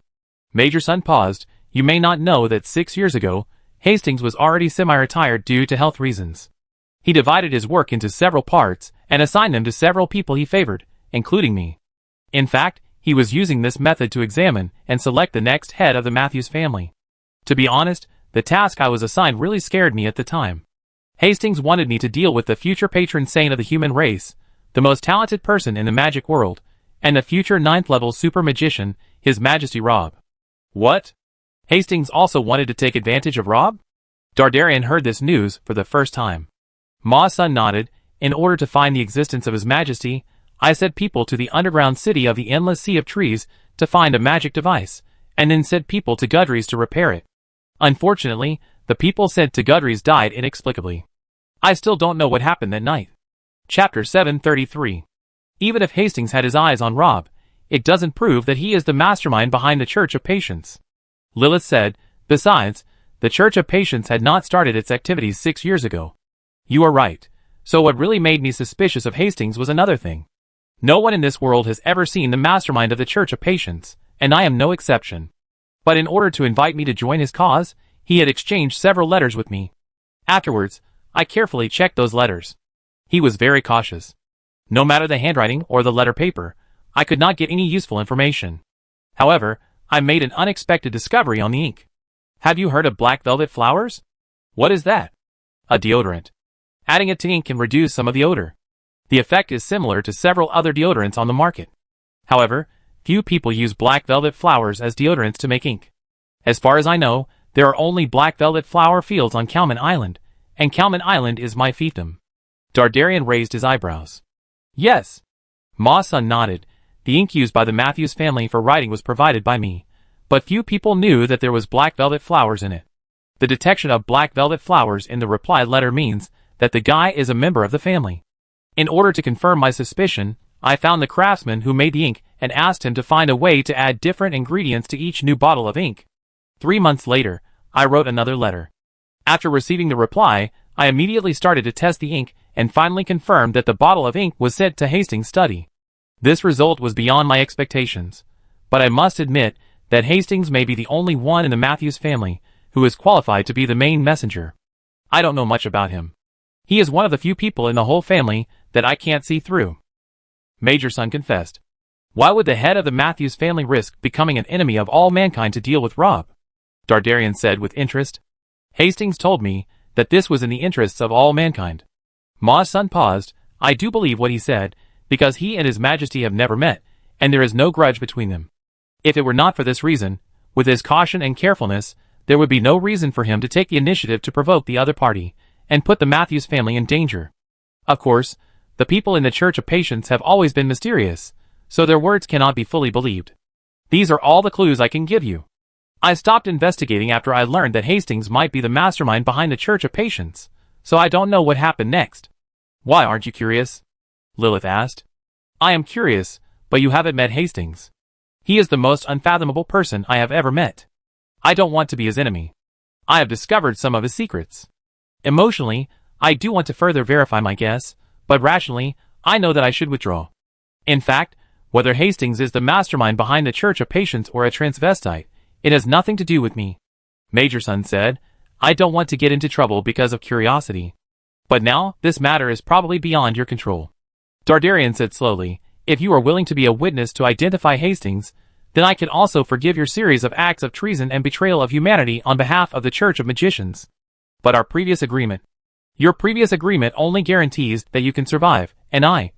Major Sun paused. "You may not know that 6 years ago, Hastings was already semi-retired due to health reasons. He divided his work into several parts and assigned them to several people he favored, including me. In fact, he was using this method to examine and select the next head of the Matthews family. To be honest, the task I was assigned really scared me at the time. Hastings wanted me to deal with the future patron saint of the human race, the most talented person in the magic world, and the future 9th-level super magician, His Majesty Rob." "What? Hastings also wanted to take advantage of Rob?" Dardarian heard this news for the first time. Ma Sun nodded. "In order to find the existence of His Majesty, I sent people to the underground city of the Endless Sea of Trees to find a magic device, and then sent people to Gudries to repair it. Unfortunately, the people sent to Gudries died inexplicably. I still don't know what happened that night." Chapter 733. Even if Hastings had his eyes on Rob, it doesn't prove that he is the mastermind behind the Church of Patience. Lilith said, "Besides, the Church of Patience had not started its activities 6 years ago." "You are right. So what really made me suspicious of Hastings was another thing. No one in this world has ever seen the mastermind of the Church of Patience, and I am no exception. But in order to invite me to join his cause, he had exchanged several letters with me. Afterwards, I carefully checked those letters. He was very cautious. No matter the handwriting or the letter paper, I could not get any useful information. However, I made an unexpected discovery on the ink. Have you heard of black velvet flowers? What is that? A deodorant. Adding it to ink can reduce some of the odor. The effect is similar to several other deodorants on the market. However, few people use black velvet flowers as deodorants to make ink. As far as I know, there are only black velvet flower fields on Kalman Island, and Kalman Island is my fiefdom." Dardarian raised his eyebrows. "Yes." Ma Sun nodded. "The ink used by the Matthews family for writing was provided by me, but few people knew that there was black velvet flowers in it. The detection of black velvet flowers in the reply letter means that the guy is a member of the family. In order to confirm my suspicion, I found the craftsman who made the ink and asked him to find a way to add different ingredients to each new bottle of ink. 3 months later, I wrote another letter. After receiving the reply, I immediately started to test the ink and finally confirmed that the bottle of ink was sent to Hastings' study. This result was beyond my expectations, but I must admit that Hastings may be the only one in the Matthews family who is qualified to be the main messenger. I don't know much about him. He is one of the few people in the whole family that I can't see through." Major Sun confessed. "Why would the head of the Matthews family risk becoming an enemy of all mankind to deal with Rob?" Dardarian said with interest. "Hastings told me that this was in the interests of all mankind." Ma Sun paused. "I do believe what he said, because he and His Majesty have never met, and there is no grudge between them. If it were not for this reason, with his caution and carefulness, there would be no reason for him to take the initiative to provoke the other party, and put the Matthews family in danger. Of course, the people in the Church of Patience have always been mysterious, so their words cannot be fully believed. These are all the clues I can give you. I stopped investigating after I learned that Hastings might be the mastermind behind the Church of Patience, so I don't know what happened next." "Why aren't you curious?" Lilith asked. "I am curious, but you haven't met Hastings. He is the most unfathomable person I have ever met. I don't want to be his enemy. I have discovered some of his secrets. Emotionally, I do want to further verify my guess, but rationally, I know that I should withdraw. In fact, whether Hastings is the mastermind behind the Church of Patience or a transvestite, it has nothing to do with me." Major Sun said, "I don't want to get into trouble because of curiosity. But now, this matter is probably beyond your control." Dardarian said slowly, "If you are willing to be a witness to identify Hastings, then I can also forgive your series of acts of treason and betrayal of humanity on behalf of the Church of Magicians. But our previous agreement..." Your previous agreement only guarantees that you can survive, and I,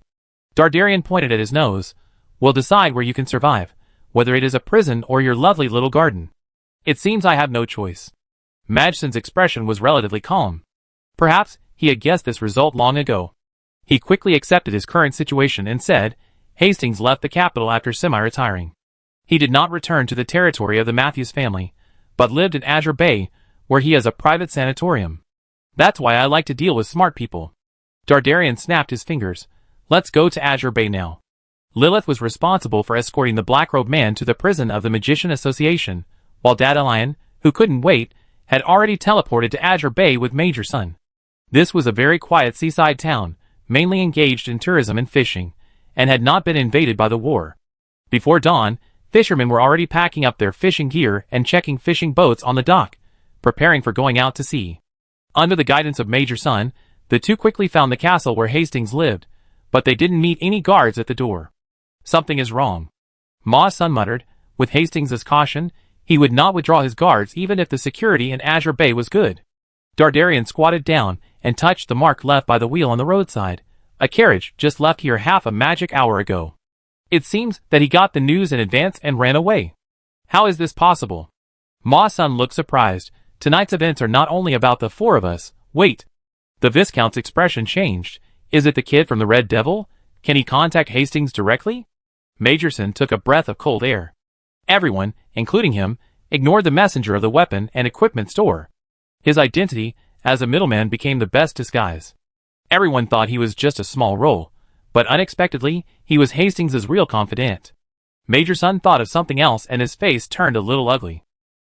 Dardarian pointed at his nose, will decide where you can survive, whether it is a prison or your lovely little garden. It seems I have no choice. Madgeson's expression was relatively calm. Perhaps he had guessed this result long ago. He quickly accepted his current situation and said, Hastings left the capital after semi-retiring. He did not return to the territory of the Matthews family, but lived in Azure Bay, where he has a private sanatorium. That's why I like to deal with smart people. Dardarian snapped his fingers. Let's go to Azure Bay now. Lilith was responsible for escorting the black-robed man to the prison of the Magician Association, while Dandelion, who couldn't wait, had already teleported to Azure Bay with Major Sun. This was a very quiet seaside town, mainly engaged in tourism and fishing, and had not been invaded by the war. Before dawn, fishermen were already packing up their fishing gear and checking fishing boats on the dock, preparing for going out to sea. Under the guidance of Major Sun, the two quickly found the castle where Hastings lived, but they didn't meet any guards at the door. Something is wrong. Ma Sun muttered. With Hastings' caution, he would not withdraw his guards even if the security in Azure Bay was good. Dardarian squatted down and touched the mark left by the wheel on the roadside. A carriage just left here half a magic hour ago. It seems that he got the news in advance and ran away. How is this possible? Ma Sun looked surprised. Tonight's events are not only about the four of us. Wait. The Viscount's expression changed. Is it the kid from the Red Devil? Can he contact Hastings directly? Major Sun took a breath of cold air. Everyone, including him, ignored the messenger of the weapon and equipment store. His identity, as a middleman, became the best disguise. Everyone thought he was just a small role, but unexpectedly, he was Hastings' real confidant. Major Sun thought of something else and his face turned a little ugly.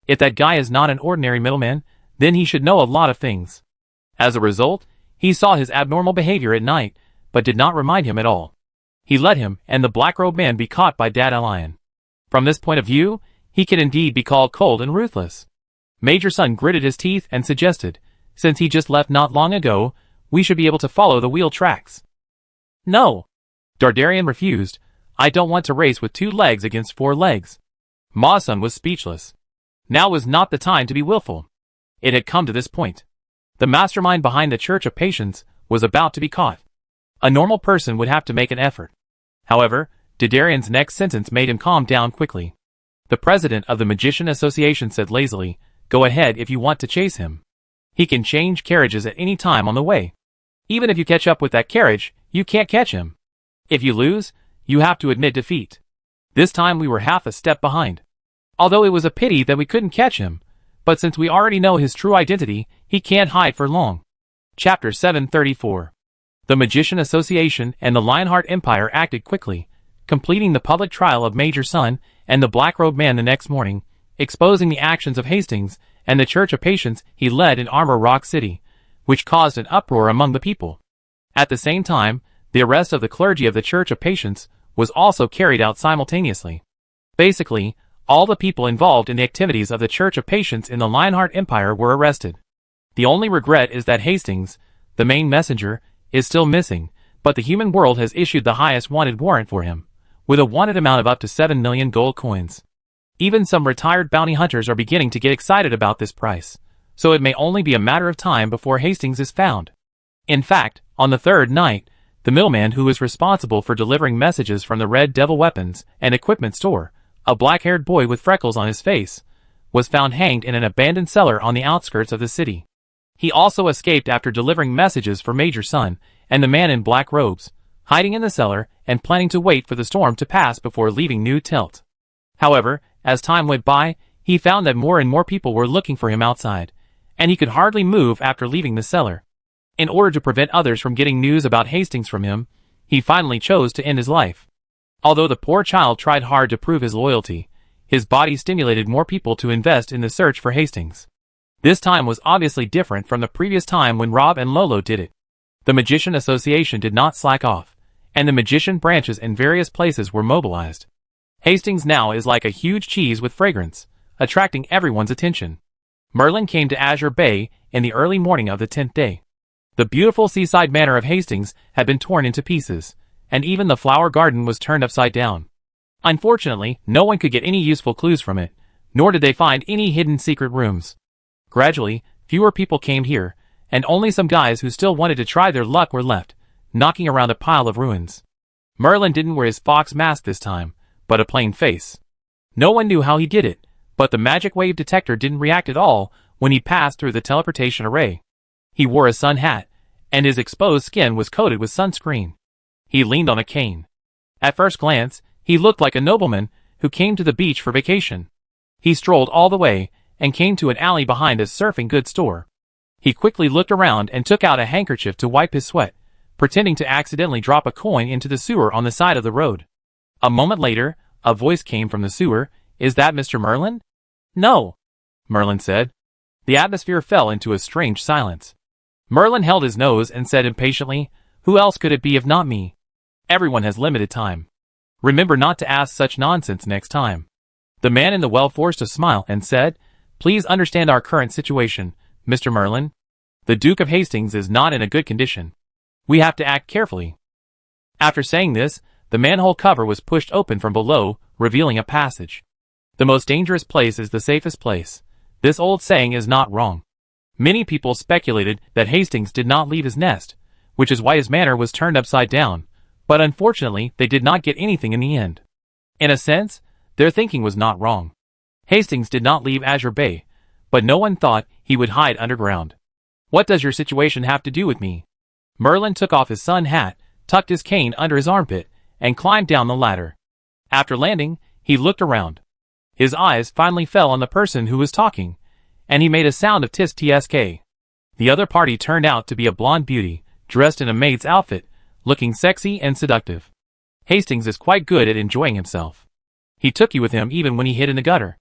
If that guy is not an ordinary middleman, then he should know a lot of things. As a result, he saw his abnormal behavior at night, but did not remind him at all. He let him and the black-robed man be caught by Dandelion. From this point of view, he can indeed be called cold and ruthless. Major Sun gritted his teeth and suggested, since he just left not long ago, we should be able to follow the wheel tracks. No. Dardarian refused. I don't want to race with 2 legs against 4 legs. Ma Sun was speechless. Now was not the time to be willful. It had come to this point. The mastermind behind the Church of Patience was about to be caught. A normal person would have to make an effort. However, Dardarian's next sentence made him calm down quickly. The president of the Magician Association said lazily, Go ahead if you want to chase him. He can change carriages at any time on the way. Even if you catch up with that carriage, you can't catch him. If you lose, you have to admit defeat. This time we were half a step behind. Although it was a pity that we couldn't catch him, but since we already know his true identity, he can't hide for long. Chapter 734. The Magician Association and the Lionheart Empire acted quickly, completing the public trial of Major Sun and the black-robed man the next morning, exposing the actions of Hastings and the Church of Patience he led in Armor Rock City, which caused an uproar among the people. At the same time, the arrest of the clergy of the Church of Patience was also carried out simultaneously. Basically, all the people involved in the activities of the Church of Patience in the Lionheart Empire were arrested. The only regret is that Hastings, the main messenger, is still missing, but the human world has issued the highest wanted warrant for him, with a wanted amount of up to 7 million gold coins. Even some retired bounty hunters are beginning to get excited about this price, so it may only be a matter of time before Hastings is found. In fact, on the 3rd night, the middleman who was responsible for delivering messages from the Red Devil weapons and equipment store, a black-haired boy with freckles on his face, was found hanged in an abandoned cellar on the outskirts of the city. He also escaped after delivering messages for Major Sun and the man in black robes, hiding in the cellar and planning to wait for the storm to pass before leaving New Tilt. However, as time went by, he found that more and more people were looking for him outside, and he could hardly move after leaving the cellar. In order to prevent others from getting news about Hastings from him, he finally chose to end his life. Although the poor child tried hard to prove his loyalty, his body stimulated more people to invest in the search for Hastings. This time was obviously different from the previous time when Rob and Lolo did it. The Magician Association did not slack off, and the magician branches in various places were mobilized. Hastings now is like a huge cheese with fragrance, attracting everyone's attention. Merlin came to Azure Bay in the early morning of the 10th day. The beautiful seaside manor of Hastings had been torn into pieces, and even the flower garden was turned upside down. Unfortunately, no one could get any useful clues from it, nor did they find any hidden secret rooms. Gradually, fewer people came here, and only some guys who still wanted to try their luck were left, knocking around a pile of ruins. Merlin didn't wear his fox mask this time, but a plain face. No one knew how he did it, but the magic wave detector didn't react at all when he passed through the teleportation array. He wore a sun hat, and his exposed skin was coated with sunscreen. He leaned on a cane. At first glance, he looked like a nobleman who came to the beach for vacation. He strolled all the way and came to an alley behind a surfing goods store. He quickly looked around and took out a handkerchief to wipe his sweat, pretending to accidentally drop a coin into the sewer on the side of the road. A moment later, a voice came from the sewer. "Is that Mr. Merlin?" "No," Merlin said. The atmosphere fell into a strange silence. Merlin held his nose and said impatiently, "Who else could it be if not me? Everyone has limited time. Remember not to ask such nonsense next time." The man in the well forced a smile and said, "Please understand our current situation, Mr. Merlin. The Duke of Hastings is not in a good condition. We have to act carefully." After saying this, the manhole cover was pushed open from below, revealing a passage. The most dangerous place is the safest place. This old saying is not wrong. Many people speculated that Hastings did not leave his nest, which is why his manor was turned upside down, but unfortunately they did not get anything in the end. In a sense, their thinking was not wrong. Hastings did not leave Azure Bay, but no one thought he would hide underground. "What does your situation have to do with me?" Merlin took off his sun hat, tucked his cane under his armpit, and climbed down the ladder. After landing, he looked around. His eyes finally fell on the person who was talking, and he made a sound of tisk tsk. The other party turned out to be a blonde beauty, dressed in a maid's outfit, looking sexy and seductive. Hastings is quite good at enjoying himself. He took you with him even when he hid in the gutter.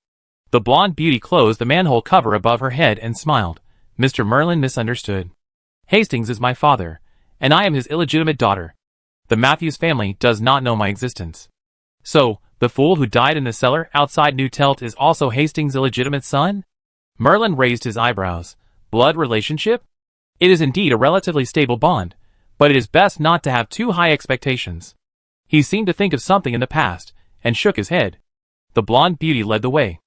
The blonde beauty closed the manhole cover above her head and smiled. Mr. Merlin misunderstood. "Hastings is my father, and I am his illegitimate daughter. The Matthews family does not know my existence." "So, the fool who died in the cellar outside New Telt is also Hastings' illegitimate son?" Merlin raised his eyebrows. "Blood relationship? It is indeed a relatively stable bond, but it is best not to have too high expectations." He seemed to think of something in the past, and shook his head. The blonde beauty led the way.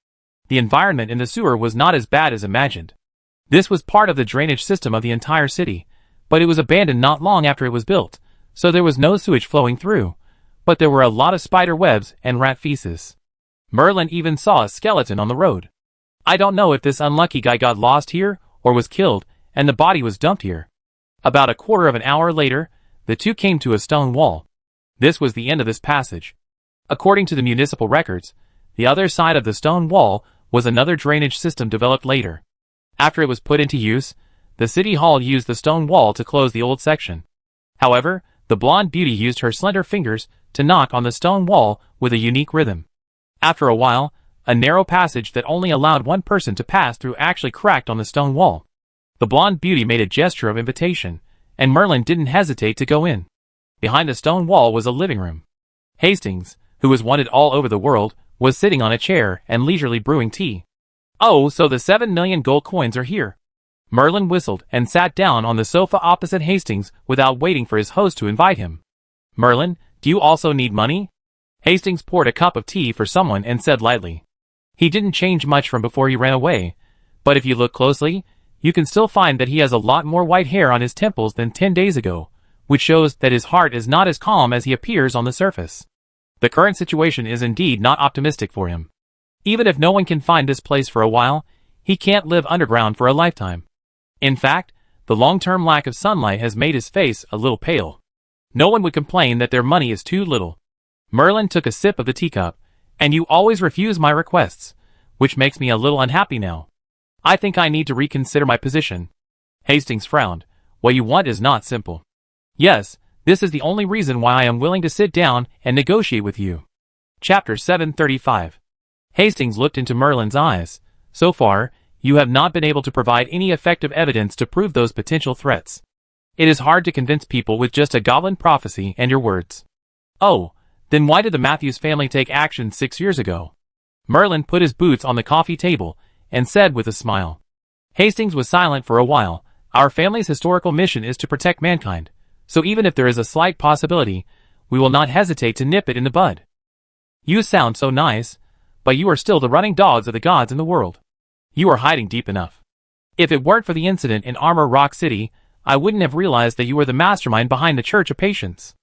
The environment in the sewer was not as bad as imagined. This was part of the drainage system of the entire city, but it was abandoned not long after it was built, so there was no sewage flowing through, but there were a lot of spider webs and rat feces. Merlin even saw a skeleton on the road. "I don't know if this unlucky guy got lost here, or was killed, and the body was dumped here." About a quarter of an hour later, the two came to a stone wall. This was the end of this passage. According to the municipal records, the other side of the stone wall was another drainage system developed later. After it was put into use, the city hall used the stone wall to close the old section. However, the blonde beauty used her slender fingers to knock on the stone wall with a unique rhythm. After a while, a narrow passage that only allowed one person to pass through actually cracked on the stone wall. The blonde beauty made a gesture of invitation, and Merlin didn't hesitate to go in. Behind the stone wall was a living room. Hastings, who was wanted all over the world, was sitting on a chair and leisurely brewing tea. "Oh, so the 7 million gold coins are here." Merlin whistled and sat down on the sofa opposite Hastings without waiting for his host to invite him. "Merlin, do you also need money?" Hastings poured a cup of tea for someone and said lightly. He didn't change much from before he ran away, but if you look closely, you can still find that he has a lot more white hair on his temples than 10 days ago, which shows that his heart is not as calm as he appears on the surface. The current situation is indeed not optimistic for him. Even if no one can find this place for a while, he can't live underground for a lifetime. In fact, the long-term lack of sunlight has made his face a little pale. No one would complain that their money is too little. Merlin took a sip of the teacup. "And you always refuse my requests, which makes me a little unhappy now. I think I need to reconsider my position." Hastings frowned. "What you want is not simple." "Yes, this is the only reason why I am willing to sit down and negotiate with you." Chapter 735. Hastings looked into Merlin's eyes. "So far, you have not been able to provide any effective evidence to prove those potential threats. It is hard to convince people with just a goblin prophecy and your words." "Oh, then why did the Matthews family take action 6 years ago?" Merlin put his boots on the coffee table and said with a smile. Hastings was silent for a while. "Our family's historical mission is to protect mankind, so even if there is a slight possibility, we will not hesitate to nip it in the bud." "You sound so nice, but you are still the running dogs of the gods in the world. You are hiding deep enough." If it weren't for the incident in Armor Rock City, I wouldn't have realized that you were the mastermind behind the Church of Patience.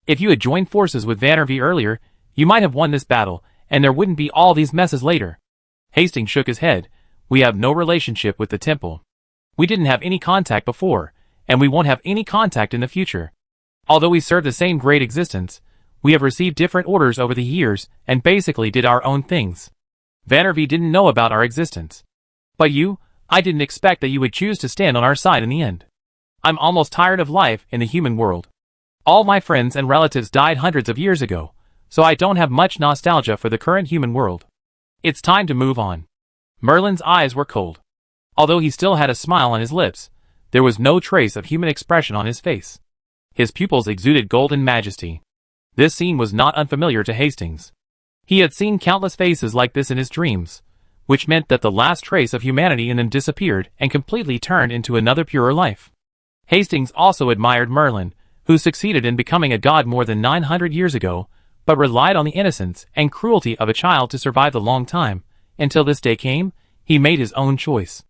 If you had joined forces with Vandervee earlier, you might have won this battle, and there wouldn't be all these messes later. Hastings shook his head. We have no relationship with the temple. We didn't have any contact before, and we won't have any contact in the future. Although we serve the same great existence, we have received different orders over the years and basically did our own things. Vandervee didn't know about our existence. But you, I didn't expect that you would choose to stand on our side in the end. I'm almost tired of life in the human world. All my friends and relatives died hundreds of years ago, so I don't have much nostalgia for the current human world. It's time to move on. Merlin's eyes were cold. Although he still had a smile on his lips, there was no trace of human expression on his face. His pupils exuded golden majesty. This scene was not unfamiliar to Hastings. He had seen countless faces like this in his dreams, which meant that the last trace of humanity in them disappeared and completely turned into another purer life. Hastings also admired Merlin, who succeeded in becoming a god more than 900 years ago, but relied on the innocence and cruelty of a child to survive the long time. Until this day came, he made his own choice.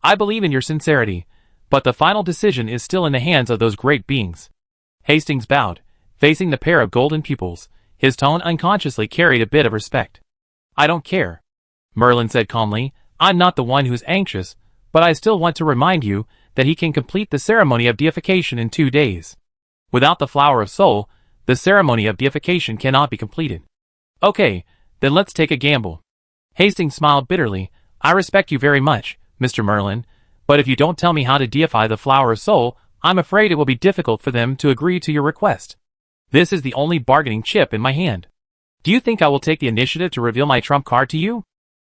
I believe in your sincerity, but the final decision is still in the hands of those great beings. Hastings bowed, facing the pair of golden pupils. His tone unconsciously carried a bit of respect. I don't care, Merlin said calmly. I'm not the one who's anxious, but I still want to remind you that he can complete the ceremony of deification in 2 days. Without the Flower of Soul, the ceremony of deification cannot be completed. Okay, then let's take a gamble. Hastings smiled bitterly. I respect you very much, Mr. Merlin, but if you don't tell me how to deify the Flower of Soul, I'm afraid it will be difficult for them to agree to your request. This is the only bargaining chip in my hand. Do you think I will take the initiative to reveal my trump card to you?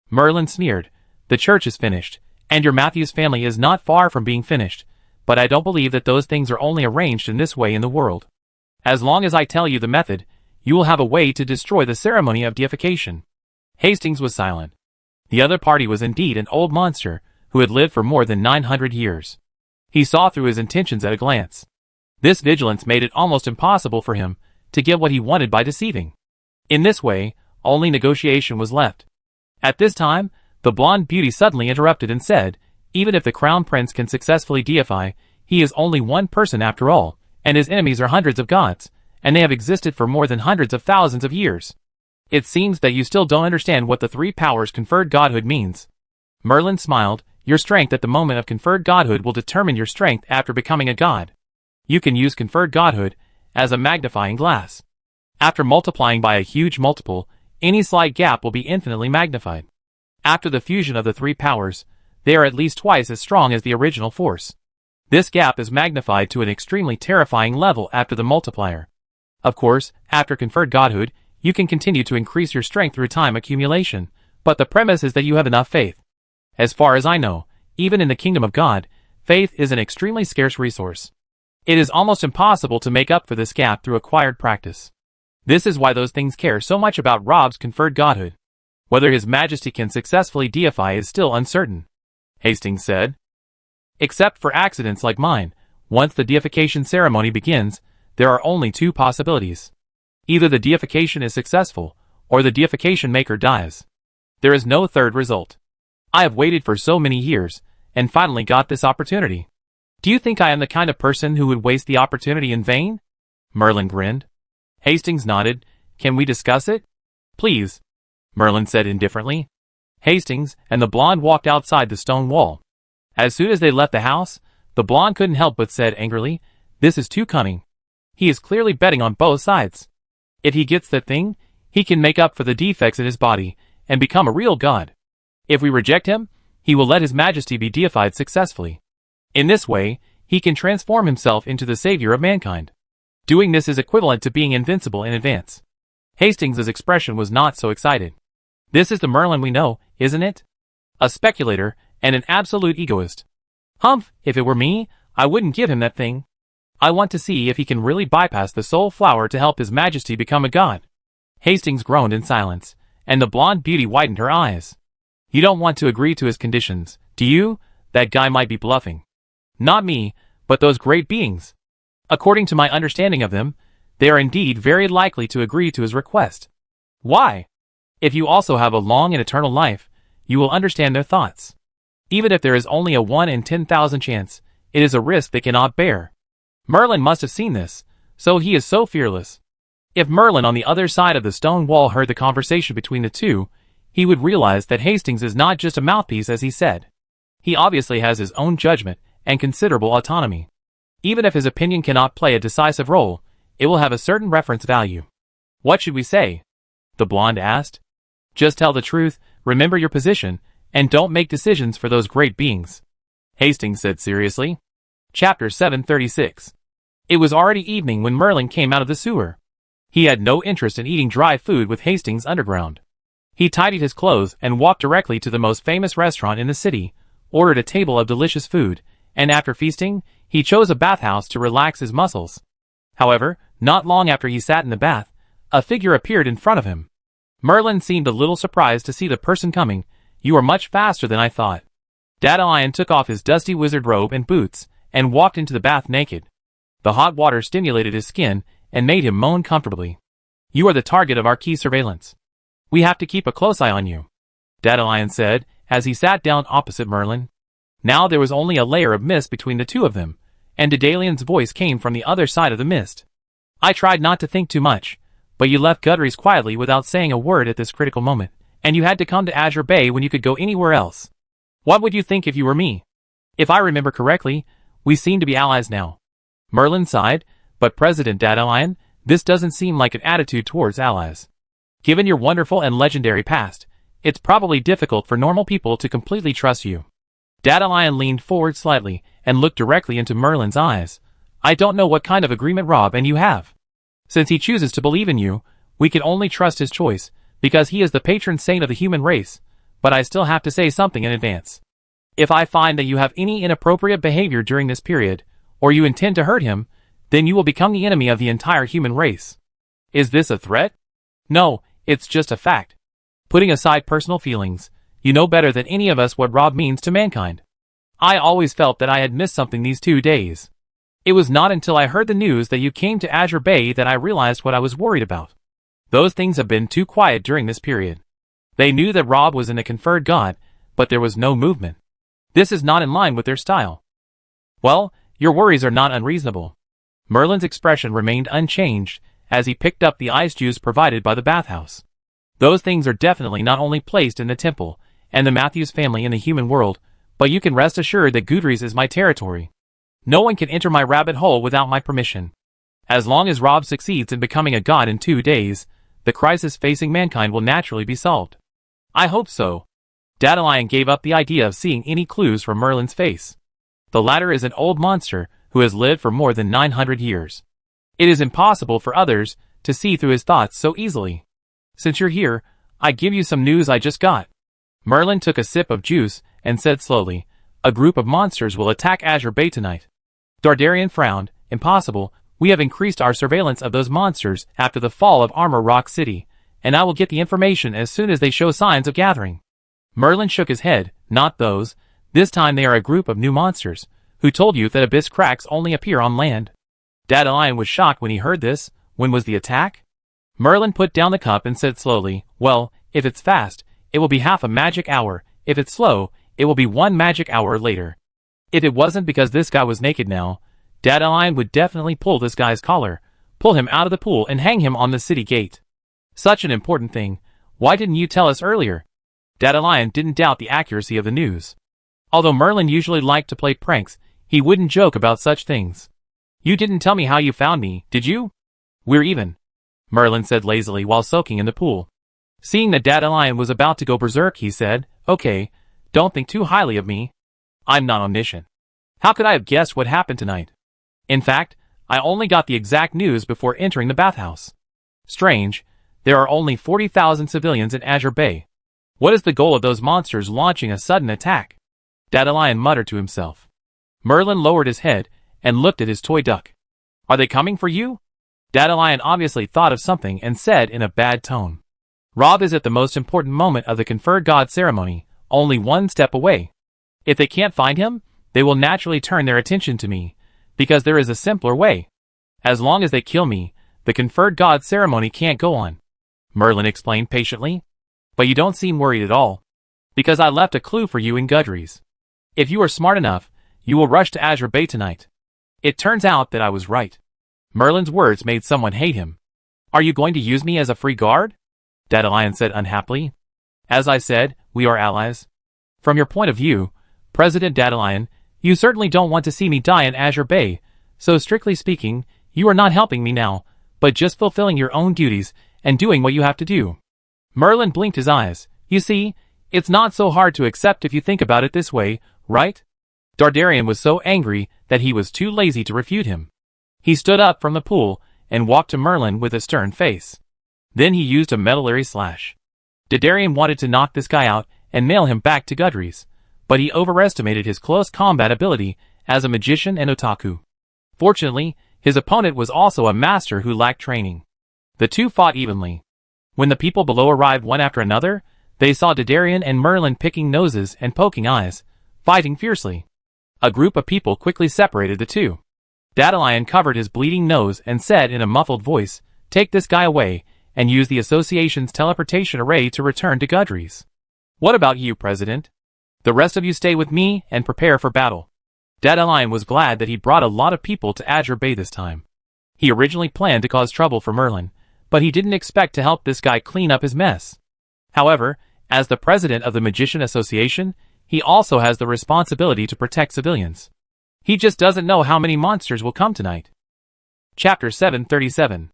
Merlin sneered. The church is finished, and your Matthews family is not far from being finished, but I don't believe that those things are only arranged in this way in the world. As long as I tell you the method, you will have a way to destroy the ceremony of deification. Hastings was silent. The other party was indeed an old monster, who had lived for more than 900 years. He saw through his intentions at a glance. This vigilance made it almost impossible for him to get what he wanted by deceiving. In this way, only negotiation was left. At this time, the blonde beauty suddenly interrupted and said, even if the crown prince can successfully deify, he is only one person after all, and his enemies are hundreds of gods, and they have existed for more than hundreds of thousands of years. It seems that you still don't understand what the 3 powers conferred godhood means. Merlin smiled. Your strength at the moment of conferred godhood will determine your strength after becoming a god. You can use conferred godhood as a magnifying glass. After multiplying by a huge multiple, any slight gap will be infinitely magnified. After the fusion of the 3 powers, they are at least twice as strong as the original force. This gap is magnified to an extremely terrifying level after the multiplier. Of course, after conferred godhood, you can continue to increase your strength through time accumulation, but the premise is that you have enough faith. As far as I know, even in the kingdom of God, faith is an extremely scarce resource. It is almost impossible to make up for this gap through acquired practice. This is why those things care so much about Rob's conferred godhood. Whether His Majesty can successfully deify is still uncertain, Hastings said. Except for accidents like mine, once the deification ceremony begins, there are only 2 possibilities. Either the deification is successful, or the deification maker dies. There is no third result. I have waited for so many years, and finally got this opportunity. Do you think I am the kind of person who would waste the opportunity in vain? Merlin grinned. Hastings nodded. Can we discuss it? Please, Merlin said indifferently. Hastings and the blonde walked outside the stone wall. As soon as they left the house, the blonde couldn't help but said angrily, this is too cunning. He is clearly betting on both sides. If he gets that thing, he can make up for the defects in his body and become a real god. If we reject him, he will let His Majesty be deified successfully. In this way, he can transform himself into the savior of mankind. Doing this is equivalent to being invincible in advance. Hastings' expression was not so excited. This is the Merlin we know, isn't it? A speculator and an absolute egoist. Humph, if it were me, I wouldn't give him that thing. I want to see if he can really bypass the soul flower to help His Majesty become a god. Hastings groaned in silence, and the blonde beauty widened her eyes. You don't want to agree to his conditions, do you? That guy might be bluffing. Not me, but those great beings. According to my understanding of them, they are indeed very likely to agree to his request. Why? If you also have a long and eternal life, you will understand their thoughts. Even if there is only a 1 in 10,000 chance, it is a risk they cannot bear. Merlin must have seen this, so he is so fearless. If Merlin on the other side of the stone wall heard the conversation between the two, he would realize that Hastings is not just a mouthpiece as he said. He obviously has his own judgment and considerable autonomy. Even if his opinion cannot play a decisive role, it will have a certain reference value. What should we say? The blonde asked. Just tell the truth, remember your position, and don't make decisions for those great beings. Hastings said seriously. Chapter 736. It was already evening when Merlin came out of the sewer. He had no interest in eating dry food with Hastings underground. He tidied his clothes and walked directly to the most famous restaurant in the city, ordered a table of delicious food, and after feasting, he chose a bathhouse to relax his muscles. However, not long after he sat in the bath, a figure appeared in front of him. Merlin seemed a little surprised to see the person coming. You are much faster than I thought. Dandelion took off his dusty wizard robe and boots, and walked into the bath naked. The hot water stimulated his skin, and made him moan comfortably. You are the target of our key surveillance. We have to keep a close eye on you, Dandelion said, as he sat down opposite Merlin. Now there was only a layer of mist between the two of them, and Dandelian's voice came from the other side of the mist. I tried not to think too much, but you left Gudrie's quietly without saying a word at this critical moment, and you had to come to Azure Bay when you could go anywhere else. What would you think if you were me? If I remember correctly, we seem to be allies now. Merlin sighed, but President Dandelion, this doesn't seem like an attitude towards allies. Given your wonderful and legendary past, it's probably difficult for normal people to completely trust you. Dandelion leaned forward slightly and looked directly into Merlin's eyes. I don't know what kind of agreement Rob and you have. Since he chooses to believe in you, we can only trust his choice, because he is the patron saint of the human race, but I still have to say something in advance. If I find that you have any inappropriate behavior during this period, or you intend to hurt him, then you will become the enemy of the entire human race. Is this a threat? No, it's just a fact. Putting aside personal feelings, you know better than any of us what Rob means to mankind. I always felt that I had missed something these 2 days. It was not until I heard the news that you came to Azure Bay that I realized what I was worried about. Those things have been too quiet during this period. They knew that Rob was in a conferred god, but there was no movement. This is not in line with their style. Well, your worries are not unreasonable. Merlin's expression remained unchanged as he picked up the ice juice provided by the bathhouse. Those things are definitely not only placed in the temple and the Matthews family in the human world, but you can rest assured that Gudrie's is my territory. No one can enter my rabbit hole without my permission. As long as Rob succeeds in becoming a god in 2 days, the crisis facing mankind will naturally be solved. I hope so. Dandelion gave up the idea of seeing any clues from Merlin's face. The latter is an old monster who has lived for more than 900 years. It is impossible for others to see through his thoughts so easily. Since you're here, I give you some news I just got. Merlin took a sip of juice and said slowly, a group of monsters will attack Azure Bay tonight. Dardarian frowned. Impossible, we have increased our surveillance of those monsters after the fall of Armor Rock City, and I will get the information as soon as they show signs of gathering. Merlin shook his head. Not those. This time they are a group of new monsters. Who told you that abyss cracks only appear on land? Dandelion was shocked when he heard this. When was the attack? Merlin put down the cup and said slowly, well, if it's fast, it will be half a magic hour. If it's slow, it will be 1 magic hour later. If it wasn't because this guy was naked now, Dandelion would definitely pull this guy's collar, pull him out of the pool and hang him on the city gate. Such an important thing. Why didn't you tell us earlier? Dandelion didn't doubt the accuracy of the news. Although Merlin usually liked to play pranks, he wouldn't joke about such things. You didn't tell me how you found me, did you? We're even, Merlin said lazily while soaking in the pool. Seeing that Dandelion was about to go berserk, he said, okay, don't think too highly of me. I'm not omniscient. How could I have guessed what happened tonight? In fact, I only got the exact news before entering the bathhouse. Strange, there are only 40,000 civilians in Azure Bay. What is the goal of those monsters launching a sudden attack? Dandelion muttered to himself. Merlin lowered his head and looked at his toy duck. Are they coming for you? Dandelion obviously thought of something and said in a bad tone. Rob is at the most important moment of the conferred god ceremony, only 1 step away. If they can't find him, they will naturally turn their attention to me, because there is a simpler way. As long as they kill me, the conferred god ceremony can't go on, Merlin explained patiently. But you don't seem worried at all. Because I left a clue for you in Gudrie's. If you are smart enough, you will rush to Azure Bay tonight. It turns out that I was right. Merlin's words made someone hate him. Are you going to use me as a free guard? Dandelion said unhappily. As I said, we are allies. From your point of view, President Dandelion, you certainly don't want to see me die in Azure Bay, so strictly speaking, you are not helping me now, but just fulfilling your own duties and doing what you have to do. Merlin blinked his eyes. You see, it's not so hard to accept if you think about it this way, right? Dardarian was so angry that he was too lazy to refute him. He stood up from the pool and walked to Merlin with a stern face. Then he used a medullary slash. Dardarian wanted to knock this guy out and mail him back to Gudry's, but he overestimated his close combat ability as a magician and otaku. Fortunately, his opponent was also a master who lacked training. The two fought evenly. When the people below arrived one after another, they saw Dardarian and Merlin picking noses and poking eyes, fighting fiercely. A group of people quickly separated the two. Dandelion covered his bleeding nose and said in a muffled voice, "Take this guy away, and use the association's teleportation array to return to Gudry's. What about you, President? The rest of you stay with me and prepare for battle." Dandelion was glad that he brought a lot of people to Azure Bay this time. He originally planned to cause trouble for Merlin, but he didn't expect to help this guy clean up his mess. However, as the president of the Magician Association, he also has the responsibility to protect civilians. He just doesn't know how many monsters will come tonight. Chapter 737.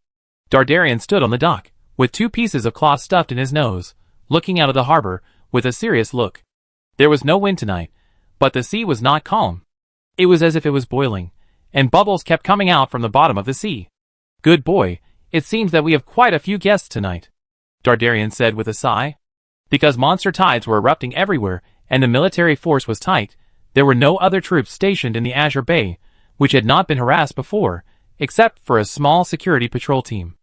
Dardarian stood on the dock, with 2 pieces of cloth stuffed in his nose, looking out of the harbor with a serious look. There was no wind tonight, but the sea was not calm. It was as if it was boiling, and bubbles kept coming out from the bottom of the sea. "Good boy, it seems that we have quite a few guests tonight," Dardarian said with a sigh. Because monster tides were erupting everywhere and the military force was tight, there were no other troops stationed in the Azure Bay, which had not been harassed before, except for a small security patrol team.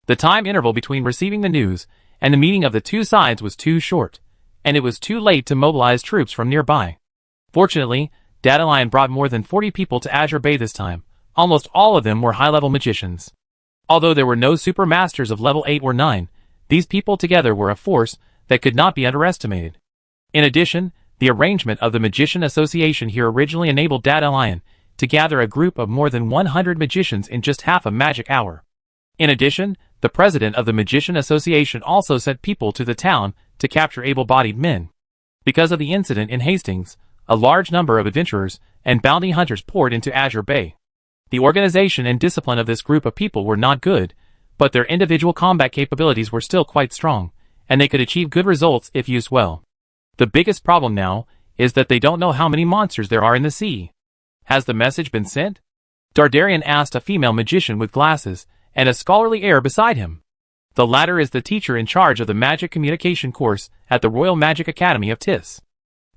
The time interval between receiving the news and the meeting of the two sides was too short, and it was too late to mobilize troops from nearby. Fortunately, Dandelion brought more than 40 people to Azure Bay this time. Almost all of them were high-level magicians. Although there were no super masters of level 8 or 9, these people together were a force that could not be underestimated. In addition, the arrangement of the Magician Association here originally enabled Dandelion to gather a group of more than 100 magicians in just half a magic hour. In addition, the president of the Magician Association also sent people to the town to capture able-bodied men. Because of the incident in Hastings, a large number of adventurers and bounty hunters poured into Azure Bay. The organization and discipline of this group of people were not good, but their individual combat capabilities were still quite strong, and they could achieve good results if used well. The biggest problem now is that they don't know how many monsters there are in the sea. Has the message been sent? Dardarian asked a female magician with glasses and a scholarly air beside him. The latter is the teacher in charge of the Magic Communication course at the Royal Magic Academy of Tis.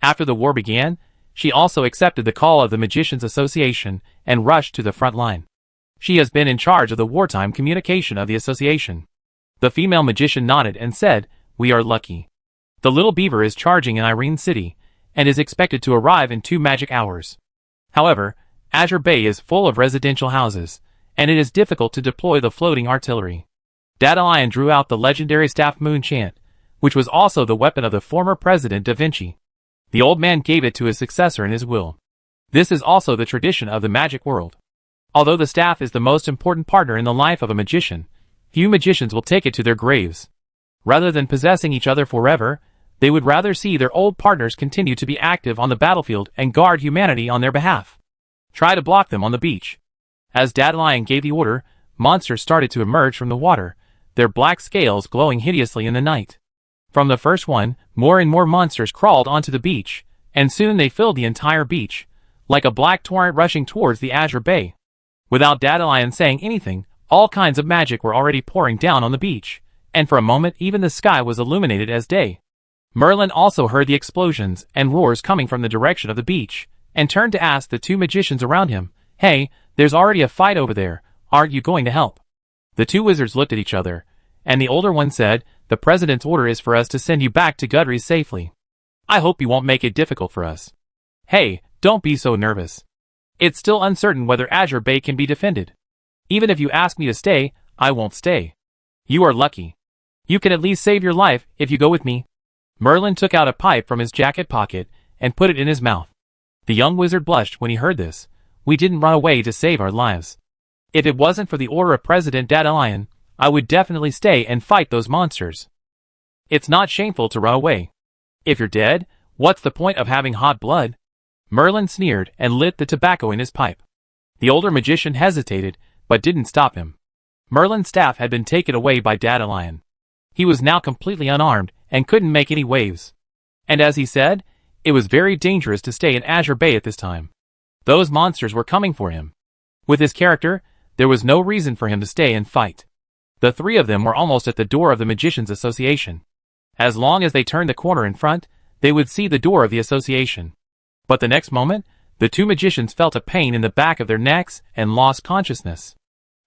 After the war began, she also accepted the call of the Magicians Association and rushed to the front line. She has been in charge of the wartime communication of the association. The female magician nodded and said, "We are lucky. The little beaver is charging in Irene City, and is expected to arrive in 2 magic hours. However, Azure Bay is full of residential houses, and it is difficult to deploy the floating artillery." Dandelion drew out the legendary staff moon chant, which was also the weapon of the former president Da Vinci. The old man gave it to his successor in his will. This is also the tradition of the magic world. Although the staff is the most important partner in the life of a magician, few magicians will take it to their graves. Rather than possessing each other forever, they would rather see their old partners continue to be active on the battlefield and guard humanity on their behalf. Try to block them on the beach. As Dandelion gave the order, monsters started to emerge from the water, their black scales glowing hideously in the night. From the first one, more and more monsters crawled onto the beach, and soon they filled the entire beach, like a black torrent rushing towards the Azure Bay. Without Dandelion saying anything, all kinds of magic were already pouring down on the beach, and for a moment even the sky was illuminated as day. Merlin also heard the explosions and roars coming from the direction of the beach, and turned to ask the 2 magicians around him, "Hey, there's already a fight over there, aren't you going to help?" The 2 wizards looked at each other, and the older one said, "The president's order is for us to send you back to Gudry's safely. I hope you won't make it difficult for us." "Hey, don't be so nervous. It's still uncertain whether Azure Bay can be defended. Even if you ask me to stay, I won't stay. You are lucky. You can at least save your life if you go with me." Merlin took out a pipe from his jacket pocket and put it in his mouth. The young wizard blushed when he heard this. We didn't run away to save our lives. If it wasn't for the order of President Dandelion, I would definitely stay and fight those monsters. It's not shameful to run away. If you're dead, what's the point of having hot blood? Merlin sneered and lit the tobacco in his pipe. The older magician hesitated, but didn't stop him. Merlin's staff had been taken away by Dandelion. He was now completely unarmed and couldn't make any waves. And as he said, it was very dangerous to stay in Azure Bay at this time. Those monsters were coming for him. With his character, there was no reason for him to stay and fight. The three of them were almost at the door of the Magicians' Association. As long as they turned the corner in front, they would see the door of the association. But the next moment, the two magicians felt a pain in the back of their necks and lost consciousness.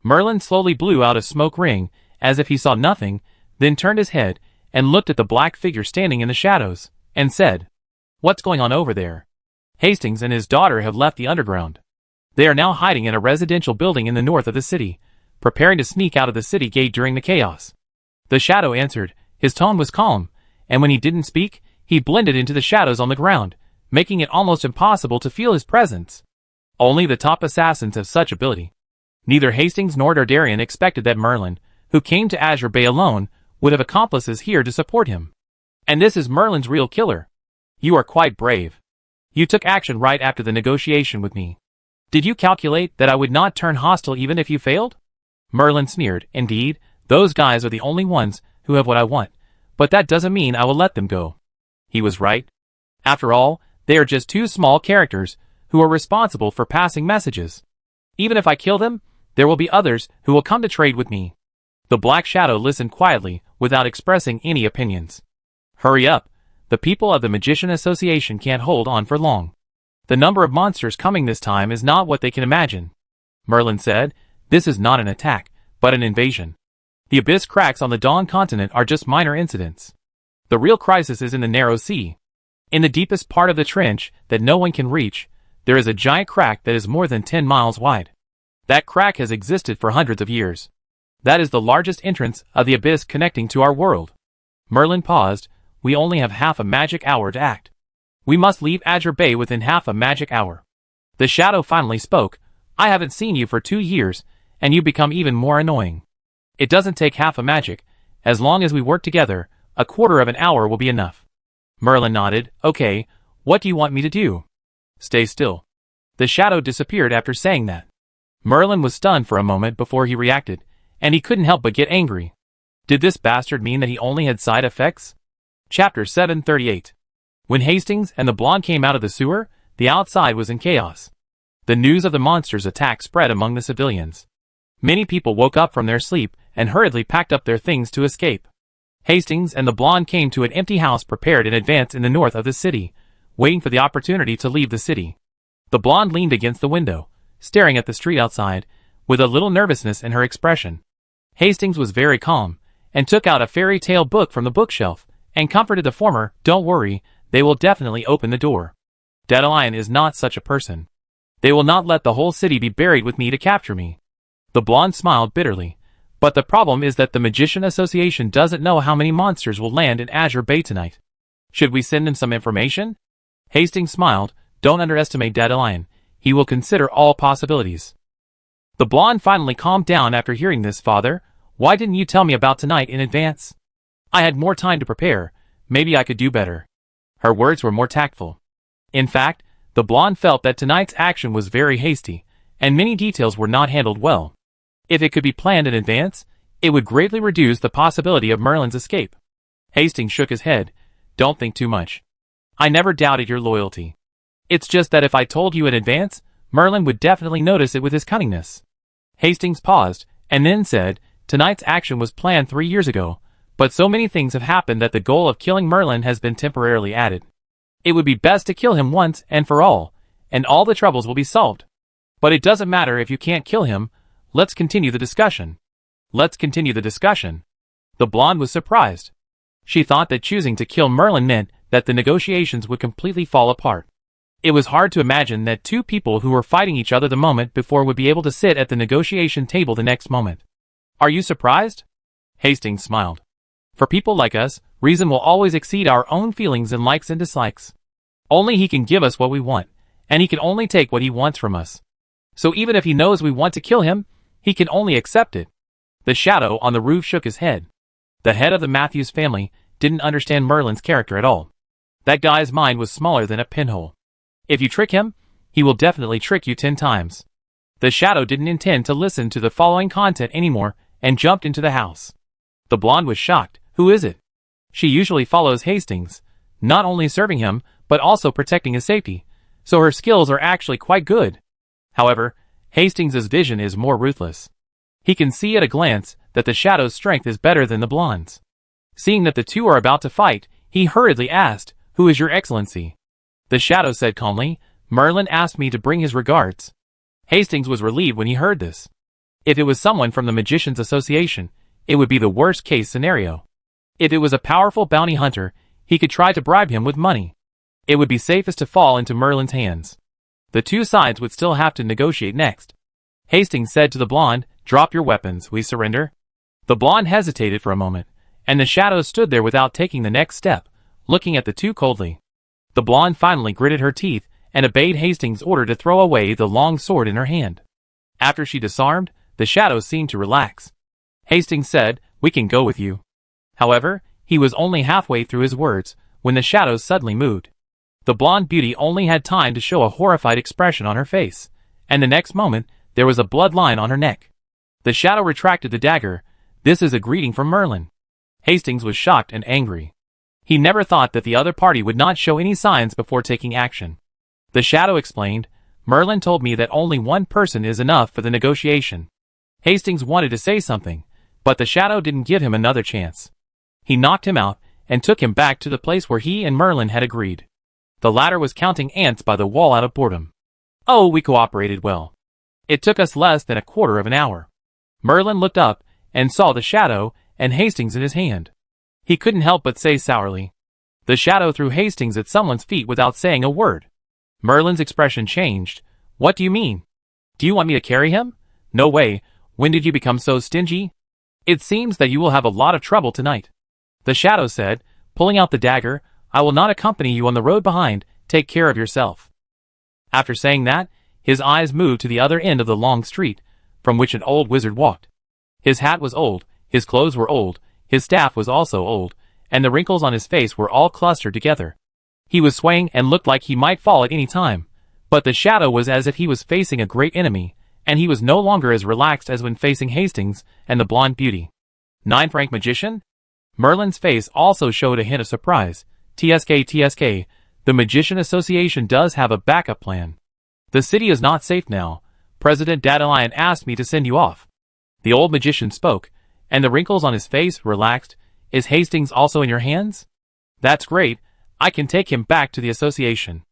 Merlin slowly blew out a smoke ring, as if he saw nothing, then turned his head and looked at the black figure standing in the shadows, and said, "What's going on over there?" Hastings and his daughter have left the underground. They are now hiding in a residential building in the north of the city, preparing to sneak out of the city gate during the chaos. The shadow answered. His tone was calm, and when he didn't speak, he blended into the shadows on the ground, making it almost impossible to feel his presence. Only the top assassins have such ability. Neither Hastings nor Dardarian expected that Merlin, who came to Azure Bay alone, would have accomplices here to support him. And this is Merlin's real killer. You are quite brave. You took action right after the negotiation with me. Did you calculate that I would not turn hostile even if you failed? Merlin sneered. Indeed, those guys are the only ones who have what I want, but that doesn't mean I will let them go. He was right. After all, they are just two small characters who are responsible for passing messages. Even if I kill them, there will be others who will come to trade with me. The Black Shadow listened quietly, without expressing any opinions. Hurry up. The people of the Magician Association can't hold on for long. The number of monsters coming this time is not what they can imagine. Merlin said, this is not an attack, but an invasion. The abyss cracks on the Dawn continent are just minor incidents. The real crisis is in the narrow sea. In the deepest part of the trench that no one can reach, there is a giant crack that is more than 10 miles wide. That crack has existed for hundreds of years. That is the largest entrance of the abyss connecting to our world. Merlin paused. We only have half a magic hour to act. We must leave Azure Bay within half a magic hour. The shadow finally spoke. I haven't seen you for 2 years, and you become even more annoying. It doesn't take half a magic. As long as we work together, a quarter of an hour will be enough. Merlin nodded. Okay, what do you want me to do? Stay still. The shadow disappeared after saying that. Merlin was stunned for a moment before he reacted, and he couldn't help but get angry. Did this bastard mean that he only had side effects? Chapter 738. When Hastings and the blonde came out of the sewer, the outside was in chaos. The news of the monster's attack spread among the civilians. Many people woke up from their sleep and hurriedly packed up their things to escape. Hastings and the blonde came to an empty house prepared in advance in the north of the city, waiting for the opportunity to leave the city. The blonde leaned against the window, staring at the street outside, with a little nervousness in her expression. Hastings was very calm, and took out a fairy tale book from the bookshelf, and comforted the former. Don't worry, they will definitely open the door. Dandelion is not such a person. They will not let the whole city be buried with me to capture me. The blonde smiled bitterly. But the problem is that the Magician Association doesn't know how many monsters will land in Azure Bay tonight. Should we send them some information? Hastings smiled. Don't underestimate Dandelion. He will consider all possibilities. The blonde finally calmed down after hearing this. Father, why didn't you tell me about tonight in advance? I had more time to prepare. Maybe I could do better. Her words were more tactful. In fact, the blonde felt that tonight's action was very hasty, and many details were not handled well. If it could be planned in advance, it would greatly reduce the possibility of Merlin's escape. Hastings shook his head. Don't think too much. I never doubted your loyalty. It's just that if I told you in advance, Merlin would definitely notice it with his cunningness. Hastings paused, and then said, tonight's action was planned 3 years ago, but so many things have happened that the goal of killing Merlin has been temporarily added. It would be best to kill him once and for all, and all the troubles will be solved. But it doesn't matter if you can't kill him. Let's continue the discussion. Let's continue the discussion. The blonde was surprised. She thought that choosing to kill Merlin meant that the negotiations would completely fall apart. It was hard to imagine that two people who were fighting each other the moment before would be able to sit at the negotiation table the next moment. Are you surprised? Hastings smiled. For people like us, reason will always exceed our own feelings and likes and dislikes. Only he can give us what we want, and he can only take what he wants from us. So even if he knows we want to kill him, he can only accept it." The shadow on the roof shook his head. The head of the Matthews family didn't understand Merlin's character at all. That guy's mind was smaller than a pinhole. If you trick him, he will definitely trick you 10 times. The shadow didn't intend to listen to the following content anymore and jumped into the house. The blonde was shocked. "Who is it?" She usually follows Hastings, not only serving him, but also protecting his safety, so her skills are actually quite good. However, Hastings' vision is more ruthless. He can see at a glance that the shadow's strength is better than the blonde's. Seeing that the two are about to fight, he hurriedly asked, "Who is your excellency?" The shadow said calmly, "Merlin asked me to bring his regards." Hastings was relieved when he heard this. If it was someone from the Magicians Association, it would be the worst case scenario. If it was a powerful bounty hunter, he could try to bribe him with money. It would be safest to fall into Merlin's hands. The two sides would still have to negotiate next. Hastings said to the blonde, "Drop your weapons, we surrender." The blonde hesitated for a moment, and the shadow stood there without taking the next step, looking at the two coldly. The blonde finally gritted her teeth and obeyed Hastings' order to throw away the long sword in her hand. After she disarmed, the shadow seemed to relax. Hastings said, "We can go with you." However, he was only halfway through his words when the shadow suddenly moved. The blonde beauty only had time to show a horrified expression on her face, and the next moment, there was a blood line on her neck. The shadow retracted the dagger. "This is a greeting from Merlin." Hastings was shocked and angry. He never thought that the other party would not show any signs before taking action. The shadow explained, "Merlin told me that only one person is enough for the negotiation." Hastings wanted to say something, but the shadow didn't give him another chance. He knocked him out and took him back to the place where he and Merlin had agreed. The latter was counting ants by the wall out of boredom. "Oh, we cooperated well. It took us less than a quarter of an hour." Merlin looked up and saw the shadow and Hastings in his hand. He couldn't help but say sourly. The shadow threw Hastings at someone's feet without saying a word. Merlin's expression changed. "What do you mean? Do you want me to carry him? No way. When did you become so stingy? It seems that you will have a lot of trouble tonight." The shadow said, pulling out the dagger, "I will not accompany you on the road behind. Take care of yourself." After saying that, his eyes moved to the other end of the long street, from which an old wizard walked. His hat was old, his clothes were old, his staff was also old, and the wrinkles on his face were all clustered together. He was swaying and looked like he might fall at any time, but the shadow was as if he was facing a great enemy, and he was no longer as relaxed as when facing Hastings and the blonde beauty. 9-franc magician? Merlin's face also showed a hint of surprise. TSK, the Magician Association does have a backup plan. The city is not safe now. President Dandelion asked me to send you off. The old magician spoke, and the wrinkles on his face relaxed. "Is Hastings also in your hands?" "That's great. I can take him back to the association."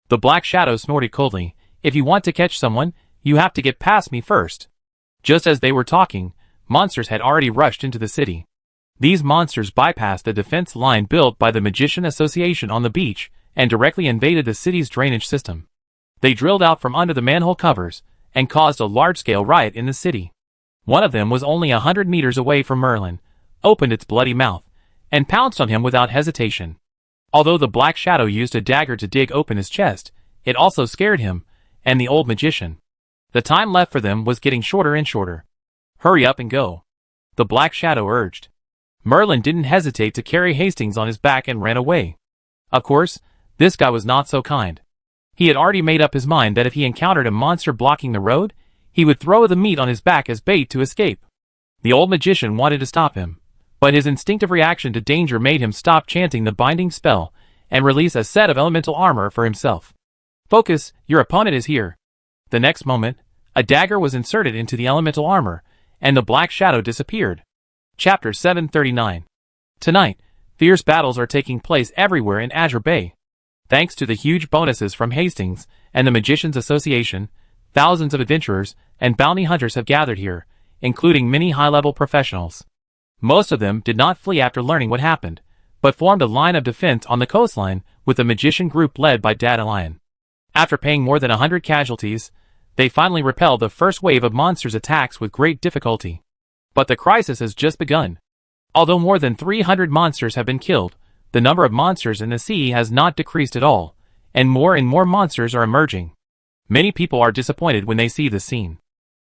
The black shadow snorted coldly. "If you want to catch someone, you have to get past me first." Just as they were talking, monsters had already rushed into the city. These monsters bypassed the defense line built by the Magician Association on the beach and directly invaded the city's drainage system. They drilled out from under the manhole covers and caused a large-scale riot in the city. One of them was only 100 meters away from Merlin, opened its bloody mouth, and pounced on him without hesitation. Although the black shadow used a dagger to dig open his chest, it also scared him and the old magician. The time left for them was getting shorter and shorter. "Hurry up and go," the black shadow urged. Merlin didn't hesitate to carry Hastings on his back and ran away. Of course, this guy was not so kind. He had already made up his mind that if he encountered a monster blocking the road, he would throw the meat on his back as bait to escape. The old magician wanted to stop him, but his instinctive reaction to danger made him stop chanting the binding spell and release a set of elemental armor for himself. "Focus, your opponent is here." The next moment, a dagger was inserted into the elemental armor, and the black shadow disappeared. Chapter 739. Tonight, fierce battles are taking place everywhere in Azure Bay. Thanks to the huge bonuses from Hastings and the Magicians Association, thousands of adventurers and bounty hunters have gathered here, including many high-level professionals. Most of them did not flee after learning what happened, but formed a line of defense on the coastline with the magician group led by Dandelion. After paying more than 100 casualties, they finally repelled the first wave of monsters' attacks with great difficulty. But the crisis has just begun. Although more than 300 monsters have been killed, the number of monsters in the sea has not decreased at all. and more monsters are emerging. Many people are disappointed when they see this scene.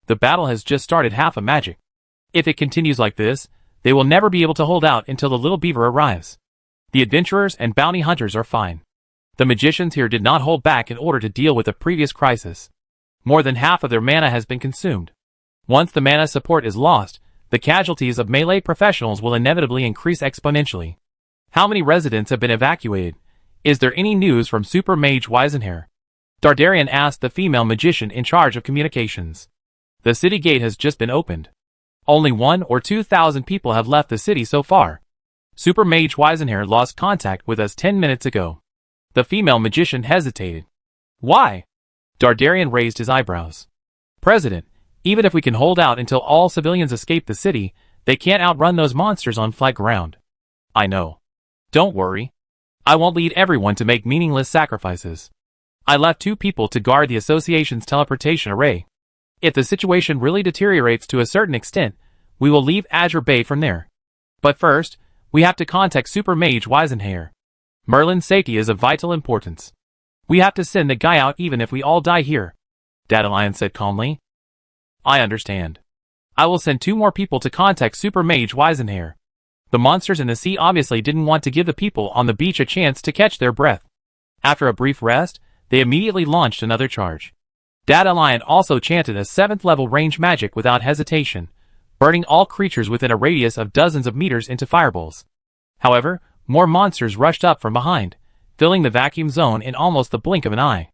The battle has just started half a magic. If it continues like this, they will never be able to hold out until the little beaver arrives. The adventurers and bounty hunters are fine. The magicians here did not hold back in order to deal with the previous crisis. More than half of their mana has been consumed. Once the mana support is lost, the casualties of melee professionals will inevitably increase exponentially. How many residents have been evacuated? Is there any news from Super Mage Weisenhair? Dardarian asked the female magician in charge of communications. The city gate has just been opened. Only 1,000 or 2,000 people have left the city so far. Super Mage Weisenhair lost contact with us 10 minutes ago. The female magician hesitated. Why? Dardarian raised his eyebrows. President, even if we can hold out until all civilians escape the city, they can't outrun those monsters on flat ground. I know. Don't worry. I won't lead everyone to make meaningless sacrifices. I left 2 people to guard the association's teleportation array. If the situation really deteriorates to a certain extent, we will leave Azure Bay from there. But first, we have to contact Super Mage Weisenhair. Merlin's safety is of vital importance. We have to send the guy out even if we all die here, Dandelion said calmly. I understand. I will send 2 more people to contact Super Mage Weisenhair. The monsters in the sea obviously didn't want to give the people on the beach a chance to catch their breath. After a brief rest, they immediately launched another charge. Dandelion also chanted a 7th level range magic without hesitation, burning all creatures within a radius of dozens of meters into fireballs. However, more monsters rushed up from behind, filling the vacuum zone in almost the blink of an eye.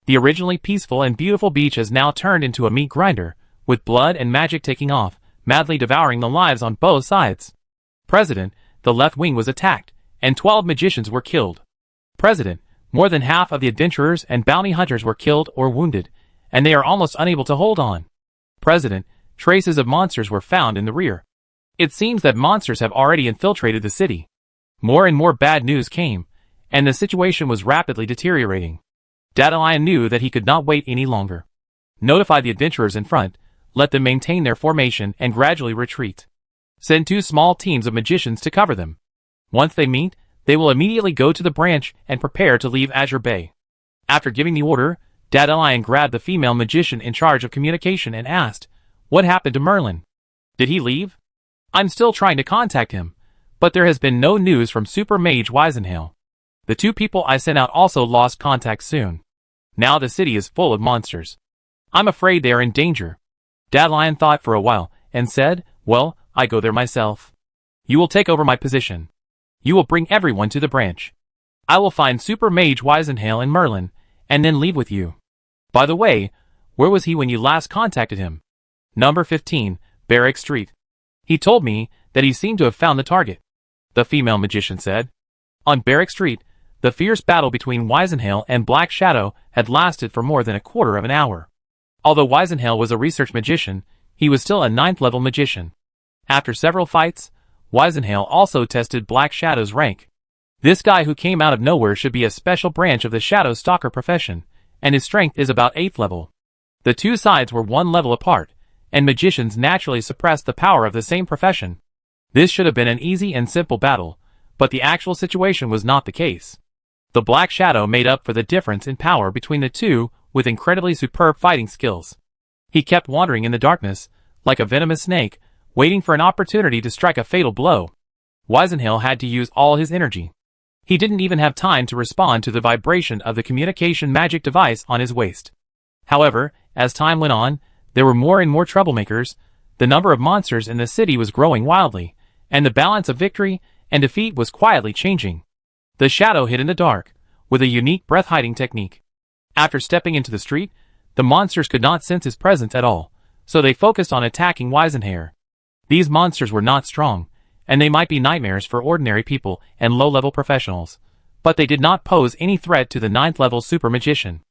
The originally peaceful and beautiful beach has now turned into a meat grinder, with blood and magic taking off, madly devouring the lives on both sides. President, the left wing was attacked, and 12 magicians were killed. President, more than half of the adventurers and bounty hunters were killed or wounded, and they are almost unable to hold on. President, traces of monsters were found in the rear. It seems that monsters have already infiltrated the city. More and more bad news came, and the situation was rapidly deteriorating. Dandelion knew that he could not wait any longer. Notify the adventurers in front, let them maintain their formation and gradually retreat. Send 2 small teams of magicians to cover them. Once they meet, they will immediately go to the branch and prepare to leave Azure Bay. After giving the order, Dandelion grabbed the female magician in charge of communication and asked, what happened to Merlin? Did he leave? I'm still trying to contact him, but there has been no news from Super Mage Weisenhair. The 2 people I sent out also lost contact soon. Now the city is full of monsters. I'm afraid they are in danger. Dandelion thought for a while and said, well, I go there myself. You will take over my position. You will bring everyone to the branch. I will find Super Mage Weisenhair and Merlin, and then leave with you. By the way, where was he when you last contacted him? Number 15, Barrack Street. He told me that he seemed to have found the target, the female magician said. On Barrack Street, the fierce battle between Weisenhair and Black Shadow had lasted for more than a quarter of an hour. Although Weisenhair was a research magician, he was still a 9th level magician. After several fights, Weisenhair also tested Black Shadow's rank. This guy who came out of nowhere should be a special branch of the Shadow Stalker profession, and his strength is about 8th level. The 2 sides were 1 level apart, and magicians naturally suppressed the power of the same profession. This should have been an easy and simple battle, but the actual situation was not the case. The Black Shadow made up for the difference in power between the 2 with incredibly superb fighting skills. He kept wandering in the darkness, like a venomous snake, waiting for an opportunity to strike a fatal blow. Weisenhair had to use all his energy. He didn't even have time to respond to the vibration of the communication magic device on his waist. However, as time went on, there were more and more troublemakers, the number of monsters in the city was growing wildly, and the balance of victory and defeat was quietly changing. The Shadow hid in the dark, with a unique breath-hiding technique. After stepping into the street, the monsters could not sense his presence at all, so they focused on attacking Weisenhair. These monsters were not strong, and they might be nightmares for ordinary people and low-level professionals, but they did not pose any threat to the 9th level super magician.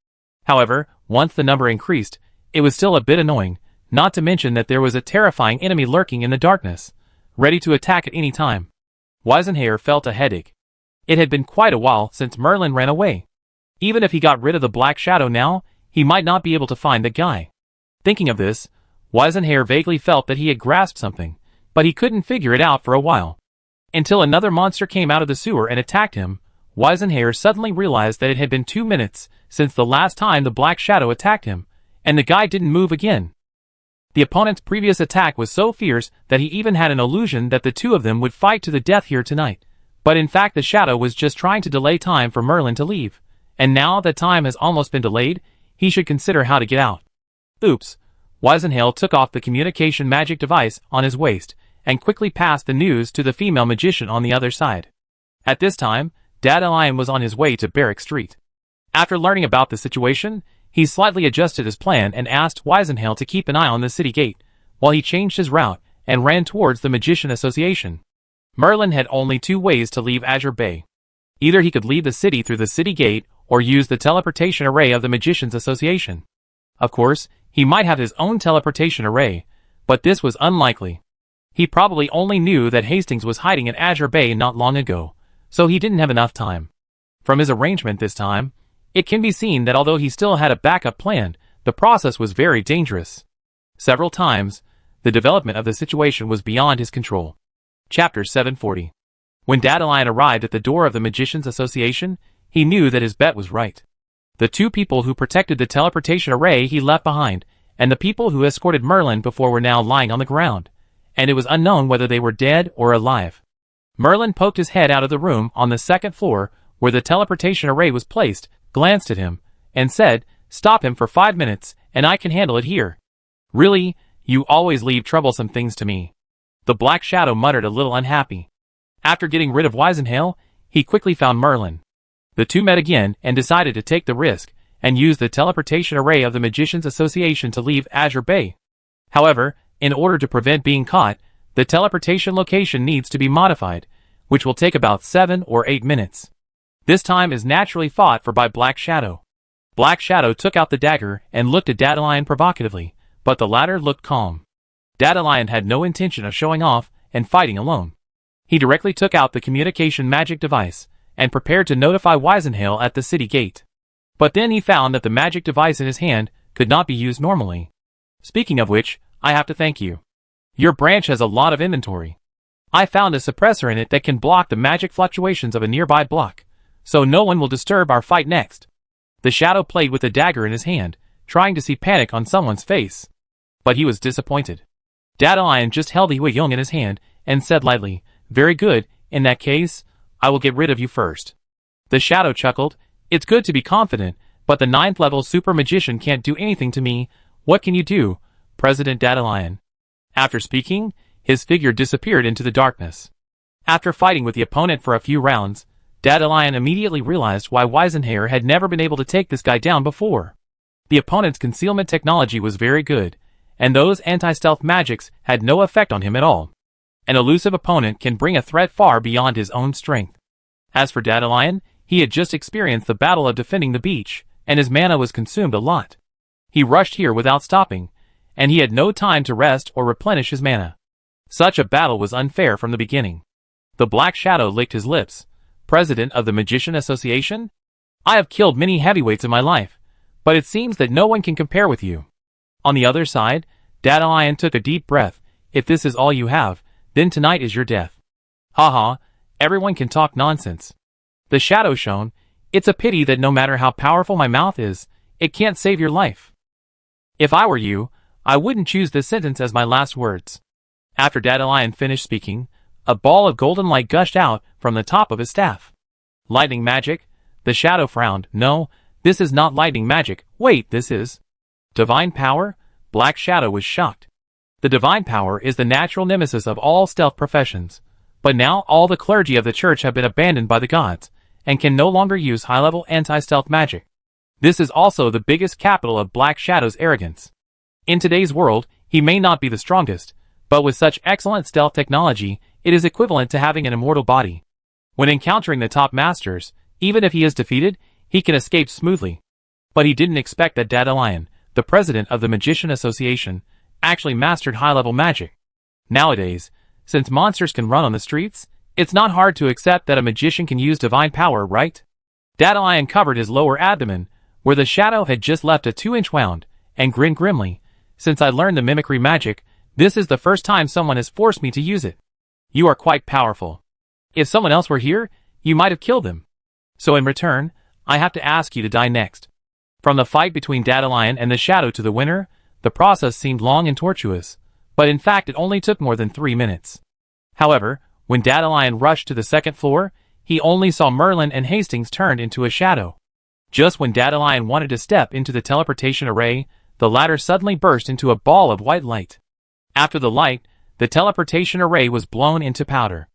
However, once the number increased, it was still a bit annoying, not to mention that there was a terrifying enemy lurking in the darkness, ready to attack at any time. Weisenhair felt a headache. It had been quite a while since Merlin ran away. Even if he got rid of the Black Shadow now, he might not be able to find the guy. Thinking of this, Weisenhair vaguely felt that he had grasped something, but he couldn't figure it out for a while. Until another monster came out of the sewer and attacked him, Weisenhair suddenly realized that it had been 2 minutes since the last time the Black Shadow attacked him, and the guy didn't move again. The opponent's previous attack was so fierce that he even had an illusion that the two of them would fight to the death here tonight. But in fact the Shadow was just trying to delay time for Merlin to leave, and now that time has almost been delayed, he should consider how to get out. Oops. Weisenhair took off the communication magic device on his waist, and quickly passed the news to the female magician on the other side. At this time, Dandelion was on his way to Barrack Street. After learning about the situation, he slightly adjusted his plan and asked Weisenhair to keep an eye on the city gate, while he changed his route and ran towards the Magician Association. Merlin had only 2 ways to leave Azure Bay. Either he could leave the city through the city gate, or use the teleportation array of the Magicians Association. Of course, he might have his own teleportation array, but this was unlikely. He probably only knew that Hastings was hiding in Azure Bay not long ago, so he didn't have enough time. From his arrangement this time, it can be seen that although he still had a backup plan, the process was very dangerous. Several times, the development of the situation was beyond his control. Chapter 740. When Dandelion arrived at the door of the Magicians Association, he knew that his bet was right. The 2 people who protected the teleportation array he left behind, and the people who escorted Merlin before were now lying on the ground, and it was unknown whether they were dead or alive. Merlin poked his head out of the room on the 2nd floor, where the teleportation array was placed, glanced at him, and said, "Stop him for 5 minutes, and I can handle it here." "Really? You always leave troublesome things to me." The Black Shadow muttered, a little unhappy. After getting rid of Weisenhair, he quickly found Merlin. The 2 met again and decided to take the risk and use the teleportation array of the Magicians Association to leave Azure Bay. However, in order to prevent being caught, the teleportation location needs to be modified, which will take about 7 or 8 minutes. This time is naturally fought for by Black Shadow. Black Shadow took out the dagger and looked at Dandelion provocatively, but the latter looked calm. Dandelion had no intention of showing off and fighting alone. He directly took out the communication magic device and prepared to notify Weisenhair at the city gate. But then he found that the magic device in his hand could not be used normally. "Speaking of which, I have to thank you. Your branch has a lot of inventory. I found a suppressor in it that can block the magic fluctuations of a nearby block, so no one will disturb our fight next." The Shadow played with the dagger in his hand, trying to see panic on someone's face. But he was disappointed. Dandelion just held the Huiyong in his hand and said lightly, "Very good, in that case, I will get rid of you first." The Shadow chuckled, "It's good to be confident, but the 9th level super magician can't do anything to me. What can you do, President Dandelion?" After speaking, his figure disappeared into the darkness. After fighting with the opponent for a few rounds, Dandelion immediately realized why Weisenhair had never been able to take this guy down before. The opponent's concealment technology was very good, and those anti-stealth magics had no effect on him at all. An elusive opponent can bring a threat far beyond his own strength. As for Dandelion, he had just experienced the battle of defending the beach, and his mana was consumed a lot. He rushed here without stopping, and he had no time to rest or replenish his mana. Such a battle was unfair from the beginning. The Black Shadow licked his lips. "President of the Magician Association? I have killed many heavyweights in my life, but it seems that no one can compare with you." On the other side, Dandelion took a deep breath. "If this is all you have, then tonight is your death." "Haha, everyone can talk nonsense." The Shadow shone. "It's a pity that no matter how powerful my mouth is, it can't save your life. If I were you, I wouldn't choose this sentence as my last words." After Dandelion finished speaking, a ball of golden light gushed out from the top of his staff. "Lightning magic?" The Shadow frowned. "No, this is not lightning magic. Wait, this is divine power?" Black Shadow was shocked. The divine power is the natural nemesis of all stealth professions, but now all the clergy of the church have been abandoned by the gods, and can no longer use high-level anti-stealth magic. This is also the biggest capital of Black Shadow's arrogance. In today's world, he may not be the strongest, but with such excellent stealth technology, it is equivalent to having an immortal body. When encountering the top masters, even if he is defeated, he can escape smoothly. But he didn't expect that Dandelion, the president of the Magician Association, actually mastered high-level magic. Nowadays, since monsters can run on the streets, it's not hard to accept that a magician can use divine power, right? Dandelion covered his lower abdomen, where the Shadow had just left a 2-inch wound, and grinned grimly. "Since I learned the mimicry magic, this is the first time someone has forced me to use it. You are quite powerful. If someone else were here, you might have killed them." So in return, I have to ask you to die next. From the fight between Dandelion and the Shadow to the winner, the process seemed long and tortuous, but in fact it only took more than 3 minutes. However, when Dandelion rushed to the second floor, he only saw Merlin and Hastings turned into a shadow. Just when Dandelion wanted to step into the teleportation array, the latter suddenly burst into a ball of white light. After the light, the teleportation array was blown into powder.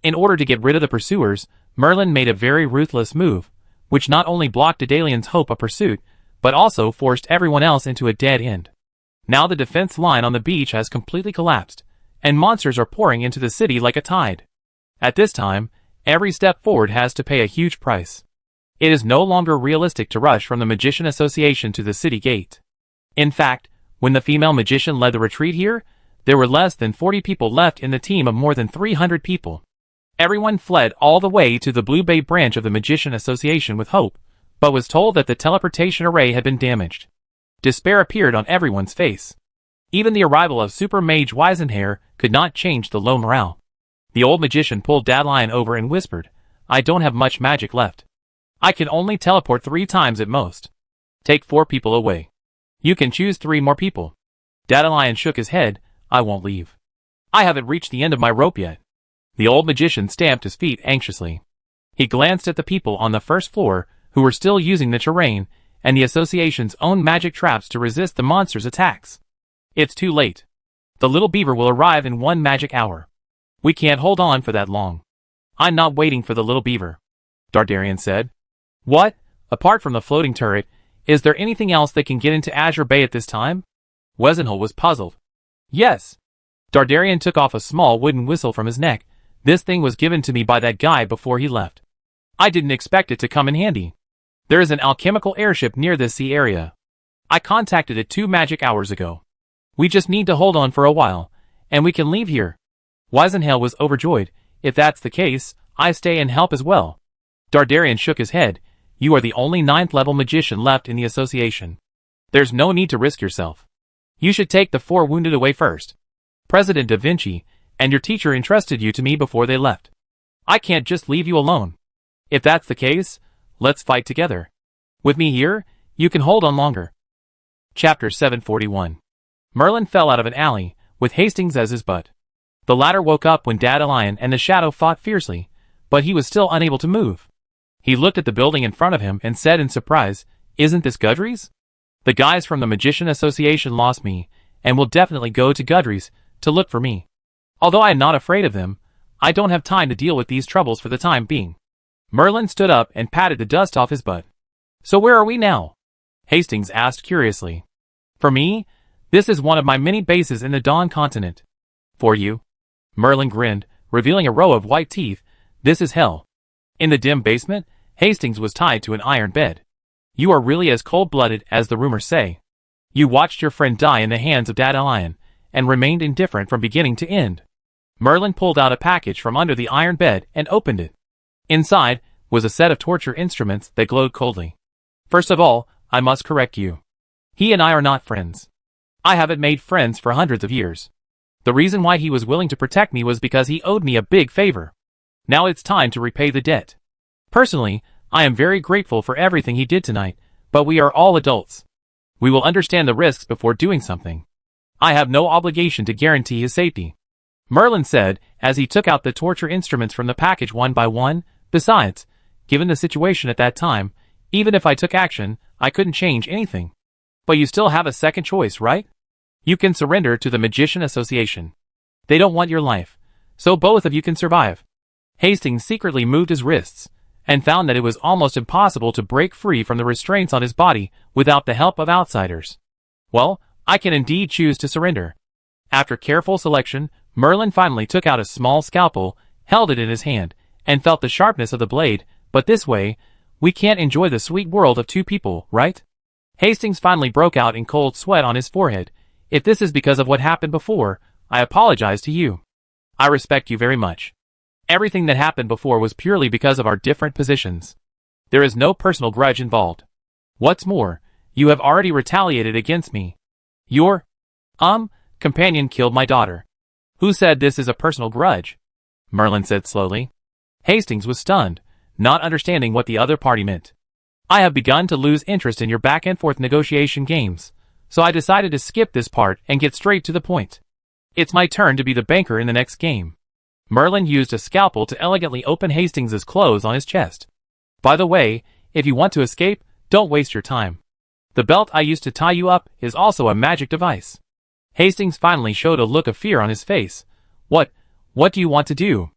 In order to get rid of the pursuers, Merlin made a very ruthless move, which not only blocked Dandelions' hope of pursuit, but also forced everyone else into a dead end. Now the defense line on the beach has completely collapsed, and monsters are pouring into the city like a tide. At this time, every step forward has to pay a huge price. It is no longer realistic to rush from the Magician Association to the city gate. In fact, when the female magician led the retreat here, there were less than 40 people left in the team of more than 300 people. Everyone fled all the way to the Blue Bay branch of the Magician Association with hope, but was told that the teleportation array had been damaged. Despair appeared on everyone's face. Even the arrival of Super Mage Weisenhair could not change the low morale. The old magician pulled Dandelion over and whispered, "I don't have much magic left. I can only teleport 3 times at most. Take 4 people away. You can choose 3 more people." Dandelion shook his head. "I won't leave. I haven't reached the end of my rope yet." The old magician stamped his feet anxiously. He glanced at the people on the first floor who were still using the terrain and the association's own magic traps to resist the monster's attacks. "It's too late. The little beaver will arrive in 1 magic hour. We can't hold on for that long." "I'm not waiting for the little beaver," Dandelion said. "What? Apart from the floating turret, is there anything else that can get into Azure Bay at this time?" Weisenhair was puzzled. "Yes." Dandelion took off a small wooden whistle from his neck. "This thing was given to me by that guy before he left. I didn't expect it to come in handy. There is an alchemical airship near this sea area. I contacted it 2 magic hours ago. We just need to hold on for a while, and we can leave here." Weisenhair was overjoyed. "If that's the case, I stay and help as well." Dandelion shook his head. "You are the only 9th level magician left in the association. There's no need to risk yourself. You should take the 4 wounded away first. President Da Vinci and your teacher entrusted you to me before they left. I can't just leave you alone. If that's the case, let's fight together. With me here, you can hold on longer." Chapter 741. Merlin fell out of an alley, with Hastings as his butt. The latter woke up when Dandelion and the Shadow fought fiercely, but he was still unable to move. He looked at the building in front of him and said in surprise, "Isn't this Gudry's? The guys from the Magician Association lost me, and will definitely go to Gudry's to look for me. Although I am not afraid of them, I don't have time to deal with these troubles for the time being." Merlin stood up and patted the dust off his butt. "So where are we now?" Hastings asked curiously. "For me, this is one of my many bases in the Dawn continent." "For you?" Merlin grinned, revealing a row of white teeth. "This is hell." In the dim basement, Hastings was tied to an iron bed. "You are really as cold-blooded as the rumors say. You watched your friend die in the hands of Dandelion, and remained indifferent from beginning to end." Merlin pulled out a package from under the iron bed and opened it. Inside was a set of torture instruments that glowed coldly. "First of all, I must correct you. He and I are not friends. I haven't made friends for hundreds of years. The reason why he was willing to protect me was because he owed me a big favor. Now it's time to repay the debt. Personally, I am very grateful for everything he did tonight, but we are all adults. We will understand the risks before doing something. I have no obligation to guarantee his safety," Merlin said as he took out the torture instruments from the package one by one. "Besides, given the situation at that time, even if I took action, I couldn't change anything. But you still have a second choice, right? You can surrender to the Magician Association. They don't want your life, so both of you can survive." Hastings secretly moved his wrists, and found that it was almost impossible to break free from the restraints on his body without the help of outsiders. "Well, I can indeed choose to surrender." After careful selection, Merlin finally took out a small scalpel, held it in his hand, and felt the sharpness of the blade. "But this way, we can't enjoy the sweet world of 2 people, right?" Hastings finally broke out in cold sweat on his forehead. "If this is because of what happened before, I apologize to you. I respect you very much. Everything that happened before was purely because of our different positions. There is no personal grudge involved. What's more, you have already retaliated against me. Your companion killed my daughter." "Who said this is a personal grudge?" Merlin said slowly. Hastings was stunned. not understanding what the other party meant. I have begun to lose interest in your back-and-forth negotiation games, so I decided to skip this part and get straight to the point. It's my turn to be the banker in the next game. Merlin used a scalpel to elegantly open Hastings's clothes on his chest. By the way, if you want to escape, don't waste your time. The belt I used to tie you up is also a magic device. Hastings finally showed a look of fear on his face. What do you want to do?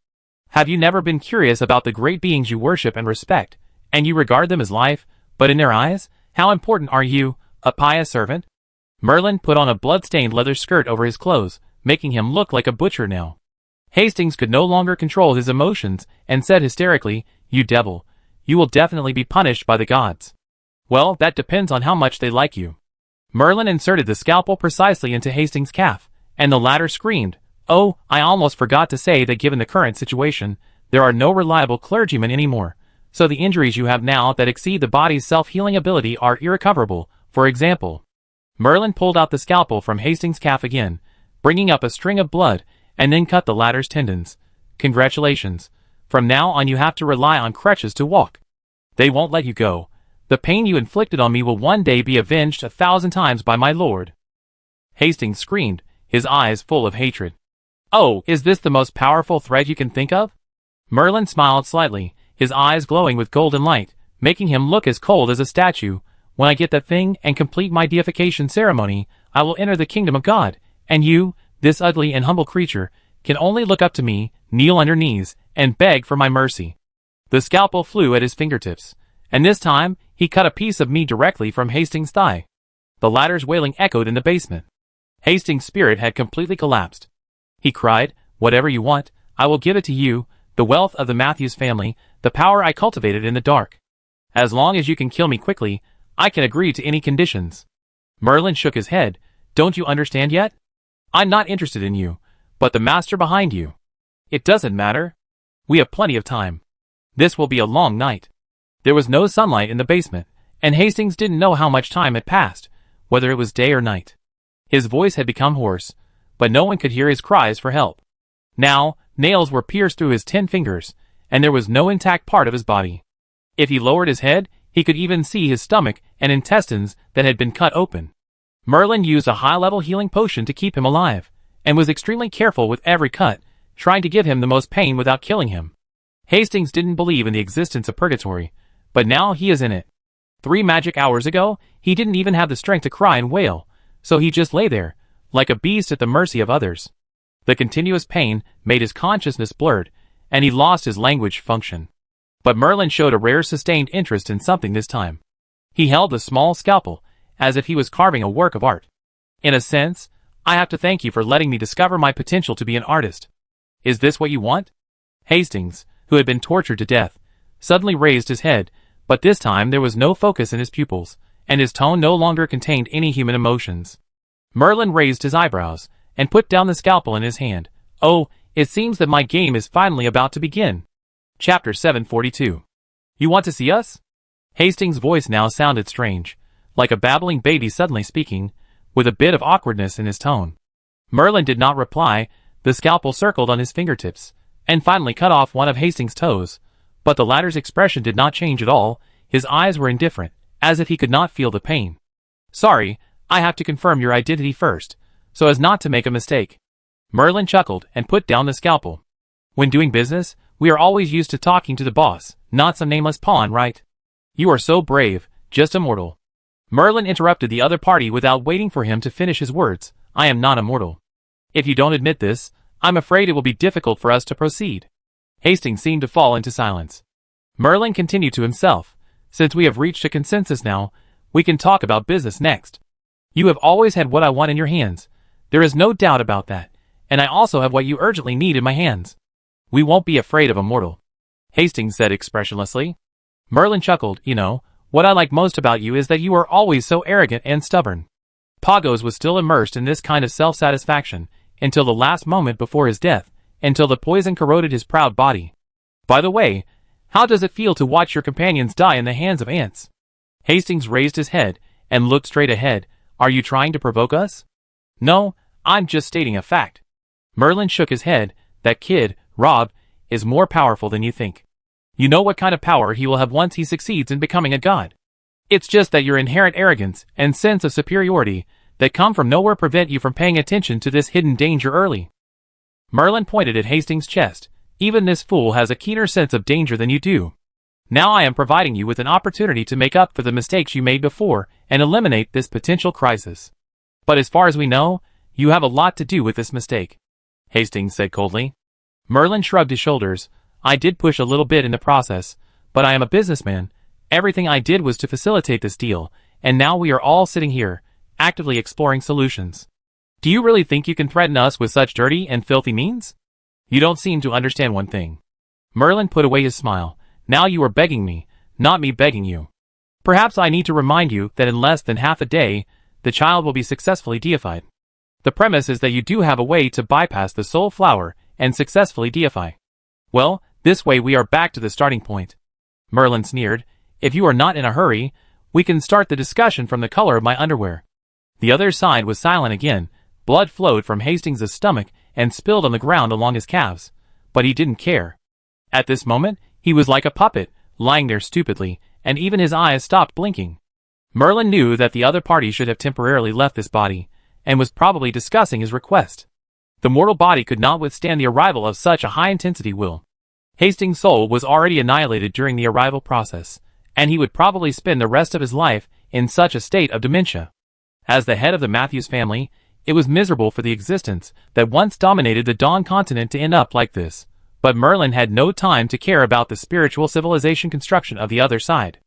Have you never been curious about the great beings you worship and respect, and you regard them as life, but in their eyes, how important are you, a pious servant? Merlin put on a blood-stained leather skirt over his clothes, making him look like a butcher now. Hastings could no longer control his emotions and said hysterically, "You devil, you will definitely be punished by the gods." "Well, that depends on how much they like you." Merlin inserted the scalpel precisely into Hastings' calf, and the latter screamed, "Oh, I almost forgot to say that given the current situation, there are no reliable clergymen anymore, so the injuries you have now that exceed the body's self-healing ability are irrecoverable. For example." Merlin pulled out the scalpel from Hastings' calf again, bringing up a string of blood, and then cut the latter's tendons. "Congratulations. From now on you have to rely on crutches to walk. They won't let you go. The pain you inflicted on me will one day be avenged 1,000 times by my lord." Hastings screamed, his eyes full of hatred. "Oh, is this the most powerful threat you can think of?" Merlin smiled slightly, his eyes glowing with golden light, making him look as cold as a statue. "When I get that thing and complete my deification ceremony, I will enter the kingdom of God, and you, this ugly and humble creature, can only look up to me, kneel on your knees, and beg for my mercy." The scalpel flew at his fingertips, and this time, he cut a piece of me directly from Hastings' thigh. The latter's wailing echoed in the basement. Hastings' spirit had completely collapsed. He cried, "Whatever you want, I will give it to you, the wealth of the Matthews family, the power I cultivated in the dark. As long as you can kill me quickly, I can agree to any conditions." Merlin shook his head. "Don't you understand yet? I'm not interested in you, but the master behind you. It doesn't matter. We have plenty of time. This will be a long night." There was no sunlight in the basement, and Hastings didn't know how much time had passed, whether it was day or night. His voice had become hoarse, but no one could hear his cries for help. Now, nails were pierced through his 10 fingers, and there was no intact part of his body. If he lowered his head, he could even see his stomach and intestines that had been cut open. Merlin used a high-level healing potion to keep him alive, and was extremely careful with every cut, trying to give him the most pain without killing him. Hastings didn't believe in the existence of purgatory, but now he is in it. 3 magic hours ago, he didn't even have the strength to cry and wail, so he just lay there, like a beast at the mercy of others. The continuous pain made his consciousness blurred, and he lost his language function. But Merlin showed a rare sustained interest in something this time. He held the small scalpel, as if he was carving a work of art. "In a sense, I have to thank you for letting me discover my potential to be an artist. Is this what you want?" Hastings, who had been tortured to death, suddenly raised his head, but this time there was no focus in his pupils, and his tone no longer contained any human emotions. Merlin raised his eyebrows, and put down the scalpel in his hand. "Oh, it seems that my game is finally about to begin." Chapter 742. "You want to see us?" Hastings' voice now sounded strange, like a babbling baby suddenly speaking, with a bit of awkwardness in his tone. Merlin did not reply. The scalpel circled on his fingertips, and finally cut off one of Hastings' toes, but the latter's expression did not change at all. His eyes were indifferent, as if he could not feel the pain. "Sorry, I have to confirm your identity first, so as not to make a mistake." Merlin chuckled and put down the scalpel. "When doing business, we are always used to talking to the boss, not some nameless pawn, right? You are so brave, just a mortal." Merlin interrupted the other party without waiting for him to finish his words. "I am not a mortal. If you don't admit this, I'm afraid it will be difficult for us to proceed." Hastings seemed to fall into silence. Merlin continued to himself. "Since we have reached a consensus now, we can talk about business next. You have always had what I want in your hands. There is no doubt about that, and I also have what you urgently need in my hands. We won't be afraid of a mortal," Hastings said expressionlessly. Merlin chuckled. "You know, what I like most about you is that you are always so arrogant and stubborn." Pagos was still immersed in this kind of self-satisfaction, until the last moment before his death, until the poison corroded his proud body. "By the way, how does it feel to watch your companions die in the hands of ants?" Hastings raised his head, and looked straight ahead. "Are you trying to provoke us?" "No, I'm just stating a fact." Merlin shook his head. "That kid, Rob, is more powerful than you think. You know what kind of power he will have once he succeeds in becoming a god. It's just that your inherent arrogance and sense of superiority that come from nowhere prevent you from paying attention to this hidden danger early. Merlin pointed at Hastings' chest. Even this fool has a keener sense of danger than you do. Now I am providing you with an opportunity to make up for the mistakes you made before and eliminate this potential crisis. But as far as we know, you have a lot to do with this mistake, Hastings said coldly. Merlin shrugged his shoulders. I did push a little bit in the process, but I am a businessman. Everything I did was to facilitate this deal, and now we are all sitting here, actively exploring solutions. Do you really think you can threaten us with such dirty and filthy means? You don't seem to understand one thing. Merlin put away his smile. Now you are begging me, not me begging you. Perhaps I need to remind you that in less than half a day, the child will be successfully deified. The premise is that you do have a way to bypass the soul flower and successfully deify. Well, this way we are back to the starting point. Merlin sneered. If you are not in a hurry, we can start the discussion from the color of my underwear. The other side was silent again. Blood flowed from Hastings' stomach and spilled on the ground along his calves, but he didn't care. At this moment, he was like a puppet, lying there stupidly, and even his eyes stopped blinking. Merlin knew that the other party should have temporarily left this body, and was probably discussing his request. The mortal body could not withstand the arrival of such a high-intensity will. Hastings' soul was already annihilated during the arrival process, and he would probably spend the rest of his life in such a state of dementia. As the head of the Matthews family, it was miserable for the existence that once dominated the Dawn continent to end up like this, but Merlin had no time to care about the spiritual civilization construction of the other side.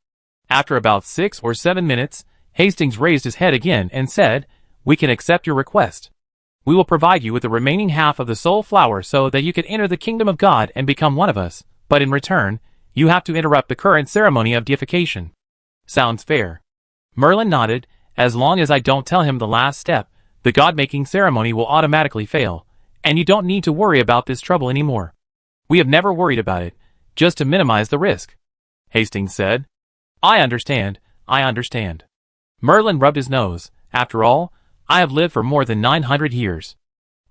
After about 6 or 7 minutes, Hastings raised his head again and said, "We can accept your request. We will provide you with the remaining half of the soul flower so that you can enter the kingdom of God and become one of us, but in return, you have to interrupt the current ceremony of deification. Sounds fair?" Merlin nodded. As long as I don't tell him the last step, the god-making ceremony will automatically fail, and you don't need to worry about this trouble anymore. We have never worried about it, just to minimize the risk, Hastings said. I understand. Merlin rubbed his nose. After all, I have lived for more than 900 years.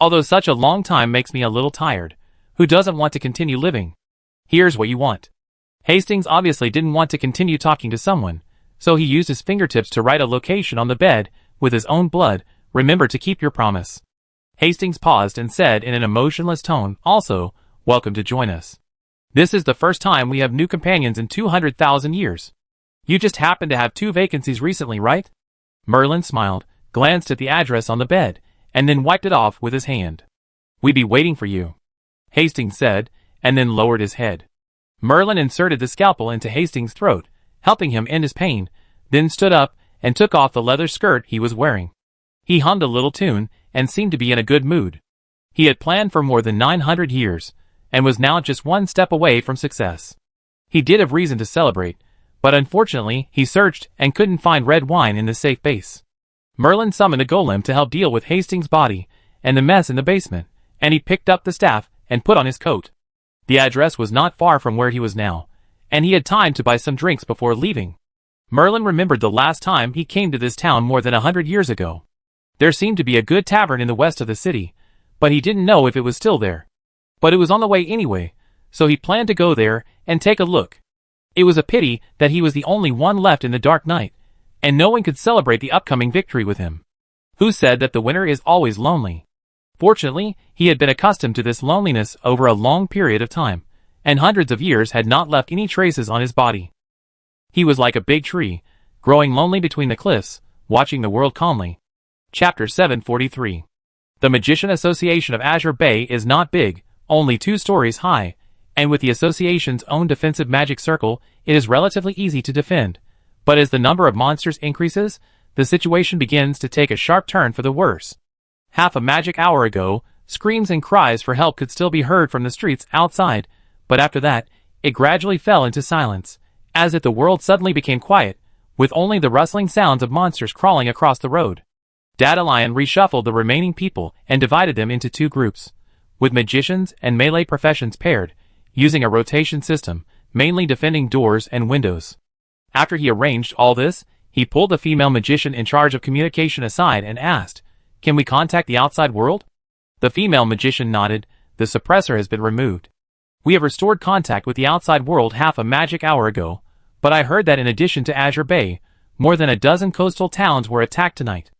Although such a long time makes me a little tired, who doesn't want to continue living? Here's what you want. Hastings obviously didn't want to continue talking to someone, so he used his fingertips to write a location on the bed with his own blood. Remember to keep your promise. Hastings paused and said in an emotionless tone, also, welcome to join us. This is the first time we have new companions in 200,000 years. You just happened to have 2 vacancies recently, right? Merlin smiled, glanced at the address on the bed, and then wiped it off with his hand. We'd be waiting for you, Hastings said, and then lowered his head. Merlin inserted the scalpel into Hastings' throat, helping him end his pain, then stood up and took off the leather skirt he was wearing. He hummed a little tune and seemed to be in a good mood. He had planned for more than 900 years, and was now just one step away from success. He did have reason to celebrate, but unfortunately he searched and couldn't find red wine in the safe base. Merlin summoned a golem to help deal with Hastings' body and the mess in the basement, and he picked up the staff and put on his coat. The address was not far from where he was now, and he had time to buy some drinks before leaving. Merlin remembered the last time he came to this town more than 100 years ago. There seemed to be a good tavern in the west of the city, but he didn't know if it was still there. But it was on the way anyway, so he planned to go there and take a look. It was a pity that he was the only one left in the dark night, and no one could celebrate the upcoming victory with him. Who said that the winner is always lonely? Fortunately, he had been accustomed to this loneliness over a long period of time, and hundreds of years had not left any traces on his body. He was like a big tree, growing lonely between the cliffs, watching the world calmly. Chapter 743. The Magician Association of Azure Bay is not big, only 2 stories high, and with the association's own defensive magic circle, it is relatively easy to defend. But as the number of monsters increases, the situation begins to take a sharp turn for the worse. Half a magic hour ago, screams and cries for help could still be heard from the streets outside, but after that, it gradually fell into silence, as if the world suddenly became quiet, with only the rustling sounds of monsters crawling across the road. Dandelion reshuffled the remaining people and divided them into 2 groups, with magicians and melee professions paired, using a rotation system, mainly defending doors and windows. After he arranged all this, he pulled the female magician in charge of communication aside and asked, "Can we contact the outside world?" The female magician nodded. The suppressor has been removed. We have restored contact with the outside world half a magic hour ago, but I heard that in addition to Azure Bay, more than a dozen coastal towns were attacked tonight.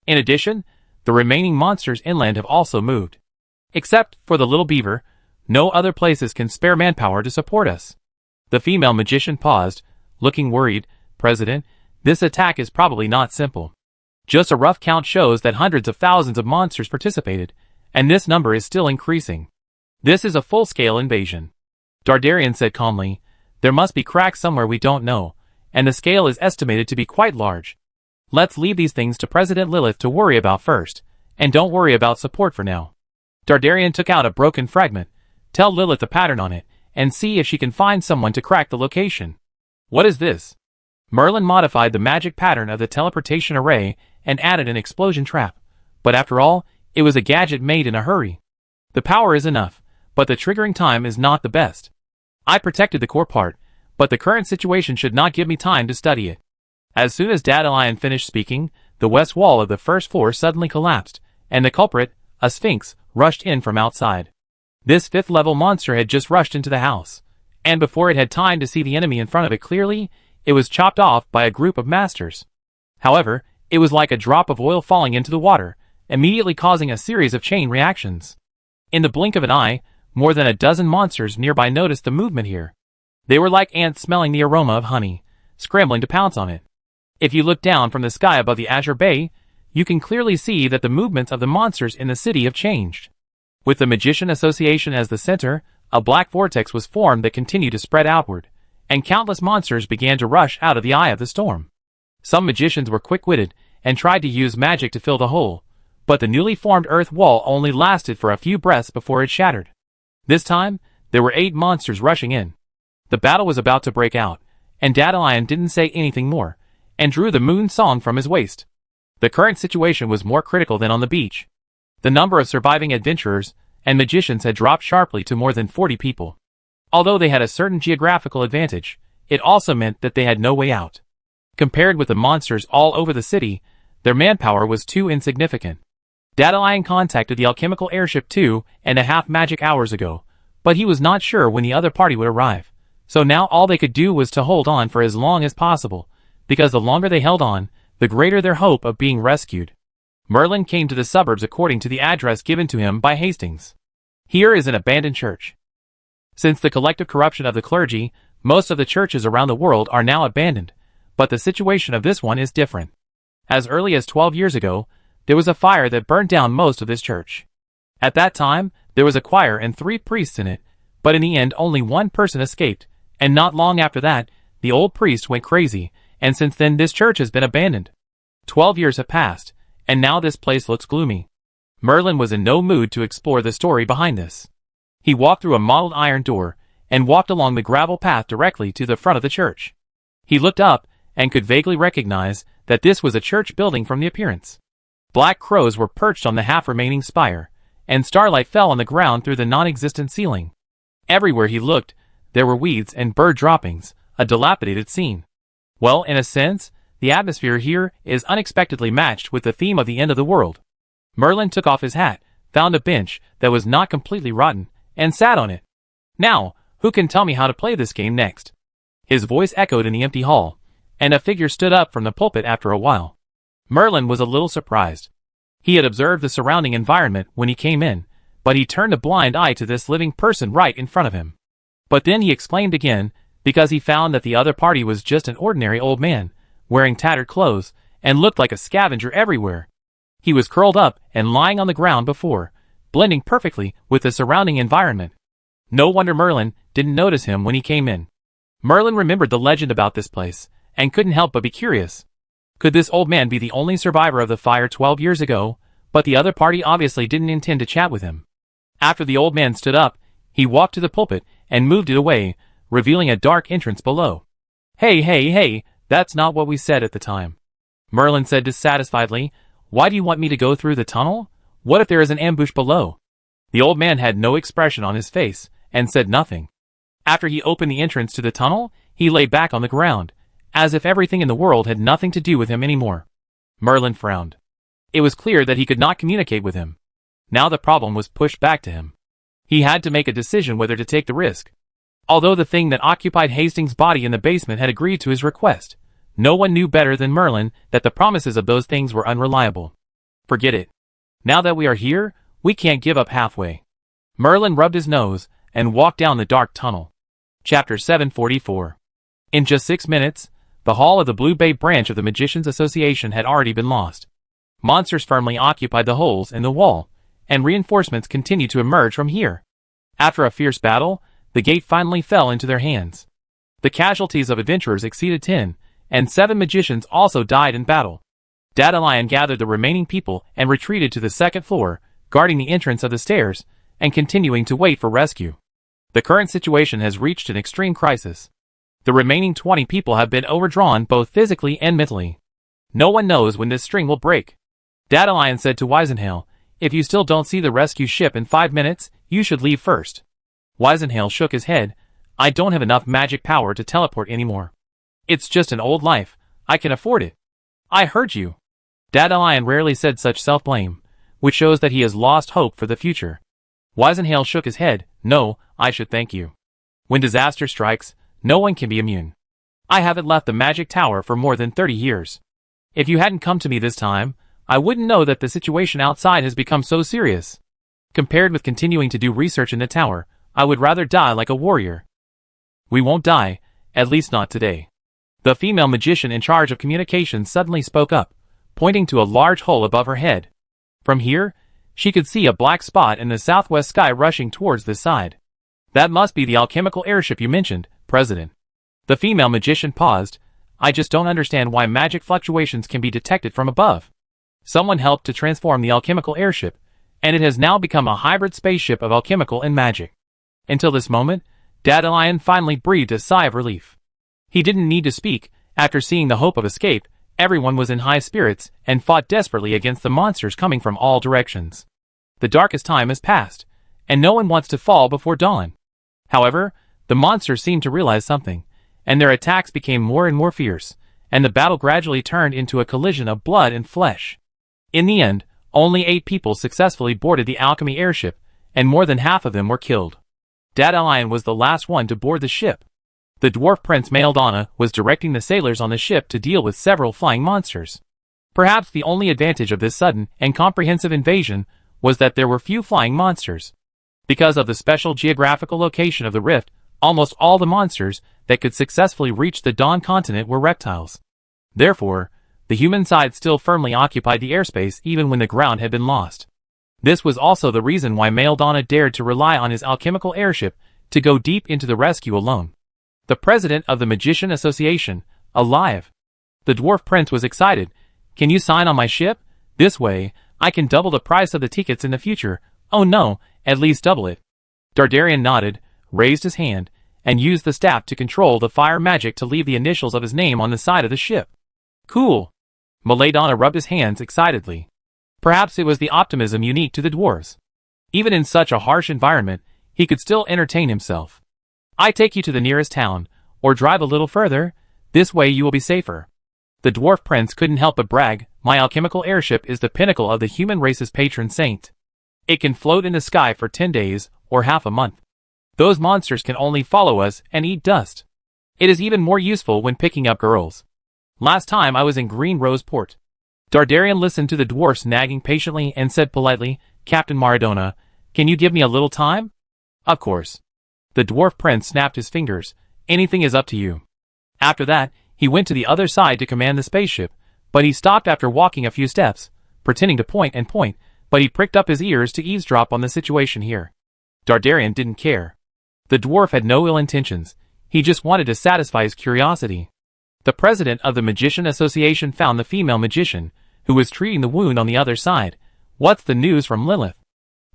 In addition, the remaining monsters inland have also moved. Except for the little beaver, no other places can spare manpower to support us. The female magician paused, looking worried. President, this attack is probably not simple. Just a rough count shows that hundreds of thousands of monsters participated, and this number is still increasing. This is a full-scale invasion. Dardarian said calmly, there must be cracks somewhere we don't know, and the scale is estimated to be quite large. Let's leave these things to President Lilith to worry about first, and don't worry about support for now. Dardarian took out a broken fragment. Tell Lilith the pattern on it, and see if she can find someone to crack the location. What is this? Merlin modified the magic pattern of the teleportation array and added an explosion trap. But after all, it was a gadget made in a hurry. The power is enough, but the triggering time is not the best. I protected the core part, but the current situation should not give me time to study it. As soon as Dandelion finished speaking, the west wall of the first floor suddenly collapsed, and the culprit, a sphinx, rushed in from outside. This fifth-level monster had just rushed into the house, and before it had time to see the enemy in front of it clearly, it was chopped off by a group of masters. However, it was like a drop of oil falling into the water, immediately causing a series of chain reactions. In the blink of an eye, more than a dozen monsters nearby noticed the movement here. They were like ants smelling the aroma of honey, scrambling to pounce on it. If you look down from the sky above the Azure Bay, you can clearly see that the movements of the monsters in the city have changed. With the Magician Association as the center, a black vortex was formed that continued to spread outward, and countless monsters began to rush out of the eye of the storm. Some magicians were quick-witted and tried to use magic to fill the hole, but the newly formed earth wall only lasted for a few breaths before it shattered. This time, there were 8 monsters rushing in. The battle was about to break out, and Dandelion didn't say anything more, and drew the moon song from his waist. The current situation was more critical than on the beach. The number of surviving adventurers and magicians had dropped sharply to more than 40 people. Although they had a certain geographical advantage, it also meant that they had no way out. Compared with the monsters all over the city, their manpower was too insignificant. Dandelion contacted the alchemical airship 2.5 magic hours ago, but he was not sure when the other party would arrive. So now all they could do was to hold on for as long as possible, because the longer they held on, the greater their hope of being rescued. Merlin came to the suburbs according to the address given to him by Hastings. Here is an abandoned church. Since the collective corruption of the clergy, most of the churches around the world are now abandoned, but the situation of this one is different. As early as 12 years ago, there was a fire that burned down most of this church. At that time, there was a choir and 3 priests in it, but in the end only one person escaped, and not long after that, the old priest went crazy, and since then this church has been abandoned. 12 years have passed, and now this place looks gloomy. Merlin was in no mood to explore the story behind this. He walked through a mottled iron door, and walked along the gravel path directly to the front of the church. He looked up, and could vaguely recognize that this was a church building from the appearance. Black crows were perched on the half-remaining spire, and starlight fell on the ground through the non-existent ceiling. Everywhere he looked, there were weeds and bird droppings, a dilapidated scene. Well, in a sense, the atmosphere here is unexpectedly matched with the theme of the end of the world. Merlin took off his hat, found a bench that was not completely rotten, and sat on it. Now, who can tell me how to play this game next? His voice echoed in the empty hall, and a figure stood up from the pulpit after a while. Merlin was a little surprised. He had observed the surrounding environment when he came in, but he turned a blind eye to this living person right in front of him. But then he exclaimed again, because he found that the other party was just an ordinary old man, wearing tattered clothes, and looked like a scavenger everywhere. He was curled up and lying on the ground before, blending perfectly with the surrounding environment. No wonder Merlin didn't notice him when he came in. Merlin remembered the legend about this place, and couldn't help but be curious. Could this old man be the only survivor of the fire 12 years ago? But the other party obviously didn't intend to chat with him. After the old man stood up, he walked to the pulpit and moved it away, revealing a dark entrance below. Hey, that's not what we said at the time. Merlin said dissatisfiedly, why do you want me to go through the tunnel? What if there is an ambush below? The old man had no expression on his face, and said nothing. After he opened the entrance to the tunnel, he lay back on the ground, as if everything in the world had nothing to do with him anymore. Merlin frowned. It was clear that he could not communicate with him. Now the problem was pushed back to him. He had to make a decision whether to take the risk. Although the thing that occupied Hastings' body in the basement had agreed to his request, no one knew better than Merlin that the promises of those things were unreliable. Forget it. Now that we are here, we can't give up halfway. Merlin rubbed his nose and walked down the dark tunnel. Chapter 744. In just 6 minutes, the hall of the Blue Bay branch of the Magicians Association had already been lost. Monsters firmly occupied the holes in the wall, and reinforcements continued to emerge from here. After a fierce battle, the gate finally fell into their hands. The casualties of adventurers exceeded 10, and 7 magicians also died in battle. Dandelion gathered the remaining people and retreated to the second floor, guarding the entrance of the stairs, and continuing to wait for rescue. The current situation has reached an extreme crisis. The remaining 20 people have been overdrawn both physically and mentally. No one knows when this string will break. Dandelion said to Weisenhale, "If you still don't see the rescue ship in 5 minutes, you should leave first." Weisenhale shook his head. "I don't have enough magic power to teleport anymore. It's just an old life. I can afford it." "I heard you." Dandelion rarely said such self-blame, which shows that he has lost hope for the future. Weisenhale shook his head. "No, I should thank you. When disaster strikes, no one can be immune. I haven't left the magic tower for more than 30 years. If you hadn't come to me this time, I wouldn't know that the situation outside has become so serious. Compared with continuing to do research in the tower, I would rather die like a warrior." "We won't die, at least not today." The female magician in charge of communications suddenly spoke up, pointing to a large hole above her head. From here, she could see a black spot in the southwest sky rushing towards this side. "That must be the alchemical airship you mentioned, President." The female magician paused. "I just don't understand why magic fluctuations can be detected from above. Someone helped to transform the alchemical airship, and it has now become a hybrid spaceship of alchemical and magic." Until this moment, Dandelion finally breathed a sigh of relief. He didn't need to speak. After seeing the hope of escape, everyone was in high spirits and fought desperately against the monsters coming from all directions. The darkest time has passed, and no one wants to fall before dawn. However, the monsters seemed to realize something, and their attacks became more and more fierce, and the battle gradually turned into a collision of blood and flesh. In the end, only 8 people successfully boarded the alchemy airship, and more than half of them were killed. Dandelion was the last one to board the ship. The dwarf prince Maildana was directing the sailors on the ship to deal with several flying monsters. Perhaps the only advantage of this sudden and comprehensive invasion was that there were few flying monsters. Because of the special geographical location of the rift, almost all the monsters that could successfully reach the Dawn continent were reptiles. Therefore, the human side still firmly occupied the airspace even when the ground had been lost. This was also the reason why Maildana dared to rely on his alchemical airship to go deep into the rescue alone. The president of the Magician Association, alive. The dwarf prince was excited. "Can you sign on my ship? This way, I can double the price of the tickets in the future." "Oh no, at least double it." Dardarian nodded, raised his hand, and used the staff to control the fire magic to leave the initials of his name on the side of the ship. "Cool." Maildana rubbed his hands excitedly. Perhaps it was the optimism unique to the dwarves. Even in such a harsh environment, he could still entertain himself. "I take you to the nearest town, or drive a little further. This way you will be safer." The dwarf prince couldn't help but brag. "My alchemical airship is the pinnacle of the human race's patron saint. It can float in the sky for 10 days, or half a month. Those monsters can only follow us and eat dust. It is even more useful when picking up girls. Last time I was in Green Rose Port." Dardarian listened to the dwarfs nagging patiently and said politely, "Captain Maradona, can you give me a little time?" "Of course." The dwarf prince snapped his fingers. "Anything is up to you." After that, he went to the other side to command the spaceship, but he stopped after walking a few steps, pretending to point, but he pricked up his ears to eavesdrop on the situation here. Dardarian didn't care. The dwarf had no ill intentions. He just wanted to satisfy his curiosity. The president of the Magician Association found the female magician, who was treating the wound on the other side. "What's the news from Lilith?"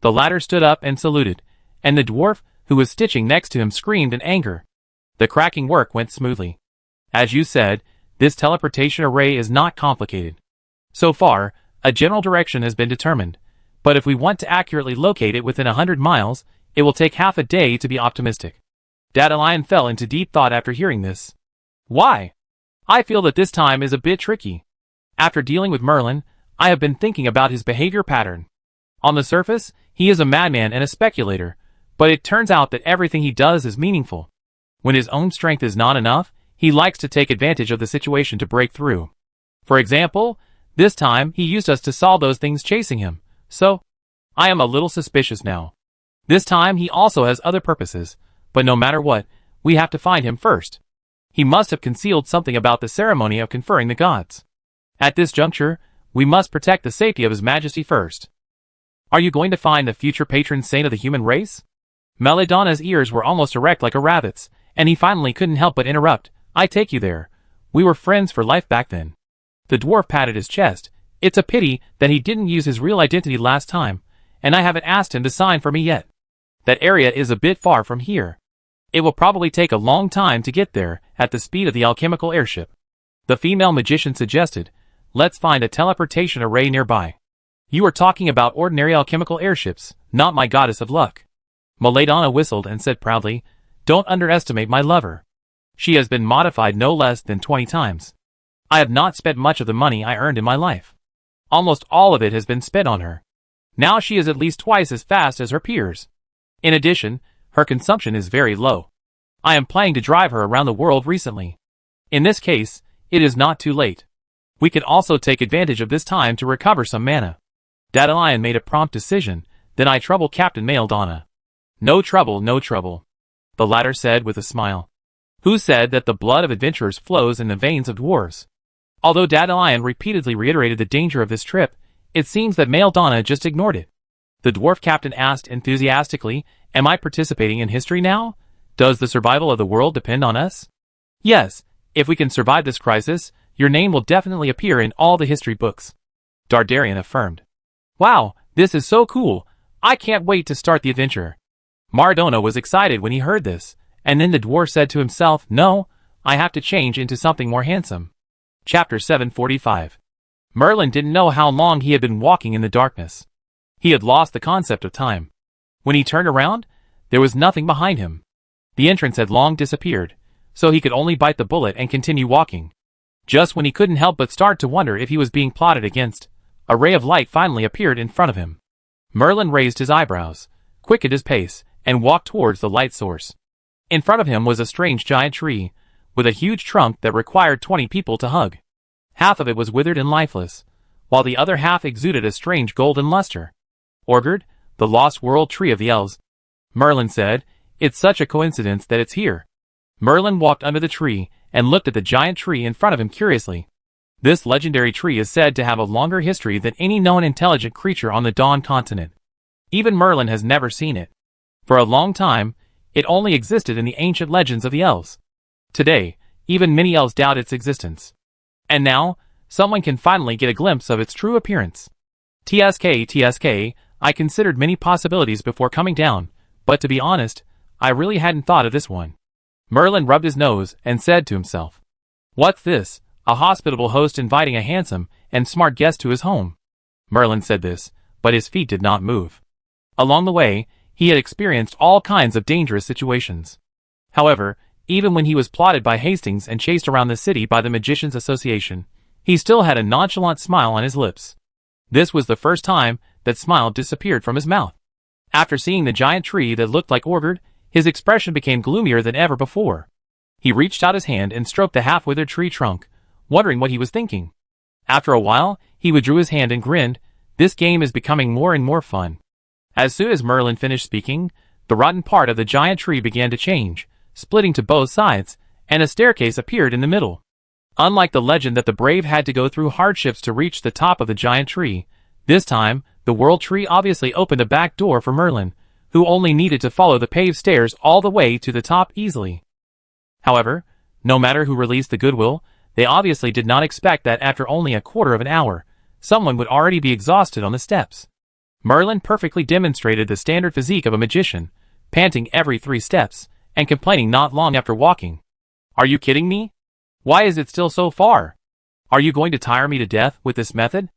The latter stood up and saluted, and the dwarf, who was stitching next to him, screamed in anger. The cracking work went smoothly. "As you said, this teleportation array is not complicated. So far, a general direction has been determined, but if we want to accurately locate it within 100 miles, it will take half a day to be optimistic." Dandelion fell into deep thought after hearing this. "Why? I feel that this time is a bit tricky. After dealing with Merlin, I have been thinking about his behavior pattern. On the surface, he is a madman and a speculator, But it turns out that everything he does is meaningful. When his own strength is not enough, he likes to take advantage of the situation to break through. For example, this time he used us to solve those things chasing him, so I am a little suspicious now. This time he also has other purposes, but no matter what, we have to find him first. He must have concealed something about the ceremony of conferring the gods. At this juncture, we must protect the safety of His Majesty first. Are you going to find the future patron saint of the human race? Melodonna's ears were almost erect like a rabbit's, and he finally couldn't help but interrupt. I take you there. We were friends for life back then. The dwarf patted his chest. It's a pity that he didn't use his real identity last time, and I haven't asked him to sign for me yet. That area is a bit far from here. It will probably take a long time to get there at the speed of the alchemical airship. The female magician suggested, let's find a teleportation array nearby. You are talking about ordinary alchemical airships, not my goddess of luck. Melodonna whistled and said proudly, don't underestimate my lover. She has been modified no less than 20 times. I have not spent much of the money I earned in my life. Almost all of it has been spent on her. Now she is at least twice as fast as her peers. In addition, her consumption is very low. I am planning to drive her around the world recently. In this case, it is not too late. We can also take advantage of this time to recover some mana. Dandelion made a prompt decision. Then I trouble Captain Melodonna. No trouble, no trouble, the latter said with a smile. Who said that the blood of adventurers flows in the veins of dwarves? Although Dandelion repeatedly reiterated the danger of this trip, it seems that Melodonna just ignored it. The dwarf captain asked enthusiastically, am I participating in history now? Does the survival of the world depend on us? Yes, if we can survive this crisis, your name will definitely appear in all the history books. Dardarian affirmed. Wow, this is so cool. I can't wait to start the adventure. Mardona was excited when he heard this, and then the dwarf said to himself, no, I have to change into something more handsome. Chapter 745. Merlin didn't know how long he had been walking in the darkness. He had lost the concept of time. When he turned around, there was nothing behind him. The entrance had long disappeared, so he could only bite the bullet and continue walking. Just when he couldn't help but start to wonder if he was being plotted against, a ray of light finally appeared in front of him. Merlin raised his eyebrows, quickened his pace, and walked towards the light source. In front of him was a strange giant tree, with a huge trunk that required 20 people to hug. Half of it was withered and lifeless, while the other half exuded a strange golden luster. Orgard, the lost world tree of the elves. Merlin said, it's such a coincidence that it's here. Merlin walked under the tree and looked at the giant tree in front of him curiously. This legendary tree is said to have a longer history than any known intelligent creature on the Dawn continent. Even Merlin has never seen it. For a long time, it only existed in the ancient legends of the elves. Today, even many elves doubt its existence. And now, someone can finally get a glimpse of its true appearance. TSK, I considered many possibilities before coming down, but to be honest, I really hadn't thought of this one. Merlin rubbed his nose and said to himself, what's this? A hospitable host inviting a handsome and smart guest to his home. Merlin said this, but his feet did not move. Along the way, he had experienced all kinds of dangerous situations. However, even when he was plotted by Hastings and chased around the city by the Magicians' Association, he still had a nonchalant smile on his lips. This was the first time that smile disappeared from his mouth. After seeing the giant tree that looked like Orgard, his expression became gloomier than ever before. He reached out his hand and stroked the half-withered tree trunk, wondering what he was thinking. After a while, he withdrew his hand and grinned. This game is becoming more and more fun. As soon as Merlin finished speaking, the rotten part of the giant tree began to change, splitting to both sides, and a staircase appeared in the middle. Unlike the legend that the brave had to go through hardships to reach the top of the giant tree, this time, the world tree obviously opened a back door for Merlin, who only needed to follow the paved stairs all the way to the top easily. However, no matter who released the goodwill, they obviously did not expect that after only a quarter of an hour, someone would already be exhausted on the steps. Merlin perfectly demonstrated the standard physique of a magician, panting every 3 steps, and complaining not long after walking. Are you kidding me? Why is it still so far? Are you going to tire me to death with this method?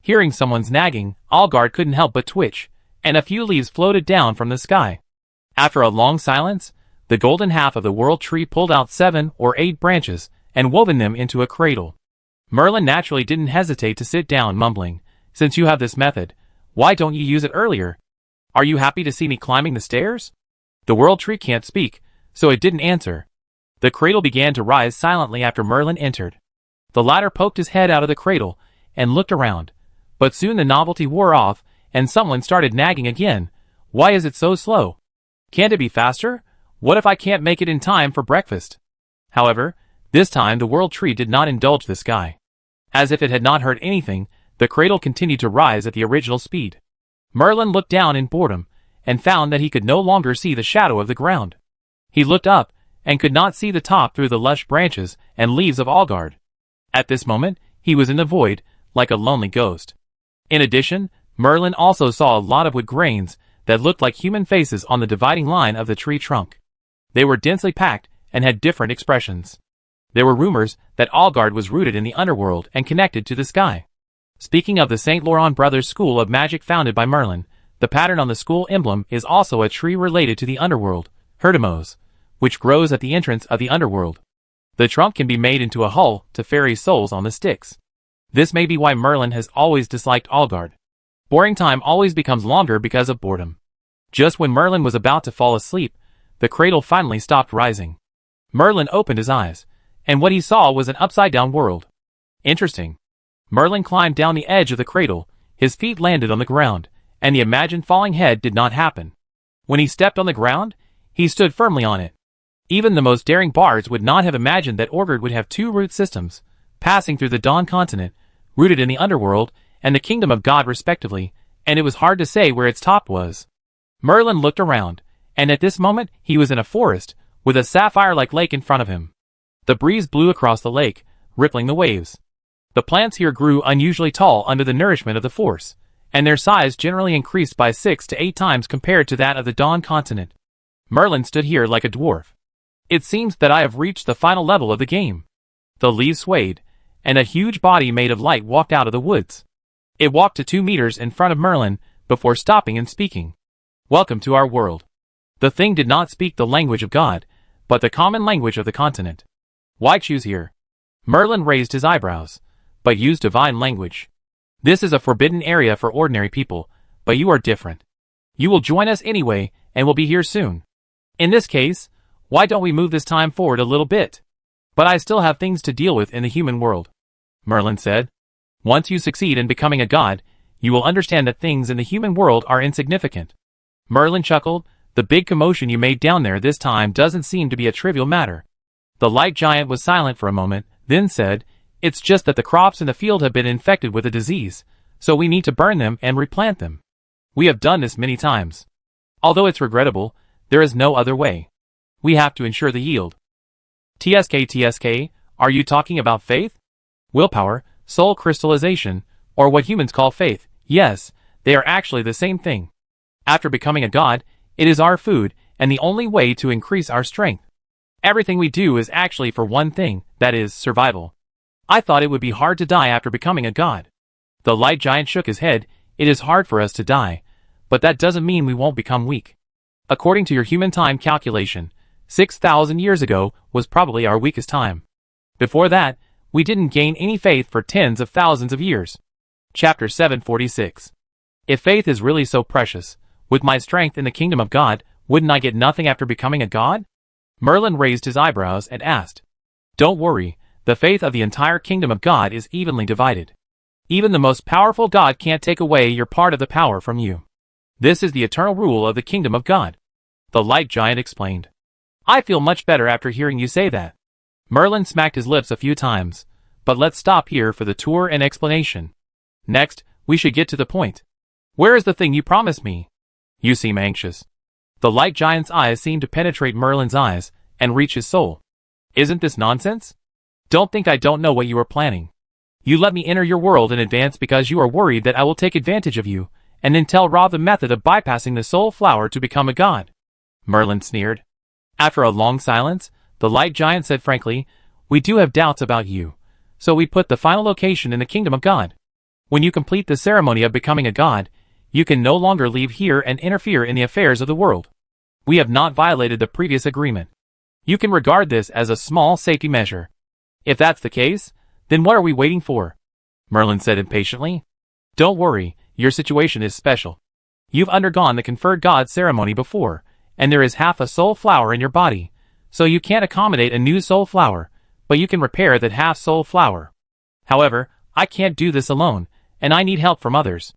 Hearing someone's nagging, Algard couldn't help but twitch, and a few leaves floated down from the sky. After a long silence, the golden half of the world tree pulled out 7 or 8 branches, and woven them into a cradle. Merlin naturally didn't hesitate to sit down, mumbling, since you have this method, why don't you use it earlier? Are you happy to see me climbing the stairs? The world tree can't speak, so it didn't answer. The cradle began to rise silently after Merlin entered. The latter poked his head out of the cradle and looked around, but soon the novelty wore off and someone started nagging again. Why is it so slow? Can't it be faster? What if I can't make it in time for breakfast? However, this time the world tree did not indulge this guy. As if it had not heard anything, the cradle continued to rise at the original speed. Merlin looked down in boredom and found that he could no longer see the shadow of the ground. He looked up and could not see the top through the lush branches and leaves of Algard. At this moment, he was in the void, like a lonely ghost. In addition, Merlin also saw a lot of wood grains that looked like human faces on the dividing line of the tree trunk. They were densely packed and had different expressions. There were rumors that Algard was rooted in the underworld and connected to the sky. Speaking of the St. Laurent Brothers School of Magic founded by Merlin, the pattern on the school emblem is also a tree related to the underworld, Herdemos, which grows at the entrance of the underworld. The trunk can be made into a hull to ferry souls on the sticks. This may be why Merlin has always disliked Algard. Boring time always becomes longer because of boredom. Just when Merlin was about to fall asleep, the cradle finally stopped rising. Merlin opened his eyes, and what he saw was an upside-down world. Interesting. Merlin climbed down the edge of the cradle, his feet landed on the ground, and the imagined falling head did not happen. When he stepped on the ground, he stood firmly on it. Even the most daring bards would not have imagined that Algard would have two root systems, passing through the Dawn continent, rooted in the underworld, and the kingdom of God respectively, and it was hard to say where its top was. Merlin looked around, and at this moment he was in a forest, with a sapphire-like lake in front of him. The breeze blew across the lake, rippling the waves. The plants here grew unusually tall under the nourishment of the force, and their size generally increased by 6 to 8 times compared to that of the Dawn continent. Merlin stood here like a dwarf. It seems that I have reached the final level of the game. The leaves swayed, and a huge body made of light walked out of the woods. It walked to 2 meters in front of Merlin, before stopping and speaking. Welcome to our world. The thing did not speak the language of God, but the common language of the continent. Why choose here? Merlin raised his eyebrows, but used divine language. This is a forbidden area for ordinary people, but you are different. You will join us anyway, and will be here soon. In this case, why don't we move this time forward a little bit? But I still have things to deal with in the human world, Merlin said. Once you succeed in becoming a god, you will understand that things in the human world are insignificant. Merlin chuckled. The big commotion you made down there this time doesn't seem to be a trivial matter. The light giant was silent for a moment, then said, It's just that the crops in the field have been infected with a disease, so we need to burn them and replant them. We have done this many times. Although it's regrettable, there is no other way. We have to ensure the yield. TSK, are you talking about faith? Willpower, soul crystallization, or what humans call faith. Yes, they are actually the same thing. After becoming a god, it is our food, and the only way to increase our strength. Everything we do is actually for one thing, that is, survival. I thought it would be hard to die after becoming a god. The light giant shook his head. It is hard for us to die, but that doesn't mean we won't become weak. According to your human time calculation, 6,000 years ago was probably our weakest time. Before that, we didn't gain any faith for tens of thousands of years. Chapter 746. If faith is really so precious, with my strength in the kingdom of God, wouldn't I get nothing after becoming a god? Merlin raised his eyebrows and asked. Don't worry, the faith of the entire kingdom of God is evenly divided. Even the most powerful god can't take away your part of the power from you. This is the eternal rule of the kingdom of God. The light giant explained. I feel much better after hearing you say that. Merlin smacked his lips a few times, but let's stop here for the tour and explanation. Next, we should get to the point. Where is the thing you promised me? You seem anxious. The light giant's eyes seemed to penetrate Merlin's eyes and reach his soul. Isn't this nonsense? Don't think I don't know what you are planning. You let me enter your world in advance because you are worried that I will take advantage of you, and then tell Ra the method of bypassing the soul flower to become a god. Merlin sneered. After a long silence, the light giant said frankly, We do have doubts about you, so we put the final location in the kingdom of God. When you complete the ceremony of becoming a god, you can no longer leave here and interfere in the affairs of the world. We have not violated the previous agreement. You can regard this as a small safety measure. If that's the case, then what are we waiting for? Merlin said impatiently. Don't worry, your situation is special. You've undergone the conferred god ceremony before, and there is half a soul flower in your body, so you can't accommodate a new soul flower, but you can repair that half soul flower. However, I can't do this alone, and I need help from others."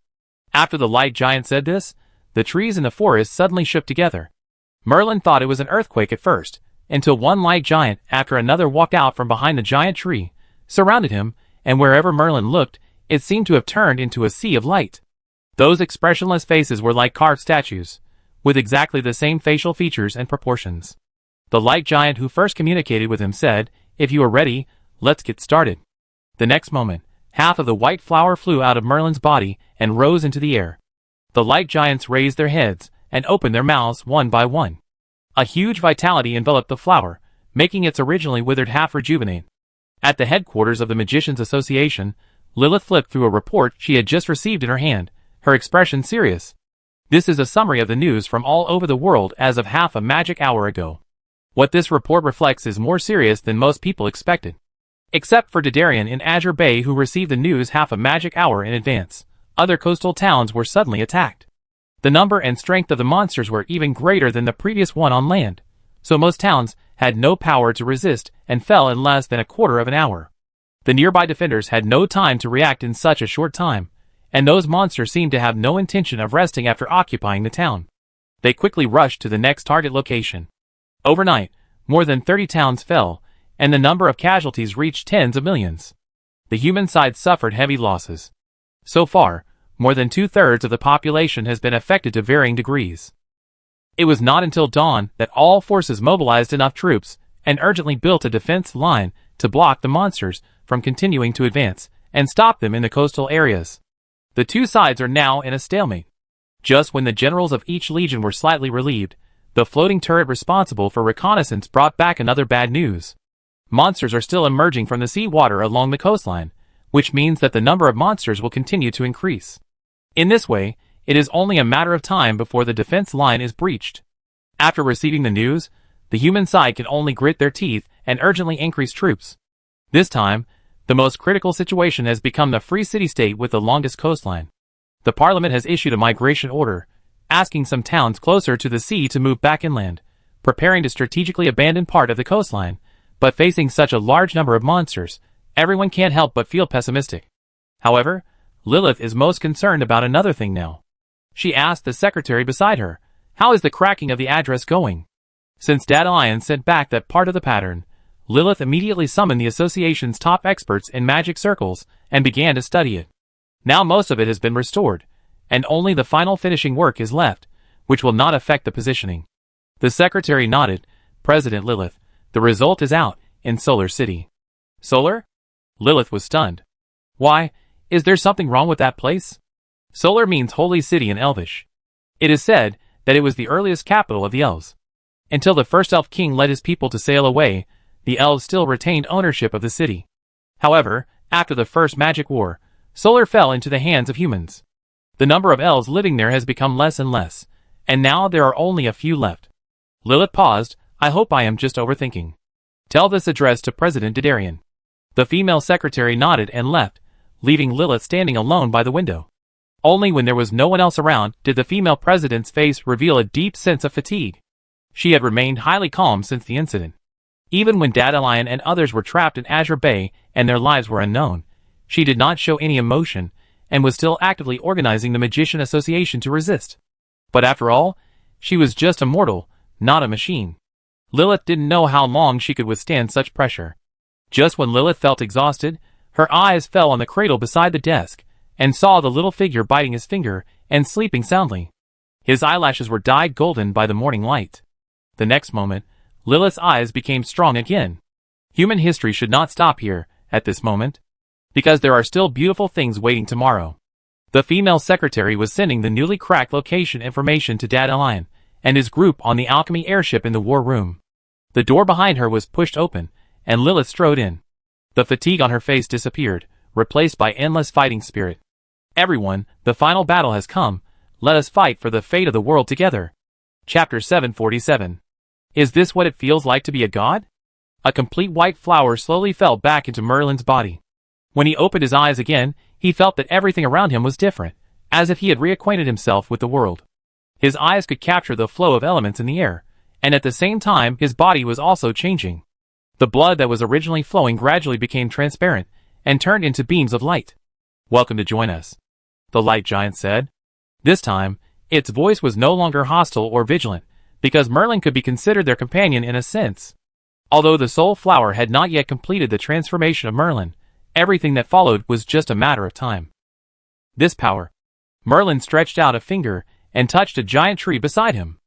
After the light giant said this, the trees in the forest suddenly shook together. Merlin thought it was an earthquake at first, until one light giant after another walked out from behind the giant tree, surrounded him, and wherever Merlin looked, it seemed to have turned into a sea of light. Those expressionless faces were like carved statues, with exactly the same facial features and proportions. The light giant who first communicated with him said, "If you are ready, let's get started." The next moment, half of the white flower flew out of Merlin's body and rose into the air. The light giants raised their heads and opened their mouths one by one. A huge vitality enveloped the flower, making its originally withered half rejuvenate. At the headquarters of the Magicians Association, Lilith flipped through a report she had just received in her hand, her expression serious. This is a summary of the news from all over the world as of half a magic hour ago. What this report reflects is more serious than most people expected. Except for Dadarian in Azure Bay, who received the news half a magic hour in advance, other coastal towns were suddenly attacked. The number and strength of the monsters were even greater than the previous one on land, so most towns had no power to resist and fell in less than a quarter of an hour. The nearby defenders had no time to react in such a short time, and those monsters seemed to have no intention of resting after occupying the town. They quickly rushed to the next target location. Overnight, more than 30 towns fell, and the number of casualties reached tens of millions. The human side suffered heavy losses. So far, more than 2/3 of the population has been affected to varying degrees. It was not until dawn that all forces mobilized enough troops and urgently built a defense line to block the monsters from continuing to advance and stop them in the coastal areas. The two sides are now in a stalemate. Just when the generals of each legion were slightly relieved, the floating turret responsible for reconnaissance brought back another bad news. Monsters are still emerging from the sea water along the coastline, which means that the number of monsters will continue to increase. In this way, it is only a matter of time before the defense line is breached. After receiving the news, the human side can only grit their teeth and urgently increase troops. This time, the most critical situation has become the free city-state with the longest coastline. The parliament has issued a migration order, asking some towns closer to the sea to move back inland, preparing to strategically abandon part of the coastline, but facing such a large number of monsters, everyone can't help but feel pessimistic. However, Lilith is most concerned about another thing now. She asked the secretary beside her, "How is the cracking of the address going?" Since Dadalion sent back that part of the pattern, Lilith immediately summoned the association's top experts in magic circles and began to study it. Now most of it has been restored, and only the final finishing work is left, which will not affect the positioning. The secretary nodded. "President Lilith, the result is out, in Solar City." "Solar?" Lilith was stunned. "Why, is there something wrong with that place?" Solar means Holy City in Elvish. It is said that it was the earliest capital of the elves. Until the first elf king led his people to sail away, the elves still retained ownership of the city. However, after the first magic war, Solar fell into the hands of humans. The number of elves living there has become less and less, and now there are only a few left. Lilith paused. "I hope I am just overthinking. Tell this address to President Dadarian." The female secretary nodded and left, leaving Lilith standing alone by the window. Only when there was no one else around did the female president's face reveal a deep sense of fatigue. She had remained highly calm since the incident. Even when Dadalion and others were trapped in Azure Bay and their lives were unknown, she did not show any emotion and was still actively organizing the Magician Association to resist. But after all, she was just a mortal, not a machine. Lilith didn't know how long she could withstand such pressure. Just when Lilith felt exhausted, her eyes fell on the cradle beside the desk and saw the little figure biting his finger and sleeping soundly. His eyelashes were dyed golden by the morning light. The next moment, Lilith's eyes became strong again. Human history should not stop here, at this moment, because there are still beautiful things waiting tomorrow. The female secretary was sending the newly cracked location information to Dadalion and his group on the alchemy airship in the war room. The door behind her was pushed open, and Lilith strode in. The fatigue on her face disappeared, replaced by endless fighting spirit. "Everyone, the final battle has come. Let us fight for the fate of the world together." Chapter 747. Is this what it feels like to be a god? A complete white flower slowly fell back into Merlin's body. When he opened his eyes again, he felt that everything around him was different, as if he had reacquainted himself with the world. His eyes could capture the flow of elements in the air, and at the same time his body was also changing. The blood that was originally flowing gradually became transparent and turned into beams of light. "Welcome to join us," the light giant said. This time, its voice was no longer hostile or vigilant, because Merlin could be considered their companion in a sense. Although the soul flower had not yet completed the transformation of Merlin, everything that followed was just a matter of time. This power. Merlin stretched out a finger and touched a giant tree beside him.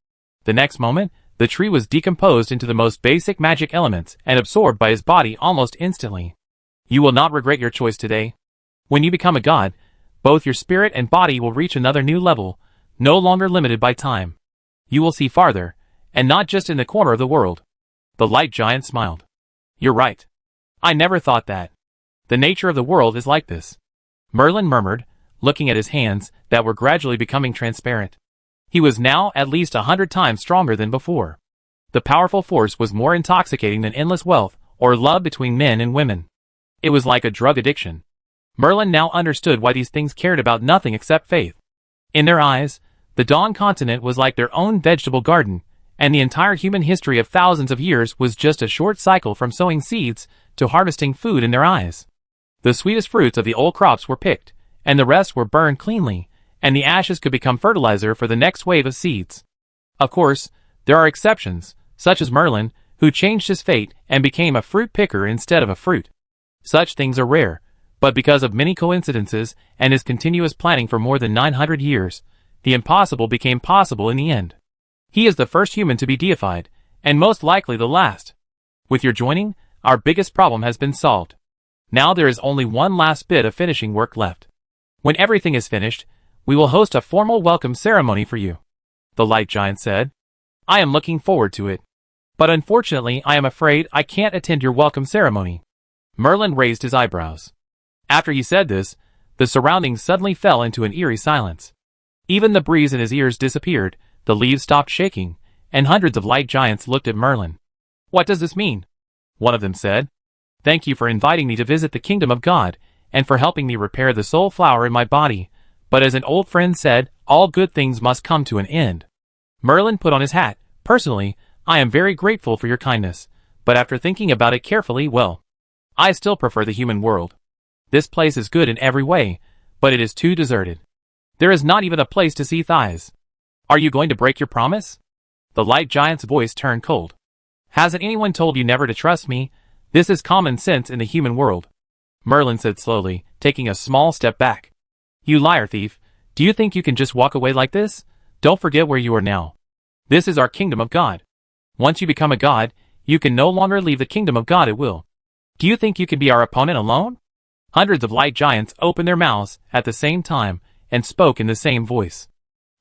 The next moment, the tree was decomposed into the most basic magic elements and absorbed by his body almost instantly. You will not regret your choice today. When you become a god, both your spirit and body will reach another new level, no longer limited by time. You will see farther, and not just in the corner of the world. The light giant smiled. You're right. I never thought that. The nature of the world is like this. Merlin murmured, looking at his hands that were gradually becoming transparent. He was now at least 100 times stronger than before. The powerful force was more intoxicating than endless wealth or love between men and women. It was like a drug addiction. Merlin now understood why these things cared about nothing except faith. In their eyes, the Dawn continent was like their own vegetable garden, and the entire human history of thousands of years was just a short cycle from sowing seeds to harvesting food in their eyes. The sweetest fruits of the old crops were picked, and the rest were burned cleanly, and the ashes could become fertilizer for the next wave of seeds. Of course, there are exceptions, such as Merlin, who changed his fate and became a fruit picker instead of a fruit. Such things are rare, but because of many coincidences and his continuous planning for more than 900 years, the impossible became possible in the end. He is the first human to be deified, and most likely the last. With your joining, our biggest problem has been solved. Now there is only one last bit of finishing work left. When everything is finished, we will host a formal welcome ceremony for you, the light giant said. I am looking forward to it. But unfortunately, I am afraid I can't attend your welcome ceremony. Merlin raised his eyebrows. After he said this, the surroundings suddenly fell into an eerie silence. Even the breeze in his ears disappeared, the leaves stopped shaking, and hundreds of light giants looked at Merlin. What does this mean? One of them said. Thank you for inviting me to visit the kingdom of God, and for helping me repair the soul flower in my body. But as an old friend said, all good things must come to an end. Merlin put on his hat. Personally, I am very grateful for your kindness, but after thinking about it carefully, well, I still prefer the human world. This place is good in every way, but it is too deserted. There is not even a place to see thighs. Are you going to break your promise? The light giant's voice turned cold. Hasn't anyone told you never to trust me? This is common sense in the human world. Merlin said slowly, taking a small step back. You liar thief, do you think you can just walk away like this? Don't forget where you are now. This is our kingdom of God. Once you become a god, you can no longer leave the kingdom of God at will. Do you think you can be our opponent alone? Hundreds of light giants opened their mouths at the same time and spoke in the same voice.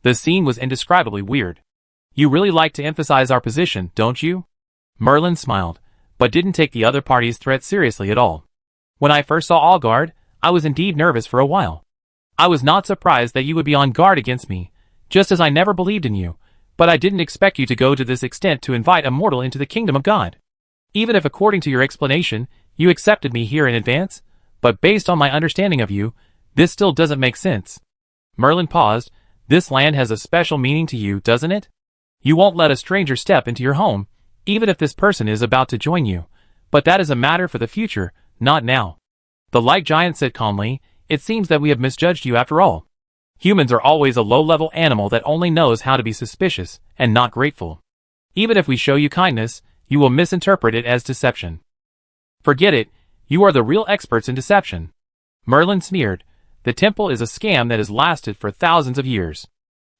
The scene was indescribably weird. You really like to emphasize our position, don't you? Merlin smiled, but didn't take the other party's threat seriously at all. When I first saw Allgard, I was indeed nervous for a while. I was not surprised that you would be on guard against me, just as I never believed in you, but I didn't expect you to go to this extent to invite a mortal into the kingdom of God. Even if according to your explanation, you accepted me here in advance, but based on my understanding of you, this still doesn't make sense. Merlin paused. This land has a special meaning to you, doesn't it? You won't let a stranger step into your home, even if this person is about to join you, but that is a matter for the future, not now. The light giant said calmly, it seems that we have misjudged you after all. Humans are always a low-level animal that only knows how to be suspicious and not grateful. Even if we show you kindness, you will misinterpret it as deception. Forget it, you are the real experts in deception. Merlin sneered. The temple is a scam that has lasted for thousands of years.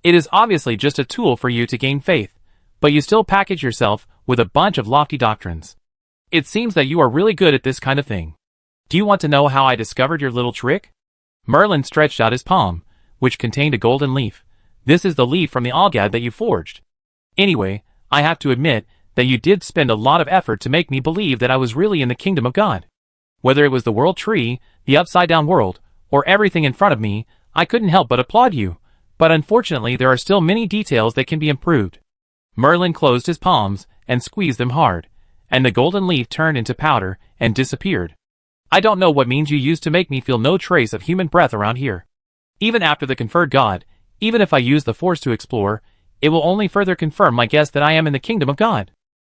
It is obviously just a tool for you to gain faith, but you still package yourself with a bunch of lofty doctrines. It seems that you are really good at this kind of thing. Do you want to know how I discovered your little trick? Merlin stretched out his palm, which contained a golden leaf. This is the leaf from the Algad that you forged. Anyway, I have to admit that you did spend a lot of effort to make me believe that I was really in the kingdom of God. Whether it was the world tree, the upside-down world, or everything in front of me, I couldn't help but applaud you. But unfortunately there are still many details that can be improved. Merlin closed his palms and squeezed them hard, and the golden leaf turned into powder and disappeared. I don't know what means you used to make me feel no trace of human breath around here. Even after the conferred God, even if I use the force to explore, It will only further confirm my guess that I am in the kingdom of God.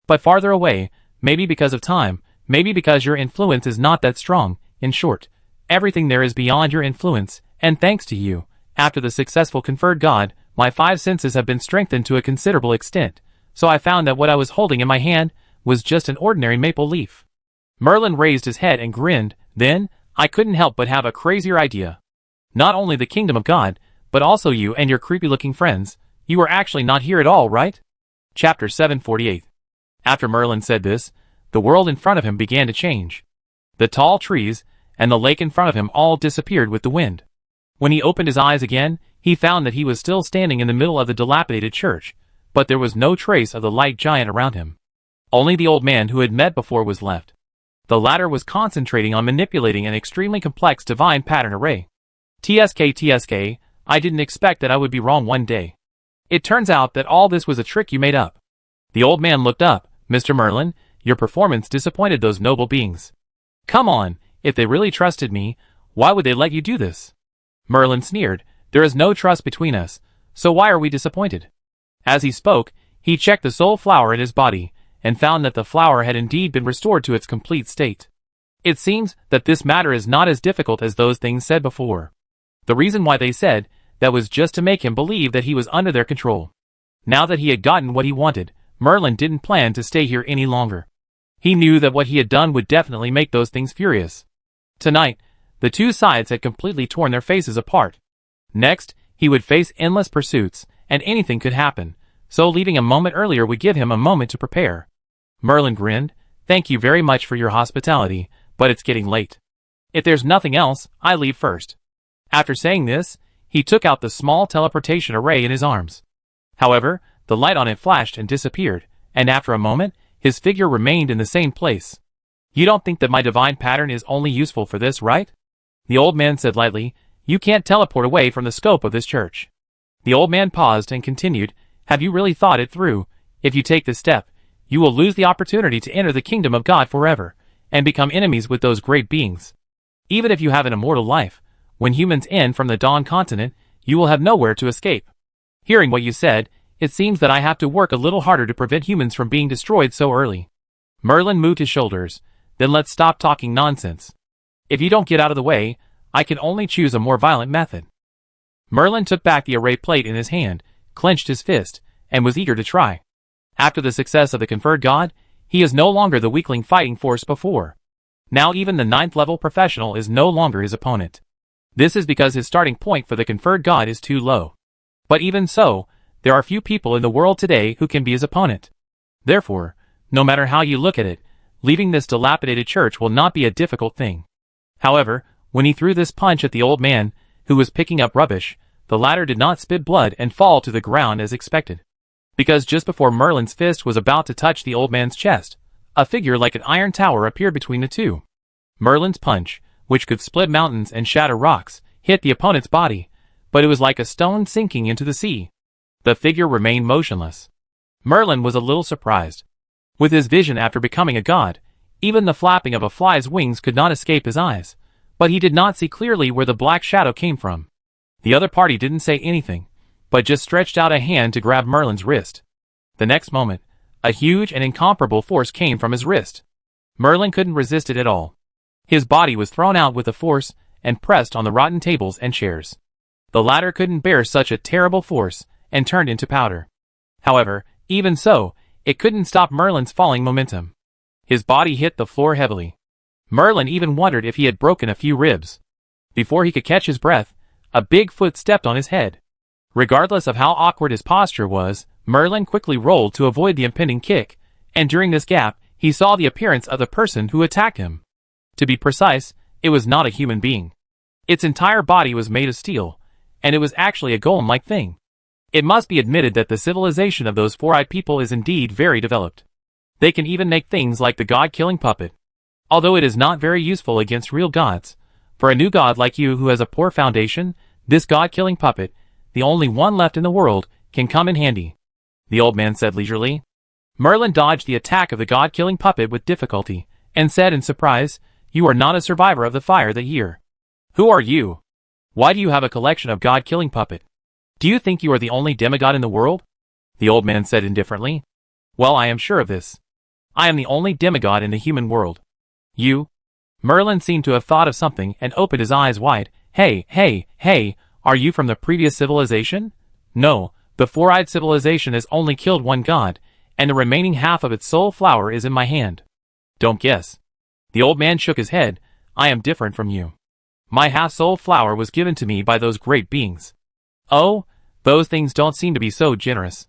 But farther away, maybe because of time, maybe because your influence is not that strong. In short, everything there is beyond your influence, and thanks to you, after the successful conferred God, my 5 senses have been strengthened to a considerable extent, so I found that what I was holding in my hand was just an ordinary maple leaf. Merlin raised his head and grinned. Then, I couldn't help but have a crazier idea. Not only the kingdom of God, but also you and your creepy-looking friends. You are actually not here at all, right? Chapter 748. After Merlin said this, the world in front of him began to change. The tall trees and the lake in front of him all disappeared with the wind. When he opened his eyes again, he found that he was still standing in the middle of the dilapidated church, but there was no trace of the light giant around him. Only the old man who had met before was left. The latter was concentrating on manipulating an extremely complex divine pattern array. TSK, I didn't expect that I would be wrong one day. It turns out that all this was a trick you made up. The old man looked up. Mr. Merlin, your performance disappointed those noble beings. Come on, if they really trusted me, why would they let you do this? Merlin sneered. There is no trust between us, so why are we disappointed? As he spoke, he checked the soul flower in his body, and found that the flower had indeed been restored to its complete state. It seems that this matter is not as difficult as those things said before. The reason why they said that was just to make him believe that he was under their control. Now that he had gotten what he wanted, Merlin didn't plan to stay here any longer. He knew that what he had done would definitely make those things furious. Tonight, the two sides had completely torn their faces apart. Next, he would face endless pursuits, and anything could happen, so leaving a moment earlier would give him a moment to prepare. Merlin grinned. Thank you very much for your hospitality, but it's getting late. If there's nothing else, I leave first. After saying this, he took out the small teleportation array in his arms. However, the light on it flashed and disappeared, and after a moment, his figure remained in the same place. You don't think that my divine pattern is only useful for this, right? The old man said lightly. You can't teleport away from the scope of this church. The old man paused and continued. Have you really thought it through? If you take this step, you will lose the opportunity to enter the kingdom of God forever, and become enemies with those great beings. Even if you have an immortal life, when humans end from the Dawn continent, you will have nowhere to escape. Hearing what you said, it seems that I have to work a little harder to prevent humans from being destroyed so early. Merlin moved his shoulders. Then let's stop talking nonsense. If you don't get out of the way, I can only choose a more violent method. Merlin took back the array plate in his hand, clenched his fist, and was eager to try. After the success of the conferred God, he is no longer the weakling fighting force before. Now even the 9th level professional is no longer his opponent. This is because his starting point for the conferred God is too low. But even so, there are few people in the world today who can be his opponent. Therefore, no matter how you look at it, leaving this dilapidated church will not be a difficult thing. However, when he threw this punch at the old man, who was picking up rubbish, the latter did not spit blood and fall to the ground as expected. Because just before Merlin's fist was about to touch the old man's chest, a figure like an iron tower appeared between the two. Merlin's punch, which could split mountains and shatter rocks, hit the opponent's body, but it was like a stone sinking into the sea. The figure remained motionless. Merlin was a little surprised. With his vision after becoming a god, even the flapping of a fly's wings could not escape his eyes, but he did not see clearly where the black shadow came from. The other party didn't say anything, but just stretched out a hand to grab Merlin's wrist. The next moment, a huge and incomparable force came from his wrist. Merlin couldn't resist it at all. His body was thrown out with a force and pressed on the rotten tables and chairs. The latter couldn't bear such a terrible force and turned into powder. However, even so, it couldn't stop Merlin's falling momentum. His body hit the floor heavily. Merlin even wondered if he had broken a few ribs. Before he could catch his breath, a big foot stepped on his head. Regardless of how awkward his posture was, Merlin quickly rolled to avoid the impending kick, and during this gap, he saw the appearance of the person who attacked him. To be precise, it was not a human being. Its entire body was made of steel, and it was actually a golem-like thing. It must be admitted that the civilization of those four-eyed people is indeed very developed. They can even make things like the god-killing puppet. Although it is not very useful against real gods, for a new god like you who has a poor foundation, this god-killing puppet, the only one left in the world, can come in handy, the old man said leisurely. Merlin dodged the attack of the god-killing puppet with difficulty, and said in surprise, You are not a survivor of the fire that year. Who are you? Why do you have a collection of god-killing puppet? Do you think you are the only demigod in the world? the old man said indifferently. Well, I am sure of this. I am the only demigod in the human world. You? Merlin seemed to have thought of something and opened his eyes wide. Hey, are you from the previous civilization? No, the Four-Eyed civilization has only killed one god, and the remaining half of its soul flower is in my hand. Don't guess. The old man shook his head. I am different from you. My half-soul flower was given to me by those great beings. Oh, those things don't seem to be so generous.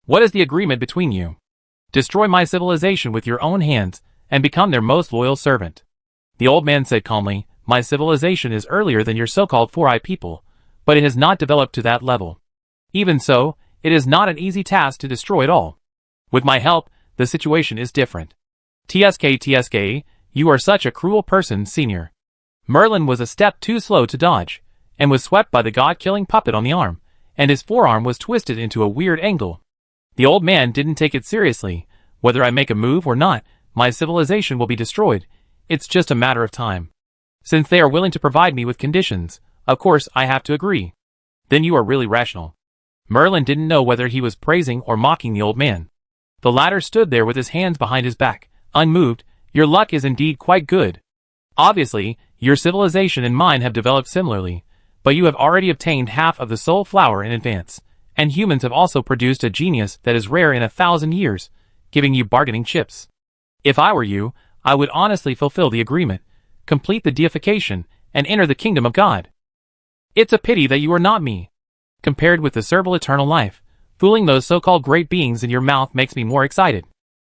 What is the agreement between you? Destroy my civilization with your own hands, and become their most loyal servant. The old man said calmly, my civilization is earlier than your so-called Four-Eyed people, but it has not developed to that level. Even so, it is not an easy task to destroy it all. With my help, the situation is different. TSK, you are such a cruel person, senior. Merlin was a step too slow to dodge, and was swept by the god-killing puppet on the arm, and his forearm was twisted into a weird angle. The old man didn't take it seriously. Whether I make a move or not, my civilization will be destroyed. It's just a matter of time. Since they are willing to provide me with conditions, of course I have to agree. Then you are really rational. Merlin didn't know whether he was praising or mocking the old man. The latter stood there with his hands behind his back, unmoved. Your luck is indeed quite good. Obviously, your civilization and mine have developed similarly, but you have already obtained half of the soul flower in advance, and humans have also produced a genius that is rare in 1,000 years, giving you bargaining chips. If I were you, I would honestly fulfill the agreement, complete the deification, and enter the kingdom of God. It's a pity that you are not me. Compared with the servile eternal life, fooling those so-called great beings in your mouth makes me more excited.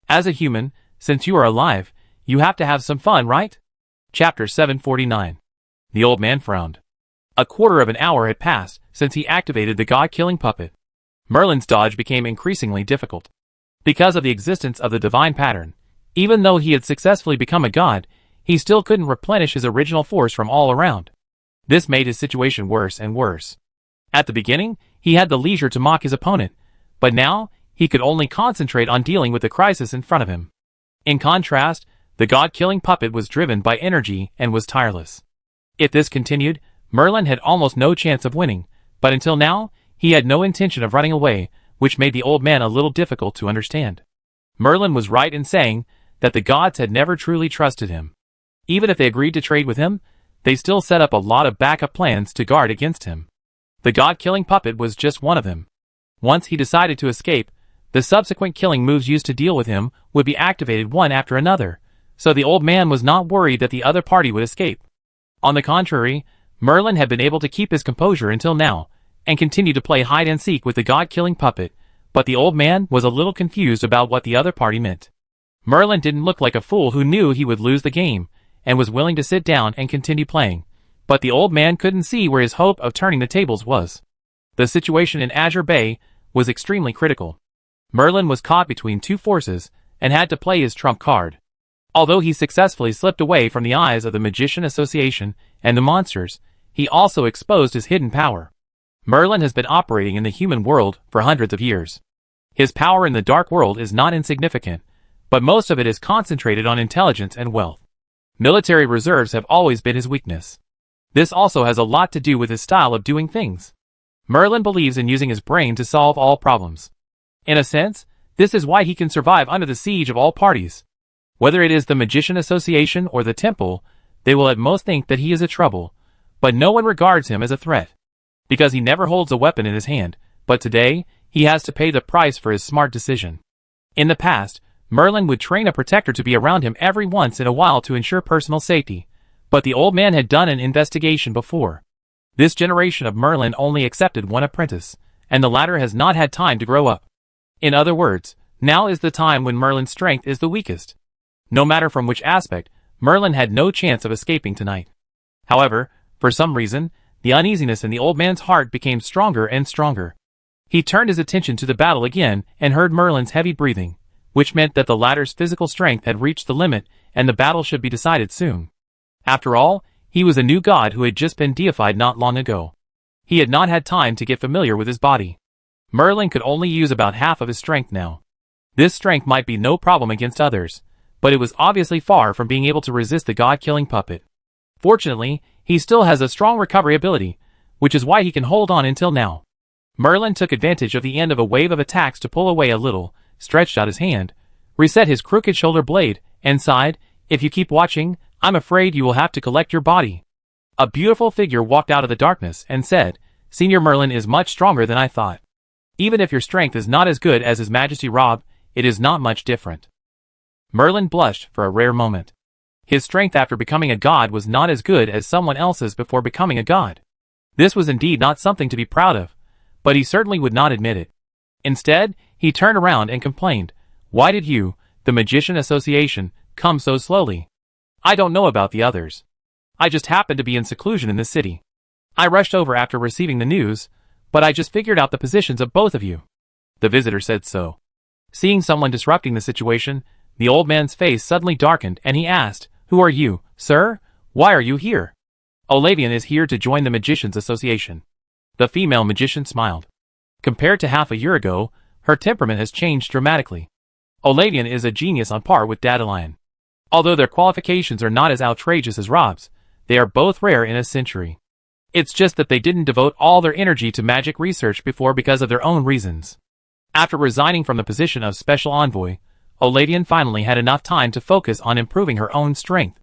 As a human, since you are alive, you have to have some fun, right? Chapter 749. The old man frowned. A quarter of an hour had passed since he activated the god-killing puppet. Merlin's dodge became increasingly difficult. Because of the existence of the divine pattern, even though he had successfully become a god, he still couldn't replenish his original force from all around. This made his situation worse and worse. At the beginning, he had the leisure to mock his opponent, but now, he could only concentrate on dealing with the crisis in front of him. In contrast, the god-killing puppet was driven by energy and was tireless. If this continued, Merlin had almost no chance of winning, but until now, he had no intention of running away, which made the old man a little difficult to understand. Merlin was right in saying that the gods had never truly trusted him. Even if they agreed to trade with him, they still set up a lot of backup plans to guard against him. The god-killing puppet was just one of them. Once he decided to escape, the subsequent killing moves used to deal with him would be activated one after another, so the old man was not worried that the other party would escape. On the contrary, Merlin had been able to keep his composure until now, and continue to play hide-and-seek with the god-killing puppet, but the old man was a little confused about what the other party meant. Merlin didn't look like a fool who knew he would lose the game, and was willing to sit down and continue playing, but the old man couldn't see where his hope of turning the tables was. The situation in Azure Bay was extremely critical. Merlin was caught between two forces, and had to play his trump card. Although he successfully slipped away from the eyes of the Magician Association and the monsters, he also exposed his hidden power. Merlin has been operating in the human world for hundreds of years. His power in the dark world is not insignificant, but most of it is concentrated on intelligence and wealth. Military reserves have always been his weakness. This also has a lot to do with his style of doing things. Merlin believes in using his brain to solve all problems. In a sense, this is why he can survive under the siege of all parties. Whether it is the Magician Association or the Temple, they will at most think that he is a trouble, but no one regards him as a threat. Because he never holds a weapon in his hand, but today, he has to pay the price for his smart decision. In the past, Merlin would train a protector to be around him every once in a while to ensure personal safety, but the old man had done an investigation before. This generation of Merlin only accepted one apprentice, and the latter has not had time to grow up. In other words, now is the time when Merlin's strength is the weakest. No matter from which aspect, Merlin had no chance of escaping tonight. However, for some reason, the uneasiness in the old man's heart became stronger and stronger. He turned his attention to the battle again and heard Merlin's heavy breathing, which meant that the latter's physical strength had reached the limit and the battle should be decided soon. After all, he was a new god who had just been deified not long ago. He had not had time to get familiar with his body. Merlin could only use about half of his strength now. This strength might be no problem against others, but it was obviously far from being able to resist the god-killing puppet. Fortunately, he still has a strong recovery ability, which is why he can hold on until now. Merlin took advantage of the end of a wave of attacks to pull away a little, stretched out his hand, reset his crooked shoulder blade, and sighed, "If you keep watching, I'm afraid you will have to collect your body." A beautiful figure walked out of the darkness and said, "Senior Merlin is much stronger than I thought. Even if your strength is not as good as His Majesty Rob, it is not much different." Merlin blushed for a rare moment. His strength after becoming a god was not as good as someone else's before becoming a god. This was indeed not something to be proud of, but he certainly would not admit it. Instead, he turned around and complained, "Why did you, the Magician Association, come so slowly? I don't know about the others. I just happened to be in seclusion in the city. I rushed over after receiving the news, but I just figured out the positions of both of you." The visitor said so. Seeing someone disrupting the situation, the old man's face suddenly darkened and he asked, "Who are you, sir? Why are you here?" "Olavian is here to join the Magicians Association." The female magician smiled. Compared to half a year ago, her temperament has changed dramatically. Olavian is a genius on par with Dandelion. Although their qualifications are not as outrageous as Rob's, they are both rare in a century. It's just that they didn't devote all their energy to magic research before because of their own reasons. After resigning from the position of Special Envoy, Olavian finally had enough time to focus on improving her own strength.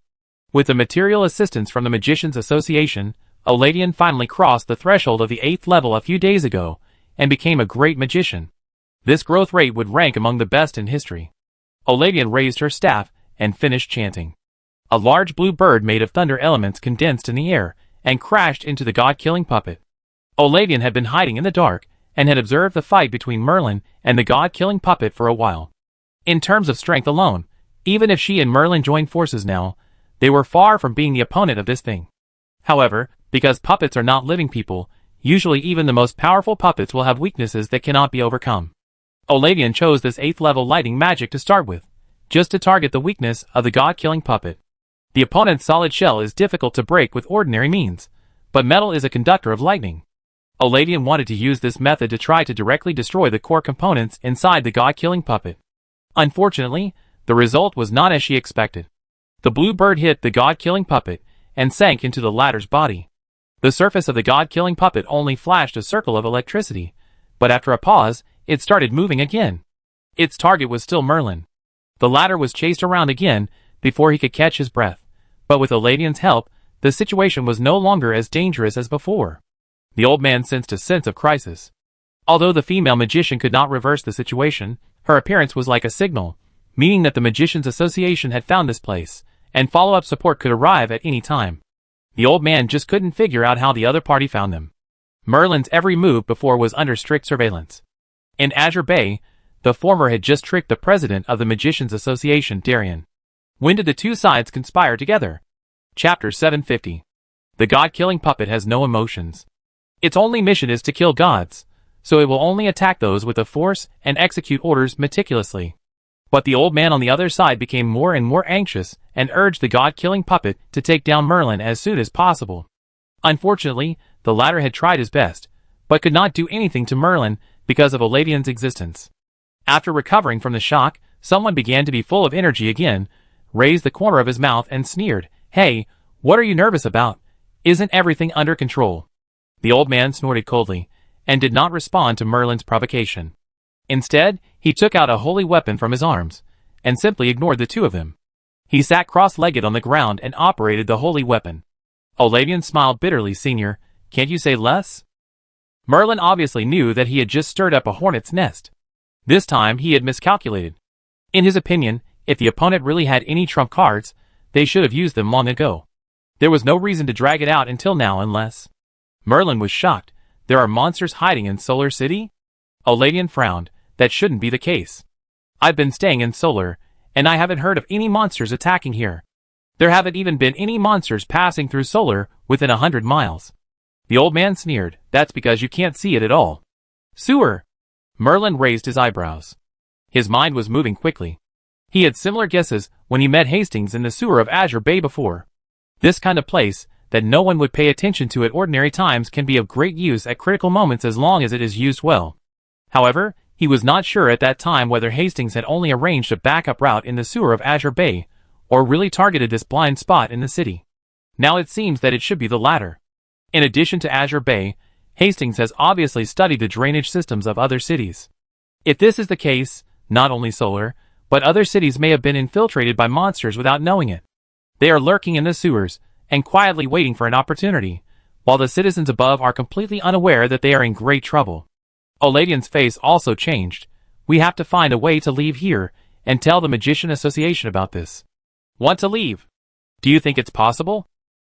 With the material assistance from the Magicians Association, Olavian finally crossed the threshold of the 8th level a few days ago and became a great magician. This growth rate would rank among the best in history. Olavian raised her staff and finished chanting. A large blue bird made of thunder elements condensed in the air and crashed into the god-killing puppet. Olavian had been hiding in the dark and had observed the fight between Merlin and the god-killing puppet for a while. In terms of strength alone, even if she and Merlin joined forces now, they were far from being the opponent of this thing. However, because puppets are not living people, usually even the most powerful puppets will have weaknesses that cannot be overcome. Olavian chose this 8th level lighting magic to start with, just to target the weakness of the god-killing puppet. The opponent's solid shell is difficult to break with ordinary means, but metal is a conductor of lightning. Olavian wanted to use this method to try to directly destroy the core components inside the god-killing puppet. Unfortunately, the result was not as she expected. The blue bird hit the god-killing puppet and sank into the latter's body. The surface of the god-killing puppet only flashed a circle of electricity, but after a pause, it started moving again. Its target was still Merlin. The latter was chased around again before he could catch his breath, but with Olavian's help, the situation was no longer as dangerous as before. The old man sensed a sense of crisis. Although the female magician could not reverse the situation, her appearance was like a signal, meaning that the Magicians Association had found this place, and follow-up support could arrive at any time. The old man just couldn't figure out how the other party found them. Merlin's every move before was under strict surveillance. In Azure Bay, the former had just tricked the president of the Magicians Association, Darian. When did the two sides conspire together? Chapter 750. The god-killing puppet has no emotions. Its only mission is to kill gods, so it will only attack those with the force and execute orders meticulously. But the old man on the other side became more and more anxious and urged the god-killing puppet to take down Merlin as soon as possible. Unfortunately, the latter had tried his best, but could not do anything to Merlin because of Olavian's existence. After recovering from the shock, someone began to be full of energy again, raised the corner of his mouth and sneered, "Hey, what are you nervous about? Isn't everything under control?" The old man snorted coldly, and did not respond to Merlin's provocation. Instead, he took out a holy weapon from his arms, and simply ignored the two of them. He sat cross-legged on the ground and operated the holy weapon. Olavian smiled bitterly. "Senior, can't you say less?" Merlin obviously knew that he had just stirred up a hornet's nest. This time he had miscalculated. In his opinion, if the opponent really had any trump cards, they should have used them long ago. There was no reason to drag it out until now unless... Merlin was shocked. There are monsters hiding in Solar City? Olavian frowned. That shouldn't be the case. I've been staying in Solar, and I haven't heard of any monsters attacking here. There haven't even been any monsters passing through Solar within 100 miles. The old man sneered. That's because you can't see it at all. Sewer! Merlin raised his eyebrows. His mind was moving quickly. He had similar guesses when he met Hastings in the sewer of Azure Bay before. This kind of place, that no one would pay attention to at ordinary times, can be of great use at critical moments as long as it is used well. However, he was not sure at that time whether Hastings had only arranged a backup route in the sewer of Azure Bay, or really targeted this blind spot in the city. Now it seems that it should be the latter. In addition to Azure Bay, Hastings has obviously studied the drainage systems of other cities. If this is the case, not only Solar, but other cities may have been infiltrated by monsters without knowing it. They are lurking in the sewers, and quietly waiting for an opportunity, while the citizens above are completely unaware that they are in great trouble. Oladian's face also changed. We have to find a way to leave here, and tell the Magician Association about this. Want to leave? Do you think it's possible?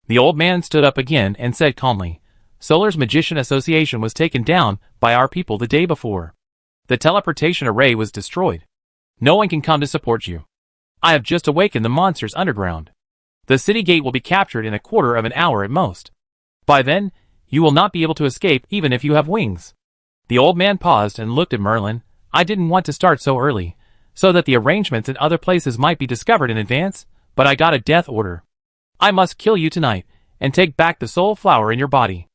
The old man stood up again and said calmly, Solar's Magician Association was taken down by our people the day before. The teleportation array was destroyed. No one can come to support you. I have just awakened the monsters underground. The city gate will be captured in a quarter of an hour at most. By then, you will not be able to escape even if you have wings. The old man paused and looked at Merlin. I didn't want to start so early, so that the arrangements in other places might be discovered in advance, but I got a death order. I must kill you tonight, and take back the soul flower in your body.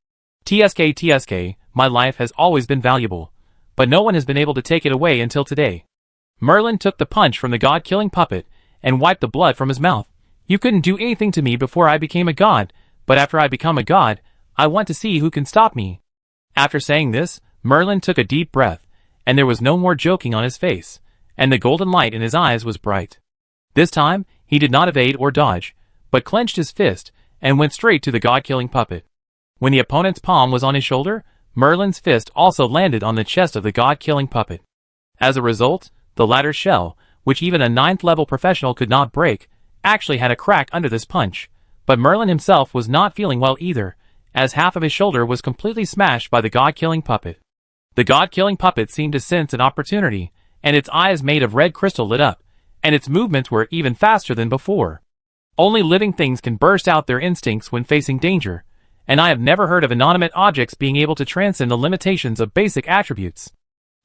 TSK, my life has always been valuable, but no one has been able to take it away until today. Merlin took the punch from the god-killing puppet, and wiped the blood from his mouth. You couldn't do anything to me before I became a god, but after I become a god, I want to see who can stop me. After saying this, Merlin took a deep breath, and there was no more joking on his face, and the golden light in his eyes was bright. This time, he did not evade or dodge, but clenched his fist, and went straight to the god-killing puppet. When the opponent's palm was on his shoulder, Merlin's fist also landed on the chest of the god-killing puppet. As a result, the latter's shell, which even a 9th-level professional could not break, actually had a crack under this punch, but Merlin himself was not feeling well either, as half of his shoulder was completely smashed by the god-killing puppet. The god-killing puppet seemed to sense an opportunity, and its eyes made of red crystal lit up, and its movements were even faster than before. Only living things can burst out their instincts when facing danger, and I have never heard of inanimate objects being able to transcend the limitations of basic attributes.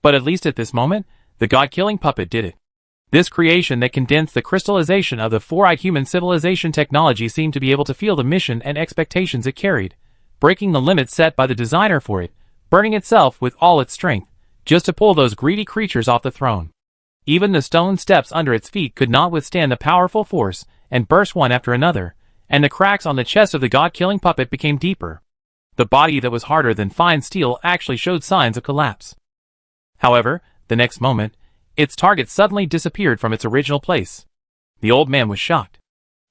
But at least at this moment, the god-killing puppet did it. This creation that condensed the crystallization of the four-eyed human civilization technology seemed to be able to feel the mission and expectations it carried, breaking the limits set by the designer for it, burning itself with all its strength, just to pull those greedy creatures off the throne. Even the stone steps under its feet could not withstand the powerful force, and burst one after another, and the cracks on the chest of the god-killing puppet became deeper. The body that was harder than fine steel actually showed signs of collapse. However, the next moment, its target suddenly disappeared from its original place. The old man was shocked.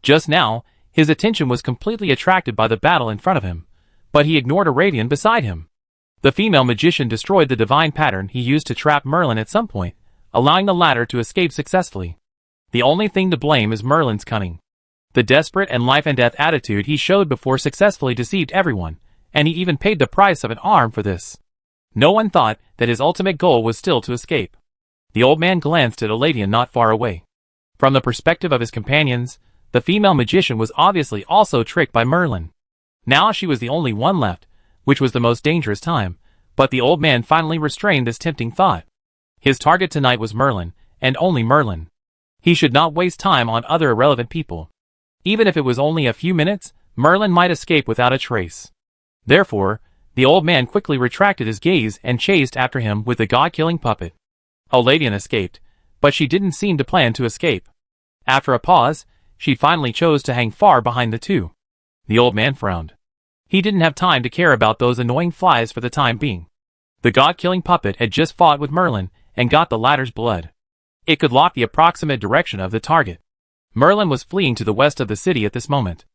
Just now, his attention was completely attracted by the battle in front of him, but he ignored Arabian beside him. The female magician destroyed the divine pattern he used to trap Merlin at some point, allowing the latter to escape successfully. The only thing to blame is Merlin's cunning. The desperate and life-and-death attitude he showed before successfully deceived everyone, and he even paid the price of an arm for this. No one thought that his ultimate goal was still to escape. The old man glanced at Oladian not far away. From the perspective of his companions, the female magician was obviously also tricked by Merlin. Now she was the only one left, which was the most dangerous time, but the old man finally restrained this tempting thought. His target tonight was Merlin, and only Merlin. He should not waste time on other irrelevant people. Even if it was only a few minutes, Merlin might escape without a trace. Therefore, the old man quickly retracted his gaze and chased after him with the god-killing puppet. Oladian escaped, but she didn't seem to plan to escape. After a pause, she finally chose to hang far behind the two. The old man frowned. He didn't have time to care about those annoying flies for the time being. The god-killing puppet had just fought with Merlin and got the latter's blood. It could lock the approximate direction of the target. Merlin was fleeing to the west of the city at this moment.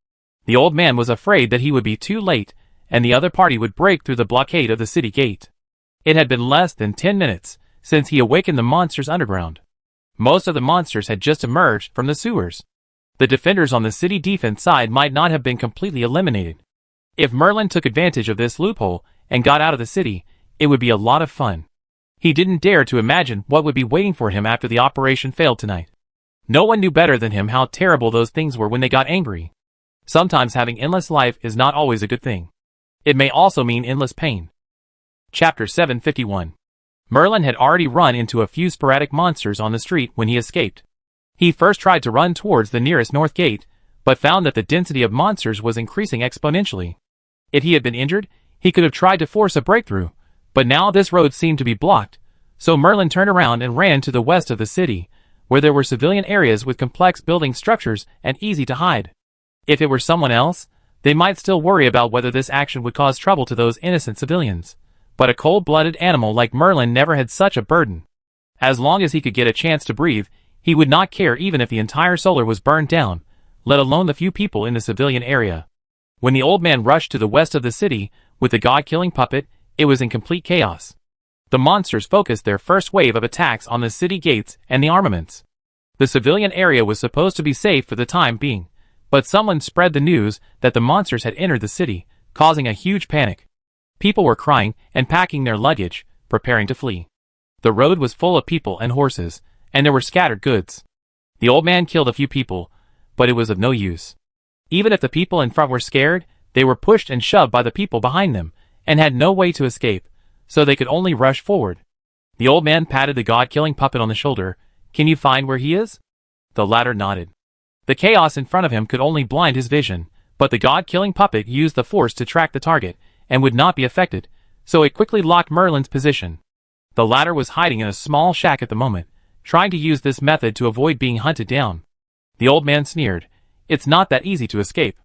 The old man was afraid that he would be too late, and the other party would break through the blockade of the city gate. It had been less than 10 minutes since he awakened the monsters underground. Most of the monsters had just emerged from the sewers. The defenders on the city defense side might not have been completely eliminated. If Merlin took advantage of this loophole and got out of the city, it would be a lot of fun. He didn't dare to imagine what would be waiting for him after the operation failed tonight. No one knew better than him how terrible those things were when they got angry. Sometimes having endless life is not always a good thing. It may also mean endless pain. Chapter 751. Merlin had already run into a few sporadic monsters on the street when he escaped. He first tried to run towards the nearest north gate, but found that the density of monsters was increasing exponentially. If he had been injured, he could have tried to force a breakthrough, but now this road seemed to be blocked, so Merlin turned around and ran to the west of the city, where there were civilian areas with complex building structures and easy to hide. If it were someone else, they might still worry about whether this action would cause trouble to those innocent civilians. But a cold-blooded animal like Merlin never had such a burden. As long as he could get a chance to breathe, he would not care even if the entire solar was burned down, let alone the few people in the civilian area. When the old man rushed to the west of the city, with the god-killing puppet, it was in complete chaos. The monsters focused their first wave of attacks on the city gates and the armaments. The civilian area was supposed to be safe for the time being, but someone spread the news that the monsters had entered the city, causing a huge panic. People were crying and packing their luggage, preparing to flee. The road was full of people and horses, and there were scattered goods. The old man killed a few people, but it was of no use. Even if the people in front were scared, they were pushed and shoved by the people behind them, and had no way to escape, so they could only rush forward. The old man patted the god-killing puppet on the shoulder. "Can you find where he is?" The latter nodded. The chaos in front of him could only blind his vision, but the god-killing puppet used the force to track the target, and would not be affected, so it quickly locked Merlin's position. The latter was hiding in a small shack at the moment, trying to use this method to avoid being hunted down. The old man sneered. "It's not that easy to escape."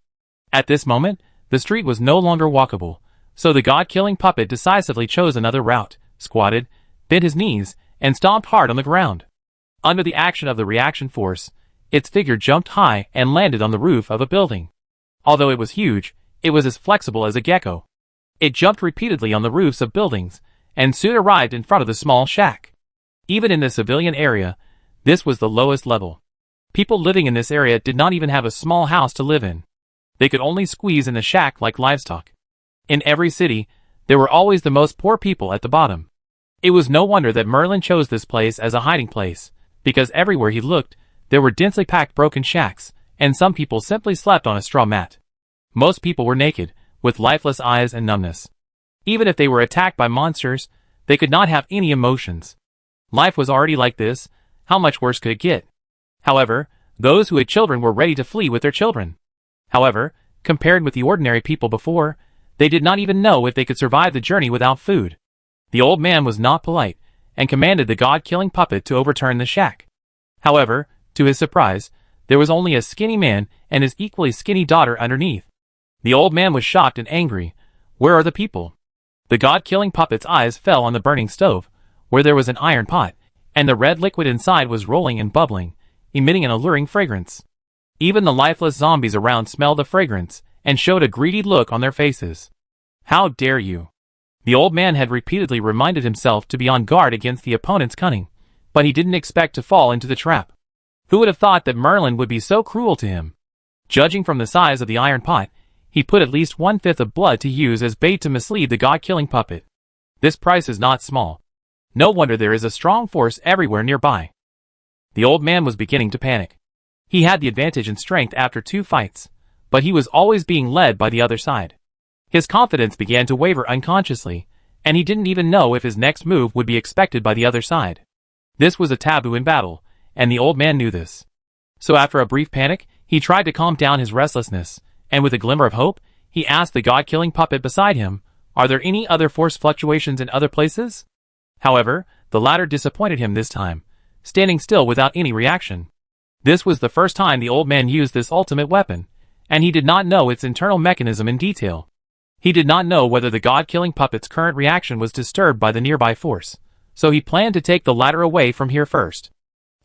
At this moment, the street was no longer walkable, so the god-killing puppet decisively chose another route, squatted, bent his knees, and stomped hard on the ground. Under the action of the reaction force, its figure jumped high and landed on the roof of a building. Although it was huge, it was as flexible as a gecko. It jumped repeatedly on the roofs of buildings, and soon arrived in front of the small shack. Even in the civilian area, this was the lowest level. People living in this area did not even have a small house to live in. They could only squeeze in the shack like livestock. In every city, there were always the most poor people at the bottom. It was no wonder that Merlin chose this place as a hiding place, because everywhere he looked, there were densely packed broken shacks, and some people simply slept on a straw mat. Most people were naked, with lifeless eyes and numbness. Even if they were attacked by monsters, they could not have any emotions. Life was already like this, how much worse could it get? However, those who had children were ready to flee with their children. However, compared with the ordinary people before, they did not even know if they could survive the journey without food. The old man was not polite, and commanded the god-killing puppet to overturn the shack. However, to his surprise, there was only a skinny man and his equally skinny daughter underneath. The old man was shocked and angry. "Where are the people?" The god-killing puppet's eyes fell on the burning stove, where there was an iron pot, and the red liquid inside was rolling and bubbling, emitting an alluring fragrance. Even the lifeless zombies around smelled the fragrance, and showed a greedy look on their faces. "How dare you!" The old man had repeatedly reminded himself to be on guard against the opponent's cunning, but he didn't expect to fall into the trap. Who would have thought that Merlin would be so cruel to him? Judging from the size of the iron pot, he put at least 1/5 of blood to use as bait to mislead the god-killing puppet. This price is not small. No wonder there is a strong force everywhere nearby. The old man was beginning to panic. He had the advantage in strength after 2 fights, but he was always being led by the other side. His confidence began to waver unconsciously, and he didn't even know if his next move would be expected by the other side. This was a taboo in battle, and the old man knew this. So after a brief panic, he tried to calm down his restlessness, and with a glimmer of hope, he asked the god-killing puppet beside him, "Are there any other force fluctuations in other places?" However, the latter disappointed him this time, standing still without any reaction. This was the first time the old man used this ultimate weapon, and he did not know its internal mechanism in detail. He did not know whether the god-killing puppet's current reaction was disturbed by the nearby force, so he planned to take the latter away from here first.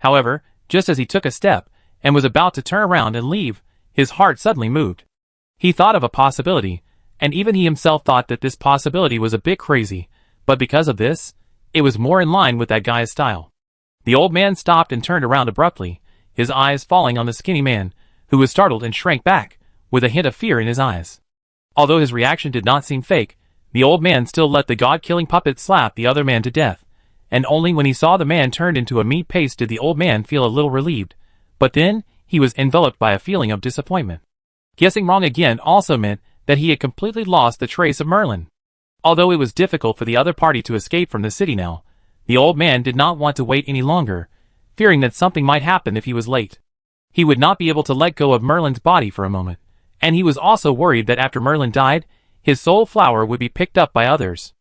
However, just as he took a step, and was about to turn around and leave, his heart suddenly moved. He thought of a possibility, and even he himself thought that this possibility was a bit crazy, but because of this, it was more in line with that guy's style. The old man stopped and turned around abruptly, his eyes falling on the skinny man, who was startled and shrank back, with a hint of fear in his eyes. Although his reaction did not seem fake, the old man still let the god-killing puppet slap the other man to death, and only when he saw the man turned into a meat paste did the old man feel a little relieved, but then, he was enveloped by a feeling of disappointment. Guessing wrong again also meant that he had completely lost the trace of Merlin. Although it was difficult for the other party to escape from the city now, the old man did not want to wait any longer, fearing that something might happen if he was late. He would not be able to let go of Merlin's body for a moment, and he was also worried that after Merlin died, his soul flower would be picked up by others.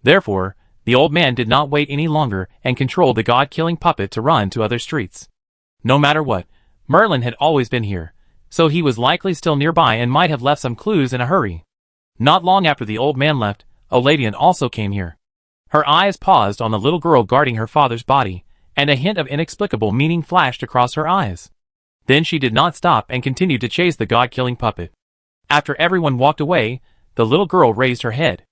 Therefore, the old man did not wait any longer and controlled the god-killing puppet to run to other streets. No matter what, Merlin had always been here, so he was likely still nearby and might have left some clues in a hurry. Not long after the old man left, Oladian also came here. Her eyes paused on the little girl guarding her father's body, and a hint of inexplicable meaning flashed across her eyes. Then she did not stop and continued to chase the god-killing puppet. After everyone walked away, the little girl raised her head.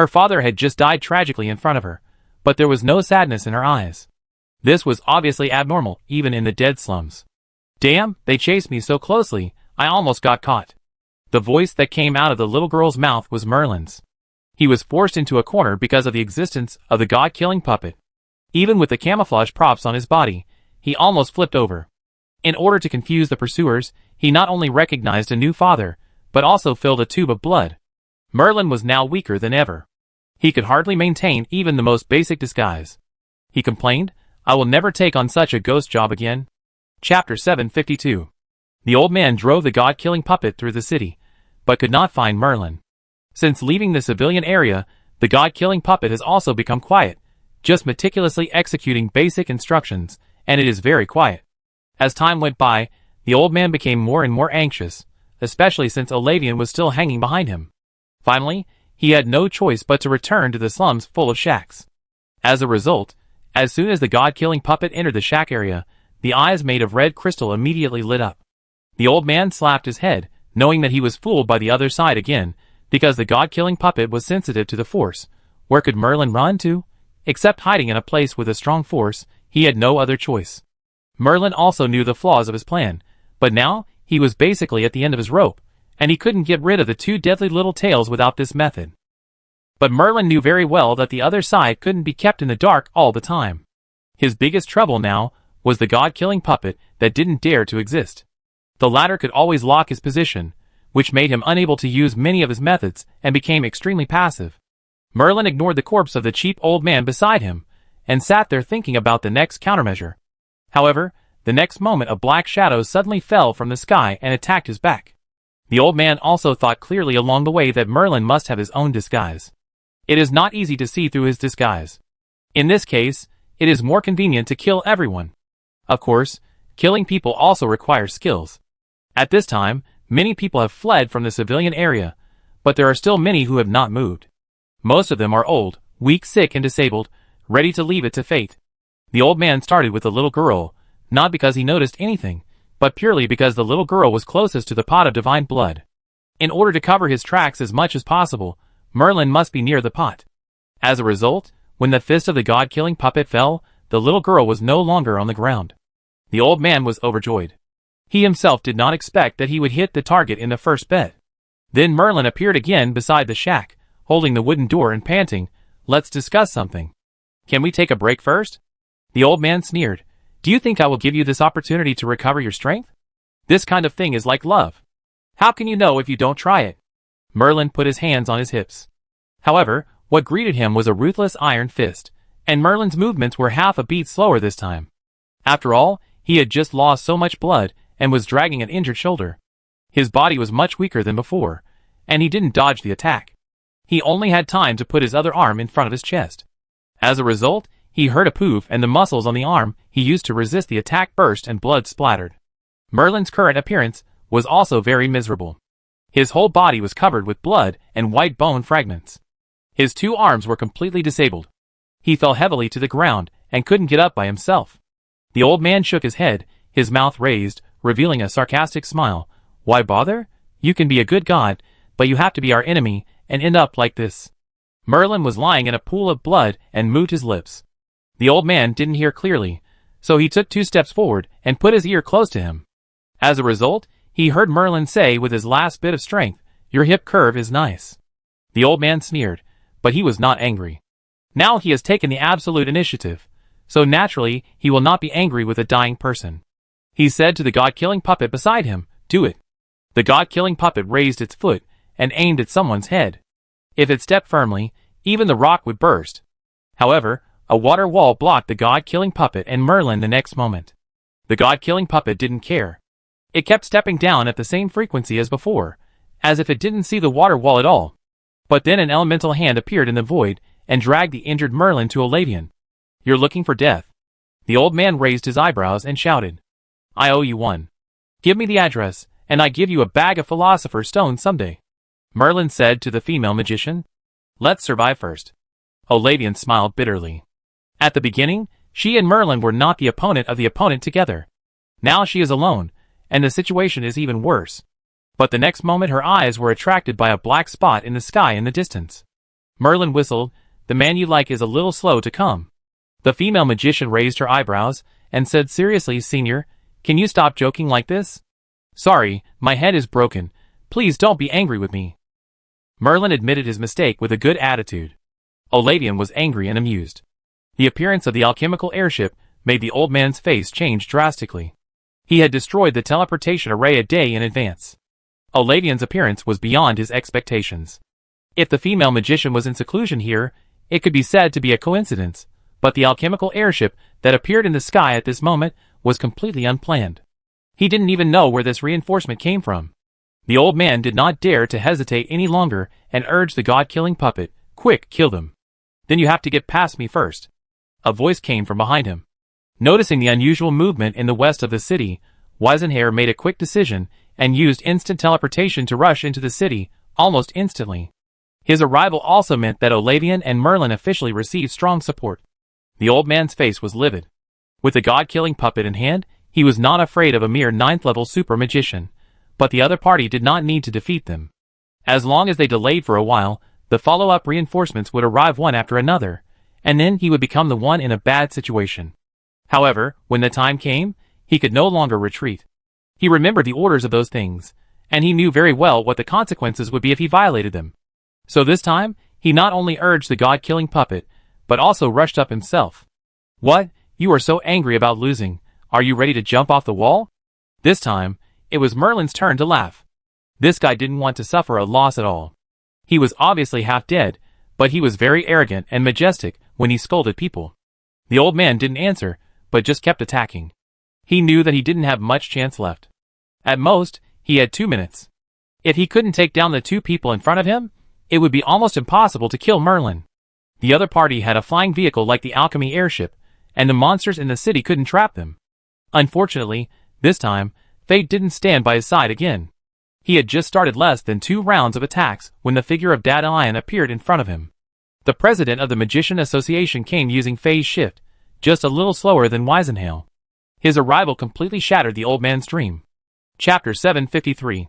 Her father had just died tragically in front of her, but there was no sadness in her eyes. This was obviously abnormal, even in the dead slums. Damn, they chased me so closely, I almost got caught. The voice that came out of the little girl's mouth was Merlin's. He was forced into a corner because of the existence of the god-killing puppet. Even with the camouflage props on his body, he almost flipped over. In order to confuse the pursuers, he not only recognized a new father, but also filled a tube of blood. Merlin was now weaker than ever. He could hardly maintain even the most basic disguise. He complained, "I will never take on such a ghost job again." Chapter 752. The old man drove the god-killing puppet through the city, but could not find Merlin. Since leaving the civilian area, the god-killing puppet has also become quiet, just meticulously executing basic instructions, and it is very quiet. As time went by, the old man became more and more anxious, especially since Oladian was still hanging behind him. Finally, he had no choice but to return to the slums full of shacks. As a result, as soon as the god-killing puppet entered the shack area, the eyes made of red crystal immediately lit up. The old man slapped his head, knowing that he was fooled by the other side again, because the god-killing puppet was sensitive to the force. Where could Merlin run to? Except hiding in a place with a strong force, he had no other choice. Merlin also knew the flaws of his plan, but now, he was basically at the end of his rope, and he couldn't get rid of the two deadly little tails without this method. But Merlin knew very well that the other side couldn't be kept in the dark all the time. His biggest trouble now was the god-killing puppet that didn't dare to exist. The latter could always lock his position, which made him unable to use many of his methods and became extremely passive. Merlin ignored the corpse of the cheap old man beside him, and sat there thinking about the next countermeasure. However, the next moment a black shadow suddenly fell from the sky and attacked his back. The old man also thought clearly along the way that Merlin must have his own disguise. It is not easy to see through his disguise. In this case, it is more convenient to kill everyone. Of course, killing people also requires skills. At this time, many people have fled from the civilian area, but there are still many who have not moved. Most of them are old, weak, sick, and disabled, ready to leave it to fate. The old man started with the little girl, not because he noticed anything, but purely because the little girl was closest to the pot of divine blood. In order to cover his tracks as much as possible, Merlin must be near the pot. As a result, when the fist of the god-killing puppet fell, the little girl was no longer on the ground. The old man was overjoyed. He himself did not expect that he would hit the target in the first bet. Then Merlin appeared again beside the shack, holding the wooden door and panting, "Let's discuss something. Can we take a break first?" The old man sneered, "Do you think I will give you this opportunity to recover your strength? This kind of thing is like love. How can you know if you don't try it?" Merlin put his hands on his hips. However, what greeted him was a ruthless iron fist, and Merlin's movements were half a beat slower this time. After all, he had just lost so much blood, and was dragging an injured shoulder. His body was much weaker than before, and he didn't dodge the attack. He only had time to put his other arm in front of his chest. As a result, he heard a poof and the muscles on the arm he used to resist the attack burst and blood splattered. Merlin's current appearance was also very miserable. His whole body was covered with blood and white bone fragments. His two arms were completely disabled. He fell heavily to the ground and couldn't get up by himself. The old man shook his head, his mouth raised, revealing a sarcastic smile. "Why bother? You can be a good god, but you have to be our enemy and end up like this." Merlin was lying in a pool of blood and moved his lips. The old man didn't hear clearly, so he took 2 steps forward and put his ear close to him. As a result, he heard Merlin say with his last bit of strength, "Your hip curve is nice." The old man sneered, but he was not angry. Now he has taken the absolute initiative, so naturally he will not be angry with a dying person. He said to the god-killing puppet beside him, "Do it." The god-killing puppet raised its foot and aimed at someone's head. If it stepped firmly, even the rock would burst. However, a water wall blocked the god-killing puppet and Merlin the next moment. The god-killing puppet didn't care. It kept stepping down at the same frequency as before, as if it didn't see the water wall at all. But then an elemental hand appeared in the void and dragged the injured Merlin to Oladian. "You're looking for death." The old man raised his eyebrows and shouted, "I owe you one. Give me the address, and I give you a bag of philosopher's stones someday," Merlin said to the female magician. "Let's survive first." Oladian smiled bitterly. At the beginning, she and Merlin were not the opponent of the opponent together. Now she is alone, and the situation is even worse. But the next moment her eyes were attracted by a black spot in the sky in the distance. Merlin whistled, "The man you like is a little slow to come." The female magician raised her eyebrows and said seriously, "Senior, can you stop joking like this?" "Sorry, my head is broken. Please don't be angry with me." Merlin admitted his mistake with a good attitude. Oladian was angry and amused. The appearance of the alchemical airship made the old man's face change drastically. He had destroyed the teleportation array a day in advance. Oladian's appearance was beyond his expectations. If the female magician was in seclusion here, it could be said to be a coincidence, but the alchemical airship that appeared in the sky at this moment was completely unplanned. He didn't even know where this reinforcement came from. The old man did not dare to hesitate any longer and urged the god-killing puppet, "Quick, kill them. Then you have to get past me first." A voice came from behind him. Noticing the unusual movement in the west of the city, Weisenhair made a quick decision and used instant teleportation to rush into the city, almost instantly. His arrival also meant that Oladian and Merlin officially received strong support. The old man's face was livid. With the god-killing puppet in hand, he was not afraid of a mere 9th-level super magician, but the other party did not need to defeat them. As long as they delayed for a while, the follow-up reinforcements would arrive one after another, and then he would become the one in a bad situation. However, when the time came, he could no longer retreat. He remembered the orders of those things, and he knew very well what the consequences would be if he violated them. So this time, he not only urged the god-killing puppet, but also rushed up himself. "What? You are so angry about losing. Are you ready to jump off the wall?" This time, it was Merlin's turn to laugh. This guy didn't want to suffer a loss at all. He was obviously half dead, but he was very arrogant and majestic when he scolded people. The old man didn't answer, but just kept attacking. He knew that he didn't have much chance left. At most, he had 2 minutes. If he couldn't take down the two people in front of him, it would be almost impossible to kill Merlin. The other party had a flying vehicle like the alchemy airship, and the monsters in the city couldn't trap them. Unfortunately, this time, fate didn't stand by his side again. He had just started less than 2 rounds of attacks when the figure of Dandelion appeared in front of him. The president of the Magician Association came using phase shift, just a little slower than Weisenhail. His arrival completely shattered the old man's dream. Chapter 753.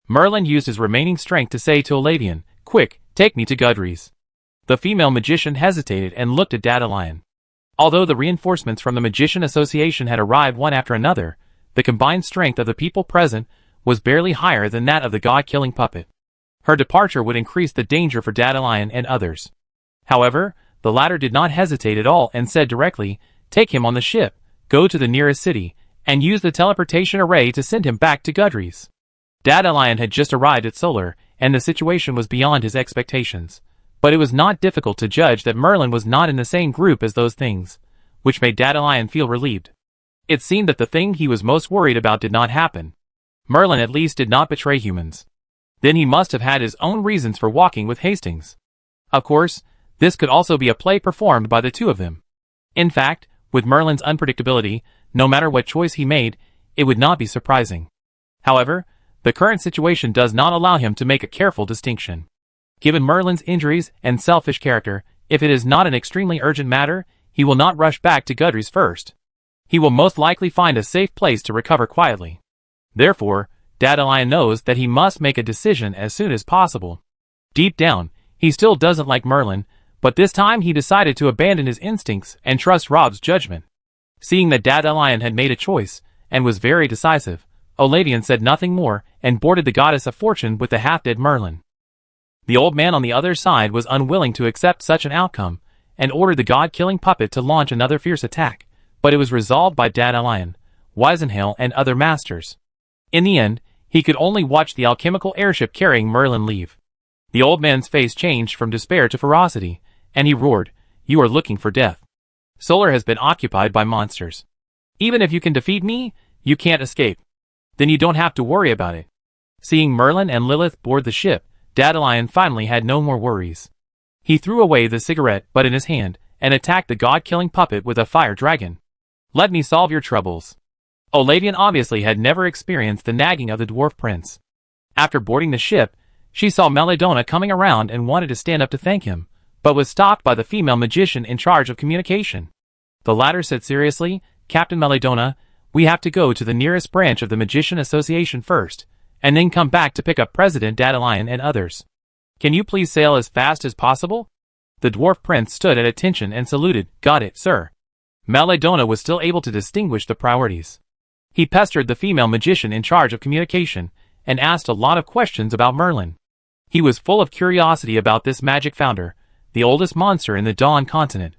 Merlin used his remaining strength to say to Oladian, "Quick, take me to Gudry's." The female magician hesitated and looked at Dandelion. Although the reinforcements from the Magician Association had arrived one after another, the combined strength of the people present was barely higher than that of the god-killing puppet. Her departure would increase the danger for Dandelion and others. However, the latter did not hesitate at all and said directly, "Take him on the ship, go to the nearest city, and use the teleportation array to send him back to Gudry's." Dandelion had just arrived at Solar, and the situation was beyond his expectations. But it was not difficult to judge that Merlin was not in the same group as those things, which made Dandelion feel relieved. It seemed that the thing he was most worried about did not happen. Merlin at least did not betray humans. Then he must have had his own reasons for walking with Hastings. Of course, this could also be a play performed by the two of them. In fact, with Merlin's unpredictability, no matter what choice he made, it would not be surprising. However, the current situation does not allow him to make a careful distinction. Given Merlin's injuries and selfish character, if it is not an extremely urgent matter, he will not rush back to Gudry's first. He will most likely find a safe place to recover quietly. Therefore, Dandelion knows that he must make a decision as soon as possible. Deep down, he still doesn't like Merlin, but this time he decided to abandon his instincts and trust Rob's judgment. Seeing that Dandelion had made a choice, and was very decisive, Oladian said nothing more and boarded the Goddess of Fortune with the half-dead Merlin. The old man on the other side was unwilling to accept such an outcome, and ordered the god-killing puppet to launch another fierce attack, but it was resolved by Dandelion, Weisenhail, and other masters. In the end, he could only watch the alchemical airship carrying Merlin leave. The old man's face changed from despair to ferocity, and he roared, "You are looking for death. Solar has been occupied by monsters. Even if you can defeat me, you can't escape. Then you don't have to worry about it." Seeing Merlin and Lilith board the ship, Dandelion finally had no more worries. He threw away the cigarette butt in his hand and attacked the god-killing puppet with a fire dragon. "Let me solve your troubles." Oladian obviously had never experienced the nagging of the dwarf prince. After boarding the ship, she saw Melidona coming around and wanted to stand up to thank him, but was stopped by the female magician in charge of communication. The latter said seriously, "Captain Melidona, we have to go to the nearest branch of the Magician Association first, and then come back to pick up President Dandelion and others. Can you please sail as fast as possible?" The dwarf prince stood at attention and saluted. "Got it, sir." Melidona was still able to distinguish the priorities. He pestered the female magician in charge of communication, and asked a lot of questions about Merlin. He was full of curiosity about this magic founder, the oldest monster in the Dawn continent.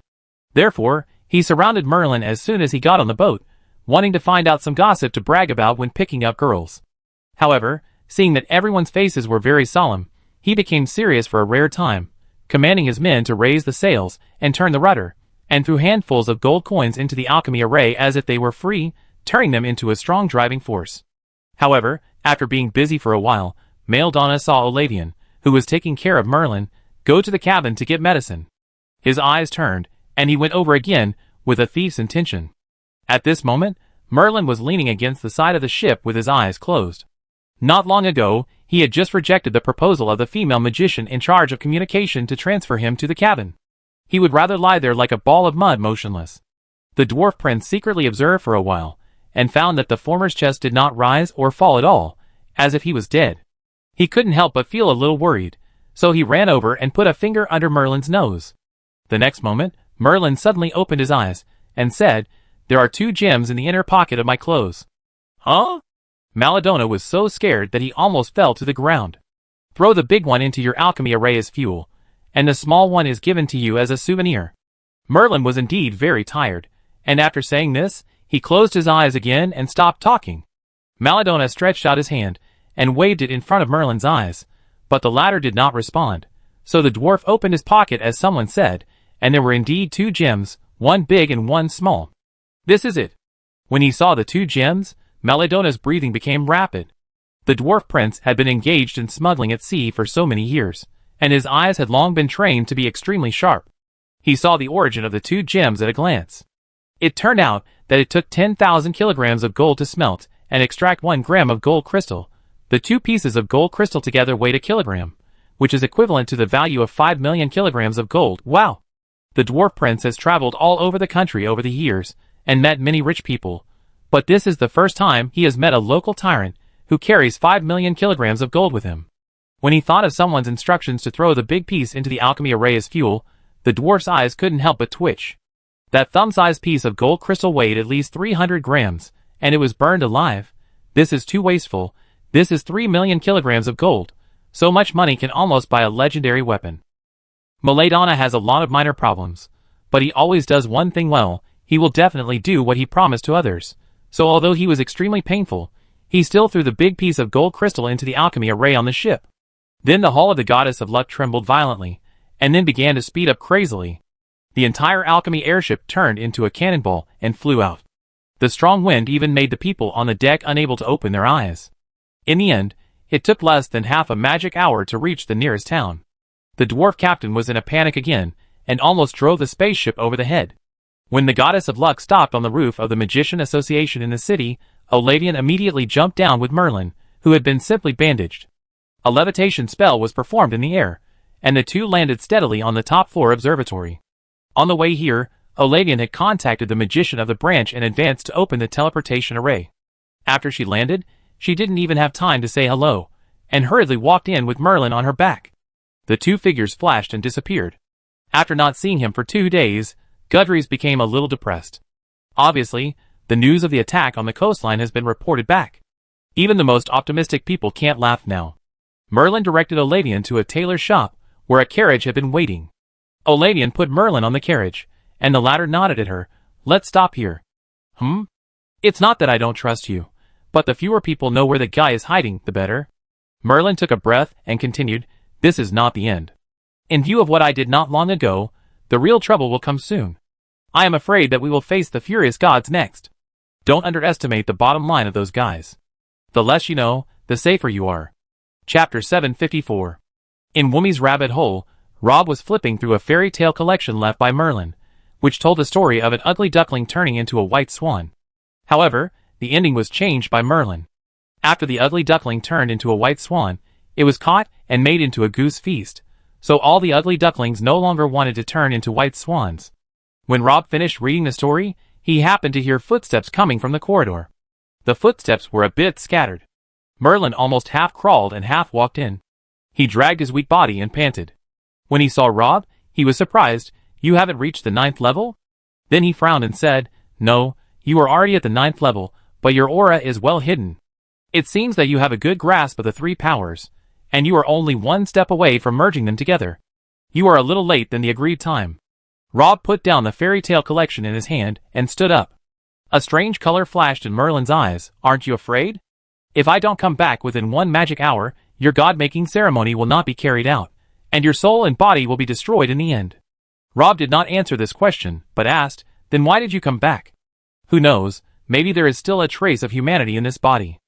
Therefore, he surrounded Merlin as soon as he got on the boat, wanting to find out some gossip to brag about when picking up girls. However, seeing that everyone's faces were very solemn, he became serious for a rare time, commanding his men to raise the sails and turn the rudder, and threw handfuls of gold coins into the alchemy array as if they were free, turning them into a strong driving force. However, after being busy for a while, Melidona saw Oladian, who was taking care of Merlin, go to the cabin to get medicine. His eyes turned, and he went over again, with a thief's intention. At this moment, Merlin was leaning against the side of the ship with his eyes closed. Not long ago, he had just rejected the proposal of the female magician in charge of communication to transfer him to the cabin. He would rather lie there like a ball of mud motionless. The dwarf prince secretly observed for a while, and found that the former's chest did not rise or fall at all, as if he was dead. He couldn't help but feel a little worried, so he ran over and put a finger under Merlin's nose. The next moment, Merlin suddenly opened his eyes, and said, "There are 2 gems in the inner pocket of my clothes." "Huh?" Melidona was so scared that he almost fell to the ground. "Throw the big one into your alchemy array as fuel, and the small one is given to you as a souvenir." Merlin was indeed very tired, and after saying this, he closed his eyes again and stopped talking. Melidona stretched out his hand, and waved it in front of Merlin's eyes, but the latter did not respond, so the dwarf opened his pocket as someone said, and there were indeed 2 gems, one big and one small. "This is it." When he saw the 2 gems, Melidona's breathing became rapid. The dwarf prince had been engaged in smuggling at sea for so many years, and his eyes had long been trained to be extremely sharp. He saw the origin of the 2 gems at a glance. It turned out that it took 10,000 kilograms of gold to smelt and extract 1 gram of gold crystal. The 2 pieces of gold crystal together weighed a kilogram, which is equivalent to the value of 5 million kilograms of gold. Wow! The dwarf prince has traveled all over the country over the years, and met many rich people, but this is the first time he has met a local tyrant, who carries 5 million kilograms of gold with him. When he thought of someone's instructions to throw the big piece into the alchemy array as fuel, the dwarf's eyes couldn't help but twitch. That thumb-sized piece of gold crystal weighed at least 300 grams, and it was burned alive. This is too wasteful. This is 3 million kilograms of gold. So much money can almost buy a legendary weapon. Melidona has a lot of minor problems, but he always does one thing well. He will definitely do what he promised to others. So although he was extremely painful, he still threw the big piece of gold crystal into the alchemy array on the ship. Then the hull of the Goddess of Luck trembled violently, and then began to speed up crazily. The entire alchemy airship turned into a cannonball and flew out. The strong wind even made the people on the deck unable to open their eyes. In the end, it took less than half a magic hour to reach the nearest town. The dwarf captain was in a panic again, and almost drove the spaceship over the head. When the Goddess of Luck stopped on the roof of the Magician Association in the city, Oladian immediately jumped down with Merlin, who had been simply bandaged. A levitation spell was performed in the air, and the 2 landed steadily on the top floor observatory. On the way here, Oladian had contacted the magician of the branch and advanced to open the teleportation array. After she landed, she didn't even have time to say hello, and hurriedly walked in with Merlin on her back. The 2 figures flashed and disappeared. After not seeing him for 2 days, Gudrys became a little depressed. Obviously, the news of the attack on the coastline has been reported back. Even the most optimistic people can't laugh now. Merlin directed Oladian to a tailor's shop, where a carriage had been waiting. Oladian put Merlin on the carriage, and the latter nodded at her. "Let's stop here." It's not that I don't trust you, but the fewer people know where the guy is hiding, the better." Merlin took a breath and continued, "This is not the end. In view of what I did not long ago, the real trouble will come soon. I am afraid that we will face the furious gods next. Don't underestimate the bottom line of those guys. The less you know, the safer you are." Chapter 754. In Woomy's rabbit hole, Rob was flipping through a fairy tale collection left by Merlin, which told the story of an ugly duckling turning into a white swan. However, the ending was changed by Merlin. After the ugly duckling turned into a white swan, it was caught and made into a goose feast, so all the ugly ducklings no longer wanted to turn into white swans. When Rob finished reading the story, he happened to hear footsteps coming from the corridor. The footsteps were a bit scattered. Merlin almost half crawled and half walked in. He dragged his weak body and panted. When he saw Rob, he was surprised. "You haven't reached the 9th level?" Then he frowned and said, "No, you are already at the 9th level, but your aura is well hidden. It seems that you have a good grasp of the 3 powers, and you are only one step away from merging them together. You are a little late than the agreed time." Rob put down the fairy tale collection in his hand and stood up. A strange color flashed in Merlin's eyes. "Aren't you afraid? If I don't come back within 1 magic hour, your god-making ceremony will not be carried out, and your soul and body will be destroyed in the end." Rob did not answer this question, but asked, "Then why did you come back?" "Who knows, maybe there is still a trace of humanity in this body."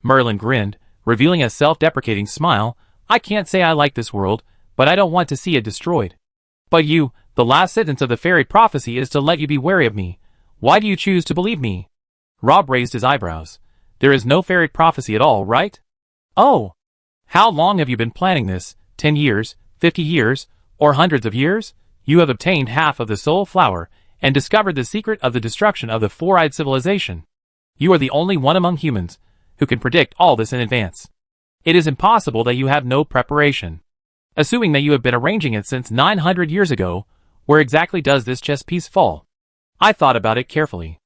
Merlin grinned, revealing a self-deprecating smile. "I can't say I like this world, but I don't want to see it destroyed. But you, the last sentence of the fairy prophecy is to let you be wary of me. Why do you choose to believe me?" Rob raised his eyebrows. "There is no fairy prophecy at all, right?" "Oh! How long have you been planning this? 10 years, 50 years, or hundreds of years? You have obtained half of the soul flower, and discovered the secret of the destruction of the four-eyed civilization. You are the only one among humans who can predict all this in advance. It is impossible that you have no preparation. Assuming that you have been arranging it since 900 years ago, where exactly does this chess piece fall?" I thought about it carefully.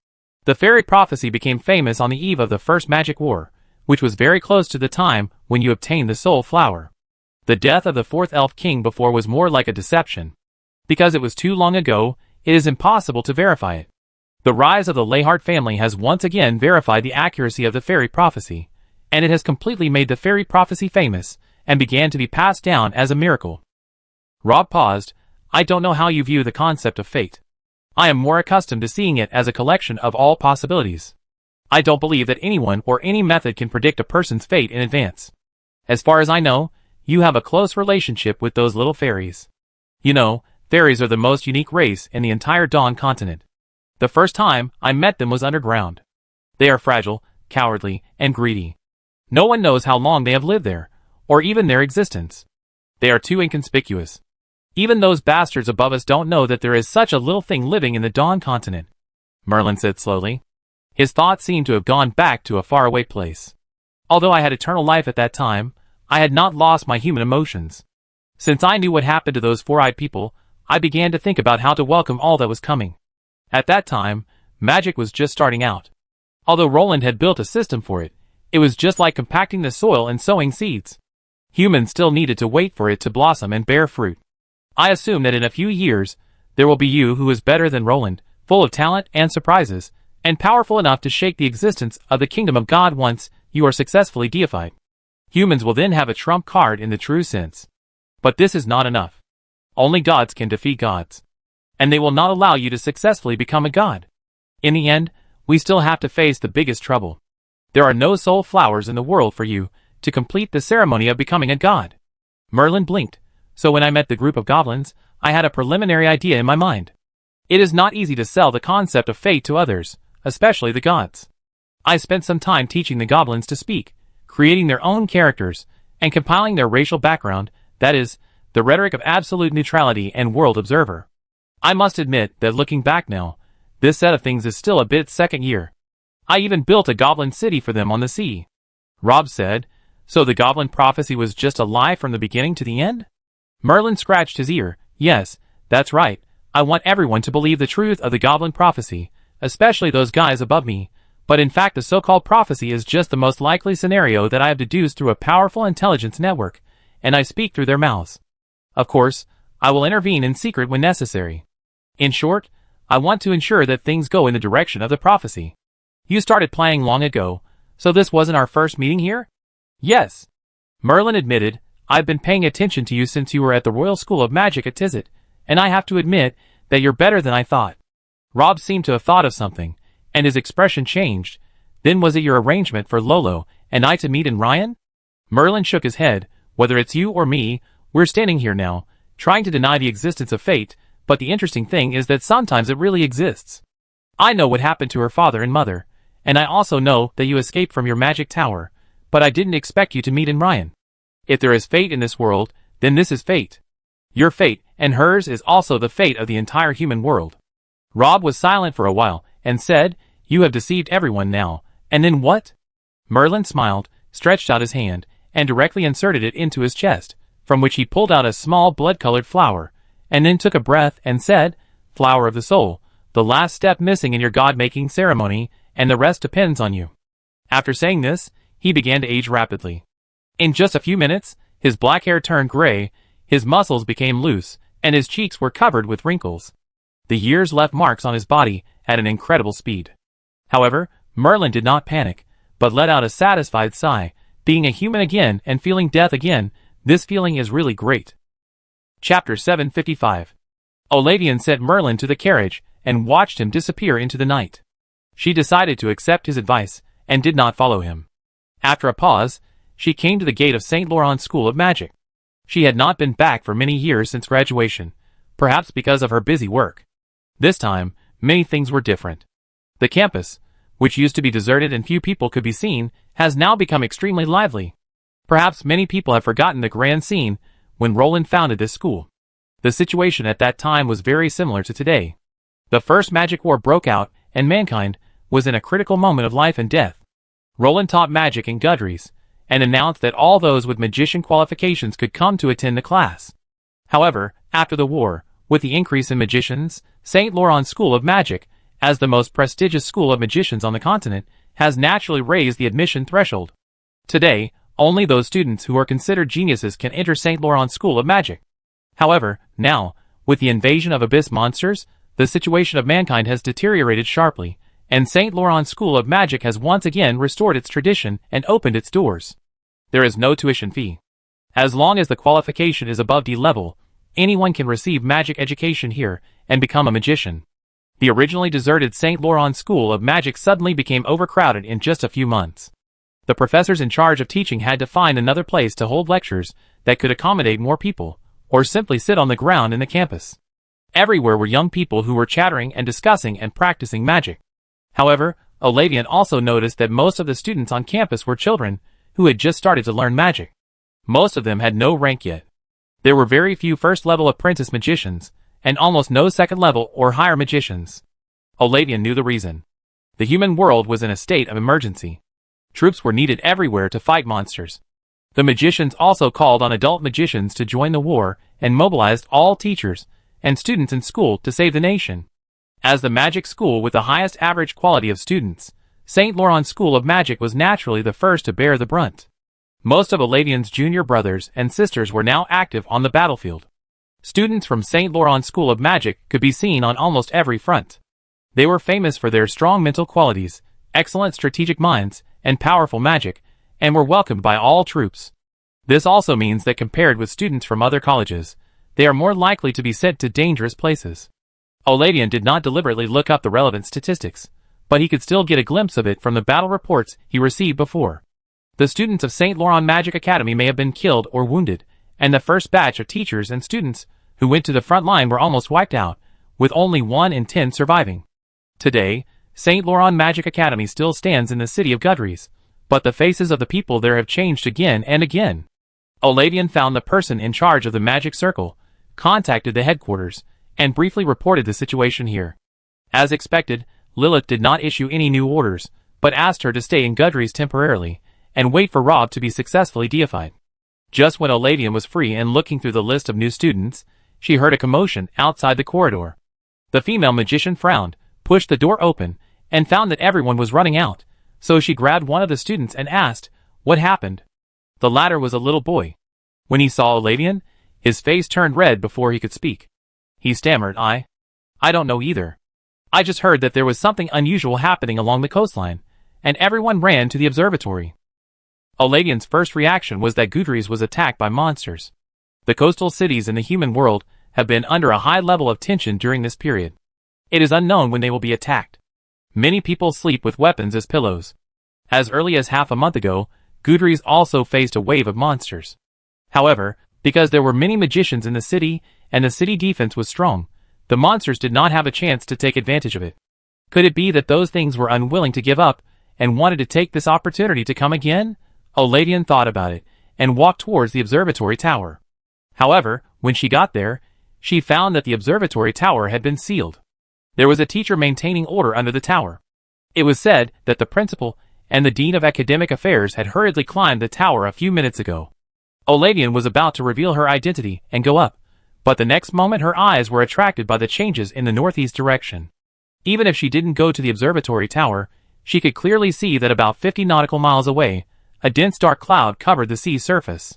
The fairy prophecy became famous on the eve of the First Magic War, which was very close to the time when you obtained the soul flower. The death of the 4th elf king before was more like a deception. Because it was too long ago, it is impossible to verify it. The rise of the Lehart family has once again verified the accuracy of the fairy prophecy, and it has completely made the fairy prophecy famous, and began to be passed down as a miracle. Rob paused. "I don't know how you view the concept of fate. I am more accustomed to seeing it as a collection of all possibilities. I don't believe that anyone or any method can predict a person's fate in advance. As far as I know, you have a close relationship with those little fairies. You know, fairies are the most unique race in the entire Dawn continent. The first time I met them was underground. They are fragile, cowardly, and greedy. No one knows how long they have lived there, or even their existence. They are too inconspicuous. Even those bastards above us don't know that there is such a little thing living in the Dawn continent," Merlin said slowly. His thoughts seemed to have gone back to a faraway place. "Although I had eternal life at that time, I had not lost my human emotions. Since I knew what happened to those four-eyed people, I began to think about how to welcome all that was coming. At that time, magic was just starting out. Although Roland had built a system for it, it was just like compacting the soil and sowing seeds. Humans still needed to wait for it to blossom and bear fruit. I assume that in a few years, there will be you who is better than Roland, full of talent and surprises, and powerful enough to shake the existence of the kingdom of God once you are successfully deified. Humans will then have a trump card in the true sense. But this is not enough. Only gods can defeat gods. And they will not allow you to successfully become a god. In the end, we still have to face the biggest trouble. There are no soul flowers in the world for you to complete the ceremony of becoming a god." Merlin blinked. "So when I met the group of goblins, I had a preliminary idea in my mind. It is not easy to sell the concept of fate to others, especially the gods. I spent some time teaching the goblins to speak, creating their own characters, and compiling their racial background, that is, the rhetoric of absolute neutrality and world observer. I must admit that looking back now, this set of things is still a bit second year. I even built a goblin city for them on the sea." Rob said, "So the goblin prophecy was just a lie from the beginning to the end?" Merlin scratched his ear. "Yes, that's right. I want everyone to believe the truth of the goblin prophecy, especially those guys above me, but in fact the so-called prophecy is just the most likely scenario that I have deduced through a powerful intelligence network, and I speak through their mouths. Of course, I will intervene in secret when necessary. In short, I want to ensure that things go in the direction of the prophecy. You started planning long ago, so this wasn't our first meeting here?" "Yes," Merlin admitted. "I've been paying attention to you since you were at the Royal School of Magic at Tizit, and I have to admit that you're better than I thought." Rob seemed to have thought of something, and his expression changed. "Then was it your arrangement for Lolo and I to meet in Ryan?" Merlin shook his head. "Whether it's you or me, we're standing here now, trying to deny the existence of fate, but the interesting thing is that sometimes it really exists. I know what happened to her father and mother, and I also know that you escaped from your magic tower, but I didn't expect you to meet in Ryan. If there is fate in this world, then this is fate. Your fate, and hers, is also the fate of the entire human world. Rob was silent for a while, and said, "You have deceived everyone now, and then what?" Merlin smiled, stretched out his hand, and directly inserted it into his chest, from which he pulled out a small blood-colored flower, and then took a breath and said, "Flower of the soul, the last step missing in your god-making ceremony, and the rest depends on you." After saying this, he began to age rapidly. In just a few minutes, his black hair turned gray, his muscles became loose, and his cheeks were covered with wrinkles. The years left marks on his body at an incredible speed. However, Merlin did not panic, but let out a satisfied sigh. Being a human again and feeling death again, this feeling is really great. Chapter 755. Olavian sent Merlin to the carriage and watched him disappear into the night. She decided to accept his advice and did not follow him. After a pause, she came to the gate of St. Laurent's School of Magic. She had not been back for many years since graduation, perhaps because of her busy work. This time, many things were different. The campus, which used to be deserted and few people could be seen, has now become extremely lively. Perhaps many people have forgotten the grand scene when Roland founded this school. The situation at that time was very similar to today. The first magic war broke out, and mankind was in a critical moment of life and death. Roland taught magic in Gudries, and announced that all those with magician qualifications could come to attend the class. However, after the war, with the increase in magicians, St. Laurent's School of Magic, as the most prestigious school of magicians on the continent, has naturally raised the admission threshold. Today, only those students who are considered geniuses can enter St. Laurent's School of Magic. However, now, with the invasion of abyss monsters, the situation of mankind has deteriorated sharply, and St. Laurent's School of Magic has once again restored its tradition and opened its doors. There is no tuition fee. As long as the qualification is above D level, anyone can receive magic education here and become a magician. The originally deserted St. Laurent's School of Magic suddenly became overcrowded in just a few months. The professors in charge of teaching had to find another place to hold lectures that could accommodate more people, or simply sit on the ground in the campus. Everywhere were young people who were chattering and discussing and practicing magic. However, Olavian also noticed that most of the students on campus were children who had just started to learn magic. Most of them had no rank yet. There were very few first-level apprentice magicians, and almost no second-level or higher magicians. Olavian knew the reason. The human world was in a state of emergency. Troops were needed everywhere to fight monsters. The magicians also called on adult magicians to join the war and mobilized all teachers and students in school to save the nation. As the magic school with the highest average quality of students, St. Laurent's School of Magic was naturally the first to bear the brunt. Most of Olavian's junior brothers and sisters were now active on the battlefield. Students from St. Laurent's School of Magic could be seen on almost every front. They were famous for their strong mental qualities, excellent strategic minds, and powerful magic, and were welcomed by all troops. This also means that compared with students from other colleges, they are more likely to be sent to dangerous places. Olavian did not deliberately look up the relevant statistics, but he could still get a glimpse of it from the battle reports he received before. The students of St. Laurent Magic Academy may have been killed or wounded, and the first batch of teachers and students who went to the front line were almost wiped out, with only 1 in 10 surviving. Today, St. Laurent Magic Academy still stands in the city of Gudries, but the faces of the people there have changed again and again. Olavian found the person in charge of the magic circle, contacted the headquarters, and briefly reported the situation here. As expected, Lilith did not issue any new orders, but asked her to stay in Gudries temporarily, and wait for Rob to be successfully deified. Just when Olavian was free and looking through the list of new students, she heard a commotion outside the corridor. The female magician frowned, pushed the door open, and found that everyone was running out, so she grabbed one of the students and asked, "What happened?" The latter was a little boy. When he saw Olavian, his face turned red before he could speak. He stammered, I don't know either. I just heard that there was something unusual happening along the coastline, and everyone ran to the observatory." Olavian's first reaction was that Gudries was attacked by monsters. The coastal cities in the human world have been under a high level of tension during this period. It is unknown when they will be attacked. Many people sleep with weapons as pillows. As early as half a month ago, Gudries also faced a wave of monsters. However, because there were many magicians in the city and the city defense was strong, the monsters did not have a chance to take advantage of it. Could it be that those things were unwilling to give up and wanted to take this opportunity to come again? Oladian thought about it, and walked towards the observatory tower. However, when she got there, she found that the observatory tower had been sealed. There was a teacher maintaining order under the tower. It was said that the principal and the dean of academic affairs had hurriedly climbed the tower a few minutes ago. Oladian was about to reveal her identity and go up, but the next moment her eyes were attracted by the changes in the northeast direction. Even if she didn't go to the observatory tower, she could clearly see that about 50 nautical miles away, a dense dark cloud covered the sea surface.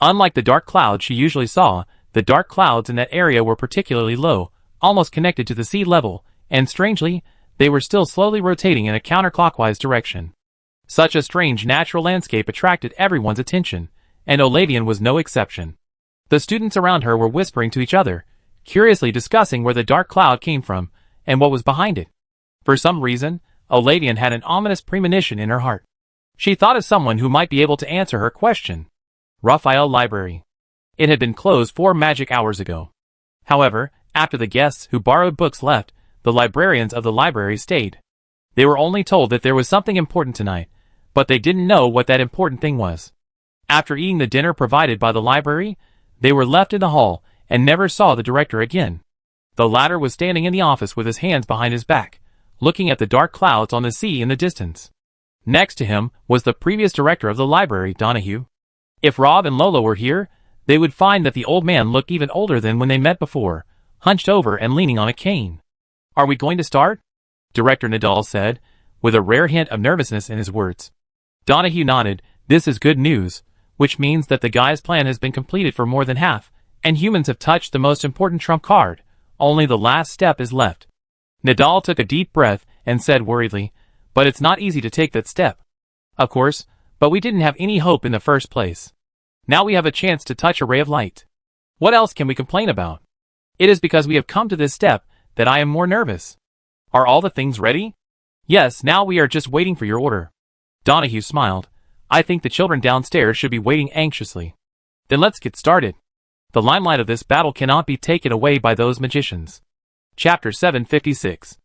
Unlike the dark clouds she usually saw, the dark clouds in that area were particularly low, almost connected to the sea level, and strangely, they were still slowly rotating in a counterclockwise direction. Such a strange natural landscape attracted everyone's attention, and Oladian was no exception. The students around her were whispering to each other, curiously discussing where the dark cloud came from, and what was behind it. For some reason, Oladian had an ominous premonition in her heart. She thought of someone who might be able to answer her question. Raphael Library. It had been closed 4 magic hours ago. However, after the guests who borrowed books left, the librarians of the library stayed. They were only told that there was something important tonight, but they didn't know what that important thing was. After eating the dinner provided by the library, they were left in the hall and never saw the director again. The latter was standing in the office with his hands behind his back, looking at the dark clouds on the sea in the distance. Next to him was the previous director of the library, Donahue. If Rob and Lola were here, they would find that the old man looked even older than when they met before, hunched over and leaning on a cane. "Are we going to start?" Director Nadal said, with a rare hint of nervousness in his words. Donahue nodded. "This is good news, which means that the guy's plan has been completed for more than half, and humans have touched the most important trump card. Only the last step is left." Nadal took a deep breath and said worriedly, "But it's not easy to take that step." "Of course, but we didn't have any hope in the first place. Now we have a chance to touch a ray of light. What else can we complain about? It is because we have come to this step that I am more nervous. Are all the things ready?" "Yes, now we are just waiting for your order." Donahue smiled. "I think the children downstairs should be waiting anxiously." "Then let's get started. The limelight of this battle cannot be taken away by those magicians." Chapter 756.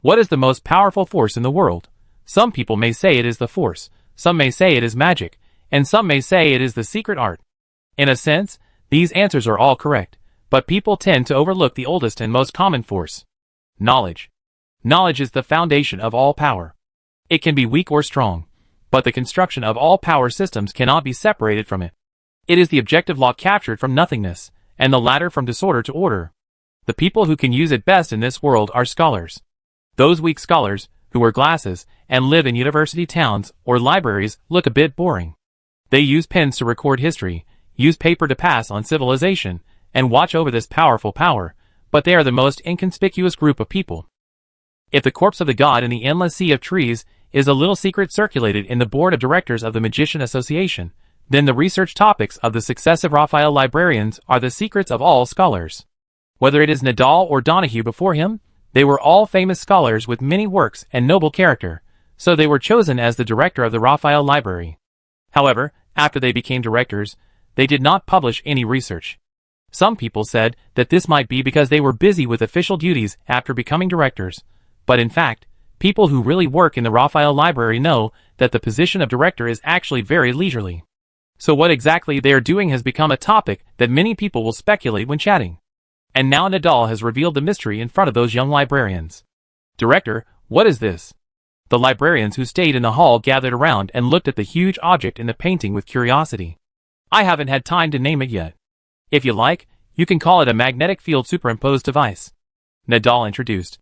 What is the most powerful force in the world? Some people may say it is the Force, some may say it is magic, and some may say it is the secret art. In a sense, these answers are all correct, but people tend to overlook the oldest and most common force. Knowledge. Knowledge is the foundation of all power. It can be weak or strong, but the construction of all power systems cannot be separated from it. It is the objective law captured from nothingness, and the ladder from disorder to order. The people who can use it best in this world are scholars. Those weak scholars, who wear glasses and live in university towns or libraries, look a bit boring. They use pens to record history, use paper to pass on civilization, and watch over this powerful power, but they are the most inconspicuous group of people. If the corpse of the god in the endless sea of trees is a little secret circulated in the board of directors of the Magician Association, then the research topics of the successive Raphael librarians are the secrets of all scholars. Whether it is Nadal or Donahue before him, they were all famous scholars with many works and noble character, so they were chosen as the director of the Raphael Library. However, after they became directors, they did not publish any research. Some people said that this might be because they were busy with official duties after becoming directors, but in fact, people who really work in the Raphael Library know that the position of director is actually very leisurely. So what exactly they are doing has become a topic that many people will speculate when chatting. And now Nadal has revealed the mystery in front of those young librarians. "Director, what is this?" The librarians who stayed in the hall gathered around and looked at the huge object in the painting with curiosity. "I haven't had time to name it yet. If you like, you can call it a magnetic field superimposed device," Nadal introduced.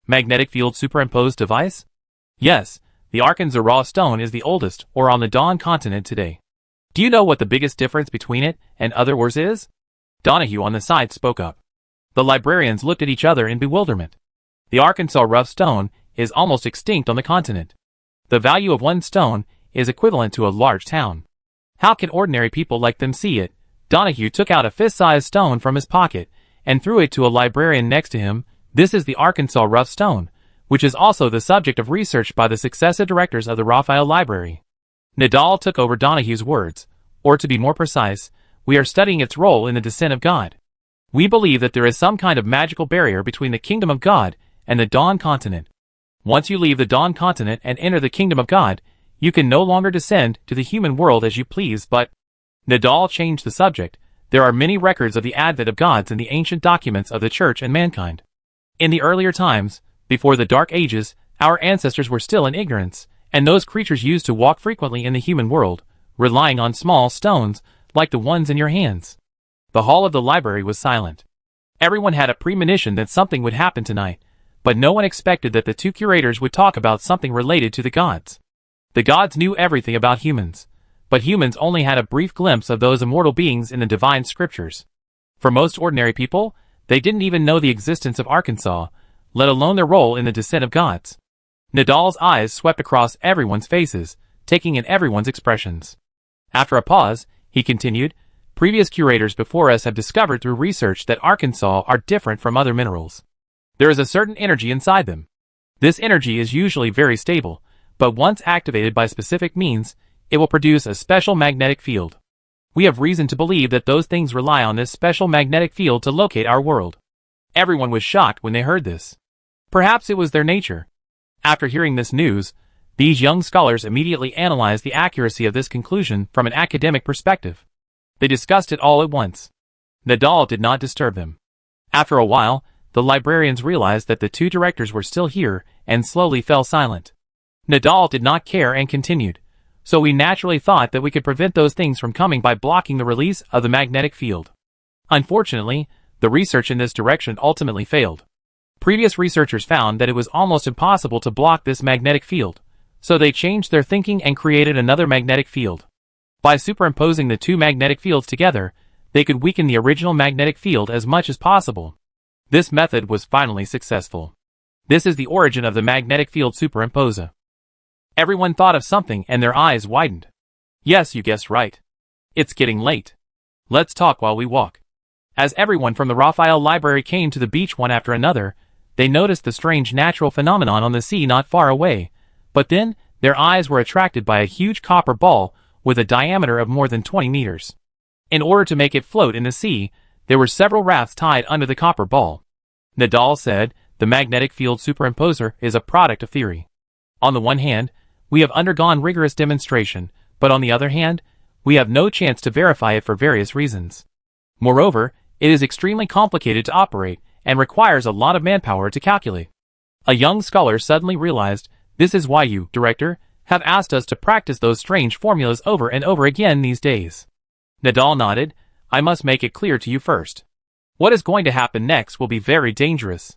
"Magnetic field superimposed device?" "Yes, the Arkansas stone is the oldest or on the Dawn continent today. Do you know what the biggest difference between it and other ores is?" Donahue on the side spoke up. The librarians looked at each other in bewilderment. The Arkansas rough stone is almost extinct on the continent. The value of one stone is equivalent to a large town. How can ordinary people like them see it? Donahue took out a fist-sized stone from his pocket and threw it to a librarian next to him. "This is the Arkansas rough stone, which is also the subject of research by the successive directors of the Raphael Library." Nadal took over Donahue's words, or to be more precise, "We are studying its role in the descent of God. We believe that there is some kind of magical barrier between the kingdom of God and the Dawn continent. Once you leave the Dawn continent and enter the kingdom of God, you can no longer descend to the human world as you please, but Nadal changed the subject. There are many records of the advent of gods in the ancient documents of the church and mankind. In the earlier times, before the Dark Ages, our ancestors were still in ignorance, and those creatures used to walk frequently in the human world, relying on small stones, like the ones in your hands. The hall of the library was silent. Everyone had a premonition that something would happen tonight, but no one expected that the two curators would talk about something related to the gods. The gods knew everything about humans, but humans only had a brief glimpse of those immortal beings in the divine scriptures. For most ordinary people, they didn't even know the existence of Arkansas, let alone their role in the descent of gods. Nadal's eyes swept across everyone's faces, taking in everyone's expressions. After a pause, he continued, previous curators before us have discovered through research that Arkansas are different from other minerals. There is a certain energy inside them. This energy is usually very stable, but once activated by specific means, it will produce a special magnetic field. We have reason to believe that those things rely on this special magnetic field to locate our world. Everyone was shocked when they heard this. Perhaps it was their nature. After hearing this news, these young scholars immediately analyzed the accuracy of this conclusion from an academic perspective. They discussed it all at once. Nadal did not disturb them. After a while, the librarians realized that the two directors were still here and slowly fell silent. Nadal did not care and continued, so we naturally thought that we could prevent those things from coming by blocking the release of the magnetic field. Unfortunately, the research in this direction ultimately failed. Previous researchers found that it was almost impossible to block this magnetic field, so they changed their thinking and created another magnetic field. By superimposing the two magnetic fields together, they could weaken the original magnetic field as much as possible. This method was finally successful. This is the origin of the magnetic field superimposer. Everyone thought of something and their eyes widened. Yes, you guessed right. It's getting late. Let's talk while we walk. As everyone from the Raphael Library came to the beach one after another, they noticed the strange natural phenomenon on the sea not far away, but then their eyes were attracted by a huge copper ball with a diameter of more than 20 meters. In order to make it float in the sea, there were several rafts tied under the copper ball. Nadal said, the magnetic field superimposer is a product of theory. On the one hand, we have undergone rigorous demonstration, but on the other hand, we have no chance to verify it for various reasons. Moreover, it is extremely complicated to operate and requires a lot of manpower to calculate. A young scholar suddenly realized, this is why you, director, have asked us to practice those strange formulas over and over again these days. Nadal nodded, I must make it clear to you first. What is going to happen next will be very dangerous.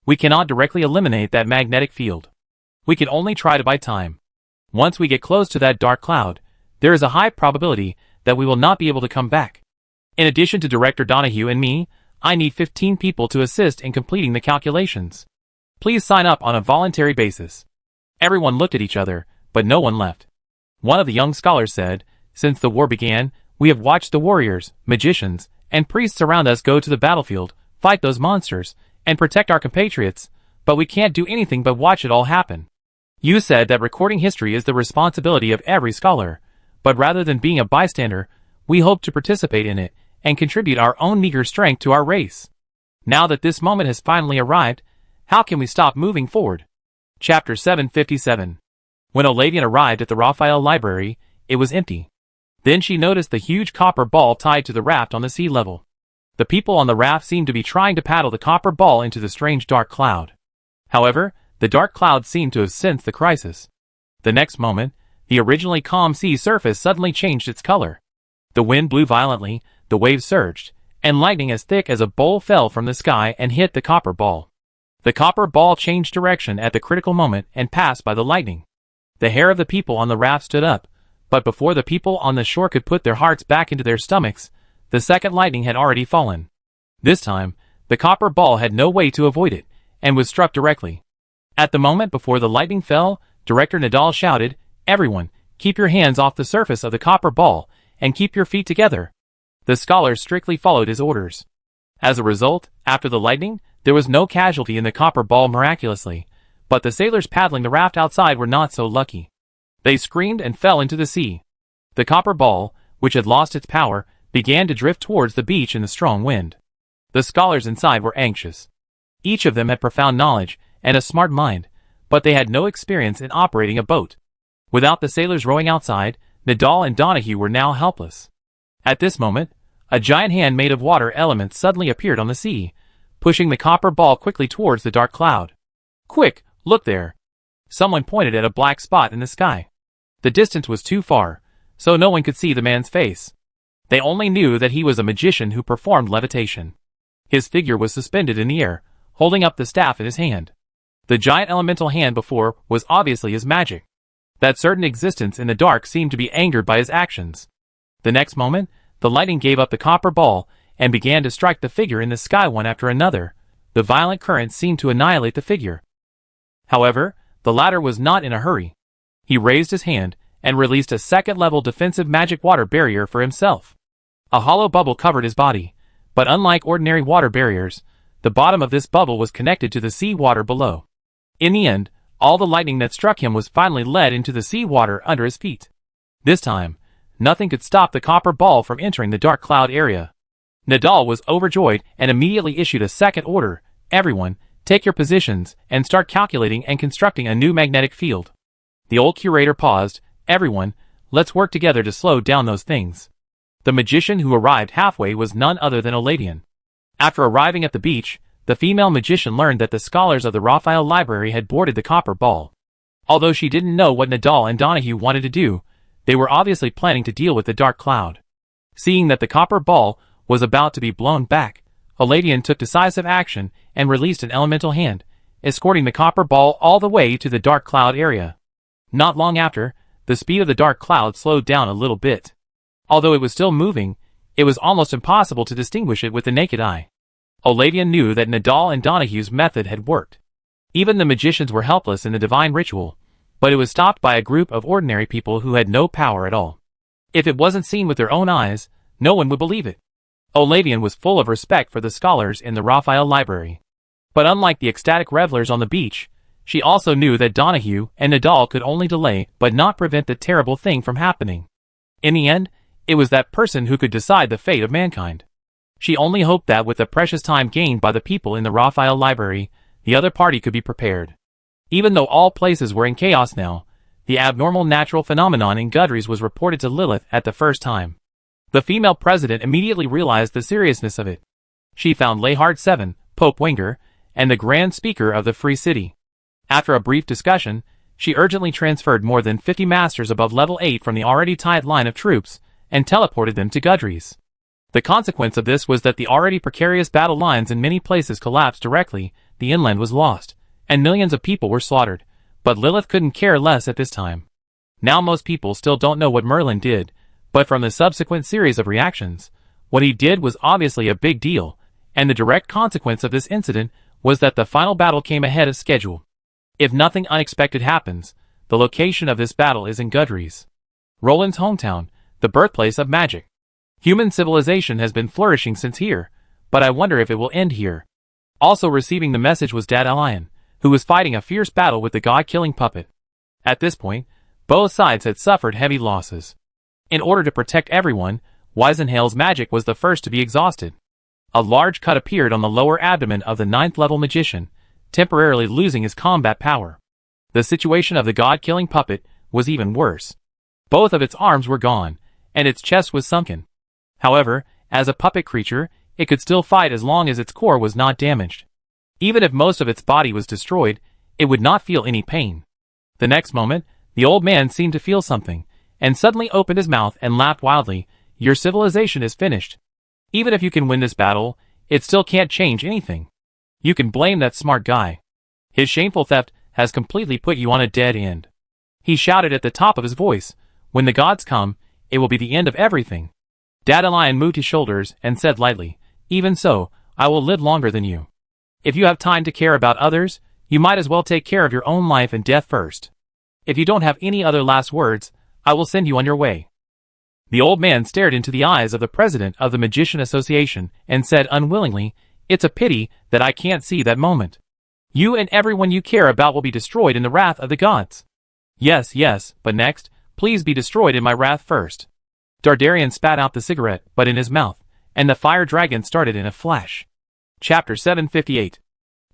We cannot directly eliminate that magnetic field. We can only try to buy time. Once we get close to that dark cloud, there is a high probability that we will not be able to come back. In addition to Director Donahue and me, I need 15 people to assist in completing the calculations. Please sign up on a voluntary basis. Everyone looked at each other, but no one left. One of the young scholars said, since the war began, we have watched the warriors, magicians, and priests around us go to the battlefield, fight those monsters, and protect our compatriots, but we can't do anything but watch it all happen. You said that recording history is the responsibility of every scholar, but rather than being a bystander, we hope to participate in it and contribute our own meager strength to our race. Now that this moment has finally arrived, how can we stop moving forward? Chapter 757. When Olavian arrived at the Raphael Library, it was empty. Then she noticed the huge copper ball tied to the raft on the sea level. The people on the raft seemed to be trying to paddle the copper ball into the strange dark cloud. However, the dark cloud seemed to have sensed the crisis. The next moment, the originally calm sea surface suddenly changed its color. The wind blew violently, the waves surged, and lightning as thick as a bowl fell from the sky and hit the copper ball. The copper ball changed direction at the critical moment and passed by the lightning. The hair of the people on the raft stood up, but before the people on the shore could put their hearts back into their stomachs, the second lightning had already fallen. This time, the copper ball had no way to avoid it, and was struck directly. At the moment before the lightning fell, Director Nadal shouted, everyone, keep your hands off the surface of the copper ball, and keep your feet together. The scholars strictly followed his orders. As a result, after the lightning, there was no casualty in the copper ball miraculously, but the sailors paddling the raft outside were not so lucky. They screamed and fell into the sea. The copper ball, which had lost its power, began to drift towards the beach in the strong wind. The scholars inside were anxious. Each of them had profound knowledge and a smart mind, but they had no experience in operating a boat. Without the sailors rowing outside, Nadal and Donahue were now helpless. At this moment, a giant hand made of water elements suddenly appeared on the sea, pushing the copper ball quickly towards the dark cloud. "Quick, look there!" Someone pointed at a black spot in the sky. The distance was too far, so no one could see the man's face. They only knew that he was a magician who performed levitation. His figure was suspended in the air, holding up the staff in his hand. The giant elemental hand before was obviously his magic. That certain existence in the dark seemed to be angered by his actions. The next moment, the lightning gave up the copper ball and began to strike the figure in the sky one after another. The violent current seemed to annihilate the figure. However, the latter was not in a hurry. He raised his hand and released a second-level defensive magic water barrier for himself. A hollow bubble covered his body, but unlike ordinary water barriers, the bottom of this bubble was connected to the sea water below. In the end, all the lightning that struck him was finally led into the sea water under his feet. This time, nothing could stop the copper ball from entering the dark cloud area. Nadal was overjoyed and immediately issued a second order: "Everyone, take your positions and start calculating and constructing a new magnetic field." The old curator paused. "Everyone, let's work together to slow down those things." The magician who arrived halfway was none other than Oladian. After arriving at the beach, the female magician learned that the scholars of the Raphael Library had boarded the copper ball. Although she didn't know what Nadal and Donahue wanted to do, they were obviously planning to deal with the dark cloud. Seeing that the copper ball was about to be blown back, Oladian took decisive action and released an elemental hand, escorting the copper ball all the way to the dark cloud area. Not long after, the speed of the dark cloud slowed down a little bit. Although it was still moving, it was almost impossible to distinguish it with the naked eye. Oladian knew that Nadal and Donahue's method had worked. Even the magicians were helpless in the divine ritual, but it was stopped by a group of ordinary people who had no power at all. If it wasn't seen with their own eyes, no one would believe it. Oladian was full of respect for the scholars in the Raphael Library. But unlike the ecstatic revelers on the beach, she also knew that Donahue and Nadal could only delay but not prevent the terrible thing from happening. In the end, it was that person who could decide the fate of mankind. She only hoped that with the precious time gained by the people in the Raphael Library, the other party could be prepared. Even though all places were in chaos now, the abnormal natural phenomenon in Gudries was reported to Lilith at the first time. The female president immediately realized the seriousness of it. She found Lehard VII, Pope Wenger, and the Grand Speaker of the Free City. After a brief discussion, she urgently transferred more than 50 masters above level 8 from the already tight line of troops, and teleported them to Gudries. The consequence of this was that the already precarious battle lines in many places collapsed directly, the inland was lost, and millions of people were slaughtered, but Lilith couldn't care less at this time. Now most people still don't know what Merlin did, but from the subsequent series of reactions, what he did was obviously a big deal, and the direct consequence of this incident was that the final battle came ahead of schedule. If nothing unexpected happens, the location of this battle is in Gudries, Roland's hometown, the birthplace of magic. Human civilization has been flourishing since here, but I wonder if it will end here. Also receiving the message was Dad Alion, who was fighting a fierce battle with the god-killing puppet. At this point, both sides had suffered heavy losses. In order to protect everyone, Weisenhale's magic was the first to be exhausted. A large cut appeared on the lower abdomen of the 9th-level magician, temporarily losing his combat power. The situation of the god-killing puppet was even worse. Both of its arms were gone, and its chest was sunken. However, as a puppet creature, it could still fight as long as its core was not damaged. Even if most of its body was destroyed, it would not feel any pain. The next moment, the old man seemed to feel something, and suddenly opened his mouth and laughed wildly. "Your civilization is finished. Even if you can win this battle, it still can't change anything. You can blame that smart guy. His shameful theft has completely put you on a dead end." He shouted at the top of his voice, "When the gods come, it will be the end of everything." Dandelion moved his shoulders and said lightly, "Even so, I will live longer than you. If you have time to care about others, you might as well take care of your own life and death first. If you don't have any other last words, I will send you on your way." The old man stared into the eyes of the president of the Magician Association and said unwillingly, "It's a pity that I can't see that moment. You and everyone you care about will be destroyed in the wrath of the gods." "Yes, yes, but next, please be destroyed in my wrath first." Dardarian spat out the cigarette butt in his mouth, and the fire dragon started in a flash. Chapter 758.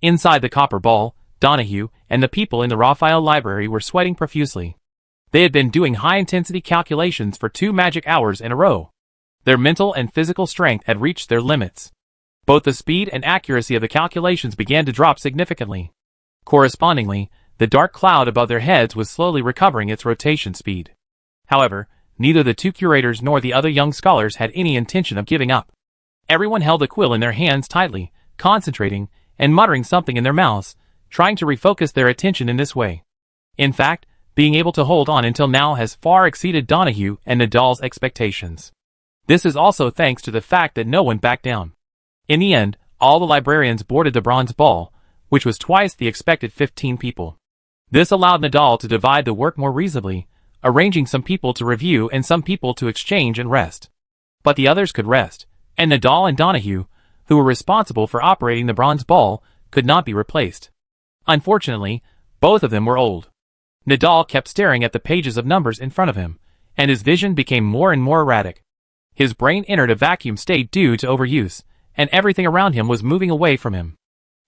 Inside the copper ball, Donahue, and the people in the Raphael library were sweating profusely. They had been doing high-intensity calculations for 2 magic hours in a row. Their mental and physical strength had reached their limits. Both the speed and accuracy of the calculations began to drop significantly. Correspondingly, the dark cloud above their heads was slowly recovering its rotation speed. However, neither the 2 curators nor the other young scholars had any intention of giving up. Everyone held a quill in their hands tightly, concentrating, and muttering something in their mouths, trying to refocus their attention in this way. In fact, being able to hold on until now has far exceeded Donahue and Nadal's expectations. This is also thanks to the fact that no one backed down. In the end, all the librarians boarded the bronze ball, which was twice the expected 15 people. This allowed Nadal to divide the work more reasonably, arranging some people to review and some people to exchange and rest. But the others could rest, and Nadal and Donahue, who were responsible for operating the bronze ball, could not be replaced. Unfortunately, both of them were old. Nadal kept staring at the pages of numbers in front of him, and his vision became more and more erratic. His brain entered a vacuum state due to overuse, and everything around him was moving away from him.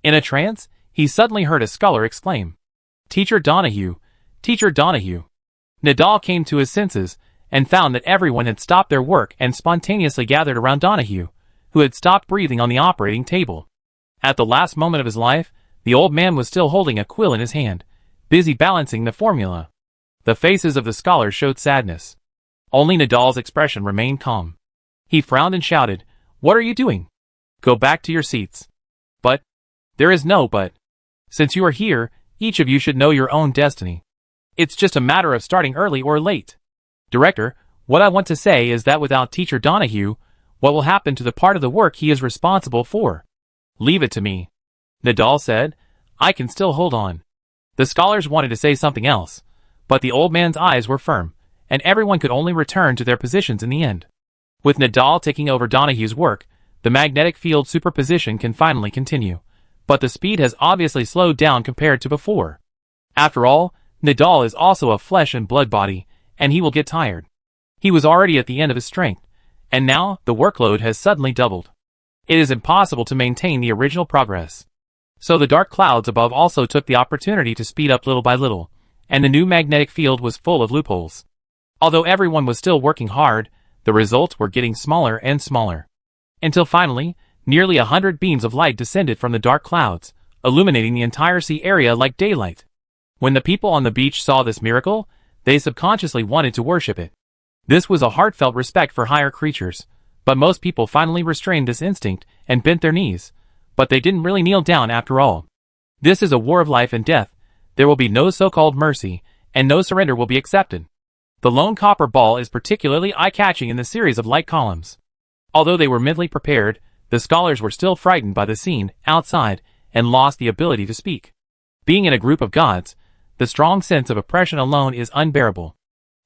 In a trance, he suddenly heard a scholar exclaim, "Teacher Donahue! Teacher Donahue!" Nadal came to his senses, and found that everyone had stopped their work and spontaneously gathered around Donahue, who had stopped breathing on the operating table. At the last moment of his life, the old man was still holding a quill in his hand, busy balancing the formula. The faces of the scholars showed sadness. Only Nadal's expression remained calm. He frowned and shouted, "What are you doing? Go back to your seats." "But, there is no but. Since you are here, each of you should know your own destiny. It's just a matter of starting early or late. Director, what I want to say is that without Teacher Donahue, what will happen to the part of the work he is responsible for?" "Leave it to me," Nadal said. "I can still hold on." The scholars wanted to say something else, but the old man's eyes were firm, and everyone could only return to their positions in the end. With Nadal taking over Donahue's work, the magnetic field superposition can finally continue, but the speed has obviously slowed down compared to before. After all, Nadal is also a flesh and blood body, and he will get tired. He was already at the end of his strength, and now the workload has suddenly doubled. It is impossible to maintain the original progress. So the dark clouds above also took the opportunity to speed up little by little, and the new magnetic field was full of loopholes. Although everyone was still working hard, the results were getting smaller and smaller. Until finally, nearly 100 beams of light descended from the dark clouds, illuminating the entire sea area like daylight. When the people on the beach saw this miracle, they subconsciously wanted to worship it. This was a heartfelt respect for higher creatures, but most people finally restrained this instinct and bent their knees, but they didn't really kneel down after all. This is a war of life and death. There will be no so-called mercy, and no surrender will be accepted. The lone copper ball is particularly eye-catching in the series of light columns. Although they were mentally prepared, the scholars were still frightened by the scene outside and lost the ability to speak. Being in a group of gods, the strong sense of oppression alone is unbearable.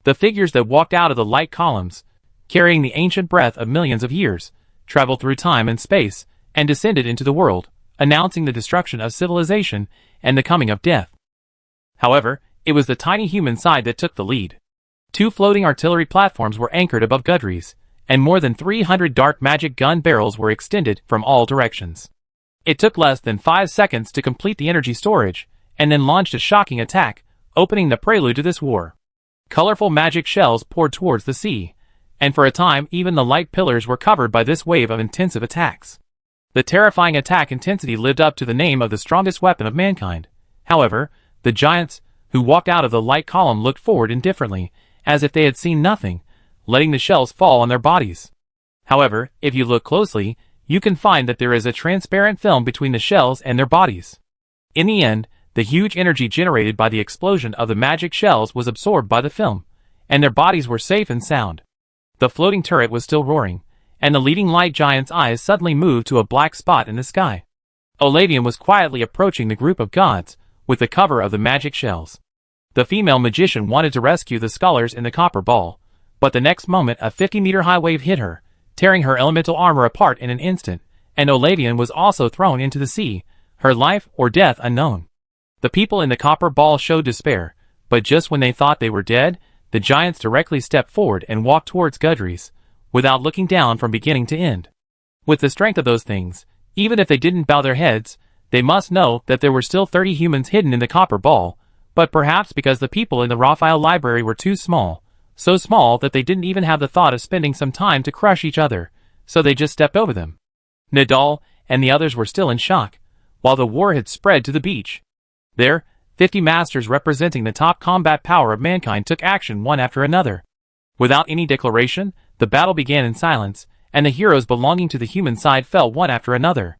The figures that walked out of the light columns, carrying the ancient breath of millions of years, traveled through time and space, and descended into the world, announcing the destruction of civilization and the coming of death. However, it was the tiny human side that took the lead. 2 floating artillery platforms were anchored above Gudry's, and more than 300 dark magic gun barrels were extended from all directions. It took less than 5 seconds to complete the energy storage, and then launched a shocking attack, opening the prelude to this war. Colorful magic shells poured towards the sea, and for a time even the light pillars were covered by this wave of intensive attacks. The terrifying attack intensity lived up to the name of the strongest weapon of mankind. However, the giants, who walked out of the light column, looked forward indifferently, as if they had seen nothing, letting the shells fall on their bodies. However, if you look closely, you can find that there is a transparent film between the shells and their bodies. In the end, the huge energy generated by the explosion of the magic shells was absorbed by the film, and their bodies were safe and sound. The floating turret was still roaring, and the leading light giant's eyes suddenly moved to a black spot in the sky. Olavian was quietly approaching the group of gods, with the cover of the magic shells. The female magician wanted to rescue the scholars in the copper ball, but the next moment a 50-meter-high wave hit her, tearing her elemental armor apart in an instant, and Olavian was also thrown into the sea, her life or death unknown. The people in the copper ball showed despair, but just when they thought they were dead, the giants directly stepped forward and walked towards Gudry's, without looking down from beginning to end. With the strength of those things, even if they didn't bow their heads, They must know that there were still 30 humans hidden in the copper ball, but perhaps because the people in the Raphael library were too small, so small that they didn't even have the thought of spending some time to crush each other, so they just stepped over them. Nadal and the others were still in shock, while the war had spread to the beach. There, 50 masters representing the top combat power of mankind took action one after another. Without any declaration, the battle began in silence, and the heroes belonging to the human side fell one after another.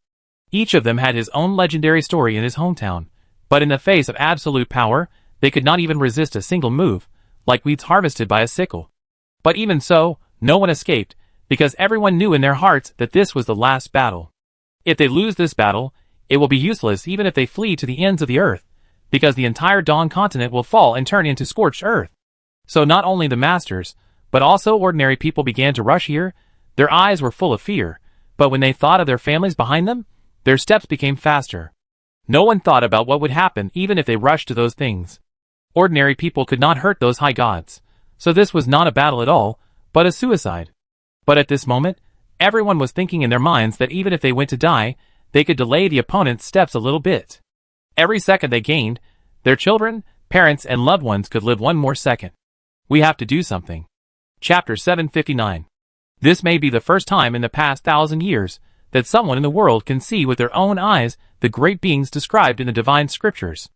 Each of them had his own legendary story in his hometown, but in the face of absolute power, they could not even resist a single move, like weeds harvested by a sickle. But even so, no one escaped, because everyone knew in their hearts that this was the last battle. If they lose this battle, it will be useless even if they flee to the ends of the earth, because the entire Dawn continent will fall and turn into scorched earth. So not only the masters, but also ordinary people began to rush here. Their eyes were full of fear, but when they thought of their families behind them, their steps became faster. No one thought about what would happen even if they rushed to those things. Ordinary people could not hurt those high gods, so this was not a battle at all, but a suicide. But at this moment, everyone was thinking in their minds that even if they went to die, they could delay the opponent's steps a little bit. Every second they gained, their children, parents, and loved ones could live one more second. We have to do something. Chapter 759. This may be the first time in the past 1,000 years that someone in the world can see with their own eyes the great beings described in the divine scriptures.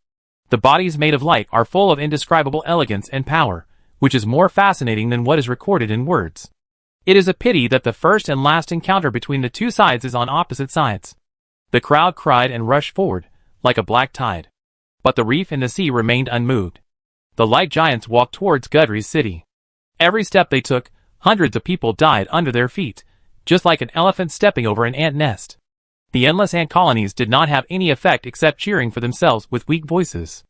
The bodies made of light are full of indescribable elegance and power, which is more fascinating than what is recorded in words. It is a pity that the first and last encounter between the two sides is on opposite sides. The crowd cried and rushed forward, like a black tide. But the reef and the sea remained unmoved. The light giants walked towards Gudri's city. Every step they took, hundreds of people died under their feet, just like an elephant stepping over an ant nest. The endless ant colonies did not have any effect except cheering for themselves with weak voices.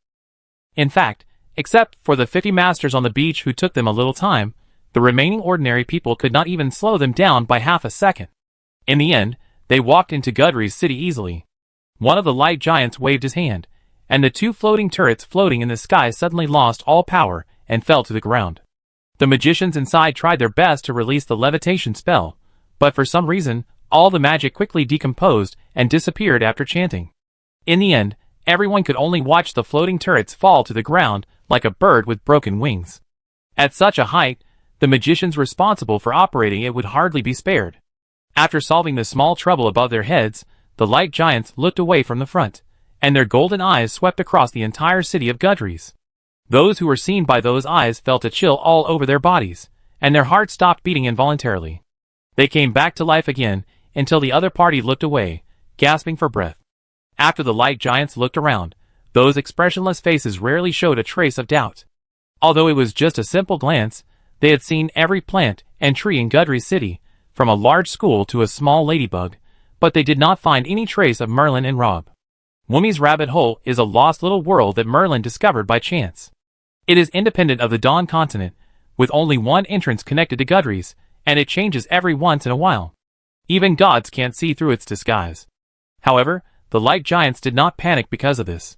In fact, except for the 50 masters on the beach who took them a little time, the remaining ordinary people could not even slow them down by half a second. In the end, they walked into Gudri's city easily. One of the light giants waved his hand, and the two floating turrets floating in the sky suddenly lost all power and fell to the ground. The magicians inside tried their best to release the levitation spell, but for some reason, all the magic quickly decomposed and disappeared after chanting. In the end, everyone could only watch the floating turrets fall to the ground like a bird with broken wings. At such a height, the magicians responsible for operating it would hardly be spared. After solving the small trouble above their heads, the light giants looked away from the front, and their golden eyes swept across the entire city of Gudri's. Those who were seen by those eyes felt a chill all over their bodies, and their hearts stopped beating involuntarily. They came back to life again, until the other party looked away, gasping for breath. After the light giants looked around, those expressionless faces rarely showed a trace of doubt. Although it was just a simple glance, they had seen every plant and tree in Gudri's city, from a large school to a small ladybug, but they did not find any trace of Merlin and Rob. Wummy's rabbit hole is a lost little world that Merlin discovered by chance. It is independent of the Dawn continent, with only one entrance connected to Gudri's, and it changes every once in a while. Even gods can't see through its disguise. However, the light giants did not panic because of this.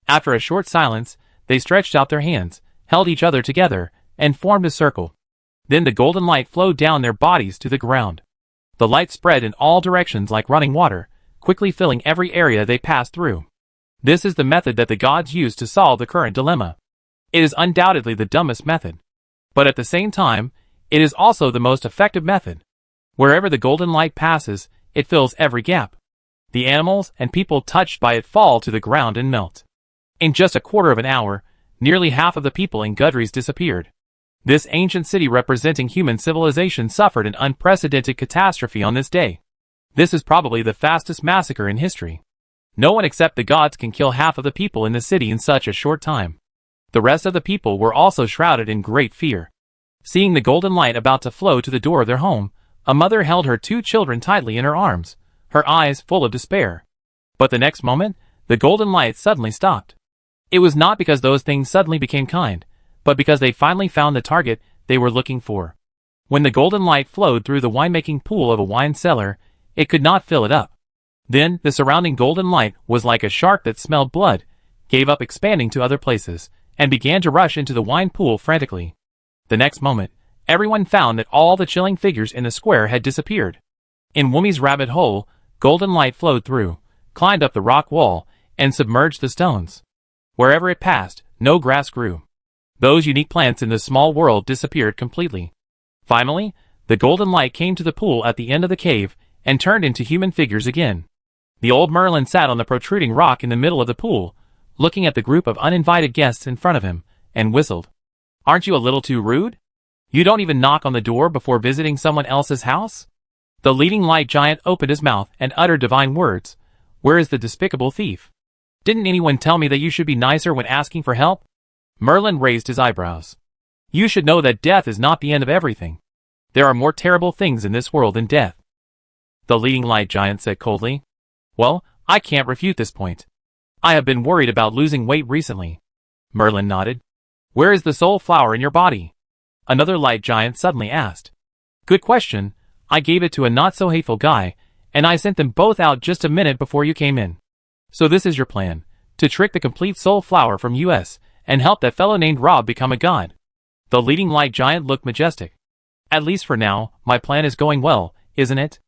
After a short silence, they stretched out their hands, held each other together, and formed a circle. Then the golden light flowed down their bodies to the ground. The light spread in all directions like running water, quickly filling every area they passed through. This is the method that the gods use to solve the current dilemma. It is undoubtedly the dumbest method. But at the same time, it is also the most effective method. Wherever the golden light passes, it fills every gap. The animals and people touched by it fall to the ground and melt. In just a quarter of an hour, nearly half of the people in Gudri's disappeared. This ancient city representing human civilization suffered an unprecedented catastrophe on this day. This is probably the fastest massacre in history. No one except the gods can kill half of the people in the city in such a short time. The rest of the people were also shrouded in great fear. Seeing the golden light about to flow to the door of their home, a mother held her two children tightly in her arms, her eyes full of despair. But the next moment, the golden light suddenly stopped. It was not because those things suddenly became kind, but because they finally found the target they were looking for. When the golden light flowed through the winemaking pool of a wine cellar, it could not fill it up. Then, the surrounding golden light was like a shark that smelled blood, gave up expanding to other places, and began to rush into the wine pool frantically. The next moment, everyone found that all the chilling figures in the square had disappeared. In Wummy's rabbit hole, golden light flowed through, climbed up the rock wall, and submerged the stones. Wherever it passed, no grass grew. Those unique plants in this small world disappeared completely. Finally, the golden light came to the pool at the end of the cave and turned into human figures again. The old Merlin sat on the protruding rock in the middle of the pool, looking at the group of uninvited guests in front of him, and whistled. "Aren't you a little too rude? You don't even knock on the door before visiting someone else's house?" The leading light giant opened his mouth and uttered divine words. "Where is the despicable thief? Didn't anyone tell me that you should be nicer when asking for help?" Merlin raised his eyebrows. "You should know that death is not the end of everything. There are more terrible things in this world than death." The leading light giant said coldly. "Well, I can't refute this point. I have been worried about losing weight recently." Merlin nodded. "Where is the soul flower in your body?" Another light giant suddenly asked. "Good question. I gave it to a not-so-hateful guy, and I sent them both out just a minute before you came in. So this is your plan, to trick the complete soul flower from US, and help that fellow named Rob become a god." The leading light giant looked majestic. "At least for now, my plan is going well, isn't it?"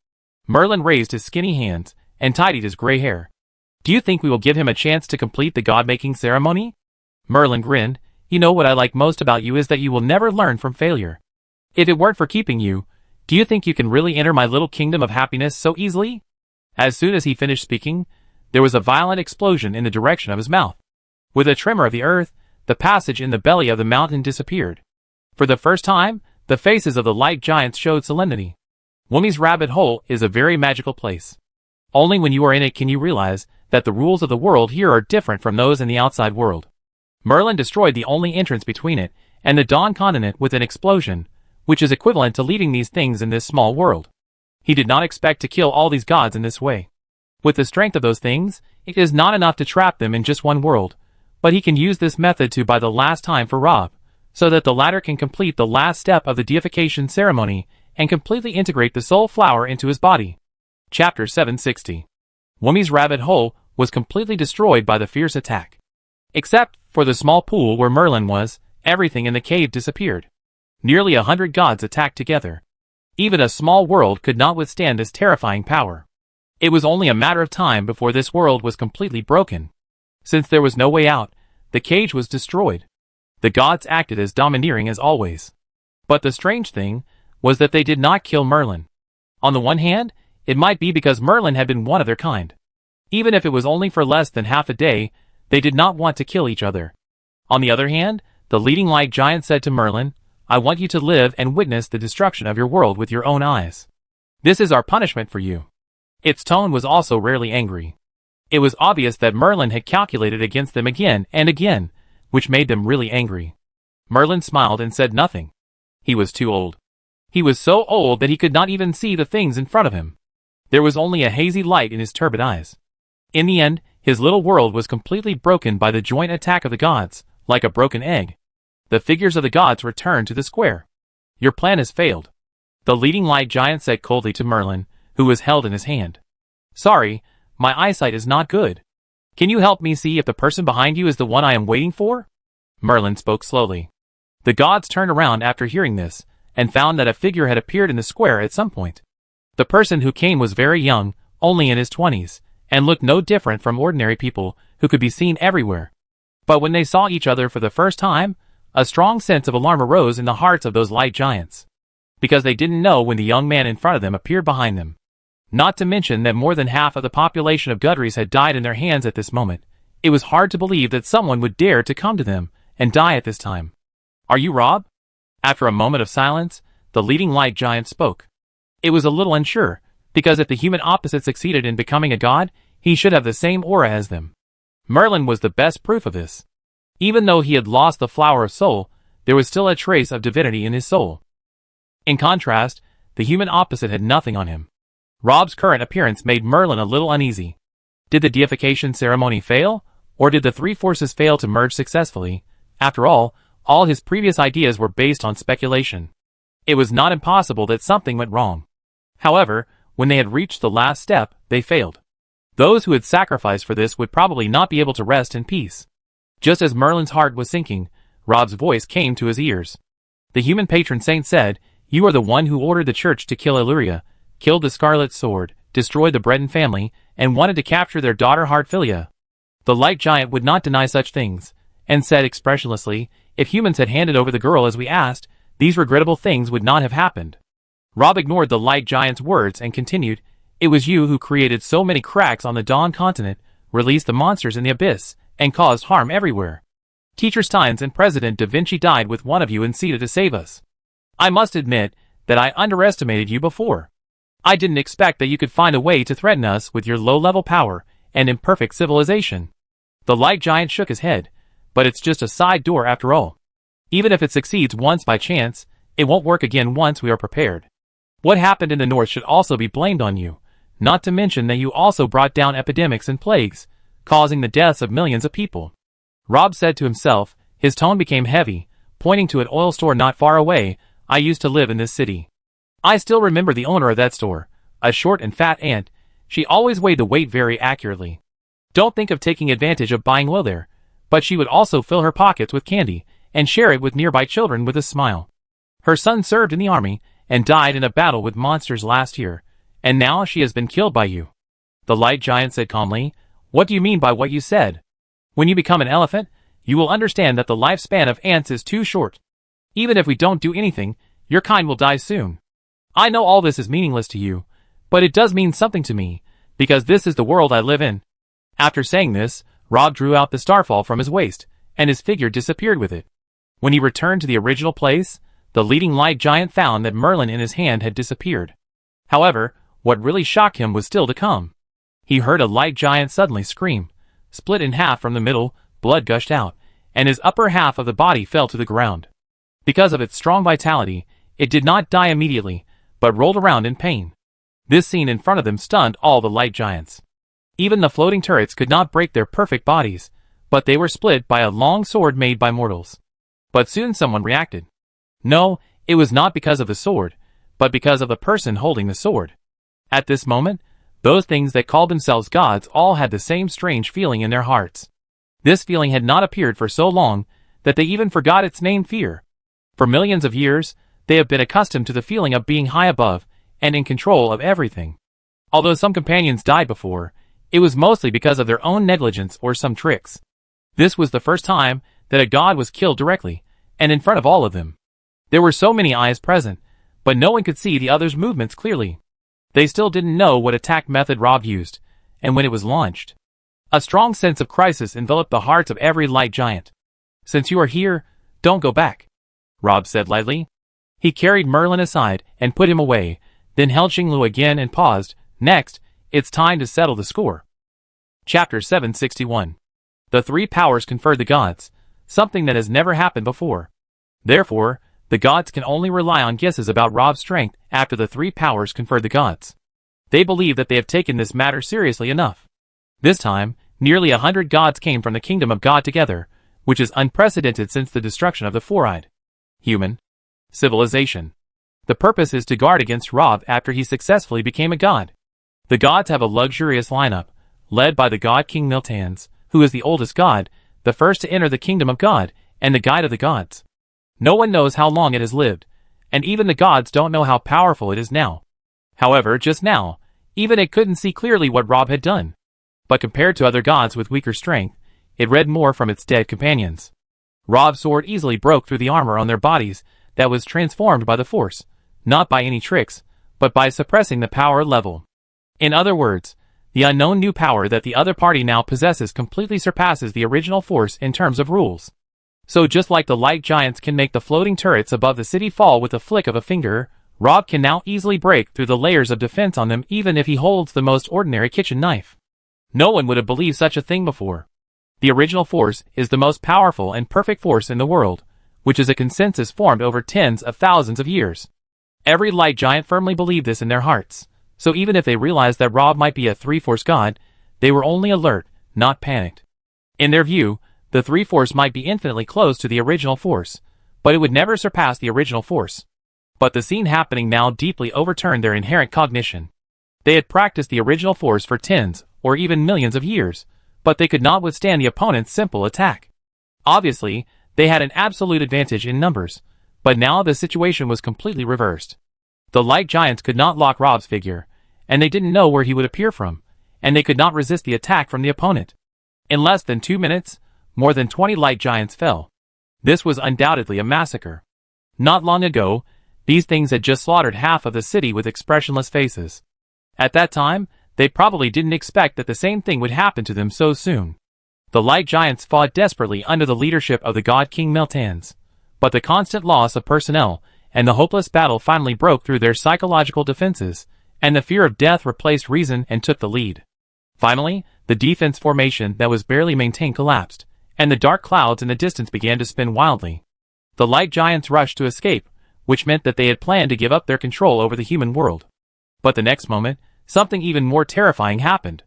Merlin raised his skinny hands and tidied his gray hair. "Do you think we will give him a chance to complete the god-making ceremony?" Merlin grinned. "You know what I like most about you is that you will never learn from failure. If it weren't for keeping you, do you think you can really enter my little kingdom of happiness so easily?" As soon as he finished speaking, there was a violent explosion in the direction of his mouth. With a tremor of the earth, the passage in the belly of the mountain disappeared. For the first time, the faces of the light giants showed solemnity. Wummy's rabbit hole is a very magical place. Only when you are in it can you realize that the rules of the world here are different from those in the outside world. Merlin destroyed the only entrance between it and the Dawn continent with an explosion, which is equivalent to leaving these things in this small world. He did not expect to kill all these gods in this way. With the strength of those things, it is not enough to trap them in just one world, but he can use this method to buy the last time for Rob, so that the latter can complete the last step of the deification ceremony and completely integrate the soul flower into his body. Chapter 760. Wummy's rabbit hole was completely destroyed by the fierce attack. Except for the small pool where Merlin was, everything in the cave disappeared. Nearly 100 gods attacked together. Even a small world could not withstand this terrifying power. It was only a matter of time before this world was completely broken. Since there was no way out, the cage was destroyed. The gods acted as domineering as always. But the strange thing was that they did not kill Merlin. On the one hand, it might be because Merlin had been one of their kind. Even if it was only for less than half a day, they did not want to kill each other. On the other hand, the leading light giant said to Merlin, "I want you to live and witness the destruction of your world with your own eyes. This is our punishment for you." Its tone was also rarely angry. It was obvious that Merlin had calculated against them again and again, which made them really angry. Merlin smiled and said nothing. He was too old. He was so old that he could not even see the things in front of him. There was only a hazy light in his turbid eyes. In the end, his little world was completely broken by the joint attack of the gods, like a broken egg. The figures of the gods returned to the square. "Your plan has failed," the leading light giant said coldly to Merlin, who was held in his hand. "Sorry, my eyesight is not good. Can you help me see if the person behind you is the one I am waiting for?" Merlin spoke slowly. The gods turned around after hearing this, and found that a figure had appeared in the square at some point. The person who came was very young, only in his 20s, and looked no different from ordinary people who could be seen everywhere. But when they saw each other for the first time, a strong sense of alarm arose in the hearts of those light giants, because they didn't know when the young man in front of them appeared behind them. Not to mention that more than half of the population of Gudries had died in their hands at this moment. It was hard to believe that someone would dare to come to them and die at this time. "Are you Rob?" After a moment of silence, the leading light giant spoke. It was a little unsure, because if the human opposite succeeded in becoming a god, he should have the same aura as them. Merlin was the best proof of this. Even though he had lost the flower of soul, there was still a trace of divinity in his soul. In contrast, the human opposite had nothing on him. Rob's current appearance made Merlin a little uneasy. Did the deification ceremony fail, or did the three forces fail to merge successfully? After all his previous ideas were based on speculation. It was not impossible that something went wrong. However, when they had reached the last step, they failed. Those who had sacrificed for this would probably not be able to rest in peace. Just as Merlin's heart was sinking, Rob's voice came to his ears. The human patron saint said, "You are the one who ordered the church to kill Illyria, killed the Scarlet Sword, destroyed the Breton family, and wanted to capture their daughter Heartfilia. The light giant would not deny such things, and said expressionlessly, if humans had handed over the girl as we asked, these regrettable things would not have happened. Rob ignored the light giant's words and continued, it was you who created so many cracks on the Dawn continent, released the monsters in the abyss, and caused harm everywhere. Teacher Steins and President Da Vinci died with one of you in Sita to save us. I must admit that I underestimated you before. I didn't expect that you could find a way to threaten us with your low-level power and imperfect civilization. The light giant shook his head, but it's just a side door after all. Even if it succeeds once by chance, it won't work again once we are prepared. What happened in the north should also be blamed on you, not to mention that you also brought down epidemics and plagues, causing the deaths of millions of people. Rob said to himself, his tone became heavy, pointing to an oil store not far away. I used to live in this city. I still remember the owner of that store, a short and fat aunt. She always weighed the weight very accurately. Don't think of taking advantage of buying oil there, but she would also fill her pockets with candy and share it with nearby children with a smile. Her son served in the army and died in a battle with monsters last year, and now she has been killed by you. The light giant said calmly, what do you mean by what you said? When you become an elephant, you will understand that the lifespan of ants is too short. Even if we don't do anything, your kind will die soon. I know all this is meaningless to you, but it does mean something to me, because this is the world I live in. After saying this, Rob drew out the starfall from his waist, and his figure disappeared with it. When he returned to the original place, the leading light giant found that Merlin in his hand had disappeared. However, what really shocked him was still to come. He heard a light giant suddenly scream, split in half from the middle, blood gushed out, and his upper half of the body fell to the ground. Because of its strong vitality, it did not die immediately, but rolled around in pain. This scene in front of them stunned all the light giants. Even the floating turrets could not break their perfect bodies, but they were split by a long sword made by mortals. But soon someone reacted. No, it was not because of the sword, but because of the person holding the sword. At this moment, those things that called themselves gods all had the same strange feeling in their hearts. This feeling had not appeared for so long that they even forgot its name, fear. For millions of years, they have been accustomed to the feeling of being high above and in control of everything. Although some companions died before, it was mostly because of their own negligence or some tricks. This was the first time that a god was killed directly, and in front of all of them. There were so many eyes present, but no one could see the other's movements clearly. They still didn't know what attack method Rob used, and when it was launched. A strong sense of crisis enveloped the hearts of every light giant. Since you are here, don't go back, Rob said lightly. He carried Merlin aside and put him away, then held Xinglu again and paused. Next, it's time to settle the score. Chapter 761. The three powers conferred the gods, something that has never happened before. Therefore, the gods can only rely on guesses about Rob's strength after the three powers conferred the gods. They believe that they have taken this matter seriously enough. This time, nearly 100 gods came from the kingdom of God together, which is unprecedented since the destruction of the four-eyed human civilization. The purpose is to guard against Rob after he successfully became a god. The gods have a luxurious lineup, led by the god King Miltans, who is the oldest god, the first to enter the kingdom of God, and the guide of the gods. No one knows how long it has lived, and even the gods don't know how powerful it is now. However, just now, even it couldn't see clearly what Rob had done. But compared to other gods with weaker strength, it read more from its dead companions. Rob's sword easily broke through the armor on their bodies that was transformed by the Force, not by any tricks, but by suppressing the power level. In other words, the unknown new power that the other party now possesses completely surpasses the original Force in terms of rules. So just like the light giants can make the floating turrets above the city fall with a flick of a finger, Rob can now easily break through the layers of defense on them even if he holds the most ordinary kitchen knife. No one would have believed such a thing before. The original Force is the most powerful and perfect force in the world, which is a consensus formed over tens of thousands of years. Every light giant firmly believed this in their hearts, so even if they realized that Rob might be a three-force god, they were only alert, not panicked. In their view, the three-force might be infinitely close to the original Force, but it would never surpass the original Force. But the scene happening now deeply overturned their inherent cognition. They had practiced the original Force for tens, or even millions of years, but they could not withstand the opponent's simple attack. Obviously, they had an absolute advantage in numbers, but now the situation was completely reversed. The light giants could not lock Rob's figure, and they didn't know where he would appear from, and they could not resist the attack from the opponent. In less than 2 minutes, more than 20 light giants fell. This was undoubtedly a massacre. Not long ago, these things had just slaughtered half of the city with expressionless faces. At that time, they probably didn't expect that the same thing would happen to them so soon. The light giants fought desperately under the leadership of the god King Miltans, but the constant loss of personnel and the hopeless battle finally broke through their psychological defenses, and the fear of death replaced reason and took the lead. Finally, the defense formation that was barely maintained collapsed, and the dark clouds in the distance began to spin wildly. The light giants rushed to escape, which meant that they had planned to give up their control over the human world. But the next moment, something even more terrifying happened.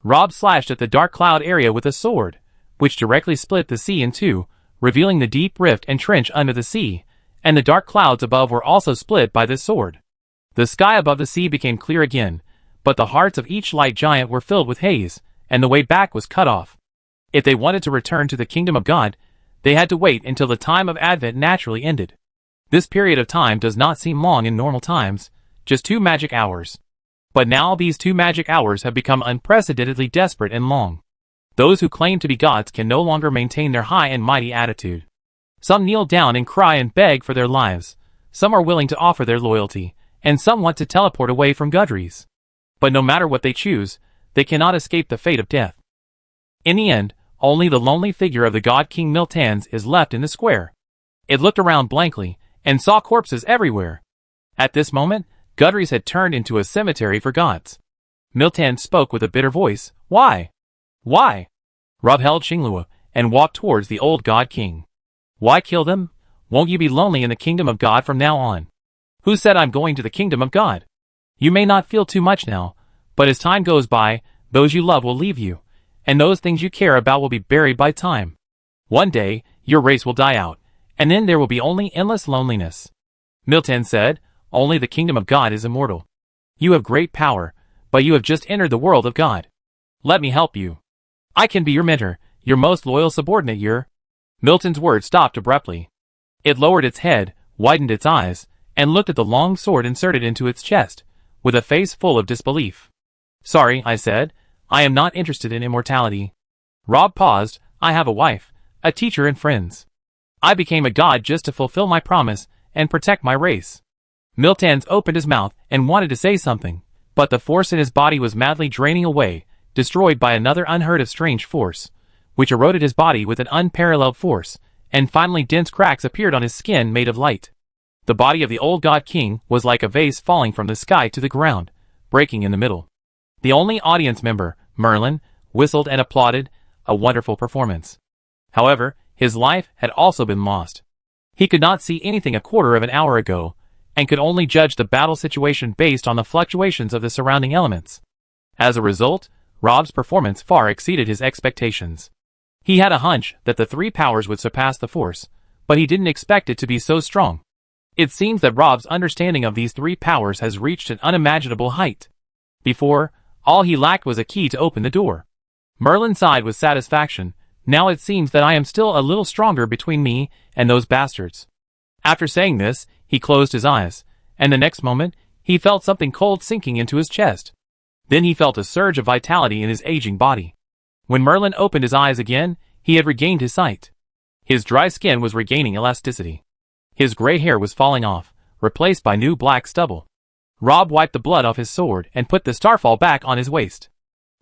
Rob slashed at the dark cloud area with a sword, which directly split the sea in two, revealing the deep rift and trench under the sea, and the dark clouds above were also split by this sword. The sky above the sea became clear again, but the hearts of each light giant were filled with haze, and the way back was cut off. If they wanted to return to the kingdom of God, they had to wait until the time of Advent naturally ended. This period of time does not seem long in normal times, just 2 magic hours. But now these 2 magic hours have become unprecedentedly desperate and long. Those who claim to be gods can no longer maintain their high and mighty attitude. Some kneel down and cry and beg for their lives, some are willing to offer their loyalty, and some want to teleport away from Gudries. But no matter what they choose, they cannot escape the fate of death. In the end, only the lonely figure of the god King Miltans is left in the square. It looked around blankly, and saw corpses everywhere. At this moment, Gudries had turned into a cemetery for gods. Miltan spoke with a bitter voice. Why? Why? Rob held Xinglua and walked towards the old god king. Why kill them? Won't you be lonely in the kingdom of God from now on? Who said I'm going to the kingdom of God? You may not feel too much now, but as time goes by, those you love will leave you, and those things you care about will be buried by time. One day, your race will die out, and then there will be only endless loneliness. Miltan said, only the kingdom of God is immortal. You have great power, but you have just entered the world of God. Let me help you. I can be your mentor, your most loyal subordinate. Miltan's words stopped abruptly. It lowered its head, widened its eyes, and looked at the long sword inserted into its chest, with a face full of disbelief. Sorry, I said, I am not interested in immortality. Rob paused. I have a wife, a teacher and friends. I became a god just to fulfill my promise and protect my race. Miltans opened his mouth and wanted to say something, but the force in his body was madly draining away, destroyed by another unheard of strange force, which eroded his body with an unparalleled force, and finally dense cracks appeared on his skin made of light. The body of the old god king was like a vase falling from the sky to the ground, breaking in the middle. The only audience member, Merlin, whistled and applauded, a wonderful performance. However, his life had also been lost. He could not see anything a quarter of an hour ago, and could only judge the battle situation based on the fluctuations of the surrounding elements. As a result, Rob's performance far exceeded his expectations. He had a hunch that the 3 powers would surpass the force, but he didn't expect it to be so strong. It seems that Rob's understanding of these 3 powers has reached an unimaginable height. Before, all he lacked was a key to open the door. Merlin sighed with satisfaction. Now it seems that I am still a little stronger between me and those bastards. After saying this, he closed his eyes, and the next moment, he felt something cold sinking into his chest. Then he felt a surge of vitality in his aging body. When Merlin opened his eyes again, he had regained his sight. His dry skin was regaining elasticity. His gray hair was falling off, replaced by new black stubble. Rob wiped the blood off his sword and put the starfall back on his waist.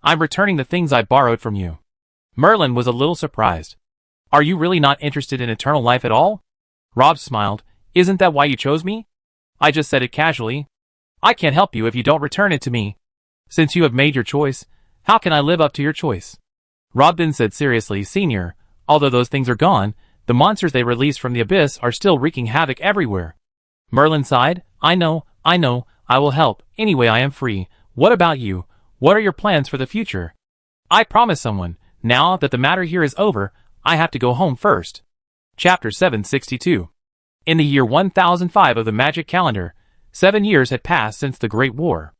I'm returning the things I borrowed from you. Merlin was a little surprised. Are you really not interested in eternal life at all? Rob smiled. Isn't that why you chose me? I just said it casually. I can't help you if you don't return it to me. Since you have made your choice, how can I live up to your choice? Rob then said seriously, Senior, although those things are gone, the monsters they released from the abyss are still wreaking havoc everywhere. Merlin sighed. I know, I will help. Anyway, I am free. What about you? What are your plans for the future? I promised someone. Now that the matter here is over, I have to go home first. Chapter 762. In the year 1005 of the magic calendar, 7 years had passed since the Great War.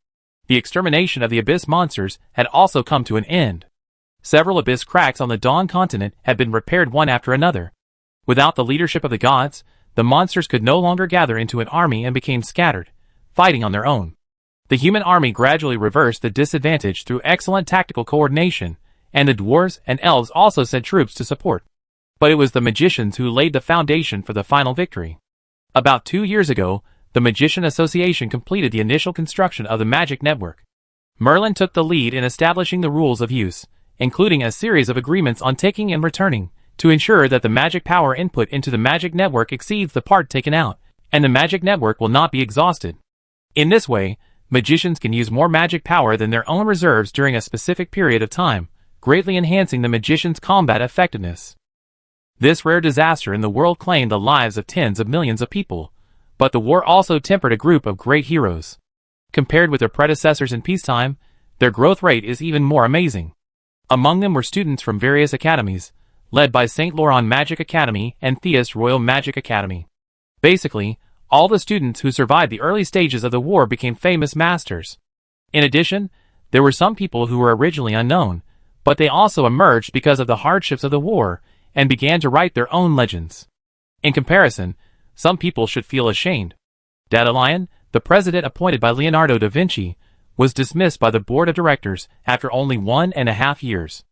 The extermination of the abyss monsters had also come to an end. Several abyss cracks on the Dawn continent had been repaired one after another. Without the leadership of the gods, the monsters could no longer gather into an army and became scattered, fighting on their own. The human army gradually reversed the disadvantage through excellent tactical coordination, and the dwarves and elves also sent troops to support. But it was the magicians who laid the foundation for the final victory. About 2 years ago, the Magician Association completed the initial construction of the magic network. Merlin took the lead in establishing the rules of use, including a series of agreements on taking and returning, to ensure that the magic power input into the magic network exceeds the part taken out, and the magic network will not be exhausted. In this way, magicians can use more magic power than their own reserves during a specific period of time, greatly enhancing the magician's combat effectiveness. This rare disaster in the world claimed the lives of tens of millions of people, but the war also tempered a group of great heroes. Compared with their predecessors in peacetime, their growth rate is even more amazing. Among them were students from various academies, led by St. Laurent Magic Academy and Theus Royal Magic Academy. Basically, all the students who survived the early stages of the war became famous masters. In addition, there were some people who were originally unknown, but they also emerged because of the hardships of the war and began to write their own legends. In comparison, some people should feel ashamed. Dandelion, the president appointed by Leonardo da Vinci, was dismissed by the board of directors after only 1.5 years.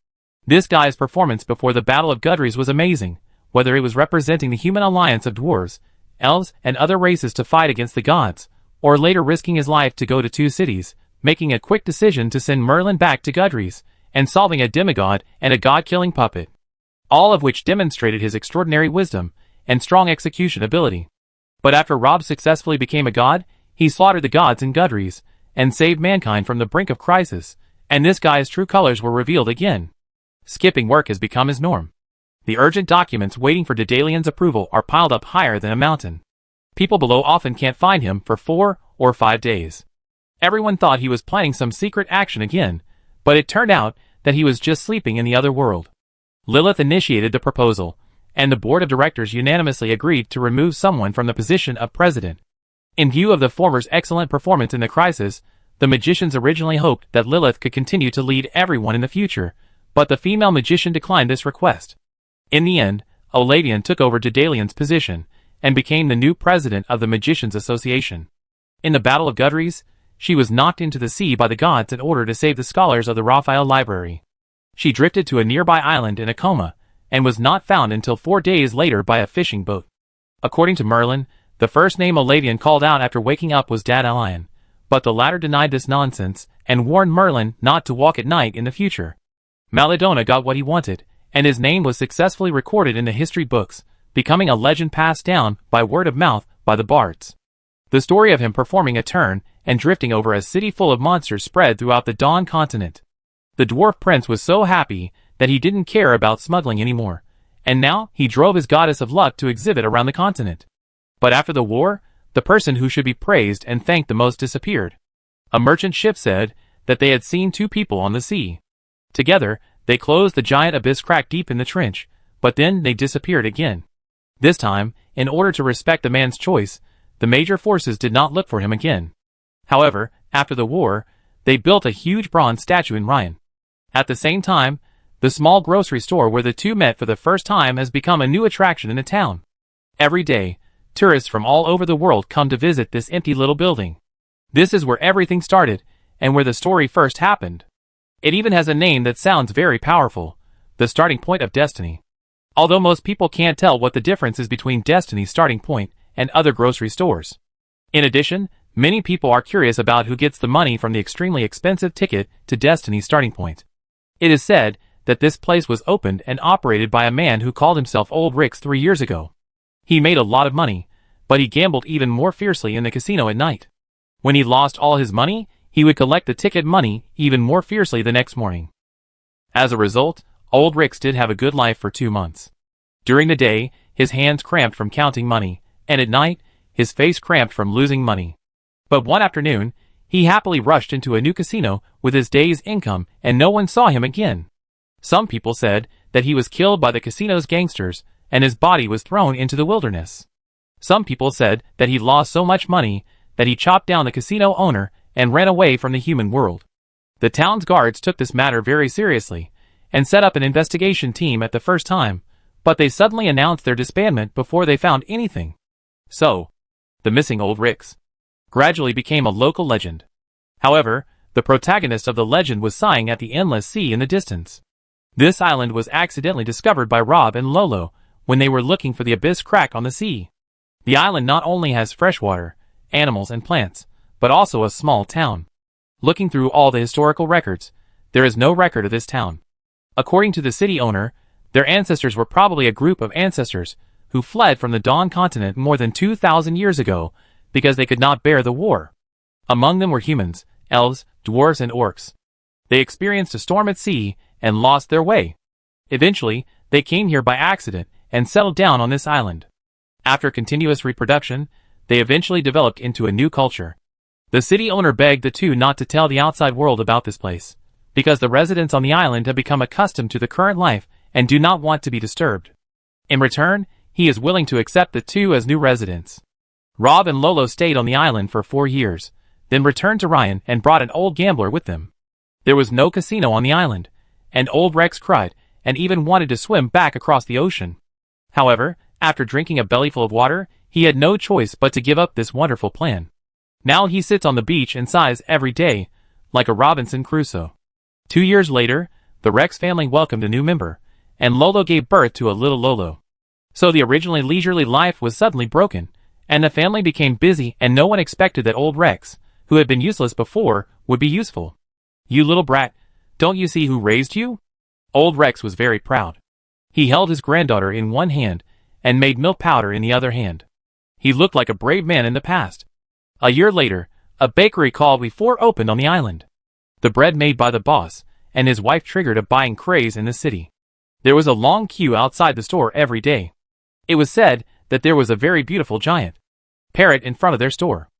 This guy's performance before the Battle of Gudries was amazing, whether it was representing the human alliance of dwarves, elves, and other races to fight against the gods, or later risking his life to go to 2 cities, making a quick decision to send Merlin back to Gudries, and solving a demigod and a god-killing puppet. All of which demonstrated his extraordinary wisdom and strong execution ability. But after Rob successfully became a god, he slaughtered the gods in Gudries, and saved mankind from the brink of crisis, and this guy's true colors were revealed again. Skipping work has become his norm. The urgent documents waiting for Dandelian's approval are piled up higher than a mountain. People below often can't find him for 4 or 5 days. Everyone thought he was planning some secret action again, but it turned out that he was just sleeping in the other world. Lilith initiated the proposal, and the board of directors unanimously agreed to remove someone from the position of president. In view of the former's excellent performance in the crisis, the magicians originally hoped that Lilith could continue to lead everyone in the future, but the female magician declined this request. In the end, Olavian took over Dandelian's position, and became the new president of the Magicians Association. In the Battle of Gudries, she was knocked into the sea by the gods in order to save the scholars of the Raphael Library. She drifted to a nearby island in a coma, and was not found until 4 days later by a fishing boat. According to Merlin, the first name Olavian called out after waking up was Dandelion, but the latter denied this nonsense, and warned Merlin not to walk at night in the future. Maladona got what he wanted, and his name was successfully recorded in the history books, becoming a legend passed down by word of mouth by the bards. The story of him performing a turn and drifting over a city full of monsters spread throughout the Dawn continent. The dwarf prince was so happy that he didn't care about smuggling anymore, and now he drove his goddess of luck to exhibit around the continent. But after the war, the person who should be praised and thanked the most disappeared. A merchant ship said that they had seen 2 people on the sea. Together, they closed the giant abyss crack deep in the trench, but then they disappeared again. This time, in order to respect the man's choice, the major forces did not look for him again. However, after the war, they built a huge bronze statue in Ryan. At the same time, the small grocery store where the 2 met for the first time has become a new attraction in the town. Every day, tourists from all over the world come to visit this empty little building. This is where everything started, and where the story first happened. It even has a name that sounds very powerful, the starting point of Destiny. Although most people can't tell what the difference is between Destiny's starting point and other grocery stores. In addition, many people are curious about who gets the money from the extremely expensive ticket to Destiny's starting point. It is said that this place was opened and operated by a man who called himself Old Rix 3 years ago. He made a lot of money, but he gambled even more fiercely in the casino at night. When he lost all his money, he would collect the ticket money even more fiercely the next morning. As a result, Old Rix did have a good life for 2 months. During the day, his hands cramped from counting money, and at night, his face cramped from losing money. But one afternoon, he happily rushed into a new casino with his day's income, and no one saw him again. Some people said that he was killed by the casino's gangsters, and his body was thrown into the wilderness. Some people said that he lost so much money that he chopped down the casino owner and ran away from the human world. The town's guards took this matter very seriously, and set up an investigation team at the first time, but they suddenly announced their disbandment before they found anything. So, the missing Old Rix gradually became a local legend. However, the protagonist of the legend was sighing at the endless sea in the distance. This island was accidentally discovered by Rob and Lolo when they were looking for the abyss crack on the sea. The island not only has freshwater, animals and plants, but also a small town. Looking through all the historical records, there is no record of this town. According to the city owner, their ancestors were probably a group of ancestors who fled from the Dawn continent more than 2,000 years ago because they could not bear the war. Among them were humans, elves, dwarves and orcs. They experienced a storm at sea and lost their way. Eventually, they came here by accident and settled down on this island. After continuous reproduction, they eventually developed into a new culture. The city owner begged the two not to tell the outside world about this place, because the residents on the island have become accustomed to the current life and do not want to be disturbed. In return, he is willing to accept the two as new residents. Rob and Lolo stayed on the island for 4 years, then returned to Ryan and brought an old gambler with them. There was no casino on the island, and old Rex cried and even wanted to swim back across the ocean. However, after drinking a bellyful of water, he had no choice but to give up this wonderful plan. Now he sits on the beach and sighs every day, like a Robinson Crusoe. 2 years later, the Rex family welcomed a new member, and Lolo gave birth to a little Lolo. So the originally leisurely life was suddenly broken, and the family became busy and no one expected that old Rex, who had been useless before, would be useful. "You little brat, don't you see who raised you?" Old Rex was very proud. He held his granddaughter in one hand and made milk powder in the other hand. He looked like a brave man in the past. A year later, a bakery called We4 opened on the island. The bread made by the boss and his wife triggered a buying craze in the city. There was a long queue outside the store every day. It was said that there was a very beautiful giant parrot in front of their store.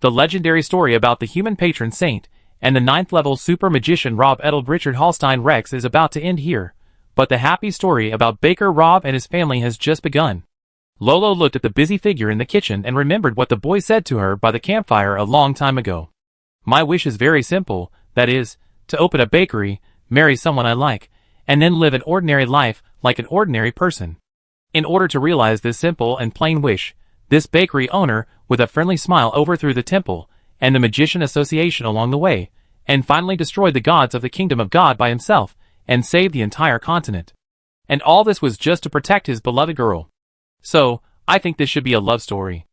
The legendary story about the human patron saint and the 9th level super magician Rob Edeld Richard Hallstein Rex is about to end here, but the happy story about Baker Rob and his family has just begun. Lolo looked at the busy figure in the kitchen and remembered what the boy said to her by the campfire a long time ago. "My wish is very simple, that is, to open a bakery, marry someone I like, and then live an ordinary life like an ordinary person." In order to realize this simple and plain wish, this bakery owner, with a friendly smile, overthrew the temple and the Magician Association along the way, and finally destroyed the gods of the Kingdom of God by himself, and saved the entire continent. And all this was just to protect his beloved girl. So, I think this should be a love story.